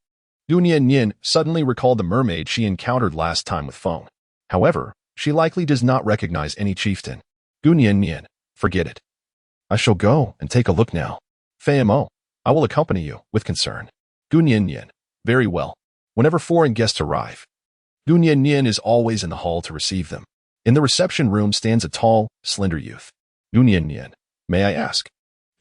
Gu Nian suddenly recalled the mermaid she encountered last time with Feng. However, she likely does not recognize any chieftain. Gu Nian, forget it. I shall go and take a look now. Fei Mo, I will accompany you, with concern. Gu Nian, very well. Whenever foreign guests arrive, Gu Nian is always in the hall to receive them. In the reception room stands a tall, slender youth. Gu Nian, may I ask?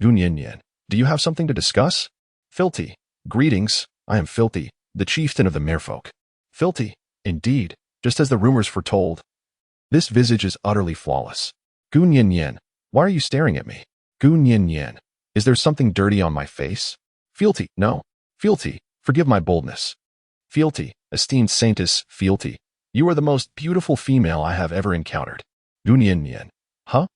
Gu Nian, do you have something to discuss? Filthy, greetings, I am Filthy, the chieftain of the merfolk. Filthy, indeed, just as the rumors foretold. This visage is utterly flawless. Gu Nian, why are you staring at me? Gu Nian, is there something dirty on my face? Fealty, no. Fealty, forgive my boldness. Fealty, esteemed saintess, Fealty, you are the most beautiful female I have ever encountered. Gu Nian, huh?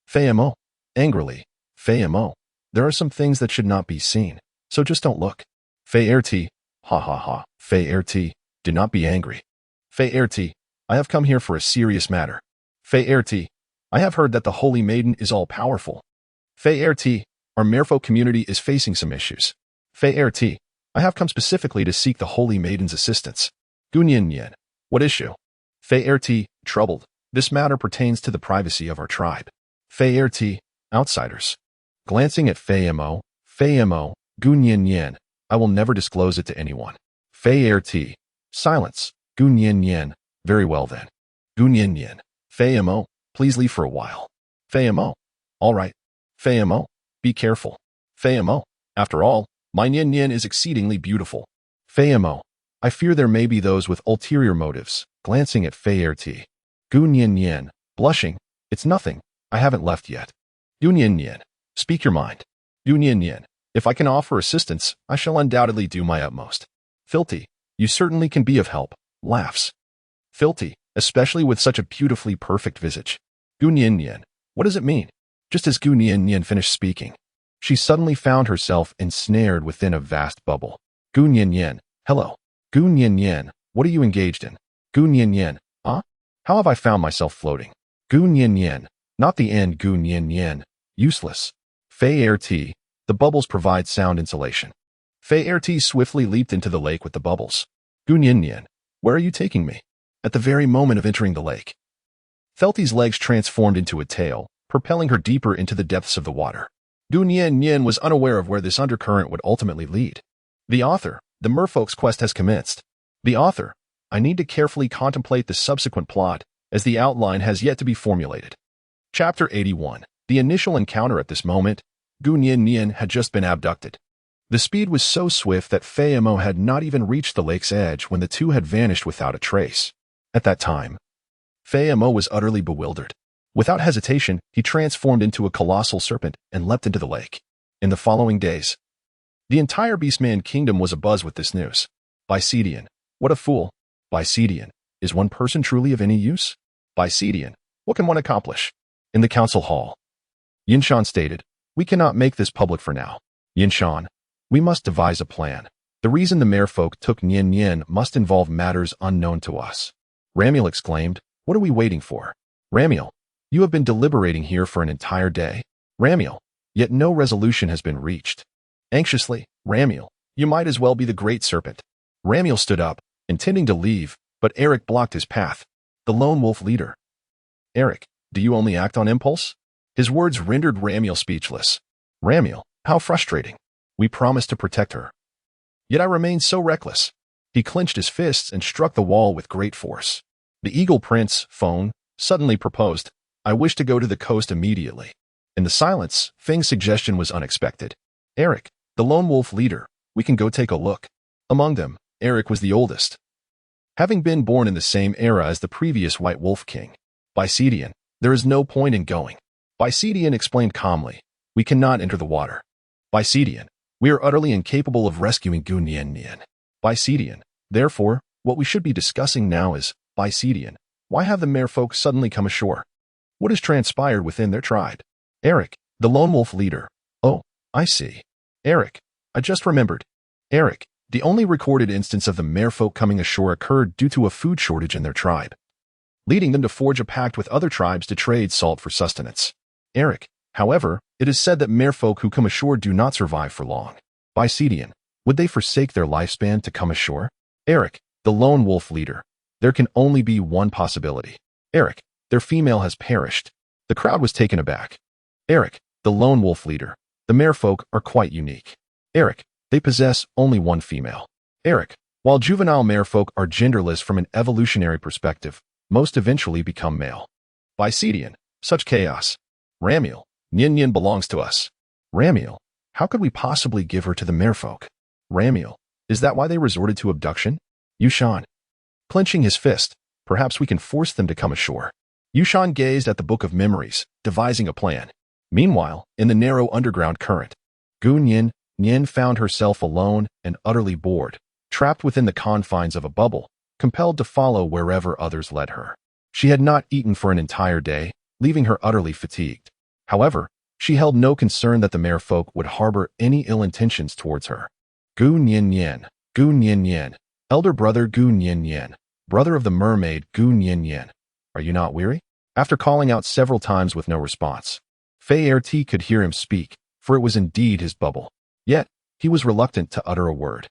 Fei Mo, angrily. Fei Mo, there are some things that should not be seen, so just don't look. Fei Erti, ha ha ha. Fei Erti, do not be angry. Fei Erti, I have come here for a serious matter. Fei Erti, I have heard that the Holy Maiden is all-powerful. Fei Erti, our merfolk community is facing some issues. Fei Erti, I have come specifically to seek the Holy Maiden's assistance. Gu Nian, what issue? Fei Erti, troubled. This matter pertains to the privacy of our tribe. Fei Erti, outsiders. Glancing at Fei Mo, Gu Nian, I will never disclose it to anyone. Fei Erti, silence. Gu Nian, very well then. Gu Nian, Fei Mo, please leave for a while. Fei Mo, all right. Fei Mo, be careful. Fei Mo, after all, my Nian is exceedingly beautiful. Fei Mo, I fear there may be those with ulterior motives. Glancing at Fei Erti. Gu Nian, blushing, it's nothing, I haven't left yet. Gu Nian, speak your mind. Gu Nian, if I can offer assistance, I shall undoubtedly do my utmost. Filthy, you certainly can be of help. Laughs. Filthy, especially with such a beautifully perfect visage. Gu Nian, what does it mean? Just as Gu Nian finished speaking, she suddenly found herself ensnared within a vast bubble. Gu Nian, hello. Gu Nian, what are you engaged in? Gu Nian, huh? How have I found myself floating? Gu Nian, not the end. Gu Nian, useless. Fei Erti, the bubbles provide sound insulation. Fei Erti swiftly leaped into the lake with the bubbles. Gu Nian, where are you taking me? At the very moment of entering the lake, Felty's legs transformed into a tail, propelling her deeper into the depths of the water. Gu Nian was unaware of where this undercurrent would ultimately lead. The author, the merfolk's quest has commenced. The author, I need to carefully contemplate the subsequent plot, as the outline has yet to be formulated. Chapter 81. The initial encounter. At this moment, Gu Nian had just been abducted. The speed was so swift that Fei Mo had not even reached the lake's edge when the two had vanished without a trace. At that time, Fei Mo was utterly bewildered. Without hesitation, he transformed into a colossal serpent and leapt into the lake. In the following days, the entire Beastman kingdom was abuzz with this news. Bicedian, what a fool. Bicedian, is one person truly of any use? Bicedian, what can one accomplish? In the council hall, Yinshan stated, we cannot make this public for now. Yinshan, we must devise a plan. The reason the merfolk took Nian must involve matters unknown to us. Ramiel exclaimed, what are we waiting for? Ramiel, you have been deliberating here for an entire day. Ramiel, yet no resolution has been reached. Anxiously, Ramiel, you might as well be the great serpent. Ramiel stood up, intending to leave, but Eric blocked his path. The lone wolf leader. Eric, do you only act on impulse? His words rendered Ramiel speechless. Ramiel, how frustrating. We promised to protect her. Yet I remained so reckless. He clenched his fists and struck the wall with great force. The Eagle Prince, Phone, suddenly proposed, I wish to go to the coast immediately. In the silence, Feng's suggestion was unexpected. Eric, the lone wolf leader, we can go take a look. Among them, Eric was the oldest, having been born in the same era as the previous White Wolf King. Bicedian, there is no point in going. Bicedian explained calmly, we cannot enter the water. Bicedian, we are utterly incapable of rescuing Gu Nian. Bicedian, therefore, what we should be discussing now is, Bicedian, why have the merfolk suddenly come ashore? What has transpired within their tribe? Eric, the lone wolf leader, oh, I see. Eric, I just remembered. Eric, the only recorded instance of the merfolk coming ashore occurred due to a food shortage in their tribe, leading them to forge a pact with other tribes to trade salt for sustenance. Eric, however, it is said that merfolk who come ashore do not survive for long. Bisidian, would they forsake their lifespan to come ashore? Eric, the lone wolf leader. There can only be one possibility. Eric, their female has perished. The crowd was taken aback. Eric, the lone wolf leader. The merfolk are quite unique. Eric, they possess only one female. Eric, while juvenile merfolk are genderless from an evolutionary perspective, most eventually become male. Bisidian, such chaos. Ramiel, Nyin belongs to us. Ramiel, how could we possibly give her to the merfolk? Ramiel, is that why they resorted to abduction? Yushan, clenching his fist, perhaps we can force them to come ashore. Yushan gazed at the Book of Memories, devising a plan. Meanwhile, in the narrow underground current, Nyin found herself alone and utterly bored, trapped within the confines of a bubble, compelled to follow wherever others led her. She had not eaten for an entire day, leaving her utterly fatigued. However, she held no concern that the merfolk would harbor any ill intentions towards her. Gu Nyin, elder brother Gu Nyin, brother of the mermaid Gu Nyin. Are you not weary? After calling out several times with no response, Fei Erti could hear him speak, for it was indeed his bubble. Yet, he was reluctant to utter a word.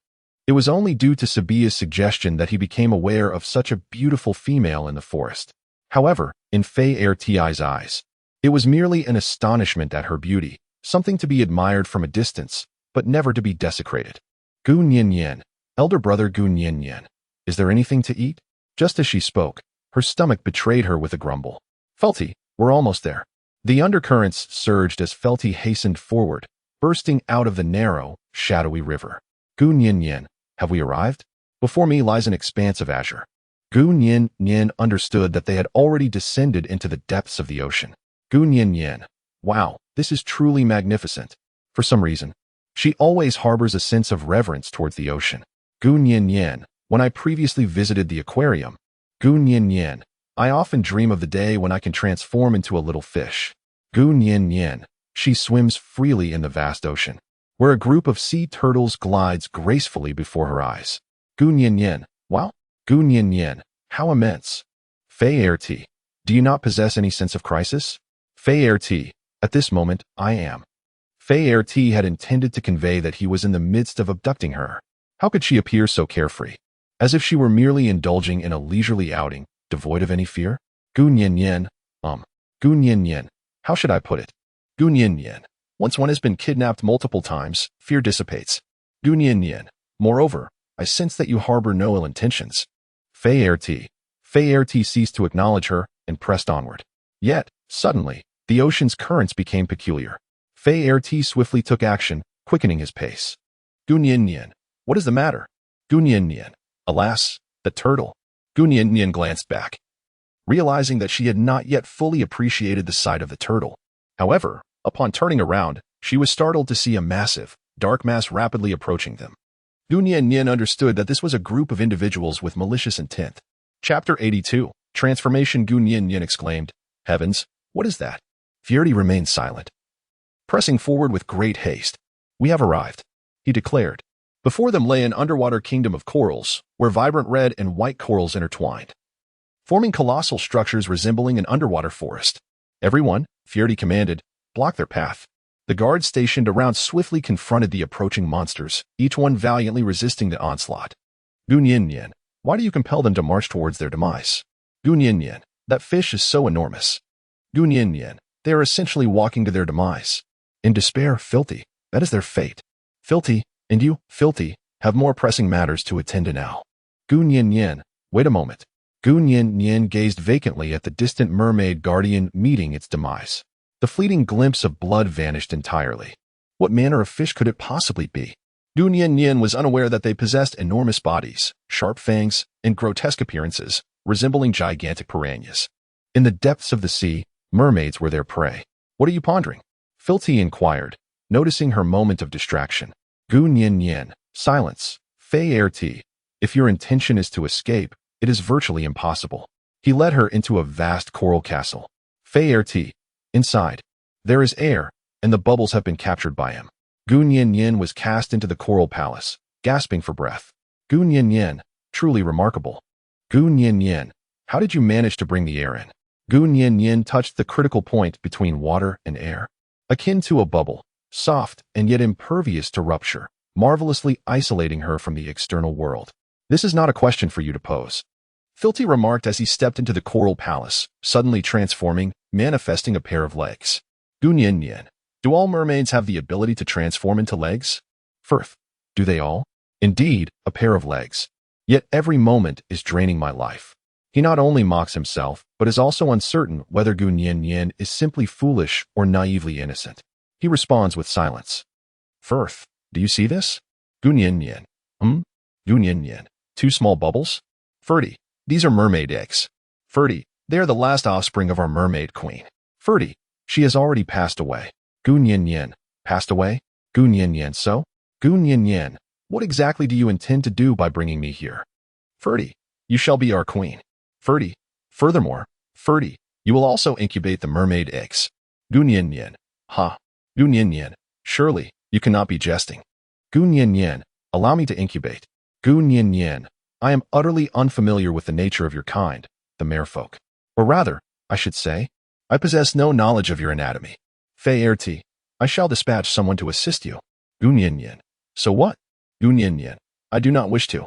It was only due to Sabia's suggestion that he became aware of such a beautiful female in the forest. However, in Fei Erti's eyes, it was merely an astonishment at her beauty, something to be admired from a distance, but never to be desecrated. Gu Nyin, elder brother Gu Nyin, is there anything to eat? Just as she spoke, her stomach betrayed her with a grumble. Felty, we're almost there. The undercurrents surged as Felty hastened forward, bursting out of the narrow, shadowy river. Gu Nyin, have we arrived? Before me lies an expanse of azure. Gu Nyin understood that they had already descended into the depths of the ocean. Gu Nyin, wow, this is truly magnificent. For some reason, she always harbors a sense of reverence towards the ocean. Gu Nyin, when I previously visited the aquarium, Gu Nyin, I often dream of the day when I can transform into a little fish. Gu Nyin, she swims freely in the vast ocean, where a group of sea turtles glides gracefully before her eyes. Gu Nyin, wow, Gu Nyin, how immense. Fei Erti, do you not possess any sense of crisis? Fei Erti, at this moment, I am. Fei Erti had intended to convey that he was in the midst of abducting her. How could she appear so carefree? As if she were merely indulging in a leisurely outing, devoid of any fear? Gu Nyin, how should I put it? Gu Nyin, once one has been kidnapped multiple times, fear dissipates. Gu Nyin, moreover, I sense that you harbor no ill intentions. Fei Erti ceased to acknowledge her and pressed onward. Yet, suddenly, the ocean's currents became peculiar. Fei Erti swiftly took action, quickening his pace. Gu Nyin, what is the matter? Gu Nyin, alas, the turtle. Gu Nyin glanced back, realizing that she had not yet fully appreciated the sight of the turtle. However, upon turning around, she was startled to see a massive, dark mass rapidly approaching them. Gu Nyin understood that this was a group of individuals with malicious intent. Chapter 82, Transformation. Gu Nyin exclaimed, Heavens, what is that? Fierty remained silent, pressing forward with great haste. We have arrived, he declared. Before them lay an underwater kingdom of corals, where vibrant red and white corals intertwined, forming colossal structures resembling an underwater forest. Everyone, Fierty commanded, block their path. The guards stationed around swiftly confronted the approaching monsters, each one valiantly resisting the onslaught. Gu Nyin, why do you compel them to march towards their demise? Gu Nyin, that fish is so enormous. Gu Nyin, they are essentially walking to their demise. In despair, Filthy, that is their fate. Filthy, and you, Filthy, have more pressing matters to attend to now. Gu Nyin, wait a moment. Gu Nyin gazed vacantly at the distant mermaid guardian meeting its demise. The fleeting glimpse of blood vanished entirely. What manner of fish could it possibly be? Gu Nyin was unaware that they possessed enormous bodies, sharp fangs, and grotesque appearances, resembling gigantic piranhas. In the depths of the sea, mermaids were their prey. What are you pondering? Filthy inquired, noticing her moment of distraction. Gu Nyin, silence. Fei Erti, if your intention is to escape, it is virtually impossible. He led her into a vast coral castle. Fei Erti, inside, there is air, and the bubbles have been captured by him. Gun Yin Yin was cast into the coral palace, gasping for breath. Gun Yin Yin, truly remarkable. Gun Yin Yin, how did you manage to bring the air in? Gun Yin Yin touched the critical point between water and air, akin to a bubble, soft and yet impervious to rupture, marvelously isolating her from the external world. This is not a question for you to pose, Filthy remarked as he stepped into the coral palace, suddenly transforming, manifesting a pair of legs. Gun Yin Yin, do all mermaids have the ability to transform into legs? Firth, do they all? Indeed, a pair of legs. Yet every moment is draining my life. He not only mocks himself, but is also uncertain whether Gun Yin Yin is simply foolish or naively innocent. He responds with silence. Firth, do you see this? Gun Yin Yin. Gun Yin Yin. Two small bubbles? Ferdy, these are mermaid eggs. Ferdy, they are the last offspring of our mermaid queen. Ferdy, she has already passed away. Gun Yin Yin. Passed away? Gun Yin Yin, so? Gun Yin Yin, what exactly do you intend to do by bringing me here? Ferdy, you shall be our queen. Ferdy, furthermore, Ferdy, you will also incubate the mermaid eggs. Gun Yin Yin. Ha. Gun Yin Yin, surely, you cannot be jesting. Gun Yin Yin, allow me to incubate. Gun Yin Yin, I am utterly unfamiliar with the nature of your kind, the merfolk. Or rather, I should say, I possess no knowledge of your anatomy. Fei Erti, I shall dispatch someone to assist you. Gun Yin Yin. So what? Gun Yin Yin, I do not wish to.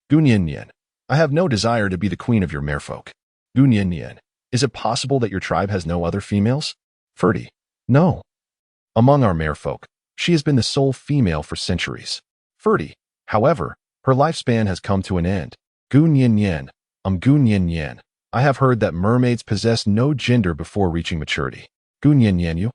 Gun Yin Yin, I have no desire to be the queen of your merfolk. Gun Yin Yin, is it possible that your tribe has no other females? Ferdy, no. Among our merfolk, she has been the sole female for centuries. Ferdy, however, her lifespan has come to an end. Gun Yin Yin, Gun Yin Yin, I have heard that mermaids possess no gender before reaching maturity. Gun Yin Yin,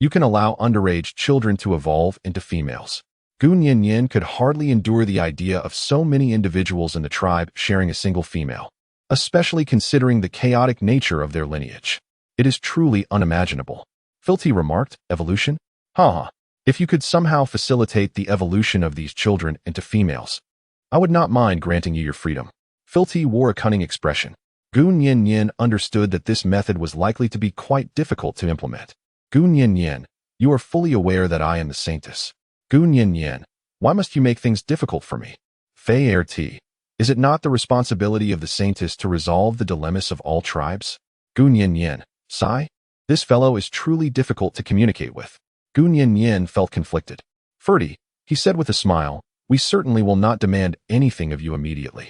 you can allow underage children to evolve into females. Gun Yin Yin could hardly endure the idea of so many individuals in the tribe sharing a single female, especially considering the chaotic nature of their lineage. It is truly unimaginable. Filthy remarked, evolution? Ha. If you could somehow facilitate the evolution of these children into females, I would not mind granting you your freedom. Filthy wore a cunning expression. Gun Yin Yin understood that this method was likely to be quite difficult to implement. Gun Yin Yin, you are fully aware that I am the saintess. Gun Yin Yin, why must you make things difficult for me? Fei Erti, is it not the responsibility of the saintess to resolve the dilemmas of all tribes? Gun Yin Yin, sigh? This fellow is truly difficult to communicate with. Gun Yin Yin felt conflicted. Ferdy, he said with a smile, we certainly will not demand anything of you immediately.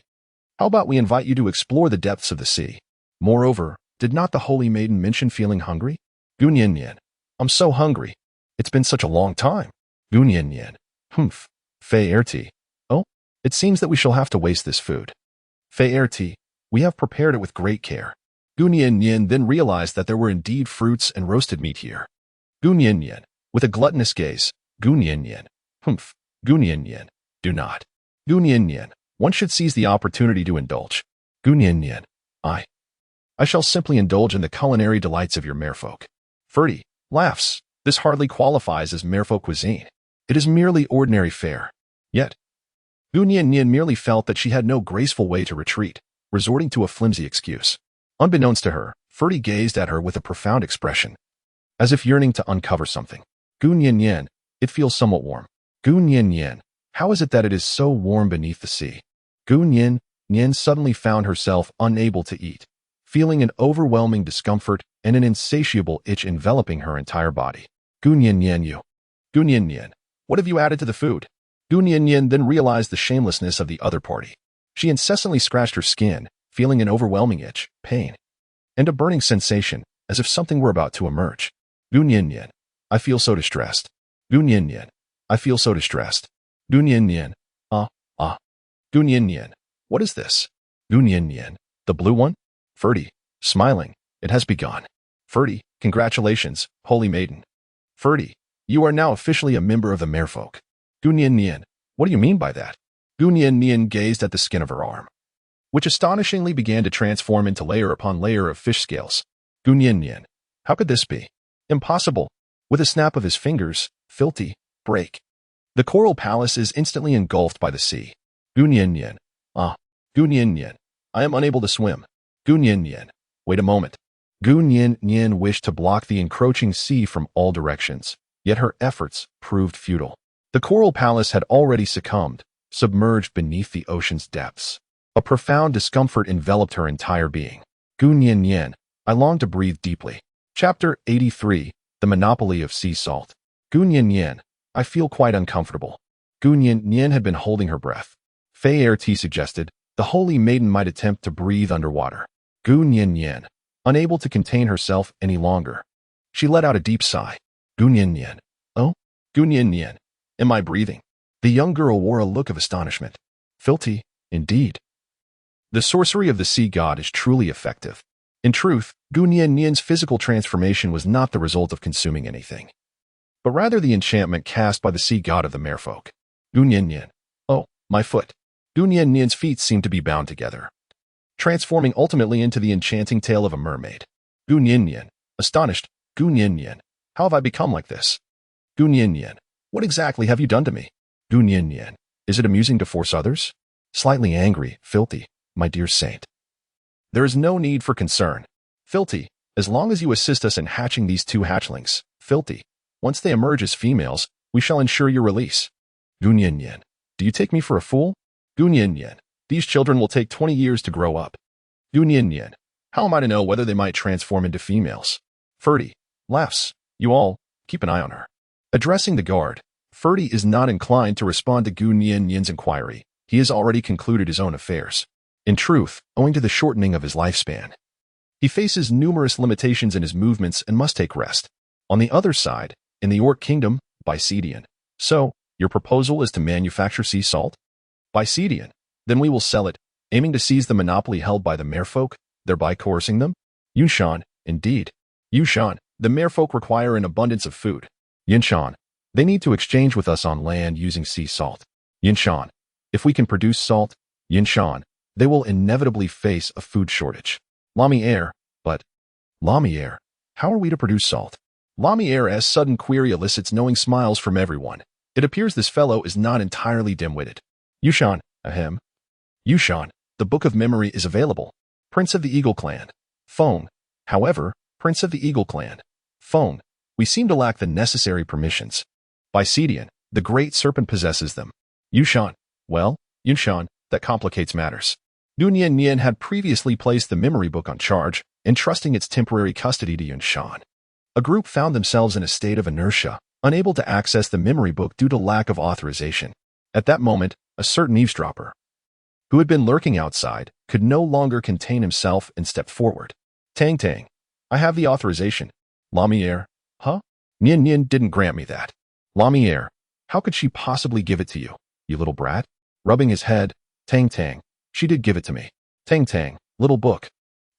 How about we invite you to explore the depths of the sea? Moreover, did not the holy maiden mention feeling hungry? Gun Yin Yin, I'm so hungry. It's been such a long time. Gun Yin Yin, humph. Fei Erti, oh, it seems that we shall have to waste this food. Fei Erti, we have prepared it with great care. Gun Yin Yin then realized that there were indeed fruits and roasted meat here. Gun Yin Yin, with a gluttonous gaze, Gun Yin Yin, humph. Gun Yin Yin, do not. Gun Yin Yin, one should seize the opportunity to indulge. Gun Yin Yin, I shall simply indulge in the culinary delights of your merfolk. Ferdy laughs. This hardly qualifies as merfolk cuisine. It is merely ordinary fare. Yet, Gun Yin Yin merely felt that she had no graceful way to retreat, resorting to a flimsy excuse. Unbeknownst to her, Ferdy gazed at her with a profound expression, as if yearning to uncover something. Gun Yin Yin, it feels somewhat warm. Gun Yin Yin, how is it that it is so warm beneath the sea? Gun Yin Yin suddenly found herself unable to eat, feeling an overwhelming discomfort and an insatiable itch enveloping her entire body. Gun Yin Yin, Gun Yin Yin, what have you added to the food? Gun Yin Yin then realized the shamelessness of the other party. She incessantly scratched her skin, feeling an overwhelming itch, pain, and a burning sensation, as if something were about to emerge. Gun Yin Yin, I feel so distressed. Gun Yin Yin, I feel so distressed. Gun Yin Yin, Gun Yin Yin, what is this? Gun Yin Yin, the blue one? Ferdy, smiling, it has begun. Ferdy, congratulations, holy maiden. Ferdy, you are now officially a member of the merfolk. Gun Yin Yin, what do you mean by that? Gun Yin Yin gazed at the skin of her arm, which astonishingly began to transform into layer upon layer of fish scales. Gun Yin Yin, how could this be? Impossible. With a snap of his fingers, Filthy, break. The coral palace is instantly engulfed by the sea. Gun Yin Yin, Gun Yin Yin, I am unable to swim. Gun Yin Yin, wait a moment. Gun Yin Yin wished to block the encroaching sea from all directions, yet her efforts proved futile. The coral palace had already succumbed, submerged beneath the ocean's depths. A profound discomfort enveloped her entire being. Gu Nian Nian, I long to breathe deeply. Chapter 83, The Monopoly of Sea Salt. Gu Nian Nian, I feel quite uncomfortable. Gu Nian Nian had been holding her breath. Fei Erti suggested, the holy maiden might attempt to breathe underwater. Gu Nian Nian, unable to contain herself any longer. She let out a deep sigh. Gu Nian Nian. Oh? Gu Nian Nian. Am I breathing? The young girl wore a look of astonishment. Filthy, indeed. The sorcery of the sea god is truly effective. In truth, Gu Nian Nian's physical transformation was not the result of consuming anything, but rather the enchantment cast by the sea god of the merfolk. Gu Nian Nian. Oh, my foot. Gu Nian Nian's feet seemed to be bound together, transforming ultimately into the enchanting tail of a mermaid. Gu Nian Nian. Astonished. Gu Nian Nian. How have I become like this? Gu Nian Nian. What exactly have you done to me? Gu Nian Nian. Is it amusing to force others? Slightly angry. Filthy, my dear saint. There is no need for concern. Filthy, as long as you assist us in hatching these two hatchlings. Filthy, once they emerge as females, we shall ensure your release. Gu Nian Nian. Do you take me for a fool? Gu Nian Nian. These children will take 20 years to grow up. Gu Nian Nian. How am I to know whether they might transform into females? Ferdy. Laughs. You all, keep an eye on her. Addressing the guard, Ferdy is not inclined to respond to Gu Nian Nian's inquiry. He has already concluded his own affairs. In truth, owing to the shortening of his lifespan, he faces numerous limitations in his movements and must take rest. On the other side, in the Orc Kingdom, Bicedian. So, your proposal is to manufacture sea salt? Bicedian. Then we will sell it, aiming to seize the monopoly held by the merfolk, thereby coercing them? Yunshan, indeed. Yushan, the merfolk require an abundance of food. Yinshan, they need to exchange with us on land using sea salt. Yinshan, if we can produce salt, Yinshan, they will inevitably face a food shortage. Lamiere, but Lamiere, how are we to produce salt? Lamiere's sudden query elicits knowing smiles from everyone. It appears this fellow is not entirely dim-witted. Yushan, ahem. Yushan, the Book of Memory is available. Prince of the Eagle Clan. Phone. However, Prince of the Eagle Clan. Phone. We seem to lack the necessary permissions. Bicedian, the Great Serpent possesses them. Yushan. Well, Yunshan, that complicates matters. Gu Nian Nian had previously placed the memory book on charge, entrusting its temporary custody to Yunshan. A group found themselves in a state of inertia, unable to access the memory book due to lack of authorization. At that moment, a certain eavesdropper, who had been lurking outside, could no longer contain himself and stepped forward. Tang Tang, I have the authorization. Lamiere, huh? Nian Nian didn't grant me that. Lamiere, how could she possibly give it to you, you little brat? Rubbing his head, Tang Tang, she did give it to me. Tang Tang, little book.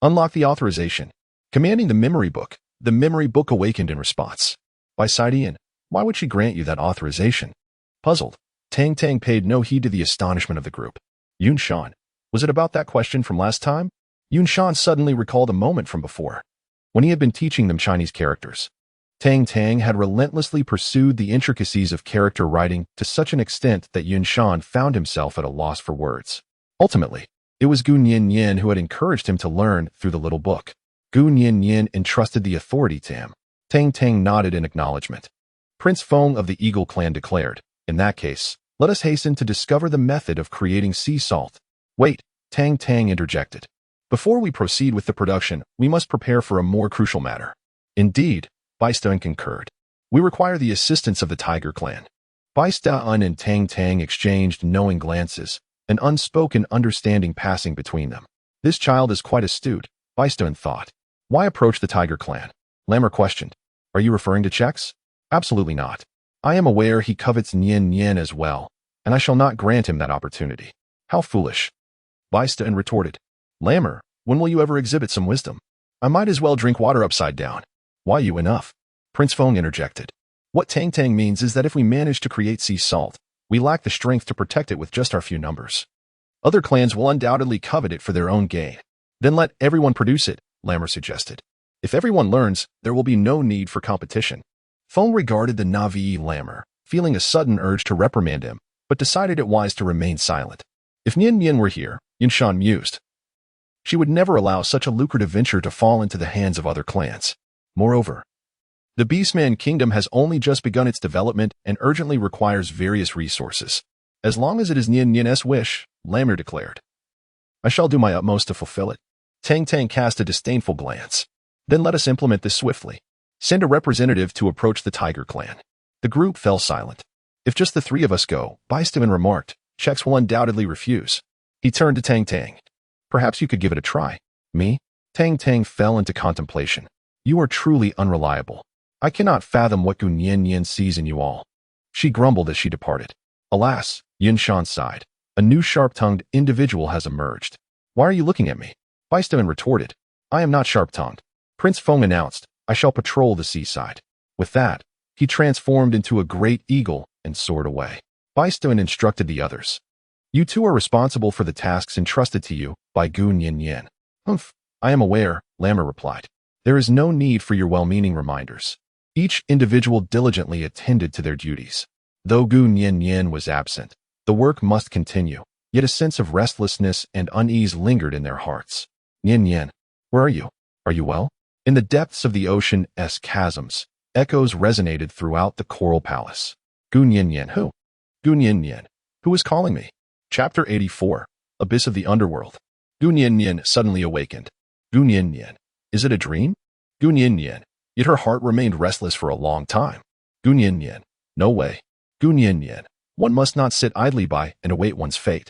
Unlock the authorization. Commanding the memory book awakened in response. Bicedian, why would she grant you that authorization? Puzzled, Tang Tang paid no heed to the astonishment of the group. Yunshan, was it about that question from last time? Yunshan suddenly recalled a moment from before, when he had been teaching them Chinese characters. Tang Tang had relentlessly pursued the intricacies of character writing to such an extent that Yunshan found himself at a loss for words. Ultimately, it was Gu Nian Nian who had encouraged him to learn through the little book. Gu Nian Nian entrusted the authority to him. Tang Tang nodded in acknowledgement. Prince Feng of the Eagle Clan declared, in that case, let us hasten to discover the method of creating sea salt. Wait, Tang Tang interjected. Before we proceed with the production, we must prepare for a more crucial matter. Indeed, Baistan concurred. We require the assistance of the Tiger Clan. Baistan and Tang Tang exchanged knowing glances, an unspoken understanding passing between them. This child is quite astute, Baistan thought. Why approach the Tiger Clan? Lammer questioned. Are you referring to checks? Absolutely not. I am aware he covets Nian Nian as well, and I shall not grant him that opportunity. How foolish. Baistan retorted. Lammer, when will you ever exhibit some wisdom? I might as well drink water upside down. Why you enough? Prince Feng interjected. What Tang Tang means is that if we manage to create sea salt, we lack the strength to protect it with just our few numbers. Other clans will undoubtedly covet it for their own gain. Then let everyone produce it, Lammer suggested. If everyone learns, there will be no need for competition. Feng regarded the Navi Lammer, feeling a sudden urge to reprimand him, but decided it wise to remain silent. If Nian Nian were here, Yunshan mused, she would never allow such a lucrative venture to fall into the hands of other clans. Moreover, The Beastman Kingdom has only just begun its development and urgently requires various resources. As long as it is Nian Nian's wish, Lammer declared. I shall do my utmost to fulfill it. Tang Tang cast a disdainful glance. Then let us implement this swiftly. Send a representative to approach the Tiger Clan. The group fell silent. If just the three of us go, Baistaman remarked, Chex will undoubtedly refuse. He turned to Tang Tang. Perhaps you could give it a try. Me? Tang Tang fell into contemplation. You are truly unreliable. I cannot fathom what Gu Nian sees in you all. She grumbled as she departed. Alas, Yin Shan sighed. A new sharp-tongued individual has emerged. Why are you looking at me? Baistaman retorted. I am not sharp-tongued. Prince Feng announced, I shall patrol the seaside. With that, he transformed into a great eagle and soared away. Baistaman instructed the others. You two are responsible for the tasks entrusted to you by Gu Nian. Humph, I am aware, Lammer replied. There is no need for your well-meaning reminders. Each individual diligently attended to their duties. Though Gu Nian was absent, the work must continue, yet a sense of restlessness and unease lingered in their hearts. Nian, where are you? Are you well? In the depths of the ocean's chasms, echoes resonated throughout the Coral Palace. Gu Nian, who? Gu Nian, who is calling me? Chapter 84, Abyss of the Underworld. Gu Nian suddenly awakened. Gu Nian, is it a dream? Gu Nian, yet her heart remained restless for a long time. Gu Nian, no way. Gu Nian, one must not sit idly by and await one's fate.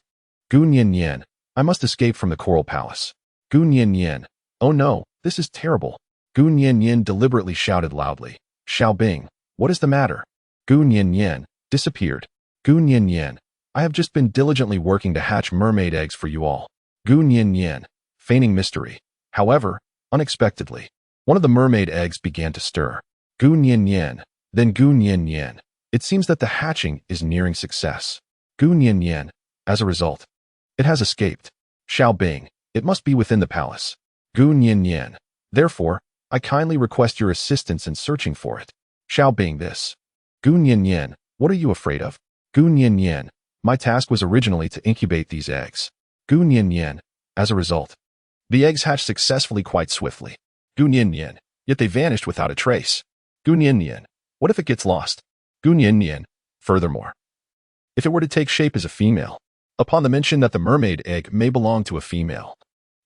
Gu Nian, I must escape from the Coral Palace. Gu Nian, oh no, this is terrible. Gu Nian deliberately shouted loudly. Xiao Bing, what is the matter? Gu Nian disappeared. Gu Nian, I have just been diligently working to hatch mermaid eggs for you all. Gu Nian, feigning mystery. However, unexpectedly, one of the mermaid eggs began to stir. Gu Nian, then Gu Nian. It seems that the hatching is nearing success. Gu Nian, as a result, it has escaped. Xiao Bing, it must be within the palace. Gu Nian, therefore, I kindly request your assistance in searching for it. Xiao Bing this. Gu Nian, what are you afraid of? Gu Nian, my task was originally to incubate these eggs. Gu Nian, as a result, the eggs hatched successfully quite swiftly. Gu Nian, yet they vanished without a trace. Gu Nian, what if it gets lost? Gu Nian, furthermore, if it were to take shape as a female, upon the mention that the mermaid egg may belong to a female,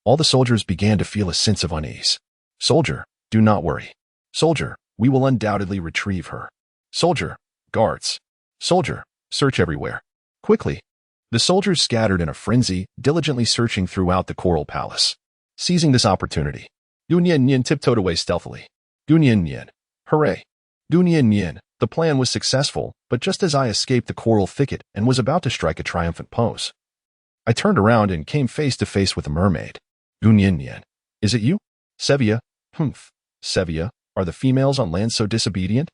all the soldiers began to feel a sense of unease. Soldier, do not worry. Soldier, we will undoubtedly retrieve her. Soldier, guards. Soldier, search everywhere. Quickly. The soldiers scattered in a frenzy, diligently searching throughout the Coral Palace. Seizing this opportunity, Gu Nian tiptoed away stealthily. Gu Nian, hooray. Gu Nian, the plan was successful, but just as I escaped the coral thicket and was about to strike a triumphant pose, I turned around and came face to face with a mermaid. Gu Nian, is it you? Sevilla, humph. Sevilla, are the females on land so disobedient?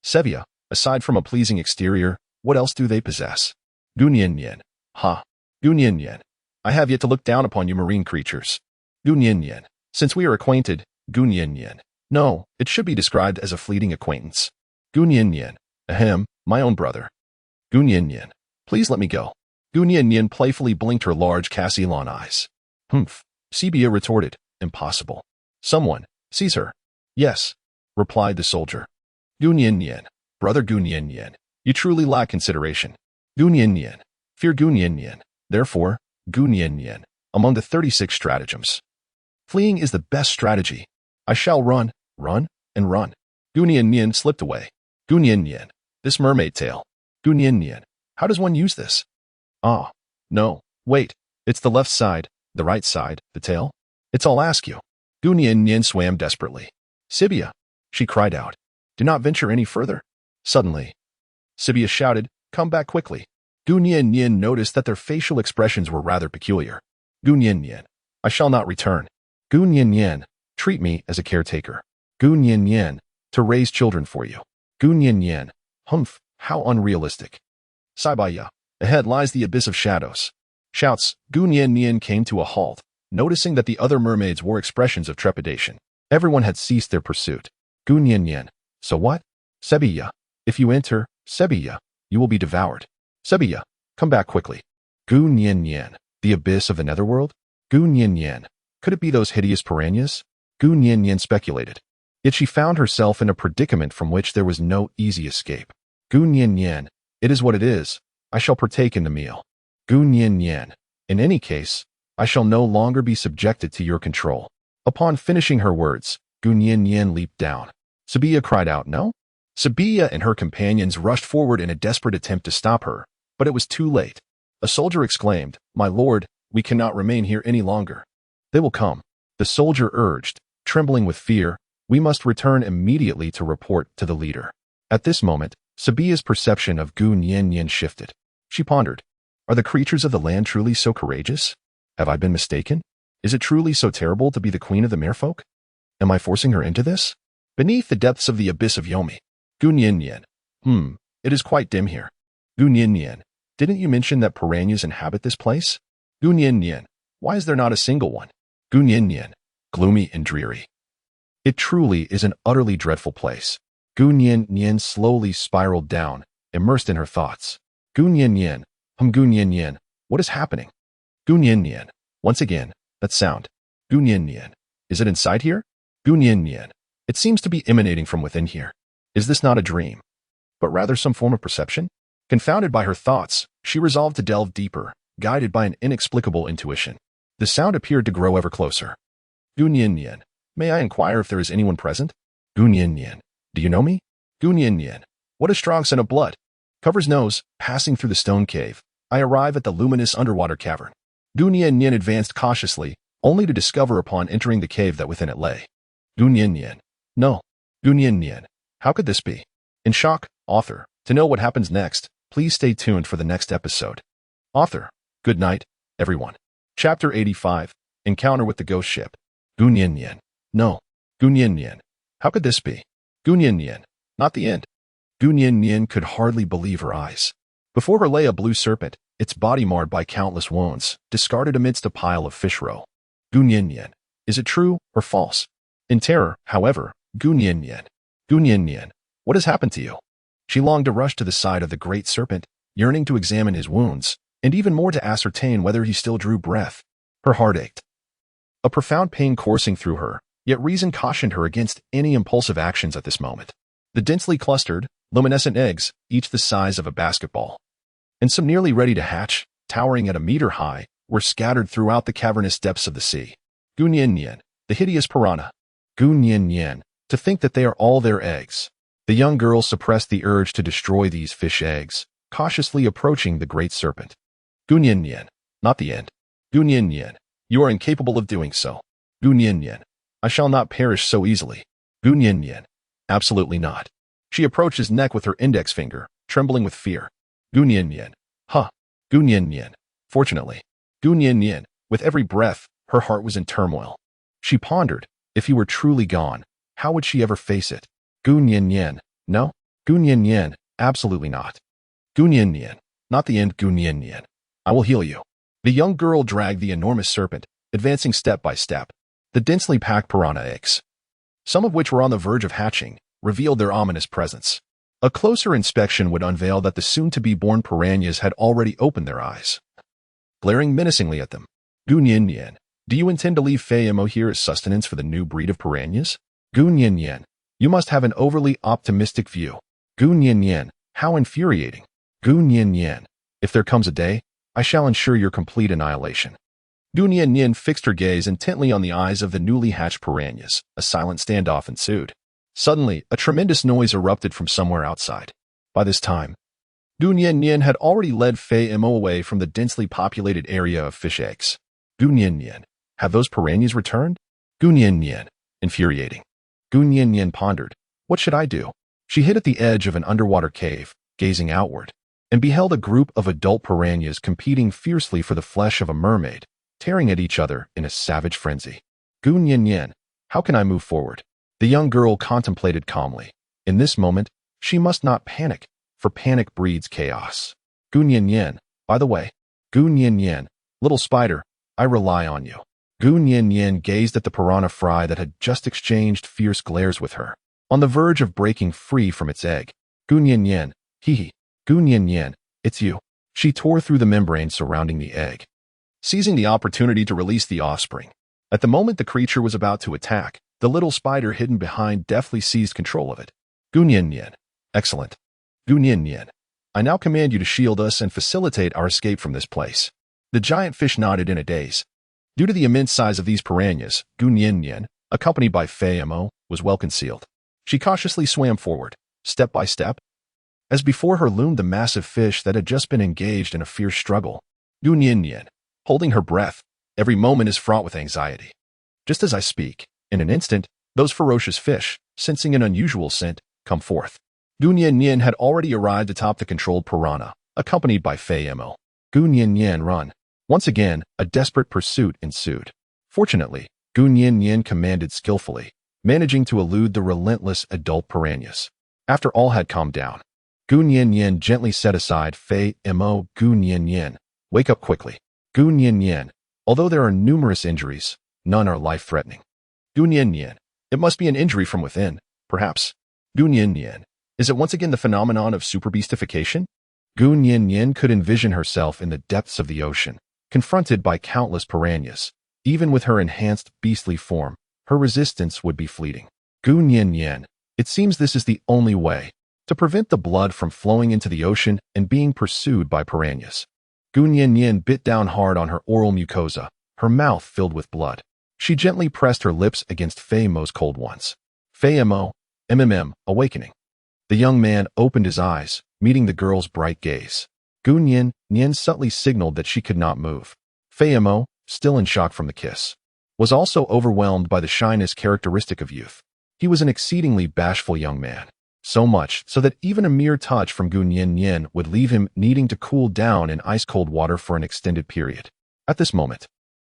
Sevilla, aside from a pleasing exterior, what else do they possess? Gu Nian, ha. Gu Nian, I have yet to look down upon you marine creatures. Gu Nian, since we are acquainted, Gu Nian, no, it should be described as a fleeting acquaintance. Gu Nian, ahem, my own brother. Gu Nian, please let me go. Gu Nian playfully blinked her large Cassilon eyes. Humph, Sebia retorted, impossible. Someone, seize her. Yes, replied the soldier. Gu Nian, brother Gu Nian, you truly lack consideration. Gu Nian, fear Gu Nian, therefore, Gu Nian, among the 36 stratagems. Fleeing is the best strategy. I shall run, and run. Gu Nian slipped away. Gu Nian, this mermaid tail. Gu Nian, how does one use this? Ah, no, wait, it's the left side, the right side, the tail. It's I'll ask you. Gu Nian swam desperately. Sibia, she cried out. Do not venture any further. Suddenly, Sibia shouted, come back quickly. Gu Nian noticed that their facial expressions were rather peculiar. Gu Nian, I shall not return. Gu Nian, treat me as a caretaker. Gu Nian, to raise children for you. Gu Nian, humph, how unrealistic. Saibaya, ahead lies the abyss of shadows. Shouts, Gu Nian came to a halt, noticing that the other mermaids wore expressions of trepidation. Everyone had ceased their pursuit. Gu Nian, so what? Sebiya, if you enter, Sebiya, you will be devoured. Sebiya, come back quickly. Gu Nian, the abyss of the netherworld? Gu Nian, could it be those hideous piranhas? Gu Nian speculated. Yet she found herself in a predicament from which there was no easy escape. Gu Nian Nian, it is what it is. I shall partake in the meal. Gu Nian Nian, in any case, I shall no longer be subjected to your control. Upon finishing her words, Gu Nian Nian leaped down. Sabia cried out, no? Sabia and her companions rushed forward in a desperate attempt to stop her, but it was too late. A soldier exclaimed, my lord, we cannot remain here any longer. They will come. The soldier urged, trembling with fear, we must return immediately to report to the leader. At this moment, Sabia's perception of Gu Nian Nian shifted. She pondered, are the creatures of the land truly so courageous? Have I been mistaken? Is it truly so terrible to be the queen of the merfolk? Am I forcing her into this? Beneath the depths of the abyss of Yomi. Gu Nian Nian. It is quite dim here. Gu Nian Nian, didn't you mention that piranhas inhabit this place? Gu Nian Nian, why is there not a single one? Gu Nian Nian, gloomy and dreary. It truly is an utterly dreadful place. Gu Nian Nian slowly spiraled down, immersed in her thoughts. Gu Nian Nian, Gu Nian Nian, what is happening? Gu Nian Nian, once again, that sound. Gu Nian Nian, is it inside here? Gu Nian Nian, it seems to be emanating from within here. Is this not a dream, but rather some form of perception? Confounded by her thoughts, she resolved to delve deeper, guided by an inexplicable intuition. The sound appeared to grow ever closer. Gu Nian Nian, may I inquire if there is anyone present? Gu Nian Nian, do you know me? Gu Nian Nian, what a strong scent of blood. Covers nose, passing through the stone cave, I arrive at the luminous underwater cavern. Gu Nian Nian advanced cautiously, only to discover upon entering the cave that within it lay. Gu Nian Nian, no. Gu Nian Nian, how could this be? In shock, author, to know what happens next, please stay tuned for the next episode. Author, good night, everyone. Chapter 85, Encounter with the Ghost Ship. Gu Nian Nian, no. Gu Nian Nian, how could this be? Gu Nian Nian, not the end. Gu Nian Nian could hardly believe her eyes. Before her lay a blue serpent, its body marred by countless wounds, discarded amidst a pile of fish roe. Gu Nian Nian, is it true or false? In terror, however, Gu Nian Nian, what has happened to you? She longed to rush to the side of the great serpent, yearning to examine his wounds, and even more to ascertain whether he still drew breath. Her heart ached. A profound pain coursing through her, yet reason cautioned her against any impulsive actions at this moment. The densely clustered, luminescent eggs, each the size of a basketball, and some nearly ready to hatch, towering at a meter high, were scattered throughout the cavernous depths of the sea. Gu Nian Nian, the hideous piranha. Gu Nian Nian, to think that they are all their eggs. The young girl suppressed the urge to destroy these fish eggs, cautiously approaching the great serpent. Gu Nian Nian, not the end. Gu Nian Nian, you are incapable of doing so. Gu Nian Nian, I shall not perish so easily. Gu Nian Nian, absolutely not. She approached his neck with her index finger, trembling with fear. Gu Nian Nian, Gu Nian Nian, fortunately. Gu Nian Nian, with every breath, her heart was in turmoil. She pondered, if he were truly gone, how would she ever face it? Gu Nian Nian, no. Gu Nian Nian, absolutely not. Gu Nian Nian, not the end. Gu Nian Nian, I will heal you. The young girl dragged the enormous serpent, advancing step by step. The densely packed piranha eggs, some of which were on the verge of hatching, revealed their ominous presence. A closer inspection would unveil that the soon-to-be-born piranhas had already opened their eyes, glaring menacingly at them. Gu Nian Nian, do you intend to leave Fei Mo here as sustenance for the new breed of piranhas? Gu Nian Nian, you must have an overly optimistic view. Gu Nian Nian, how infuriating. Gu Nian Nian, if there comes a day, I shall ensure your complete annihilation. Gu Nian Nian fixed her gaze intently on the eyes of the newly hatched piranhas. A silent standoff ensued. Suddenly, a tremendous noise erupted from somewhere outside. By this time, Gu Nian Nian had already led Fei Mo away from the densely populated area of fish eggs. Gu Nian Nian, have those piranhas returned? Gu Nian Nian, infuriating. Gu Nian Nian pondered, what should I do? She hid at the edge of an underwater cave, gazing outward, and beheld a group of adult piranhas competing fiercely for the flesh of a mermaid, tearing at each other in a savage frenzy. Gu Nian Nian, how can I move forward? The young girl contemplated calmly. In this moment, she must not panic, for panic breeds chaos. Gu Nian Nian, by the way, Gu Nian Nian, little spider, I rely on you. Gu Nian Nian gazed at the piranha fry that had just exchanged fierce glares with her, on the verge of breaking free from its egg. Gu Nian Nian, hee. Gu Nian Nian, it's you. She tore through the membrane surrounding the egg, seizing the opportunity to release the offspring. At the moment the creature was about to attack, The little spider hidden behind deftly seized control of it. Gun Yin Yin. Excellent. Gun Yin Yin. I now command you to shield us and facilitate our escape from this place. The giant fish nodded in a daze. Due to the immense size of these piranhas, Gun Yin Yin, accompanied by Fei Mo, was well concealed. She cautiously swam forward, step by step. As before her loomed the massive fish that had just been engaged in a fierce struggle. Gun Yin Yin, holding her breath, every moment is fraught with anxiety. Just as I speak, in an instant, those ferocious fish, sensing an unusual scent, come forth. Gun Yin Yin had already arrived atop the controlled piranha, accompanied by Fei Mo. Gun Yin Yin run. Once again, a desperate pursuit ensued. Fortunately, Gun Yin Yin commanded skillfully, managing to elude the relentless adult piranhas. After all had calmed down, Gun Yin Yin gently set aside Fei Mo. Gun Yin Yin, wake up quickly. Gun Yin Yin, although there are numerous injuries, none are life-threatening. Gun Yin Yin, it must be an injury from within, perhaps. Gun Yin Yin, is it once again the phenomenon of superbeastification? Gun Yin Yin could envision herself in the depths of the ocean, confronted by countless piranhas. Even with her enhanced beastly form, her resistance would be fleeting. Gun Yin Yin, it seems this is the only way to prevent the blood from flowing into the ocean and being pursued by piranhas. Gun Yin Yin bit down hard on her oral mucosa, her mouth filled with blood. She gently pressed her lips against Fei Mo's cold ones. Fei Mo, awakening. The young man opened his eyes, meeting the girl's bright gaze. Gun Yin Yin subtly signaled that she could not move. Fei Mo, still in shock from the kiss, was also overwhelmed by the shyness characteristic of youth. He was an exceedingly bashful young man, so much so that even a mere touch from Gun Yin Yin would leave him needing to cool down in ice-cold water for an extended period. At this moment,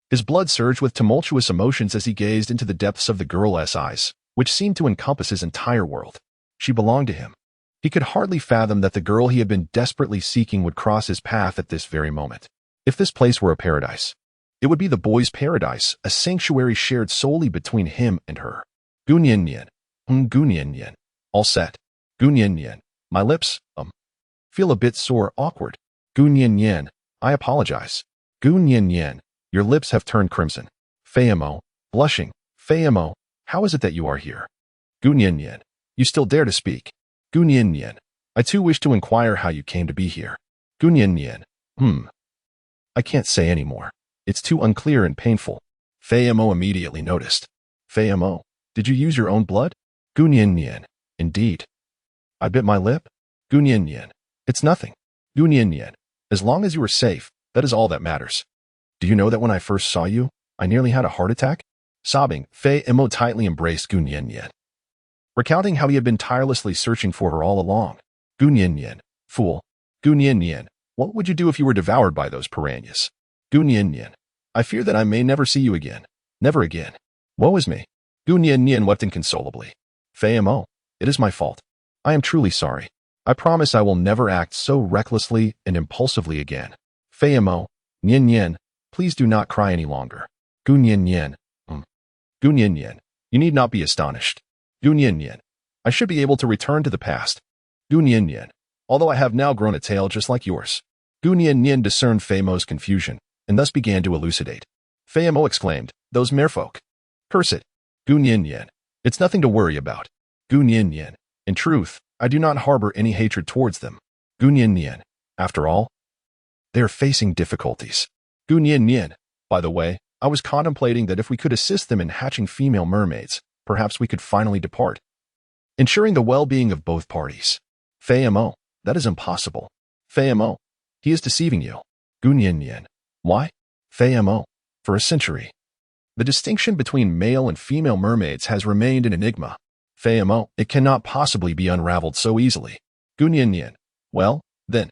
his blood surged with tumultuous emotions as he gazed into the depths of the girl's eyes, which seemed to encompass his entire world. She belonged to him. He could hardly fathom that the girl he had been desperately seeking would cross his path at this very moment. If this place were a paradise, it would be the boy's paradise, a sanctuary shared solely between him and her. Gun Yin Yin. Gun Yin Yin. All set. Gun Yin Yin. My lips, feel a bit sore, awkward. Gun Yin Yin. I apologize. Gun Yin Yin. Your lips have turned crimson. Fei Mo, blushing. Fei Mo, how is it that you are here? Gun Yin Yin. You still dare to speak. Gun Yin Yin. I too wish to inquire how you came to be here. Gun Yin Yin. I can't say any more. It's too unclear and painful. Fei Mo immediately noticed. Fei Mo, did you use your own blood? Gun Yin Yin. Indeed. I bit my lip? Gun Yin Yin. It's nothing. Gun Yin Yin. As long as you are safe, that is all that matters. Do you know that when I first saw you, I nearly had a heart attack? Sobbing, Fei Mo tightly embraced Gun Yin Yin, recounting how he had been tirelessly searching for her all along. Gun Yin Yin. Fool. Gun Yin Yin. What would you do if you were devoured by those piranhas? Gun Yin Yin. I fear that I may never see you again. Never again. Woe is me. Gun Yin Yin wept inconsolably. Fei Mo, it is my fault. I am truly sorry. I promise I will never act so recklessly and impulsively again. Fei Mo, Yin Yin, please do not cry any longer. Gun Yin Yin. Gun Yin Yin, you need not be astonished. Gun Yin Yin, I should be able to return to the past. Gun Yin Yin, although I have now grown a tail just like yours. Gun Yin Yin discerned Fei Mo's confusion, and thus began to elucidate. Fei Mo exclaimed, those merfolk. Curse it. Gun Yin Yin, it's nothing to worry about. Gun Yin Yin, in truth, I do not harbor any hatred towards them. Gun Yin Yin, after all, they are facing difficulties. Gun Yin Yin, by the way, I was contemplating that if we could assist them in hatching female mermaids, perhaps we could finally depart, ensuring the well-being of both parties. Fei Mo, that is impossible. Fei Mo, he is deceiving you. Gun Yin Yin, why? Fei Mo, for a century, the distinction between male and female mermaids has remained an enigma. Fei Mo, it cannot possibly be unraveled so easily. Gun Yin Yin, well, then.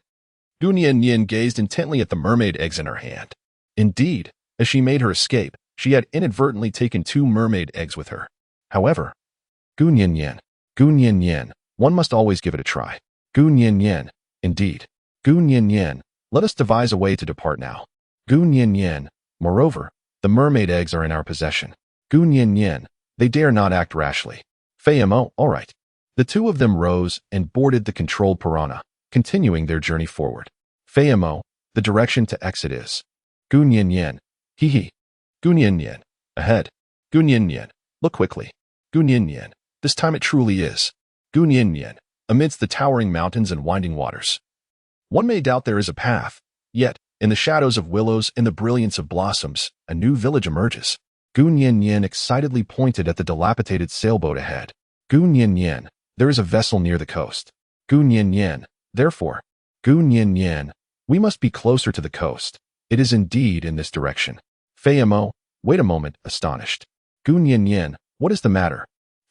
Gun Yin Yin gazed intently at the mermaid eggs in her hand. Indeed, as she made her escape, she had inadvertently taken 2 mermaid eggs with her. However, Gun Yin Yin, one must always give it a try. Gun Yin Yin, indeed. Gun Yin Yin, let us devise a way to depart now. Gun Yin Yin, moreover, the mermaid eggs are in our possession. Gun Yin Yin, they dare not act rashly. Fei Mo, all right. The 2 of them rose and boarded the controlled piranha, continuing their journey forward. Fei Mo, the direction to exit is. Gun Yin Yin, hee hee. Gun Yin Yin, ahead. Gun Yin Yin, look quickly. Gunyin. This time it truly is. Gunyin. Amidst the towering mountains and winding waters. One may doubt there is a path, yet, in the shadows of willows and the brilliance of blossoms, a new village emerges. Gunyin excitedly pointed at the dilapidated sailboat ahead. Gunyin. There is a vessel near the coast. Gunyin. Therefore, Gunyin. We must be closer to the coast. It is indeed in this direction. Fayamo, wait a moment, astonished. Gunyin. What is the matter?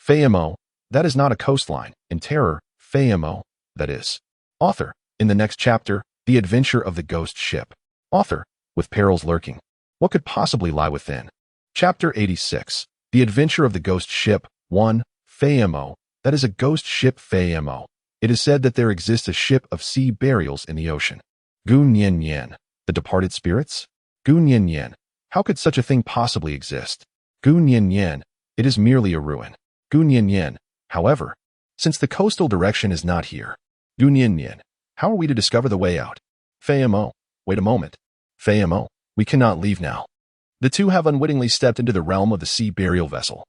Fayamo, that is not a coastline. In terror, Fayamo, that is. Author, in the next chapter, The Adventure of the Ghost Ship. Author, with perils lurking. What could possibly lie within? Chapter 86, The Adventure of the Ghost Ship, 1, Fayamo, that is a ghost ship Fayamo. It is said that there exists a ship of sea burials in the ocean. Gunyin. The departed spirits? Gunyin. How could such a thing possibly exist? Gunyin. It is merely a ruin. Gunyin. However, since the coastal direction is not here. Gunyin. How are we to discover the way out? Fayamo. Wait a moment. Fayamo. We cannot leave now. The two have unwittingly stepped into the realm of the sea burial vessel.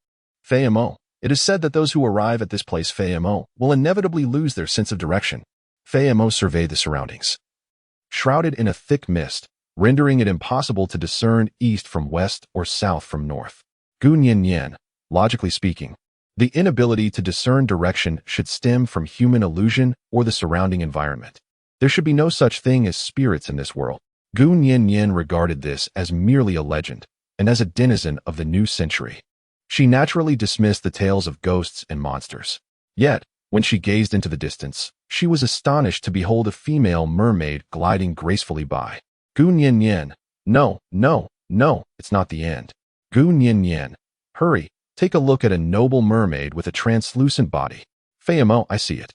Fayamo. It is said that those who arrive at this place Fayamo will inevitably lose their sense of direction. Fayamo surveyed the surroundings. Shrouded in a thick mist, rendering it impossible to discern east from west or south from north. Gunyin. Logically speaking, the inability to discern direction should stem from human illusion or the surrounding environment. There should be no such thing as spirits in this world. Gunyin regarded this as merely a legend, and as a denizen of the new century. She naturally dismissed the tales of ghosts and monsters. Yet, when she gazed into the distance, she was astonished to behold a female mermaid gliding gracefully by. Gunyin. No, it's not the end. Gunyin. Hurry, take a look at a noble mermaid with a translucent body. Fayamo, I see it.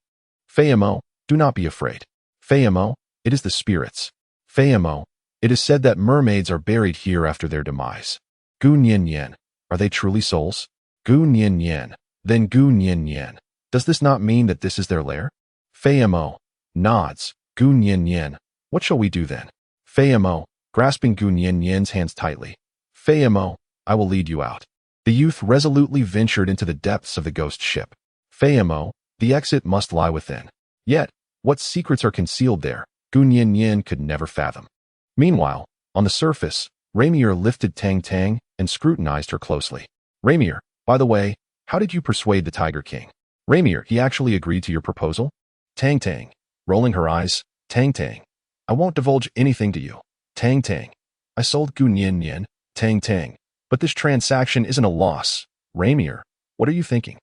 Fayamo, do not be afraid. Fayamo, it is the spirits. Fayamo, it is said that mermaids are buried here after their demise. Gunyin. Are they truly souls? Gunyin. Then Gunyin. Does this not mean that this is their lair? Fayamo nods. Gunyin. What shall we do then? Fayamo, grasping Gunyin's hands tightly. Fayamo, I will lead you out. The youth resolutely ventured into the depths of the ghost ship. Fayamo, the exit must lie within. Yet, what secrets are concealed there, Gunyin could never fathom. Meanwhile, on the surface, Rainier lifted Tang Tang and scrutinized her closely. Rainier, by the way, how did you persuade the Tiger King? Rainier, he actually agreed to your proposal? Tang Tang, rolling her eyes, Tang Tang, I won't divulge anything to you. Tang Tang, I sold Gunyin, Tang Tang, but this transaction isn't a loss. Rainier, what are you thinking?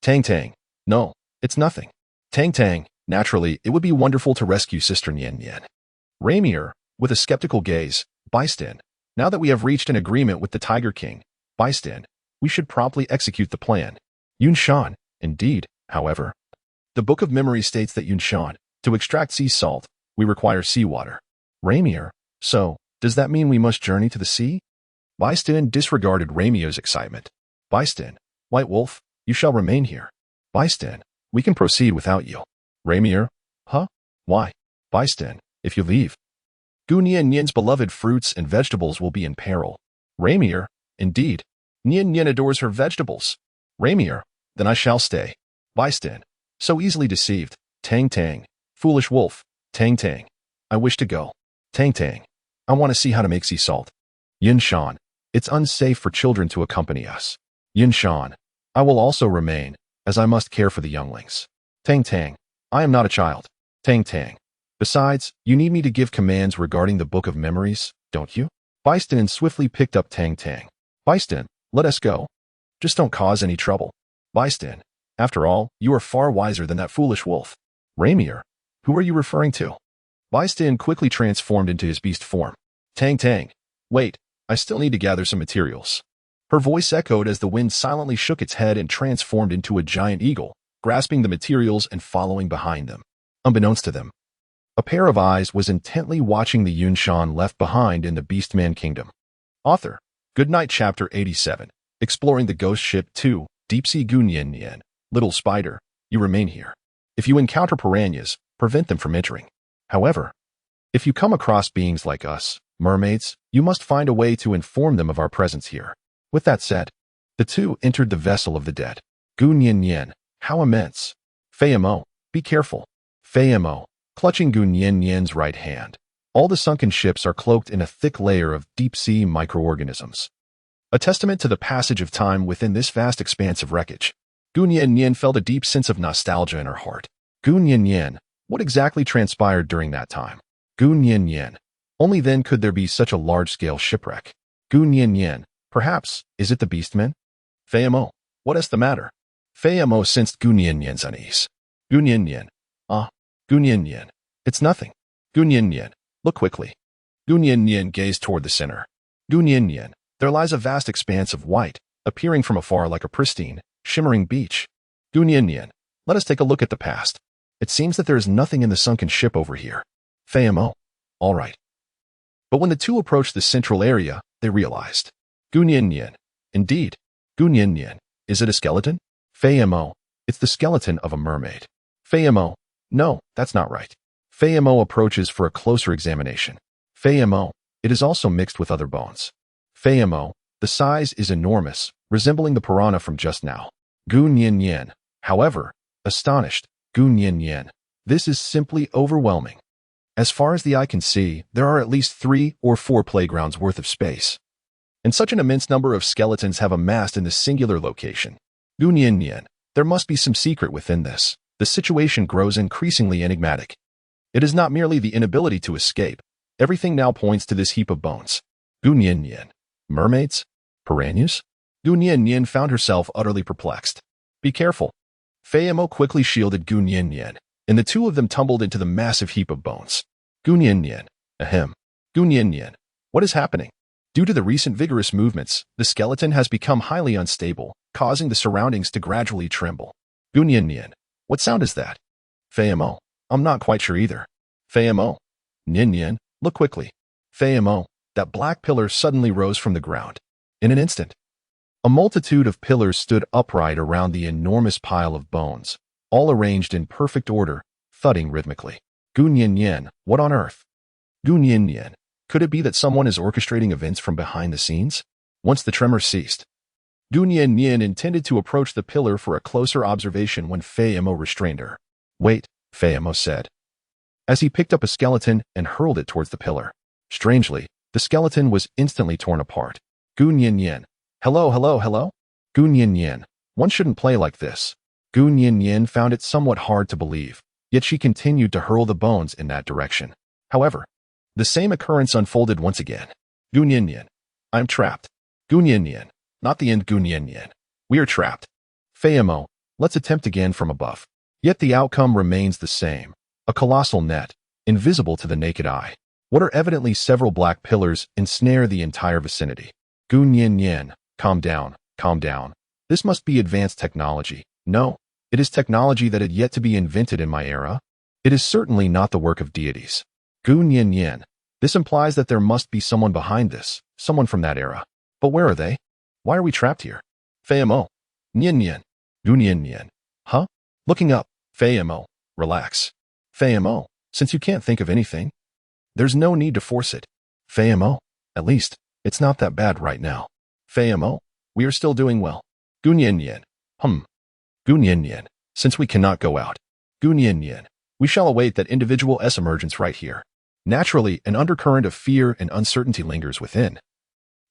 Tang Tang, no, it's nothing. Tang Tang, naturally, it would be wonderful to rescue Sister Nyen. Rainier, with a skeptical gaze, Byston, now that we have reached an agreement with the Tiger King, Byston, we should promptly execute the plan. Yunshan, indeed, however. The Book of Memories states that Yunshan, to extract sea salt, we require seawater. Rainier, so, does that mean we must journey to the sea? Byston disregarded Rainier's excitement. Byston, White Wolf, you shall remain here. Byston, we can proceed without you. Rainier, huh? Why? Byston, if you leave, Gunyin beloved fruits and vegetables will be in peril. Rainier, indeed. Nyen adores her vegetables. Rainier, then I shall stay. Byston, so easily deceived. Tang Tang, foolish wolf. Tang Tang, I wish to go. Tang Tang, I want to see how to make sea salt. Yunshan, it's unsafe for children to accompany us. Yunshan, I will also remain, as I must care for the younglings. Tang Tang, I am not a child. Tang Tang, besides, you need me to give commands regarding the Book of Memories, don't you? Byston swiftly picked up Tang Tang. Byston, let us go. Just don't cause any trouble. Byston, after all, you are far wiser than that foolish wolf. Rainier, who are you referring to? Byston quickly transformed into his beast form. Tang Tang, wait, I still need to gather some materials. Her voice echoed as the wind silently shook its head and transformed into a giant eagle, grasping the materials and following behind them. Unbeknownst to them, a pair of eyes was intently watching the Yunshan left behind in the Beastman Kingdom. Author, Good Night Chapter 87, Exploring the Ghost Ship 2, Deep Sea Gunyin. Little spider, you remain here. If you encounter piranhas, prevent them from entering. However, if you come across beings like us, mermaids, you must find a way to inform them of our presence here. With that said, the two entered the vessel of the dead. Gu Nian Nian, how immense. Fei Mo, be careful. Fei Mo, clutching Gu Nian Nian's right hand. All the sunken ships are cloaked in a thick layer of deep-sea microorganisms. A testament to the passage of time within this vast expanse of wreckage. Gu Nian Nian felt a deep sense of nostalgia in her heart. Gu Nian Nian, what exactly transpired during that time? Gu Nian Nian, only then could there be such a large-scale shipwreck. Gu Nian Nian, perhaps, is it the beastmen? Fei Mo, what is the matter? Fei Mo sensed Gu Nian Nian's unease. Gu Nian Nian, Gu Nian Nian, it's nothing. Gu Nian Nian, look quickly. Gu Nian Nian gazed toward the center. Gu Nian Nian, there lies a vast expanse of white, appearing from afar like a pristine, shimmering beach. Gu Nian Nian, let us take a look at the past. It seems that there is nothing in the sunken ship over here. Fei Mo, all right. But when the two approached the central area, they realized. Gu Nian Nian, indeed. Gu Nian Nian, is it a skeleton? Fei Mo, it's the skeleton of a mermaid. Fei Mo, no, that's not right. Fei Mo approaches for a closer examination. Fei Mo, it is also mixed with other bones. Fei Mo, the size is enormous, resembling the piranha from just now. Gu Nian Nian, however, astonished. Gu Nian Nian, this is simply overwhelming. As far as the eye can see, there are at least 3 or 4 playgrounds worth of space. And such an immense number of skeletons have amassed in this singular location. Gu Nian Nian, there must be some secret within this. The situation grows increasingly enigmatic. It is not merely the inability to escape. Everything now points to this heap of bones. Gu Nian Nian, mermaids? Piranhas? Gu Nian Nian found herself utterly perplexed. Be careful. Fei Mo quickly shielded Gu Nian Nian, and the two of them tumbled into the massive heap of bones. Gu Nian Nian, ahem. Gu Nian Nian, what is happening? Due to the recent vigorous movements, the skeleton has become highly unstable, causing the surroundings to gradually tremble. Gu Nian Nian, what sound is that? Fei Mo, I'm not quite sure either. Fei Mo, Nian Nian, look quickly. Fei Mo, that black pillar suddenly rose from the ground. In an instant, a multitude of pillars stood upright around the enormous pile of bones, all arranged in perfect order, thudding rhythmically. Gu Nian Nian, what on earth? Gu Nian Nian, could it be that someone is orchestrating events from behind the scenes? Once the tremor ceased, Gu Nian Nian intended to approach the pillar for a closer observation when Fei Mo restrained her. Wait, Fei Mo said, as he picked up a skeleton and hurled it towards the pillar. Strangely, the skeleton was instantly torn apart. Gu Nian Nian, hello. Gu Nian Nian, one shouldn't play like this. Gu Nian Nian found it somewhat hard to believe, yet she continued to hurl the bones in that direction. However, the same occurrence unfolded once again. Gu Nian Nian, I'm trapped. Gu Nian Nian, not the end. Gu Nian Nian, we are trapped. Fei Mo, let's attempt again from above. Yet the outcome remains the same. A colossal net, invisible to the naked eye. What are evidently several black pillars ensnare the entire vicinity. Gu Nian Nian, calm down. This must be advanced technology. No, it is technology that had yet to be invented in my era. It is certainly not the work of deities. Gu Nian Nian, this implies that there must be someone behind this, someone from that era. But where are they? Why are we trapped here? Fei Mo, Nian Nian, Gu Nian Nian, huh? Looking up, Fei Mo, relax. Fei Mo, since you can't think of anything, there's no need to force it. Fei Mo, at least, it's not that bad right now. Fei Mo, we are still doing well. Gu Nian Nian, Gu Nian Nian, since we cannot go out. Gu Nian Nian, we shall await that individual emergence right here. Naturally, an undercurrent of fear and uncertainty lingers within.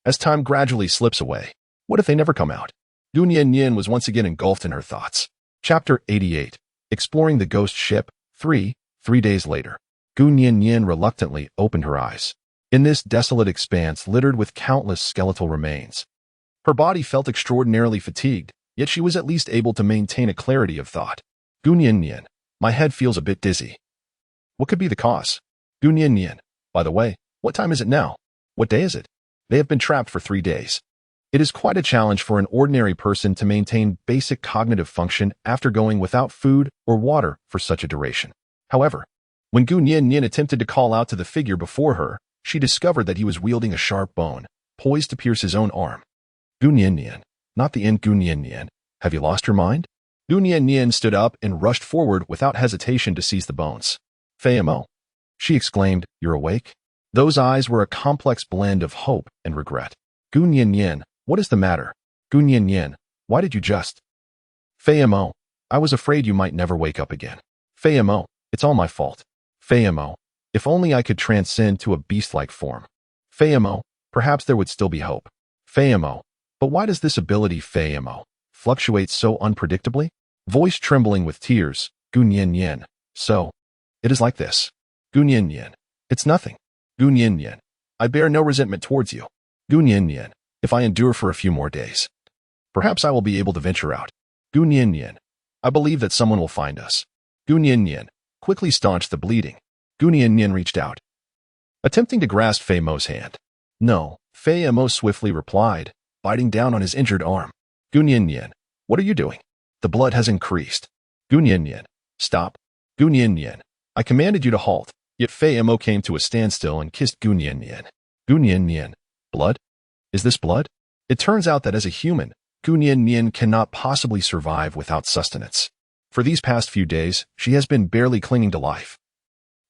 As time gradually slips away, what if they never come out? Gu Nian Nian was once again engulfed in her thoughts. Chapter 88, Exploring the Ghost Ship, 3 days later. Gu Nian Nian reluctantly opened her eyes. In this desolate expanse littered with countless skeletal remains, her body felt extraordinarily fatigued, yet she was at least able to maintain a clarity of thought. Gu Nian Nian, my head feels a bit dizzy. What could be the cause? Gu Nian Nian, by the way, what time is it now? What day is it? They have been trapped for 3 days. It is quite a challenge for an ordinary person to maintain basic cognitive function after going without food or water for such a duration. However, when Gu Nian Nian attempted to call out to the figure before her, she discovered that he was wielding a sharp bone, poised to pierce his own arm. Gu Nian Nian, not the end. Gu Nian Nian, have you lost your mind? Gu Nian Nian stood up and rushed forward without hesitation to seize the bones. Fei Mo, she exclaimed, you're awake? Those eyes were a complex blend of hope and regret. Gu Nian Nian, what is the matter? Gu Nian Nian, why did you just? Fei-mo, I was afraid you might never wake up again. Fei-mo, it's all my fault. Fei-mo, if only I could transcend to a beast-like form. Fei-mo, perhaps there would still be hope. Fei-mo, but why does this ability Fei-mo fluctuate so unpredictably? Voice trembling with tears, Gun-yin-yin. So, it is like this. Gun-yin-yin. It's nothing. Gun-yin-yin. I bear no resentment towards you. Gun-yin-yin. If I endure for a few more days, perhaps I will be able to venture out. Gun-yin-yin. I believe that someone will find us. Gun-yin-yin. Quickly staunch the bleeding. Gun-yin-yin reached out, attempting to grasp Fei-mo's hand. No, Fei-mo swiftly replied, biting down on his injured arm. Gun-yin-yin. What are you doing? The blood has increased. Gun-yin-yin. Stop. Gun-yin-yin. I commanded you to halt, yet Fei-mo came to a standstill and kissed Gun-yin-yin. Gun-yin-yin. Blood? Is this blood? It turns out that as a human, Gun-yin-yin cannot possibly survive without sustenance. For these past few days, she has been barely clinging to life,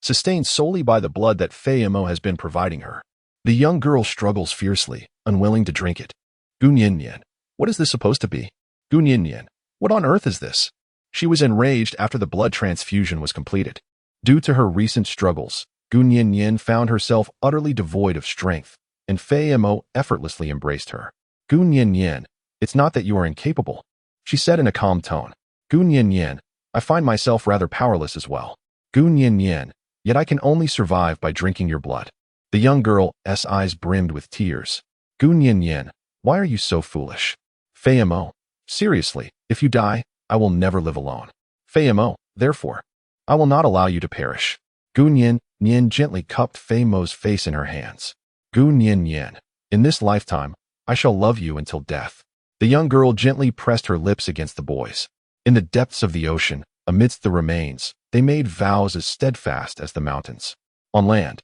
sustained solely by the blood that Fei-mo has been providing her. The young girl struggles fiercely, unwilling to drink it. Gun-yin-yin. What is this supposed to be? Gun-yin-yin. What on earth is this? She was enraged after the blood transfusion was completed. Due to her recent struggles, Gun-yin-yin found herself utterly devoid of strength, and Fei-mo effortlessly embraced her. Gun-yin-yin. It's not that you are incapable, she said in a calm tone. Gun-yin-yin. I find myself rather powerless as well. Gun-yin-yin. Yet I can only survive by drinking your blood. The young girl's eyes brimmed with tears. Gun-yin-yin. Why are you so foolish? Fei-mo. Seriously, if you die, I will never live alone. Fei-mo. Therefore, I will not allow you to perish. Gun-yin-yin gently cupped Fei-mo's face in her hands. Gun-yin-yin. In this lifetime, I shall love you until death. The young girl gently pressed her lips against the boy's. In the depths of the ocean, amidst the remains, they made vows as steadfast as the mountains. On land,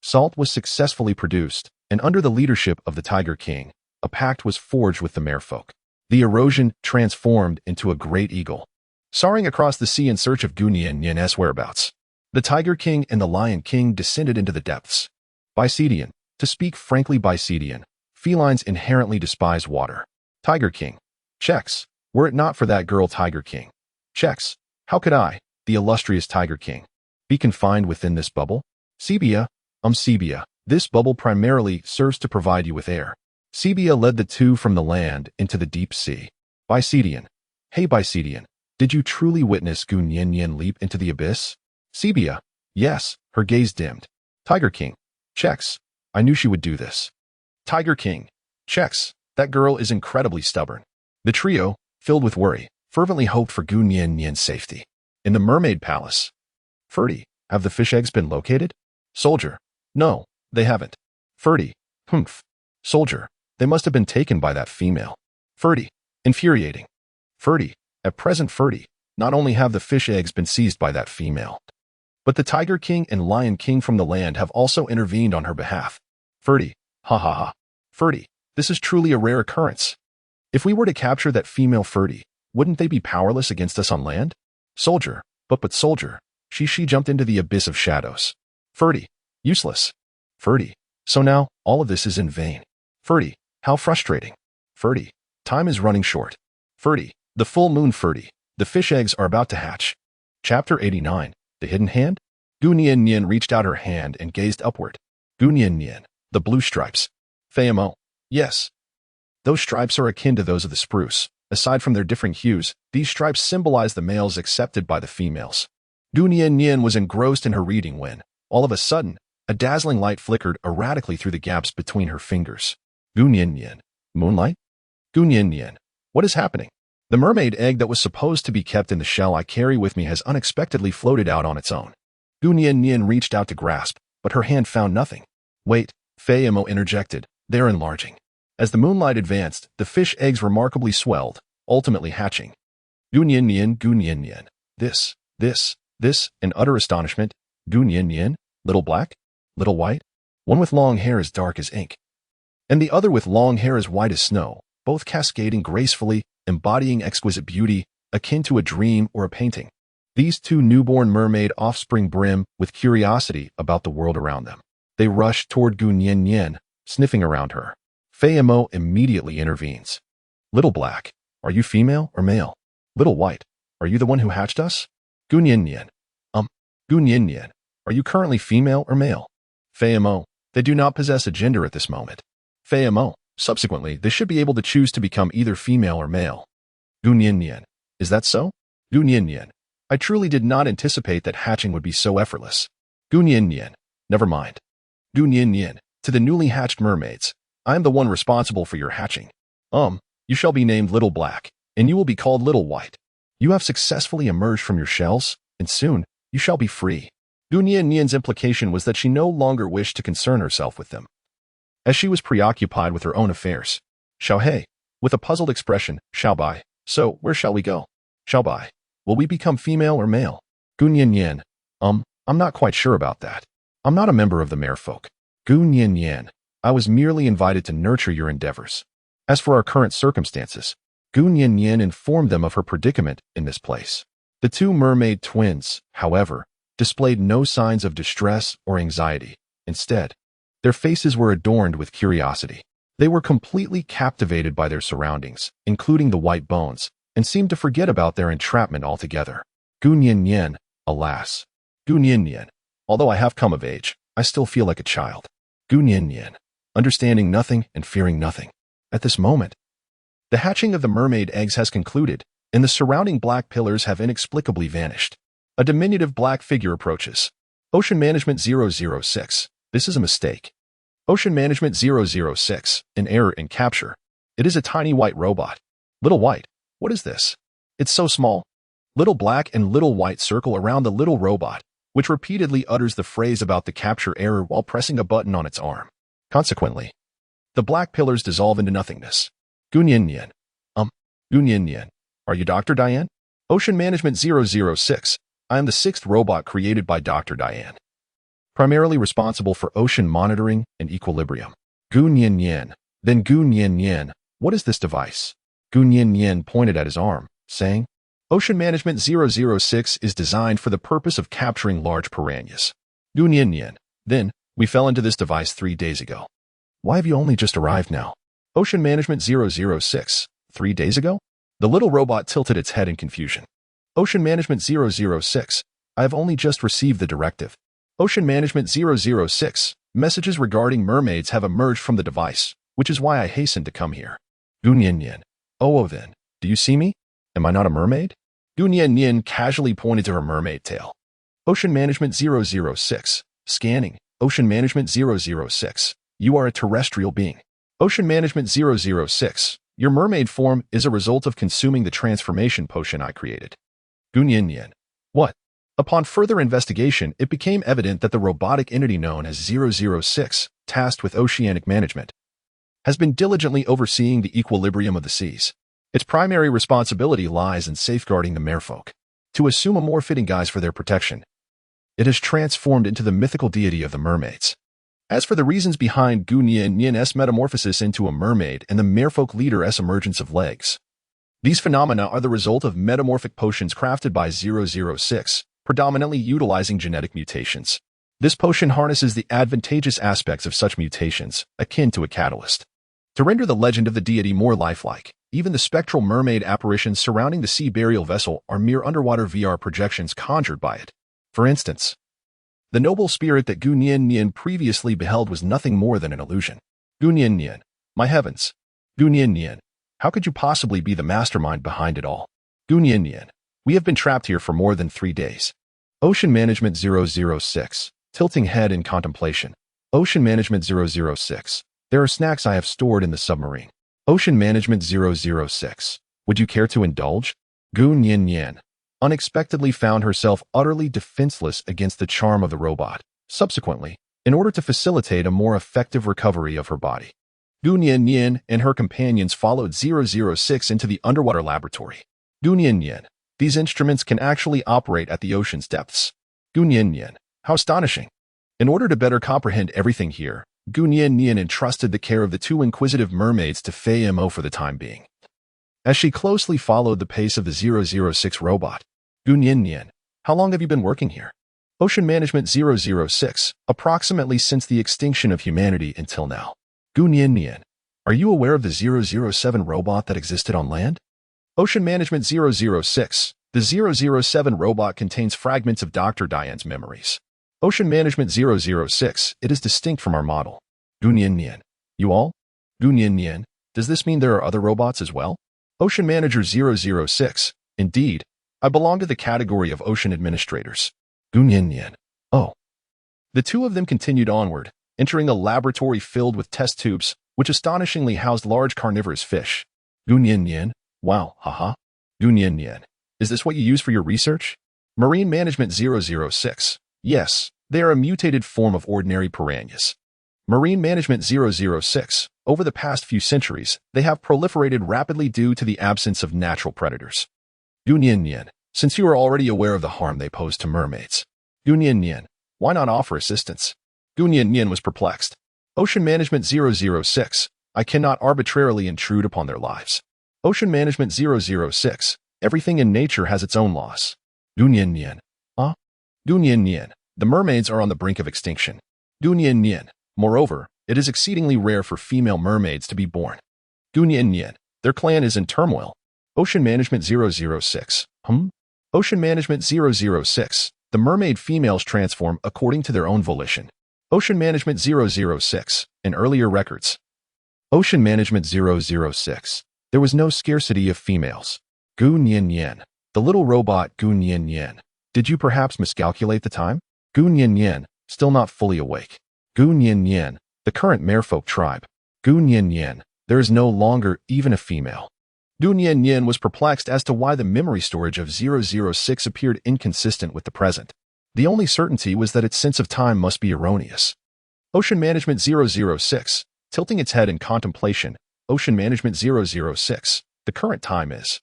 salt was successfully produced, and under the leadership of the Tiger King, a pact was forged with the merfolk. The erosion transformed into a great eagle, soaring across the sea in search of Gun-yin-yin's whereabouts. The Tiger King and the Lion King descended into the depths. Bisidian. To speak frankly, Bisidian. Felines inherently despise water. Tiger King. Checks. Were it not for that girl Tiger King. Checks. How could I, the illustrious Tiger King, be confined within this bubble? Sebia. Sebia. This bubble primarily serves to provide you with air. Sebia led the two from the land into the deep sea. Bisidian. Hey Bisidian. Did you truly witness Gun-yin-yin leap into the abyss? Sebia. Yes. Her gaze dimmed. Tiger King. Checks. I knew she would do this. Tiger King. Checks. That girl is incredibly stubborn. The trio, filled with worry, fervently hoped for Gun-yin-yin's safety. In the mermaid palace. Ferdy. Have the fish eggs been located? Soldier. No, they haven't. Ferdy. Humph. Soldier. They must have been taken by that female. Ferdy. Infuriating. Ferdy. At present Ferdy. Not only have the fish eggs been seized by that female, but the Tiger King and Lion King from the land have also intervened on her behalf. Ferdy. Ha ha ha. Ferdy. This is truly a rare occurrence. If we were to capture that female Ferdy, wouldn't they be powerless against us on land? Soldier. But soldier. She jumped into the abyss of shadows. Ferdy. Useless. Ferdy. So now, all of this is in vain. Ferdy. How frustrating. Ferdy. Time is running short. Ferdy. The full moon Ferdy. The fish eggs are about to hatch. Chapter 89. The Hidden Hand? Gun-yin-yin reached out her hand and gazed upward. Gun-yin-yin. The blue stripes. Fei-mo. Yes. Those stripes are akin to those of the spruce. Aside from their differing hues, these stripes symbolize the males accepted by the females. Gun-yin-yin was engrossed in her reading when, all of a sudden, a dazzling light flickered erratically through the gaps between her fingers. Gun-yin-yin. Moonlight? Gun-yin-yin. What is happening? The mermaid egg that was supposed to be kept in the shell I carry with me has unexpectedly floated out on its own. Gun-yin-yin reached out to grasp, but her hand found nothing. Wait, Fei-mo interjected. They're enlarging. As the moonlight advanced, the fish eggs remarkably swelled, ultimately hatching. Gun-yin-yin, Gun-yin-yin. This, in utter astonishment. Gun-yin-yin, little black, little white, one with long hair as dark as ink, and the other with long hair as white as snow, both cascading gracefully, embodying exquisite beauty, akin to a dream or a painting. These two newborn mermaid offspring brim with curiosity about the world around them. They rush toward Gun-yin-yin, sniffing around her. Fei-mo immediately intervenes. Little black, are you female or male? Little White, are you the one who hatched us? Gun Yin Yin. Gun Yin Yin, are you currently female or male? Famo, they do not possess a gender at this moment. Famo, subsequently, they should be able to choose to become either female or male. Gun Yin Yin, is that so? Gun Yin Yin, I truly did not anticipate that hatching would be so effortless. Gun Yin Yin, never mind. Gun Yin Yin, to the newly hatched mermaids, I am the one responsible for your hatching. You shall be named Little Black, and you will be called Little White. You have successfully emerged from your shells, and soon, you shall be free. Gun Yin Yin's implication was that she no longer wished to concern herself with them, as she was preoccupied with her own affairs. Xiaohei, with a puzzled expression, Xiaobai, so where shall we go? Xiaobai, will we become female or male? Gun Yin Yin, I'm not quite sure about that. I'm not a member of the merfolk. Gun Yin Yin, I was merely invited to nurture your endeavors. As for our current circumstances, Gun Yin Yin informed them of her predicament in this place. The two mermaid twins, however, displayed no signs of distress or anxiety. Instead, their faces were adorned with curiosity. They were completely captivated by their surroundings, including the white bones, and seemed to forget about their entrapment altogether. Gun Yin Yin, alas. Gun Yin Yin, although I have come of age, I still feel like a child. Gun Yin Yin, understanding nothing and fearing nothing. At this moment, the hatching of the mermaid eggs has concluded, and the surrounding black pillars have inexplicably vanished. A diminutive black figure approaches. Ocean Management 006. This is a mistake. Ocean Management 006. An error in capture. It is a tiny white robot. Little White, what is this? It's so small. Little Black and Little White circle around the little robot, which repeatedly utters the phrase about the capture error while pressing a button on its arm. Consequently, the black pillars dissolve into nothingness. Gun Yin Yin. Gun Yin Yin, are you Dr. Diane? Ocean Management 006. I am the sixth robot created by Dr. Diane, primarily responsible for ocean monitoring and equilibrium. Gun Yin Yin. Then Gun Yin Yin, what is this device? Gun Yin Yin pointed at his arm, saying, Ocean Management 006 is designed for the purpose of capturing large piranhas. Gun Yin Yin. Then, we fell into this device 3 days ago. Why have you only just arrived now? Ocean Management 006. 3 days ago? The little robot tilted its head in confusion. Ocean Management 006. I have only just received the directive. Ocean Management 006. Messages regarding mermaids have emerged from the device, which is why I hastened to come here. Gun Yin Yin. Oh, then, do you see me? Am I not a mermaid? Gun Yin Yin casually pointed to her mermaid tail. Ocean Management 006. Scanning. Ocean Management 006. You are a terrestrial being. Ocean Management 006. Your mermaid form is a result of consuming the transformation potion I created. Gun Yin Yin. What? Upon further investigation, it became evident that the robotic entity known as 006, tasked with oceanic management, has been diligently overseeing the equilibrium of the seas. Its primary responsibility lies in safeguarding the merfolk. To assume a more fitting guise for their protection, it has transformed into the mythical deity of the mermaids. As for the reasons behind Gun Yin Yin's metamorphosis into a mermaid and the merfolk leader's emergence of legs, these phenomena are the result of metamorphic potions crafted by 006, predominantly utilizing genetic mutations. This potion harnesses the advantageous aspects of such mutations, akin to a catalyst, to render the legend of the deity more lifelike. Even the spectral mermaid apparitions surrounding the sea burial vessel are mere underwater VR projections conjured by it. For instance, the noble spirit that Gun Yin Yin previously beheld was nothing more than an illusion. Gun Yin Yin, my heavens. Gun Yin Yin, how could you possibly be the mastermind behind it all? Gun Yin Yin, we have been trapped here for more than 3 days. Ocean Management 006, tilting head in contemplation. Ocean Management 006, there are snacks I have stored in the submarine. Ocean Management 006, would you care to indulge? Gun Yin Yin unexpectedly found herself utterly defenseless against the charm of the robot. Subsequently, in order to facilitate a more effective recovery of her body, Gun Yin Yin and her companions followed 006 into the underwater laboratory. Gun Yin Yin, these instruments can actually operate at the ocean's depths. Gun Yin Yin, how astonishing. In order to better comprehend everything here, Gun Yin Yin entrusted the care of the 2 inquisitive mermaids to Fei Mo for the time being, as she closely followed the pace of the 006 robot. Gun Yin Yin, how long have you been working here? Ocean Management 006, approximately since the extinction of humanity until now. Gun Yin Yin, are you aware of the 007 robot that existed on land? Ocean Management 006. The 007 robot contains fragments of Dr. Diane's memories. Ocean Management 006. It is distinct from our model. Gunyin. You all? Gunyin. Does this mean there are other robots as well? Ocean Manager 006. Indeed. I belong to the category of ocean administrators. Gunyin. Oh. The two of them continued onward, entering a laboratory filled with test tubes, which astonishingly housed large carnivorous fish. Gunyin. Wow, haha. Gunyin. Is this what you use for your research? Marine Management 006. Yes, they are a mutated form of ordinary piranhas. Marine Management 006. Over the past few centuries, they have proliferated rapidly due to the absence of natural predators. Gunyin. Since you are already aware of the harm they pose to mermaids. Gunyin. Why not offer assistance? Gunyin was perplexed. Ocean Management 006. I cannot arbitrarily intrude upon their lives. Ocean Management 006. Everything in nature has its own laws. Gunyin. Huh? Gunyin. The mermaids are on the brink of extinction. Gunyin. Moreover, it is exceedingly rare for female mermaids to be born. Gunyin. Their clan is in turmoil. Ocean Management 006. Ocean Management 006. The mermaid females transform according to their own volition. Ocean Management 006. In earlier records. Ocean Management 006. There was no scarcity of females. Gunyin. The little robot Gunyin. Did you perhaps miscalculate the time? Gunyin. Still not fully awake. Gunyin. The current merfolk tribe. Gunyin. There is no longer even a female. Gunyin was perplexed as to why the memory storage of 006 appeared inconsistent with the present. The only certainty was that its sense of time must be erroneous. Ocean Management 006. Tilting its head in contemplation. Ocean Management 006. The current time is.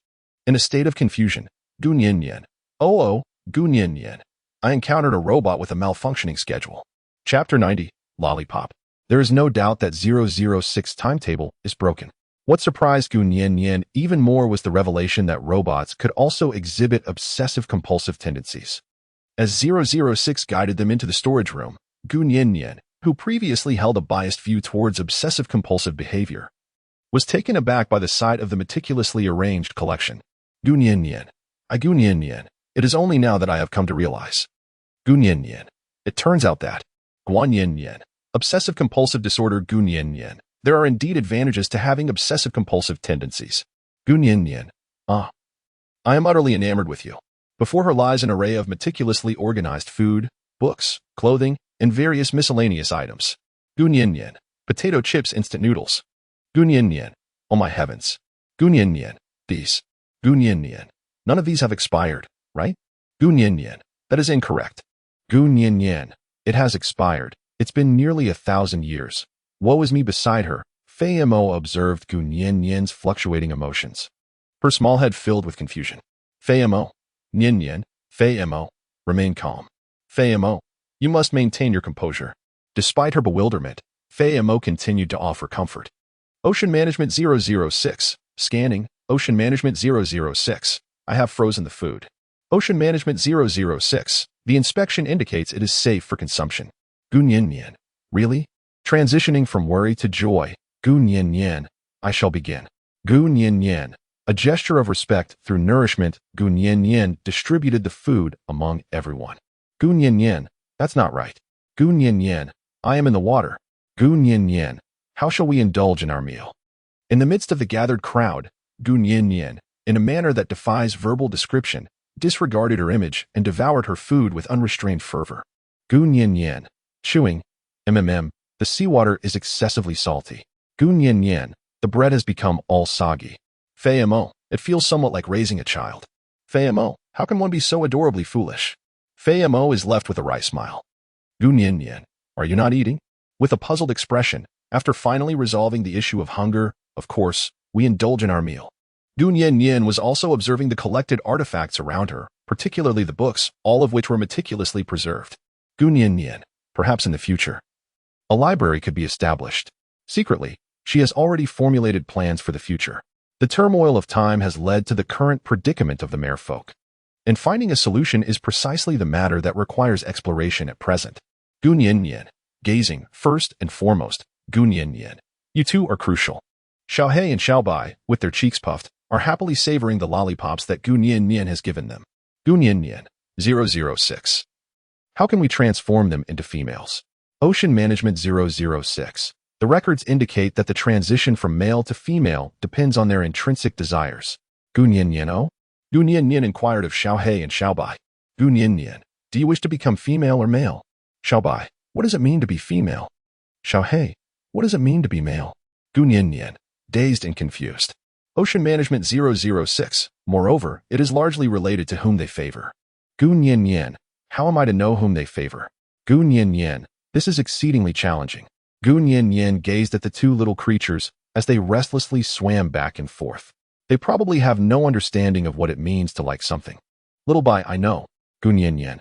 In a state of confusion. Gunyin. Oh, Gunyin. I encountered a robot with a malfunctioning schedule. Chapter 90. Lollipop. There is no doubt that 006 timetable is broken. What surprised Gunyin even more was the revelation that robots could also exhibit obsessive-compulsive tendencies. As 006 guided them into the storage room, Gunyin, who previously held a biased view towards obsessive-compulsive behavior, was taken aback by the sight of the meticulously arranged collection. Gunyin. It is only now that I have come to realize. Gunyin. It turns out that. Guanyin. Obsessive-compulsive disorder Gunyin. There are indeed advantages to having obsessive-compulsive tendencies. Gunyin. I am utterly enamored with you. Before her lies an array of meticulously organized food, books, clothing, and various miscellaneous items. Gunyin. Potato chips instant noodles. Gunyin. Oh my heavens. Gunyin. These. Gunyin. None of these have expired, right? Gunyin. That is incorrect. Gunyin. It has expired. It's been nearly 1,000 years. Woe is me beside her. Fei Mo observed Gunyin's fluctuating emotions. Her small head filled with confusion. Fei Mo. Nyin. Fei Mo. Remain calm. Fei Mo. You must maintain your composure. Despite her bewilderment, Fei Mo continued to offer comfort. Ocean Management 006. Scanning. Ocean Management 006. I have frozen the food. Ocean Management 006. The inspection indicates it is safe for consumption. Gunyin. Really? Transitioning from worry to joy. Gunyin. I shall begin. Gunyin. A gesture of respect through nourishment. Gunyin distributed the food among everyone. Gunyin. That's not right. Gunyin. I am in the water. Gunyin. How shall we indulge in our meal? In the midst of the gathered crowd, Gunyin, in a manner that defies verbal description, disregarded her image and devoured her food with unrestrained fervor. Gunyin. Chewing. The seawater is excessively salty. Gunyin. The bread has become all soggy. Fei Mo. It feels somewhat like raising a child. Fei Mo. How can one be so adorably foolish? Fei Mo is left with a wry smile. Gunyin. Are you not eating? With a puzzled expression, after finally resolving the issue of hunger, of course, we indulge in our meal. Gunyin was also observing the collected artifacts around her, particularly the books, all of which were meticulously preserved. Gunyin. Perhaps in the future, a library could be established. Secretly, she has already formulated plans for the future. The turmoil of time has led to the current predicament of the merfolk. And finding a solution is precisely the matter that requires exploration at present. Gunyin. Gazing, first and foremost. Gunyin. You two are crucial. Xiaohei and Xiaobai, with their cheeks puffed, are happily savoring the lollipops that Gu Nian has given them. Gu Nian, 006. How can we transform them into females? Ocean Management 006. The records indicate that the transition from male to female depends on their intrinsic desires. Gu Nian. Gu Nian inquired of Xiaohei and Xiaobai. Gu Nian, do you wish to become female or male? Xiaobai, what does it mean to be female? Xiaohei, what does it mean to be male? Gu Nian, dazed and confused. Ocean Management 006. Moreover, it is largely related to whom they favor. Gu Nian, how am I to know whom they favor? Gu Nian, this is exceedingly challenging. Gu Nian gazed at the two little creatures as they restlessly swam back and forth. They probably have no understanding of what it means to like something. Little Bai, I know. Gu Nian.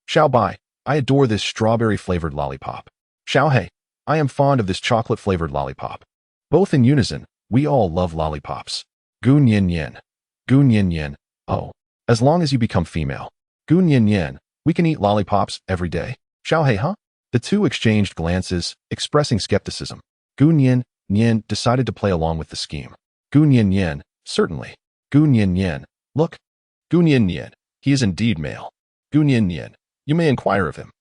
Xiao Bai, I adore this strawberry-flavored lollipop. Xiaohei, I am fond of this chocolate-flavored lollipop. Both in unison, we all love lollipops. Gu Nian. Gu Nian, oh, as long as you become female. Gu Nian, we can eat lollipops every day. Xiaohei, huh? The two exchanged glances, expressing skepticism. Gu Nian decided to play along with the scheme. Gu Nian, certainly. Gu Nian, look. Gu Nian, he is indeed male. Gu Nian, you may inquire of him.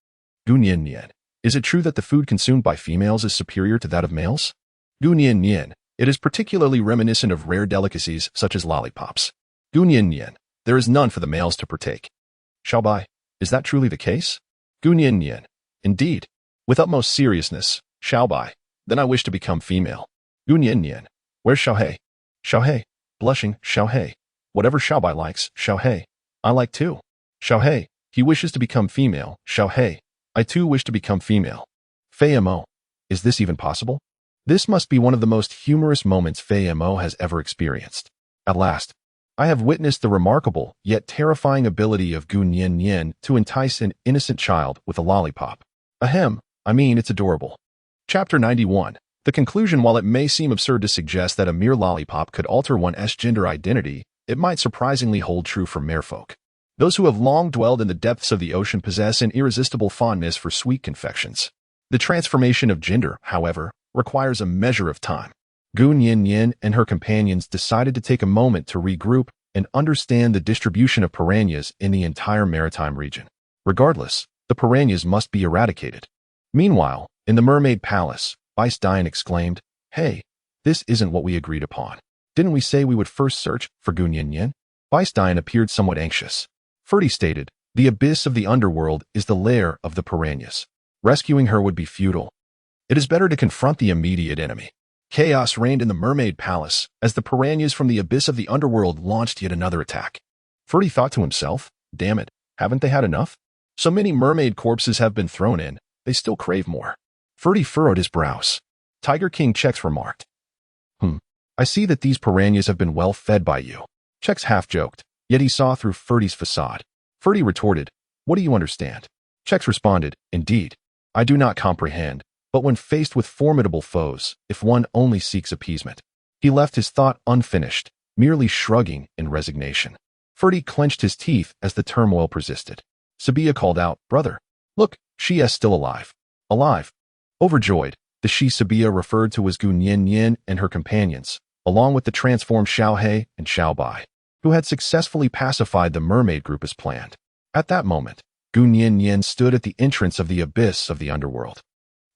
Gu Nian, is it true that the food consumed by females is superior to that of males? Gu Nian, it is particularly reminiscent of rare delicacies such as lollipops. Gu Nian, there is none for the males to partake. Xiaobai, is that truly the case? Gu Nian, indeed. With utmost seriousness, Xiaobai, then I wish to become female. Gu Nian, where's Xiaohei? Xiaohei, blushing, Xiaohei. Whatever Xiaobai likes, Xiaohei, I like too. Xiaohei, he wishes to become female. Xiaohei, I too wish to become female. Fei Mo, is this even possible? This must be one of the most humorous moments Fei Mo has ever experienced. At last, I have witnessed the remarkable yet terrifying ability of Gu Nian to entice an innocent child with a lollipop. Ahem, I mean, it's adorable. Chapter 91. The conclusion. While it may seem absurd to suggest that a mere lollipop could alter one's gender identity, it might surprisingly hold true for merfolk. Those who have long dwelled in the depths of the ocean possess an irresistible fondness for sweet confections. The transformation of gender, however, requires a measure of time. Gu Nian and her companions decided to take a moment to regroup and understand the distribution of piranhas in the entire maritime region. Regardless, the piranhas must be eradicated. Meanwhile, in the Mermaid Palace, Vice Diane exclaimed, "Hey, this isn't what we agreed upon. Didn't we say we would first search for Gu Nian?" Vice Diane appeared somewhat anxious. Ferdy stated, "The abyss of the underworld is the lair of the piranhas. Rescuing her would be futile. It is better to confront the immediate enemy." Chaos reigned in the Mermaid Palace as the piranhas from the abyss of the underworld launched yet another attack. Ferdy thought to himself, "Damn it, haven't they had enough? So many mermaid corpses have been thrown in, they still crave more." Ferdy furrowed his brows. Tiger King Chex remarked, I see that these piranhas have been well fed by you." Chex half joked, yet he saw through Ferdy's facade. Ferdy retorted, "What do you understand?" Chex responded, "Indeed, I do not comprehend, but when faced with formidable foes, if one only seeks appeasement." He left his thought unfinished, merely shrugging in resignation. Ferdy clenched his teeth as the turmoil persisted. Sabia called out, "Brother, look, she is still alive." Alive. Overjoyed, the she Sabia referred to as Gu Nian and her companions, along with the transformed Xiaohei and Xiaobai, who had successfully pacified the mermaid group as planned. At that moment, Gu Nian stood at the entrance of the abyss of the underworld,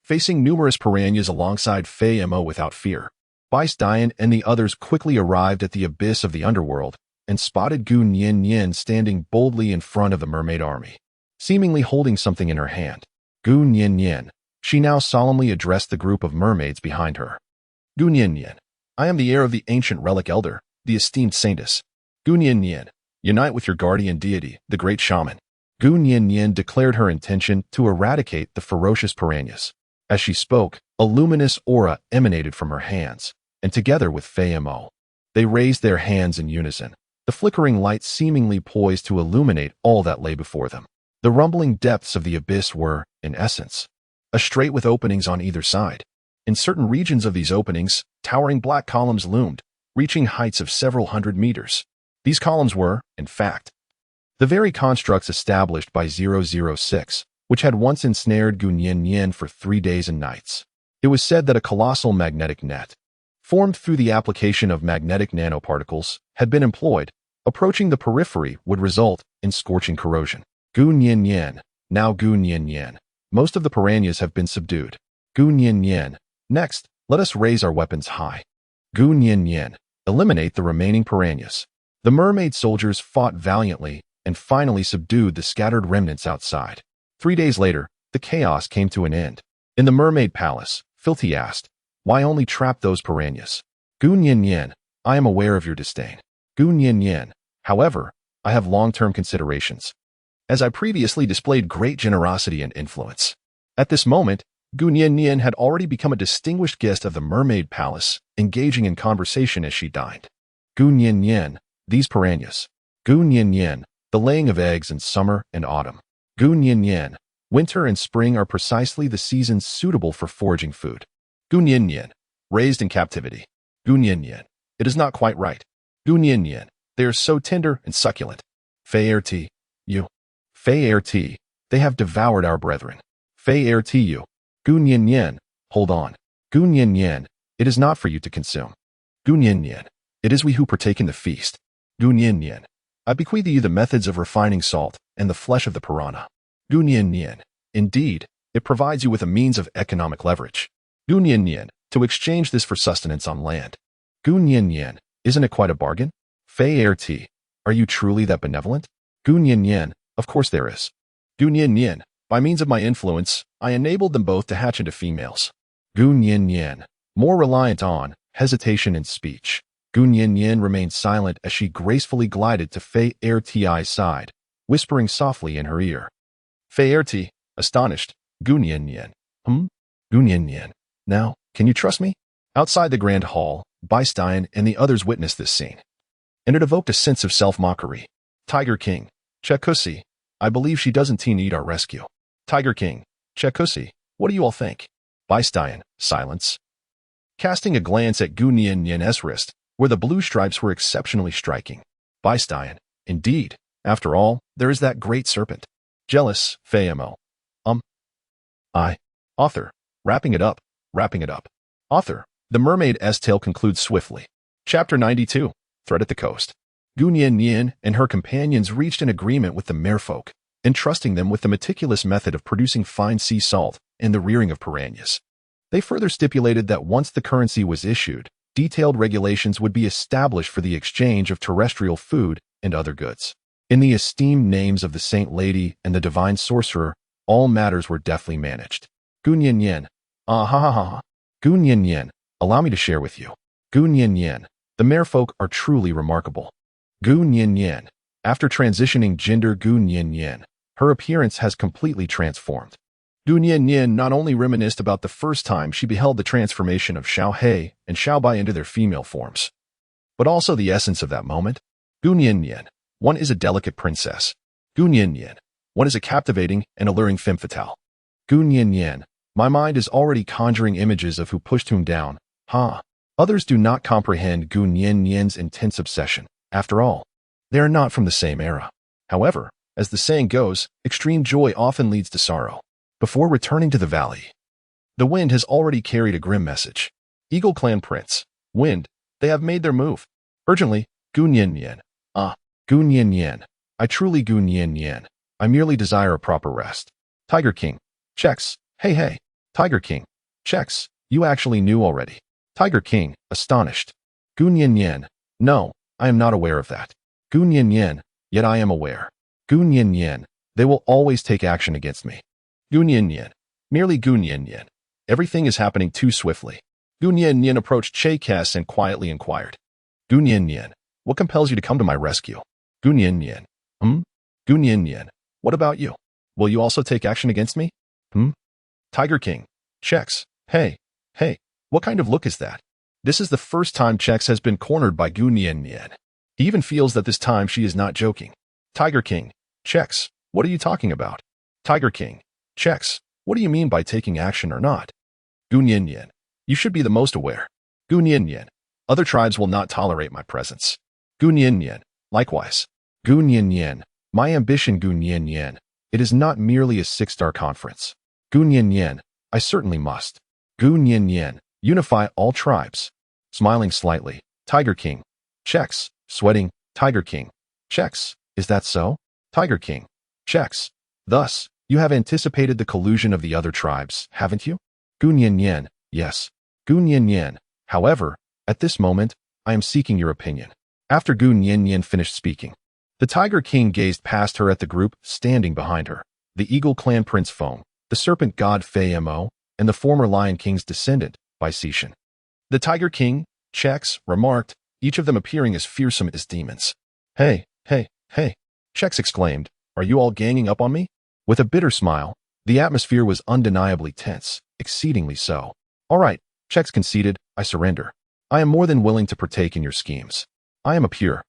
facing numerous piranhas alongside Fei Mo without fear. Vice Diane and the others quickly arrived at the abyss of the underworld and spotted Gu Nian standing boldly in front of the mermaid army, seemingly holding something in her hand. Gu Nian, she now solemnly addressed the group of mermaids behind her. "Gu Nian, I am the heir of the ancient relic elder, the esteemed saintess. Gu Nian, unite with your guardian deity, the great shaman." Gu Nian declared her intention to eradicate the ferocious piranhas. As she spoke, a luminous aura emanated from her hands, and together with Fei Mo, they raised their hands in unison, the flickering light seemingly poised to illuminate all that lay before them. The rumbling depths of the abyss were, in essence, a strait with openings on either side. In certain regions of these openings, towering black columns loomed, reaching heights of several hundred meters. These columns were, in fact, the very constructs established by 006, which had once ensnared Gu Nian for 3 days and nights. It was said that a colossal magnetic net, formed through the application of magnetic nanoparticles, had been employed. Approaching the periphery would result in scorching corrosion. Gu Nian Yan. Now Gu Nian Yan. Most of the piranhas have been subdued. Gu Nian Yan. Next, let us raise our weapons high. Gu Nian Yan. Eliminate the remaining piranhas. The mermaid soldiers fought valiantly and finally subdued the scattered remnants outside. 3 days later, the chaos came to an end. In the mermaid palace, Filthy asked, "Why only trap those piranhas?" Gu Nian Yan. I am aware of your disdain. Gu Nian Yan. However, I have long-term considerations, as I previously displayed great generosity and influence. At this moment, Gu Nian Yan had already become a distinguished guest of the mermaid palace, engaging in conversation as she dined. Gu Nian Yan. These piranhas. Gu Nian Yan. The laying of eggs in summer and autumn. Gu Nian Yan. Winter and spring are precisely the seasons suitable for foraging food. Gu Nian Yan. Raised in captivity. Gu Nian Yan. It is not quite right. Gu Nian Yan. They are so tender and succulent. Fei Er Ti. You. Fei Er Ti. They have devoured our brethren. Fei Er Ti you. Gu Nian Yan. Hold on. Gu Nian Yan. It is not for you to consume. Gu Nian Yan. It is we who partake in the feast. Gu Nian Yan. I bequeath you the methods of refining salt and the flesh of the piranha. Gu Nian Yan. Indeed, it provides you with a means of economic leverage. Gu Nian Yan. To exchange this for sustenance on land. Gu Nian Yan. Isn't it quite a bargain? Fei Er Ti. Are you truly that benevolent? Gu Nian Yan. Of course there is. Gu Nian Yan. By means of my influence, I enabled them both to hatch into females. Gu Nian Yan. More reliant on hesitation in speech. Gu Nian Yan remained silent as she gracefully glided to Fei Er Ti's side, whispering softly in her ear. Fei Er Ti, astonished. Gu Nian Yan. Gu Nian Yan. Now, can you trust me? Outside the grand hall, Beistein and the others witnessed this scene, and it evoked a sense of self-mockery. Tiger King. Chekusi. I believe she doesn't need our rescue. Tiger King. Chekusi. What do you all think? Beistein. Silence. Casting a glance at Gu Nian Yan's wrist, where the blue stripes were exceptionally striking. Beistein. Indeed. After all, there is that great serpent. Jealous. Fei Mo. I. Author. Wrapping it up. Author. The mermaid's tale concludes swiftly. Chapter 92. Threat at the coast. Gu Nian Yan and her companions reached an agreement with the merfolk, entrusting them with the meticulous method of producing fine sea salt and the rearing of piranhas. They further stipulated that once the currency was issued, detailed regulations would be established for the exchange of terrestrial food and other goods. In the esteemed names of the Saint Lady and the Divine Sorcerer, all matters were deftly managed. Gu Nian Yan. Gu Nian Yan. Allow me to share with you. Gu Nian Yan. The merfolk are truly remarkable. Gu Nian Yan. After transitioning gender Gu Nian Yan, her appearance has completely transformed. Gu Nian Yan not only reminisced about the first time she beheld the transformation of Xiao He and Xiao Bai into their female forms, but also the essence of that moment. Gu Nian Yan. One is a delicate princess. Gu Nian Yan. One is a captivating and alluring femme fatale. Gu Nian Yan. My mind is already conjuring images of who pushed whom down. Others do not comprehend Gu Nian Yan's intense obsession. After all, they are not from the same era. However, as the saying goes, extreme joy often leads to sorrow. Before returning to the valley, the wind has already carried a grim message. Eagle Clan Prince. Wind. They have made their move. Urgently, Gu Nian Yan. Gu Nian Yan. I truly Gu Nian Yan. I merely desire a proper rest. Tiger King. Checks. Hey. Tiger King. Checks. You actually knew already. Tiger King. Astonished. Gu Nian Yan. No, I am not aware of that. Gu Nian Yan. Yet I am aware. Gu Nian Yan. They will always take action against me. Gu Nian Yan. Merely Gu Nian Yan. Everything is happening too swiftly. Gu Nian Yan approached Che Kes and quietly inquired. Gu Nian Yan. What compels you to come to my rescue? Gu Nian Yan. Gu Nian Yan. What about you? Will you also take action against me? Tiger King. Checks. Hey. What kind of look is that? This is the first time Checks has been cornered by Gu Nian Yan. He even feels that this time she is not joking. Tiger King. Checks. What are you talking about? Tiger King. Checks. What do you mean by taking action or not? Gu Nian Yan. You should be the most aware. Gu Nian Yan. Other tribes will not tolerate my presence. Gu Nian Yan. Likewise. Gu Nian Yan. My ambition Gu Nian Yan. It is not merely a 6-star conference. Gu Nian Yan. I certainly must. Gu Nian Yan. Unify all tribes. smiling slightly. Tiger King. Checks. Sweating. Tiger King. Checks. Is that so? Tiger King. Checks. Thus, you have anticipated the collusion of the other tribes, haven't you? Gun Yin Yin. Yes. Gun Yin Yin. However, at this moment, I am seeking your opinion. After Gun Yin Yin finished speaking, the Tiger King gazed past her at the group standing behind her. The Eagle Clan Prince Feng, the Serpent God Fei Mo, and the former Lion King's descendant, Bai Cixin. The Tiger King, Chex, remarked, each of them appearing as fearsome as demons. Hey, hey, hey, Chex exclaimed, are you all ganging up on me? With a bitter smile, the atmosphere was undeniably tense, exceedingly so. All right, Chex conceded, I surrender. I am more than willing to partake in your schemes. I am a pure,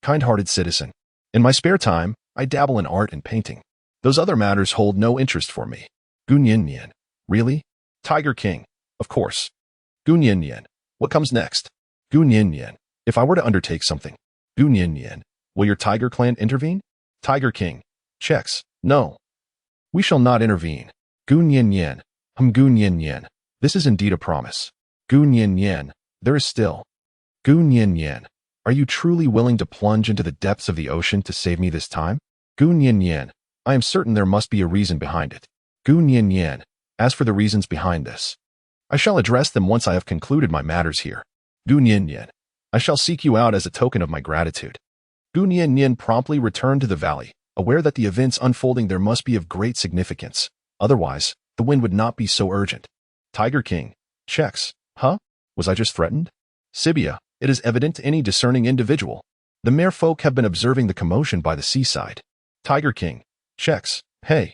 kind-hearted citizen. In my spare time, I dabble in art and painting. Those other matters hold no interest for me. Gun Yin Yin. Really? Tiger King. Of course. Gun Yin Yin. What comes next? Gun Yin Yin. If I were to undertake something. Gun Yin Yin. Will your Tiger Clan intervene? Tiger King. Chex. No. We shall not intervene. Gun Yin Yin. Gun Yin Yin. This is indeed a promise. Gun Yin Yin. There is still. Gun Yin Yin. Are you truly willing to plunge into the depths of the ocean to save me this time? Gun Yin Yin. I am certain there must be a reason behind it. Gun Yin Yin. As for the reasons behind this, I shall address them once I have concluded my matters here. Gun Yin Yin. I shall seek you out as a token of my gratitude. Gun Yin Yin promptly returned to the valley, aware that the events unfolding there must be of great significance. Otherwise, the wind would not be so urgent. Tiger King. Chex. Huh? Was I just threatened? Sibia, it is evident to any discerning individual. The merfolk have been observing the commotion by the seaside. Tiger King. Chex. Hey.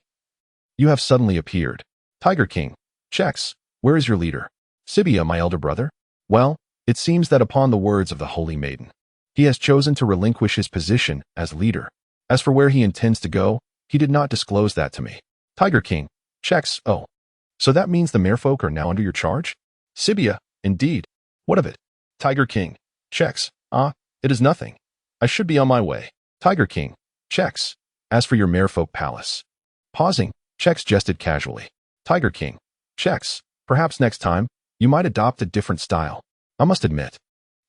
You have suddenly appeared. Tiger King. Chex. Where is your leader? Sibia, my elder brother. Well, it seems that upon the words of the Holy Maiden, he has chosen to relinquish his position as leader. As for where he intends to go, he did not disclose that to me. Tiger King. Chex. Oh. So that means the merfolk are now under your charge? Sibia. Indeed. What of it? Tiger King. Chex. It is nothing. I should be on my way. Tiger King. Chex. As for your merfolk palace. Pausing, Chex jested casually. Tiger King. Chex. Perhaps next time, you might adopt a different style. I must admit,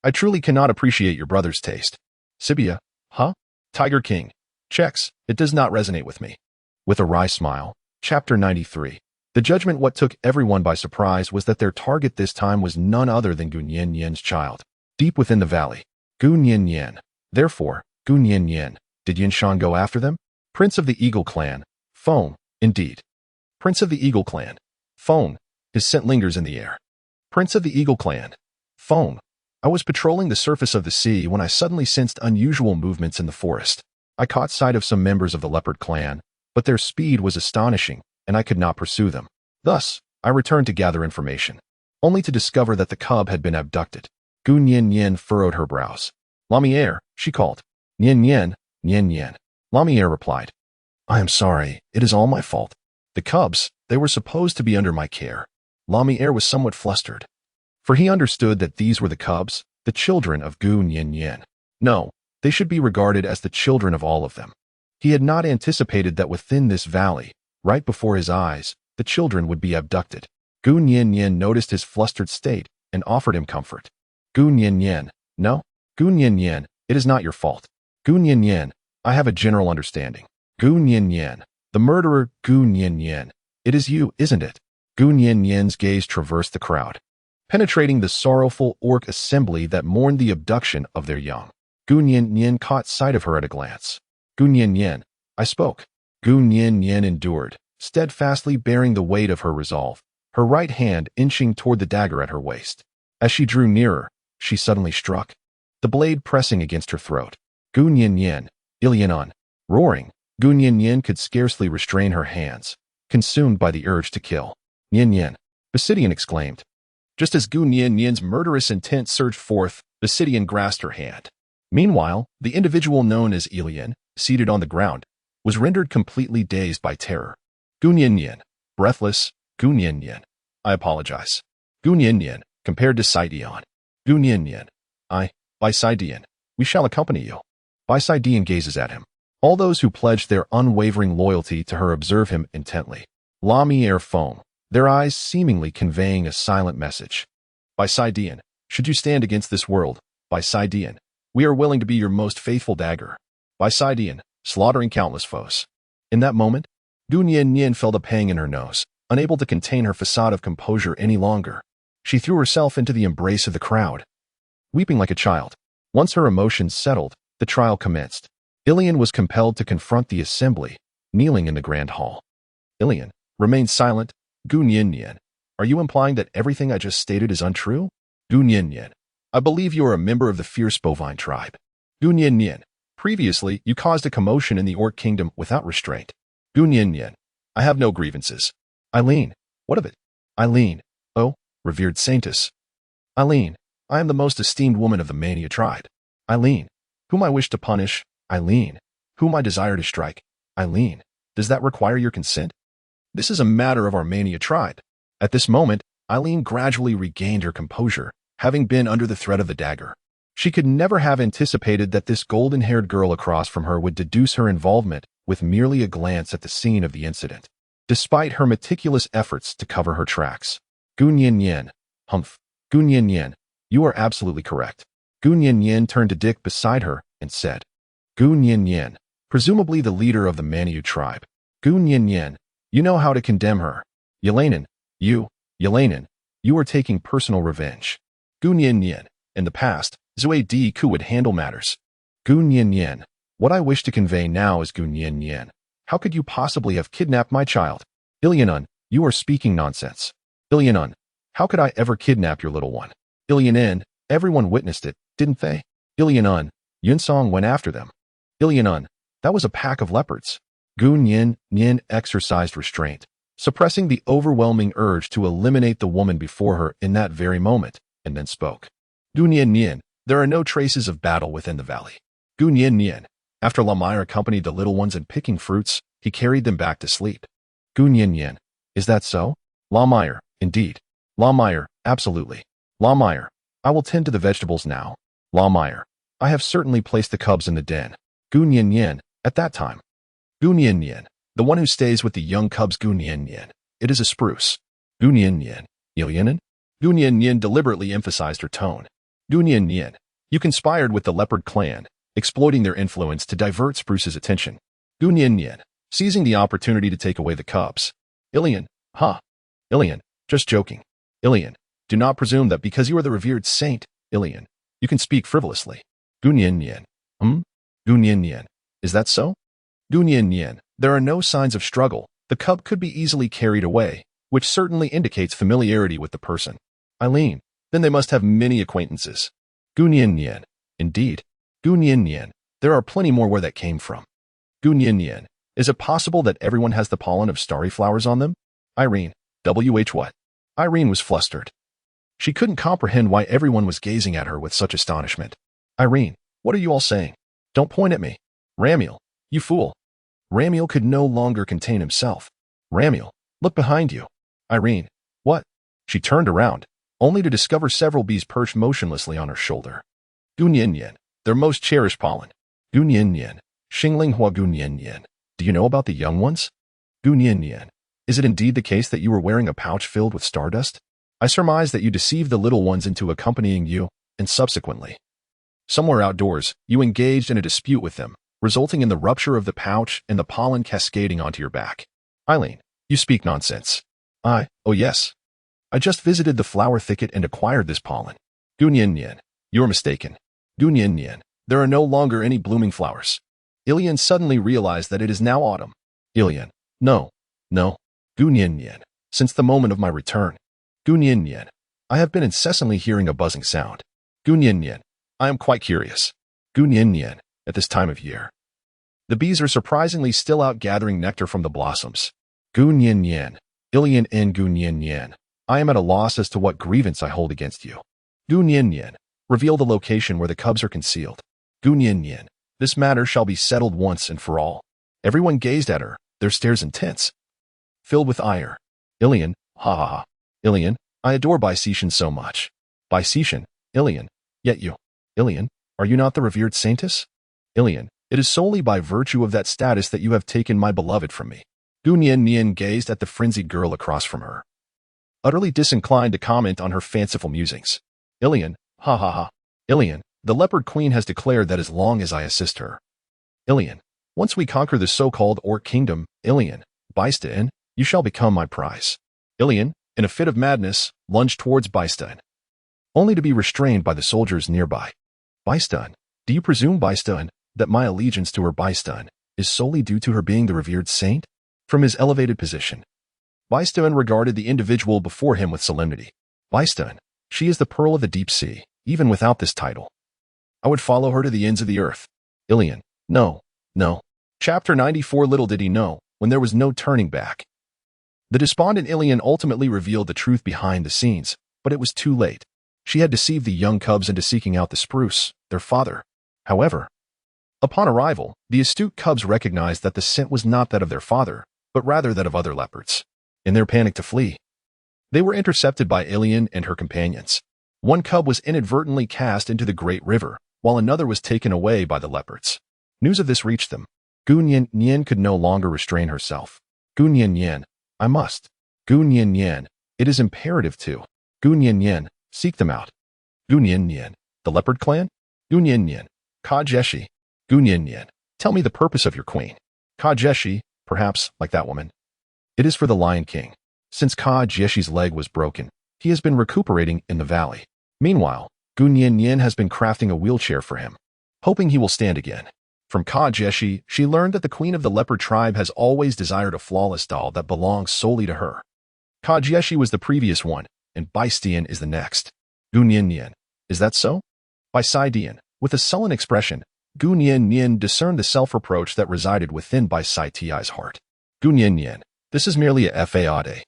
I truly cannot appreciate your brother's taste. Sibia. Huh? Tiger King. Chex. It does not resonate with me. With a wry smile. Chapter 93. The judgment what took everyone by surprise was that their target this time was none other than Gun Yin Yin's child. Deep within the valley. Gun Yin Yin. Therefore, Gun Yin Yin. Did Yin Shan go after them? Prince of the Eagle Clan. Phone. Indeed. Prince of the Eagle Clan. Phone. His scent lingers in the air. Prince of the Eagle Clan. Phone. I was patrolling the surface of the sea when I suddenly sensed unusual movements in the forest. I caught sight of some members of the Leopard Clan, but their speed was astonishing, and I could not pursue them. Thus, I returned to gather information, only to discover that the cub had been abducted. Gun Yin Yin furrowed her brows. Lamiere, she called. Yin Yin, Yin Yin. Lamiere replied. I am sorry, it is all my fault. The cubs, they were supposed to be under my care. Lamiere was somewhat flustered, for he understood that these were the cubs, the children of Gun Yin Yin. No, they should be regarded as the children of all of them. He had not anticipated that within this valley, right before his eyes, the children would be abducted. Gun Yin Yin noticed his flustered state and offered him comfort. Gun Yin Yin. No. Gun Yin Yin, it is not your fault. Gun Yin Yin, I have a general understanding. Gun Yin Yin. The murderer, Gun Yin Yin. It is you, isn't it? Gun Yin Yin's gaze traversed the crowd, penetrating the sorrowful orc assembly that mourned the abduction of their young. Gun Yin Yin caught sight of her at a glance. Gun Yin Yin. I spoke. Gun Yin Yin endured, steadfastly bearing the weight of her resolve, her right hand inching toward the dagger at her waist. As she drew nearer, she suddenly struck, the blade pressing against her throat. Gun Yin Yin. Ilyanon. Roaring, Gun Yin Yin could scarcely restrain her hands, consumed by the urge to kill. Yin Yin. Basidian exclaimed. Just as Gun Yin Yin's murderous intent surged forth, Basidian grasped her hand. Meanwhile, the individual known as Ilian, seated on the ground, was rendered completely dazed by terror. Gun Yin Yin. Breathless, Gun Yin Yin. I apologize. Gun Yin Yin, compared to Saidian. Gun Yin Yin. By Saidian. We shall accompany you. By Saidian gazes at him. All those who pledged their unwavering loyalty to her observe him intently. Lamiere foam, their eyes seemingly conveying a silent message. By Saidian. Should you stand against this world, by Sidian, we are willing to be your most faithful dagger. By Sidian, slaughtering countless foes. In that moment, Gu Nian felt a pang in her nose, unable to contain her facade of composure any longer. She threw herself into the embrace of the crowd, weeping like a child. Once her emotions settled, the trial commenced. Ilian was compelled to confront the assembly, kneeling in the grand hall. Ilian, remain silent. Gu Nian, are you implying that everything I just stated is untrue? Gu Nian, I believe you are a member of the fierce bovine tribe. Gu Nian, previously you caused a commotion in the Orc Kingdom without restraint. Gu Nian, I have no grievances. Eileen, what of it? Eileen, oh, revered saintess. Eileen, I am the most esteemed woman of the Mania tribe. Eileen, whom I wish to punish. Eileen, whom I desire to strike. Eileen, does that require your consent? This is a matter of our Mania tribe. At this moment, Eileen gradually regained her composure, having been under the threat of the dagger. She could never have anticipated that this golden-haired girl across from her would deduce her involvement with merely a glance at the scene of the incident, despite her meticulous efforts to cover her tracks. Gu Nian, humph. Gu Nian, you are absolutely correct. Gu Nian turned to Dick beside her and said, Gu Nian, presumably the leader of the Manu tribe. Gu Nian, you know how to condemn her. Yelanin, you are taking personal revenge. Gu Nian, in the past, Zui Di Ku would handle matters. Gu Nian, what I wish to convey now is Gu Nian. How could you possibly have kidnapped my child? Ilianon, you are speaking nonsense. Ilianon, how could I ever kidnap your little one? Ilianon, everyone witnessed it, didn't they? Ilianon, Yunsong went after them. Ilianon, that was a pack of leopards. Gu Nian exercised restraint, suppressing the overwhelming urge to eliminate the woman before her in that very moment, and then spoke. Gu Nian, there are no traces of battle within the valley. Gu Nian, after Lamire accompanied the little ones in picking fruits, he carried them back to sleep. Gu Nian, is that so? Lamire, indeed. Lamire, absolutely. Lamire, I will tend to the vegetables now. Lamire, I have certainly placed the cubs in the den. Gu Nian, at that time. Gu Nian, the one who stays with the young cubs. Gu Nian, it is a spruce. Gu Nian, Ilianin? Gu Nian deliberately emphasized her tone. Gu Nian, you conspired with the leopard clan, exploiting their influence to divert Spruce's attention. Gu Nian, seizing the opportunity to take away the cubs. Ilian, Ilian, just joking. Ilian, do not presume that because you are the revered saint, Ilian, you can speak frivolously. Gu Nian, Gu Nian, is that so? Gu Nian, there are no signs of struggle. The cub could be easily carried away, which certainly indicates familiarity with the person. Eileen, then they must have many acquaintances. Gu Nian, indeed. Gu Nian, there are plenty more where that came from. Gu Nian, is it possible that everyone has the pollen of starry flowers on them? Irene, what? Irene was flustered. She couldn't comprehend why everyone was gazing at her with such astonishment. Irene, what are you all saying? Don't point at me. Ramiel, you fool. Ramiel could no longer contain himself. Ramiel, look behind you. Irene, what? She turned around, only to discover several bees perched motionlessly on her shoulder. Gu Nian, their most cherished pollen. Gu Nian, Xingling Hua. Gu Nian, do you know about the young ones? Gu Nian, is it indeed the case that you were wearing a pouch filled with stardust? I surmise that you deceived the little ones into accompanying you, and subsequently, somewhere outdoors, you engaged in a dispute with them, resulting in the rupture of the pouch and the pollen cascading onto your back. Eileen, you speak nonsense. Oh yes. I just visited the flower thicket and acquired this pollen. Gu Nian, you're mistaken. Gu Nian, there are no longer any blooming flowers. Ilian suddenly realized that it is now autumn. Ilian, no. Gu Nian, since the moment of my return. Gu Nian, I have been incessantly hearing a buzzing sound. Gu Nian, I am quite curious. Gu Nian, at this time of year, the bees are surprisingly still out gathering nectar from the blossoms. Gu Nian, Ilian and Gu Nian, I am at a loss as to what grievance I hold against you. Gu Nian, reveal the location where the cubs are concealed. Gu Nian, this matter shall be settled once and for all. Everyone gazed at her, their stares intense, filled with ire. Ilian, ha. Ilian, I adore Bicetian so much. Bicetian, Ilian, yet you. Ilian, are you not the revered saintess? Ilian, it is solely by virtue of that status that you have taken my beloved from me. Gu Nian gazed at the frenzied girl across from her, utterly disinclined to comment on her fanciful musings. Ilian, ha ha ha. Ilian, the leopard queen has declared that as long as I assist her. Ilian, once we conquer the so-called Orc kingdom, Ilian, Beistain, you shall become my prize. Ilian, in a fit of madness, lunged towards Beistain, only to be restrained by the soldiers nearby. Beistain, do you presume, Beistain, that my allegiance to her, Beistain, is solely due to her being the revered saint? From his elevated position, Beistain regarded the individual before him with solemnity. Beistain, she is the pearl of the deep sea, even without this title. I would follow her to the ends of the earth. Ilian, no, no. Chapter 94. Little did he know, when there was no turning back. The despondent Ilian ultimately revealed the truth behind the scenes, but it was too late. She had deceived the young cubs into seeking out the spruce, their father. However, upon arrival, the astute cubs recognized that the scent was not that of their father, but rather that of other leopards. In their panic to flee, they were intercepted by Ilian and her companions. One cub was inadvertently cast into the great river, while another was taken away by the leopards. News of this reached them. Gu Nian could no longer restrain herself. Gu Nian, I must. Gu Nian, it is imperative to. Gu Nian, seek them out. Gu Nian, the leopard clan? Gu Nian, Ka Jeshi. Gu Nian, tell me the purpose of your queen. Ka Jeshi, perhaps, like that woman. It is for the Lion King. Since Ka Jeshi's leg was broken, he has been recuperating in the valley. Meanwhile, Gu Nian has been crafting a wheelchair for him, hoping he will stand again. From Ka Jeshi, she learned that the queen of the leopard tribe has always desired a flawless doll that belongs solely to her. Ka Jeshi was the previous one, and Beistain is the next. Gu Nian, is that so? Beistain, with a sullen expression, Gu Nian discerned the self-reproach that resided within Beistain's heart. Gu Nian, this is merely a fade.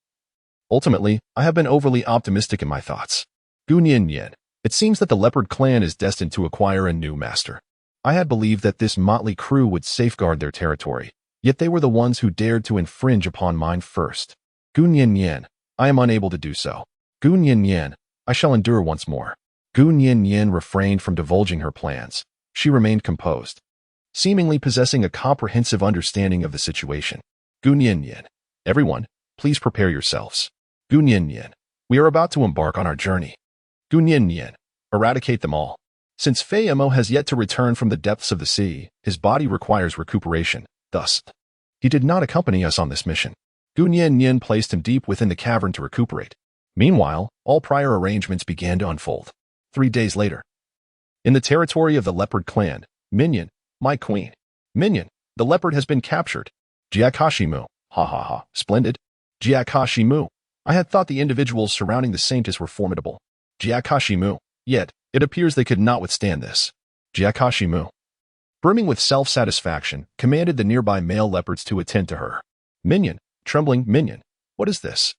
Ultimately, I have been overly optimistic in my thoughts. Gu Nian, it seems that the leopard clan is destined to acquire a new master. I had believed that this motley crew would safeguard their territory, yet they were the ones who dared to infringe upon mine first. Gu Nian, I am unable to do so. Gu Nian, I shall endure once more. Gu Nian refrained from divulging her plans. She remained composed, seemingly possessing a comprehensive understanding of the situation. Gu Nian, everyone, please prepare yourselves. Gu Nian, we are about to embark on our journey. Gu Nian, eradicate them all. Since Fei Mo has yet to return from the depths of the sea, his body requires recuperation. Thus, he did not accompany us on this mission. Gu Nian placed him deep within the cavern to recuperate. Meanwhile, all prior arrangements began to unfold. 3 days later, in the territory of the leopard clan, Minion, my queen. Minion, the leopard has been captured. Jiakashimu, ha ha ha, splendid. Jiakashimu, I had thought the individuals surrounding the saintess were formidable. Jiakashimu, yet, it appears they could not withstand this. Jiakashimu, brimming with self-satisfaction, commanded the nearby male leopards to attend to her. Minion, trembling Minion, what is this?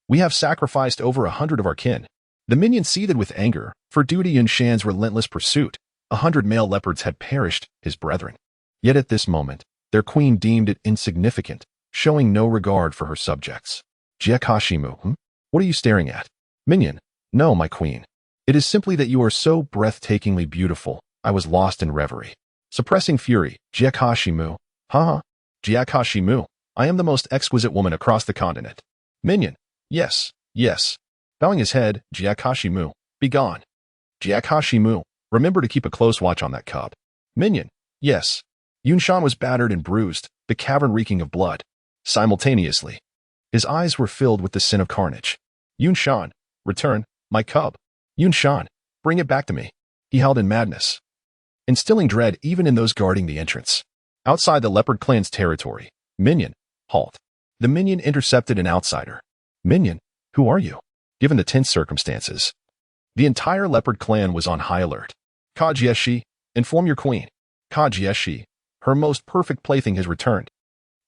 We have sacrificed over 100 of our kin. The Minion seethed with anger, for due to Yunshan's relentless pursuit, 100 male leopards had perished, his brethren. Yet at this moment, their queen deemed it insignificant, showing no regard for her subjects. Jiakashimu, what are you staring at? Minion, no, my queen. It is simply that you are so breathtakingly beautiful, I was lost in reverie. Suppressing fury, Jiakashimu, ha. Jiakashimu, I am the most exquisite woman across the continent. Minion, yes, yes. Bowing his head, Jiakashimu, be gone. Jiakashimu, remember to keep a close watch on that cub. Minion, yes. Yunshan was battered and bruised, the cavern reeking of blood. Simultaneously, his eyes were filled with the sin of carnage. Yunshan, return, my cub. Yunshan, bring it back to me. He howled in madness, instilling dread even in those guarding the entrance. Outside the leopard clan's territory, Minion, halt. The Minion intercepted an outsider. Minion, who are you? Given the tense circumstances, the entire leopard clan was on high alert. Ka Jieshi, inform your queen. Ka Jieshi, her most perfect plaything has returned.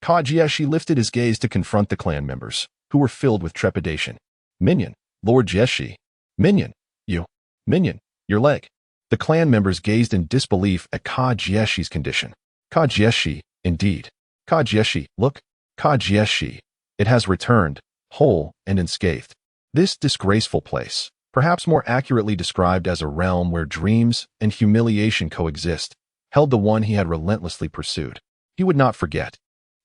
Ka Jieshi lifted his gaze to confront the clan members, who were filled with trepidation. Minion, Lord Jieshi. Minion, you. Minion, your leg. The clan members gazed in disbelief at Ka Jieshi's condition. Ka Jieshi, indeed. Ka Jieshi, look. Ka Jieshi, it has returned, whole and unscathed. This disgraceful place, perhaps more accurately described as a realm where dreams and humiliation coexist, held the one he had relentlessly pursued. He would not forget.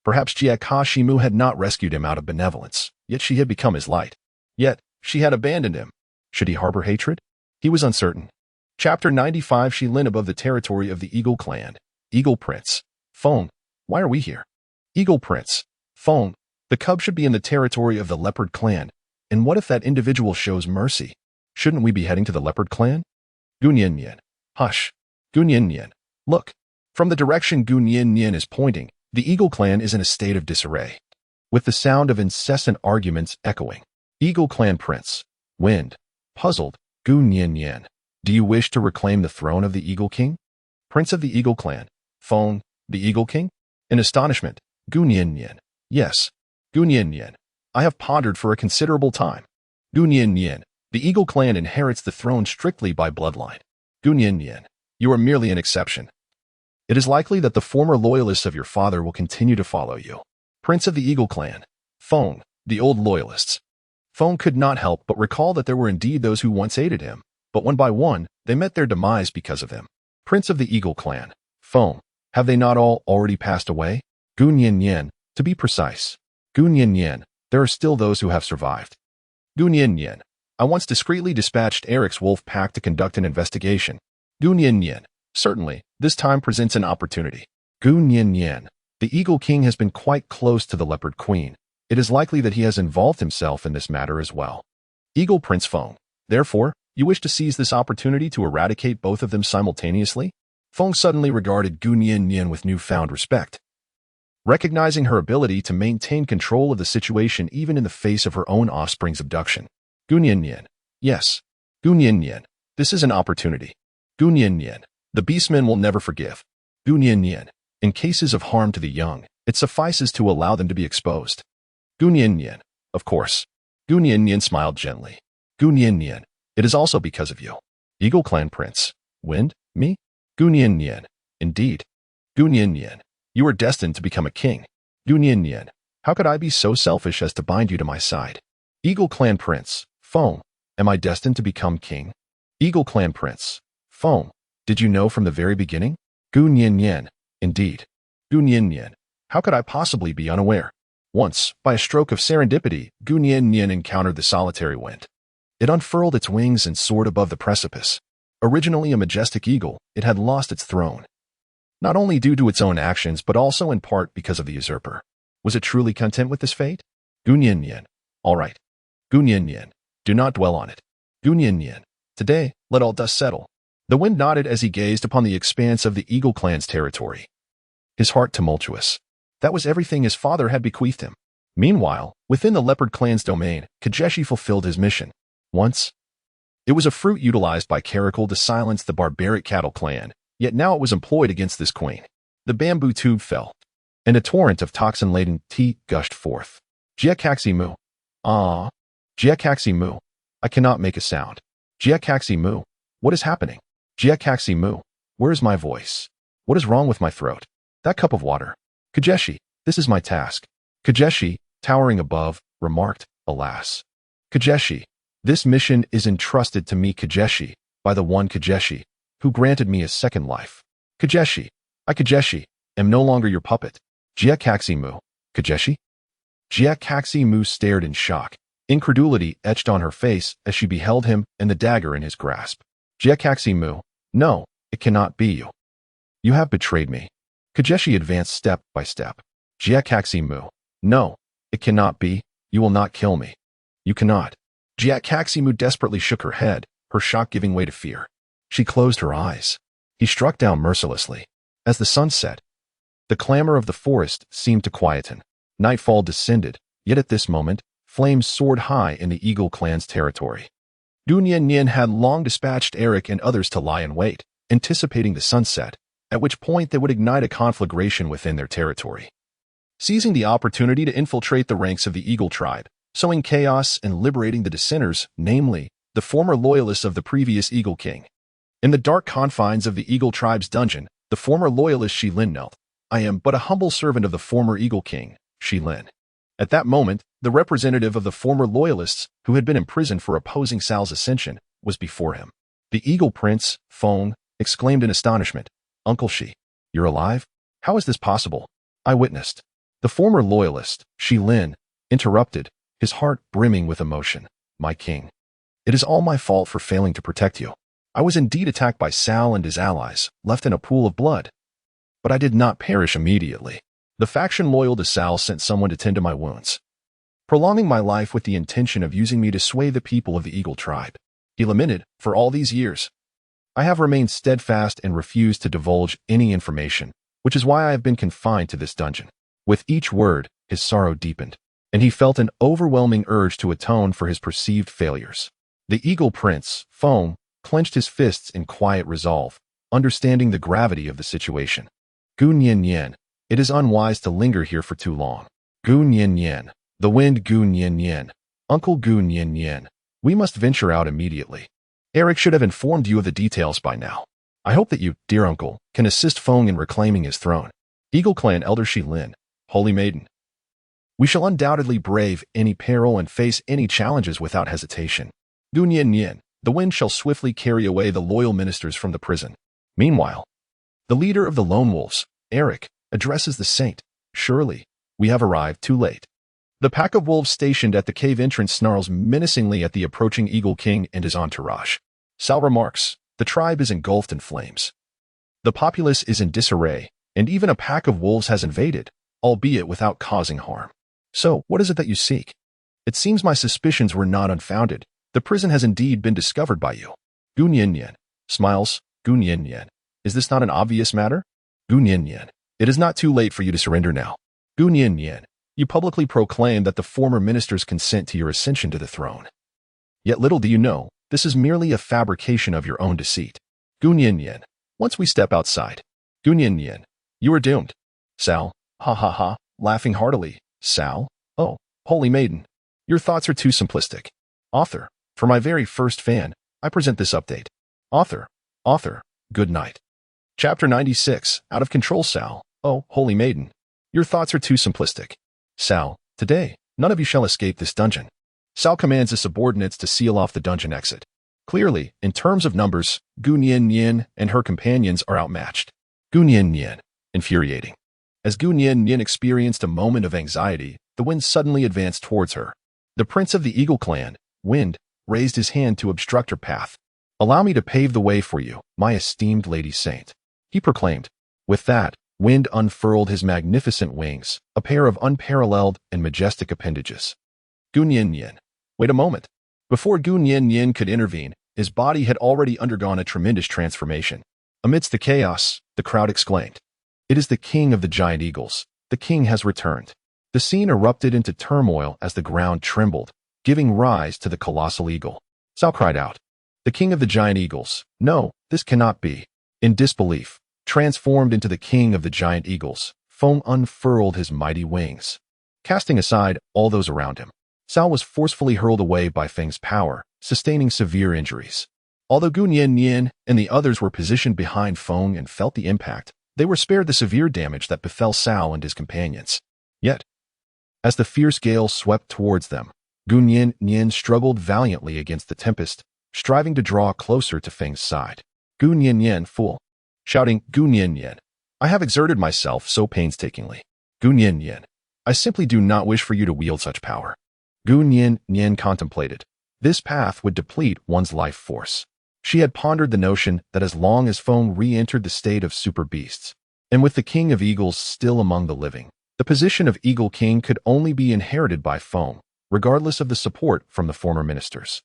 Perhaps Jiakashimu had not rescued him out of benevolence, yet she had become his light. Yet, she had abandoned him. Should he harbor hatred? He was uncertain. Chapter 95 Shi Lin above the territory of the Eagle Clan. Eagle Prince. Phone. Why are we here? Eagle Prince. Phone. The cub should be in the territory of the Leopard Clan. And what if that individual shows mercy? Shouldn't we be heading to the Leopard Clan? Gun Yin Yin. Hush. Gun Yin Yin. Look. From the direction Gun Yin Yin is pointing, the Eagle Clan is in a state of disarray, with the sound of incessant arguments echoing. Eagle Clan Prince. Wind. Puzzled. Gun Yin Yin. Do you wish to reclaim the throne of the Eagle King? Prince of the Eagle Clan. Phone. The Eagle King? In astonishment. Gun Yin Yin. Yes. Gun Yin Yin. I have pondered for a considerable time. Gun Yin Yin. The Eagle Clan inherits the throne strictly by bloodline. Gun Yin Yin. You are merely an exception. It is likely that the former loyalists of your father will continue to follow you. Prince of the Eagle Clan. Phone. The old loyalists. Phone could not help but recall that there were indeed those who once aided him, but one by one, they met their demise because of him. Prince of the Eagle Clan. Phone. Have they not all already passed away? Gun Yin Yin. To be precise. Gun Yin Yin. There are still those who have survived. Gun Yin Yin. I once discreetly dispatched Eric's wolf pack to conduct an investigation. Gun Yin Yin. Certainly, this time presents an opportunity. Gun Yin Yin. The Eagle King has been quite close to the Leopard Queen. It is likely that he has involved himself in this matter as well. Eagle Prince Phone. Therefore, you wish to seize this opportunity to eradicate both of them simultaneously? Phone suddenly regarded Gun Yin Yin with newfound respect, recognizing her ability to maintain control of the situation even in the face of her own offspring's abduction. Gun Yin Yin. Yes. Gun Yin Yin. This is an opportunity. Gun Yin Yin. The beastmen will never forgive. Gun Yin Yin. In cases of harm to the young, it suffices to allow them to be exposed. Gun Yin Yin. Of course. Gun Yin Yin smiled gently. Gun Yin Yin. It is also because of you. Eagle Clan Prince. Wind? Me? Gun Yin Yin. Indeed. Gun Yin Yin. You are destined to become a king. Gun Yin Yin. How could I be so selfish as to bind you to my side? Eagle Clan Prince. Phone. Am I destined to become king? Eagle Clan Prince. Phone. Did you know from the very beginning? Gun Yin Yin. Indeed. Gun Yin Yin. How could I possibly be unaware? Once, by a stroke of serendipity, Gun Yin Yin encountered the solitary wind. It unfurled its wings and soared above the precipice. Originally a majestic eagle, it had lost its throne, not only due to its own actions but also in part because of the usurper. Was it truly content with this fate? Gun Yin Yin. All right. Gun Yin Yin. Do not dwell on it. Gun Yin Yin. Today, let all dust settle. The wind nodded as he gazed upon the expanse of the Eagle Clan's territory, his heart tumultuous. That was everything his father had bequeathed him. Meanwhile, within the Leopard Clan's domain, Kajeshi fulfilled his mission. Once, it was a fruit utilized by Caracal to silence the barbaric Cattle Clan, yet now it was employed against this queen. The bamboo tube fell, and a torrent of toxin-laden tea gushed forth. Jiakaxi Mu. Ah. Jiakaxi Mu. I cannot make a sound. Jiakaxi Mu. What is happening? Jiakaxi Mu. Where is my voice? What is wrong with my throat? That cup of water. Kajeshi, this is my task. Kajeshi, towering above, remarked, alas. Kajeshi, this mission is entrusted to me Kajeshi, by the one Kajeshi, who granted me a second life. Kajeshi, I Kajeshi, am no longer your puppet. Jiakaxi Mu. Kajeshi? Jiakaxi Mu stared in shock. Incredulity etched on her face as she beheld him and the dagger in his grasp. Jiakaxi Mu. No, it cannot be you. You have betrayed me. Kajeshi advanced step by step. Jiakaxi Mu. No, it cannot be. You will not kill me. You cannot. Jiakaxi Mu desperately shook her head, her shock giving way to fear. She closed her eyes. He struck down mercilessly. As the sun set, the clamor of the forest seemed to quieten. Nightfall descended, yet at this moment, flames soared high in the Eagle Clan's territory. Gun Yin Yin had long dispatched Eric and others to lie in wait, anticipating the sunset, at which point they would ignite a conflagration within their territory, seizing the opportunity to infiltrate the ranks of the Eagle tribe, sowing chaos and liberating the dissenters, namely, the former loyalists of the previous Eagle King. In the dark confines of the Eagle tribe's dungeon, the former loyalist Shi Lin knelt. I am but a humble servant of the former Eagle King, Shi Lin. At that moment, the representative of the former loyalists, who had been imprisoned for opposing Sal's ascension, was before him. The Eagle Prince, Feng, exclaimed in astonishment, Uncle Shi, you're alive? How is this possible? I witnessed. The former loyalist, Shi Lin, interrupted, his heart brimming with emotion. My king. It is all my fault for failing to protect you. I was indeed attacked by Sal and his allies, left in a pool of blood. But I did not perish immediately. The faction loyal to Sal sent someone to tend to my wounds, prolonging my life with the intention of using me to sway the people of the Eagle tribe. He lamented, for all these years, I have remained steadfast and refused to divulge any information, which is why I have been confined to this dungeon. With each word, his sorrow deepened, and he felt an overwhelming urge to atone for his perceived failures. The Eagle Prince, Feng, clenched his fists in quiet resolve, understanding the gravity of the situation. Gu Nian Nian, it is unwise to linger here for too long. Gu Nian Nian, the wind Gu Nian Nian, Uncle Gu Nian Nian, we must venture out immediately. Eric should have informed you of the details by now. I hope that you, dear uncle, can assist Feng in reclaiming his throne. Eagle Clan Elder Shi Lin, Holy Maiden. We shall undoubtedly brave any peril and face any challenges without hesitation. Gu Nian Nian, the wind shall swiftly carry away the loyal ministers from the prison. Meanwhile, the leader of the Lone Wolves, Eric, addresses the saint. Surely, we have arrived too late. The pack of wolves stationed at the cave entrance snarls menacingly at the approaching Eagle King and his entourage. Sal remarks, the tribe is engulfed in flames. The populace is in disarray, and even a pack of wolves has invaded, albeit without causing harm. So, what is it that you seek? It seems my suspicions were not unfounded. The prison has indeed been discovered by you. Gu Nian Nian smiles. Gu Nian Nian, is this not an obvious matter? Gu Nian Nian, it is not too late for you to surrender now. Gu Nian Nian, you publicly proclaim that the former ministers consent to your ascension to the throne. Yet little do you know, this is merely a fabrication of your own deceit. Gu Nian Nian, once we step outside. Gu Nian Nian, you are doomed. Sal, ha ha ha, laughing heartily. Sal, oh, Holy Maiden, your thoughts are too simplistic. Author, for my very first fan, I present this update. Author, good night. Chapter 96, Out of Control Sal, oh, Holy Maiden, your thoughts are too simplistic. Sal, today, none of you shall escape this dungeon. Sal commands his subordinates to seal off the dungeon exit. Clearly, in terms of numbers, Gu Nian Nian and her companions are outmatched. Gu Nian Nian, infuriating. As Gu Nian Nian experienced a moment of anxiety, the wind suddenly advanced towards her. The prince of the Eagle Clan, Wind, raised his hand to obstruct her path. Allow me to pave the way for you, my esteemed Lady Saint, he proclaimed. With that, Wind unfurled his magnificent wings, a pair of unparalleled and majestic appendages. Gu Nian Nian, wait a moment. Before Gu Nian Nian could intervene, his body had already undergone a tremendous transformation. Amidst the chaos, the crowd exclaimed, "It is the king of the giant eagles. The king has returned." The scene erupted into turmoil as the ground trembled, giving rise to the colossal eagle. Sal cried out, "The king of the giant eagles, no, this cannot be." In disbelief, transformed into the king of the giant eagles, Feng unfurled his mighty wings. Casting aside all those around him, Sal was forcefully hurled away by Feng's power, sustaining severe injuries. Although Gu Nian Nian and the others were positioned behind Feng and felt the impact, they were spared the severe damage that befell Sal and his companions. Yet, as the fierce gale swept towards them, Gu Nian Nian struggled valiantly against the tempest, striving to draw closer to Feng's side. Gu Nian Nian, fool! Shouting, Gu Nian Nian, I have exerted myself so painstakingly. Gu Nian Nian, I simply do not wish for you to wield such power. Gu Nian Nian contemplated. This path would deplete one's life force. She had pondered the notion that as long as Feng re-entered the state of super beasts, and with the king of eagles still among the living, the position of Eagle King could only be inherited by Feng, regardless of the support from the former ministers.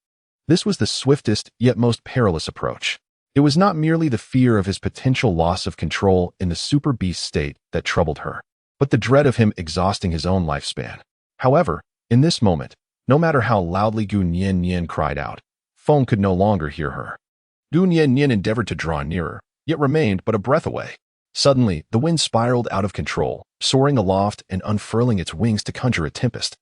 This was the swiftest yet most perilous approach. It was not merely the fear of his potential loss of control in the super beast state that troubled her, but the dread of him exhausting his own lifespan. However, in this moment, no matter how loudly Gu Nian Nian cried out, Feng could no longer hear her. Gu Nian Nian endeavored to draw nearer, yet remained but a breath away. Suddenly, the wind spiraled out of control, soaring aloft and unfurling its wings to conjure a tempest,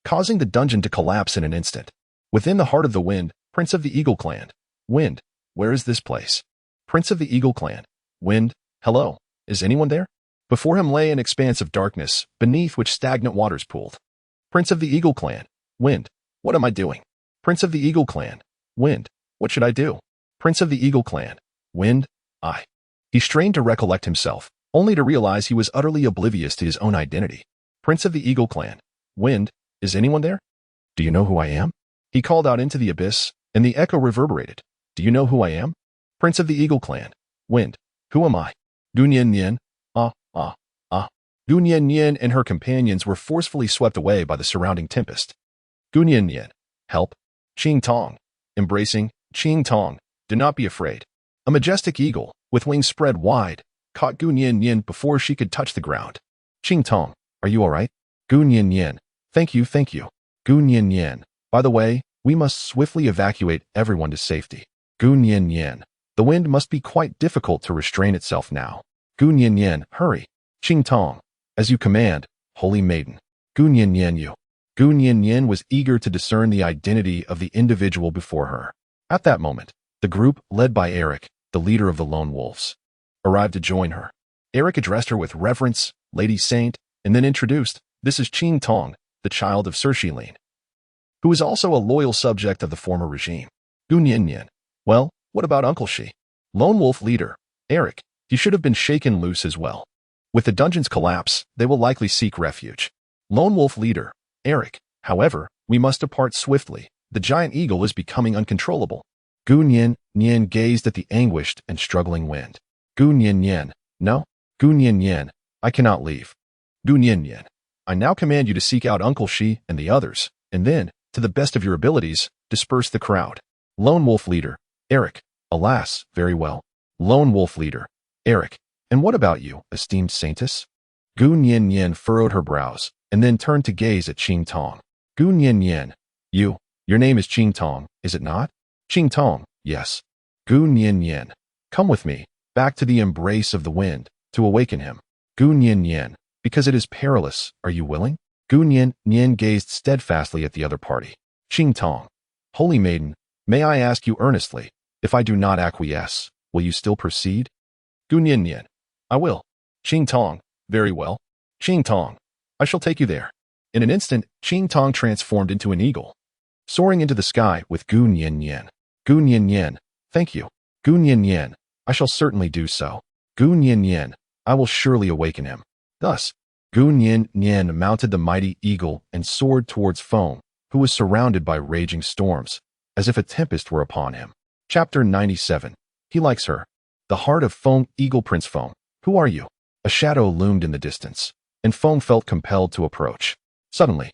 causing the dungeon to collapse in an instant. Within the heart of the wind, Prince of the Eagle Clan, Wind, where is this place? Prince of the Eagle Clan, Wind, hello, is anyone there? Before him lay an expanse of darkness, beneath which stagnant waters pooled. Prince of the Eagle Clan, Wind, what am I doing? Prince of the Eagle Clan, Wind, what should I do? Prince of the Eagle Clan, Wind, He strained to recollect himself, only to realize he was utterly oblivious to his own identity. Prince of the Eagle Clan, Wind, is anyone there? Do you know who I am? He called out into the abyss, and the echo reverberated. Do you know who I am? Prince of the Eagle Clan. Wind. Who am I? Gunyan Yin. Ah, ah, ah. Gunyan Yin and her companions were forcefully swept away by the surrounding tempest. Gunyan Yin. Help. Qing Tong. Embracing. Qing Tong. Do not be afraid. A majestic eagle, with wings spread wide, caught Gunyan Yin before she could touch the ground. Qing Tong. Are you all right? Gunyan Yin. Thank you, thank you. Gunyan Yin. By the way, we must swiftly evacuate everyone to safety. Gunyan Yin. The wind must be quite difficult to restrain itself now. Gunyan Yin. Hurry. Qing Tong. As you command, holy maiden. Gunyan Yin. You. Gunyan Yin was eager to discern the identity of the individual before her. At that moment, the group, led by Eric, the leader of the Lone Wolves, arrived to join her. Eric addressed her with reverence, Lady Saint, and then introduced, this is Qing Tong, the child of Cersei, who is also a loyal subject of the former regime. Gunyan Yin. Well, what about Uncle Shi? Lone Wolf leader, Eric, he should have been shaken loose as well. With the dungeon's collapse, they will likely seek refuge. Lone Wolf leader, Eric, however, we must depart swiftly. The giant eagle is becoming uncontrollable. Gunyan Yin gazed at the anguished and struggling wind. Gunyan Yin. No. Gunyan Yin. I cannot leave. Gunyan Yin. I now command you to seek out Uncle Shi and the others, and then, to the best of your abilities, disperse the crowd. Lone Wolf leader, Eric. Alas, very well. Lone Wolf leader, Eric. And what about you, esteemed saintess? Gunyan Yin furrowed her brows, and then turned to gaze at Qing Tong. Gunyan Yin. Your name is Qing Tong, is it not? Qing Tong, yes. Gunyan Yin. Come with me, back to the embrace of the wind, to awaken him. Gunyan Yin. Because it is perilous, are you willing? Gunyan Yin gazed steadfastly at the other party. Qing Tong. Holy maiden, may I ask you earnestly, if I do not acquiesce, will you still proceed? Gunyan Yin. I will. Qing Tong. Very well. Qing Tong. I shall take you there. In an instant, Qing Tong transformed into an eagle, soaring into the sky with Gunyan Yin. Gunyan Yin. Thank you. Gunyan Yin. I shall certainly do so. Gunyan Yin. I will surely awaken him. Thus, Gunyan Yin mounted the mighty eagle and soared towards Feng, who was surrounded by raging storms, as if a tempest were upon him. Chapter 97. He likes her. The heart of Feng. Eagle Prince Feng. Who are you? A shadow loomed in the distance, and Feng felt compelled to approach. Suddenly,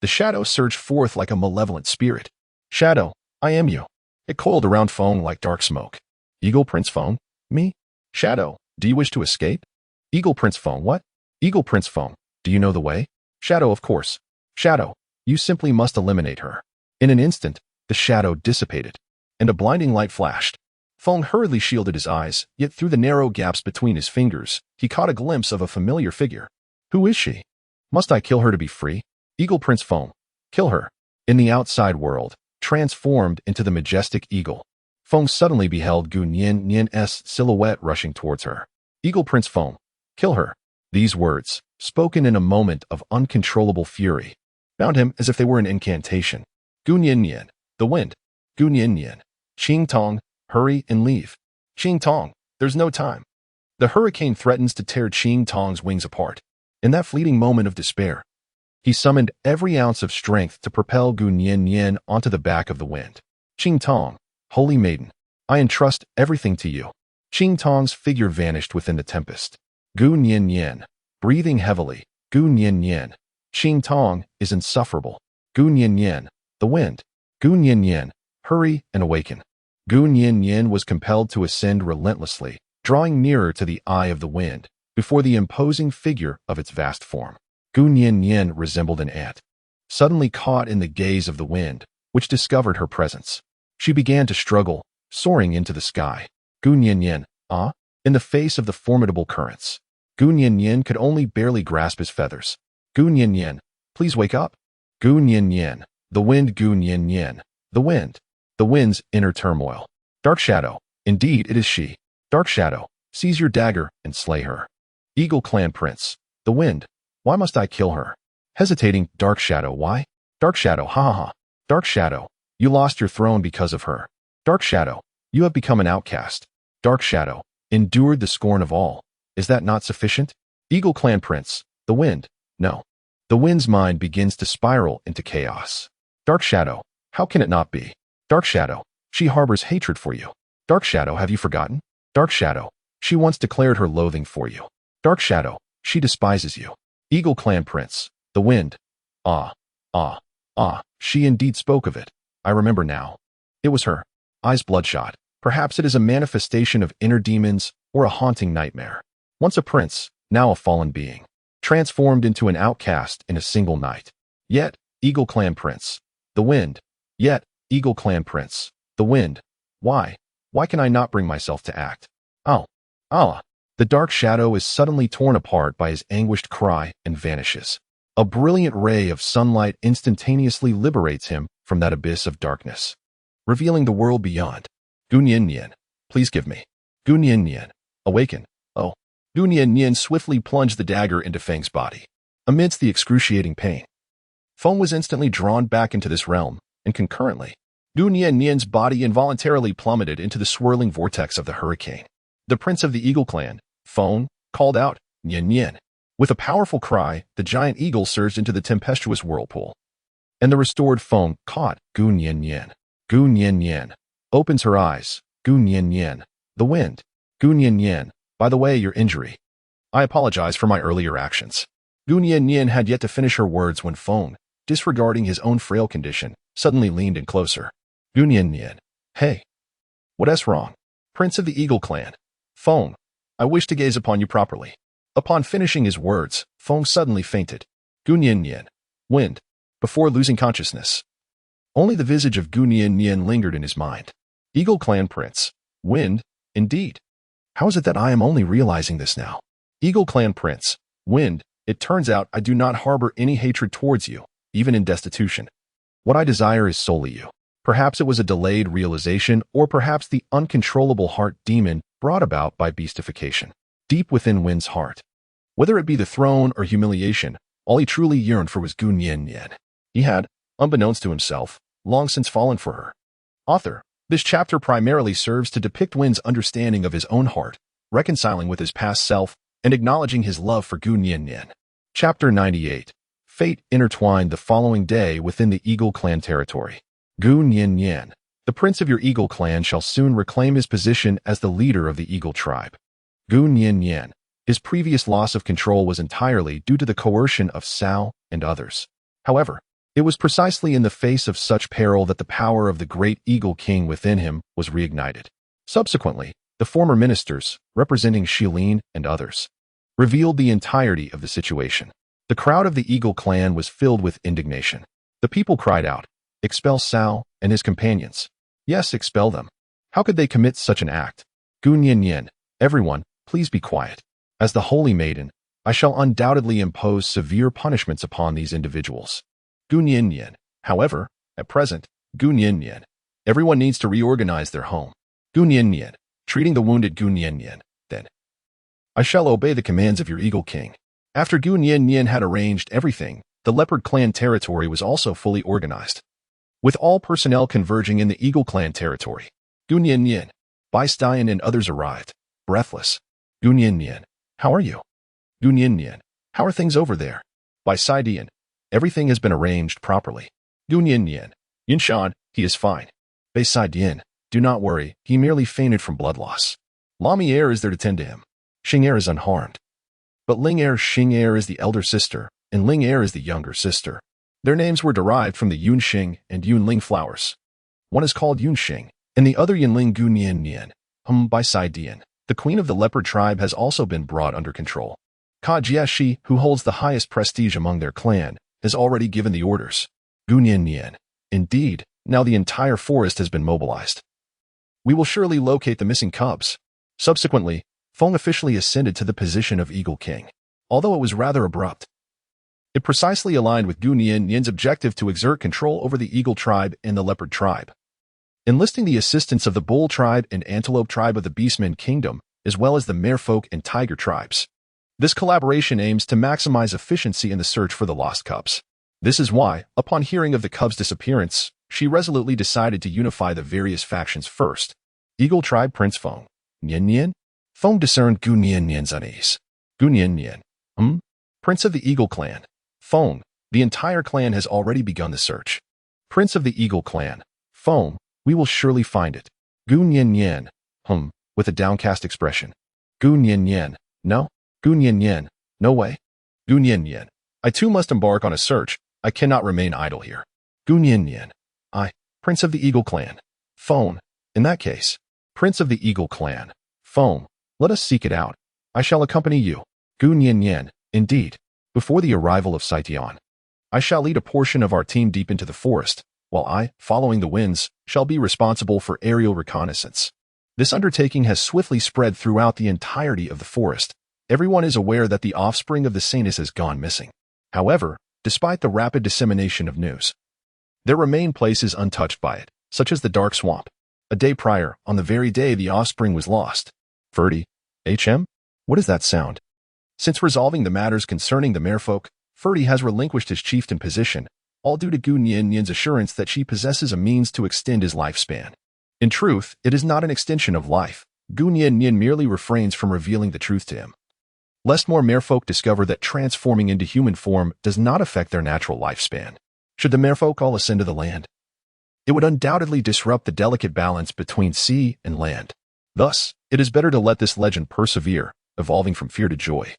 the shadow surged forth like a malevolent spirit. Shadow, I am you. It coiled around Feng like dark smoke. Eagle Prince Feng? Me? Shadow, do you wish to escape? Eagle Prince Feng, what? Eagle Prince Feng, do you know the way? Shadow, of course. Shadow, you simply must eliminate her. In an instant, the shadow dissipated, and a blinding light flashed. Feng hurriedly shielded his eyes, yet through the narrow gaps between his fingers, he caught a glimpse of a familiar figure. Who is she? Must I kill her to be free? Eagle Prince Feng. Kill her. In the outside world, transformed into the majestic eagle, Feng suddenly beheld Gunyan Yin's silhouette rushing towards her. Eagle Prince Feng. Kill her. These words, spoken in a moment of uncontrollable fury, bound him as if they were an incantation. Gunyan Yin. The wind. Gunyan Yin. Qing Tong. Hurry and leave. Qing Tong. There's no time. The hurricane threatens to tear Qing Tong's wings apart. In that fleeting moment of despair, he summoned every ounce of strength to propel Gunyan Yin onto the back of the wind. Qing Tong. Holy maiden, I entrust everything to you. Qing Tong's figure vanished within the tempest. Gunyan Yin. Breathing heavily. Gunyan Yin. Qing Tong is insufferable. Gunyan Yin. The wind. Gunyan Yin. Hurry and awaken. Gunyan Yin was compelled to ascend relentlessly, drawing nearer to the eye of the wind, before the imposing figure of its vast form. Gunyan Yin resembled an ant, suddenly caught in the gaze of the wind, which discovered her presence. She began to struggle, soaring into the sky. Gunyan Yin, in the face of the formidable currents. Gunyan Yin could only barely grasp his feathers. Gunyan Yin, please wake up. Gunyan Yin, the wind. Gunyan Yin, the wind. The wind's inner turmoil. Dark Shadow, indeed it is she. Dark Shadow, seize your dagger and slay her. Eagle Clan Prince, the wind. Why must I kill her? Hesitating, Dark Shadow, why? Dark Shadow, ha ha ha. Dark Shadow, you lost your throne because of her. Dark Shadow, you have become an outcast. Dark Shadow, endured the scorn of all. Is that not sufficient? Eagle Clan Prince, the wind. No. The wind's mind begins to spiral into chaos. Dark Shadow, how can it not be? Dark Shadow, she harbors hatred for you. Dark Shadow, have you forgotten? Dark Shadow, she once declared her loathing for you. Dark Shadow, she despises you. Eagle Clan Prince, the wind. Ah, ah, ah, she indeed spoke of it. I remember now. It was her. Eyes bloodshot. Perhaps it is a manifestation of inner demons or a haunting nightmare. Once a prince, now a fallen being. Transformed into an outcast in a single night. Yet, Eagle Clan Prince, the wind. Yet, Eagle Clan Prince, the wind. Why? Why can I not bring myself to act? Oh, Allah. The dark shadow is suddenly torn apart by his anguished cry and vanishes. A brilliant ray of sunlight instantaneously liberates him from that abyss of darkness, revealing the world beyond. Gu Nian, please give me. Gu Nian, awaken. Oh. Gu Nian swiftly plunged the dagger into Feng's body. Amidst the excruciating pain, Feng was instantly drawn back into this realm, and concurrently, Gu Nian's body involuntarily plummeted into the swirling vortex of the hurricane. The prince of the Eagle Clan, Feng, called out, Nian. With a powerful cry, the giant eagle surged into the tempestuous whirlpool. And the restored Feng caught Gu Nian. Gu Nian opens her eyes. Gu Nian, the wind. Gu Nian, by the way, your injury. I apologize for my earlier actions. Gu Nian had yet to finish her words when Feng, disregarding his own frail condition, suddenly leaned in closer. Gu Nian, hey. What's wrong? Prince of the Eagle Clan. Feng, I wish to gaze upon you properly. Upon finishing his words, Feng suddenly fainted. Gu Nian, wind, before losing consciousness. Only the visage of Gu Nian lingered in his mind. Eagle Clan Prince, wind, indeed. How is it that I am only realizing this now? Eagle Clan Prince, wind, it turns out I do not harbor any hatred towards you, even in destitution. What I desire is solely you. Perhaps it was a delayed realization, or perhaps the uncontrollable heart demon brought about by beastification. Deep within Wind's heart, whether it be the throne or humiliation, all he truly yearned for was Gu Nian. He had, unbeknownst to himself, long since fallen for her. Author, this chapter primarily serves to depict Wind's understanding of his own heart, reconciling with his past self, and acknowledging his love for Gu Nian. Chapter 98. Fate intertwined the following day within the Eagle Clan territory. Gu Nian, the prince of your Eagle Clan, shall soon reclaim his position as the leader of the Eagle tribe. Gu Nian, his previous loss of control was entirely due to the coercion of Cao and others. However, it was precisely in the face of such peril that the power of the great Eagle King within him was reignited. Subsequently, the former ministers, representing Shilin and others, revealed the entirety of the situation. The crowd of the Eagle Clan was filled with indignation. The people cried out, "Expel Cao and his companions." Yes, expel them. How could they commit such an act? Gu Nian, everyone, please be quiet. As the Holy Maiden, I shall undoubtedly impose severe punishments upon these individuals. Gu Nian, however, at present, Gu Nian, everyone needs to reorganize their home. Gu Nian, treating the wounded Gu Nian, then. I shall obey the commands of your Eagle King. After Gu Nian had arranged everything, the Leopard Clan territory was also fully organized, with all personnel converging in the Eagle Clan territory. Gu Nian, Bai Stian and others arrived, breathless. Gu Nian, how are you? Gu Nian, how are things over there? Bai Stian, everything has been arranged properly. Gu Nian, Yinshan, he is fine. Bai Stian, do not worry, he merely fainted from blood loss. Lamier is there to tend to him. Xing'er is unharmed. But Xing'er is the elder sister, and Ling'er is the younger sister. Their names were derived from the Yunxing and Yunling flowers. One is called Yunxing, and the other Yunling Gu Nian. Bai Stian, the queen of the leopard tribe, has also been brought under control. Ka Jiashi, who holds the highest prestige among their clan, has already given the orders. Gu Nian, indeed, now the entire forest has been mobilized. We will surely locate the missing cubs. Subsequently, Feng officially ascended to the position of Eagle King. Although it was rather abrupt, it precisely aligned with Gu Nian's objective to exert control over the Eagle tribe and the Leopard tribe, enlisting the assistance of the Bull tribe and Antelope tribe of the Beastmen Kingdom, as well as the Merfolk and Tiger tribes. This collaboration aims to maximize efficiency in the search for the lost cubs. This is why, upon hearing of the cubs' disappearance, she resolutely decided to unify the various factions first. Eagle tribe Prince Feng. Nian? Feng discerned Gu Nian's unease. Gu Nian. Prince of the Eagle Clan. Feng, the entire clan has already begun the search. Prince of the Eagle Clan. Feng, We will surely find it. Gu Nian Nian. With a downcast expression. Gu Nian Nian. No? Gu Nian Nian. No way. Gu Nian Nian. I too must embark on a search. I cannot remain idle here. Gu Nian Nian. I, Prince of the Eagle Clan. Phone. In that case, Prince of the Eagle Clan. Phone. Let us seek it out. I shall accompany you. Gu Nian Nian. Indeed. Before the arrival of Saitian, I shall lead a portion of our team deep into the forest, while I, following the winds, shall be responsible for aerial reconnaissance. This undertaking has swiftly spread throughout the entirety of the forest. Everyone is aware that the offspring of the Saints has gone missing. However, despite the rapid dissemination of news, there remain places untouched by it, such as the Dark Swamp. A day prior, on the very day the offspring was lost. Ferdy. HM? What is that sound? Since resolving the matters concerning the merfolk, Ferdy has relinquished his chieftain position, all due to Gu Nian Nian's assurance that she possesses a means to extend his lifespan. In truth, it is not an extension of life. Gu Nian Nian merely refrains from revealing the truth to him, lest more merfolk discover that transforming into human form does not affect their natural lifespan. Should the merfolk all ascend to the land, it would undoubtedly disrupt the delicate balance between sea and land. Thus, it is better to let this legend persevere, evolving from fear to joy,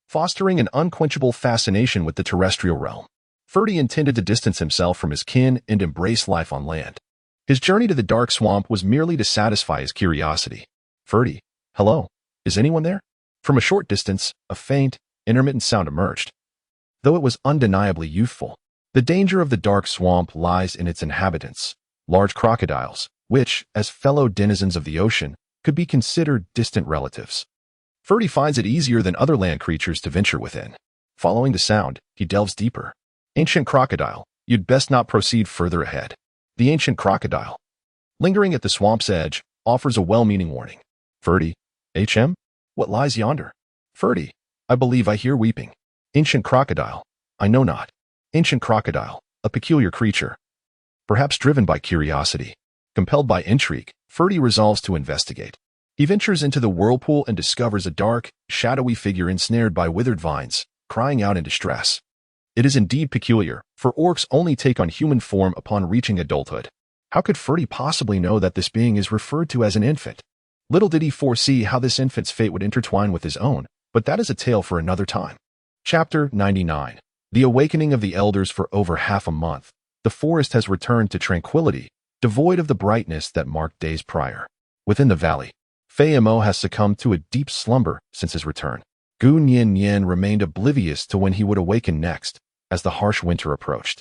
fostering an unquenchable fascination with the terrestrial realm. Ferdy intended to distance himself from his kin and embrace life on land. His journey to the Dark Swamp was merely to satisfy his curiosity. Ferdy. Hello. Is anyone there? From a short distance, a faint, intermittent sound emerged. Though it was undeniably youthful, the danger of the Dark Swamp lies in its inhabitants, large crocodiles, which, as fellow denizens of the ocean, could be considered distant relatives. Ferdy finds it easier than other land creatures to venture within. Following the sound, he delves deeper. Ancient crocodile, you'd best not proceed further ahead. The ancient crocodile, lingering at the swamp's edge, offers a well-meaning warning. Ferdy. HM? What lies yonder? Ferdy. I believe I hear weeping. Ancient crocodile. I know not. Ancient crocodile, a peculiar creature. Perhaps driven by curiosity, compelled by intrigue, Ferdy resolves to investigate. He ventures into the whirlpool and discovers a dark, shadowy figure ensnared by withered vines, crying out in distress. It is indeed peculiar, for orcs only take on human form upon reaching adulthood. How could Ferdy possibly know that this being is referred to as an infant? Little did he foresee how this infant's fate would intertwine with his own, but that is a tale for another time. Chapter 99. The awakening of the elders. For over half a month, the forest has returned to tranquility, devoid of the brightness that marked days prior. Within the valley, Fei Mo has succumbed to a deep slumber since his return. Gu Nian Nian remained oblivious to when he would awaken next, as the harsh winter approached,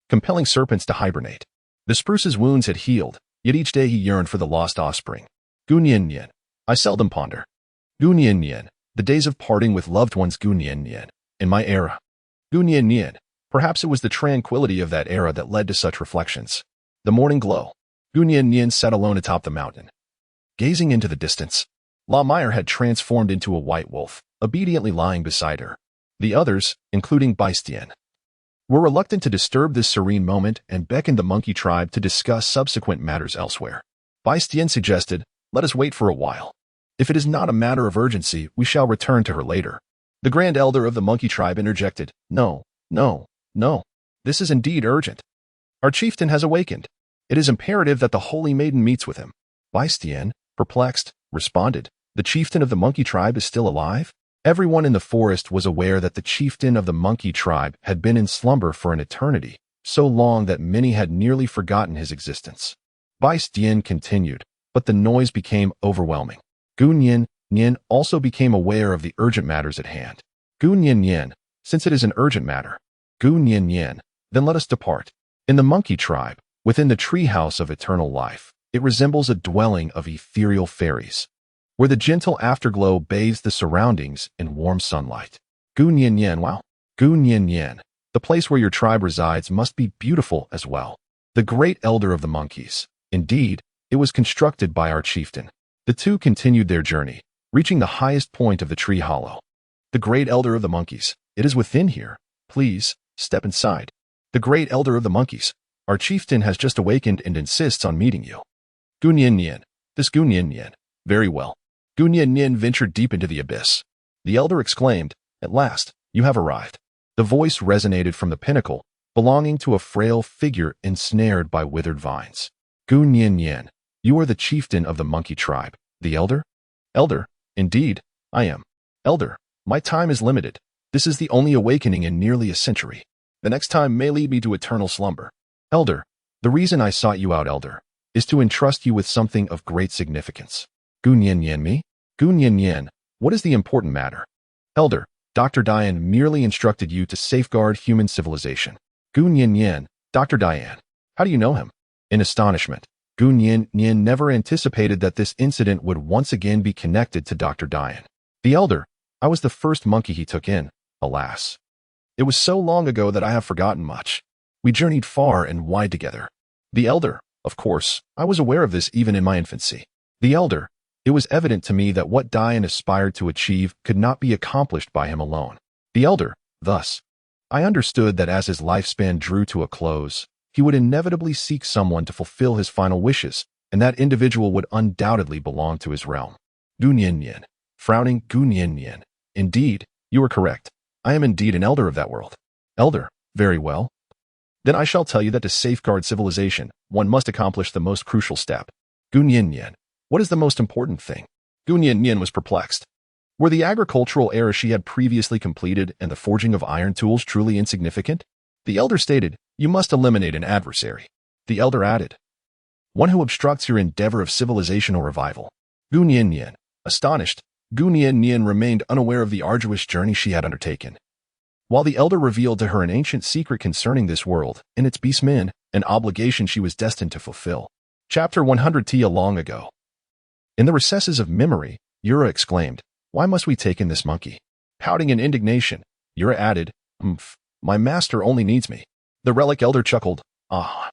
compelling serpents to hibernate. The spruce's wounds had healed, yet each day he yearned for the lost offspring. Gu Nian Nian. I seldom ponder. Gu Nian Nian. The days of parting with loved ones. Gu Nian Nian. In my era. Gu Nian Nian. Perhaps it was the tranquility of that era that led to such reflections. The morning glow. Gu Nian Nian sat alone atop the mountain, gazing into the distance. La Meyer had transformed into a white wolf, obediently lying beside her. The others, including Baistien, were reluctant to disturb this serene moment and beckoned the monkey tribe to discuss subsequent matters elsewhere. Baistien suggested, let us wait for a while. If it is not a matter of urgency, we shall return to her later. The grand elder of the monkey tribe interjected, no. This is indeed urgent. Our chieftain has awakened. It is imperative that the holy maiden meets with him. Baistien, perplexed, responded, the chieftain of the monkey tribe is still alive? Everyone in the forest was aware that the chieftain of the monkey tribe had been in slumber for an eternity, so long that many had nearly forgotten his existence. Baistien continued, but the noise became overwhelming. Gu Nian Nian also became aware of the urgent matters at hand. Gu Nian Nian, since it is an urgent matter. Gu Nian Nian, then let us depart. In the monkey tribe, within the treehouse of eternal life, it resembles a dwelling of ethereal fairies, where the gentle afterglow bathes the surroundings in warm sunlight. Gu Nian Nian. Wow. Gu Nian Nian. The place where your tribe resides must be beautiful as well. The great elder of the monkeys. Indeed, it was constructed by our chieftain. The two continued their journey, reaching the highest point of the tree hollow. The great elder of the monkeys. It is within here. Please, step inside. The great elder of the monkeys. Our chieftain has just awakened and insists on meeting you. Gu Nian Nian. This Gu Nian Nian. Very well. Gu Nian Nian ventured deep into the abyss. The elder exclaimed, at last, you have arrived. The voice resonated from the pinnacle, belonging to a frail figure ensnared by withered vines. Gu Nian Yen, you are the chieftain of the monkey tribe. The elder? Elder, indeed, I am. Elder, my time is limited. This is the only awakening in nearly a century. The next time may lead me to eternal slumber. Elder, the reason I sought you out, Elder, is to entrust you with something of great significance. Gu Nian Yen me? Gu Nian Yen, what is the important matter? Elder, Dr. Dian merely instructed you to safeguard human civilization. Gu Nian Yen, Dr. Dian, how do you know him? In astonishment, Gu Nian Yen never anticipated that this incident would once again be connected to Dr. Dian. The elder, I was the first monkey he took in, alas. It was so long ago that I have forgotten much. We journeyed far and wide together. The elder, of course, I was aware of this even in my infancy. The elder, it was evident to me that what Dian aspired to achieve could not be accomplished by him alone. The elder, thus, I understood that as his lifespan drew to a close, he would inevitably seek someone to fulfill his final wishes, and that individual would undoubtedly belong to his realm. Gu Nian Yen, frowning Gu Nian Yen, indeed, you are correct. I am indeed an elder of that world. Elder, very well. Then I shall tell you that to safeguard civilization, one must accomplish the most crucial step. Gu Nian Yen, what is the most important thing? Gu Nian Yen was perplexed. Were the agricultural era she had previously completed and the forging of iron tools truly insignificant? The elder stated, you must eliminate an adversary. The elder added, one who obstructs your endeavor of civilizational revival. Gu Nian Yen, astonished, Gu Nian Yen remained unaware of the arduous journey she had undertaken. While the elder revealed to her an ancient secret concerning this world and its beastmen, an obligation she was destined to fulfill. Chapter 100 Tia long ago. In the recesses of memory, Yura exclaimed, why must we take in this monkey? Pouting in indignation, Yura added, my master only needs me. The relic elder chuckled, ah.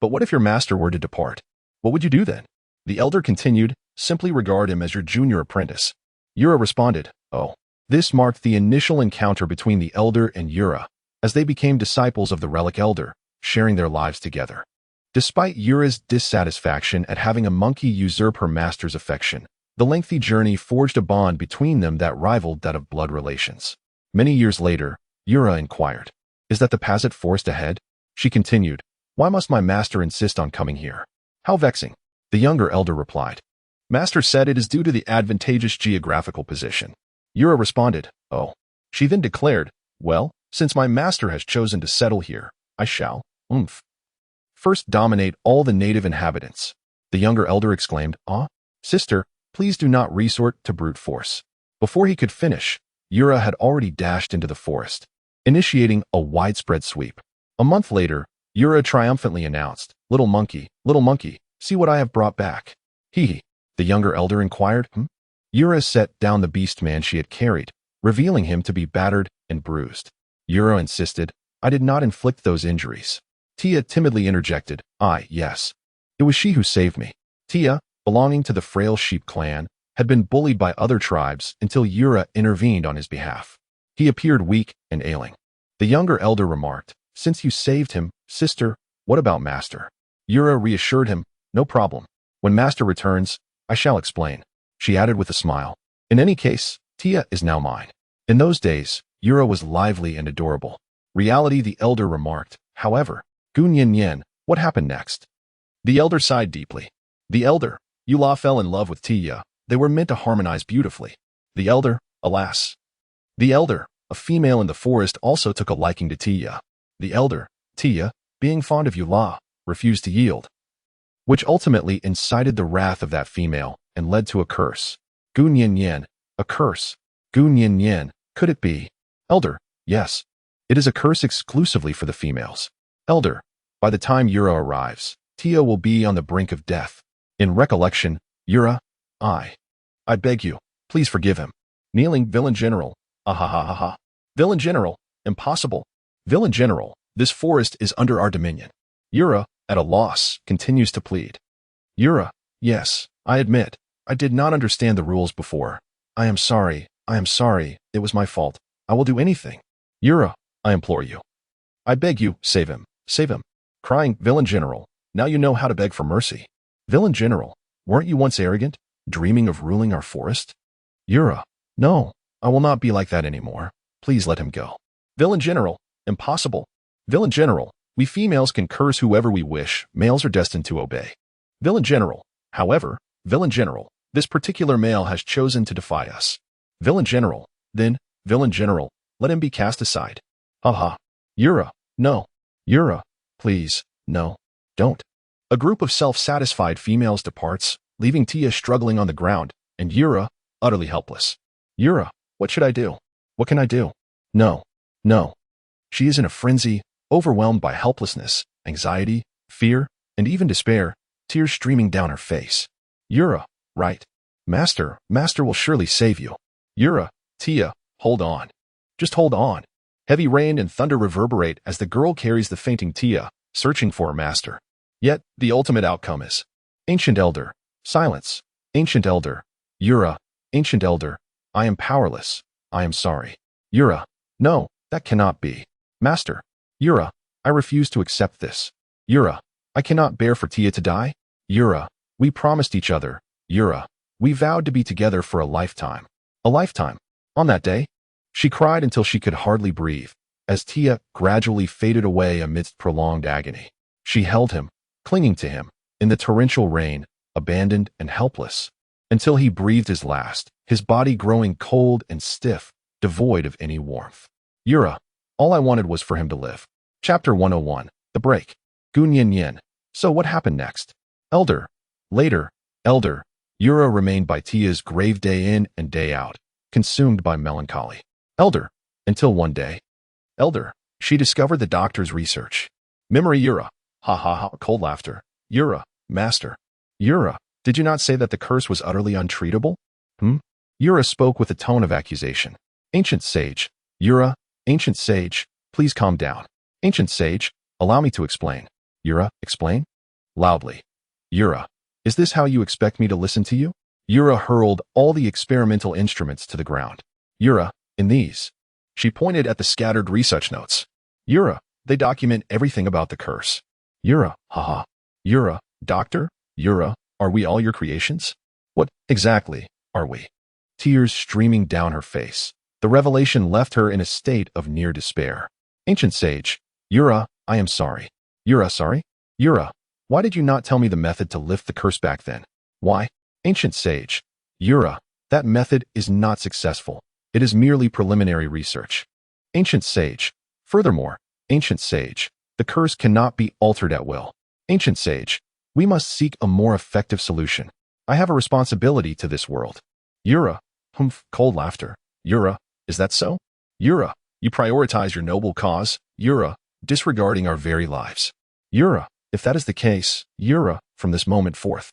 But what if your master were to depart? What would you do then? The elder continued, simply regard him as your junior apprentice. Yura responded, oh. This marked the initial encounter between the elder and Yura, as they became disciples of the relic elder, sharing their lives together. Despite Yura's dissatisfaction at having a monkey usurp her master's affection, the lengthy journey forged a bond between them that rivaled that of blood relations. Many years later, Yura inquired, is that the Pazit forest ahead? She continued, why must my master insist on coming here? How vexing. The younger elder replied, master said it is due to the advantageous geographical position. Yura responded, oh. She then declared, well, since my master has chosen to settle here, I shall, first dominate all the native inhabitants. The younger elder exclaimed, ah, sister, please do not resort to brute force. Before he could finish, Yura had already dashed into the forest, initiating a widespread sweep. A month later, Yura triumphantly announced, little monkey, see what I have brought back. Hee. The younger elder inquired, Yura set down the beast man she had carried, revealing him to be battered and bruised. Yura insisted, I did not inflict those injuries. Tia timidly interjected, yes. It was she who saved me. Tia, belonging to the frail sheep clan, had been bullied by other tribes until Yura intervened on his behalf. He appeared weak and ailing. The younger elder remarked, since you saved him, sister, what about master? Yura reassured him, no problem. When master returns, I shall explain. She added with a smile, in any case, Tia is now mine. In those days, Yura was lively and adorable. Reality, the elder remarked, however, Gu Nian Yen, what happened next? The elder sighed deeply. The elder, Yula fell in love with Tia. They were meant to harmonize beautifully. The elder, alas. The elder, a female in the forest, also took a liking to Tia. The elder, Tia, being fond of Yula, refused to yield, which ultimately incited the wrath of that female and led to a curse. Gu Nian Yen, a curse. Gu Nian Yen, could it be? Elder, yes. It is a curse exclusively for the females. Elder, by the time Yura arrives, Tia will be on the brink of death. In recollection, Yura, I beg you, please forgive him. Kneeling, villain general, ah. Villain general, impossible. Villain general, this forest is under our dominion. Yura, at a loss, continues to plead. Yura, yes, I admit, I did not understand the rules before. I am sorry, it was my fault. I will do anything. Yura, I implore you. I beg you, save him. Crying, villain general, now you know how to beg for mercy. Villain general, weren't you once arrogant, dreaming of ruling our forest? Yura, no, I will not be like that anymore. Please let him go. Villain general, impossible. Villain general, we females can curse whoever we wish, males are destined to obey. Villain General. However, Villain General, this particular male has chosen to defy us. Villain General. Then, Villain General, let him be cast aside. Haha. Yura. No. Yura. Please. No. Don't. A group of self-satisfied females departs, leaving Tia struggling on the ground, and Yura, utterly helpless. Yura, what should I do? What can I do? No. No. She is in a frenzy, overwhelmed by helplessness, anxiety, fear, and even despair, tears streaming down her face. Yura, right. Master will surely save you. Yura, Tia, hold on. Just hold on. Heavy rain and thunder reverberate as the girl carries the fainting Tia, searching for her master. Yet, the ultimate outcome is Ancient Elder. Silence. Ancient Elder. Yura. Ancient Elder. I am powerless. I am sorry. Yura. No, that cannot be. Master. Yura. I refuse to accept this. Yura. I cannot bear for Tia to die. Yura. We promised each other. Yura. We vowed to be together for a lifetime. A lifetime. On that day, she cried until she could hardly breathe, as Tia gradually faded away amidst prolonged agony. She held him, clinging to him, in the torrential rain, abandoned and helpless, until he breathed his last, his body growing cold and stiff, devoid of any warmth. Yura, all I wanted was for him to live. Chapter 101, The Break. Gunyin Yin. So what happened next? Elder. Later, Elder. Yura remained by Tia's grave day in and day out, consumed by melancholy. Elder. Until one day. Elder. She discovered the doctor's research. Memory Yura. Ha ha ha, cold laughter. Yura. Master. Yura. Did you not say that the curse was utterly untreatable? Yura spoke with a tone of accusation. Ancient sage. Yura. Ancient sage. Please calm down. Ancient sage. Allow me to explain. Yura. Explain? Loudly. Yura. Is this how you expect me to listen to you? Yura hurled all the experimental instruments to the ground. Yura. In these. She pointed at the scattered research notes. Yura. They document everything about the curse. Yura. Haha. Yura. Doctor? Yura. Are we all your creations? What, exactly, are we? Tears streaming down her face. The revelation left her in a state of near despair. Ancient sage. Yura. I am sorry. Yura. Sorry? Yura. Why did you not tell me the method to lift the curse back then? Why? Ancient sage. Yura. That method is not successful. It is merely preliminary research. Ancient sage. Furthermore, ancient sage, the curse cannot be altered at will. Ancient sage, we must seek a more effective solution. I have a responsibility to this world. Yura. Humph, cold laughter. Yura. Is that so? Yura. You prioritize your noble cause, Yura, disregarding our very lives. Yura. If that is the case, Yura, from this moment forth.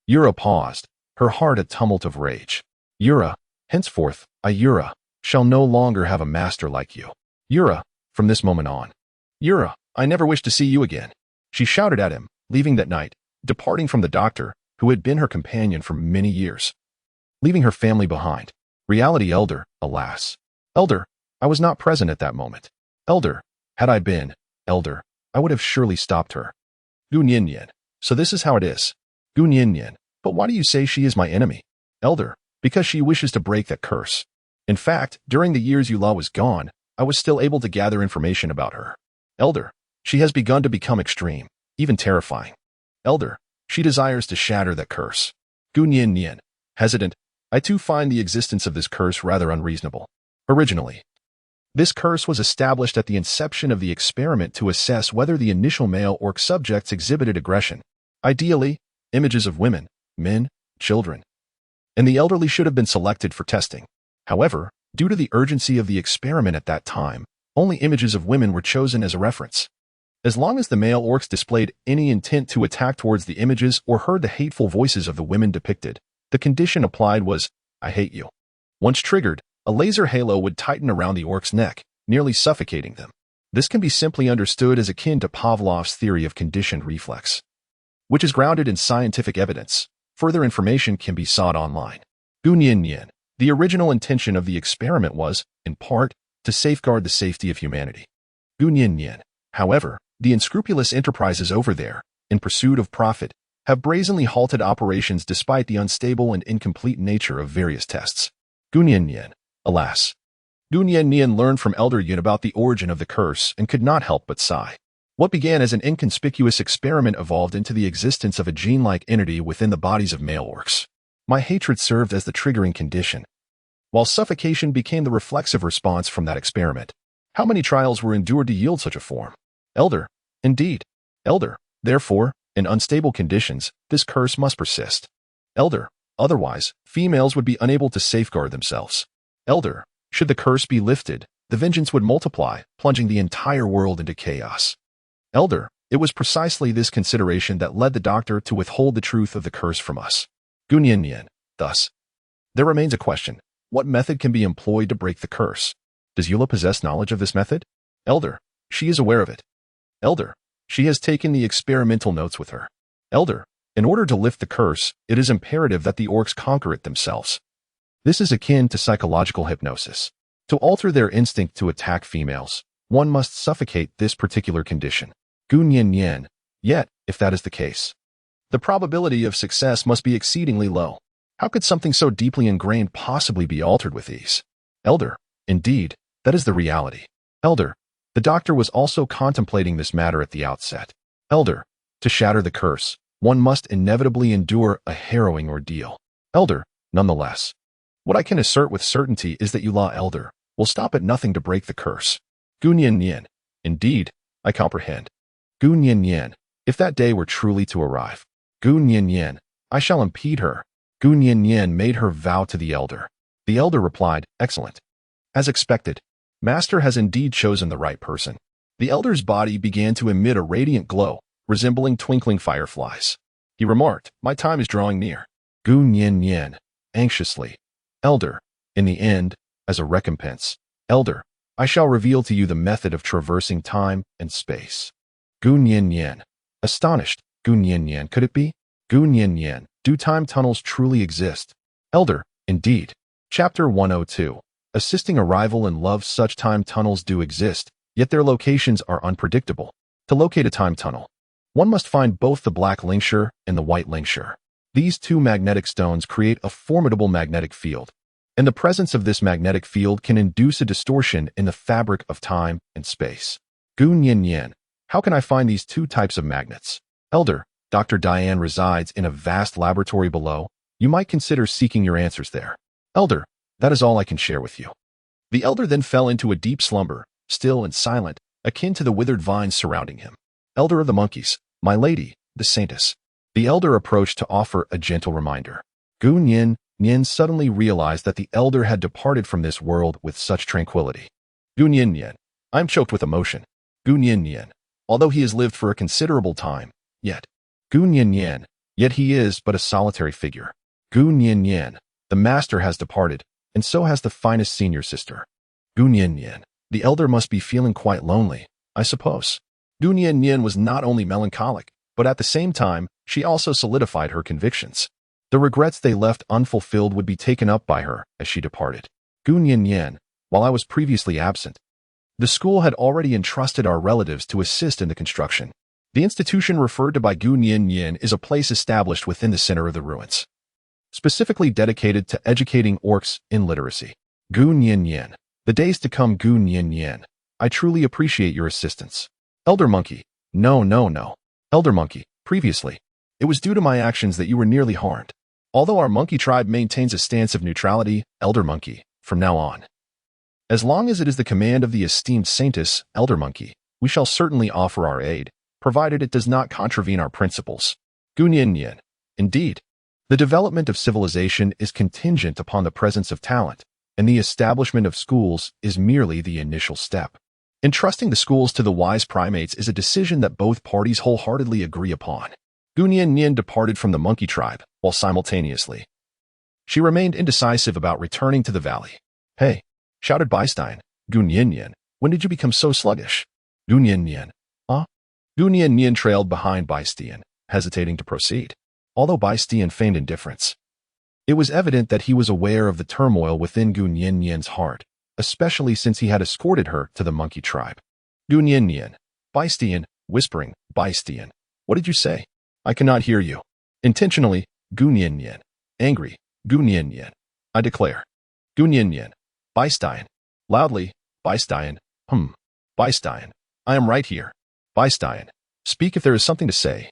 Yura paused, her heart a tumult of rage. Yura. Henceforth, I, Yura, shall no longer have a master like you. Yura, from this moment on. Yura, I never wish to see you again. She shouted at him, leaving that night, departing from the doctor, who had been her companion for many years. Leaving her family behind. Reality Elder, alas. Elder, I was not present at that moment. Elder, had I been, Elder, I would have surely stopped her. Gunyin Yin. So this is how it is. Gunyin Yin. But why do you say she is my enemy? Elder, because she wishes to break that curse. In fact, during the years Yula was gone, I was still able to gather information about her. Elder, she has begun to become extreme, even terrifying. Elder, she desires to shatter that curse. Gunyin Yin. Hesitant, I too find the existence of this curse rather unreasonable. Originally, this curse was established at the inception of the experiment to assess whether the initial male orc subjects exhibited aggression. Ideally, images of women, men, children, and the elderly should have been selected for testing. However, due to the urgency of the experiment at that time, only images of women were chosen as a reference. As long as the male orcs displayed any intent to attack towards the images or heard the hateful voices of the women depicted, the condition applied was, I hate you. Once triggered, a laser halo would tighten around the orc's neck, nearly suffocating them. This can be simply understood as akin to Pavlov's theory of conditioned reflex, which is grounded in scientific evidence. Further information can be sought online. Gunyin Yin. The original intention of the experiment was, in part, to safeguard the safety of humanity. Gunyin Yin. However, the unscrupulous enterprises over there, in pursuit of profit, have brazenly halted operations despite the unstable and incomplete nature of various tests. Gunyin Yin. Alas. Gunyin Yin learned from Elder Yin about the origin of the curse and could not help but sigh. What began as an inconspicuous experiment evolved into the existence of a gene-like entity within the bodies of male orcs. My hatred served as the triggering condition, while suffocation became the reflexive response from that experiment. How many trials were endured to yield such a form? Elder. Indeed. Elder. Therefore, in unstable conditions, this curse must persist. Elder. Otherwise, females would be unable to safeguard themselves. Elder. Should the curse be lifted, the vengeance would multiply, plunging the entire world into chaos. Elder. It was precisely this consideration that led the doctor to withhold the truth of the curse from us. Gunyin. Thus, there remains a question. What method can be employed to break the curse? Does Eula possess knowledge of this method? Elder. She is aware of it. Elder. She has taken the experimental notes with her. Elder. In order to lift the curse, it is imperative that the orcs conquer it themselves. This is akin to psychological hypnosis. To alter their instinct to attack females, one must suffocate this particular condition. Gunyin. Yet, if that is the case, the probability of success must be exceedingly low. How could something so deeply ingrained possibly be altered with ease? Elder. Indeed, that is the reality. Elder. The doctor was also contemplating this matter at the outset. Elder. To shatter the curse, one must inevitably endure a harrowing ordeal. Elder. Nonetheless, what I can assert with certainty is that Eula Elder will stop at nothing to break the curse. Gunyin. Indeed, I comprehend. Gunyin. If that day were truly to arrive. Gunyin. I shall impede her. Gunyin made her vow to the elder. The elder replied, excellent. As expected, Master has indeed chosen the right person. The elder's body began to emit a radiant glow, resembling twinkling fireflies. He remarked, my time is drawing near. Gunyin, anxiously. Elder, in the end, as a recompense. Elder, I shall reveal to you the method of traversing time and space. Gunyin, astonished. Gunyin, could it be? Gunyin, do time tunnels truly exist? Elder, indeed. Chapter 102. Assisting arrival and love. Such time tunnels do exist, yet their locations are unpredictable. To locate a time tunnel, one must find both the black lincture and the white lincture. These two magnetic stones create a formidable magnetic field, and the presence of this magnetic field can induce a distortion in the fabric of time and space. Gunyin, how can I find these two types of magnets? Elder, Dr. Diane resides in a vast laboratory below. You might consider seeking your answers there. Elder, that is all I can share with you. The elder then fell into a deep slumber, still and silent, akin to the withered vines surrounding him. Elder of the monkeys, my lady, the saintess. The elder approached to offer a gentle reminder. Gunyin suddenly realized that the elder had departed from this world with such tranquility. Gunyin, I'm choked with emotion. Gunyin, although he has lived for a considerable time, yet. Gunyin, yet he is but a solitary figure. Gunyin, the master has departed, and so has the finest senior sister. Gunyin, the elder must be feeling quite lonely, I suppose. Gunyin was not only melancholic, but at the same time, she also solidified her convictions. The regrets they left unfulfilled would be taken up by her as she departed. Gunyin, while I was previously absent, the school had already entrusted our relatives to assist in the construction. The institution referred to by Gunyin is a place established within the center of the ruins, specifically dedicated to educating orcs in literacy. Gunyin, the days to come. Gunyin, I truly appreciate your assistance. Elder Monkey, no. Elder Monkey, previously, it was due to my actions that you were nearly harmed. Although our monkey tribe maintains a stance of neutrality, Elder Monkey, from now on, as long as it is the command of the esteemed saintess, Elder Monkey, we shall certainly offer our aid, provided it does not contravene our principles. Gunyin, indeed. The development of civilization is contingent upon the presence of talent, and the establishment of schools is merely the initial step. Entrusting the schools to the wise primates is a decision that both parties wholeheartedly agree upon. Gunyin departed from the monkey tribe, while simultaneously, she remained indecisive about returning to the valley. Hey, shouted Beistein. Gunyin, when did you become so sluggish? Gunyin, huh? Gunyin trailed behind Beistein, hesitating to proceed. Although Beistein feigned indifference, it was evident that he was aware of the turmoil within Gunyin's heart, especially since he had escorted her to the monkey tribe. Gunyin, Beistein, whispering, Beistein, what did you say? I cannot hear you. Intentionally, Gunyin, angry, Gunyin, I declare. Gunyin, Beistein, loudly, Beistein, Beistein, I am right here. Beistein, speak if there is something to say.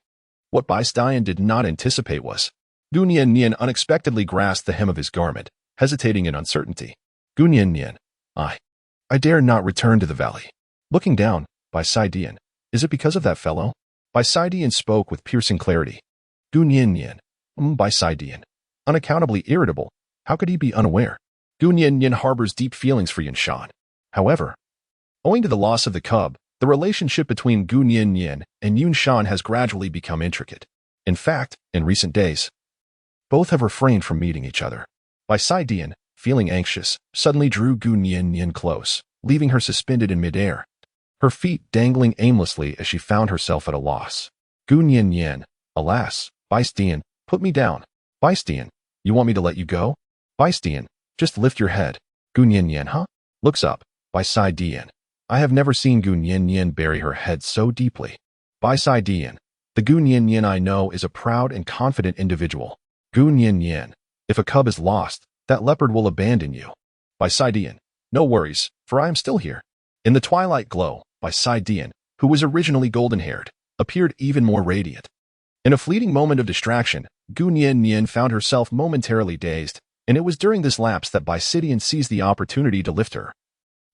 What Beistein did not anticipate was Gu Nian unexpectedly grasped the hem of his garment, hesitating in uncertainty. Gu Nian, I dare not return to the valley. Looking down, Beistein, is it because of that fellow? Beistein spoke with piercing clarity. Gu Nian, Beistein, unaccountably irritable, how could he be unaware? Gu Nian harbors deep feelings for Yunshan. However, owing to the loss of the cub, the relationship between Gu Nian and Yunshan has gradually become intricate. In fact, in recent days, both have refrained from meeting each other. Beistein, feeling anxious, suddenly drew Gu Nian close, leaving her suspended in midair, her feet dangling aimlessly as she found herself at a loss. Gu Nian, alas, Beistein, put me down. Beistein, you want me to let you go? Beistein, just lift your head. Gu Nian, huh? Looks up. Beistein, I have never seen Gu Nian bury her head so deeply. Beistein, the Gu Nian I know is a proud and confident individual. Gu Nian, if a cub is lost, that leopard will abandon you. Beistein, no worries, for I am still here. In the twilight glow, Beistein, who was originally golden-haired, appeared even more radiant. In a fleeting moment of distraction, Gu Nian found herself momentarily dazed, and it was during this lapse that Beistein seized the opportunity to lift her,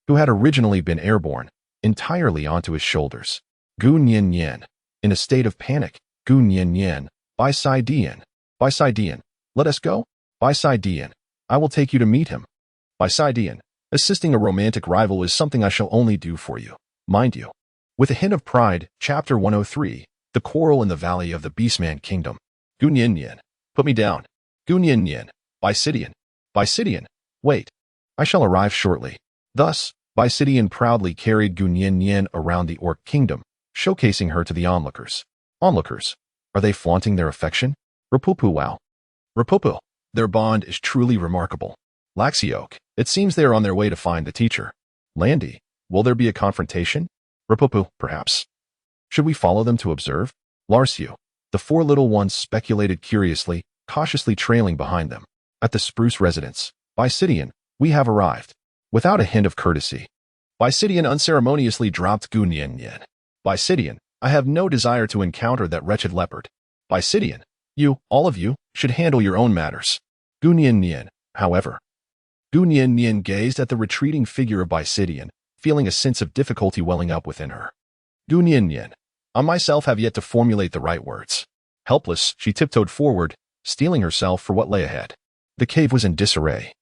who had originally been airborne, entirely onto his shoulders. Gu Nian, in a state of panic. Gu Nian, Beistein, let us go? Beistein, I will take you to meet him. Beistein, assisting a romantic rival is something I shall only do for you, mind you. With a hint of pride, Chapter 103, The Quarrel in the Valley of the Beastman Kingdom. Gu Nian, put me down. Gu Nian, Beistein, wait. I shall arrive shortly. Thus, Beistein proudly carried Gu Nian around the Orc Kingdom, showcasing her to the onlookers. Onlookers, are they flaunting their affection? Rapupu, wow. Rapupu, their bond is truly remarkable. Laxioke, it seems they are on their way to find the teacher. Landy, will there be a confrontation? Rapupu, perhaps. Should we follow them to observe? Larsiu, the four little ones speculated curiously, cautiously trailing behind them. At the spruce residence, Beistein, we have arrived. Without a hint of courtesy, Beistein unceremoniously dropped Gu Nian. Beistein, I have no desire to encounter that wretched leopard. Beistein, you, all of you, should handle your own matters. Gu Nian, however. Gu Nian gazed at the retreating figure of Beistein, feeling a sense of difficulty welling up within her. Gu Nian, I myself have yet to formulate the right words. Helpless, she tiptoed forward, steeling herself for what lay ahead. The cave was in disarray,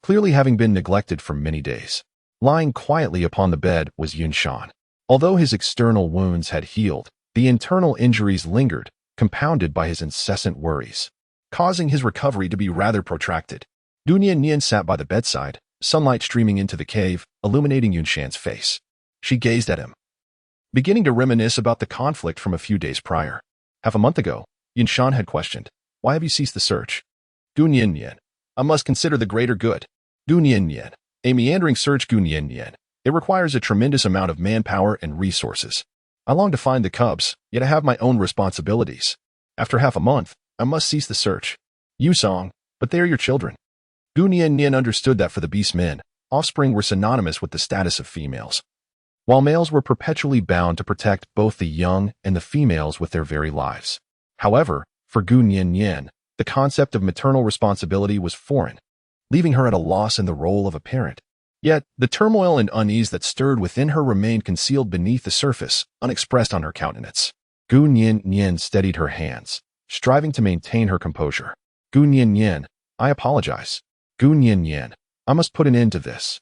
clearly having been neglected for many days. Lying quietly upon the bed was Yunshan. Although his external wounds had healed, the internal injuries lingered, compounded by his incessant worries, causing his recovery to be rather protracted. Gu Nian sat by the bedside, sunlight streaming into the cave, illuminating Yunshan's face. She gazed at him, beginning to reminisce about the conflict from a few days prior. Half a month ago, Yunshan had questioned, why have you ceased the search? Gu Nian, I must consider the greater good. Gu Nian, a meandering search. Gu Nian, it requires a tremendous amount of manpower and resources. I long to find the cubs, yet I have my own responsibilities. After half a month, I must cease the search. Yusong, but they are your children. Gu Nian understood that for the beast men, offspring were synonymous with the status of females, while males were perpetually bound to protect both the young and the females with their very lives. However, for Gu Nian, the concept of maternal responsibility was foreign, leaving her at a loss in the role of a parent. Yet, the turmoil and unease that stirred within her remained concealed beneath the surface, unexpressed on her countenance. Gu Nian steadied her hands, striving to maintain her composure. Gu Nian, I apologize. Gu Nian, I must put an end to this.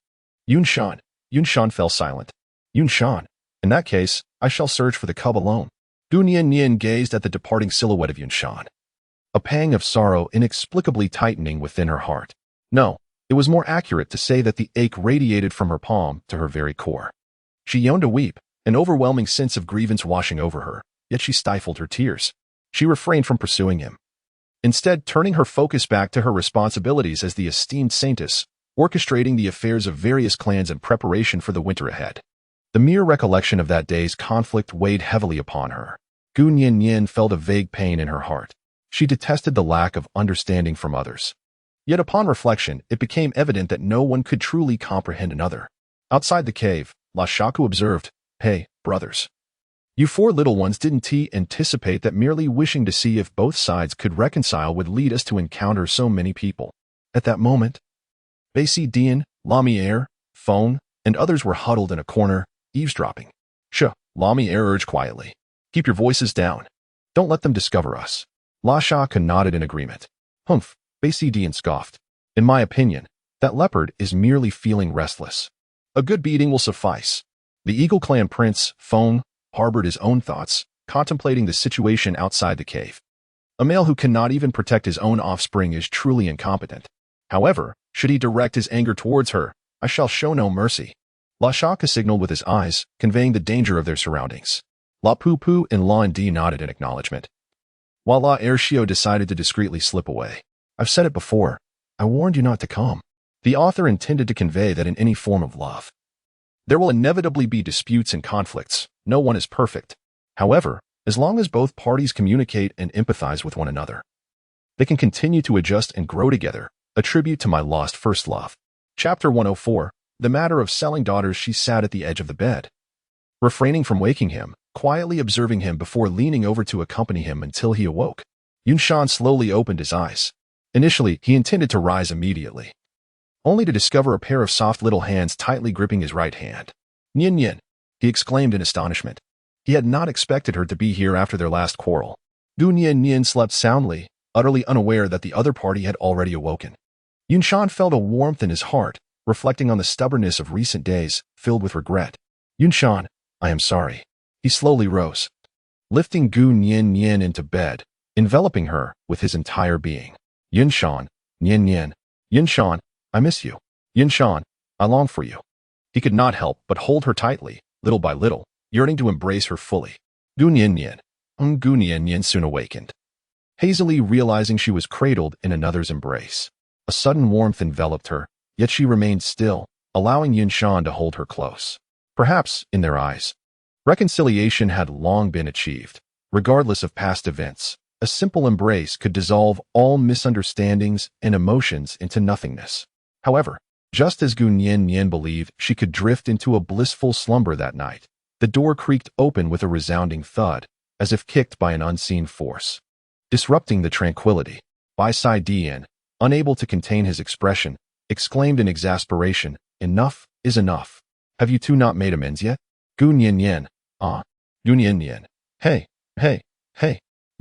Yunshan fell silent. Yunshan, in that case, I shall search for the cub alone. Gu Nian gazed at the departing silhouette of Yunshan, a pang of sorrow inexplicably tightening within her heart. No, it was more accurate to say that the ache radiated from her palm to her very core. She yearned to weep, an overwhelming sense of grievance washing over her, yet she stifled her tears. She refrained from pursuing him, instead turning her focus back to her responsibilities as the esteemed saintess, orchestrating the affairs of various clans in preparation for the winter ahead. The mere recollection of that day's conflict weighed heavily upon her. Gu Nian felt a vague pain in her heart. She detested the lack of understanding from others. Yet upon reflection, it became evident that no one could truly comprehend another. Outside the cave, La Shaku observed, Hey, brothers. You four little ones didn't anticipate that merely wishing to see if both sides could reconcile would lead us to encounter so many people. At that moment, Basie Dian, Lamiere, Phone, and others were huddled in a corner, eavesdropping. Shh, Lamiere urged quietly. Keep your voices down. Don't let them discover us. La Shaka nodded in agreement. Humph, Basie Dian scoffed. In my opinion, that leopard is merely feeling restless. A good beating will suffice. The Eagle Clan prince, Phone, harbored his own thoughts, contemplating the situation outside the cave. A male who cannot even protect his own offspring is truly incompetent. However, should he direct his anger towards her, I shall show no mercy. La Shaka signaled with his eyes, conveying the danger of their surroundings. La Poo and La Ndi nodded in acknowledgement, while La Airshio decided to discreetly slip away. I've said it before. I warned you not to come. The author intended to convey that in any form of love, there will inevitably be disputes and conflicts. No one is perfect. However, as long as both parties communicate and empathize with one another, they can continue to adjust and grow together, a tribute to my lost first love. Chapter 104, The Matter of Selling Daughters. She sat at the edge of the bed, refraining from waking him, quietly observing him before leaning over to accompany him until he awoke. Yunshan slowly opened his eyes. Initially, he intended to rise immediately, only to discover a pair of soft little hands tightly gripping his right hand. Nyin Yin, he exclaimed in astonishment. He had not expected her to be here after their last quarrel. Gu Nyin slept soundly, utterly unaware that the other party had already awoken. Yunshan felt a warmth in his heart, reflecting on the stubbornness of recent days, filled with regret. Yunshan, I am sorry. He slowly rose, lifting Gu Nyin into bed, enveloping her with his entire being. Yunshan, Yunshan, I miss you. Yunshan, I long for you. He could not help but hold her tightly, little by little, yearning to embrace her fully. Gu Nyin soon awakened, hazily realizing she was cradled in another's embrace. A sudden warmth enveloped her, yet she remained still, allowing Yunshan to hold her close. Perhaps, in their eyes, reconciliation had long been achieved. Regardless of past events, a simple embrace could dissolve all misunderstandings and emotions into nothingness. However, just as Gu Nyin believed she could drift into a blissful slumber that night, the door creaked open with a resounding thud, as if kicked by an unseen force, disrupting the tranquility. Basie Dian, unable to contain his expression, exclaimed in exasperation, Enough is enough. Have you two not made amends yet? Gu Nyin, Gu Nyin. Hey,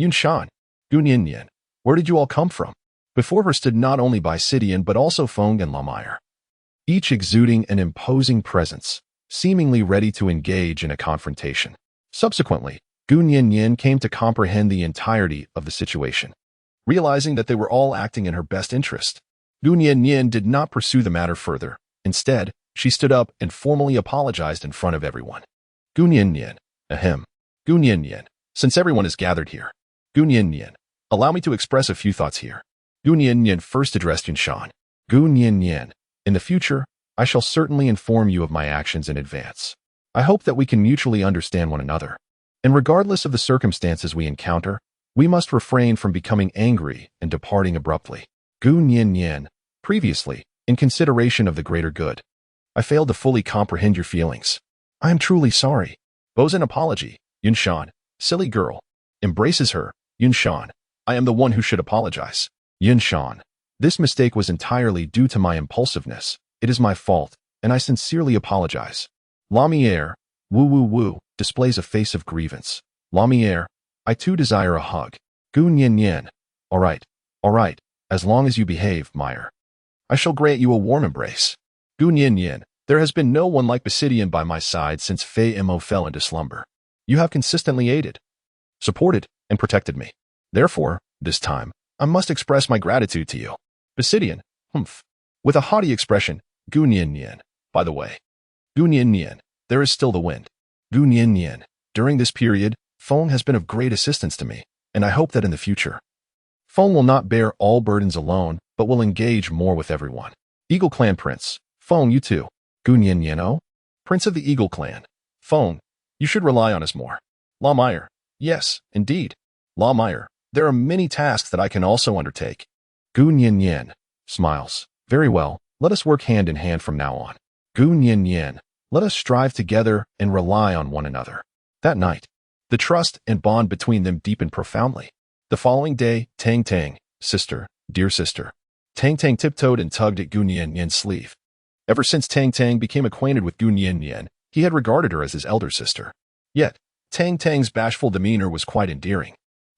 Yunshan, Gu Nyin, where did you all come from? Before her stood not only Basie but also Feng and Lamiere, each exuding an imposing presence, seemingly ready to engage in a confrontation. Subsequently, Gu Nyin came to comprehend the entirety of the situation, realizing that they were all acting in her best interest. Gu Nyin did not pursue the matter further. Instead, she stood up and formally apologized in front of everyone. Gu Nyin, ahem. Gu Nyin, since everyone is gathered here, Gu Nyin, allow me to express a few thoughts here. Gu Nyin first addressed Yunshan. Gu Nyin, in the future, I shall certainly inform you of my actions in advance. I hope that we can mutually understand one another. And regardless of the circumstances we encounter, we must refrain from becoming angry and departing abruptly. Gu Nyin, previously, in consideration of the greater good, I failed to fully comprehend your feelings. I am truly sorry. Bows an apology. Yunshan, silly girl. Embraces her. Yunshan, I am the one who should apologize. Yunshan, this mistake was entirely due to my impulsiveness. It is my fault, and I sincerely apologize. Lamiere, woo, displays a face of grievance. Lamiere, I too desire a hug. Gu Nyin, all right, as long as you behave, Meyer. I shall grant you a warm embrace. Gu Nyin, there has been no one like Basie by my side since Fei Mo fell into slumber. You have consistently aided, supported, and protected me. Therefore, this time, I must express my gratitude to you. Basie, humph. With a haughty expression, Gu Nyin, by the way. Gu Nyin, there is still the wind. Gu Nyin, during this period, Feng has been of great assistance to me, and I hope that in the future, Feng will not bear all burdens alone, but will engage more with everyone. Eagle Clan Prince, Feng, you too. Gu Nyin, Prince of the Eagle Clan. Feng, you should rely on us more. Lamiere, yes, indeed. Lamiere, there are many tasks that I can also undertake. Gu Nyin, smiles. Very well, let us work hand in hand from now on. Gu Nyin, let us strive together and rely on one another. That night, The trust and bond between them deepened profoundly. The following day, Tang Tang, sister, dear sister. Tang Tang tiptoed and tugged at Gu Nian's sleeve. Ever since Tang Tang became acquainted with Gu Nian, he had regarded her as his elder sister. Yet, Tang Tang's bashful demeanor was quite endearing.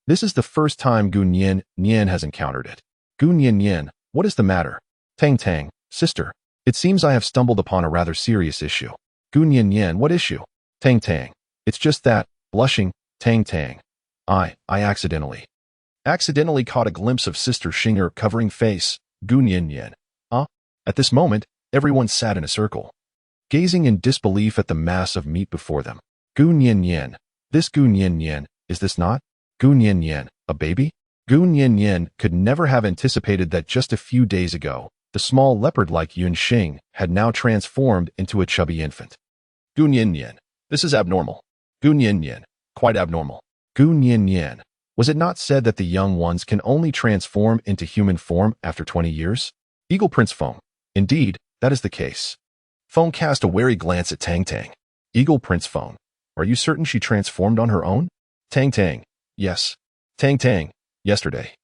This is the first time Gu Nian has encountered it. Gu Nian, what is the matter? Tang Tang, sister. It seems I have stumbled upon a rather serious issue. Gu Nian, what issue? Tang Tang. It's just that, blushing, Tang Tang. I accidentally caught a glimpse of Sister Xing'er covering face, Gu Nian. At this moment, everyone sat in a circle, gazing in disbelief at the mass of meat before them. Gu Nian. This Gu Nian, is this not? Gu Nian, a baby? Gu Nian could never have anticipated that just a few days ago, the small leopard-like Yun Xing had now transformed into a chubby infant. Gu Nian, this is abnormal. Gu Nian, quite abnormal. Gu Nian, was it not said that the young ones can only transform into human form after 20 years? Eagle Prince Feng. Indeed, that is the case. Feng cast a wary glance at Tang Tang. Eagle Prince Feng. Are you certain she transformed on her own? Tang Tang. Yes. Tang Tang. Yesterday.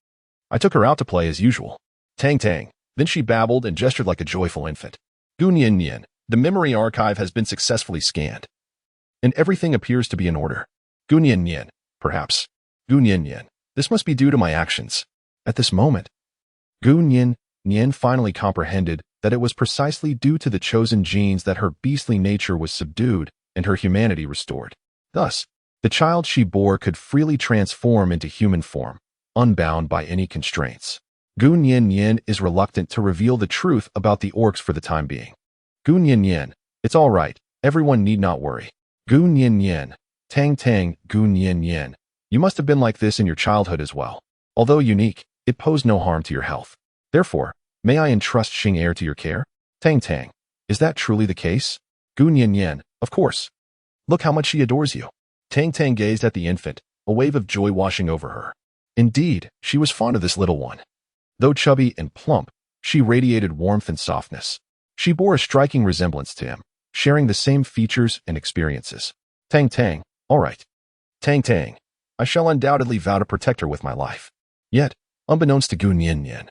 I took her out to play as usual. Tang Tang. Then she babbled and gestured like a joyful infant. Gu Nian, the memory archive has been successfully scanned, and everything appears to be in order. Gu Nian, perhaps. Gu Nian, this must be due to my actions. At this moment, Gu Nian finally comprehended that it was precisely due to the chosen genes that her beastly nature was subdued and her humanity restored. Thus, the child she bore could freely transform into human form, unbound by any constraints. Gu Nian is reluctant to reveal the truth about the orcs for the time being. Gu Nian, it's all right. Everyone need not worry. Gu Nian, Tang Tang, Gu Nian, you must have been like this in your childhood as well. Although unique, it posed no harm to your health. Therefore, may I entrust Xing'er to your care? Tang Tang, is that truly the case? Gu Nian, of course. Look how much she adores you. Tang Tang gazed at the infant, a wave of joy washing over her. Indeed, she was fond of this little one. Though chubby and plump, she radiated warmth and softness. She bore a striking resemblance to him, sharing the same features and experiences. Tang Tang, all right. Tang Tang, I shall undoubtedly vow to protect her with my life. Yet, unbeknownst to Gu Nian,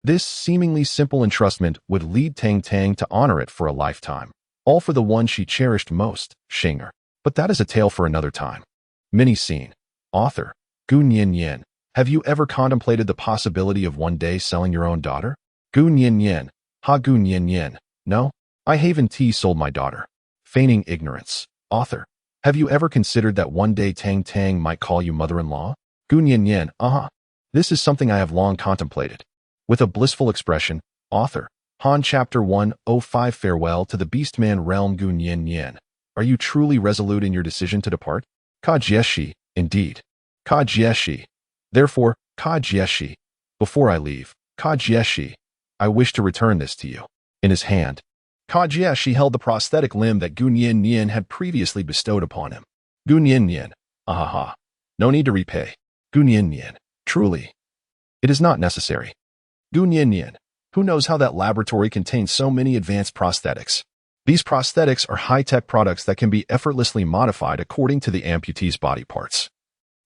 this seemingly simple entrustment would lead Tang Tang to honor it for a lifetime, all for the one she cherished most, Xing'er. But that is a tale for another time. Mini-scene. Author, Gu Nian, have you ever contemplated the possibility of one day selling your own daughter? Gu Nian, ha Gu Nian, no? I Haven T sold my daughter. Feigning ignorance. Author, have you ever considered that one day Tang Tang might call you mother-in-law? Gu Nian, This is something I have long contemplated. With a blissful expression, author, Han Chapter 105 Farewell to the Beastman Realm. Gu Nian, are you truly resolute in your decision to depart? Ka Jieshi, indeed. Ka Jieshi. Therefore, Ka Jieshi. Before I leave, Ka Jieshi, I wish to return this to you. In his hand, Ka Jieshi held the prosthetic limb that Gu Nian had previously bestowed upon him. Gu Nian, ahaha. No need to repay. Gu Nian, truly. It is not necessary. Gu Nian, who knows how that laboratory contains so many advanced prosthetics? These prosthetics are high-tech products that can be effortlessly modified according to the amputee's body parts,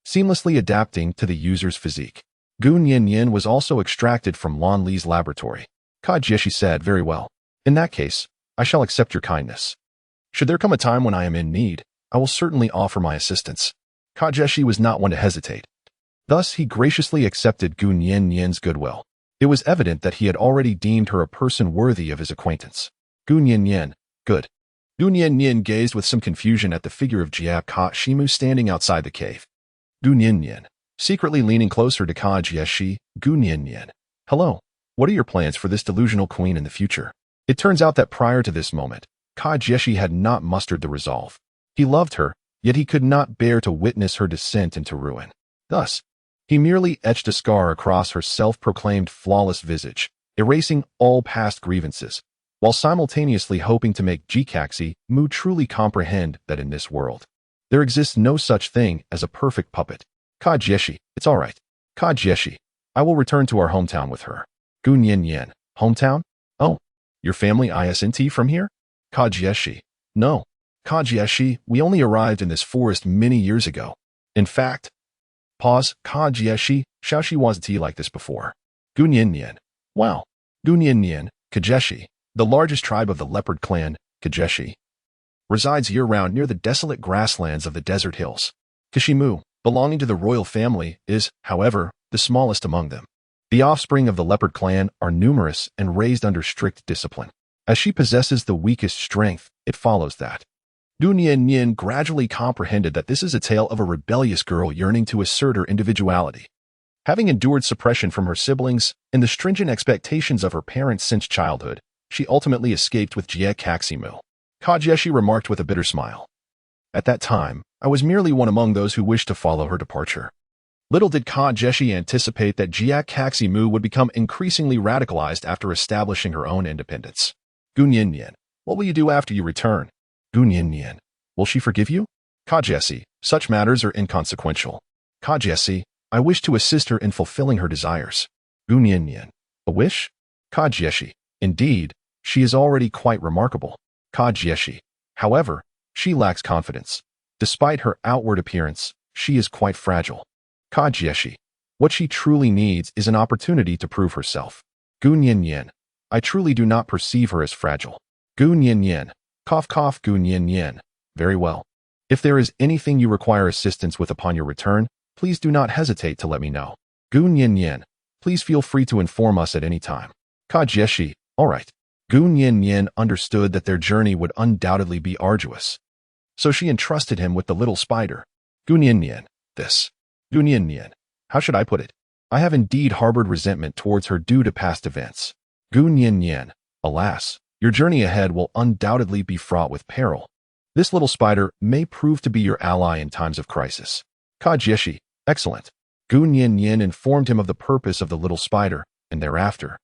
seamlessly adapting to the user's physique. Gu Nian was also extracted from Lan Li's laboratory. Ka Jieshi said, very well. In that case, I shall accept your kindness. Should there come a time when I am in need, I will certainly offer my assistance. Ka Jieshi was not one to hesitate. Thus, he graciously accepted Gu Nian's goodwill. It was evident that he had already deemed her a person worthy of his acquaintance. Gu Nian, good. Gu Nian gazed with some confusion at the figure of Jia Ka Shimu standing outside the cave. Gu Nian, secretly leaning closer to Ka Jieshi, Gu Nian. Hello, what are your plans for this delusional queen in the future? It turns out that prior to this moment, Ka Jieshi had not mustered the resolve. He loved her, yet he could not bear to witness her descent into ruin. Thus, he merely etched a scar across her self-proclaimed flawless visage, erasing all past grievances, while simultaneously hoping to make Jikaxi Mu truly comprehend that in this world, there exists no such thing as a perfect puppet. Ka Jieshi, it's all right. Ka Jieshi, I will return to our hometown with her. Gu Nian, hometown? Oh, your family isn't from here? Ka Jieshi, no. Ka Jieshi, we only arrived in this forest many years ago. In fact, pause, Kajieshi, Shaoshi wasn't like this before. Gunyin. Wow. Gunyin, Kajeshi, the largest tribe of the leopard clan, Kajeshi, resides year-round near the desolate grasslands of the desert hills. Kishimu, belonging to the royal family, is, however, the smallest among them. The offspring of the leopard clan are numerous and raised under strict discipline. As she possesses the weakest strength, it follows that. Gunyin gradually comprehended that this is a tale of a rebellious girl yearning to assert her individuality. Having endured suppression from her siblings and the stringent expectations of her parents since childhood, she ultimately escaped with Jie Kaximu. Kajeshi remarked with a bitter smile. At that time, I was merely one among those who wished to follow her departure. Little did Kajeshi anticipate that Jie Kaximu would become increasingly radicalized after establishing her own independence. Gunyin, what will you do after you return? Gunyin, will she forgive you? Kajeshi, such matters are inconsequential. Kajeshi, I wish to assist her in fulfilling her desires. Gunyin, a wish? Kajeshi, indeed, she is already quite remarkable. Kajeshi, however, she lacks confidence. Despite her outward appearance, she is quite fragile. Kajeshi, what she truly needs is an opportunity to prove herself. Gunyin, I truly do not perceive her as fragile. Gunyin, cough cough Gunyin, very well. If there is anything you require assistance with upon your return, please do not hesitate to let me know. Gunyin, please feel free to inform us at any time. Kajeshi, all right. Gunyin understood that their journey would undoubtedly be arduous. So she entrusted him with the little spider. Gunyin, this. Gunyin, how should I put it? I have indeed harbored resentment towards her due to past events. Gunyin, alas, your journey ahead will undoubtedly be fraught with peril. This little spider may prove to be your ally in times of crisis. Kajeshi, excellent. Gunyin informed him of the purpose of the little spider, and thereafter,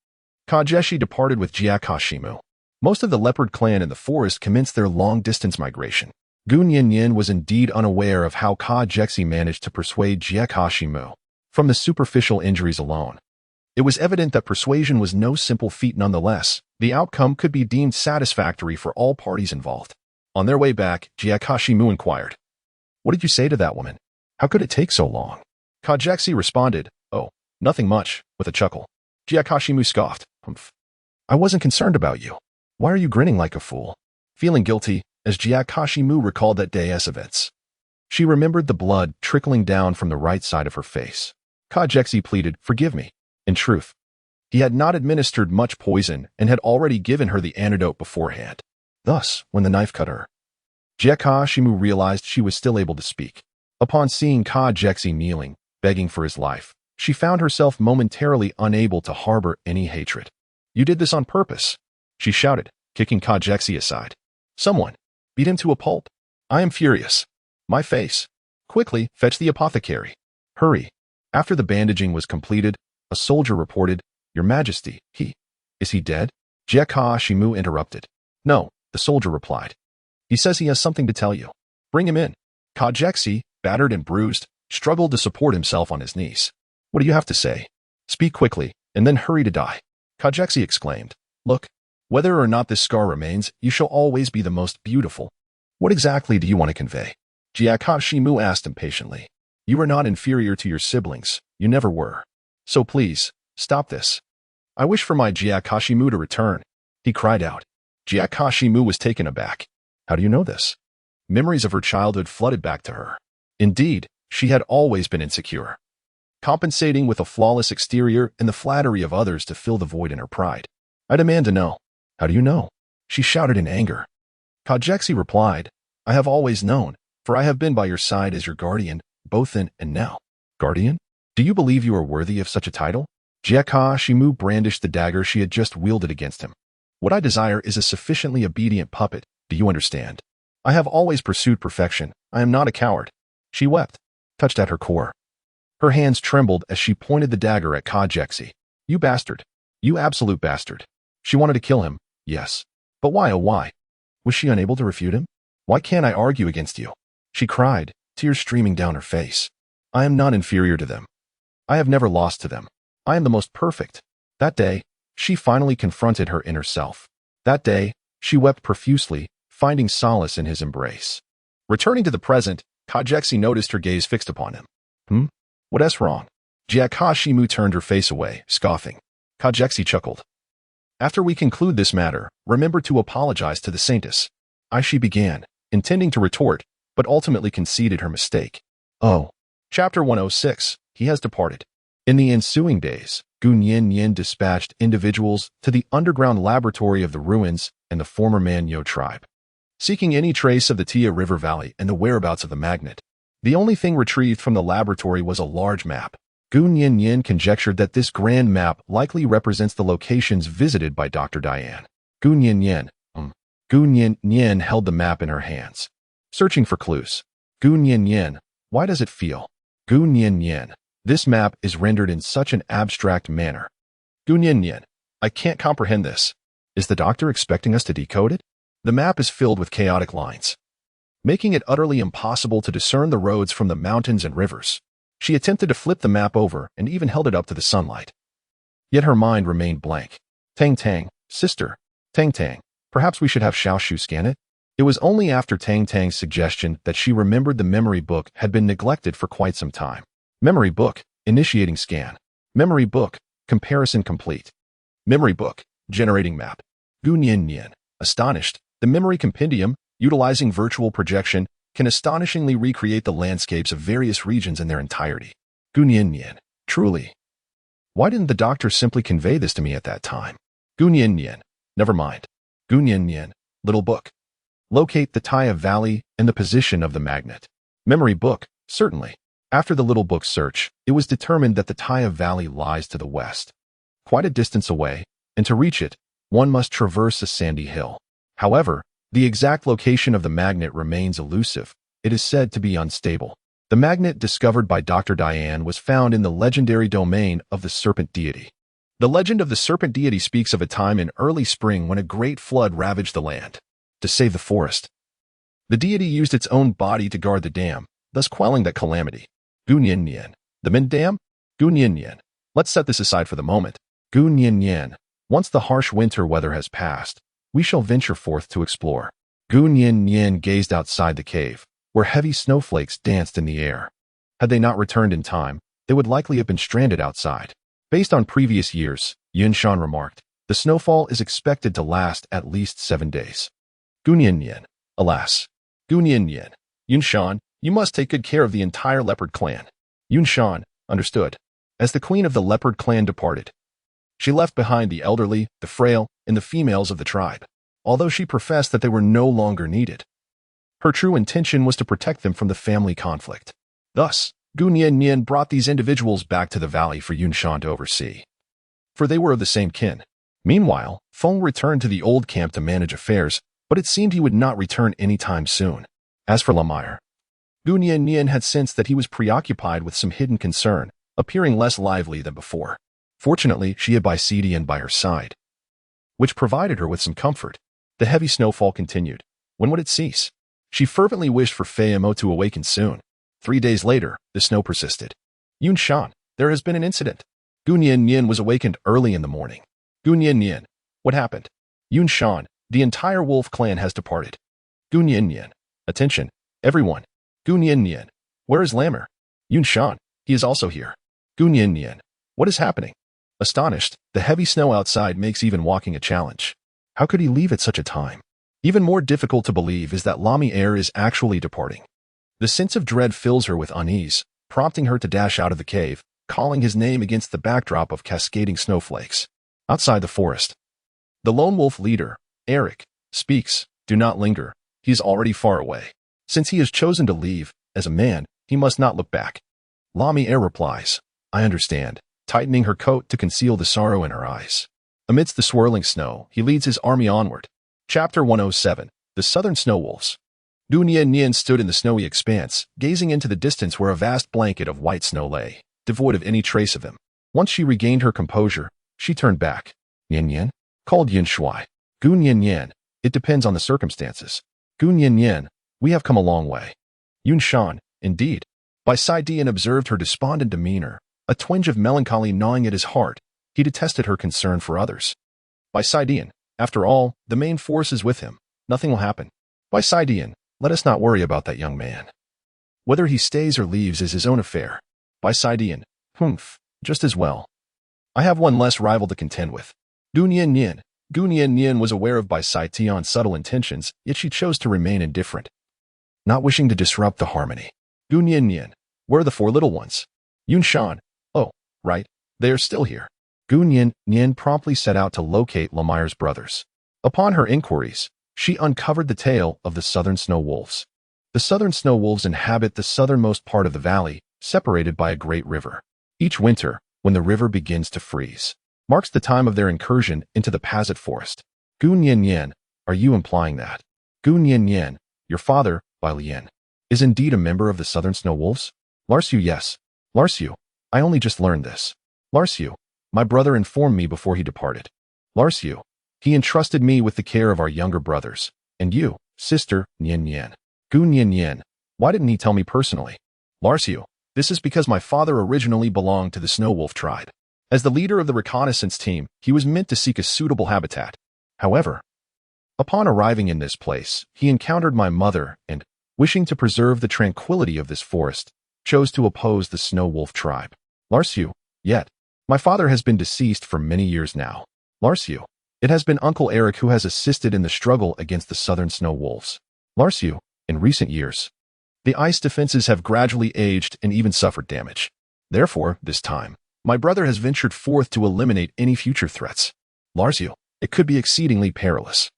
Kajeshi departed with Jiakashimu. Most of the leopard clan in the forest commenced their long-distance migration. Gunyin was indeed unaware of how Kajeshi managed to persuade Jiakashimu. From the superficial injuries alone, it was evident that persuasion was no simple feat nonetheless. The outcome could be deemed satisfactory for all parties involved. On their way back, Jiakashimu inquired, "What did you say to that woman? How could it take so long?" Kajeshi responded, "Oh, nothing much," with a chuckle. Jiakashimu scoffed, "Humph. I wasn't concerned about you. Why are you grinning like a fool?" Feeling guilty, as Jiakashimu recalled that day's events, she remembered the blood trickling down from the right side of her face. Kajeshi pleaded, "Forgive me." In truth, he had not administered much poison and had already given her the antidote beforehand. Thus, when the knife cut her, Jiakashimu realized she was still able to speak. Upon seeing Kajeshi kneeling, begging for his life, she found herself momentarily unable to harbor any hatred. "You did this on purpose," she shouted, kicking Kajeshi aside. "Someone, beat him to a pulp. I am furious. My face. Quickly, fetch the apothecary. Hurry." After the bandaging was completed, a soldier reported, "Your Majesty, is he dead?" Jiakashimu interrupted. "No," the soldier replied. "He says he has something to tell you. Bring him in." Kajeshi, battered and bruised, struggled to support himself on his knees. "What do you have to say? Speak quickly, and then hurry to die." Kajeshi exclaimed, "Look, whether or not this scar remains, you shall always be the most beautiful. What exactly do you want to convey?" Jiakashimu asked impatiently. "You are not inferior to your siblings. You never were. So please, stop this. I wish for my Jiakashimu to return," he cried out. Jiakashimu was taken aback. "How do you know this?" Memories of her childhood flooded back to her. Indeed, she had always been insecure, compensating with a flawless exterior and the flattery of others to fill the void in her pride. "I demand to know. How do you know?" she shouted in anger. Kajeshi replied, "I have always known, for I have been by your side as your guardian, both then and now." "Guardian? Do you believe you are worthy of such a title?" Jiakashimu brandished the dagger she had just wielded against him. "What I desire is a sufficiently obedient puppet. Do you understand? I have always pursued perfection. I am not a coward." She wept, touched at her core. Her hands trembled as she pointed the dagger at Kajeshi. "You bastard. You absolute bastard." She wanted to kill him, yes. But why, oh why? Was she unable to refute him? "Why can't I argue against you?" she cried, tears streaming down her face. "I am not inferior to them. I have never lost to them. I am the most perfect." That day, she finally confronted her inner self. That day, she wept profusely, finding solace in his embrace. Returning to the present, Kajexi noticed her gaze fixed upon him. What's wrong? Jiakashimu turned her face away, scoffing. Kajexi chuckled. After we conclude this matter, remember to apologize to the saintess. Aishi began, intending to retort, but ultimately conceded her mistake. Oh. Chapter 106. He has departed. In the ensuing days, Gunyin dispatched individuals to the underground laboratory of the ruins and the former Manyo tribe, seeking any trace of the Tia River Valley and the whereabouts of the magnet. The only thing retrieved from the laboratory was a large map. Gunyin conjectured that this grand map likely represents the locations visited by Dr. Diane. Gunyin held the map in her hands, searching for clues. Gunyin, why does it feel? Gunyin, this map is rendered in such an abstract manner. Gunyin, I can't comprehend this. Is the doctor expecting us to decode it? The map is filled with chaotic lines, making it utterly impossible to discern the roads from the mountains and rivers. She attempted to flip the map over and even held it up to the sunlight. Yet her mind remained blank. Tang, sister. Tang, perhaps we should have Xiaoshu scan it? It was only after Tang's suggestion that she remembered the memory book had been neglected for quite some time. Memory book, initiating scan. Memory book, comparison complete. Memory book, generating map. Gunyin, astonished, the memory compendium, utilizing virtual projection, can astonishingly recreate the landscapes of various regions in their entirety. Gunyin, truly. Why didn't the doctor simply convey this to me at that time? Gunyin, never mind. Gunyin, little book. Locate the Taya Valley and the position of the magnet. Memory book, certainly. After the little book search, it was determined that the Taya Valley lies to the west, quite a distance away, and to reach it, one must traverse a sandy hill. However, the exact location of the magnet remains elusive. It is said to be unstable. The magnet discovered by Dr. Diane was found in the legendary domain of the serpent deity. The legend of the serpent deity speaks of a time in early spring when a great flood ravaged the land. To save the forest, the deity used its own body to guard the dam, thus quelling that calamity. Gunyin, the Min Dam? Gunyin, let's set this aside for the moment. Gunyin, once the harsh winter weather has passed, we shall venture forth to explore. Gunyin gazed outside the cave, where heavy snowflakes danced in the air. Had they not returned in time, they would likely have been stranded outside. Based on previous years, Yunshan remarked, the snowfall is expected to last at least 7 days. Gunyin, alas. Gunyin, Yunshan, you must take good care of the entire leopard clan. Yunshan, understood. As the queen of the leopard clan departed, she left behind the elderly, the frail, and the females of the tribe, although she professed that they were no longer needed. Her true intention was to protect them from the family conflict. Thus, Gunyin brought these individuals back to the valley for Yunshan to oversee, for they were of the same kin. Meanwhile, Feng returned to the old camp to manage affairs, but it seemed he would not return anytime soon. As for Lamire, Gunyin had sensed that he was preoccupied with some hidden concern, appearing less lively than before. Fortunately, she had Baixidian by her side, which provided her with some comfort. The heavy snowfall continued. When would it cease? She fervently wished for Feiamo to awaken soon. 3 days later, the snow persisted. Yunshan, there has been an incident. Gunyin was awakened early in the morning. Gunyin, what happened? Yunshan, the entire wolf clan has departed. Gunyin, attention, everyone. Gunyin, where is Lammer? Yunshan, he is also here. Gunyin, what is happening? Astonished, the heavy snow outside makes even walking a challenge. How could he leave at such a time? Even more difficult to believe is that Lamire is actually departing. The sense of dread fills her with unease, prompting her to dash out of the cave, calling his name against the backdrop of cascading snowflakes. Outside the forest, the lone wolf leader, Eric, speaks. Do not linger. He is already far away. Since he has chosen to leave, as a man, he must not look back. Lamire replies, I understand, tightening her coat to conceal the sorrow in her eyes. Amidst the swirling snow, he leads his army onward. Chapter 107. The Southern Snow Wolves. Gunyin stood in the snowy expanse, gazing into the distance where a vast blanket of white snow lay, devoid of any trace of him. Once she regained her composure, she turned back. Yin, called Yin Shuai. Gunyin, it depends on the circumstances. Gunyin, we have come a long way. Yunshan, indeed. Baixidian observed her despondent demeanor, a twinge of melancholy gnawing at his heart. He detested her concern for others. Baixidian, after all, the main force is with him. Nothing will happen. Baixidian, let us not worry about that young man. Whether he stays or leaves is his own affair. Bisidian, humph, just as well. I have one less rival to contend with. Gunyan Yin. Gunyan Yin was aware of Bisition's subtle intentions, yet she chose to remain indifferent, not wishing to disrupt the harmony. Gunyan Yin. Where are the four little ones? Yunshan. Oh, right. They are still here. Gunyan Yin promptly set out to locate Lamire's brothers. Upon her inquiries, she uncovered the tale of the southern snow wolves. The southern snow wolves inhabit the southernmost part of the valley, separated by a great river. Each winter, when the river begins to freeze, marks the time of their incursion into the Pazit forest. Gunyan Yin, are you implying that Gunyan Yin, your father, Bailian, is indeed a member of the southern snow wolves? Larsu, yes. Larsu, I only just learned this. Larsu, my brother informed me before he departed. Larsu, he entrusted me with the care of our younger brothers. And you, sister, Nyen Yen. Gunyan Yin, why didn't he tell me personally? Larsu, this is because my father originally belonged to the snow wolf tribe. As the leader of the reconnaissance team, he was meant to seek a suitable habitat. However, upon arriving in this place, he encountered my mother and, wishing to preserve the tranquility of this forest, chose to oppose the snow wolf tribe. Larsu, yet, my father has been deceased for many years now. Larsu, it has been Uncle Eric who has assisted in the struggle against the southern snow wolves. Larsu, in recent years, the ice defenses have gradually aged and even suffered damage. Therefore, this time, my brother has ventured forth to eliminate any future threats. Larsu, it could be exceedingly perilous.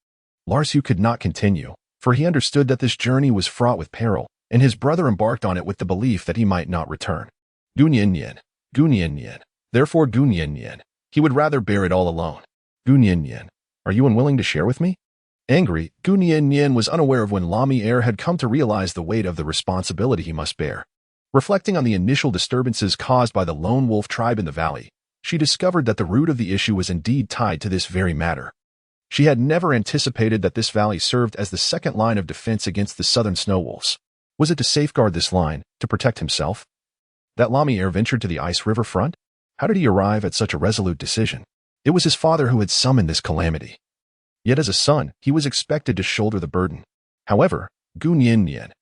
Larsu could not continue, for he understood that this journey was fraught with peril, and his brother embarked on it with the belief that he might not return. Gunyan Yin. Gunyan Yin. Therefore Gunyan Yin. He would rather bear it all alone. Gunyan Yin. Are you unwilling to share with me? Angry, Gunyan Yin was unaware of when Lamire had come to realize the weight of the responsibility he must bear. Reflecting on the initial disturbances caused by the lone wolf tribe in the valley, she discovered that the root of the issue was indeed tied to this very matter. She had never anticipated that this valley served as the second line of defense against the southern snow wolves. Was it to safeguard this line, to protect himself, that Lamire ventured to the ice river front? How did he arrive at such a resolute decision? It was his father who had summoned this calamity. Yet as a son, he was expected to shoulder the burden. However, Gunyan Yin,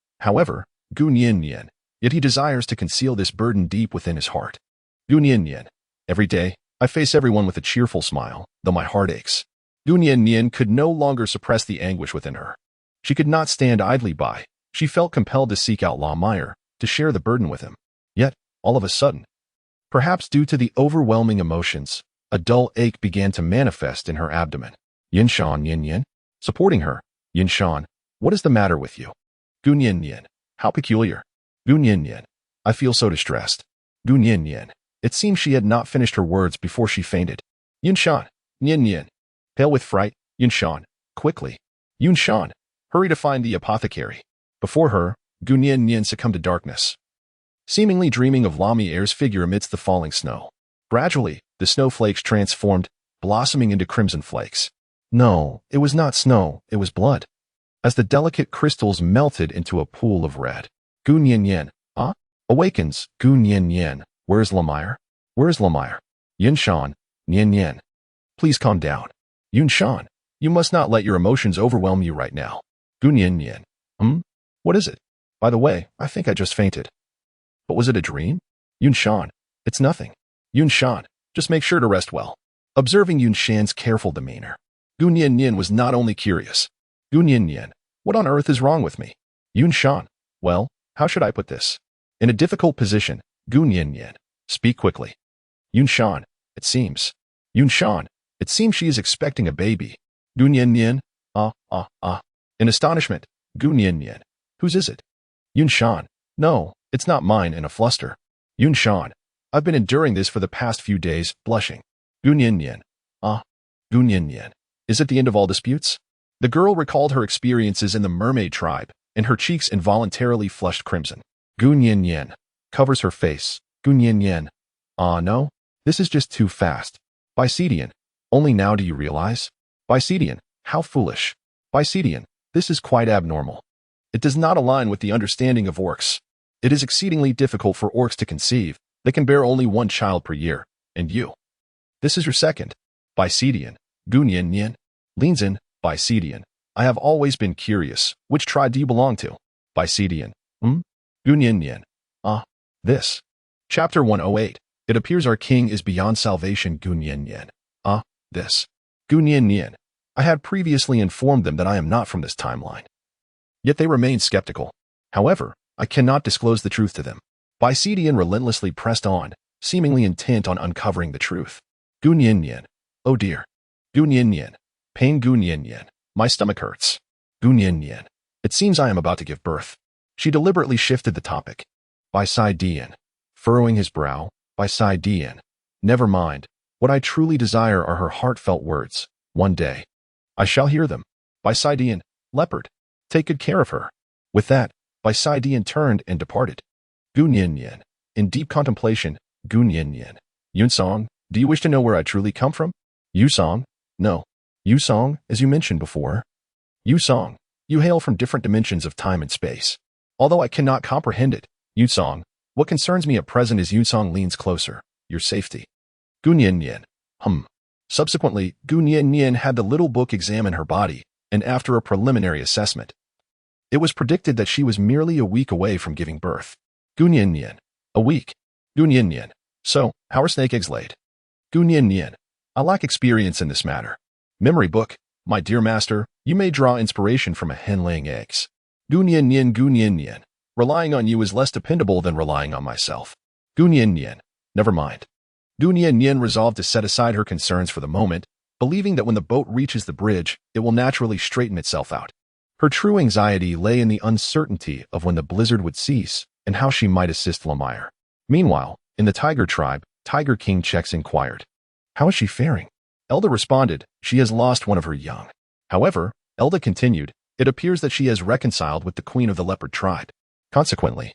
yet he desires to conceal this burden deep within his heart. Gunyan Yin, every day, I face everyone with a cheerful smile, though my heart aches. Gunyan Yin could no longer suppress the anguish within her. She could not stand idly by. She felt compelled to seek out Lamire, to share the burden with him. Yet, all of a sudden, perhaps due to the overwhelming emotions, a dull ache began to manifest in her abdomen. Yinshan Yin Yin, supporting her. Yinshan, what is the matter with you? Gunyan Yin, how peculiar. Gunyan Yin, I feel so distressed. Gunyan Yin, it seems she had not finished her words before she fainted. Yinshan, Yin Yin, pale with fright. Yinshan, quickly. Yinshan, hurry to find the apothecary. Before her, Gunyan Yin succumbed to darkness, seemingly dreaming of Lamire's figure amidst the falling snow. Gradually, the snowflakes transformed, blossoming into crimson flakes. No, it was not snow, it was blood. As the delicate crystals melted into a pool of red. Gunyan Yin, awakens. Gunyan Yin, where's Lamire? Where's Lamire? Yinshan, Yin Yin. Please calm down. Yunshan, you must not let your emotions overwhelm you right now. Gunyan Yin, what is it? By the way, I think I just fainted. But was it a dream? Yunshan, it's nothing. Yunshan, just make sure to rest well. Observing Yunshan's careful demeanor, Gunyan Yin was not only curious. Gunyan Yin, what on earth is wrong with me? Yunshan, well, how should I put this? In a difficult position, Gunyan Yin, speak quickly. Yunshan, it seems. Yunshan, it seems she is expecting a baby. Gunyan Yin, In astonishment, Gunyan Yin, whose is it? Yunshan, no, it's not mine. In a fluster. Yunshan, I've been enduring this for the past few days, blushing. Gunyan Yin, Gunyan Yin, is it the end of all disputes? The girl recalled her experiences in the mermaid tribe, and her cheeks involuntarily flushed crimson. Gunyan Yin covers her face. Gunyan Yin, no, this is just too fast. Bisidian, only now do you realize? Bisidian, how foolish. Bisidian, this is quite abnormal. It does not align with the understanding of orcs. It is exceedingly difficult for orcs to conceive. They can bear only one child per year. And you? This is your second. Bisidian, Gunyan Yin, leans in. Bisidian, I have always been curious. Which tribe do you belong to? Bisidian, Gun Yin Yin. This. Chapter 108. It appears our king is beyond salvation. Gun Yin Yin. This. Gun Yin Yin. I had previously informed them that I am not from this timeline. Yet they remain skeptical. However, I cannot disclose the truth to them. Bisidian relentlessly pressed on, seemingly intent on uncovering the truth. Gun Yin Yin. Oh dear. Gun Yin Yin. Pain. Gun Yin Yin. My stomach hurts. Gun Yin Yin. It seems I am about to give birth. She deliberately shifted the topic. Bisidian. Furrowing his brow. Bisidian. Never mind. What I truly desire are her heartfelt words. One day. I shall hear them. Bisidian. Leopard. Take good care of her. With that, Bisidian turned and departed. Gun Yin Yin. In deep contemplation, Gun Yin Yin. Yunsong, do you wish to know where I truly come from? Yusong? No. Yusong, as you mentioned before. Yusong, you hail from different dimensions of time and space. Although I cannot comprehend it, Yusong, what concerns me at present is Yusong leans closer. Your safety. Gun Yin Yin. Subsequently, Gun Yin Yin had the little book examine her body, and after a preliminary assessment, it was predicted that she was merely a week away from giving birth. Gun Yin Yin. A week. Gun Yin Yin. So, how are snake eggs laid? Gun Yin Yin. I lack experience in this matter. Memory book. My dear master, you may draw inspiration from a hen laying eggs. Gun Yin Yin. Gun Yin Yin. Relying on you is less dependable than relying on myself. Gun Yin Yin. Never mind. Gun Yin Yin resolved to set aside her concerns for the moment, believing that when the boat reaches the bridge, it will naturally straighten itself out. Her true anxiety lay in the uncertainty of when the blizzard would cease and how she might assist Lemire. Meanwhile, in the Tiger tribe, Tiger King Chex inquired, "How is she faring?" Elda responded, "She has lost one of her young." However, Elda continued, "It appears that she has reconciled with the queen of the leopard tribe. Consequently,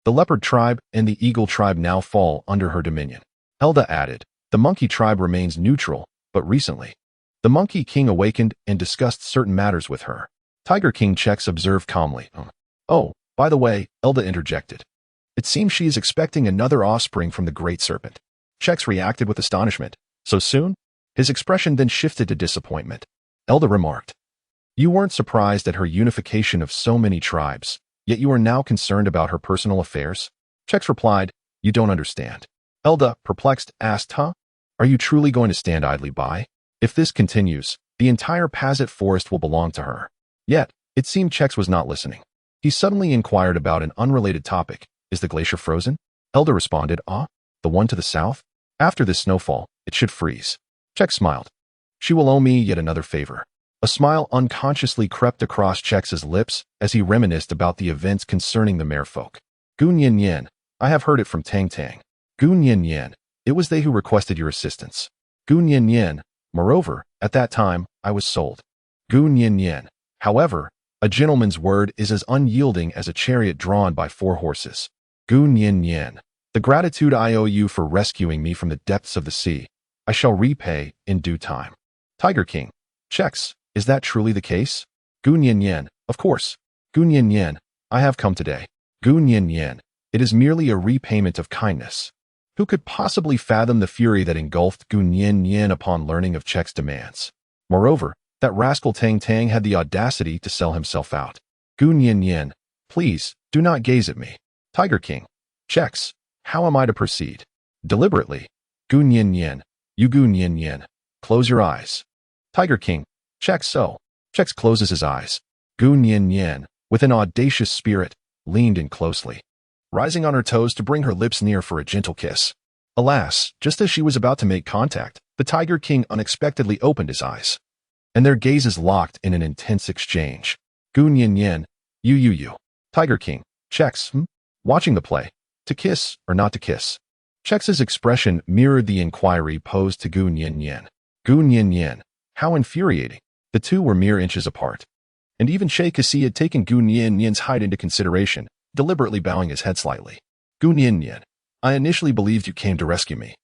the leopard tribe and the eagle tribe now fall under her dominion." Elda added, "The monkey tribe remains neutral, but recently, the monkey king awakened and discussed certain matters with her." Tiger King Chex observed calmly. "Oh, by the way," Elda interjected. "It seems she is expecting another offspring from the great serpent." Chex reacted with astonishment. "So soon?" His expression then shifted to disappointment. Elda remarked, "You weren't surprised at her unification of so many tribes, yet you are now concerned about her personal affairs?" Chex replied, "You don't understand." Elda, perplexed, asked, "Are you truly going to stand idly by? If this continues, the entire Pazit forest will belong to her." Yet, it seemed Chex was not listening. He suddenly inquired about an unrelated topic. "Is the glacier frozen?" Elda responded, "The one to the south? After this snowfall, it should freeze." Chex smiled. "She will owe me yet another favor." A smile unconsciously crept across Chex's lips as he reminisced about the events concerning the merfolk. "Gun Yin Yin, I have heard it from Tang Tang." "Gun Yin Yin, it was they who requested your assistance." "Gun Yin Yin, moreover, at that time, I was sold." "Gun Yin Yin, however, a gentleman's word is as unyielding as a chariot drawn by 4 horses." "Gun Yin Yin, the gratitude I owe you for rescuing me from the depths of the sea, I shall repay in due time." Tiger King. Chex, is that truly the case? "Gun Yin Yin, of course." "Gun Yin Yin, I have come today." "Gun Yin Yin, it is merely a repayment of kindness." Who could possibly fathom the fury that engulfed Gun Yin Yin upon learning of Chex's demands? Moreover, that rascal Tang Tang had the audacity to sell himself out. "Gun Yin Yin, please, do not gaze at me." Tiger King. Chex, how am I to proceed? Deliberately. "Gun Yin Yin, you Gun Yin Yin, close your eyes." Tiger King. Chex so. Chex closes his eyes. Gun Yin Yin, with an audacious spirit, leaned in closely, rising on her toes to bring her lips near for a gentle kiss. Alas, just as she was about to make contact, the Tiger King unexpectedly opened his eyes, and their gazes locked in an intense exchange. "Gun Yin Yin, you. Tiger King. Chex, watching the play. To kiss or not to kiss?" Chex's expression mirrored the inquiry posed to Gun Yin Yin. "Gun Yin Yin, how infuriating." The two were mere inches apart. And even Shay Kasi had taken Gun Yin Yin's height into consideration, deliberately bowing his head slightly. "Gun Yin Yin, I initially believed you came to rescue me,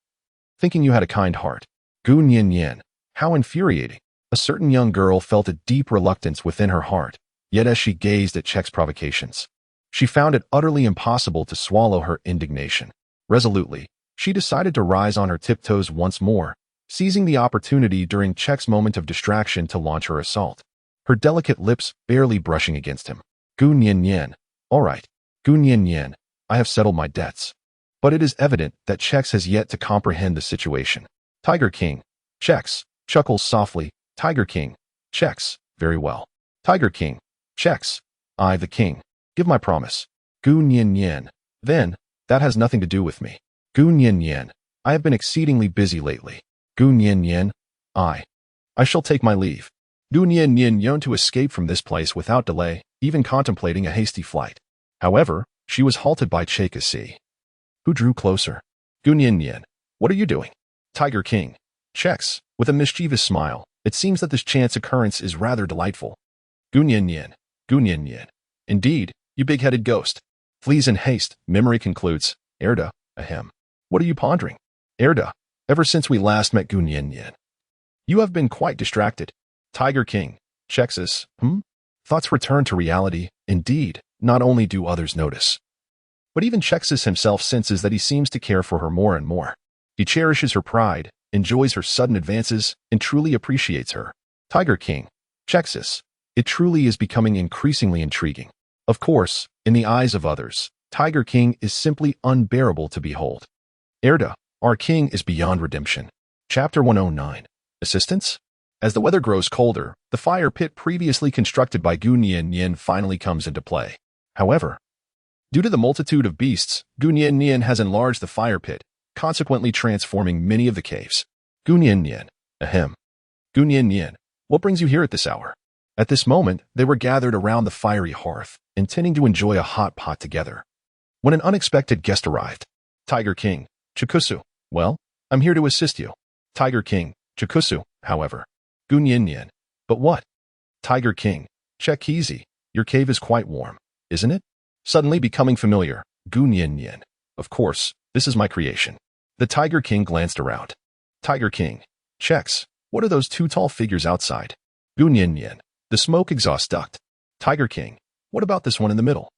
thinking you had a kind heart." "Gun Yin Yin, how infuriating." A certain young girl felt a deep reluctance within her heart, yet as she gazed at Chex's provocations, she found it utterly impossible to swallow her indignation. Resolutely, she decided to rise on her tiptoes once more, seizing the opportunity during Chex's moment of distraction to launch her assault, her delicate lips barely brushing against him. "Gun Yin Yin, all right." Gun Yin Yin, I have settled my debts. But it is evident that Chex has yet to comprehend the situation. Tiger King. Chex chuckles softly. Tiger King. Chex, very well. Tiger King. Chex, I the king. Give my promise. Gun Yin Yin. Then, that has nothing to do with me. Gun Yin Yin. I have been exceedingly busy lately. Gun Yin Yin. I shall take my leave. Gun Yin Yin yearned to escape from this place without delay, even contemplating a hasty flight. However, she was halted by Chakasi, who drew closer. Gun Yin Yin. What are you doing? Tiger King. Chex, with a mischievous smile. It seems that this chance occurrence is rather delightful. Gun Yin Yin. Gun Yin Yin. Indeed, you big-headed ghost. Flees in haste, memory concludes. Erda, ahem. What are you pondering? Erda, ever since we last met Gun Yin Yin, you have been quite distracted. Tiger King. Chexus, Thoughts return to reality. Indeed, not only do others notice, but even Chexus himself senses that he seems to care for her more and more. He cherishes her pride, enjoys her sudden advances, and truly appreciates her. Tiger King. Chexus. It truly is becoming increasingly intriguing. Of course, in the eyes of others, Tiger King is simply unbearable to behold. Erda, our king is beyond redemption. Chapter 109. Assistance? As the weather grows colder, the fire pit previously constructed by Gun Yin Yin finally comes into play. However, due to the multitude of beasts, Gun Yin Yin has enlarged the fire pit, consequently transforming many of the caves. Gun Yin Yin. Ahem. Gun Yin Yin. What brings you here at this hour? At this moment, they were gathered around the fiery hearth, intending to enjoy a hot pot together, when an unexpected guest arrived. Tiger King. Chikusu. Well, I'm here to assist you. Tiger King. Chikusu, however. Gun Yin Yin. But what? Tiger King. Chekizi. Your cave is quite warm, isn't it? Suddenly becoming familiar. Gun Yin Yin. Of course, this is my creation. The Tiger King glanced around. Tiger King. Chex. What are those two tall figures outside? Gun Yin Yin. The smoke exhaust duct. Tiger King. What about this one in the middle?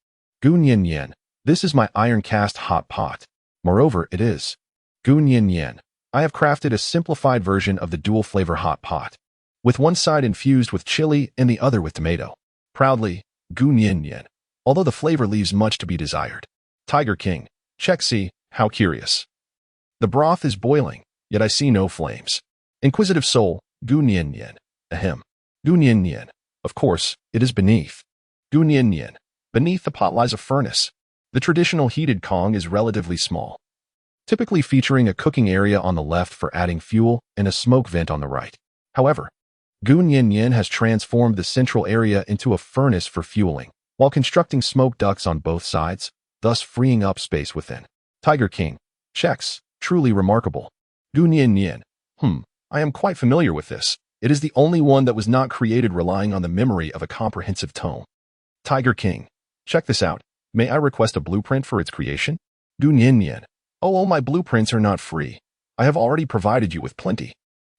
Gun Yin Yin. This is my iron cast hot pot. Moreover, it is. Gun Yin Yin. I have crafted a simplified version of the dual flavor hot pot, with one side infused with chili and the other with tomato. Proudly, Gun Yin Yin. Although the flavor leaves much to be desired. Tiger King. Chexi, how curious. The broth is boiling, yet I see no flames. Inquisitive soul. Gun Yin Yin. Ahem. Gun Yin Yin. Of course, it is beneath. Gun Yin Yin. Beneath the pot lies a furnace. The traditional heated Kong is relatively small, typically featuring a cooking area on the left for adding fuel and a smoke vent on the right. However, Gun Yin Yin has transformed the central area into a furnace for fueling, while constructing smoke ducts on both sides, thus freeing up space within. Tiger King. Chex. Truly remarkable. Gun Yin Yin. I am quite familiar with this. It is the only one that was not created relying on the memory of a comprehensive tome. Tiger King. Check this out. May I request a blueprint for its creation? Gun Yin Yin. Oh, my blueprints are not free. I have already provided you with plenty.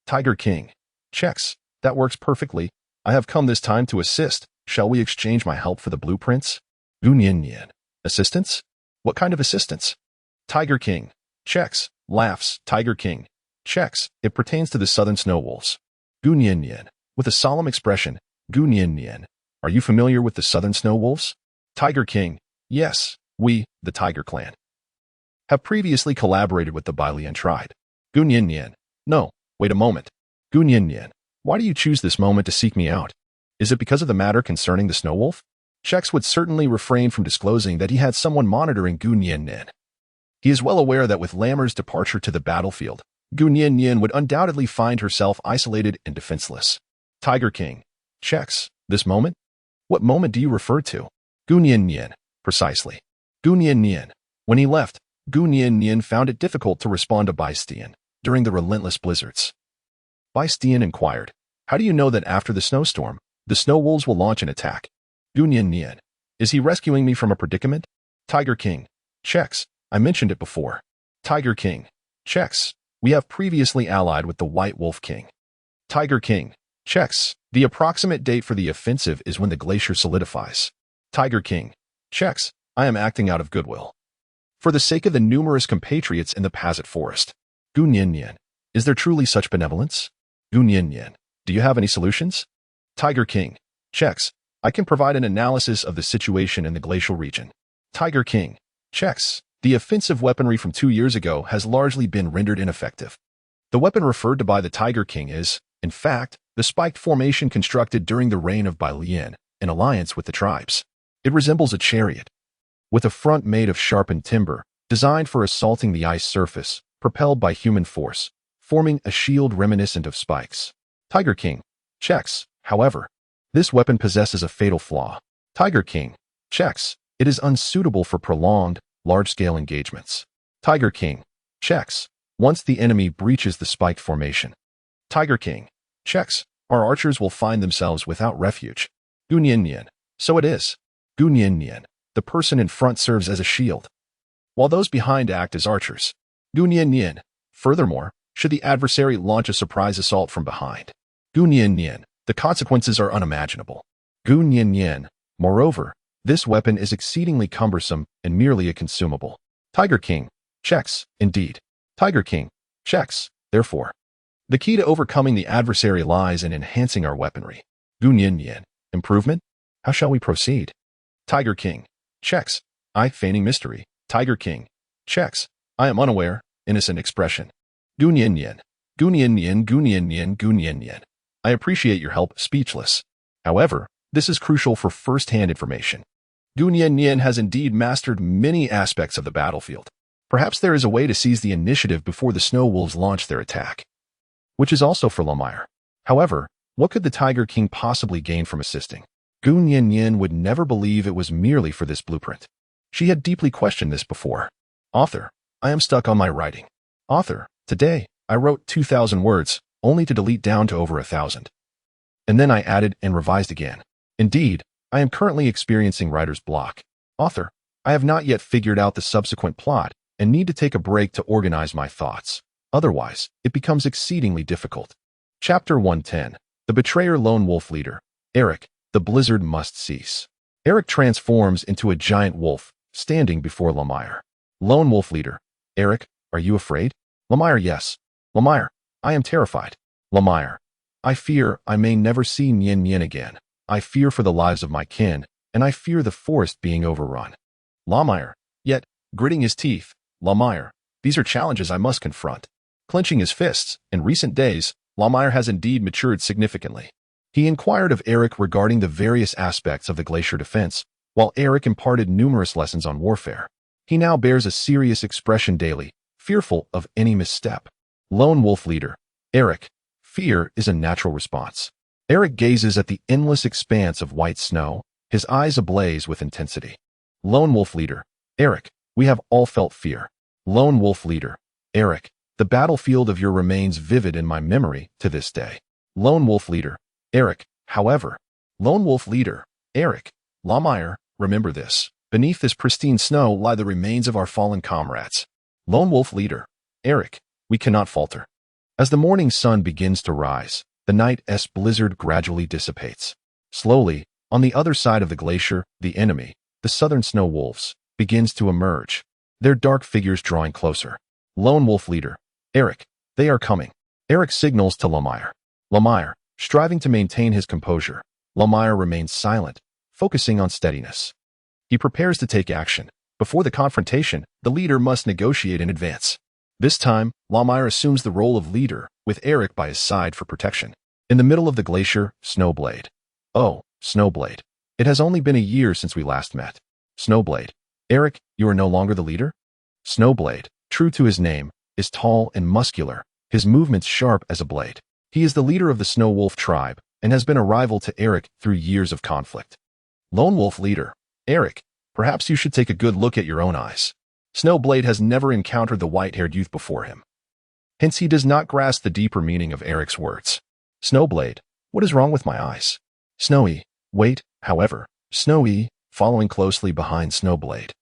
Tiger King. Chex. That works perfectly. I have come this time to assist. Shall we exchange my help for the blueprints? Gun Yin Yin. Assistance? What kind of assistance? Tiger King. Chex. Laughs. Tiger King. Chex. It pertains to the southern snow wolves. Gun Yin Yin. With a solemn expression. Gun Yin Yin. Are you familiar with the southern snow wolves? Tiger King. Yes, we, the Tiger Clan, have previously collaborated with the Bailian tribe. Gun Yin Yin. No, wait a moment. Gun Yin Yin. Why do you choose this moment to seek me out? Is it because of the matter concerning the snow wolf? Chex would certainly refrain from disclosing that he had someone monitoring Gun Yin Yin. He is well aware that with Lammer's departure to the battlefield, Gun Yin Yin would undoubtedly find herself isolated and defenseless. Tiger King. Chex. This moment? What moment do you refer to? Gun Yin Yin. Precisely. Gun Yin Yin. When he left, Gun Yin Yin found it difficult to respond to Baistian during the relentless blizzards. Baistian inquired, how do you know that after the snowstorm, the snow wolves will launch an attack? Gun Yin Yin. Is he rescuing me from a predicament? Tiger King. Chex. I mentioned it before. Tiger King. Chex. We have previously allied with the White Wolf King. Tiger King. Chex. The approximate date for the offensive is when the glacier solidifies. Tiger King. Chex. I am acting out of goodwill, for the sake of the numerous compatriots in the Pazit Forest. Gun Yin Yin. Is there truly such benevolence? Gun Yin Yin. Do you have any solutions? Tiger King. Chex. I can provide an analysis of the situation in the glacial region. Tiger King. Checks. The offensive weaponry from 2 years ago has largely been rendered ineffective. The weapon referred to by the Tiger King is, in fact, the spiked formation constructed during the reign of Bai Lian, in alliance with the tribes. It resembles a chariot, with a front made of sharpened timber, designed for assaulting the ice surface, propelled by human force, forming a shield reminiscent of spikes. Tiger King. Checks. However, this weapon possesses a fatal flaw. Tiger King. Checks. It is unsuitable for prolonged, large-scale engagements. Tiger King. Checks. Once the enemy breaches the spiked formation. Tiger King. Checks. Our archers will find themselves without refuge. Gunyan. So it is. Gunyan. The person in front serves as a shield, while those behind act as archers. Gunyan. Furthermore, should the adversary launch a surprise assault from behind. Gunyan. The consequences are unimaginable. Gunyan. Moreover, this weapon is exceedingly cumbersome and merely a consumable. Tiger King. Checks. Indeed. Tiger King. Checks. Therefore, the key to overcoming the adversary lies in enhancing our weaponry. Gunyan. Improvement? How shall we proceed? Tiger King. Checks. I feigning mystery. Tiger King. Checks. I am unaware. Innocent expression. Gunyan. Gunyan. Gunyan. Gunyan. I appreciate your help. Speechless. However, this is crucial for first-hand information. Gunyan has indeed mastered many aspects of the battlefield. Perhaps there is a way to seize the initiative before the snow wolves launch their attack, which is also for Lemire. However, what could the Tiger King possibly gain from assisting? Gunyan would never believe it was merely for this blueprint. She had deeply questioned this before. Author. I am stuck on my writing. Author. Today, I wrote 2,000 words, only to delete down to over 1,000. And then I added and revised again. Indeed, I am currently experiencing writer's block. Author. I have not yet figured out the subsequent plot and need to take a break to organize my thoughts. Otherwise, it becomes exceedingly difficult. Chapter 110. The Betrayer Lone Wolf Leader. Eric. The blizzard must cease. Eric transforms into a giant wolf, standing before Lemire. Lone Wolf Leader. Eric, are you afraid? Lemire. Yes. Lemire. I am terrified. Lemire. I fear I may never see Nyen again. I fear for the lives of my kin, and I fear the forest being overrun. Lemire. Yet, gritting his teeth. Lemire. These are challenges I must confront. Clenching his fists, in recent days, Lemire has indeed matured significantly. He inquired of Eric regarding the various aspects of the glacier defense, while Eric imparted numerous lessons on warfare. He now bears a serious expression daily, fearful of any misstep. Lone Wolf Leader. Eric. Fear is a natural response. Eric gazes at the endless expanse of white snow, his eyes ablaze with intensity. Lone Wolf Leader. Eric. We have all felt fear. Lone Wolf Leader. Eric. The battlefield of your remains vivid in my memory to this day. Lone Wolf Leader. Eric. However. Lone Wolf Leader. Eric. Lemire. Remember this. Beneath this pristine snow lie the remains of our fallen comrades. Lone Wolf Leader. Eric. We cannot falter. As the morning sun begins to rise, the night's blizzard gradually dissipates. Slowly, on the other side of the glacier, the enemy, the southern snow wolves, begins to emerge, their dark figures drawing closer. Lone Wolf Leader. Eric. They are coming. Eric signals to Lemire. Lemire, striving to maintain his composure. Lemire remains silent, focusing on steadiness. He prepares to take action. Before the confrontation, the leader must negotiate in advance. This time, Lemire assumes the role of leader, with Eric by his side for protection. In the middle of the glacier, Snowblade. Oh, Snowblade. It has only been a year since we last met. Snowblade. Eric, you are no longer the leader? Snowblade, true to his name, is tall and muscular, his movements sharp as a blade. He is the leader of the Snow Wolf tribe, and has been a rival to Eric through years of conflict. Lone Wolf Leader. Eric, perhaps you should take a good look at your own eyes. Snowblade has never encountered the white-haired youth before him. Hence he does not grasp the deeper meaning of Eric's words. Snowblade, what is wrong with my eyes? Snowy. Wait, however, Snowy, following closely behind Snowblade,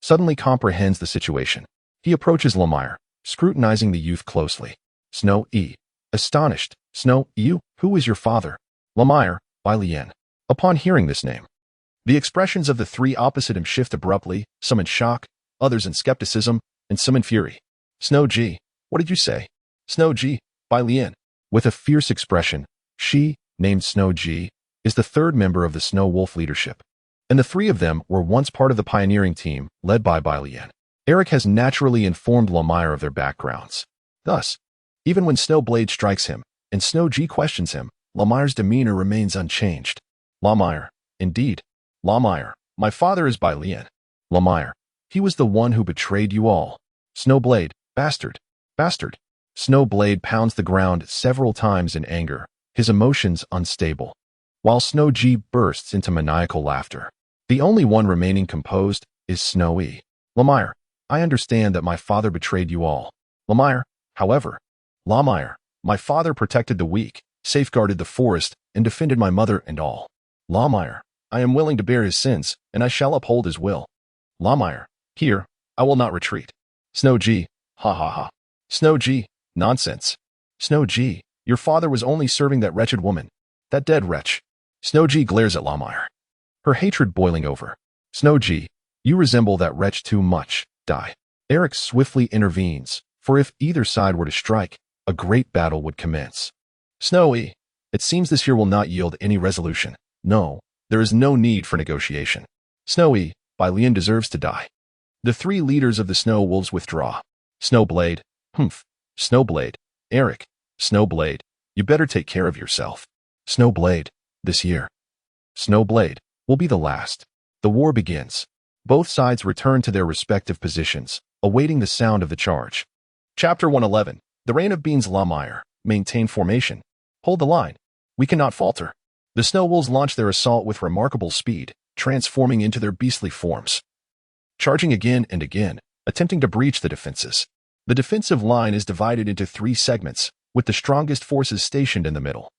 suddenly comprehends the situation. He approaches Lemire, scrutinizing the youth closely. Snowy. Astonished. Snow, you? Who is your father? Lemire, Bai Lian. Upon hearing this name, the expressions of the three opposite him shift abruptly, some in shock, others in skepticism, and some in fury. Snow G. What did you say? Snow G. Bai Lian. With a fierce expression, she, named Snow G, is the third member of the Snow Wolf leadership. and the three of them were once part of the pioneering team led by Bailian. Eric has naturally informed Lamire of their backgrounds. Thus, even when Snowblade strikes him and Snow G questions him, Lamire's demeanor remains unchanged. Lamire, indeed. Lamire, my father is Bailian. Lamire, he was the one who betrayed you all. Snowblade, bastard, bastard. Snowblade pounds the ground several times in anger, his emotions unstable, while Snow G bursts into maniacal laughter. The only one remaining composed is Snowy. Lamire, I understand that my father betrayed you all. Lamire, however, Lamire, my father protected the weak, safeguarded the forest, and defended my mother and all. Lamire, I am willing to bear his sins, and I shall uphold his will. Lamire, here, I will not retreat. Snow G, ha ha ha. Snow G, nonsense. Snow G, your father was only serving that wretched woman. That dead wretch. Snow G glares at Lamire, her hatred boiling over. Snow G, you resemble that wretch too much. Die. Eric swiftly intervenes, for if either side were to strike, a great battle would commence. Snowy, it seems this year will not yield any resolution. No, there is no need for negotiation. Snowy, Bailian deserves to die. The three leaders of the Snow Wolves withdraw. Snowblade, humph. Snowblade, Eric, Snowblade, you better take care of yourself. Snowblade, this year. Snowblade, will be the last. The war begins. Both sides return to their respective positions, awaiting the sound of the charge. Chapter 111. The Reign of Beans. Lamire, maintain formation. Hold the line. We cannot falter. The Snow Wolves launch their assault with remarkable speed, transforming into their beastly forms. Charging again and again, attempting to breach the defenses. The defensive line is divided into three segments, with the strongest forces stationed in the middle,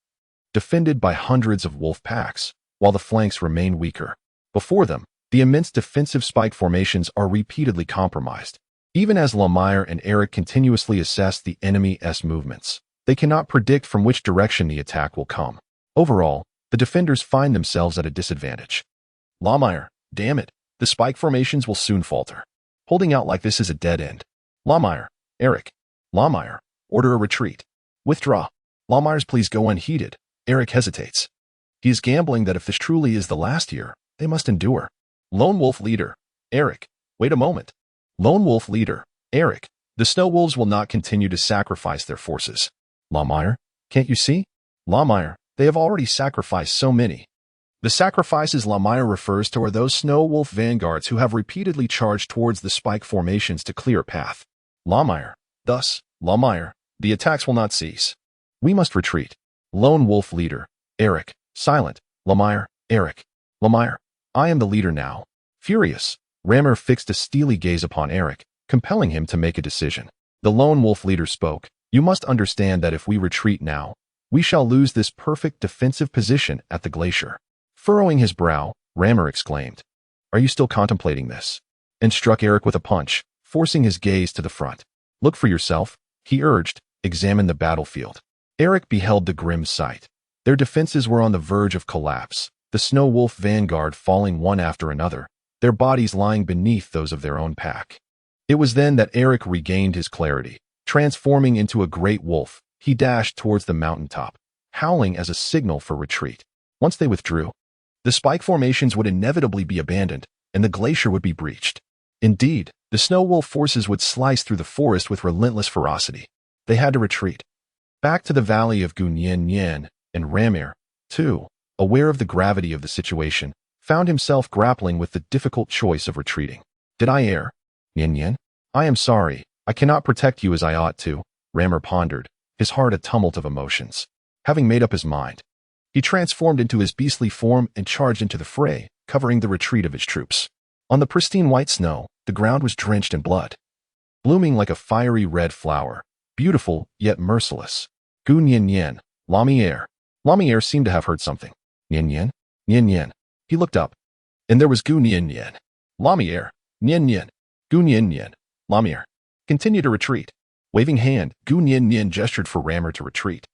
defended by hundreds of wolf packs, while the flanks remain weaker. Before them, the immense defensive spike formations are repeatedly compromised. Even as Lamire and Eric continuously assess the enemy's movements, they cannot predict from which direction the attack will come. Overall, the defenders find themselves at a disadvantage. Lamire, damn it, the spike formations will soon falter. Holding out like this is a dead end. Lamire, Eric. Lamire, order a retreat. Withdraw. Lamire's pleas go unheeded. Eric hesitates. He is gambling that if this truly is the last year, they must endure. Lone Wolf Leader, Eric. Wait a moment. Lone Wolf Leader, Eric. The Snow Wolves will not continue to sacrifice their forces. Lamire, can't you see? Lamire, they have already sacrificed so many. The sacrifices Lamire refers to are those Snow Wolf vanguards who have repeatedly charged towards the spike formations to clear a path. Lamire, thus, Lamire, the attacks will not cease. We must retreat. Lone Wolf Leader, Eric. Silent. Lamire, Eric. Lamire, I am the leader now. Furious, Rammer fixed a steely gaze upon Eric, compelling him to make a decision. The Lone Wolf Leader spoke. You must understand that if we retreat now, we shall lose this perfect defensive position at the glacier. Furrowing his brow, Rammer exclaimed, Are you still contemplating this? And struck Eric with a punch, forcing his gaze to the front. Look for yourself, he urged. Examine the battlefield. Eric beheld the grim sight. Their defenses were on the verge of collapse, the Snow Wolf vanguard falling one after another, their bodies lying beneath those of their own pack. It was then that Eric regained his clarity. Transforming into a great wolf, he dashed towards the mountaintop, howling as a signal for retreat. Once they withdrew, the spike formations would inevitably be abandoned, and the glacier would be breached. Indeed, the Snow Wolf forces would slice through the forest with relentless ferocity. They had to retreat. Back to the valley of Gunyen, and Ramir, too, aware of the gravity of the situation, found himself grappling with the difficult choice of retreating. Did I err? Yen? I am sorry. I cannot protect you as I ought to, Rammer pondered, his heart a tumult of emotions. Having made up his mind, he transformed into his beastly form and charged into the fray, covering the retreat of his troops. On the pristine white snow, the ground was drenched in blood, blooming like a fiery red flower, beautiful yet merciless. Gunyen, Lamire. Lamire seemed to have heard something. Yen. He looked up, and there was Gunyen. Lamire, Yen. Gunyen, Lamire. Continue to retreat. Waving hand, Gunyen gestured for Rammer to retreat.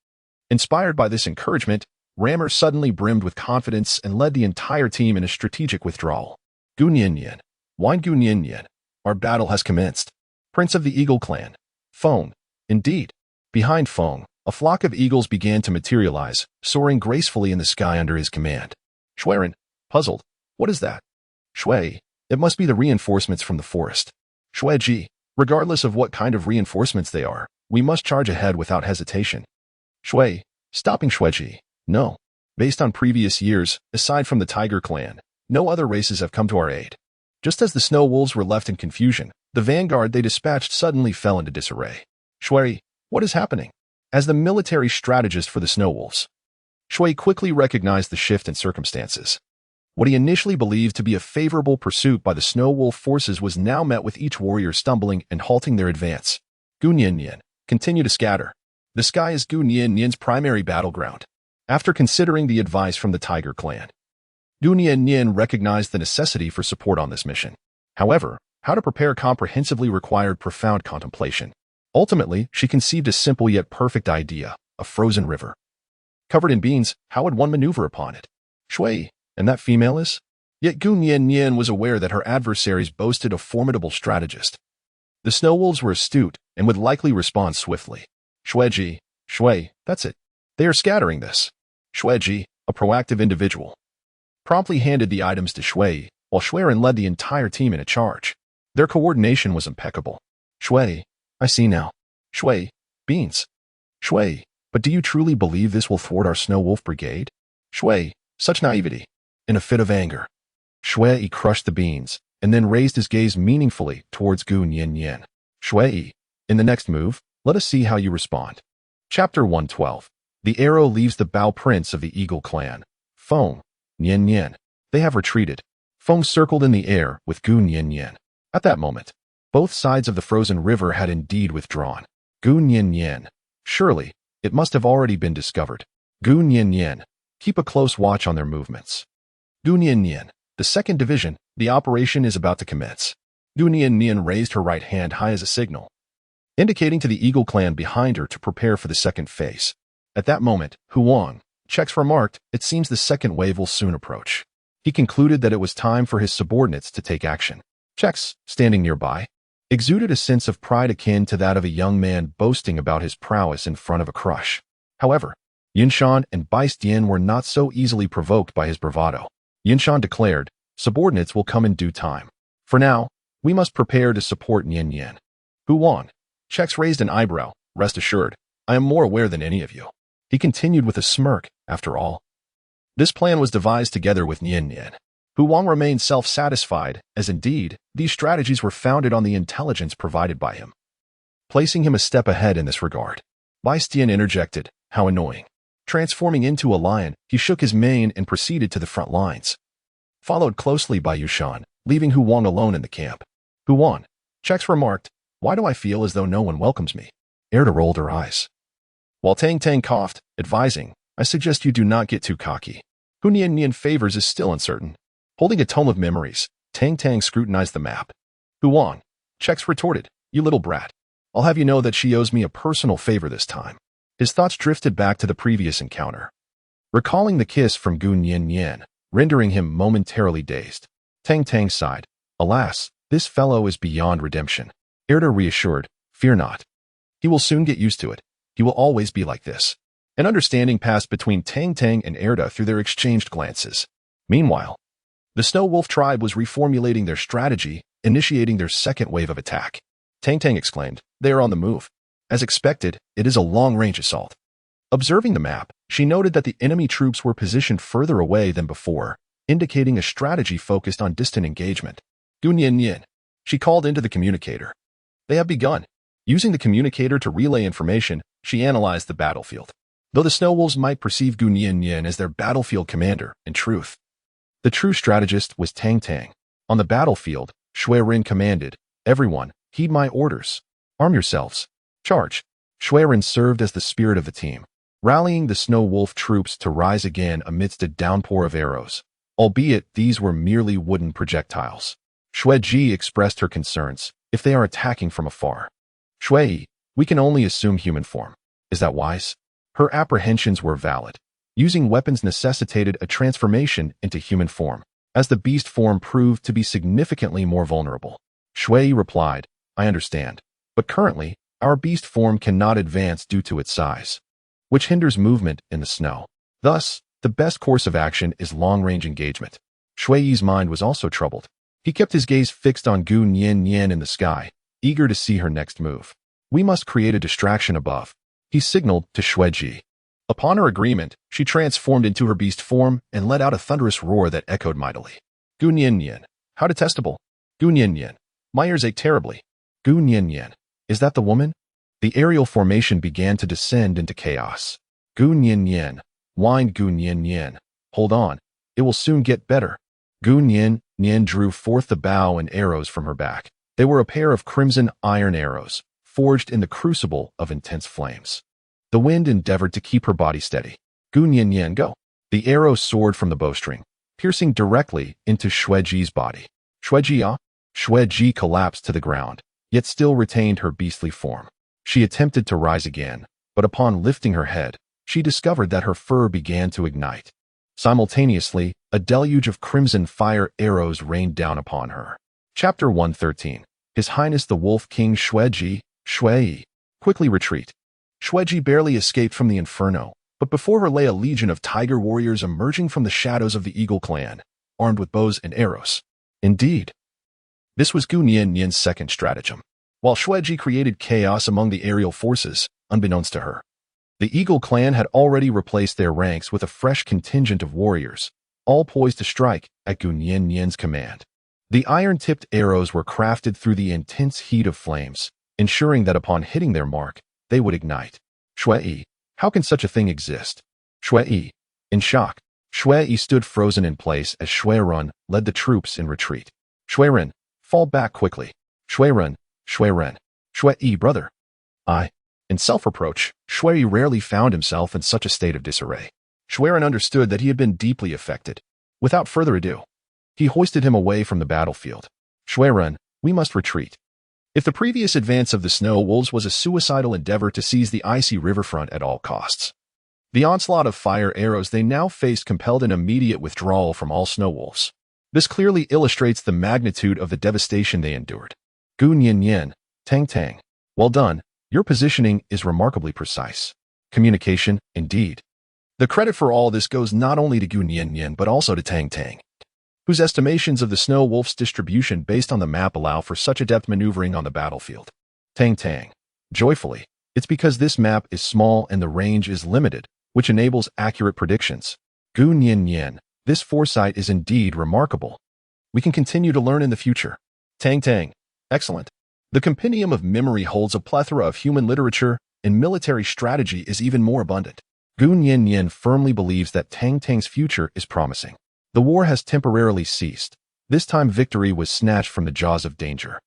Inspired by this encouragement, Rammer suddenly brimmed with confidence and led the entire team in a strategic withdrawal. Gunyen, Wine Gunyen, our battle has commenced. Prince of the Eagle Clan. Fong. Indeed. Behind Fong, a flock of eagles began to materialize, soaring gracefully in the sky under his command. Schwerin, puzzled, What is that? Shui, it must be the reinforcements from the forest. Shuiji, regardless of what kind of reinforcements they are, we must charge ahead without hesitation. Shui, stopping Shuiji. No. Based on previous years, aside from the Tiger Clan, no other races have come to our aid. Just as the Snow Wolves were left in confusion, the vanguard they dispatched suddenly fell into disarray. Shui, what is happening? As the military strategist for the Snow Wolves, Shui quickly recognized the shift in circumstances. What he initially believed to be a favorable pursuit by the Snow Wolf forces was now met with each warrior stumbling and halting their advance. Gu Nian, continue to scatter. The sky is Gu Nian's primary battleground. After considering the advice from the Tiger Clan, Gu Nian recognized the necessity for support on this mission. However, how to prepare comprehensively required profound contemplation. Ultimately, she conceived a simple yet perfect idea, a frozen river. Covered in beans, how would one maneuver upon it? Shui, and that female is? Yet Gu Nian was aware that her adversaries boasted a formidable strategist. The Snow Wolves were astute and would likely respond swiftly. Shui, that's it. They are scattering this. Shui, a proactive individual, promptly handed the items to Shui, while Shuiren led the entire team in a charge. Their coordination was impeccable. Shui, I see now. Shui, beans. Shui, but do you truly believe this will thwart our Snow Wolf Brigade? Shui, such naivety. In a fit of anger, Shui crushed the beans and then raised his gaze meaningfully towards Gu Nian. Shui, in the next move, let us see how you respond. Chapter 112. The arrow leaves the bow prints of the Eagle clan. Feng, Nian. They have retreated. Feng circled in the air with Gu Nian. At that moment, both sides of the frozen river had indeed withdrawn. Gu Nian. Surely, it must have already been discovered. Gu Nian. Keep a close watch on their movements. Gu Nian. The second division, the operation is about to commence. Gu Nian raised her right hand high as a signal, indicating to the Eagle clan behind her to prepare for the second phase. At that moment, Huang, Chex remarked, it seems the second wave will soon approach. He concluded that it was time for his subordinates to take action. Chex, standing nearby, exuded a sense of pride akin to that of a young man boasting about his prowess in front of a crush. However, Yinshan and Baistian were not so easily provoked by his bravado. Yinshan declared, subordinates will come in due time. For now, we must prepare to support Nian. Huang, Chex raised an eyebrow. Rest assured, I am more aware than any of you. He continued with a smirk, after all. This plan was devised together with Nian. Huang remained self-satisfied, as indeed, these strategies were founded on the intelligence provided by him, placing him a step ahead in this regard. Baistian interjected, how annoying. Transforming into a lion, he shook his mane and proceeded to the front lines, followed closely by Yushan, leaving Huang alone in the camp. Huang, Chex remarked, why do I feel as though no one welcomes me? Erda rolled her eyes, while Tang coughed, advising, I suggest you do not get too cocky. Who Nian favors is still uncertain. Holding a tome of memories, Tang scrutinized the map. Huang, Chex retorted, you little brat. I'll have you know that she owes me a personal favor this time. His thoughts drifted back to the previous encounter, recalling the kiss from Gu Nian, rendering him momentarily dazed. Tang sighed. Alas, this fellow is beyond redemption. Erda reassured, fear not. He will soon get used to it. He will always be like this. An understanding passed between Tang and Erda through their exchanged glances. Meanwhile, the Snow Wolf tribe was reformulating their strategy, initiating their second wave of attack. Tang exclaimed, they are on the move. As expected, it is a long-range assault. Observing the map, she noted that the enemy troops were positioned further away than before, indicating a strategy focused on distant engagement. Gu Nian. She called into the communicator. They have begun. Using the communicator to relay information, she analyzed the battlefield. Though the Snow Wolves might perceive Gu Nian as their battlefield commander, in truth, the true strategist was Tang. On the battlefield, Shuiren commanded, everyone, heed my orders. Arm yourselves. Charge. Shuiren served as the spirit of the team, rallying the Snow Wolf troops to rise again amidst a downpour of arrows, albeit these were merely wooden projectiles. Shuiji expressed her concerns, if they are attacking from afar. Shui, we can only assume human form. Is that wise? Her apprehensions were valid. Using weapons necessitated a transformation into human form, as the beast form proved to be significantly more vulnerable. Shui replied, I understand, but currently, our beast form cannot advance due to its size, which hinders movement in the snow. Thus, the best course of action is long-range engagement. Shui Yi's mind was also troubled. He kept his gaze fixed on Gu Nian in the sky, eager to see her next move. We must create a distraction above, he signaled to Shui Ji. Upon her agreement, she transformed into her beast form and let out a thunderous roar that echoed mightily. Gu Nian, how detestable. Gu Nian, my ears ache terribly. Gu Nian, is that the woman? The aerial formation began to descend into chaos. Gu Nian, whined Gu Nian. Hold on, it will soon get better. Gu Nian drew forth the bow and arrows from her back. They were a pair of crimson iron arrows, forged in the crucible of intense flames. The wind endeavored to keep her body steady. Gu Nian, go. The arrow soared from the bowstring, piercing directly into Shui Ji's body. Shui Ji collapsed to the ground, yet still retained her beastly form. She attempted to rise again, but upon lifting her head, she discovered that her fur began to ignite. Simultaneously, a deluge of crimson fire arrows rained down upon her. Chapter 113. His Highness the Wolf King Shui Ji, quickly retreat. Shui Ji barely escaped from the inferno, but before her lay a legion of tiger warriors emerging from the shadows of the Eagle clan, armed with bows and arrows. Indeed, this was Gu Nian's second stratagem. While Shui Ji created chaos among the aerial forces, unbeknownst to her, the Eagle clan had already replaced their ranks with a fresh contingent of warriors, all poised to strike at Gu Nian's command. The iron-tipped arrows were crafted through the intense heat of flames, ensuring that upon hitting their mark, they would ignite. Shui, how can such a thing exist? Shui, in shock, Shui stood frozen in place as Shui Ren led the troops in retreat. Shui Ren, fall back quickly. Shui Ren, Shui, brother. In self-reproach, Shui rarely found himself in such a state of disarray. Shui Ren understood that he had been deeply affected. Without further ado, he hoisted him away from the battlefield. Shui Ren, we must retreat. If the previous advance of the snow wolves was a suicidal endeavor to seize the icy riverfront at all costs, the onslaught of fire arrows they now faced compelled an immediate withdrawal from all snow wolves. This clearly illustrates the magnitude of the devastation they endured. Gu Nian, Tang, well done, your positioning is remarkably precise. Communication, indeed. The credit for all this goes not only to Gu Nian but also to Tang, whose estimations of the snow wolf's distribution based on the map allow for such adept maneuvering on the battlefield. Tang, joyfully, it's because this map is small and the range is limited, which enables accurate predictions. Gu Nian, this foresight is indeed remarkable. We can continue to learn in the future. Tang, excellent. The compendium of memory holds a plethora of human literature, and military strategy is even more abundant. Gu Nian firmly believes that Tang's future is promising. The war has temporarily ceased. This time victory was snatched from the jaws of danger.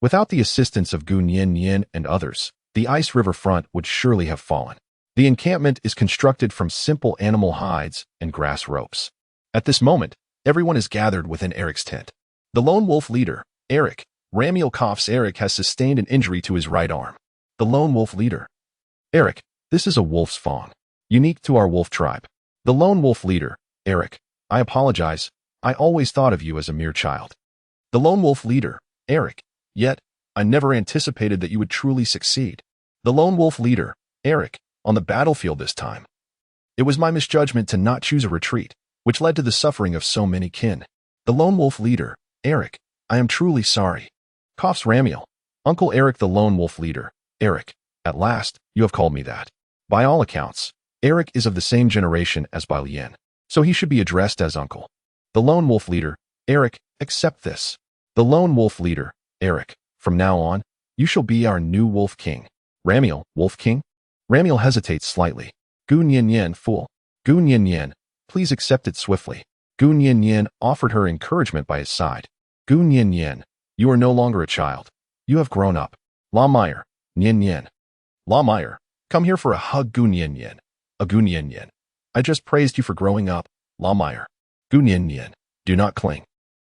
Without the assistance of Gu Nian and others, the ice river front would surely have fallen. The encampment is constructed from simple animal hides and grass ropes. At this moment, everyone is gathered within Eric's tent. The lone wolf leader, Eric, Ramiel coughs. Eric has sustained an injury to his right arm. The lone wolf leader. Eric, this is a wolf's fawn, unique to our wolf tribe. The lone wolf leader, Eric, I apologize, I always thought of you as a mere child. The lone wolf leader, Eric, yet, I never anticipated that you would truly succeed. The lone wolf leader, Eric, on the battlefield this time. It was my misjudgment to not choose a retreat, which led to the suffering of so many kin. The lone wolf leader, Eric, I am truly sorry. Coughs Ramiel. Uncle Eric the lone wolf leader, Eric, at last, you have called me that. By all accounts, Eric is of the same generation as Bai Lian, so he should be addressed as uncle. The lone wolf leader, Eric, accept this. The lone wolf leader, Eric, from now on, you shall be our new wolf king. Ramiel, wolf king? Ramiel hesitates slightly. Gu Nian, fool. Gu Nian, please accept it swiftly. Gu Nian offered her encouragement by his side. Gu Nian, you are no longer a child. You have grown up. La Meyer, Nian. La Meyer, come here for a hug. Gu Nian. A Gu Nian. I just praised you for growing up, La Meyer. Gu Nian, do not cling.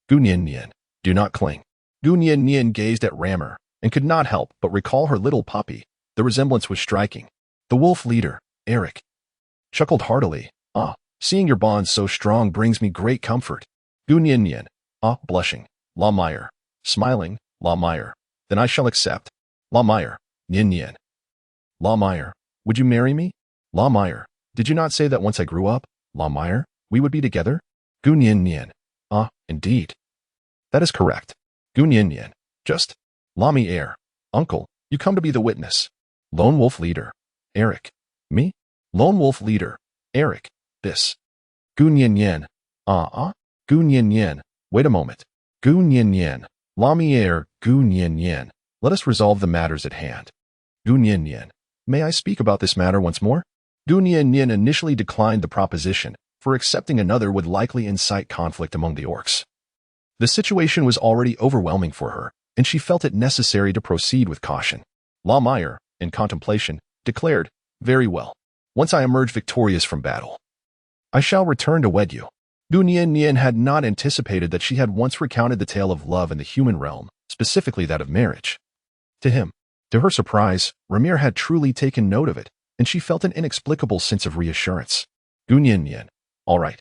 Gu Nian, do not cling. Gu Nian gazed at Rammer and could not help but recall her little puppy. The resemblance was striking. The wolf leader, Eric, chuckled heartily. Seeing your bond so strong brings me great comfort. Gu Nian, blushing. La Meyer, smiling. La Meyer, then I shall accept. La Meyer, Nian. La Meyer, would you marry me? La Meyer, did you not say that once I grew up, La Meyer, we would be together? Gu Nian, Indeed. That is correct. Gun Yin Yin. Just. Lami Air. Uncle, you come to be the witness. Lone Wolf Leader. Eric. Me? Lone Wolf Leader. Eric. This. Gun Yin Yin. Gun Yin Yin. Wait a moment. Gun Yin Yin. Lami Air. Gun Yin Yin. Let us resolve the matters at hand. Gun Yin Yin. May I speak about this matter once more? Gun Yin Yin initially declined the proposition, for accepting another would likely incite conflict among the orcs. The situation was already overwhelming for her, and she felt it necessary to proceed with caution. La Meyer, in contemplation, declared, "Very well. Once I emerge victorious from battle, I shall return to wed you." Gun Yin Yin had not anticipated that she had once recounted the tale of love in the human realm, specifically that of marriage. To her surprise, Ramir had truly taken note of it, and she felt an inexplicable sense of reassurance. Gun Yin Yin. All right.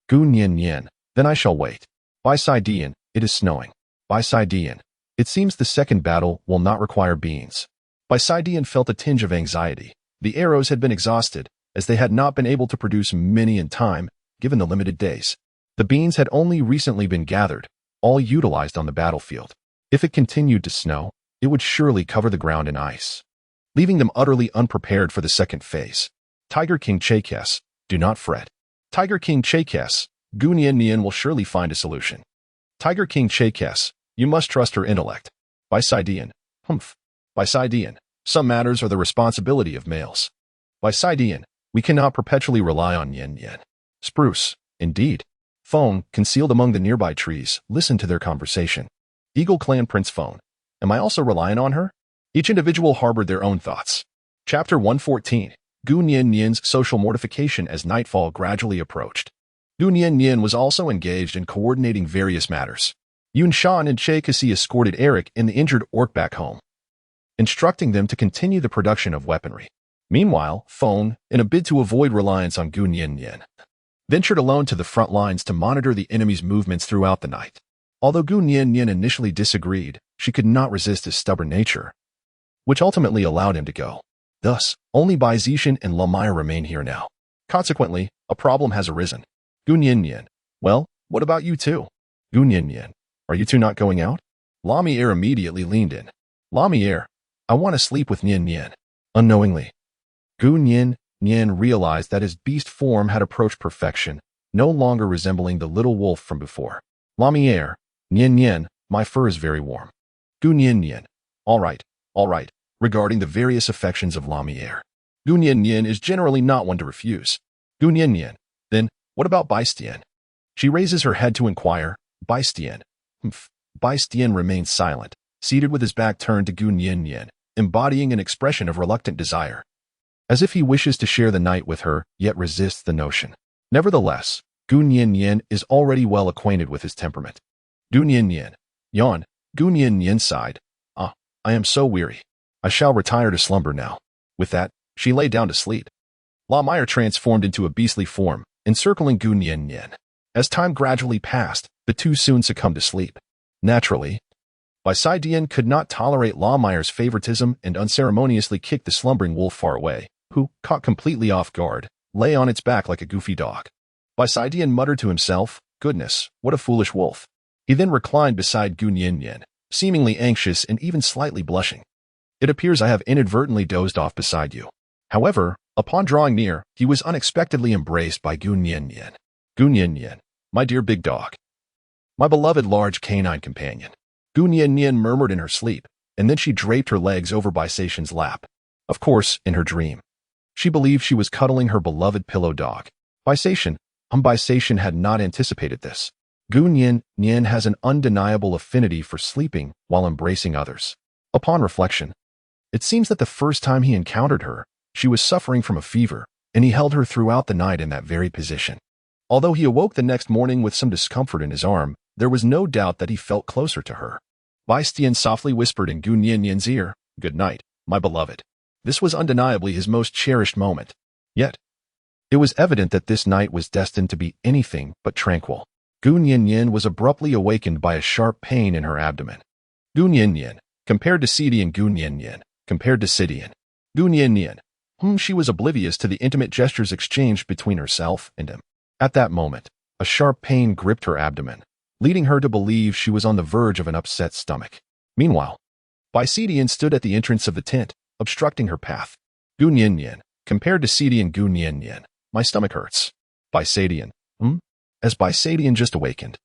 Gun Yin Yin. Then I shall wait. By Sidian, it is snowing. By Sidian, it seems the second battle will not require beans. By Sidian felt a tinge of anxiety. The arrows had been exhausted, as they had not been able to produce many in time, given the limited days. The beans had only recently been gathered, all utilized on the battlefield. If it continued to snow, it would surely cover the ground in ice, leaving them utterly unprepared for the second phase. Tiger King Chakes, do not fret. Tiger King Chakes, Gun Yin Yin will surely find a solution. Tiger King Chakes, you must trust her intellect. By Sidian, humph. By Sidian, some matters are the responsibility of males. By Sidian, we cannot perpetually rely on Yin Yin. Spruce, indeed. Phone, concealed among the nearby trees, listened to their conversation. Eagle Clan Prince Phone, am I also relying on her? Each individual harbored their own thoughts. Chapter 114. Gun Yin Yin's social mortification as nightfall gradually approached. Gun Yin Yin was also engaged in coordinating various matters. Yun Shan and Che Kasi escorted Eric and the injured orc back home, instructing them to continue the production of weaponry. Meanwhile, Phone, in a bid to avoid reliance on Gun Yin Yin, ventured alone to the front lines to monitor the enemy's movements throughout the night. Although Gun Yin Yin initially disagreed, she could not resist his stubborn nature, which ultimately allowed him to go. Thus, only Bai Zishan and La Meyer remain here now. Consequently, a problem has arisen. Gun Yin Yin. Well, what about you two? Gun Yin Yin. Are you two not going out? Lami Air immediately leaned in. Lami Air, I want to sleep with Yin Yin. Unknowingly, Gun Yin Yin realized that his beast form had approached perfection, no longer resembling the little wolf from before. Lami Air, Yin Yin, my fur is very warm. Gun Yin Yin. All right. Regarding the various affections of Lami Air, Gun Yin Yin is generally not one to refuse. Gun Yin Yin. Then, what about Baistien? She raises her head to inquire. Baistien. Baistien remains silent, seated with his back turned to Gun Yin Yin, embodying an expression of reluctant desire, as if he wishes to share the night with her, yet resists the notion. Nevertheless, Gun Yin Yin is already well acquainted with his temperament. Gun Yin Yin. Yawn. Gun Yin Yin sighed. I am so weary. I shall retire to slumber now. With that, she lay down to sleep. La Meyer transformed into a beastly form, encircling Gun Yin Yin. As time gradually passed, the two soon succumbed to sleep. Naturally, Sidian could not tolerate La Meyer's favoritism and unceremoniously kicked the slumbering wolf far away, who, caught completely off guard, lay on its back like a goofy dog. Sidian muttered to himself, "Goodness, what a foolish wolf." He then reclined beside Gun Yin Yin, seemingly anxious and even slightly blushing. "It appears I have inadvertently dozed off beside you." However, upon drawing near, he was unexpectedly embraced by Gun Yin Yin. Gun Yin Yin, my dear big dog. My beloved large canine companion. Gun Yin Yin murmured in her sleep, and then she draped her legs over Baisation's lap. Of course, in her dream, she believed she was cuddling her beloved pillow dog. Baisation had not anticipated this. Gun Yin Yin has an undeniable affinity for sleeping while embracing others. Upon reflection, it seems that the first time he encountered her, she was suffering from a fever, and he held her throughout the night in that very position. Although he awoke the next morning with some discomfort in his arm, there was no doubt that he felt closer to her. Baistien softly whispered in Gun Yin Yin's ear, "Good night, my beloved." This was undeniably his most cherished moment. Yet, it was evident that this night was destined to be anything but tranquil. Gun Yin Yin was abruptly awakened by a sharp pain in her abdomen. Gun Yin Yin, compared to Sidian Gun Yin Yin, compared to Sidian Gun Yin Yin, whom she was oblivious to the intimate gestures exchanged between herself and him. At that moment, a sharp pain gripped her abdomen, leading her to believe she was on the verge of an upset stomach. Meanwhile, Bisidian stood at the entrance of the tent, obstructing her path. Gu Nian Nian. Compared to Sidian Gu Nian Nian, my stomach hurts. Bisidian. As Bisidian just awakened,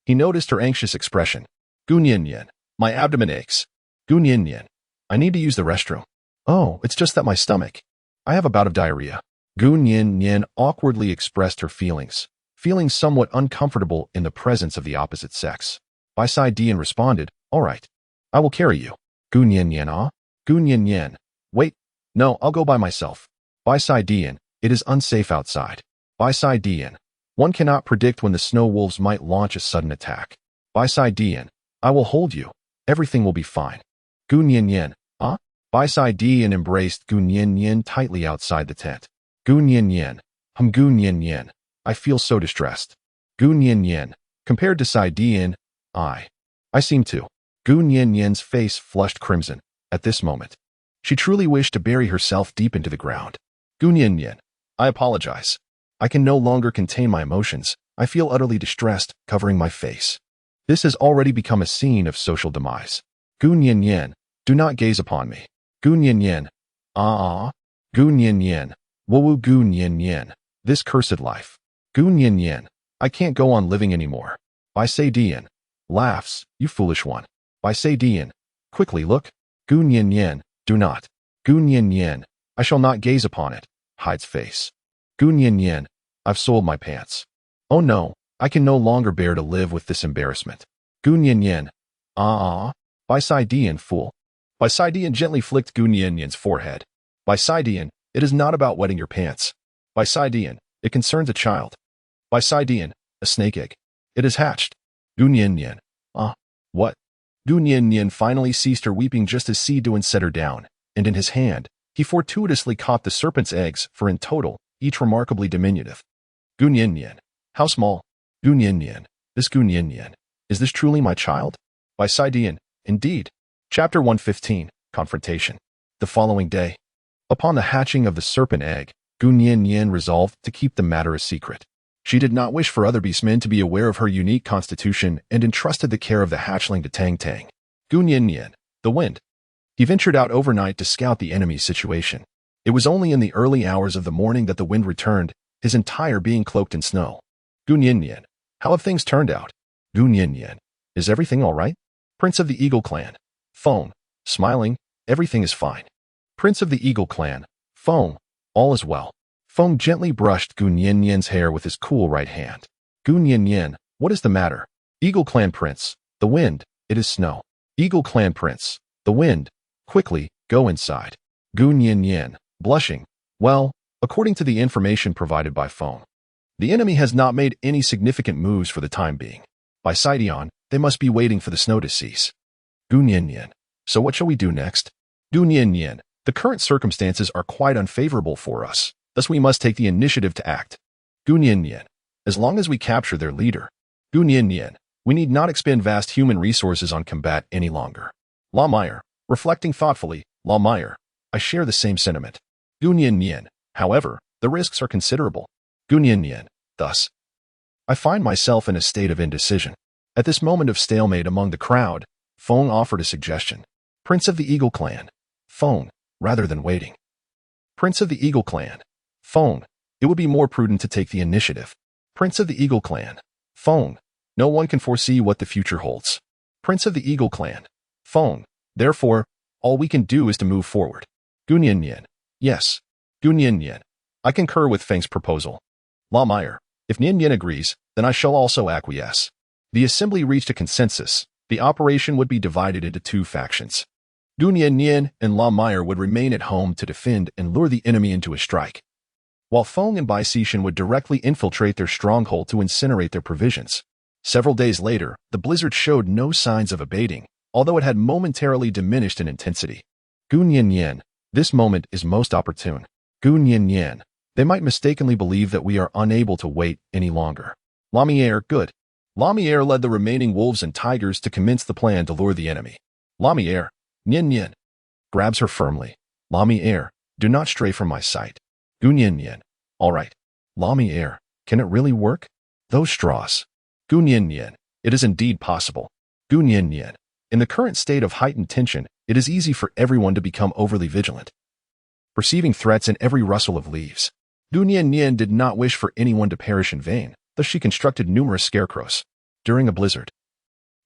he noticed her anxious expression. Gu Nian Nian. My abdomen aches. Gu Nian Nian. I need to use the restroom. Oh, it's just that my stomach. I have a bout of diarrhea. Gu Nian Nian awkwardly expressed her feelings, feeling somewhat uncomfortable in the presence of the opposite sex. Bisidian responded, all right, I will carry you. Gu Nian Nian. Ah? Gu Nian Nian. Wait, no, I'll go by myself. Bisidian. It is unsafe outside. Bisidian. One cannot predict when the snow wolves might launch a sudden attack. Bisidian. I will hold you. Everything will be fine. Gu Nian Nian. Ah? Bisidian embraced Gu Nian Nian tightly outside the tent. Gu Nian Nian. Gu Nian Nian. I feel so distressed. Gu Nian Nian. Compared to Sidian, I seem to. Gu Nian Nian's face flushed crimson. At this moment, she truly wished to bury herself deep into the ground. Gu Nian Nian. I apologize. I can no longer contain my emotions. I feel utterly distressed, covering my face. This has already become a scene of social demise. Gu Nian Nian. Do not gaze upon me. Gu Nian Nian. Gu Nian Nian. Woo Gu Nian Nian. This cursed life. Gu Nian Nian. I can't go on living anymore. Bisidian. Laughs, you foolish one. Bisidian. Quickly look. Gu Nian Nian. Do not. Gu Nian Nian. I shall not gaze upon it. Hides face. Gu Nian Nian. I've soiled my pants. Oh no, I can no longer bear to live with this embarrassment. Gu Nian Nian. Bisidian, fool. Bisidian gently flicked Gu Nian Nian's forehead. Bisidian, it is not about wetting your pants. Bisidian, it concerns a child. Bisidian, a snake egg. It is hatched. Gu Nian Nian. What? Gu Nian Nian finally ceased her weeping just as Siduan set her down, and in his hand, he fortuitously caught the serpent's eggs for in total, each remarkably diminutive. Gu Nian Nian. How small? Gu Nian Nian. This Gu Nian Nian. Is this truly my child? Bisidian. Indeed. Chapter 115. Confrontation. The following day, upon the hatching of the serpent egg, Gu Nian Nian resolved to keep the matter a secret. She did not wish for other beastmen to be aware of her unique constitution and entrusted the care of the hatchling to Tang Tang. Gu Nian Nian. The wind. He ventured out overnight to scout the enemy's situation. It was only in the early hours of the morning that the wind returned, his entire being cloaked in snow. Gu Nian Nian. How have things turned out? Gu Nian Nian. Is everything all right? Prince of the Eagle Clan. Phone. Smiling. Everything is fine. Prince of the Eagle Clan. Phone. All is well. Feng gently brushed Gu Nian Nian's hair with his cool right hand. Gu Nian Nian, what is the matter? Eagle Clan Prince. The wind. It is snow. Eagle Clan Prince. The wind. Quickly, go inside. Gu Nian Nian, blushing. Well, according to the information provided by Feng, the enemy has not made any significant moves for the time being. By Sidian, they must be waiting for the snow to cease. Gu Nian Nian. So what shall we do next? Gu Nian Nian. The current circumstances are quite unfavorable for us. Thus we must take the initiative to act. Gu Nian Nian. As long as we capture their leader. Gu Nian Nian. We need not expend vast human resources on combat any longer. La Meyer. Reflecting thoughtfully, La Meyer. I share the same sentiment. Gu Nian Nian. However, the risks are considerable. Gu Nian Nian. Thus, I find myself in a state of indecision. At this moment of stalemate among the crowd, Feng offered a suggestion. Prince of the Eagle Clan. Feng. Rather than waiting. Prince of the Eagle Clan. Feng. It would be more prudent to take the initiative. Prince of the Eagle Clan. Feng. No one can foresee what the future holds. Prince of the Eagle Clan. Feng. Therefore, all we can do is to move forward. Gu Nian Nian. Yes. Gu Nian Nian. I concur with Feng's proposal. La Meyer. If Nian Nian agrees, then I shall also acquiesce. The assembly reached a consensus. The operation would be divided into two factions. Gu Nian Nian and La Meyer would remain at home to defend and lure the enemy into a strike, while Feng and Bisidian would directly infiltrate their stronghold to incinerate their provisions. Several days later, the blizzard showed no signs of abating, although it had momentarily diminished in intensity. Gu Nian Nian. This moment is most opportune. Gu Nian Nian. They might mistakenly believe that we are unable to wait any longer. La Meyer. Good. La Meyer led the remaining wolves and tigers to commence the plan to lure the enemy. La Meyer. Nian Nian. Grabs her firmly. La Meyer. Do not stray from my sight. Gu Nian Nian. All right. La Meyer. Can it really work? Those straws. Gu Nian Nian. It is indeed possible. Gu Nian Nian. In the current state of heightened tension, it is easy for everyone to become overly vigilant, perceiving threats in every rustle of leaves. Gu Nian Nian did not wish for anyone to perish in vain, thus she constructed numerous scarecrows. During a blizzard,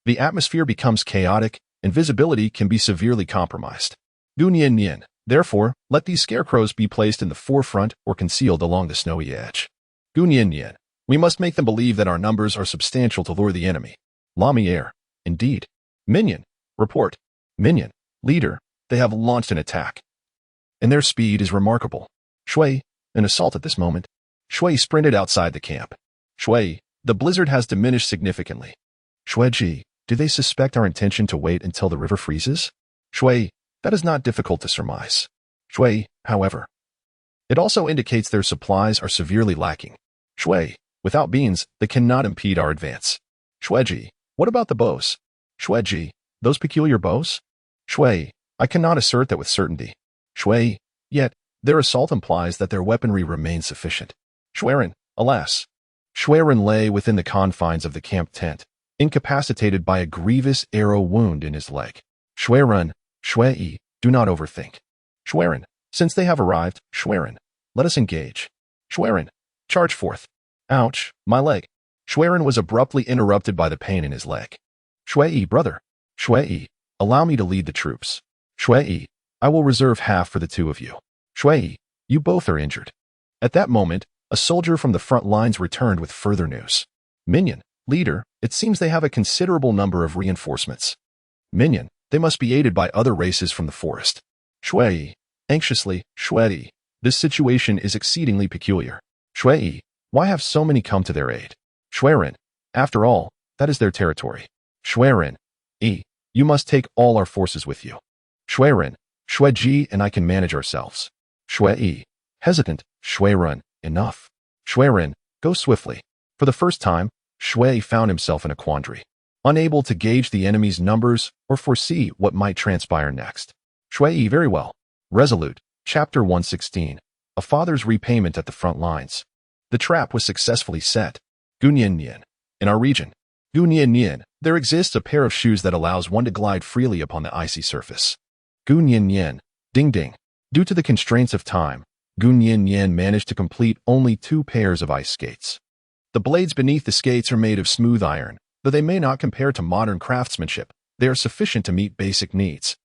the atmosphere becomes chaotic, and visibility can be severely compromised. Gu Nian Nian. Therefore, let these scarecrows be placed in the forefront or concealed along the snowy edge. Gu Nian Nian. We must make them believe that our numbers are substantial to lure the enemy. Lamier. Indeed. Minion. Report. Minion. Leader. They have launched an attack, and their speed is remarkable. Shui. An assault at this moment. Shui sprinted outside the camp. Shui. The blizzard has diminished significantly. Shuiji. Do they suspect our intention to wait until the river freezes? Shui. That is not difficult to surmise. Shui, however. It also indicates their supplies are severely lacking. Shui. Without beans, they cannot impede our advance. Shuiji. What about the bows? Shuiji. Those peculiar bows? Shui. I cannot assert that with certainty. Shui. Yet, their assault implies that their weaponry remains sufficient. Shuiren. Alas. Shuiren lay within the confines of the camp tent, incapacitated by a grievous arrow wound in his leg. Shuiren. Shui. Do not overthink. Shuiren. Since they have arrived, Shuiren. Let us engage. Shuiren. Charge forth. Ouch, my leg. Shuiren was abruptly interrupted by the pain in his leg. Shui, brother. Shui. Allow me to lead the troops. Shui. I will reserve half for the two of you. Shui. You both are injured. At that moment, a soldier from the front lines returned with further news. Minion. Leader. It seems they have a considerable number of reinforcements. Minion. They must be aided by other races from the forest. Shui. Anxiously, Shui. This situation is exceedingly peculiar. Shui. Why have so many come to their aid? Shuiren. After all, that is their territory. Shuiren. You must take all our forces with you. Shuiren. Shuiji and I can manage ourselves. Shui. Hesitant. Shuiren. Enough. Shuiren. Go swiftly. For the first time, Shui found himself in a quandary, unable to gauge the enemy's numbers or foresee what might transpire next. Shui. Very well. Resolute. Chapter 116. A father's repayment at the front lines. The trap was successfully set. Gu Nian Nian. In our region, Gu Nian Nian, there exists a pair of shoes that allows one to glide freely upon the icy surface. Gu Nian Nian. Ding ding. Due to the constraints of time, Gu Nian Nian managed to complete only 2 pairs of ice skates. The blades beneath the skates are made of smooth iron. Though they may not compare to modern craftsmanship, they are sufficient to meet basic needs.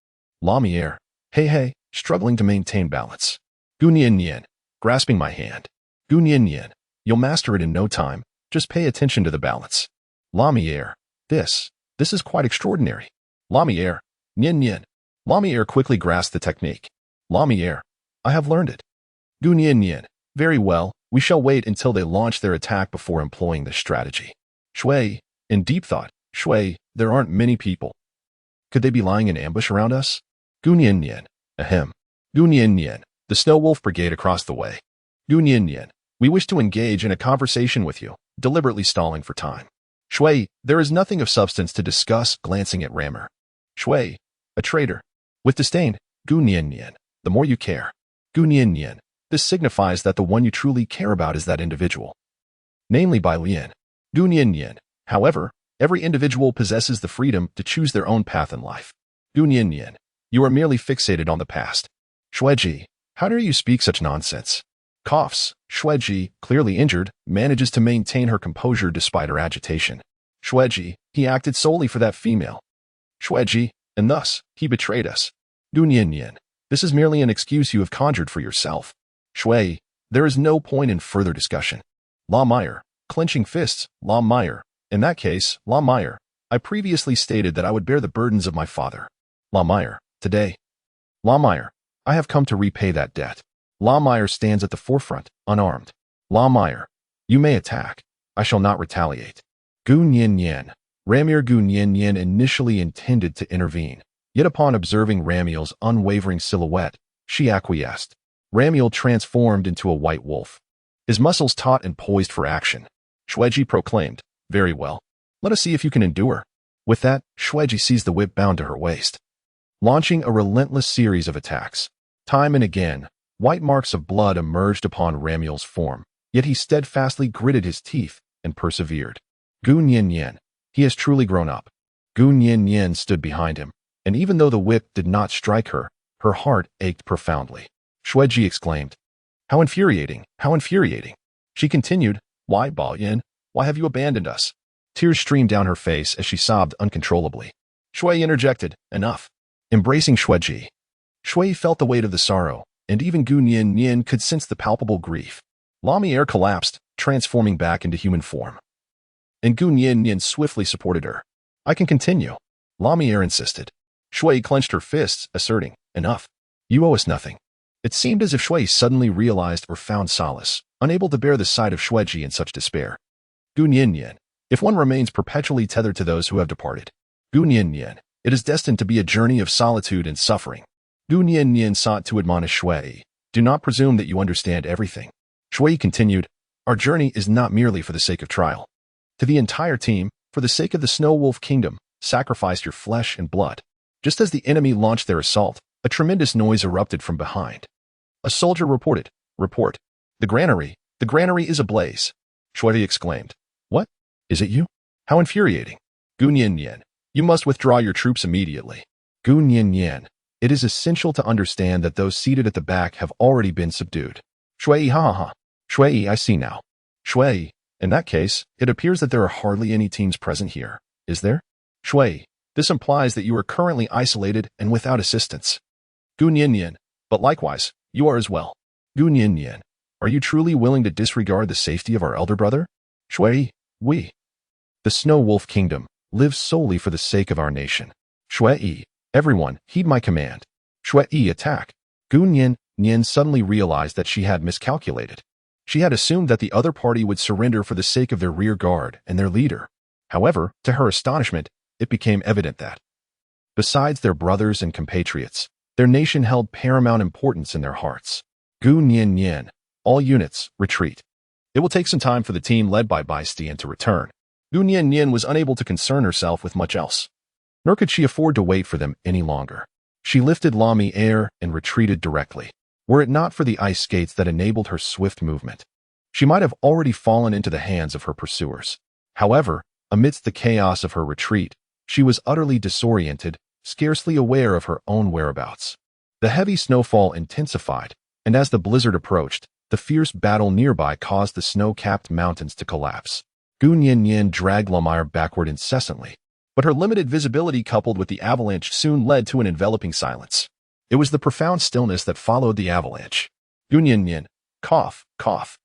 Lamier. Hey, struggling to maintain balance. Gu Nian Nian. Grasping my hand. Gu Nian Nian. You'll master it in no time. Just pay attention to the balance. Lamier. This is quite extraordinary. Lamier. Nian Nian. Lamier quickly grasped the technique. Lamier. I have learned it. Gu Nian Nian. Very well, we shall wait until they launch their attack before employing this strategy. Shui. In deep thought, Shui, there aren't many people. Could they be lying in ambush around us? Gu Nian Nian. Ahem. Gu Nian Nian. The Snow Wolf Brigade across the way. Gu Nian Nian. We wish to engage in a conversation with you, deliberately stalling for time. Shui, there is nothing of substance to discuss, glancing at Rammer. Shui, a traitor. With disdain, Gu Nian Nian. The more you care. Gu Nian Nian. This signifies that the one you truly care about is that individual. Namely Bai Lian. Gu Nian Nian. However, every individual possesses the freedom to choose their own path in life. Gu Nian Nian. You are merely fixated on the past. Shuiji. How dare you speak such nonsense? Coughs. Shuiji, clearly injured, manages to maintain her composure despite her agitation. Shuiji, he acted solely for that female. Shuiji, and thus, he betrayed us. Gu Nian Nian. This is merely an excuse you have conjured for yourself. Shui, there is no point in further discussion. La Meyer, clenching fists, La Meyer. In that case, La Meyer, I previously stated that I would bear the burdens of my father. La Meyer, today. La Meyer, I have come to repay that debt. La Meyer stands at the forefront, unarmed. La Meyer, you may attack. I shall not retaliate. Gu Nian Nian. Ramir Gu Nian Nian initially intended to intervene, yet upon observing Ramiel's unwavering silhouette, she acquiesced. Ramiel transformed into a white wolf, his muscles taut and poised for action. Shuiji proclaimed, very well. Let us see if you can endure. With that, Shuiji seized the whip bound to her waist, launching a relentless series of attacks. Time and again, white marks of blood emerged upon Ramiel's form, yet he steadfastly gritted his teeth and persevered. Gu Nian Nian. He has truly grown up. Gu Yin stood behind him, and even though the whip did not strike her, her heart ached profoundly. Shueji exclaimed, "How infuriating! How infuriating!" She continued, "Why, Ba Yin? Why have you abandoned us?" Tears streamed down her face as she sobbed uncontrollably. Shui interjected, "Enough." Embracing Shueji, Shui felt the weight of the sorrow, and even Gu Yin could sense the palpable grief. Lamier collapsed, transforming back into human form. And Gu Yin swiftly supported her. "I can continue," Lamier insisted. Shui clenched her fists, asserting, "Enough. You owe us nothing." It seemed as if Shui suddenly realized or found solace, unable to bear the sight of Shueji in such despair. Gu Yin, if one remains perpetually tethered to those who have departed. Gu Yin, it is destined to be a journey of solitude and suffering. Gu Yin sought to admonish Shui. "Do not presume that you understand everything." Shui continued, "Our journey is not merely for the sake of trial. To the entire team, for the sake of the Snow Wolf Kingdom, sacrifice your flesh and blood." Just as the enemy launched their assault, a tremendous noise erupted from behind. A soldier reported, "Report. The granary is ablaze." Shui exclaimed, "What? Is it you? How infuriating. Gu Yin, you must withdraw your troops immediately." Gu Yin, it is essential to understand that those seated at the back have already been subdued. Shui, ha ha ha. Shui, I see now. Shui, in that case, it appears that there are hardly any teams present here, is there? Shui, this implies that you are currently isolated and without assistance. Gu Yin, but likewise, you are as well. Gu Yin, are you truly willing to disregard the safety of our elder brother? Shui, we. The Snow Wolf Kingdom lives solely for the sake of our nation. Shui, everyone, heed my command. Shui, attack. Gu Yin suddenly realized that she had miscalculated. She had assumed that the other party would surrender for the sake of their rear guard and their leader. However, to her astonishment, it became evident that, besides their brothers and compatriots, their nation held paramount importance in their hearts. Gu Yin, all units, retreat. It will take some time for the team led by Baistian to return. Gu Yin was unable to concern herself with much else. Nor could she afford to wait for them any longer. She lifted Lami air and retreated directly. Were it not for the ice skates that enabled her swift movement, she might have already fallen into the hands of her pursuers. However, amidst the chaos of her retreat, she was utterly disoriented, scarcely aware of her own whereabouts. The heavy snowfall intensified, and as the blizzard approached, the fierce battle nearby caused the snow-capped mountains to collapse. Gu Yin dragged Lamire backward incessantly, but her limited visibility coupled with the avalanche soon led to an enveloping silence. It was the profound stillness that followed the avalanche. Gu Yin, cough, cough.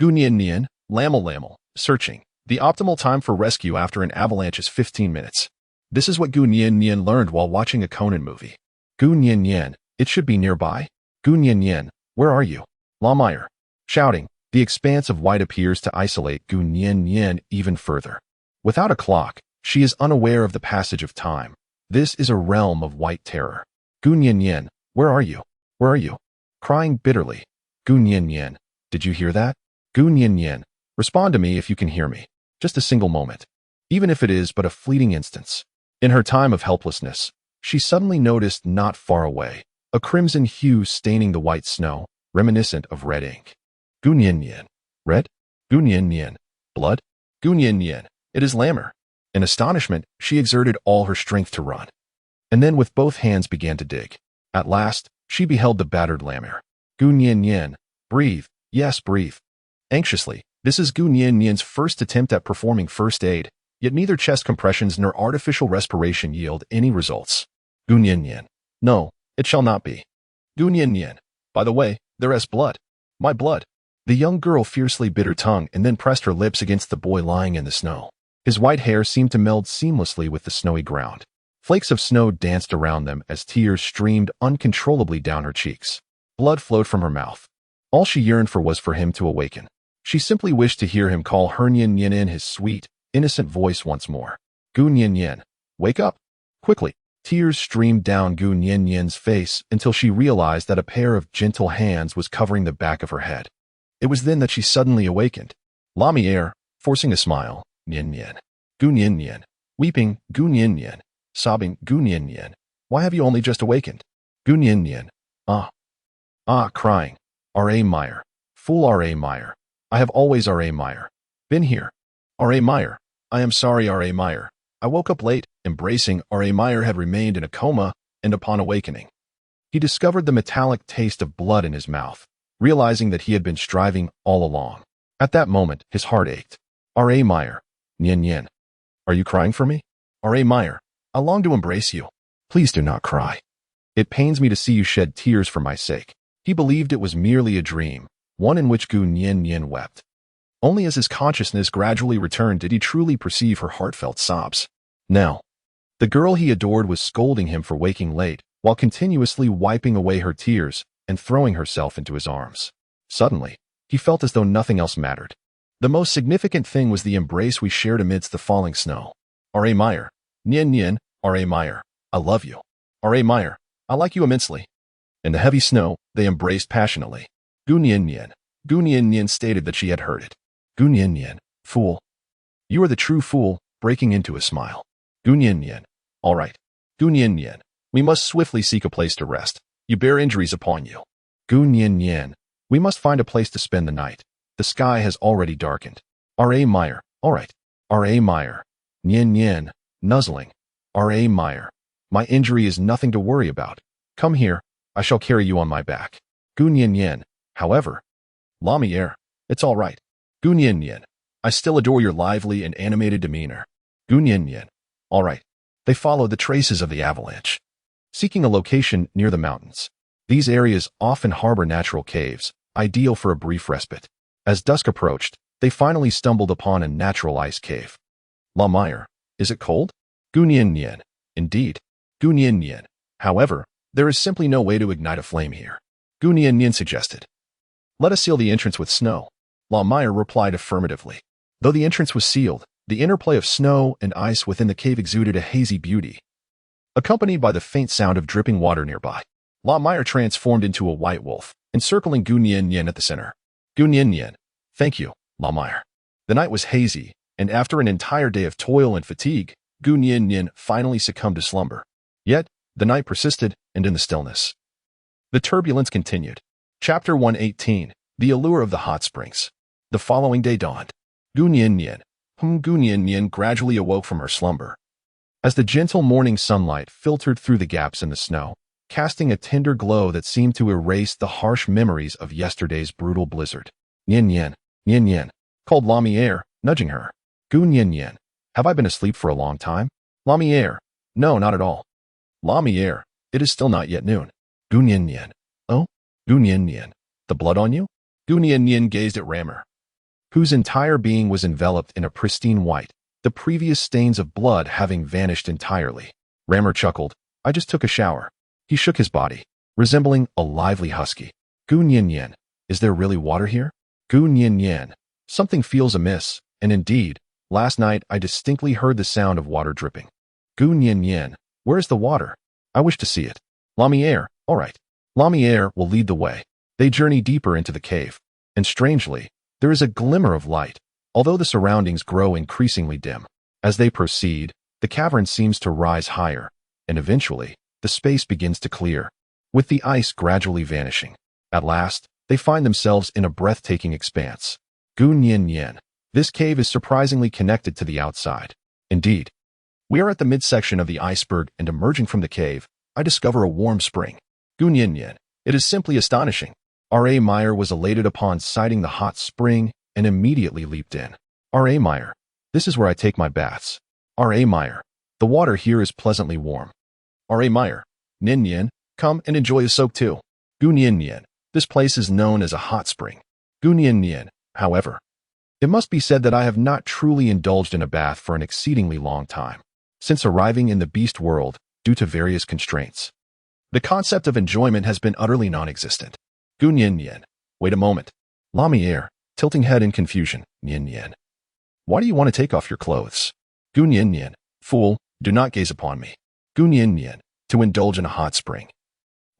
Gu Yin, lamel, searching. The optimal time for rescue after an avalanche is 15 minutes. This is what Gu Yin learned while watching a Conan movie. Gu Yin, it should be nearby. Gu Yin, where are you? Lamire. Shouting, the expanse of white appears to isolate Gu Yin even further. Without a clock, she is unaware of the passage of time. This is a realm of white terror. Gu Yin, where are you? Where are you? Crying bitterly. Gu Yin, did you hear that? Gu Yin, respond to me if you can hear me. Just a single moment. Even if it is but a fleeting instance. In her time of helplessness, she suddenly noticed not far away, a crimson hue staining the white snow, reminiscent of red ink. Gu Yin, red? Gu Yin, blood? Gu Yin, it is Lammer. In astonishment, she exerted all her strength to run. And then with both hands began to dig. At last, she beheld the battered Lammer. Gu Yin, breathe, yes, breathe. Anxiously, this is Gu Yin's first attempt at performing first aid, yet neither chest compressions nor artificial respiration yield any results. Gu Yin, no, it shall not be. Gu Yin, by the way, there is blood. My blood. The young girl fiercely bit her tongue and then pressed her lips against the boy lying in the snow. His white hair seemed to meld seamlessly with the snowy ground. Flakes of snow danced around them as tears streamed uncontrollably down her cheeks. Blood flowed from her mouth. All she yearned for was for him to awaken. She simply wished to hear him call her Yin in his sweet, innocent voice once more. Gu Yin, wake up. Quickly, tears streamed down Gu Yin's face until she realized that a pair of gentle hands was covering the back of her head. It was then that she suddenly awakened. Lamiere, forcing a smile, Yin. Gu Yin, weeping, Gu Yin, sobbing, Gu Yin, why have you only just awakened? Gu Yin, crying. R.A. Meyer, fool R.A. Meyer. I have always R.A. Meyer. Been here. R.A. Meyer, I am sorry R.A. Meyer. I woke up late, embracing R.A. Meyer had remained in a coma, and upon awakening, he discovered the metallic taste of blood in his mouth, realizing that he had been striving all along. At that moment, his heart ached. R.A. Meyer, Nien Nien. Are you crying for me? R.A. Meyer, I long to embrace you. Please do not cry. It pains me to see you shed tears for my sake. He believed it was merely a dream, one in which Gu Nien Nien wept. Only as his consciousness gradually returned did he truly perceive her heartfelt sobs. Now, the girl he adored was scolding him for waking late, while continuously wiping away her tears and throwing herself into his arms. Suddenly, he felt as though nothing else mattered. The most significant thing was the embrace we shared amidst the falling snow. R.A. Meyer, Nien Nien, R.A. Meyer, I love you. R.A. Meyer, I like you immensely. In the heavy snow, they embraced passionately. Gu Nien Nien. Gu Nien Nien stated that she had heard it. Gu Nien Nien, fool. You are the true fool, breaking into a smile. Gu Nien Nien, all right. Gu Nien Nien, we must swiftly seek a place to rest. You bear injuries upon you. Gu Nien Nien, we must find a place to spend the night. The sky has already darkened. R.A. Meyer, all right. R.A. Meyer, Nien Nien, nuzzling. R.A. Meyer, my injury is nothing to worry about. Come here, I shall carry you on my back. Gu Nien Nien, however. Lumiere, it's all right. Gu Nien Nien, I still adore your lively and animated demeanor. Gu Nien Nien, all right. They followed the traces of the avalanche, seeking a location near the mountains. These areas often harbor natural caves, ideal for a brief respite. As dusk approached, they finally stumbled upon a natural ice cave. La Meyer, is it cold? Gu Nien Nien, indeed. Gu Nien Nien, however, there is simply no way to ignite a flame here. Gu Nien Nien suggested. Let us seal the entrance with snow. La Meyer replied affirmatively. Though the entrance was sealed, the interplay of snow and ice within the cave exuded a hazy beauty, accompanied by the faint sound of dripping water nearby. La Meyer transformed into a white wolf, encircling Gu Nien Nien at the center. Gu Nien Nien, thank you, La Meyer. The night was hazy, and after an entire day of toil and fatigue, Gu Nien Nien finally succumbed to slumber. Yet, the night persisted, and in the stillness, the turbulence continued. Chapter 118, The Allure of the Hot Springs. The following day dawned. Gu Nien Nien, Gu Nien Nien gradually awoke from her slumber, as the gentle morning sunlight filtered through the gaps in the snow, casting a tender glow that seemed to erase the harsh memories of yesterday's brutal blizzard. Nien Nien, called Lumiere, nudging her. Gu Nien Nien, have I been asleep for a long time? Lumiere, no, not at all. Lumiere, it is still not yet noon. Gu Nien Nien, oh? Gu Nien Nien, the blood on you? Gu Nien Nien gazed at Rammer, whose entire being was enveloped in a pristine white, the previous stains of blood having vanished entirely. Rammer chuckled. I just took a shower. He shook his body, resembling a lively husky. Gu Nien Nien, is there really water here? Gu Nien Nien, something feels amiss, and indeed, last night I distinctly heard the sound of water dripping. Gu Nien Nien, where is the water? I wish to see it. Lumiere, all right. Lumiere will lead the way. They journey deeper into the cave, and strangely, there is a glimmer of light, although the surroundings grow increasingly dim. As they proceed, the cavern seems to rise higher, and eventually, the space begins to clear, with the ice gradually vanishing. At last, they find themselves in a breathtaking expanse. Gu Nien Nien, this cave is surprisingly connected to the outside. Indeed, we are at the midsection of the iceberg, and emerging from the cave, I discover a warm spring. Gu Nien Nien, it is simply astonishing. R.A. Meyer was elated upon sighting the hot spring and immediately leaped in. R.A. Meyer, this is where I take my baths. R.A. Meyer, the water here is pleasantly warm. R.A. Meyer, Nien Nien, come and enjoy a soak too. Gu Nien Nien, this place is known as a hot spring. Gu Nien Nien, however, it must be said that I have not truly indulged in a bath for an exceedingly long time, since arriving in the beast world due to various constraints. The concept of enjoyment has been utterly non-existent. Gu Nien Nien, wait a moment. Lumiere, tilting head in confusion. Nien Nien, why do you want to take off your clothes? Gu Nien Nien, fool, do not gaze upon me. Gu Nien Nien, to indulge in a hot spring,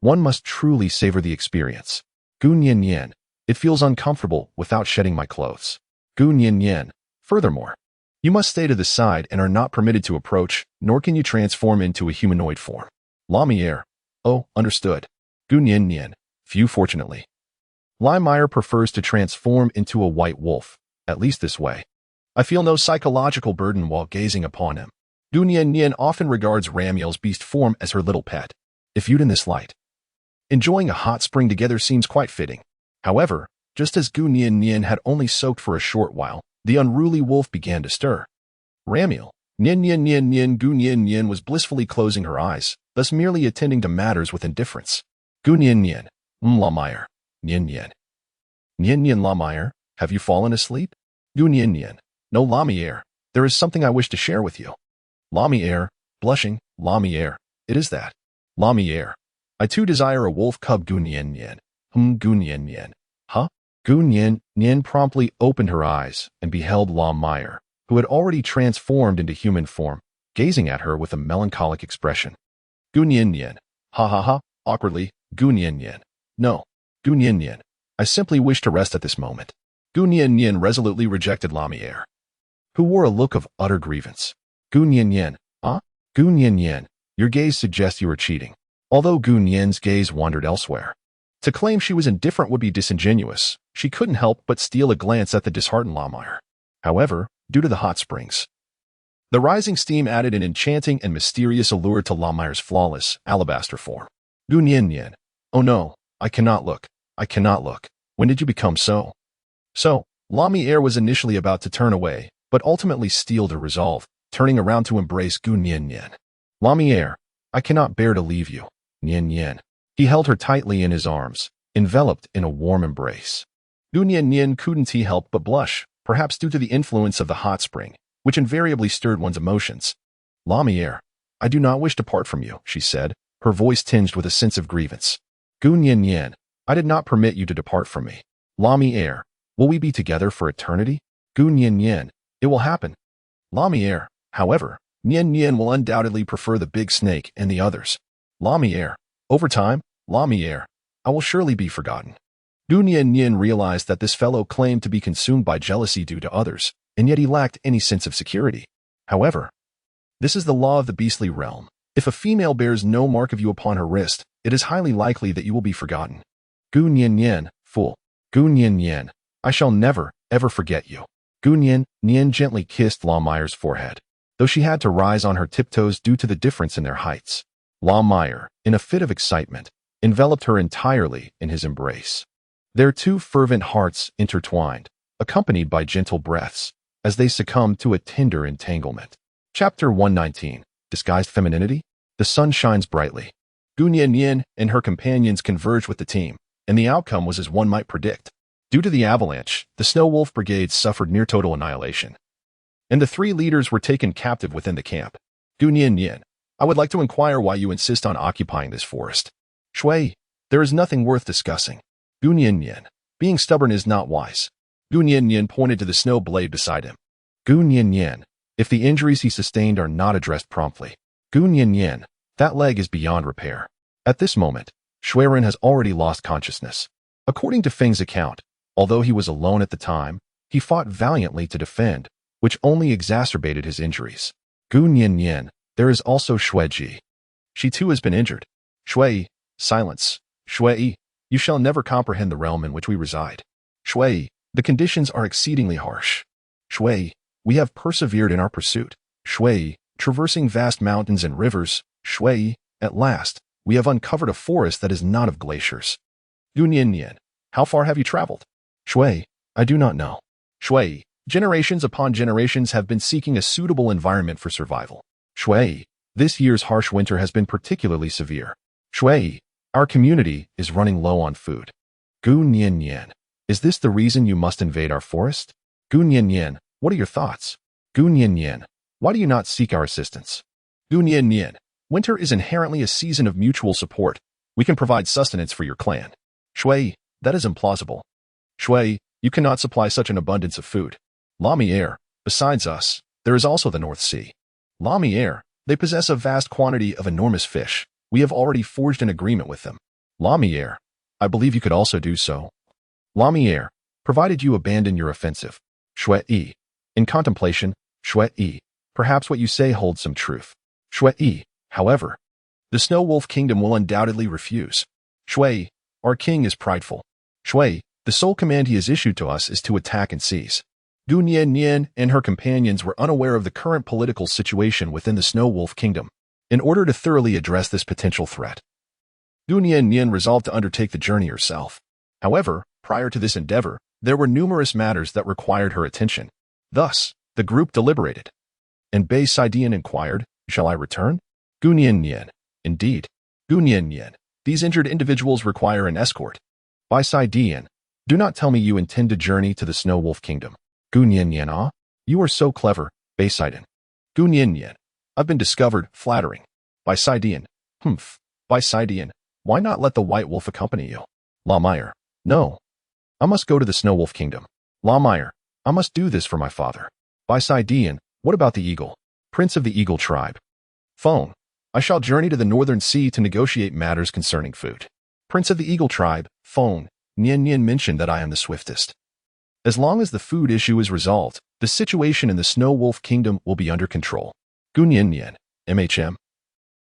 one must truly savor the experience. Gu Nien Nien, it feels uncomfortable without shedding my clothes. Gu Nien Nien, furthermore, you must stay to the side and are not permitted to approach, nor can you transform into a humanoid form. Lumiere, oh, understood. Gu Nien Nien, few fortunately. Lumiere prefers to transform into a white wolf, at least this way. I feel no psychological burden while gazing upon him. Gu Nian often regards Ramiel's beast form as her little pet. If viewed in this light, enjoying a hot spring together seems quite fitting. However, just as Gu Nian had only soaked for a short while, the unruly wolf began to stir. Ramiel, Gu Nian was blissfully closing her eyes, thus merely attending to matters with indifference. Gu Nian, Lamire, Nian. Lamire, have you fallen asleep? Gu Nian, no Lamire, there is something I wish to share with you. Lamire, blushing, Lamire, it is that. Lamire, I too desire a wolf cub. Gu Nian. Gu Nian. Huh? Gu Nian promptly opened her eyes and beheld Lamire, who had already transformed into human form, gazing at her with a melancholic expression. Gu Nian. Ha ha ha, awkwardly, Gu Nian. No, Gu Nian. I simply wish to rest at this moment. Gu Nian resolutely rejected Lamire, who wore a look of utter grievance. Gu Nian. Ah? Gu Nian, your gaze suggests you are cheating. Although Gu Nian's gaze wandered elsewhere. To claim she was indifferent would be disingenuous. She couldn't help but steal a glance at the disheartened Lamire. However, due to the hot springs, the rising steam added an enchanting and mysterious allure to Lamire's flawless, alabaster form. Gu Nian. Oh no, I cannot look. I cannot look. When did you become so? Lamire was initially about to turn away, but ultimately steeled her resolve, turning around to embrace Gu Nian. Lamire, I cannot bear to leave you. Nian. He held her tightly in his arms, enveloped in a warm embrace. Gu Nian couldn't help but blush, perhaps due to the influence of the hot spring, which invariably stirred one's emotions. Lamire, I do not wish to part from you, she said, her voice tinged with a sense of grievance. Gu Nian, I did not permit you to depart from me. Lamire, will we be together for eternity? Gu Nian, it will happen. Lamire, however, Nian will undoubtedly prefer the big snake and the others. Lamire, over time, Lamire, I will surely be forgotten. Gu Nian realized that this fellow claimed to be consumed by jealousy due to others, and yet he lacked any sense of security. However, this is the law of the beastly realm. If a female bears no mark of you upon her wrist, it is highly likely that you will be forgotten. Gu Nian, fool. Gu Nian, I shall never, ever forget you. Gu Nian gently kissed Lamire's forehead, though she had to rise on her tiptoes due to the difference in their heights. Lamire, in a fit of excitement, enveloped her entirely in his embrace. Their two fervent hearts intertwined, accompanied by gentle breaths, as they succumbed to a tender entanglement. Chapter 119, Disguised Femininity? The sun shines brightly. Gu Nian and her companions converged with the team, and the outcome was as one might predict. Due to the avalanche, the Snow Wolf Brigade suffered near total annihilation, and the three leaders were taken captive within the camp. Gu Nian, I would like to inquire why you insist on occupying this forest. Shui, there is nothing worth discussing. Gu Nian, being stubborn is not wise. Gu Nian pointed to the snow blade beside him. Gu Nian, if the injuries he sustained are not addressed promptly. Gu Nian, that leg is beyond repair. At this moment, Shuiren has already lost consciousness. According to Feng's account, although he was alone at the time, he fought valiantly to defend, which only exacerbated his injuries. Gu Nian, there is also Shui. She too has been injured. Shui, silence. Shui, you shall never comprehend the realm in which we reside. Shui, the conditions are exceedingly harsh. Shui, we have persevered in our pursuit. Shui, traversing vast mountains and rivers. Shui, at last, we have uncovered a forest that is not of glaciers. Gu Nian, how far have you traveled? Shui, I do not know. Shui, generations upon generations have been seeking a suitable environment for survival. Shui, this year's harsh winter has been particularly severe. Shui, our community is running low on food. Gu Nian, is this the reason you must invade our forest? Gu Nian, what are your thoughts? Gu Nian, why do you not seek our assistance? Gu Nian, winter is inherently a season of mutual support. We can provide sustenance for your clan. Shui, that is implausible. Shui, you cannot supply such an abundance of food. Lamire, besides us, there is also the North Sea. Lamire, they possess a vast quantity of enormous fish. We have already forged an agreement with them. Lamire, I believe you could also do so. Lamire, provided you abandon your offensive. Shui, in contemplation. Shui, perhaps what you say holds some truth. Shui, however, the Snow Wolf Kingdom will undoubtedly refuse. Shui, our king is prideful. Shui, the sole command he has issued to us is to attack and seize. Gu Nian and her companions were unaware of the current political situation within the Snow Wolf Kingdom. In order to thoroughly address this potential threat, Gu Nian resolved to undertake the journey herself. However, prior to this endeavor, there were numerous matters that required her attention. Thus, the group deliberated. And Bei Sidian inquired, "Shall I return?" Gu Nian. "Indeed. Gu Nian. These injured individuals require an escort." Bei Sidian. "Do not tell me you intend to journey to the Snow Wolf Kingdom." Gu Nian. "Ah, you are so clever, Bei Sidian." Gu Nian. "I've been discovered, flattering." Bei Sidian. "Humph. Bei Sidian, why not let the White Wolf accompany you?" La Meyer. "No. I must go to the Snow Wolf Kingdom." La Meyer. "I must do this for my father." Bei Sidian. "What about the eagle? Prince of the Eagle Tribe?" Phone. "I shall journey to the Northern Sea to negotiate matters concerning food." Prince of the Eagle Tribe. Phone. Nian mentioned that I am the swiftest. As long as the food issue is resolved, the situation in the Snow Wolf Kingdom will be under control. Gu Nian. MHM.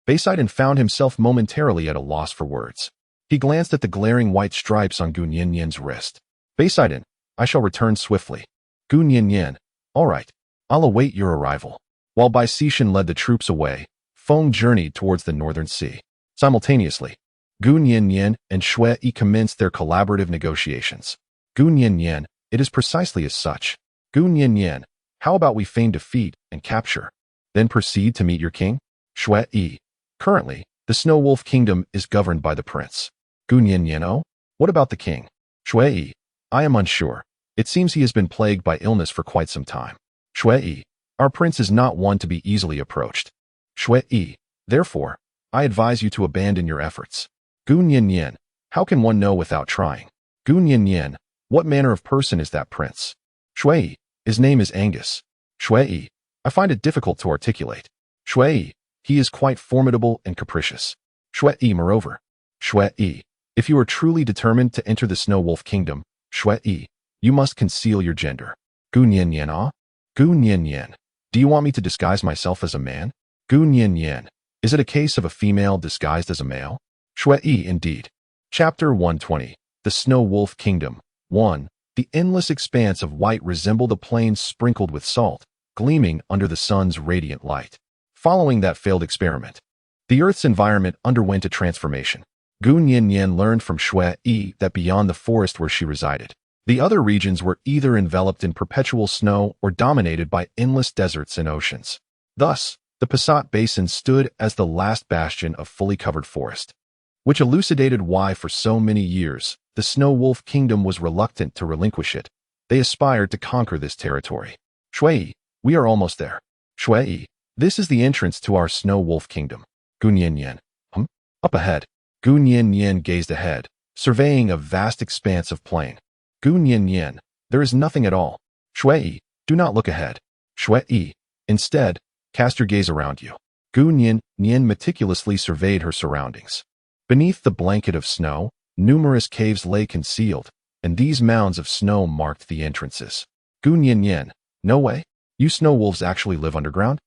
Bei Sidian found himself momentarily at a loss for words. He glanced at the glaring white stripes on Gu Nian's wrist. Bei Sidian. "I shall return swiftly." Gu Nian. "All right. I'll await your arrival." While Bai Sishan led the troops away, Feng journeyed towards the Northern Sea. Simultaneously, Gu Nian and Shui Yi commenced their collaborative negotiations. Gu Nian. "It is precisely as such." Gu Nian. "How about we feign defeat and capture, then proceed to meet your king?" Shui Yi. "Currently, the Snow Wolf Kingdom is governed by the prince." Gu Nian. "Oh, what about the king?" Shui Yi. "I am unsure. It seems he has been plagued by illness for quite some time." Shui Yi. "Our prince is not one to be easily approached." Shui Yi. "Therefore, I advise you to abandon your efforts." Gu Nian. "How can one know without trying?" Gu Nian. "What manner of person is that prince?" Shui Yi. "His name is Angus." Shui Yi. "I find it difficult to articulate." Shui Yi. "He is quite formidable and capricious." Shui Yi. "Moreover." Shui Yi. "If you are truly determined to enter the Snow Wolf Kingdom, Shui Yi, you must conceal your gender." Gu Nian. "Ah? Gu Nian. Do you want me to disguise myself as a man?" Gu Nian. "Is it a case of a female disguised as a male?" Shui Yi. "Indeed." Chapter 120. The Snow Wolf Kingdom. 1. The endless expanse of white resembled a plain sprinkled with salt, gleaming under the sun's radiant light. Following that failed experiment, the Earth's environment underwent a transformation. Gu Nian learned from Shui Yi that beyond the forest where she resided, the other regions were either enveloped in perpetual snow or dominated by endless deserts and oceans. Thus, the Passat Basin stood as the last bastion of fully covered forest, which elucidated why for so many years the Snow Wolf Kingdom was reluctant to relinquish it. They aspired to conquer this territory. Shui Yi, "We are almost there." Shui Yi, "This is the entrance to our Snow Wolf Kingdom." Gu Nian. Up ahead." Gu Nian gazed ahead, surveying a vast expanse of plain. Gu Nian. "There is nothing at all." Shui Yi, "Do not look ahead." Shui Yi, "Instead, cast your gaze around you." Gu Nian meticulously surveyed her surroundings. Beneath the blanket of snow, numerous caves lay concealed, and these mounds of snow marked the entrances. Gu Nian. "No way. You snow wolves actually live underground?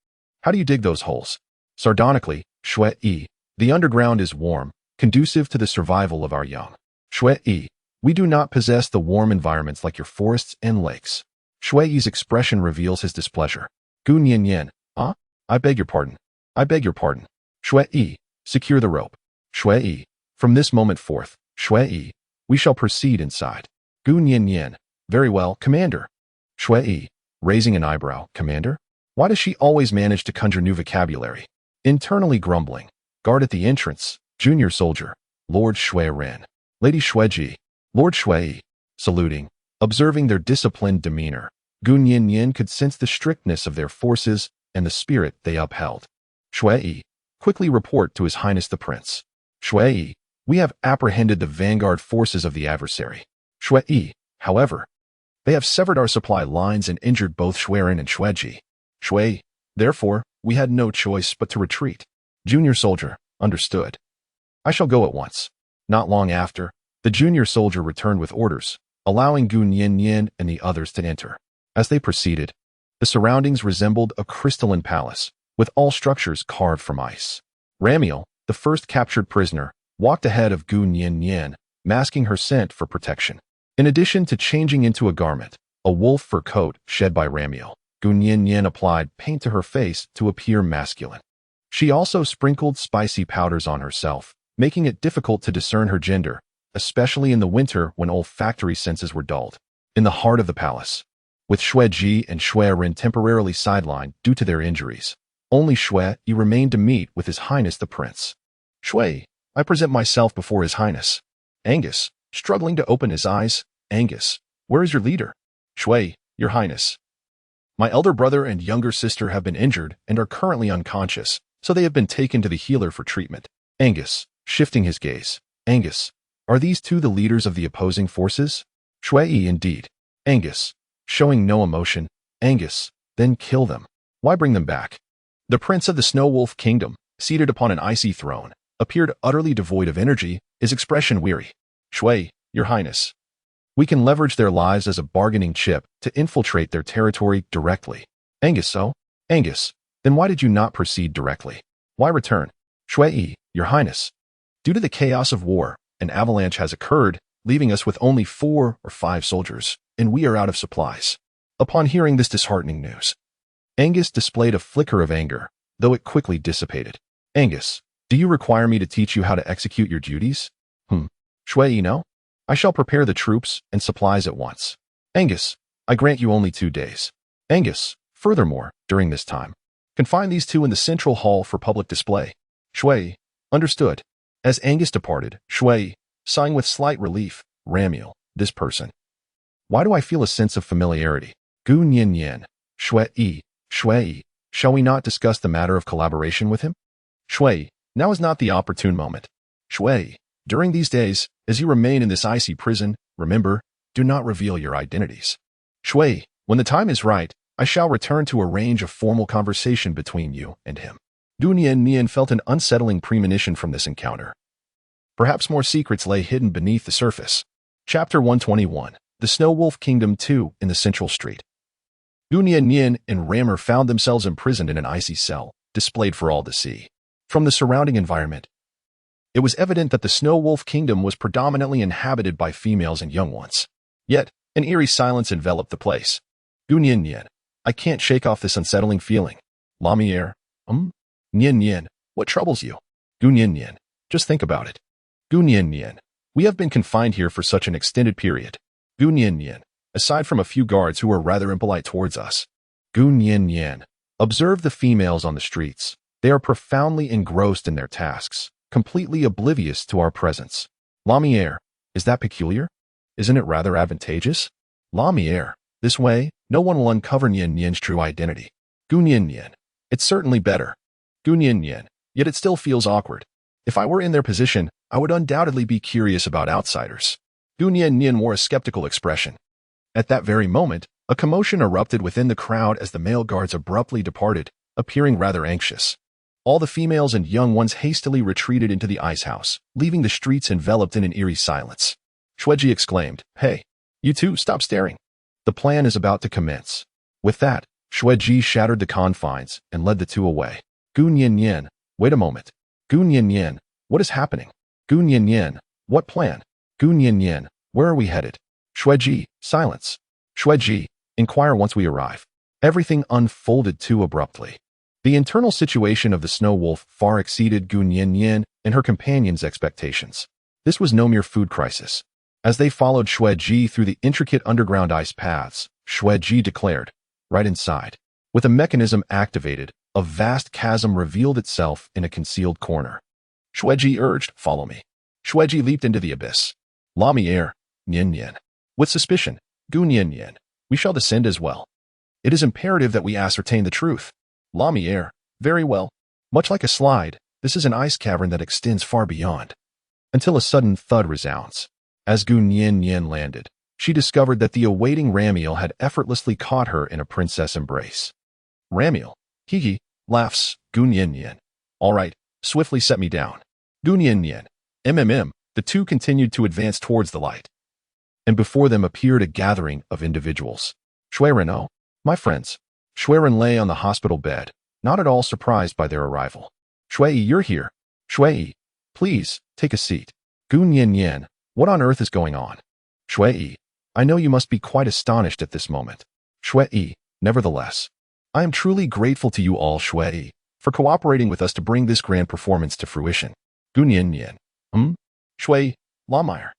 How do you dig those holes?" Sardonically, Shui Yi, "The underground is warm, conducive to the survival of our young." Shui Yi, "We do not possess the warm environments like your forests and lakes." Shui Yi's expression reveals his displeasure. Gu Nian. "Ah? I beg your pardon. I beg your pardon." Shui Yi, "Secure the rope." Shui Yi, "From this moment forth, Shui Yi, we shall proceed inside." Gu Nian. "Very well, Commander." Shui Yi, raising an eyebrow, "Commander? Why does she always manage to conjure new vocabulary?" Internally grumbling, "Guard at the entrance, Junior Soldier, Lord Shui Ren, Lady Shuiji." Lord Shui, saluting, observing their disciplined demeanor. Gu Nian could sense the strictness of their forces and the spirit they upheld. Shui, quickly report to His Highness the Prince. Shui, we have apprehended the vanguard forces of the adversary. Shui, however, they have severed our supply lines and injured both Shuiren and Shuiji. Shui, therefore, we had no choice but to retreat. Junior Soldier, understood. I shall go at once. Not long after, the junior soldier returned with orders, allowing Gu Nian and the others to enter. As they proceeded, the surroundings resembled a crystalline palace, with all structures carved from ice. Ramiel, the first captured prisoner, walked ahead of Gu Nian, masking her scent for protection. In addition to changing into a garment, a wolf fur coat shed by Ramiel. Gun Yin Yin applied paint to her face to appear masculine. She also sprinkled spicy powders on herself, making it difficult to discern her gender, especially in the winter when olfactory senses were dulled. In the heart of the palace, with Xue Ji and Xue Ren temporarily sidelined due to their injuries, only Xue Yi remained to meet with His Highness the Prince. Xue, I present myself before His Highness. Angus, struggling to open his eyes. Angus, where is your leader? Xue, Your Highness. My elder brother and younger sister have been injured and are currently unconscious, so they have been taken to the healer for treatment. Angus, shifting his gaze. Angus, are these two the leaders of the opposing forces? Xue Yi, indeed. Angus, showing no emotion. Angus, then kill them. Why bring them back? The prince of the Snow Wolf Kingdom, seated upon an icy throne, appeared utterly devoid of energy, his expression weary. Xue, Your Highness. We can leverage their lives as a bargaining chip to infiltrate their territory directly. Angus, so? Angus, then why did you not proceed directly? Why return? Xue Yi, Your Highness. Due to the chaos of war, an avalanche has occurred, leaving us with only 4 or 5 soldiers, and we are out of supplies. Upon hearing this disheartening news, Angus displayed a flicker of anger, though it quickly dissipated. Angus, do you require me to teach you how to execute your duties? Xue Yi, no? I shall prepare the troops and supplies at once. Angus, I grant you only 2 days. Angus, furthermore, during this time, confine these 2 in the central hall for public display. Xue Yi, understood. As Angus departed, Xue Yi, sighing with slight relief, Ramiel, this person. Why do I feel a sense of familiarity? Gun Yin Yin, Xue Yi, shall we not discuss the matter of collaboration with him? Xue Yi, now is not the opportune moment. Xue Yi, during these days, as you remain in this icy prison, remember, do not reveal your identities. Xue Yi, when the time is right, I shall return to arrange a formal conversation between you and him. Gun Yin Yin felt an unsettling premonition from this encounter. Perhaps more secrets lay hidden beneath the surface. Chapter 121, The Snow Wolf Kingdom 2 in the Central Street. Gun Yin Yin and Rammer found themselves imprisoned in an icy cell, displayed for all to see. From the surrounding environment, it was evident that the Snow Wolf Kingdom was predominantly inhabited by females and young ones. Yet, an eerie silence enveloped the place. Gun Yin Yin, I can't shake off this unsettling feeling. Lamier, Yin Yin, what troubles you? Gun Yin Yin, just think about it. Gun Yin Yin, we have been confined here for such an extended period. Gun Yin Yin, aside from a few guards who were rather impolite towards us. Gun Yin Yin, observe the females on the streets. They are profoundly engrossed in their tasks, completely oblivious to our presence. Lamier, is that peculiar? Isn't it rather advantageous? Lamier, this way, no one will uncover Yin Yin's true identity. Gun Yin Yin, it's certainly better. Gun Yin Yin, yet it still feels awkward. If I were in their position, I would undoubtedly be curious about outsiders. Gun Yin Yin wore a skeptical expression. At that very moment, a commotion erupted within the crowd as the male guards abruptly departed, appearing rather anxious. All the females and young ones hastily retreated into the ice house, leaving the streets enveloped in an eerie silence. Xue Ji exclaimed, Hey, you two, stop staring. The plan is about to commence. With that, Xue Ji shattered the confines and led the 2 away. Gun Yin Yin, wait a moment. Gun Yin Yin, what is happening? Gun Yin Yin, what plan? Gun Yin Yin, where are we headed? Xue Ji, silence. Xue Ji, inquire once we arrive. Everything unfolded too abruptly. The internal situation of the Snow Wolf far exceeded Gun Yin Yin and her companions' expectations. This was no mere food crisis. As they followed Xue Ji through the intricate underground ice paths, Xue Ji declared, right inside. With a mechanism activated, a vast chasm revealed itself in a concealed corner. Xue Ji urged, follow me. Xue Ji leaped into the abyss. Lamier, Yin Yin. With suspicion, Gun Yin Yin, we shall descend as well. It is imperative that we ascertain the truth. Lamier, very well. Much like a slide, this is an ice cavern that extends far beyond. Until a sudden thud resounds. As Gun Yin Yin landed, she discovered that the awaiting Ramiel had effortlessly caught her in a princess embrace. Ramiel, hee, laughs Gun Yin Yin. All right, swiftly set me down. Gun Yin Yin, the 2 continued to advance towards the light. And before them appeared a gathering of individuals. Xue Ren, oh, my friends. Xue Ren lay on the hospital bed, not at all surprised by their arrival. Xue Yi, you're here. Xue Yi, please, take a seat. Gun Yin Yin, what on earth is going on? Xue Yi, I know you must be quite astonished at this moment. Shui, nevertheless, I am truly grateful to you all, Shui, for cooperating with us to bring this grand performance to fruition. Gunyan. Shui, Lawmire.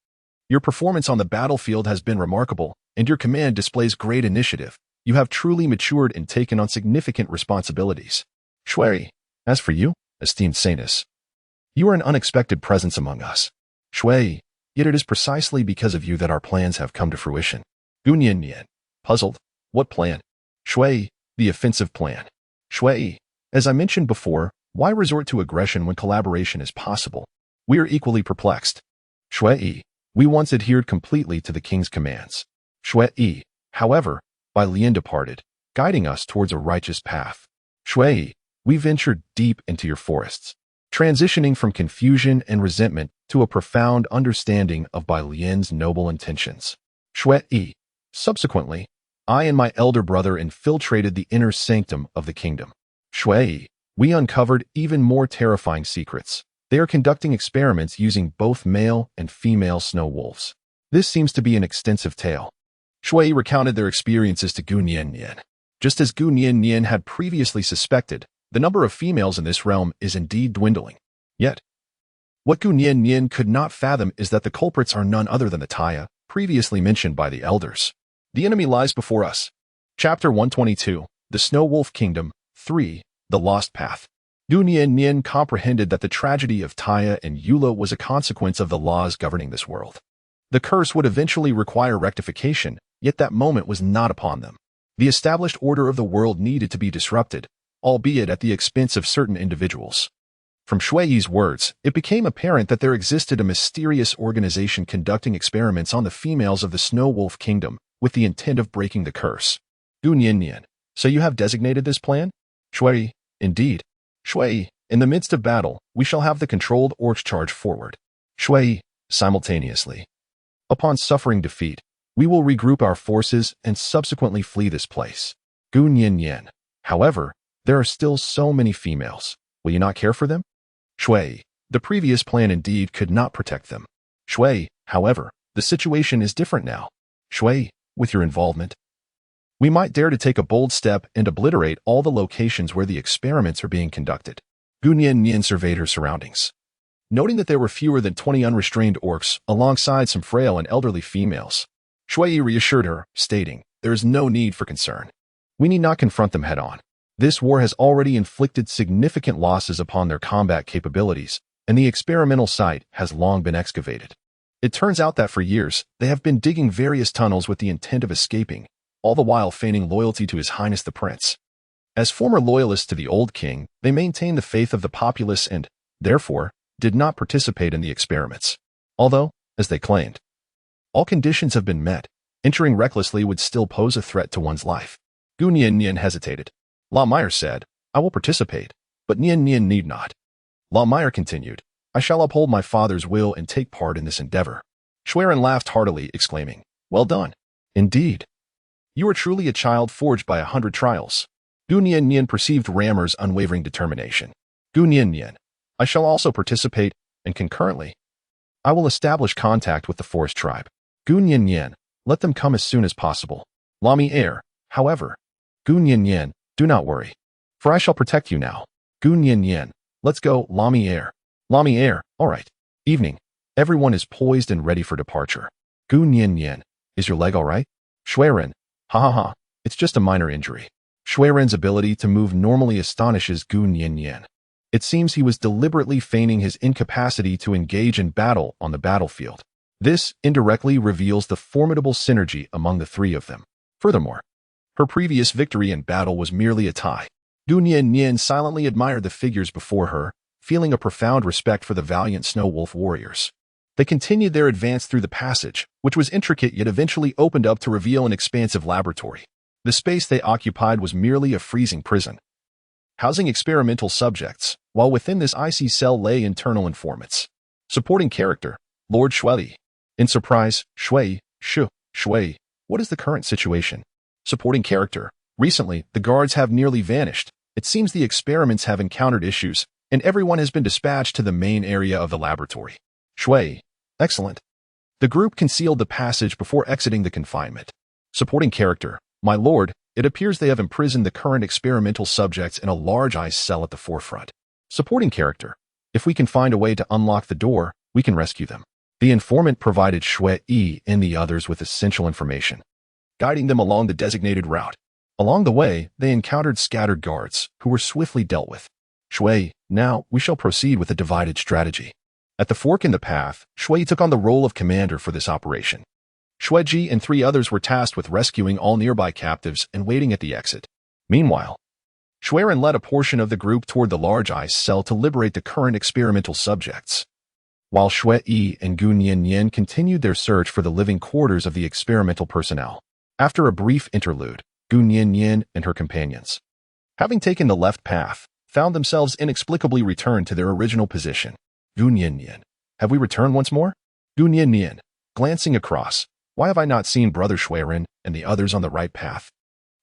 Your performance on the battlefield has been remarkable, and your command displays great initiative. You have truly matured and taken on significant responsibilities. Shui, as for you, esteemed Sainus, you are an unexpected presence among us. Shui, yet it is precisely because of you that our plans have come to fruition. Gunyan. Puzzled. What plan? Shui, the offensive plan. Shui, as I mentioned before, why resort to aggression when collaboration is possible? We are equally perplexed. Shui, we once adhered completely to the king's commands. Shui, however, by Lian departed, guiding us towards a righteous path. Shui, we ventured deep into your forests, transitioning from confusion and resentment to a profound understanding of Bai Lian's noble intentions. Shui, subsequently, I and my elder brother infiltrated the inner sanctum of the kingdom. Shui, we uncovered even more terrifying secrets. They are conducting experiments using both male and female snow wolves. This seems to be an extensive tale. Shui recounted their experiences to Gunyan. Just as Gunyan had previously suspected, the number of females in this realm is indeed dwindling. Yet, what Gunyan could not fathom is that the culprits are none other than the Taya, previously mentioned by the elders. The enemy lies before us. Chapter 122, The Snow Wolf Kingdom, 3, The Lost Path. Gunyan comprehended that the tragedy of Taya and Eula was a consequence of the laws governing this world. The curse would eventually require rectification, yet that moment was not upon them. The established order of the world needed to be disrupted, albeit at the expense of certain individuals. From Shui's words, it became apparent that there existed a mysterious organization conducting experiments on the females of the Snow Wolf Kingdom, with the intent of breaking the curse. Gunyan, so you have designated this plan? Shui, indeed. Shui, in the midst of battle, we shall have the controlled orcs charge forward. Shui, simultaneously. Upon suffering defeat, we will regroup our forces and subsequently flee this place. Gunyan, however, there are still so many females. Will you not care for them? Shui, the previous plan indeed could not protect them. Shui, however, the situation is different now. Shui, with your involvement, we might dare to take a bold step and obliterate all the locations where the experiments are being conducted. Gunyan surveyed her surroundings. Noting that there were fewer than 20 unrestrained orcs alongside some frail and elderly females, Shui reassured her, stating, there is no need for concern. We need not confront them head-on. This war has already inflicted significant losses upon their combat capabilities, and the experimental site has long been excavated. It turns out that for years, they have been digging various tunnels with the intent of escaping, all the while feigning loyalty to His Highness the Prince. As former loyalists to the old king, they maintained the faith of the populace and, therefore, did not participate in the experiments. Although, as they claimed, all conditions have been met, entering recklessly would still pose a threat to one's life. Gunyan hesitated. Lawmire said, I will participate, but Nian need not. Lawmire continued, I shall uphold my father's will and take part in this endeavor. Schwerin laughed heartily, exclaiming, well done. Indeed. You are truly a child forged by 100 trials. Gunyan perceived Rammer's unwavering determination. Gunyan, I shall also participate, and concurrently, I will establish contact with the forest tribe. Gunyan, let them come as soon as possible. Lami Air, however. Gunyan, do not worry, for I shall protect you now. Gunyan, let's go, Lami Air. Lami Air, all right. Evening. Everyone is poised and ready for departure. Gunyan, is your leg all right? Schwerin, ha, it's just a minor injury. Schwerin's ability to move normally astonishes Gunyan. It seems he was deliberately feigning his incapacity to engage in battle on the battlefield. This indirectly reveals the formidable synergy among the three of them. Furthermore, her previous victory in battle was merely a tie. Gunyan silently admired the figures before her, feeling a profound respect for the valiant Snow Wolf warriors. They continued their advance through the passage, which was intricate yet eventually opened up to reveal an expansive laboratory. The space they occupied was merely a freezing prison, housing experimental subjects, while within this icy cell lay internal informants. Supporting character, Lord Shui. In surprise, Shui, what is the current situation? Supporting character, recently, the guards have nearly vanished. It seems the experiments have encountered issues, and everyone has been dispatched to the main area of the laboratory. Shui, excellent. The group concealed the passage before exiting the confinement. Supporting character, my lord, it appears they have imprisoned the current experimental subjects in a large ice cell at the forefront. Supporting character, if we can find a way to unlock the door, we can rescue them. The informant provided Shui and the others with essential information, guiding them along the designated route. Along the way, they encountered scattered guards, who were swiftly dealt with. Shui, now we shall proceed with a divided strategy. At the fork in the path, Shui took on the role of commander for this operation. Shuiji and 3 others were tasked with rescuing all nearby captives and waiting at the exit. Meanwhile, Shuiren led a portion of the group toward the large ice cell to liberate the current experimental subjects, while Shui and Gu Nianyan continued their search for the living quarters of the experimental personnel. After a brief interlude, Gu Nianyan and her companions, having taken the left path, found themselves inexplicably returned to their original position. Gu Nianyan, have we returned once more? Gu Nianyan, glancing across, why have I not seen Brother Shuiren and the others on the right path?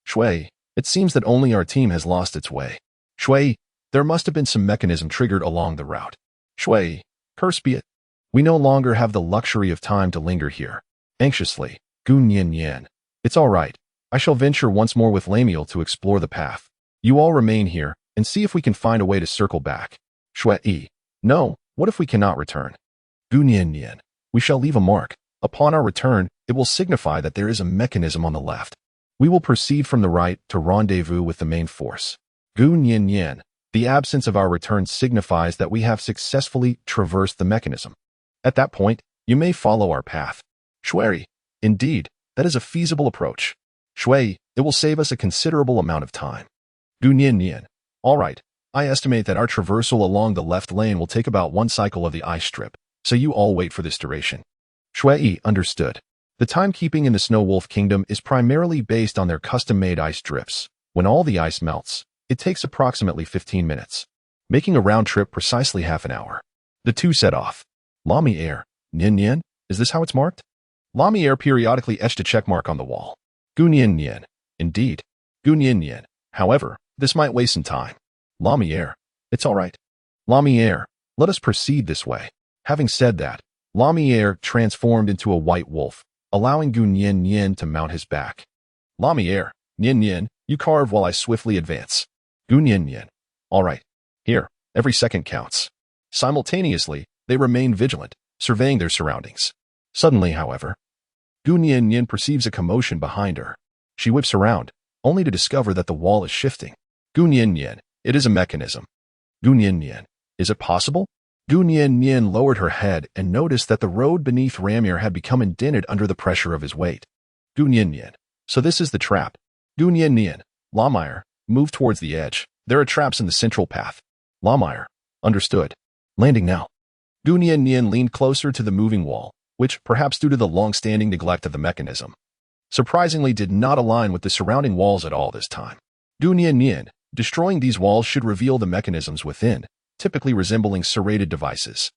Shui, it seems that only our team has lost its way. Shui, there must have been some mechanism triggered along the route. Shui, curse be it. We no longer have the luxury of time to linger here. Anxiously, Gu Nianyan, it's all right. I shall venture once more with Lamiel to explore the path. You all remain here and see if we can find a way to circle back. Shui, no, what if we cannot return? Gu Nianyan, we shall leave a mark. Upon our return, it will signify that there is a mechanism on the left. We will proceed from the right to rendezvous with the main force. Gu Nianyan, the absence of our return signifies that we have successfully traversed the mechanism. At that point, you may follow our path. Shui, indeed, that is a feasible approach. Shui, it will save us a considerable amount of time. Gu Nianyan, all right, I estimate that our traversal along the left lane will take about 1 cycle of the ice strip, so you all wait for this duration. Shui understood. The timekeeping in the Snow Wolf Kingdom is primarily based on their custom-made ice strips. When all the ice melts, it takes approximately 15 minutes, making a round trip precisely half an hour. The two set off. Lamier, Nian, is this how it's marked? Lamier periodically etched a checkmark on the wall. Gu Nian, indeed. Gu Nian, however, this might waste some time. Lamier, it's all right. Lamier, let us proceed this way. Having said that, Lamier transformed into a white wolf, allowing Gu Nian to mount his back. Lamier, Nian, you carve while I swiftly advance. Gu Nian, all right. Here, every second counts. Simultaneously, they remain vigilant, surveying their surroundings. Suddenly, however, Gu Nian perceives a commotion behind her. She whips around, only to discover that the wall is shifting. Gu Nian, it is a mechanism. Gu Nian, is it possible? Gu Nian lowered her head and noticed that the road beneath Ramir had become indented under the pressure of his weight. Gu Nian, so this is the trap. Gu Nian, Lamier, move towards the edge. There are traps in the central path. Lamier, understood. Landing now. Gu Nian leaned closer to the moving wall, which, perhaps due to the long-standing neglect of the mechanism, surprisingly did not align with the surrounding walls at all this time. Gu Nian, destroying these walls should reveal the mechanisms within, typically resembling serrated devices.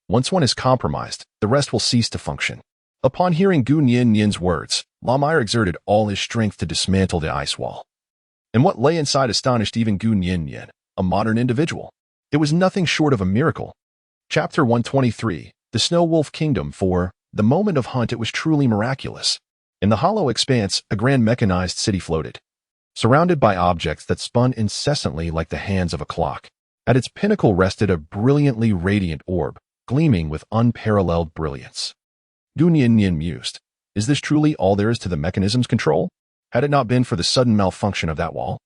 Once one is compromised, the rest will cease to function. Upon hearing Gu Nian's words, Lamier exerted all his strength to dismantle the ice wall. And what lay inside astonished even Gu Nian, a modern individual. It was nothing short of a miracle. Chapter 123, The Snow Wolf Kingdom. For the moment of hunt, it was truly miraculous. In the hollow expanse, a grand mechanized city floated, surrounded by objects that spun incessantly like the hands of a clock. At its pinnacle rested a brilliantly radiant orb, gleaming with unparalleled brilliance. Gu Nian mused, is this truly all there is to the mechanism's control? Had it not been for the sudden malfunction of that wall,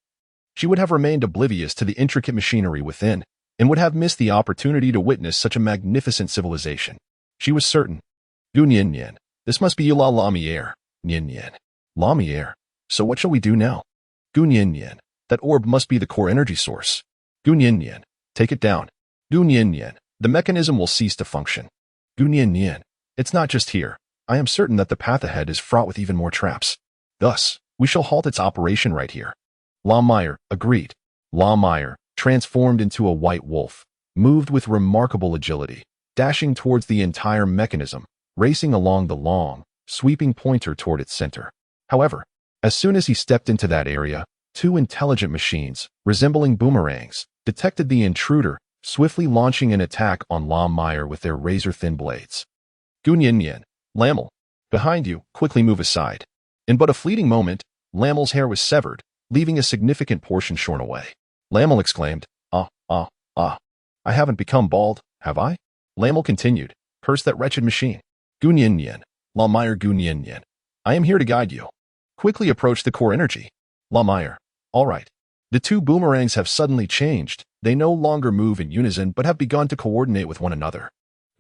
she would have remained oblivious to the intricate machinery within, and would have missed the opportunity to witness such a magnificent civilization. She was certain. Gu Nian, this must be Yula Lamier. Nian, Lamier, so what shall we do now? Gu Nian, that orb must be the core energy source. Gu Nian, take it down. Gu Nian, the mechanism will cease to function. Gu Nian, it's not just here. I am certain that the path ahead is fraught with even more traps. Thus, we shall halt its operation right here. Lamier agreed. Lamier, transformed into a white wolf, moved with remarkable agility, dashing towards the entire mechanism, racing along the long, sweeping pointer toward its center. However, as soon as he stepped into that area, 2 intelligent machines, resembling boomerangs, detected the intruder, swiftly launching an attack on Lamier with their razor-thin blades. Gu Nian, Lamel, behind you, quickly move aside. In but a fleeting moment, Lamel's hair was severed, leaving a significant portion shorn away. Lamel exclaimed, ah. I haven't become bald, have I? Lamel continued, curse that wretched machine. Gunyin Yin, Lawmire Gunyin Yin. I am here to guide you. Quickly approach the core energy. Lawmire, all right. The two boomerangs have suddenly changed. They no longer move in unison but have begun to coordinate with one another.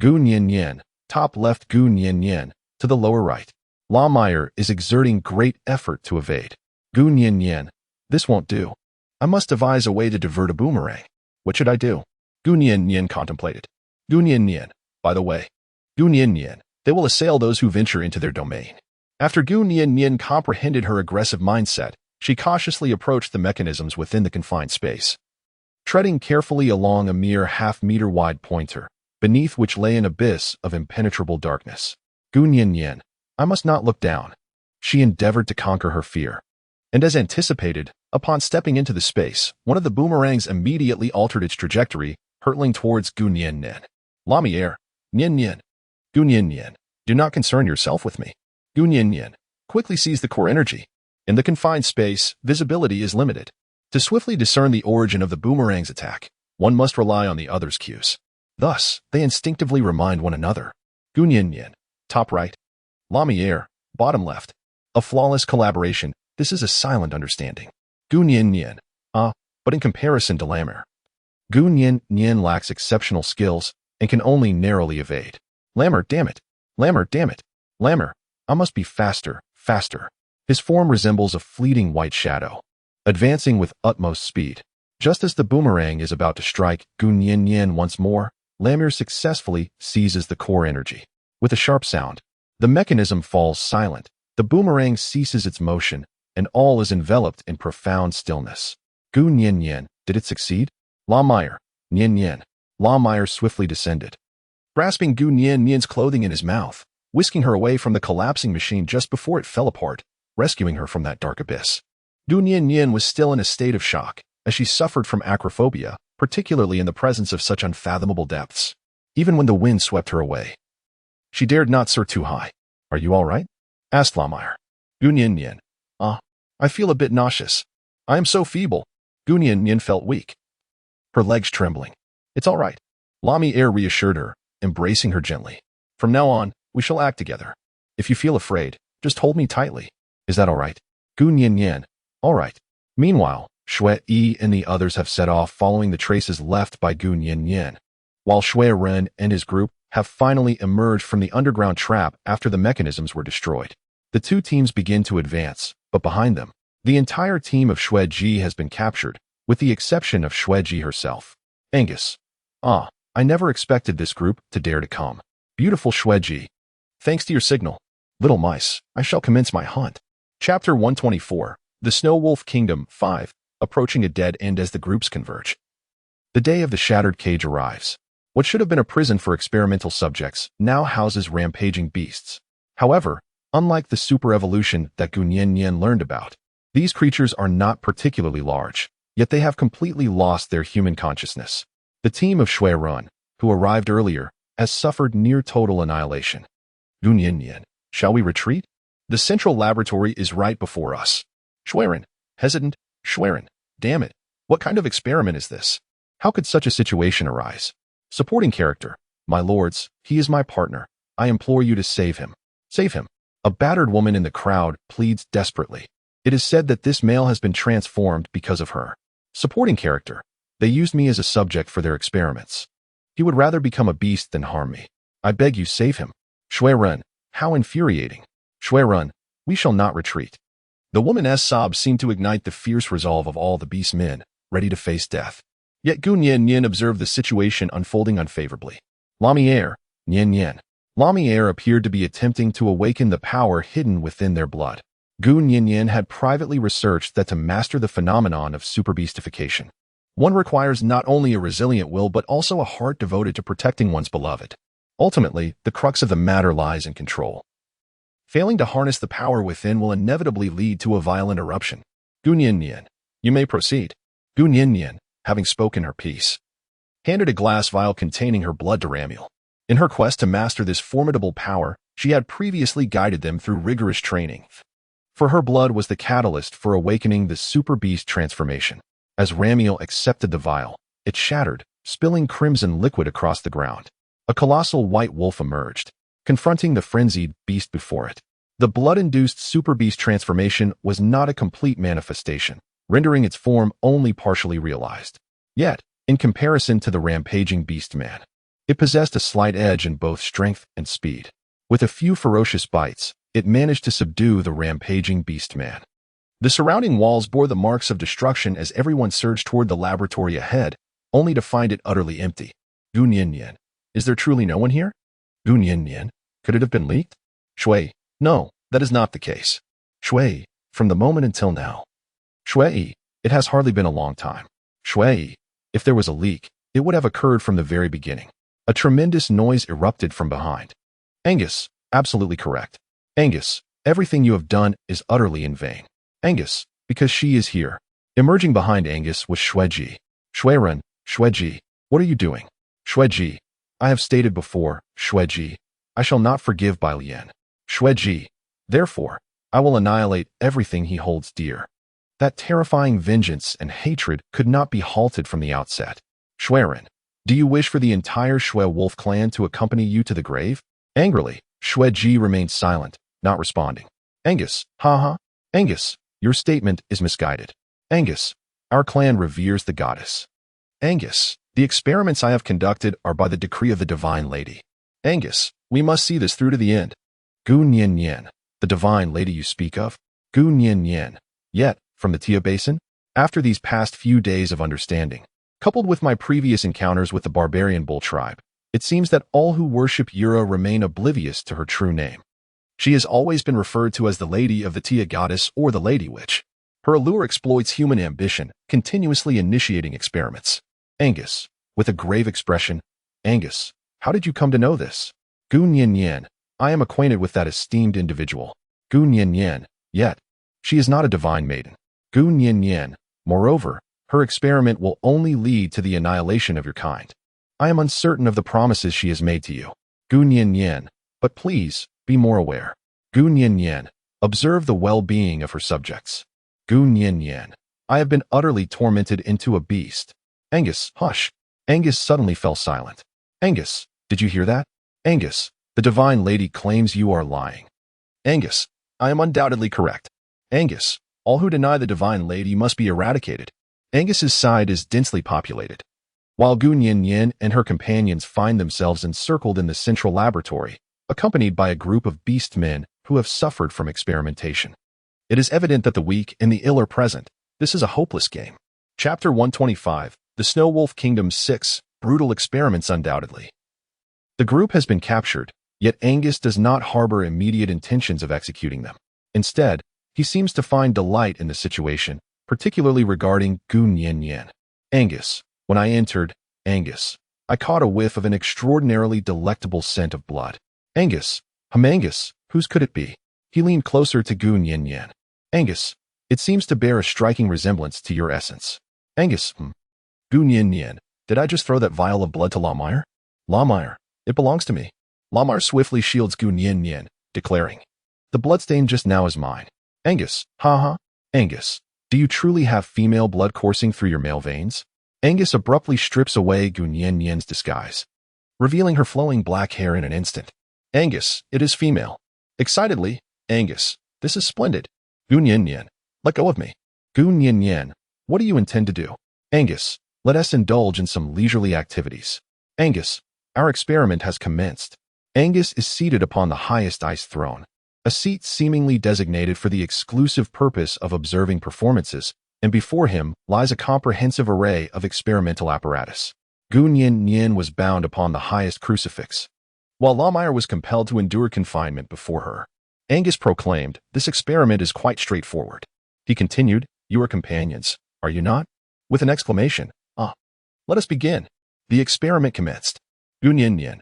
Gunyin Yin, top left Gunyin Yin, to the lower right. Lawmire is exerting great effort to evade. Gunyin Yin, this won't do. I must devise a way to divert a boomerang. What should I do? Gunyin Yin contemplated. Gunyin Yin, by the way. Gunyin Yin, they will assail those who venture into their domain. After Gunyin Yin comprehended her aggressive mindset, she cautiously approached the mechanisms within the confined space. Treading carefully along a mere half-meter wide pointer, beneath which lay an abyss of impenetrable darkness. Gunyin Yin, I must not look down. She endeavored to conquer her fear. And as anticipated, upon stepping into the space, one of the boomerangs immediately altered its trajectory, hurtling towards Gunyin Yin. Lamier, Nyin Yin. Gunyin Yin, do not concern yourself with me. Gunyin Yin, quickly seize the core energy. In the confined space, visibility is limited. To swiftly discern the origin of the boomerang's attack, one must rely on the other's cues. Thus, they instinctively remind one another. Gunyin Yin, top right. Lamier, bottom left. A flawless collaboration, this is a silent understanding. Gunyin Yin, but in comparison to Lammer, Gunyin Yin lacks exceptional skills and can only narrowly evade. Lammer, damn it. Lammer, damn it. Lammer, I must be faster. His form resembles a fleeting white shadow, advancing with utmost speed. Just as the boomerang is about to strike Gunyin Yin once more, Lammer successfully seizes the core energy. With a sharp sound, the mechanism falls silent, the boomerang ceases its motion, and all is enveloped in profound stillness. Gunyin Yin, did it succeed? Lawmire, Nyin Yin. Lawmire swiftly descended, grasping Gunyin Yin's clothing in his mouth, whisking her away from the collapsing machine just before it fell apart, rescuing her from that dark abyss. Gunyin Yin was still in a state of shock, as she suffered from acrophobia, particularly in the presence of such unfathomable depths. Even when the wind swept her away, she dared not soar too high. Are you all right? Asked Lawmire. Gunyin Yin. I feel a bit nauseous. I am so feeble. Gunyin Yin felt weak, her legs trembling. It's all right. Lamier reassured her, embracing her gently. From now on, we shall act together. If you feel afraid, just hold me tightly. Is that all right? Gunyin Yin. All right. Meanwhile, Shui Yi and the others have set off following the traces left by Gunyin Yin, while Shui Ren and his group have finally emerged from the underground trap after the mechanisms were destroyed. The two teams begin to advance, but behind them, the entire team of Shui Ji has been captured, with the exception of Shui Ji herself. Angus. I never expected this group to dare to come. Beautiful Shui Ji. Thanks to your signal, little mice, I shall commence my hunt. Chapter 124, The Snow Wolf Kingdom 5, approaching a dead end as the groups converge. The day of the shattered cage arrives. What should have been a prison for experimental subjects now houses rampaging beasts. However, unlike the super-evolution that Gunyin Yin learned about, these creatures are not particularly large, yet they have completely lost their human consciousness. The team of Shui Ren, who arrived earlier, has suffered near total annihilation. Gunyin Yin, shall we retreat? The central laboratory is right before us. Shui Ren, hesitant. Shui Ren, damn it. What kind of experiment is this? How could such a situation arise? Supporting character. My lords, he is my partner. I implore you to save him. Save him. A battered woman in the crowd pleads desperately. It is said that this male has been transformed because of her. Supporting character. They used me as a subject for their experiments. He would rather become a beast than harm me. I beg you, save him. Shui Ren, how infuriating. Shui Ren, we shall not retreat. The woman's sobs seemed to ignite the fierce resolve of all the beast men, ready to face death. Yet Gunyin Yin observed the situation unfolding unfavorably. Lamier, Nyin Yin. Lamier appeared to be attempting to awaken the power hidden within their blood. Gunyin Yin had privately researched that to master the phenomenon of superbeastification, one requires not only a resilient will but also a heart devoted to protecting one's beloved. Ultimately, the crux of the matter lies in control. Failing to harness the power within will inevitably lead to a violent eruption. Gunyin Yin, you may proceed. Gunyin Yin, having spoken her piece, handed a glass vial containing her blood to Ramiel. In her quest to master this formidable power, She had previously guided them through rigorous training. For her blood was the catalyst for awakening the super beast transformation. As Ramiel accepted the vial, it shattered, spilling crimson liquid across the ground. A colossal white wolf emerged, confronting the frenzied beast before it. The blood-induced super beast transformation was not a complete manifestation, rendering its form only partially realized. Yet, in comparison to the rampaging beast man, it possessed a slight edge in both strength and speed. With a few ferocious bites, it managed to subdue the rampaging beast man. The surrounding walls bore the marks of destruction as everyone surged toward the laboratory ahead, only to find it utterly empty. Gu Nian, is there truly no one here? Gu Nian, could it have been leaked? Shui, no, that is not the case. Shui, from the moment until now. Shui, it has hardly been a long time. Shui, if there was a leak, it would have occurred from the very beginning. A tremendous noise erupted from behind. Angus, absolutely correct. Angus, everything you have done is utterly in vain. Angus, because she is here. Emerging behind Angus was Shueji. Shuiren, Shueji, what are you doing? Shueji, I have stated before, Shueji, I shall not forgive Bai Lian. Shueji, therefore, I will annihilate everything he holds dear. That terrifying vengeance and hatred could not be halted from the outset. Shuiren, do you wish for the entire Shui wolf clan to accompany you to the grave? Angrily, Shueji remained silent, not responding. Angus, haha. Angus, your statement is misguided. Angus, our clan reveres the goddess. Angus, the experiments I have conducted are by the decree of the Divine Lady. Angus, we must see this through to the end. Gu Nian, the Divine Lady you speak of? Gu Nian, yet, from the Tia Basin? After these past few days of understanding, coupled with my previous encounters with the barbarian bull tribe, it seems that all who worship Yura remain oblivious to her true name. She has always been referred to as the Lady of the Tia Goddess or the Lady Witch. Her allure exploits human ambition, continuously initiating experiments. Angus, with a grave expression, Angus, how did you come to know this? Gu Nian, I am acquainted with that esteemed individual. Gu Nian, yet, she is not a divine maiden. Gu Nian, moreover, her experiment will only lead to the annihilation of your kind. I am uncertain of the promises she has made to you. Gu Nian, but please, be more aware. Gu Nian, observe the well-being of her subjects. Gu Nian, I have been utterly tormented into a beast. Angus, hush. Angus suddenly fell silent. Angus, did you hear that? Angus, the Divine Lady claims you are lying. Angus, I am undoubtedly correct. Angus, all who deny the Divine Lady must be eradicated. Angus's side is densely populated. While Gu Nian and her companions find themselves encircled in the central laboratory, accompanied by a group of beast men who have suffered from experimentation. It is evident that the weak and the ill are present. This is a hopeless game. Chapter 125, The Snow Wolf Kingdom 6, Brutal Experiments Undoubtedly. The group has been captured, yet Angus does not harbor immediate intentions of executing them. Instead, he seems to find delight in the situation, particularly regarding Gu Nian. Angus, when I entered, Angus, I caught a whiff of an extraordinarily delectable scent of blood. Angus, Angus, whose could it be? He leaned closer to Gu Nian. Angus, it seems to bear a striking resemblance to your essence. Angus, Gu Nian, did I just throw that vial of blood to Lawmire? Lawmire, it belongs to me. Lawmire swiftly shields Gu Nian, declaring, the bloodstain just now is mine. Angus, haha. Angus, do you truly have female blood coursing through your male veins? Angus abruptly strips away Gu Nian's disguise, revealing her flowing black hair in an instant. Angus, it is female. Excitedly, Angus, this is splendid. Gu Nian, let go of me. Gu Nian, what do you intend to do? Angus, let us indulge in some leisurely activities. Angus, our experiment has commenced. Angus is seated upon the highest ice throne, a seat seemingly designated for the exclusive purpose of observing performances, and before him lies a comprehensive array of experimental apparatus. Gu Nian was bound upon the highest crucifix, while Lawmire was compelled to endure confinement before her. Angus proclaimed, this experiment is quite straightforward. He continued, you are companions, are you not? With an exclamation, let us begin. The experiment commenced. Gu Nian,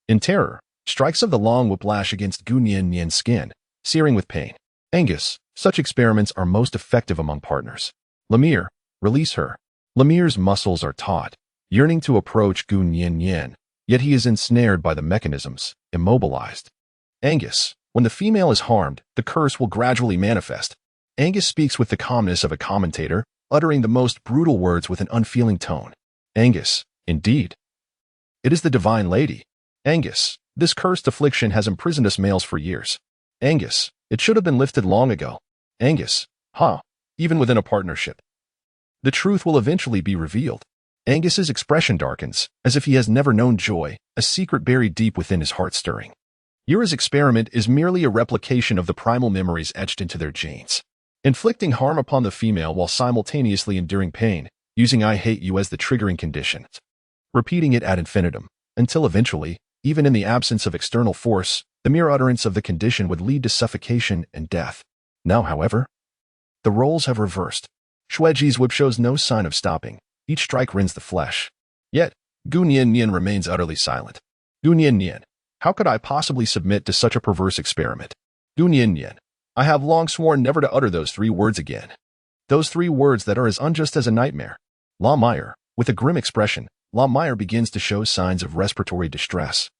in terror, strikes of the long whiplash against Gu Nian's skin, searing with pain. Angus, such experiments are most effective among partners. Lemire, release her. Lemire's muscles are taut, yearning to approach Gu Nian, yet he is ensnared by the mechanisms, immobilized. Angus, when the female is harmed, the curse will gradually manifest. Angus speaks with the calmness of a commentator, uttering the most brutal words with an unfeeling tone. Angus, indeed. It is the divine lady. Angus, this cursed affliction has imprisoned us males for years. Angus, it should have been lifted long ago. Angus, even within a partnership. The truth will eventually be revealed. Angus's expression darkens, as if he has never known joy, a secret buried deep within his heart stirring. Yura's experiment is merely a replication of the primal memories etched into their genes. Inflicting harm upon the female while simultaneously enduring pain, using I hate you as the triggering condition. Repeating it ad infinitum, until eventually, even in the absence of external force, the mere utterance of the condition would lead to suffocation and death. Now, however, the roles have reversed. Shueji's whip shows no sign of stopping. Each strike rends the flesh. Yet, Gu Nian remains utterly silent. Gu Nian, how could I possibly submit to such a perverse experiment? Gu Nian, I have long sworn never to utter those 3 words again. Those 3 words that are as unjust as a nightmare. La Meyer, with a grim expression, La Meyer begins to show signs of respiratory distress.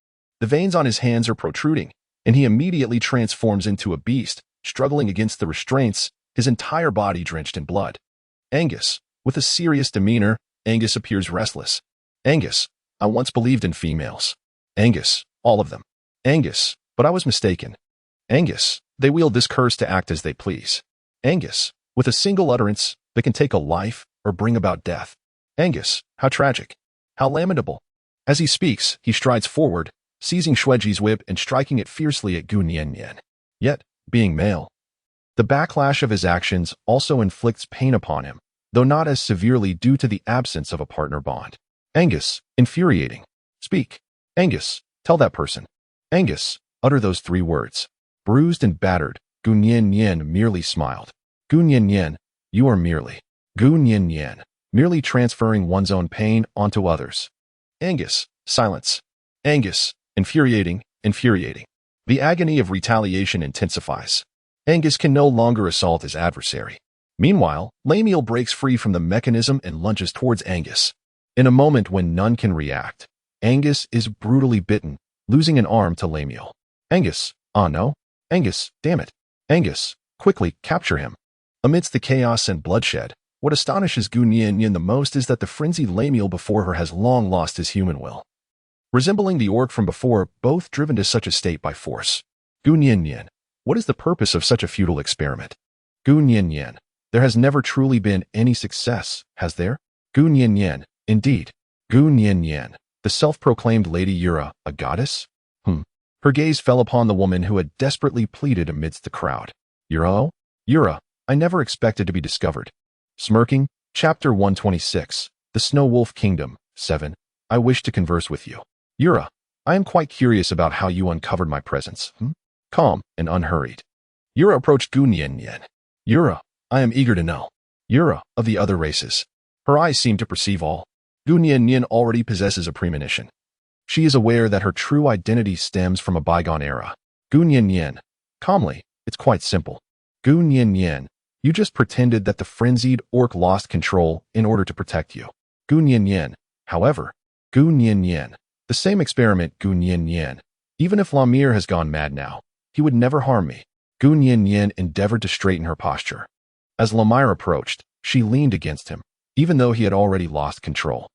The veins on his hands are protruding, and he immediately transforms into a beast, struggling against the restraints, his entire body drenched in blood. Angus, with a serious demeanor, Angus appears restless. Angus, I once believed in females. Angus, all of them. Angus, but I was mistaken. Angus, they wield this curse to act as they please. Angus, with a single utterance, they can take a life or bring about death. Angus, how tragic. How lamentable. As he speaks, he strides forward, seizing Shueji's whip and striking it fiercely at Gu Nian. Yet, being male, the backlash of his actions also inflicts pain upon him, though not as severely due to the absence of a partner bond. Angus, infuriating. Speak. Angus, tell that person. Angus, utter those 3 words. Bruised and battered, Gu Nian merely smiled. Gu Nian, you are merely. Gu Nian, merely transferring one's own pain onto others. Angus, silence. Angus, infuriating. The agony of retaliation intensifies. Angus can no longer assault his adversary. Meanwhile, Lamiel breaks free from the mechanism and lunges towards Angus. In a moment when none can react, Angus is brutally bitten, losing an arm to Lamiel. Angus, no. Angus, damn it. Angus, quickly, capture him. Amidst the chaos and bloodshed, what astonishes Gu Nian the most is that the frenzied Lamiel before her has long lost his human will. Resembling the orc from before, both driven to such a state by force. Gu Nian, what is the purpose of such a futile experiment? Gu Nian, there has never truly been any success, has there? Gu Nian, indeed. Gu Nian, the self-proclaimed Lady Yura, a goddess? Her gaze fell upon the woman who had desperately pleaded amidst the crowd. Yura, I never expected to be discovered. Smirking, Chapter 126, The Snow Wolf Kingdom, 7. I wish to converse with you. Yura, I am quite curious about how you uncovered my presence. Calm and unhurried. Yura approached Gu Nian. Yura, I am eager to know. Yura, of the other races. Her eyes seem to perceive all. Gu Nian already possesses a premonition. She is aware that her true identity stems from a bygone era. Gu Nian, calmly, it's quite simple. Gu Nian, you just pretended that the frenzied orc lost control in order to protect you. Gu Nian, however, Gu Nian, the same experiment Gu Nian. Even if Lamir has gone mad now, he would never harm me. Gu Nian endeavored to straighten her posture. As Lamir approached, she leaned against him, even though he had already lost control.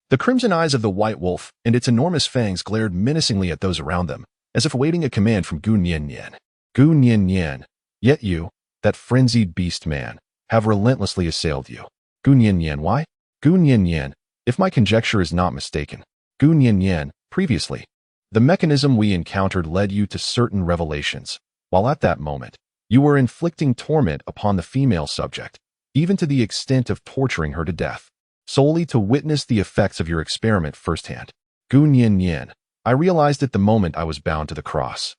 The crimson eyes of the white wolf and its enormous fangs glared menacingly at those around them, as if awaiting a command from Gu Nian. Gu Nian, yet you, that frenzied beast man, have relentlessly assailed you. Gu Nian, why? Gu Nian, if my conjecture is not mistaken. Gu Nian, previously, the mechanism we encountered led you to certain revelations, while at that moment, you were inflicting torment upon the female subject, even to the extent of torturing her to death, solely to witness the effects of your experiment firsthand. Gu Nian, I realized it the moment I was bound to the cross.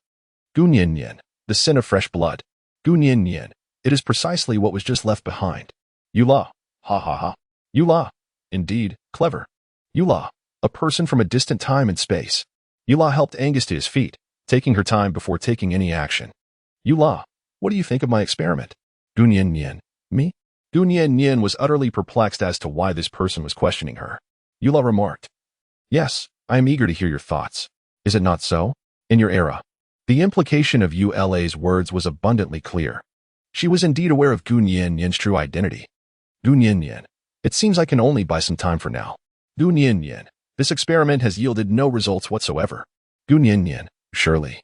Gu Nian, the sin of fresh blood. Gu Nian, it is precisely what was just left behind. Yula, ha. Yula, indeed, clever. Yula, a person from a distant time and space. Yula helped Angus to his feet, taking her time before taking any action. Yula, what do you think of my experiment? Gu Nian, me? Gu Nian was utterly perplexed as to why this person was questioning her. Yula remarked, yes, I am eager to hear your thoughts. Is it not so? In your era, The implication of Yula's words was abundantly clear. She was indeed aware of Gu Nianyan's true identity. Gu Nianyan, it seems I can only buy some time for now. Gu Nianyan, this experiment has yielded no results whatsoever. Gu Nianyan, surely.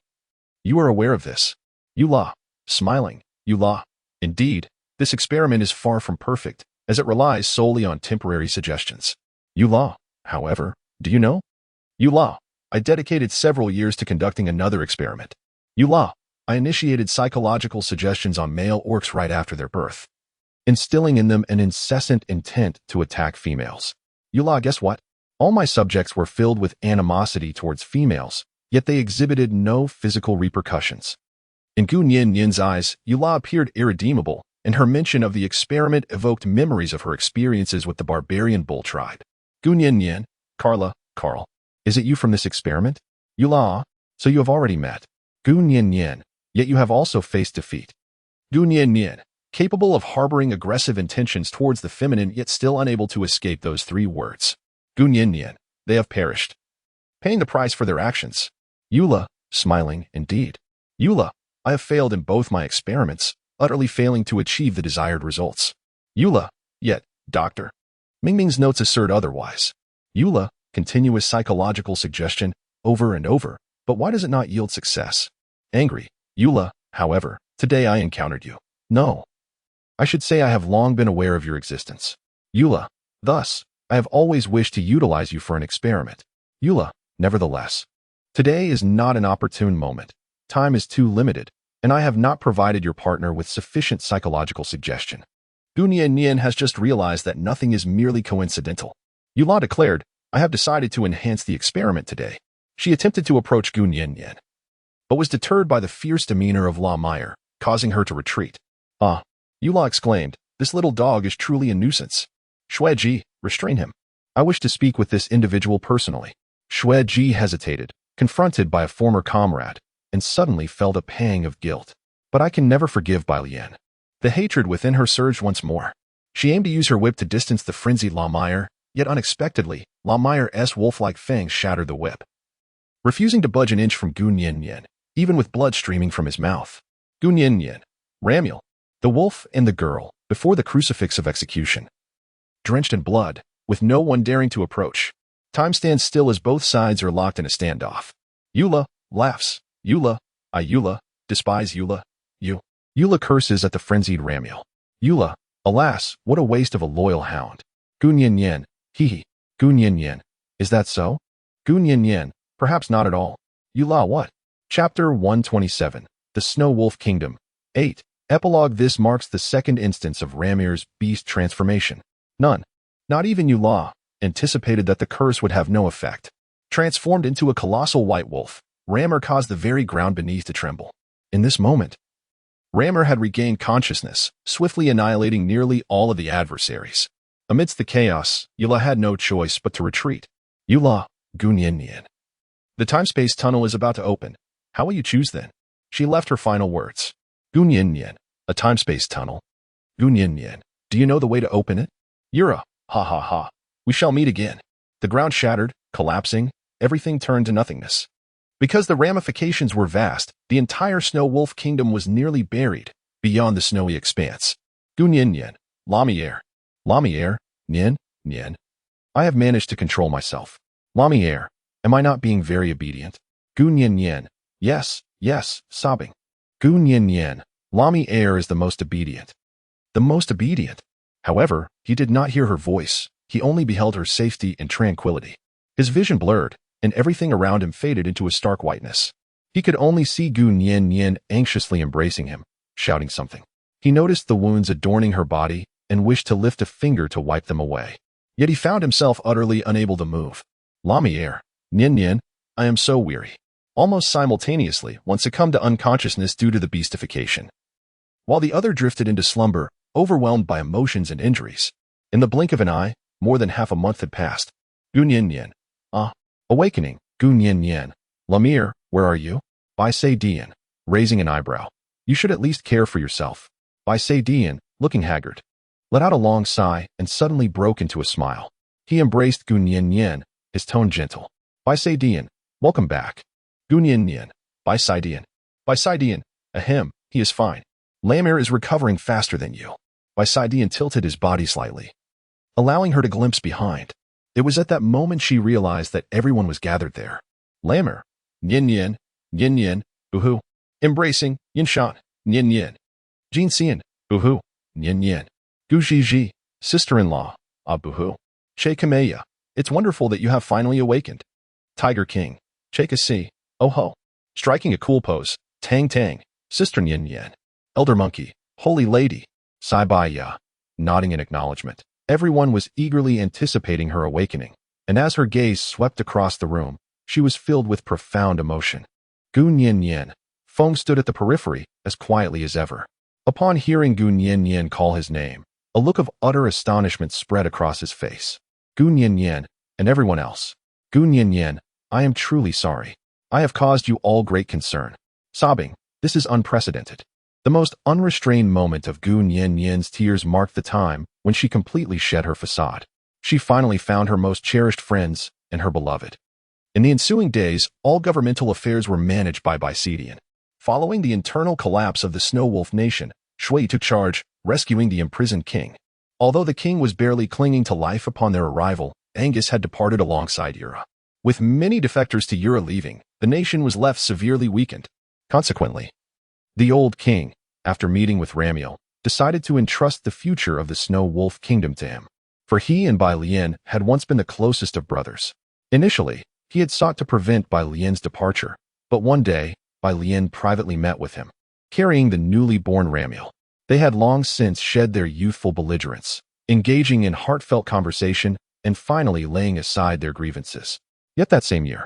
You are aware of this. Yula, smiling. Yula, indeed, this experiment is far from perfect, as it relies solely on temporary suggestions. Yula, however, do you know? Yula, I dedicated several years to conducting another experiment. Yula, I initiated psychological suggestions on male orcs right after their birth, instilling in them an incessant intent to attack females. Yula, guess what? All my subjects were filled with animosity towards females, yet they exhibited no physical repercussions. In Gu Nianyan's eyes, Yula appeared irredeemable, and her mention of the experiment evoked memories of her experiences with the barbarian bull tribe. Gu Nianyan, Carl, is it you from this experiment? Yula, so you have already met. Gu Nianyan, yet you have also faced defeat. Gu Nianyan, capable of harboring aggressive intentions towards the feminine yet still unable to escape those three words. Gu Nianyan, they have perished, paying the price for their actions. Yula, smiling, indeed. Yula, I have failed in both my experiments, utterly failing to achieve the desired results. Yula, yet, Doctor. Mingming's notes assert otherwise. Yula, continuous psychological suggestion, over and over, but why does it not yield success? Angry. Yula, however, today I encountered you. No. I should say I have long been aware of your existence. Yula, thus, I have always wished to utilize you for an experiment. Yula, nevertheless, today is not an opportune moment. Time is too limited, and I have not provided your partner with sufficient psychological suggestion. Gu Nianyan has just realized that nothing is merely coincidental. Yula declared, I have decided to enhance the experiment today. She attempted to approach Gu Nianyan, but was deterred by the fierce demeanor of La Meyer, causing her to retreat. Ah, Yula exclaimed, this little dog is truly a nuisance. Shueji, restrain him. I wish to speak with this individual personally. Shueji hesitated, confronted by a former comrade, and suddenly felt a pang of guilt. But I can never forgive Bai Lian. The hatred within her surged once more. She aimed to use her whip to distance the frenzied La Meyer, yet unexpectedly, La Meyer's wolf-like fangs shattered the whip. Refusing to budge an inch from Gu Nianyan, even with blood streaming from his mouth. Gu Nianyan, Ramiel, the wolf and the girl, before the crucifix of execution. Drenched in blood, with no one daring to approach. Time stands still as both sides are locked in a standoff. Yula laughs. Yula, I Yula, despise Yula, you. Yula curses at the frenzied Ramiel. Yula, alas, what a waste of a loyal hound. Gu Nianyan, hee. Gu Nianyan, is that so? Gu Nianyan, perhaps not at all. Yula what? Chapter 127, The Snow Wolf Kingdom. 8. Epilogue. This marks the second instance of Ramir's beast transformation. None, not even Yula, anticipated that the curse would have no effect. Transformed into a colossal white wolf, Rammer caused the very ground beneath to tremble. In this moment, Rammer had regained consciousness, swiftly annihilating nearly all of the adversaries. Amidst the chaos, Yula had no choice but to retreat. Yula, Gu Nianyan. The time-space tunnel is about to open. How will you choose then? She left her final words. Gu Nianyan, a time-space tunnel. Gu Nianyan, do you know the way to open it? Yura, ha ha ha. We shall meet again. The ground shattered, collapsing, everything turned to nothingness. Because the ramifications were vast, the entire Snow Wolf Kingdom was nearly buried, beyond the snowy expanse. Gu Nianyan, Lamier. Lamier, Nian. I have managed to control myself. Lamier, am I not being very obedient? Gu Nianyan, yes, sobbing. Gu Nianyan, Lamier is the most obedient. The most obedient. However, he did not hear her voice. He only beheld her safety and tranquility. His vision blurred, and everything around him faded into a stark whiteness. He could only see Gu Nianyan anxiously embracing him, shouting something. He noticed the wounds adorning her body and wished to lift a finger to wipe them away. Yet he found himself utterly unable to move. Lamier, Nian, I am so weary. Almost simultaneously, one succumbed to unconsciousness due to the beastification, while the other drifted into slumber, overwhelmed by emotions and injuries. In the blink of an eye, more than half a month had passed. Gu Nianyan. Awakening. Gu Nianyan. Lamir, where are you? Bai Se Dian, raising an eyebrow. You should at least care for yourself. Bai Se Dian, looking haggard, let out a long sigh and suddenly broke into a smile. He embraced Gu Nianyan, his tone gentle. Bai Se Dian, welcome back. Gu Nianyan. Bai Se Dian. By Sidian, ahem, he is fine. Lamir is recovering faster than you. By Sidian tilted his body slightly, allowing her to glimpse behind. It was at that moment she realized that everyone was gathered there. Lamir, Yin Yin, Yin Yin, Boohoo. Embracing, Yin Shan, Yin Yin. Jin Xian, Boohoo, Yin Yin. Gu Zhi, sister-in-law, Boohoo. Che Kameya, it's wonderful that you have finally awakened. Tiger King, Che Kasi, oh ho. Striking a cool pose, Tang Tang, sister Yin Yin. Elder Monkey, Holy Lady, Sai Bai Ya, nodding in acknowledgement. Everyone was eagerly anticipating her awakening, and as her gaze swept across the room, she was filled with profound emotion. Gun Yin Yin. Feng stood at the periphery, as quietly as ever. Upon hearing Gun Yin Yin call his name, a look of utter astonishment spread across his face. Gun Yin Yin, and everyone else. Gun Yin Yin, I am truly sorry. I have caused you all great concern. Sobbing, this is unprecedented. The most unrestrained moment of Gun Yin Yin's tears marked the time when she completely shed her facade. She finally found her most cherished friends and her beloved. In the ensuing days, all governmental affairs were managed by Sidian. Following the internal collapse of the Snow Wolf Nation, Shui took charge, rescuing the imprisoned king. Although the king was barely clinging to life upon their arrival, Angus had departed alongside Yura. With many defectors to Yura leaving, the nation was left severely weakened. Consequently, the old king, after meeting with Ramiel, decided to entrust the future of the Snow Wolf Kingdom to him. For he and Bai Lian had once been the closest of brothers. Initially, he had sought to prevent Bai Lian's departure, but one day, Bai Lian privately met with him, carrying the newly born Ramiel. They had long since shed their youthful belligerence, engaging in heartfelt conversation and finally laying aside their grievances. Yet that same year,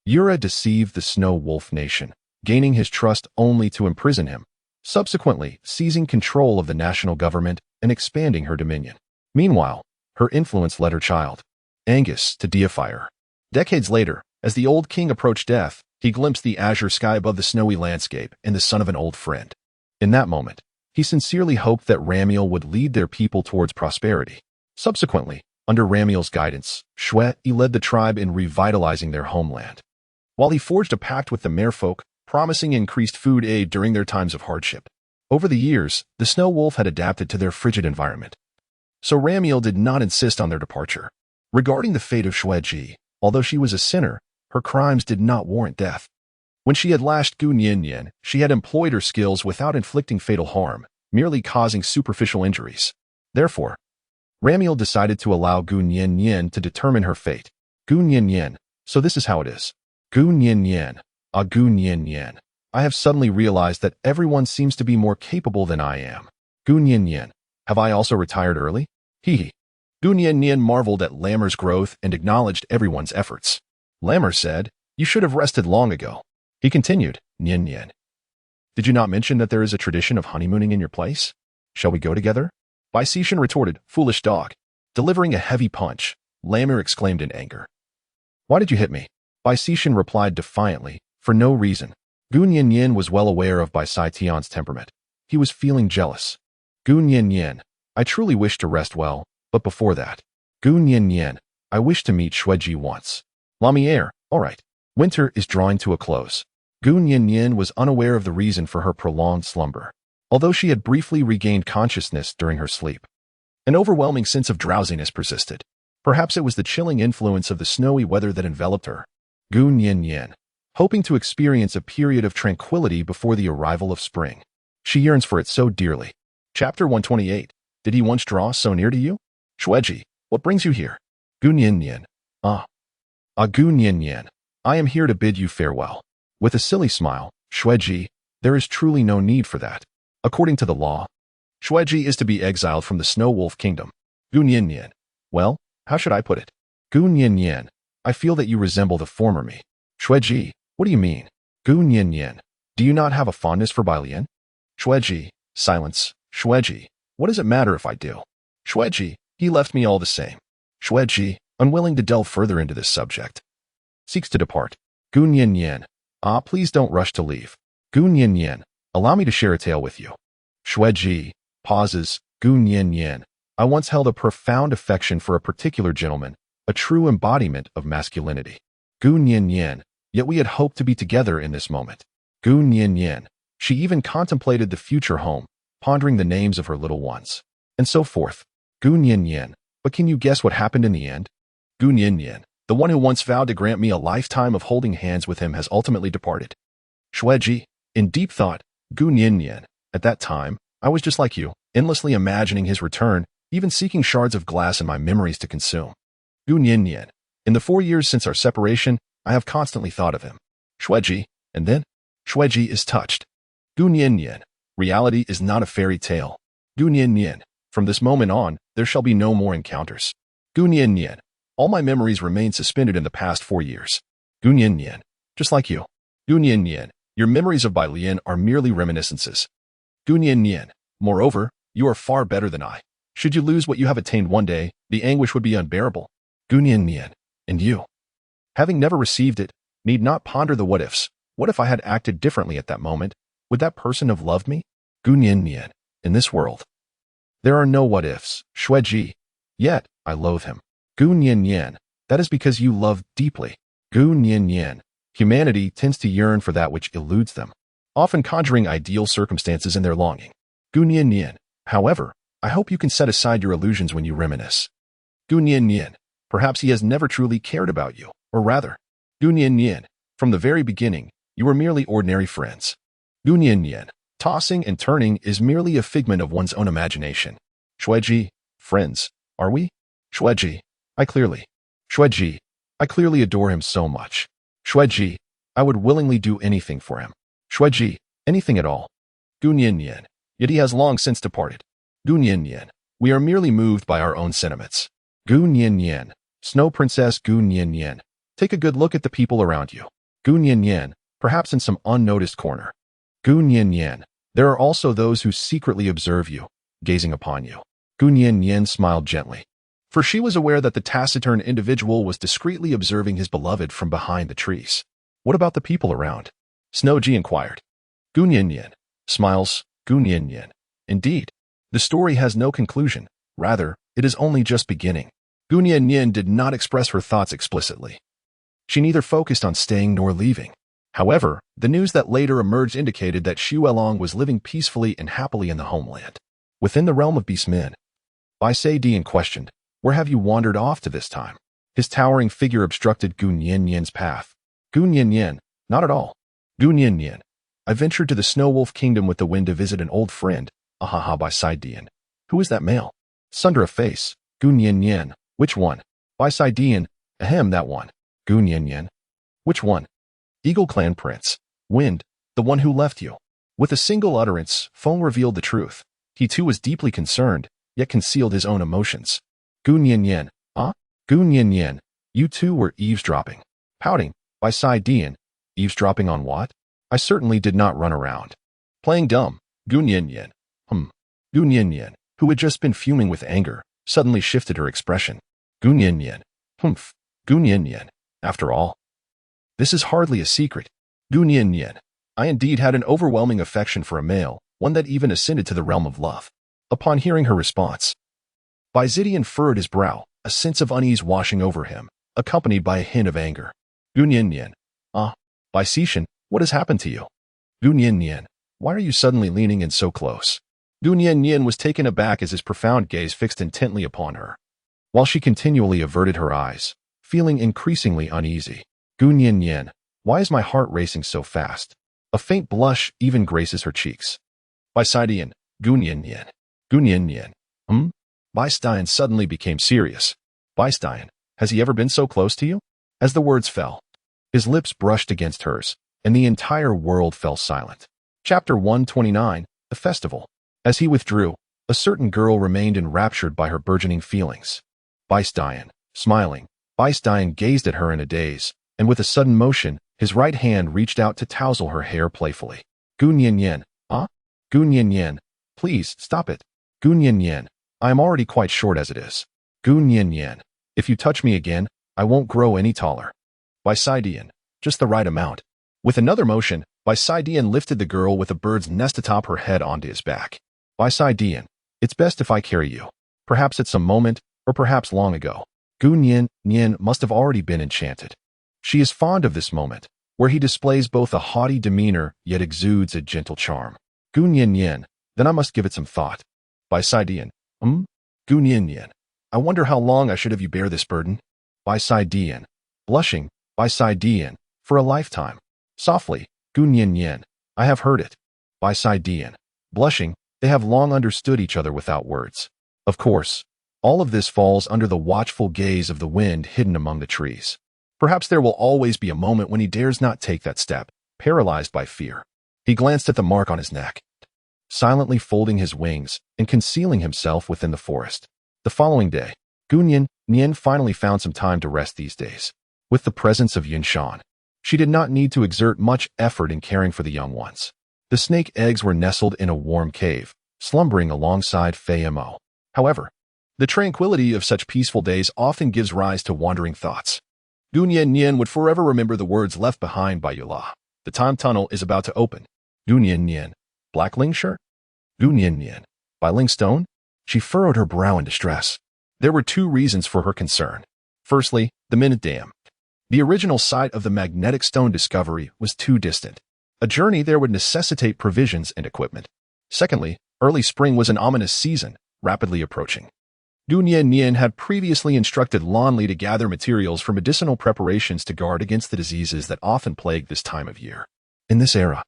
Yura deceived the Snow Wolf Nation, gaining his trust only to imprison him, subsequently seizing control of the national government and expanding her dominion. Meanwhile, her influence led her child, Angus, to deify her. Decades later, as the old king approached death, he glimpsed the azure sky above the snowy landscape and the son of an old friend. In that moment, he sincerely hoped that Ramiel would lead their people towards prosperity. Subsequently, under Ramiel's guidance, Shui led the tribe in revitalizing their homeland. While he forged a pact with the merfolk, promising increased food aid during their times of hardship. Over the years, the Snow Wolf had adapted to their frigid environment. So Ramiel did not insist on their departure. Regarding the fate of Shui, although she was a sinner, her crimes did not warrant death. When she had lashed Gun Yin Yin, she had employed her skills without inflicting fatal harm, merely causing superficial injuries. Therefore, Ramiel decided to allow Gun Yin Yin to determine her fate. Gun Yin Yin, so this is how it is. Gun Yin Yin, Gun Yin Yin. I have suddenly realized that everyone seems to be more capable than I am. Gun Yin Yin, have I also retired early? Hee. Gun Yin Yin marveled at Lamir's growth and acknowledged everyone's efforts. Lamir said, you should have rested long ago. He continued, Yin Yin. Did you not mention that there is a tradition of honeymooning in your place? Shall we go together? Sishan retorted, foolish dog. Delivering a heavy punch, Lamir exclaimed in anger. Why did you hit me? Sishan replied defiantly, for no reason. Gun Yin Yin was well aware of Sai Tian's temperament. He was feeling jealous. Gun Yin Yin, I truly wish to rest well, but before that, Gun Yin Yin, I wish to meet Shuiji once. Lamiere, all right. Winter is drawing to a close. Gun Yin Yin was unaware of the reason for her prolonged slumber, although she had briefly regained consciousness during her sleep. An overwhelming sense of drowsiness persisted. Perhaps it was the chilling influence of the snowy weather that enveloped her. Gun Yin Yin, hoping to experience a period of tranquility before the arrival of spring. She yearns for it so dearly. Chapter 128. Did he once draw so near to you? Shuiji, what brings you here? Gun Yin Yin. Gun Yin Yin. I am here to bid you farewell. With a silly smile, Shuiji, there is truly no need for that. According to the law, Shuiji is to be exiled from the Snow Wolf Kingdom. Gun Yin Yin. Well, how should I put it? Gun Yin Yin. I feel that you resemble the former me. Shuiji, what do you mean? Gun Yin Yin. Do you not have a fondness for Bai Lian? Shuiji, silence. Shuiji, what does it matter if I do? Shuiji, he left me all the same. Shuiji, unwilling to delve further into this subject, seeks to depart. Gun Yin Yin. Please don't rush to leave. Gun Yin Yin. Allow me to share a tale with you. Shuiji pauses. Gun Yin Yin. I once held a profound affection for a particular gentleman, a true embodiment of masculinity. Gun Yin Yin. Yet we had hoped to be together in this moment. Gu Nian Yin. She even contemplated the future home, pondering the names of her little ones, and so forth. Gu Nian Yin. But can you guess what happened in the end? Gu Nian Yin, the one who once vowed to grant me a lifetime of holding hands with him, has ultimately departed. Shueji. In deep thought, Gu Nian Yin. At that time, I was just like you, endlessly imagining his return, even seeking shards of glass in my memories to consume. Gu Nian Yin. In the 4 years since our separation, I have constantly thought of him. Shueji. And then? Shueji is touched. Gu Nian Yin. Reality is not a fairy tale. Gu Nian Yin. From this moment on, there shall be no more encounters. Gu Nian Yin. All my memories remain suspended in the past 4 years. Gu Nian Yin. Just like you. Gu Nian Yin. Your memories of Bai Lian are merely reminiscences. Gu Nian Yin. Moreover, you are far better than I. Should you lose what you have attained one day, the anguish would be unbearable. Gu Nian Yin. And you, having never received it, need not ponder the what-ifs. What if I had acted differently at that moment? Would that person have loved me? Gu Nian Yin. In this world, there are no what-ifs, Shueji. Yet, I loathe him. Gu Nian Yin. That is because you love deeply. Gu Nian Yin. Humanity tends to yearn for that which eludes them, often conjuring ideal circumstances in their longing. Gu Nian Yin. However, I hope you can set aside your illusions when you reminisce. Gu Nian Yin. Perhaps he has never truly cared about you, or rather, Gu Nian Yin. From the very beginning, you were merely ordinary friends. Gu Nian Yin. Tossing and turning is merely a figment of one's own imagination. Shueji. Friends, are we? Shueji. Shueji. I clearly adore him so much. Shueji. I would willingly do anything for him. Shueji. Anything at all. Gu Nian Yin. Yet he has long since departed. Gu Nian Yin. We are merely moved by our own sentiments. Gu Nian Yin. Snow Princess Gu Nian Yin. Take a good look at the people around you. Gu Nian Yin. Perhaps in some unnoticed corner. Gu Nian Yin. There are also those who secretly observe you, gazing upon you. Gu Nian Yin smiled gently, for she was aware that the taciturn individual was discreetly observing his beloved from behind the trees. What about the people around? Snowji inquired. Gu Nian Yin. Smiles. Gu Nian Yin. Indeed. The story has no conclusion. Rather, it is only just beginning. Gu Nian Yin did not express her thoughts explicitly. She neither focused on staying nor leaving. However, the news that later emerged indicated that Xu Elong was living peacefully and happily in the homeland, within the realm of beast men. Bai Dian questioned, "Where have you wandered off to this time?" His towering figure obstructed Gu Nian Yin's path. Gu Nian Yin. Not at all. Gu Nian Yin. I ventured to the Snow Wolf Kingdom with the wind to visit an old friend. Ahaha. Bai Dian. Who is that male? Sunder a face. Gu Nian Yin. Which one? Bai Dian. Ahem, that one. Gu Nian Yin. Which one? Eagle Clan Prince. Wind. The one who left you. With a single utterance, Feng revealed the truth. He too was deeply concerned, yet concealed his own emotions. Gu Nian Yin. Ah? Gu Nian Yin. You two were eavesdropping. Pouting. Bai Dian. Eavesdropping on what? I certainly did not run around playing dumb. Gu Nian Yin. Gu Nian Yin, who had just been fuming with anger, suddenly shifted her expression. Gu Nian Yin. Gu Nian Yin. After all, this is hardly a secret. Gu Nian Yin. I indeed had an overwhelming affection for a male, one that even ascended to the realm of love. Upon hearing her response, Bai Zidian furrowed his brow, a sense of unease washing over him, accompanied by a hint of anger. Gu Nian Yin. Ah, Bai Xishan, what has happened to you? Gu Nian Yin. Why are you suddenly leaning in so close? Gu Nian Yin was taken aback as his profound gaze fixed intently upon her, while she continually averted her eyes, feeling increasingly uneasy. Gu Nian Yin. Why is my heart racing so fast? A faint blush even graces her cheeks. Bai Dian. Gu Nian Yin. Gu Nian Yin. Bai Dian suddenly became serious. Bai Dian. Has he ever been so close to you? As the words fell, his lips brushed against hers, and the entire world fell silent. Chapter 129. The Festival. As he withdrew, a certain girl remained enraptured by her burgeoning feelings. Bai Dian. Smiling, Bai Dian gazed at her in a daze, and with a sudden motion, his right hand reached out to touzle her hair playfully. Gu Nian Yin. Ah? Gu Nian Yin. Please, stop it. Gu Nian Yin. I am already quite short as it is. Gu Nian Yin. If you touch me again, I won't grow any taller. Bai Dian. Just the right amount. With another motion, Bai Dian lifted the girl with a bird's nest atop her head onto his back. Bai Dian. It's best if I carry you. Perhaps at some moment, or perhaps long ago. Gu Nian Yin must have already been enchanted. She is fond of this moment, where he displays both a haughty demeanor yet exudes a gentle charm. Gun Yin Yin, then I must give it some thought. By Sidian. Gun Yin Yin. I wonder how long I should have you bear this burden. By Sidian. Blushing. By Sidian. For a lifetime. Softly. Gun Yin Yin. I have heard it. By Sidian. Blushing. They have long understood each other without words. Of course, all of this falls under the watchful gaze of the wind hidden among the trees. Perhaps there will always be a moment when he dares not take that step, paralyzed by fear. He glanced at the mark on his neck, silently folding his wings and concealing himself within the forest. The following day, Gun Yin Nian finally found some time to rest these days. With the presence of Yin Shan, she did not need to exert much effort in caring for the young ones. The snake eggs were nestled in a warm cave, slumbering alongside Fei Mo. However, the tranquility of such peaceful days often gives rise to wandering thoughts. Gun Yin Nian would forever remember the words left behind by Yula. The time tunnel is about to open. Gun Yin Nian. Black Ling shirt? Gun Yin Nian. By Ling Stone? She furrowed her brow in distress. There were two reasons for her concern. Firstly, the Minute Dam. The original site of the magnetic stone discovery was too distant. A journey there would necessitate provisions and equipment. Secondly, early spring was an ominous season, rapidly approaching. Gun Yin Nian had previously instructed Lan Li to gather materials for medicinal preparations to guard against the diseases that often plague this time of year. In this era,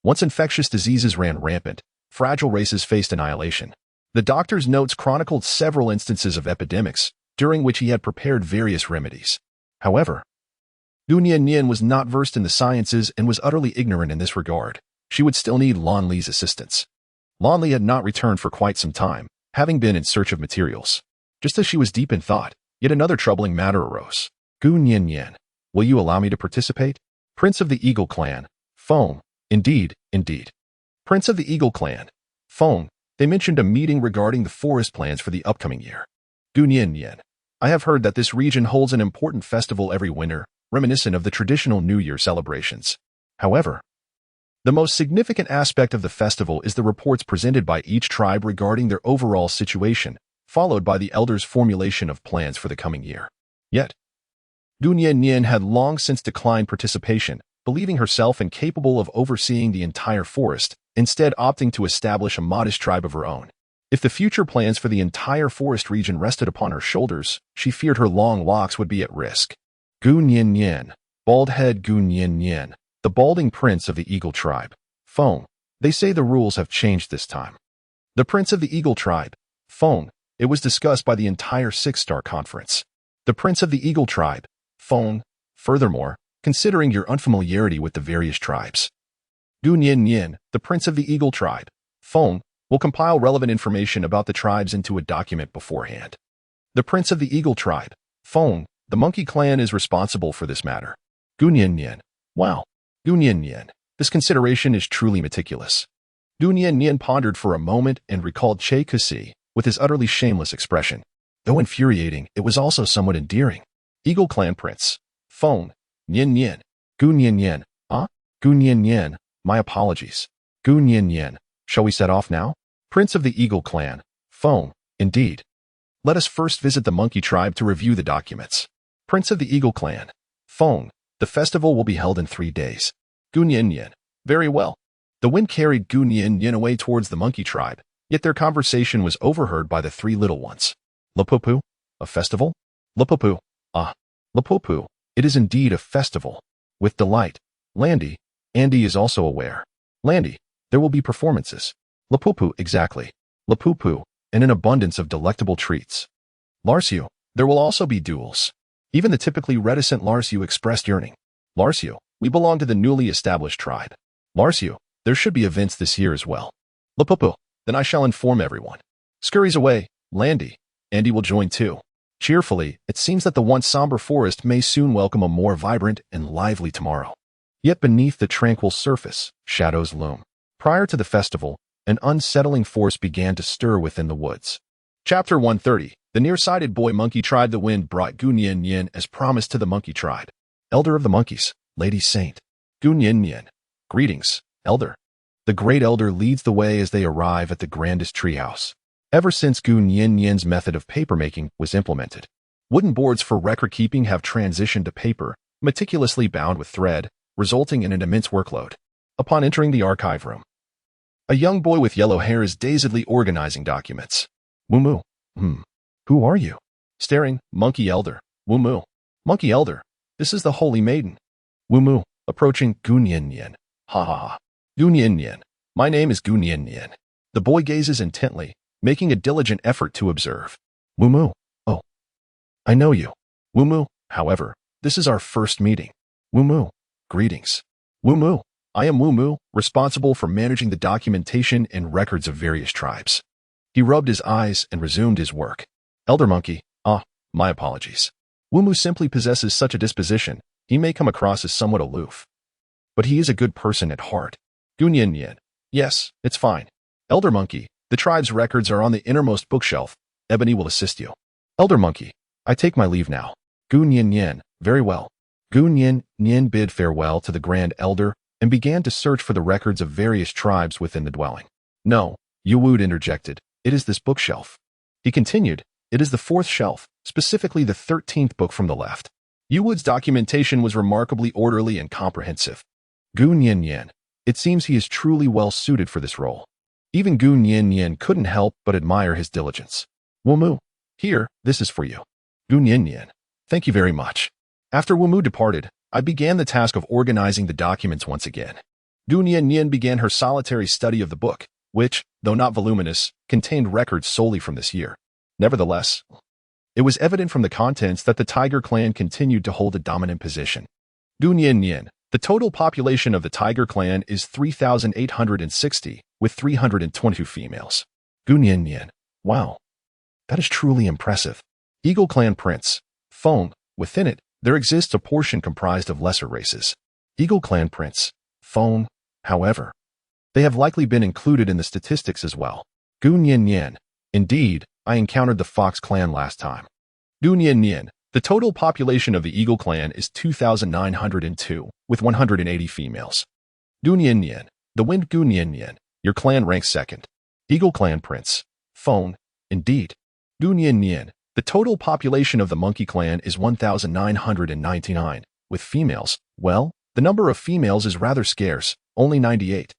once infectious diseases ran rampant, fragile races faced annihilation. The doctor's notes chronicled several instances of epidemics, during which he had prepared various remedies. However, Gun Yin Nian was not versed in the sciences and was utterly ignorant in this regard. She would still need Lan Li's assistance. Lan Li had not returned for quite some time, having been in search of materials. Just as she was deep in thought, yet another troubling matter arose. Gun Yin Yin, will you allow me to participate? Prince of the Eagle Clan. Feng. Indeed. Prince of the Eagle Clan. Feng. They mentioned a meeting regarding the forest plans for the upcoming year. Gun Yin Yin. I have heard that this region holds an important festival every winter, reminiscent of the traditional New Year celebrations. However, the most significant aspect of the festival is the reports presented by each tribe regarding their overall situation, followed by the elders' formulation of plans for the coming year. Yet, Gun Yin Nian had long since declined participation, believing herself incapable of overseeing the entire forest, instead opting to establish a modest tribe of her own. If the future plans for the entire forest region rested upon her shoulders, she feared her long locks would be at risk. Gun Yin Yin, bald head Gun Yin Yin, the balding prince of the Eagle tribe. Feng. They say the rules have changed this time. The prince of the Eagle tribe. Feng. It was discussed by the entire Six-Star Conference. The prince of the Eagle tribe. Feng. Furthermore, considering your unfamiliarity with the various tribes, Gun Yin Yin, the prince of the Eagle tribe. Feng. Will compile relevant information about the tribes into a document beforehand. The prince of the Eagle tribe. Feng. The monkey clan is responsible for this matter. Gun Yin Yin. Wow. Gun Yin Yin. This consideration is truly meticulous. Gun Yin Yin pondered for a moment and recalled Che Kusi, with his utterly shameless expression. Though infuriating, it was also somewhat endearing. Eagle Clan Prince. Feng. Yin Yin. Gun Yin Yin. Gun Yin Yin. My apologies. Gun Yin Yin. Shall we set off now? Prince of the Eagle Clan. Feng. Indeed. Let us first visit the monkey tribe to review the documents. Prince of the Eagle Clan. Feng. The festival will be held in 3 days. Gun Yin Yin. Very well. The wind carried Gun Yin Yin away towards the monkey tribe, yet their conversation was overheard by the 3 little ones. Lapupu? A festival? Lapupu. Lapupu. It is indeed a festival. With delight. Landy. Andy is also aware. Landy. There will be performances. Lapupu. Exactly. Lapupu. And an abundance of delectable treats. Larsiu. There will also be duels. Even the typically reticent Larsiu expressed yearning. Larsiu. We belong to the newly established tribe. Larsiu. There should be events this year as well. Lapupu. Then I shall inform everyone. Scurries away. Landy. Andy will join too. Cheerfully, it seems that the once somber forest may soon welcome a more vibrant and lively tomorrow. Yet beneath the tranquil surface, shadows loom. Prior to the festival, an unsettling force began to stir within the woods. Chapter 130. The nearsighted boy monkey tribe. The wind brought Gun Yin Yin as promised to the monkey tribe. Elder of the monkeys, Lady Saint. Gun Yin Yin. Greetings, Elder. The great elder leads the way as they arrive at the grandest treehouse. Ever since Gun Yin Yin's method of papermaking was implemented, wooden boards for record keeping have transitioned to paper, meticulously bound with thread, resulting in an immense workload. Upon entering the archive room, a young boy with yellow hair is dazedly organizing documents. Wumu. Who are you? Staring, Monkey Elder. Wumu. Monkey Elder. This is the Holy Maiden. Wumu. Approaching Gunyin. Ha ha ha. Gunyin. My name is Gunyin. The boy gazes intently, making a diligent effort to observe. Wumu. Oh. I know you. Wumu. However, this is our first meeting. Wumu. Greetings. Wumu. I am Wumu, responsible for managing the documentation and records of various tribes. He rubbed his eyes and resumed his work. Elder Monkey. My apologies. Wumu simply possesses such a disposition, he may come across as somewhat aloof. But he is a good person at heart. Gunyin. Yes, it's fine. Elder Monkey, the tribe's records are on the innermost bookshelf. Ebony will assist you. Elder Monkey, I take my leave now. Gunyin. Very well. Gunyin bid farewell to the Grand Elder and began to search for the records of various tribes within the dwelling. No, Yuwood interjected. It is this bookshelf. He continued. It is the fourth shelf, specifically the 13th book from the left. Yuwood's documentation was remarkably orderly and comprehensive. Gunyin. It seems he is truly well suited for this role. Even Gunyin couldn't help but admire his diligence. Wumu. Here, this is for you. Gunyin. Thank you very much. After Wumu departed, I began the task of organizing the documents once again. Gunyin began her solitary study of the book, which, though not voluminous, contained records solely from this year. Nevertheless, it was evident from the contents that the Tiger clan continued to hold a dominant position. Gunyin. The total population of the Tiger clan is 3,860, with 322 females. Gunyin. Wow. That is truly impressive. Eagle clan prince. Phone. Within it, there exists a portion comprised of lesser races. Eagle clan prince. Phone. However, they have likely been included in the statistics as well. Gunyin. Indeed, I encountered the Fox clan last time. Gunyin. The total population of the Eagle clan is 2,902, with 180 females. Gunyin. The Wind Gunyin. Your clan ranks second. Eagle clan prince. Phone. Indeed. Gunyin. The total population of the Monkey clan is 1,999, with females. Well, the number of females is rather scarce, only 98.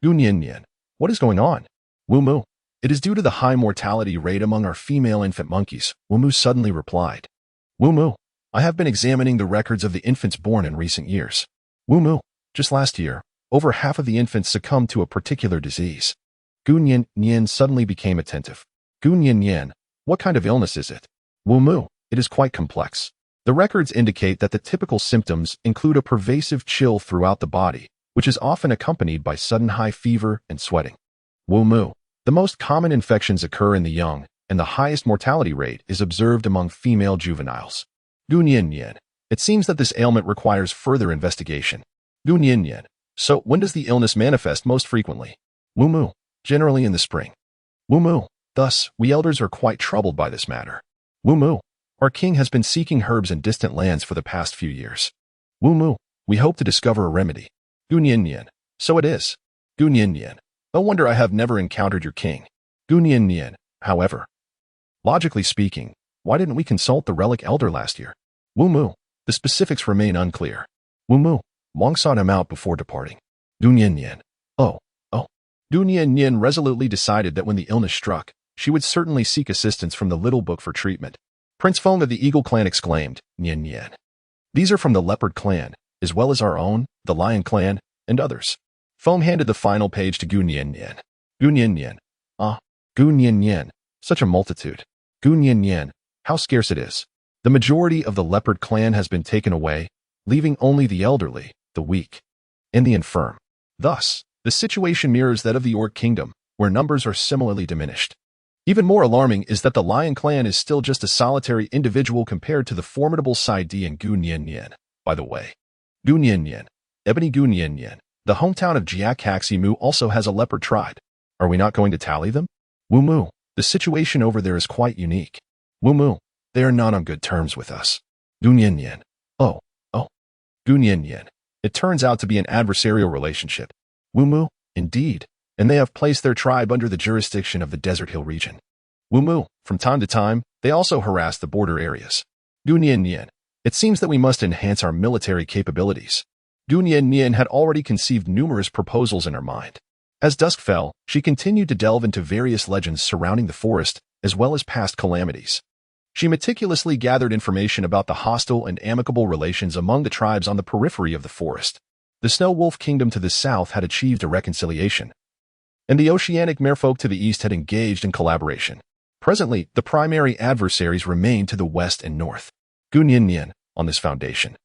Gunyin. What is going on? Wumu. It is due to the high mortality rate among our female infant monkeys, Wumu suddenly replied. Wumu. I have been examining the records of the infants born in recent years. Wumu. Just last year, over half of the infants succumbed to a particular disease. Gunyin suddenly became attentive. Gunyin. What kind of illness is it? Wumu. It is quite complex. The records indicate that the typical symptoms include a pervasive chill throughout the body, which is often accompanied by sudden high fever and sweating. Wumu. The most common infections occur in the young, and the highest mortality rate is observed among female juveniles. Gunyin. It seems that this ailment requires further investigation. Gunyin. So, when does the illness manifest most frequently? Wumu. Generally in the spring. Wumu. Thus, we elders are quite troubled by this matter. Wumu. Our king has been seeking herbs in distant lands for the past few years. Wumu. We hope to discover a remedy. Gunyin. So it is. Gunyin. No wonder I have never encountered your king. Gunyin. However, logically speaking, why didn't we consult the relic elder last year? Wumu. The specifics remain unclear. Wumu. Wang sought him out before departing. Gunyin. Oh. Gunyin resolutely decided that when the illness struck, she would certainly seek assistance from the little book for treatment. Prince Feng of the Eagle clan exclaimed, Nyin. These are from the Leopard clan, as well as our own, the Lion clan, and others. Foam handed the final page to Gunyin. Gunyin. Gunyin. Such a multitude. Gunyin. How scarce it is. The majority of the Leopard clan has been taken away, leaving only the elderly, the weak, and the infirm. Thus, the situation mirrors that of the Orc Kingdom, where numbers are similarly diminished. Even more alarming is that the Lion clan is still just a solitary individual compared to the formidable Saidi and Gunyin. By the way, Gunyin, Ebony Gunyin, the hometown of Jiakaximu also has a leopard tribe. Are we not going to tally them? Wumu, the situation over there is quite unique. Wumu, they are not on good terms with us. Gunyin. Oh. Gunyin. It turns out to be an adversarial relationship. Wumu, indeed, and they have placed their tribe under the jurisdiction of the Desert Hill region. Wumu, from time to time, they also harass the border areas. Gunyin. It seems that we must enhance our military capabilities. Gu Nian had already conceived numerous proposals in her mind. As dusk fell, she continued to delve into various legends surrounding the forest, as well as past calamities. She meticulously gathered information about the hostile and amicable relations among the tribes on the periphery of the forest. The Snow Wolf Kingdom to the south had achieved a reconciliation, and the Oceanic Merfolk to the east had engaged in collaboration. Presently, the primary adversaries remained to the west and north. Gu Nian, on this foundation,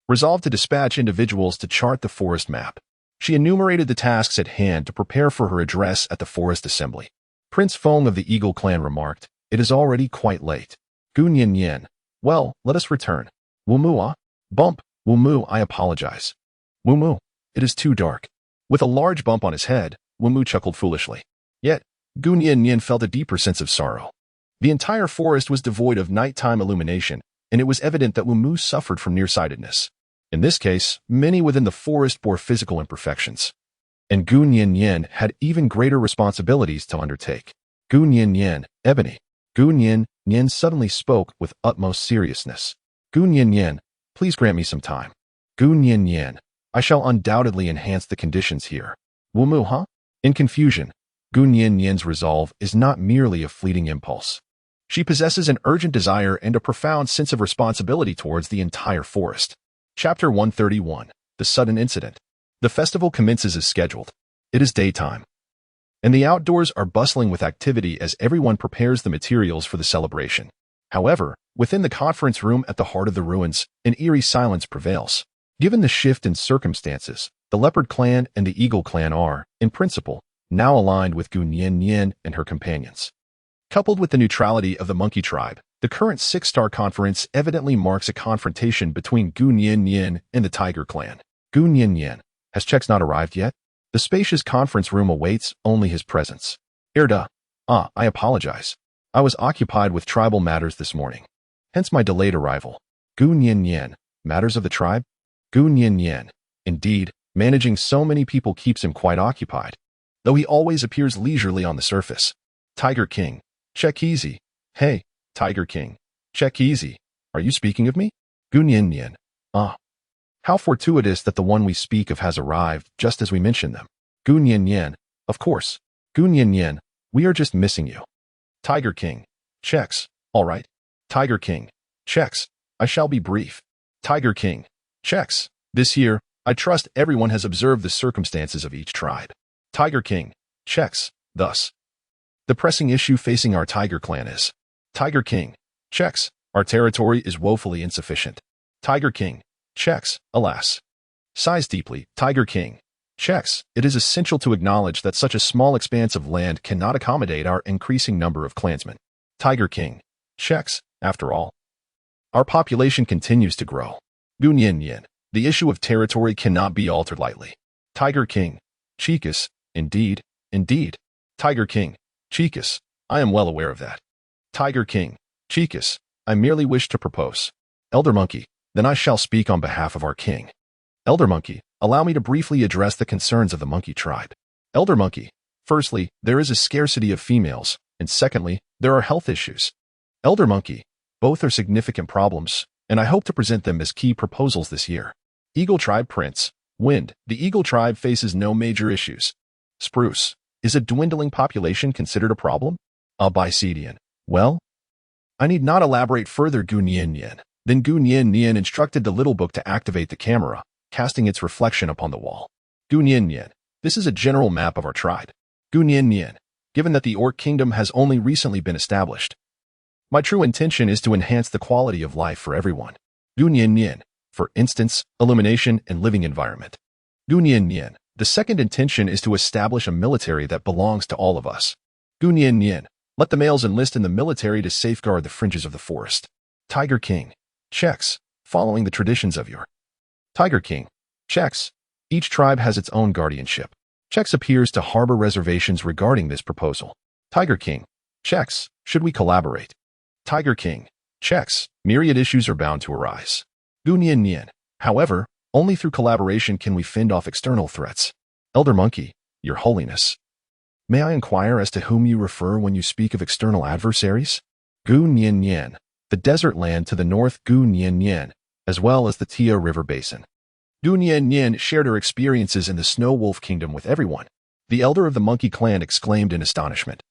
resolved to dispatch individuals to chart the forest map. She enumerated the tasks at hand to prepare for her address at the forest assembly. Prince Feng of the Eagle clan remarked, "It is already quite late." Gu Nian, "Well, let us return." Wumu, bump. Wumu, I apologize. Wumu, it is too dark. With a large bump on his head, Wumu chuckled foolishly. Yet, Gu Nian felt a deeper sense of sorrow. The entire forest was devoid of nighttime illumination, and it was evident that Wumu suffered from nearsightedness. In this case, many within the forest bore physical imperfections, and Gu Nian had even greater responsibilities to undertake. Gu Nian, Ebony. Gu Nian suddenly spoke with utmost seriousness. Gu Nian, please grant me some time. Gu Nian, I shall undoubtedly enhance the conditions here. Wumu, huh? In confusion, Gu Nian's resolve is not merely a fleeting impulse. She possesses an urgent desire and a profound sense of responsibility towards the entire forest. Chapter 131. The Sudden Incident. The festival commences as scheduled. It is daytime, and the outdoors are bustling with activity as everyone prepares the materials for the celebration. However, within the conference room at the heart of the ruins, an eerie silence prevails. Given the shift in circumstances, the Leopard clan and the Eagle clan are, in principle, now aligned with Gu Nian and her companions. Coupled with the neutrality of the Monkey tribe, the current six-star conference evidently marks a confrontation between Gu Nian and the Tiger clan. Gu Nian, has Chex not arrived yet? The spacious conference room awaits only his presence. Erda, I apologize. I was occupied with tribal matters this morning, hence my delayed arrival. Gu Nian, matters of the tribe? Gu Nian, indeed, managing so many people keeps him quite occupied, though he always appears leisurely on the surface. Tiger King, check easy. Hey, Tiger King, check easy. Are you speaking of me? Gu Nian, how fortuitous that the one we speak of has arrived just as we mention them. Gu Nian, of course. Gu Nian, we are just missing you. Tiger King, Chex, all right. Tiger King, Chex, I shall be brief. Tiger King, Chex, this year, I trust everyone has observed the circumstances of each tribe. Tiger King, Chex, thus. The pressing issue facing our Tiger clan is, Tiger King, Chex, our territory is woefully insufficient. Tiger King, Chex, alas. Sighs deeply, Tiger King, Chex, it is essential to acknowledge that such a small expanse of land cannot accommodate our increasing number of clansmen. Tiger King, Chex, after all, our population continues to grow. Gu Nian, the issue of territory cannot be altered lightly. Tiger King, Chicas, indeed. Tiger King, Chicas, I am well aware of that. Tiger King, Chicas, I merely wish to propose. Elder Monkey, then I shall speak on behalf of our king. Elder Monkey, allow me to briefly address the concerns of the Monkey tribe. Elder Monkey, firstly, there is a scarcity of females, and secondly, there are health issues. Elder Monkey, both are significant problems, and I hope to present them as key proposals this year. Eagle Tribe Prince, Wind, the Eagle Tribe faces no major issues. Spruce, is a dwindling population considered a problem? Obsidian, well, I need not elaborate further. Gu Nian. Then Gu Nian instructed the little book to activate the camera, casting its reflection upon the wall. Gu Nian, this is a general map of our tribe. Gu Nian, given that the Orc Kingdom has only recently been established, my true intention is to enhance the quality of life for everyone. Gu Nian, for instance, illumination and living environment. Gu Nian, the second intention is to establish a military that belongs to all of us. Gu Nian, let the males enlist in the military to safeguard the fringes of the forest. Tiger King, Chex, following the traditions of your Tiger King, Chex, each tribe has its own guardianship. Chex appears to harbor reservations regarding this proposal. Tiger King, Chex, should we collaborate? Tiger King, Chex, myriad issues are bound to arise. Gu Nian, however, only through collaboration can we fend off external threats. Elder Monkey, Your Holiness, may I inquire as to whom you refer when you speak of external adversaries? Gu Nian, the desert land to the north. Gu Nian, as well as the Tia River Basin. Gu Nian shared her experiences in the Snow Wolf Kingdom with everyone. The elder of the monkey clan exclaimed in astonishment.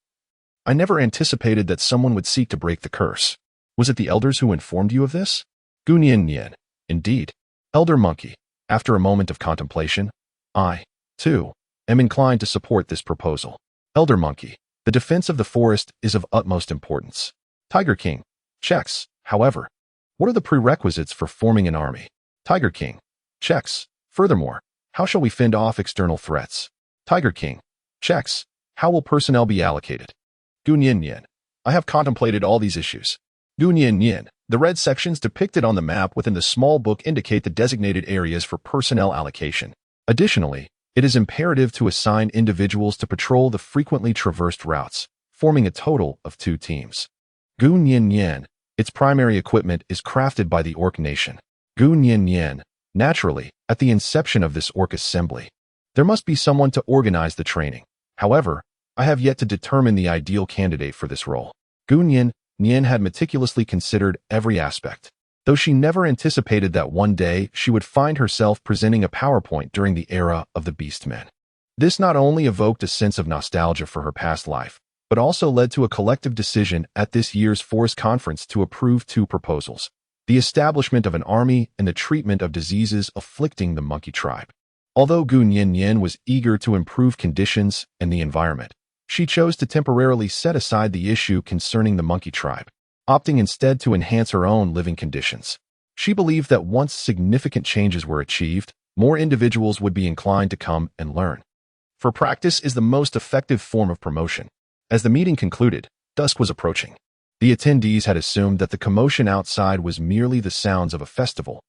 I never anticipated that someone would seek to break the curse. Was it the elders who informed you of this? Gu Nian. Indeed. Elder Monkey. After a moment of contemplation, I, too, am inclined to support this proposal. Elder Monkey. The defense of the forest is of utmost importance. Tiger King. Checks. However, what are the prerequisites for forming an army? Tiger King. Checks. Furthermore, how shall we fend off external threats? Tiger King. Checks. How will personnel be allocated? Gu Nian. I have contemplated all these issues. Gu Nian. The red sections depicted on the map within the small book indicate the designated areas for personnel allocation. Additionally, it is imperative to assign individuals to patrol the frequently traversed routes, forming a total of 2 teams. Gu Nian. Its primary equipment is crafted by the Orc Nation. Gu Nian. Naturally, at the inception of this Orc assembly, there must be someone to organize the training. However, I have yet to determine the ideal candidate for this role. Gu Nian had meticulously considered every aspect, though she never anticipated that one day she would find herself presenting a PowerPoint during the era of the Beastmen. This not only evoked a sense of nostalgia for her past life, but also led to a collective decision at this year's Forest Conference to approve 2 proposals: the establishment of an army and the treatment of diseases afflicting the monkey tribe. Although Gu Nian was eager to improve conditions and the environment, she chose to temporarily set aside the issue concerning the monkey tribe, opting instead to enhance her own living conditions. She believed that once significant changes were achieved, more individuals would be inclined to come and learn. For practice is the most effective form of promotion. As the meeting concluded, dusk was approaching. The attendees had assumed that the commotion outside was merely the sounds of a festival,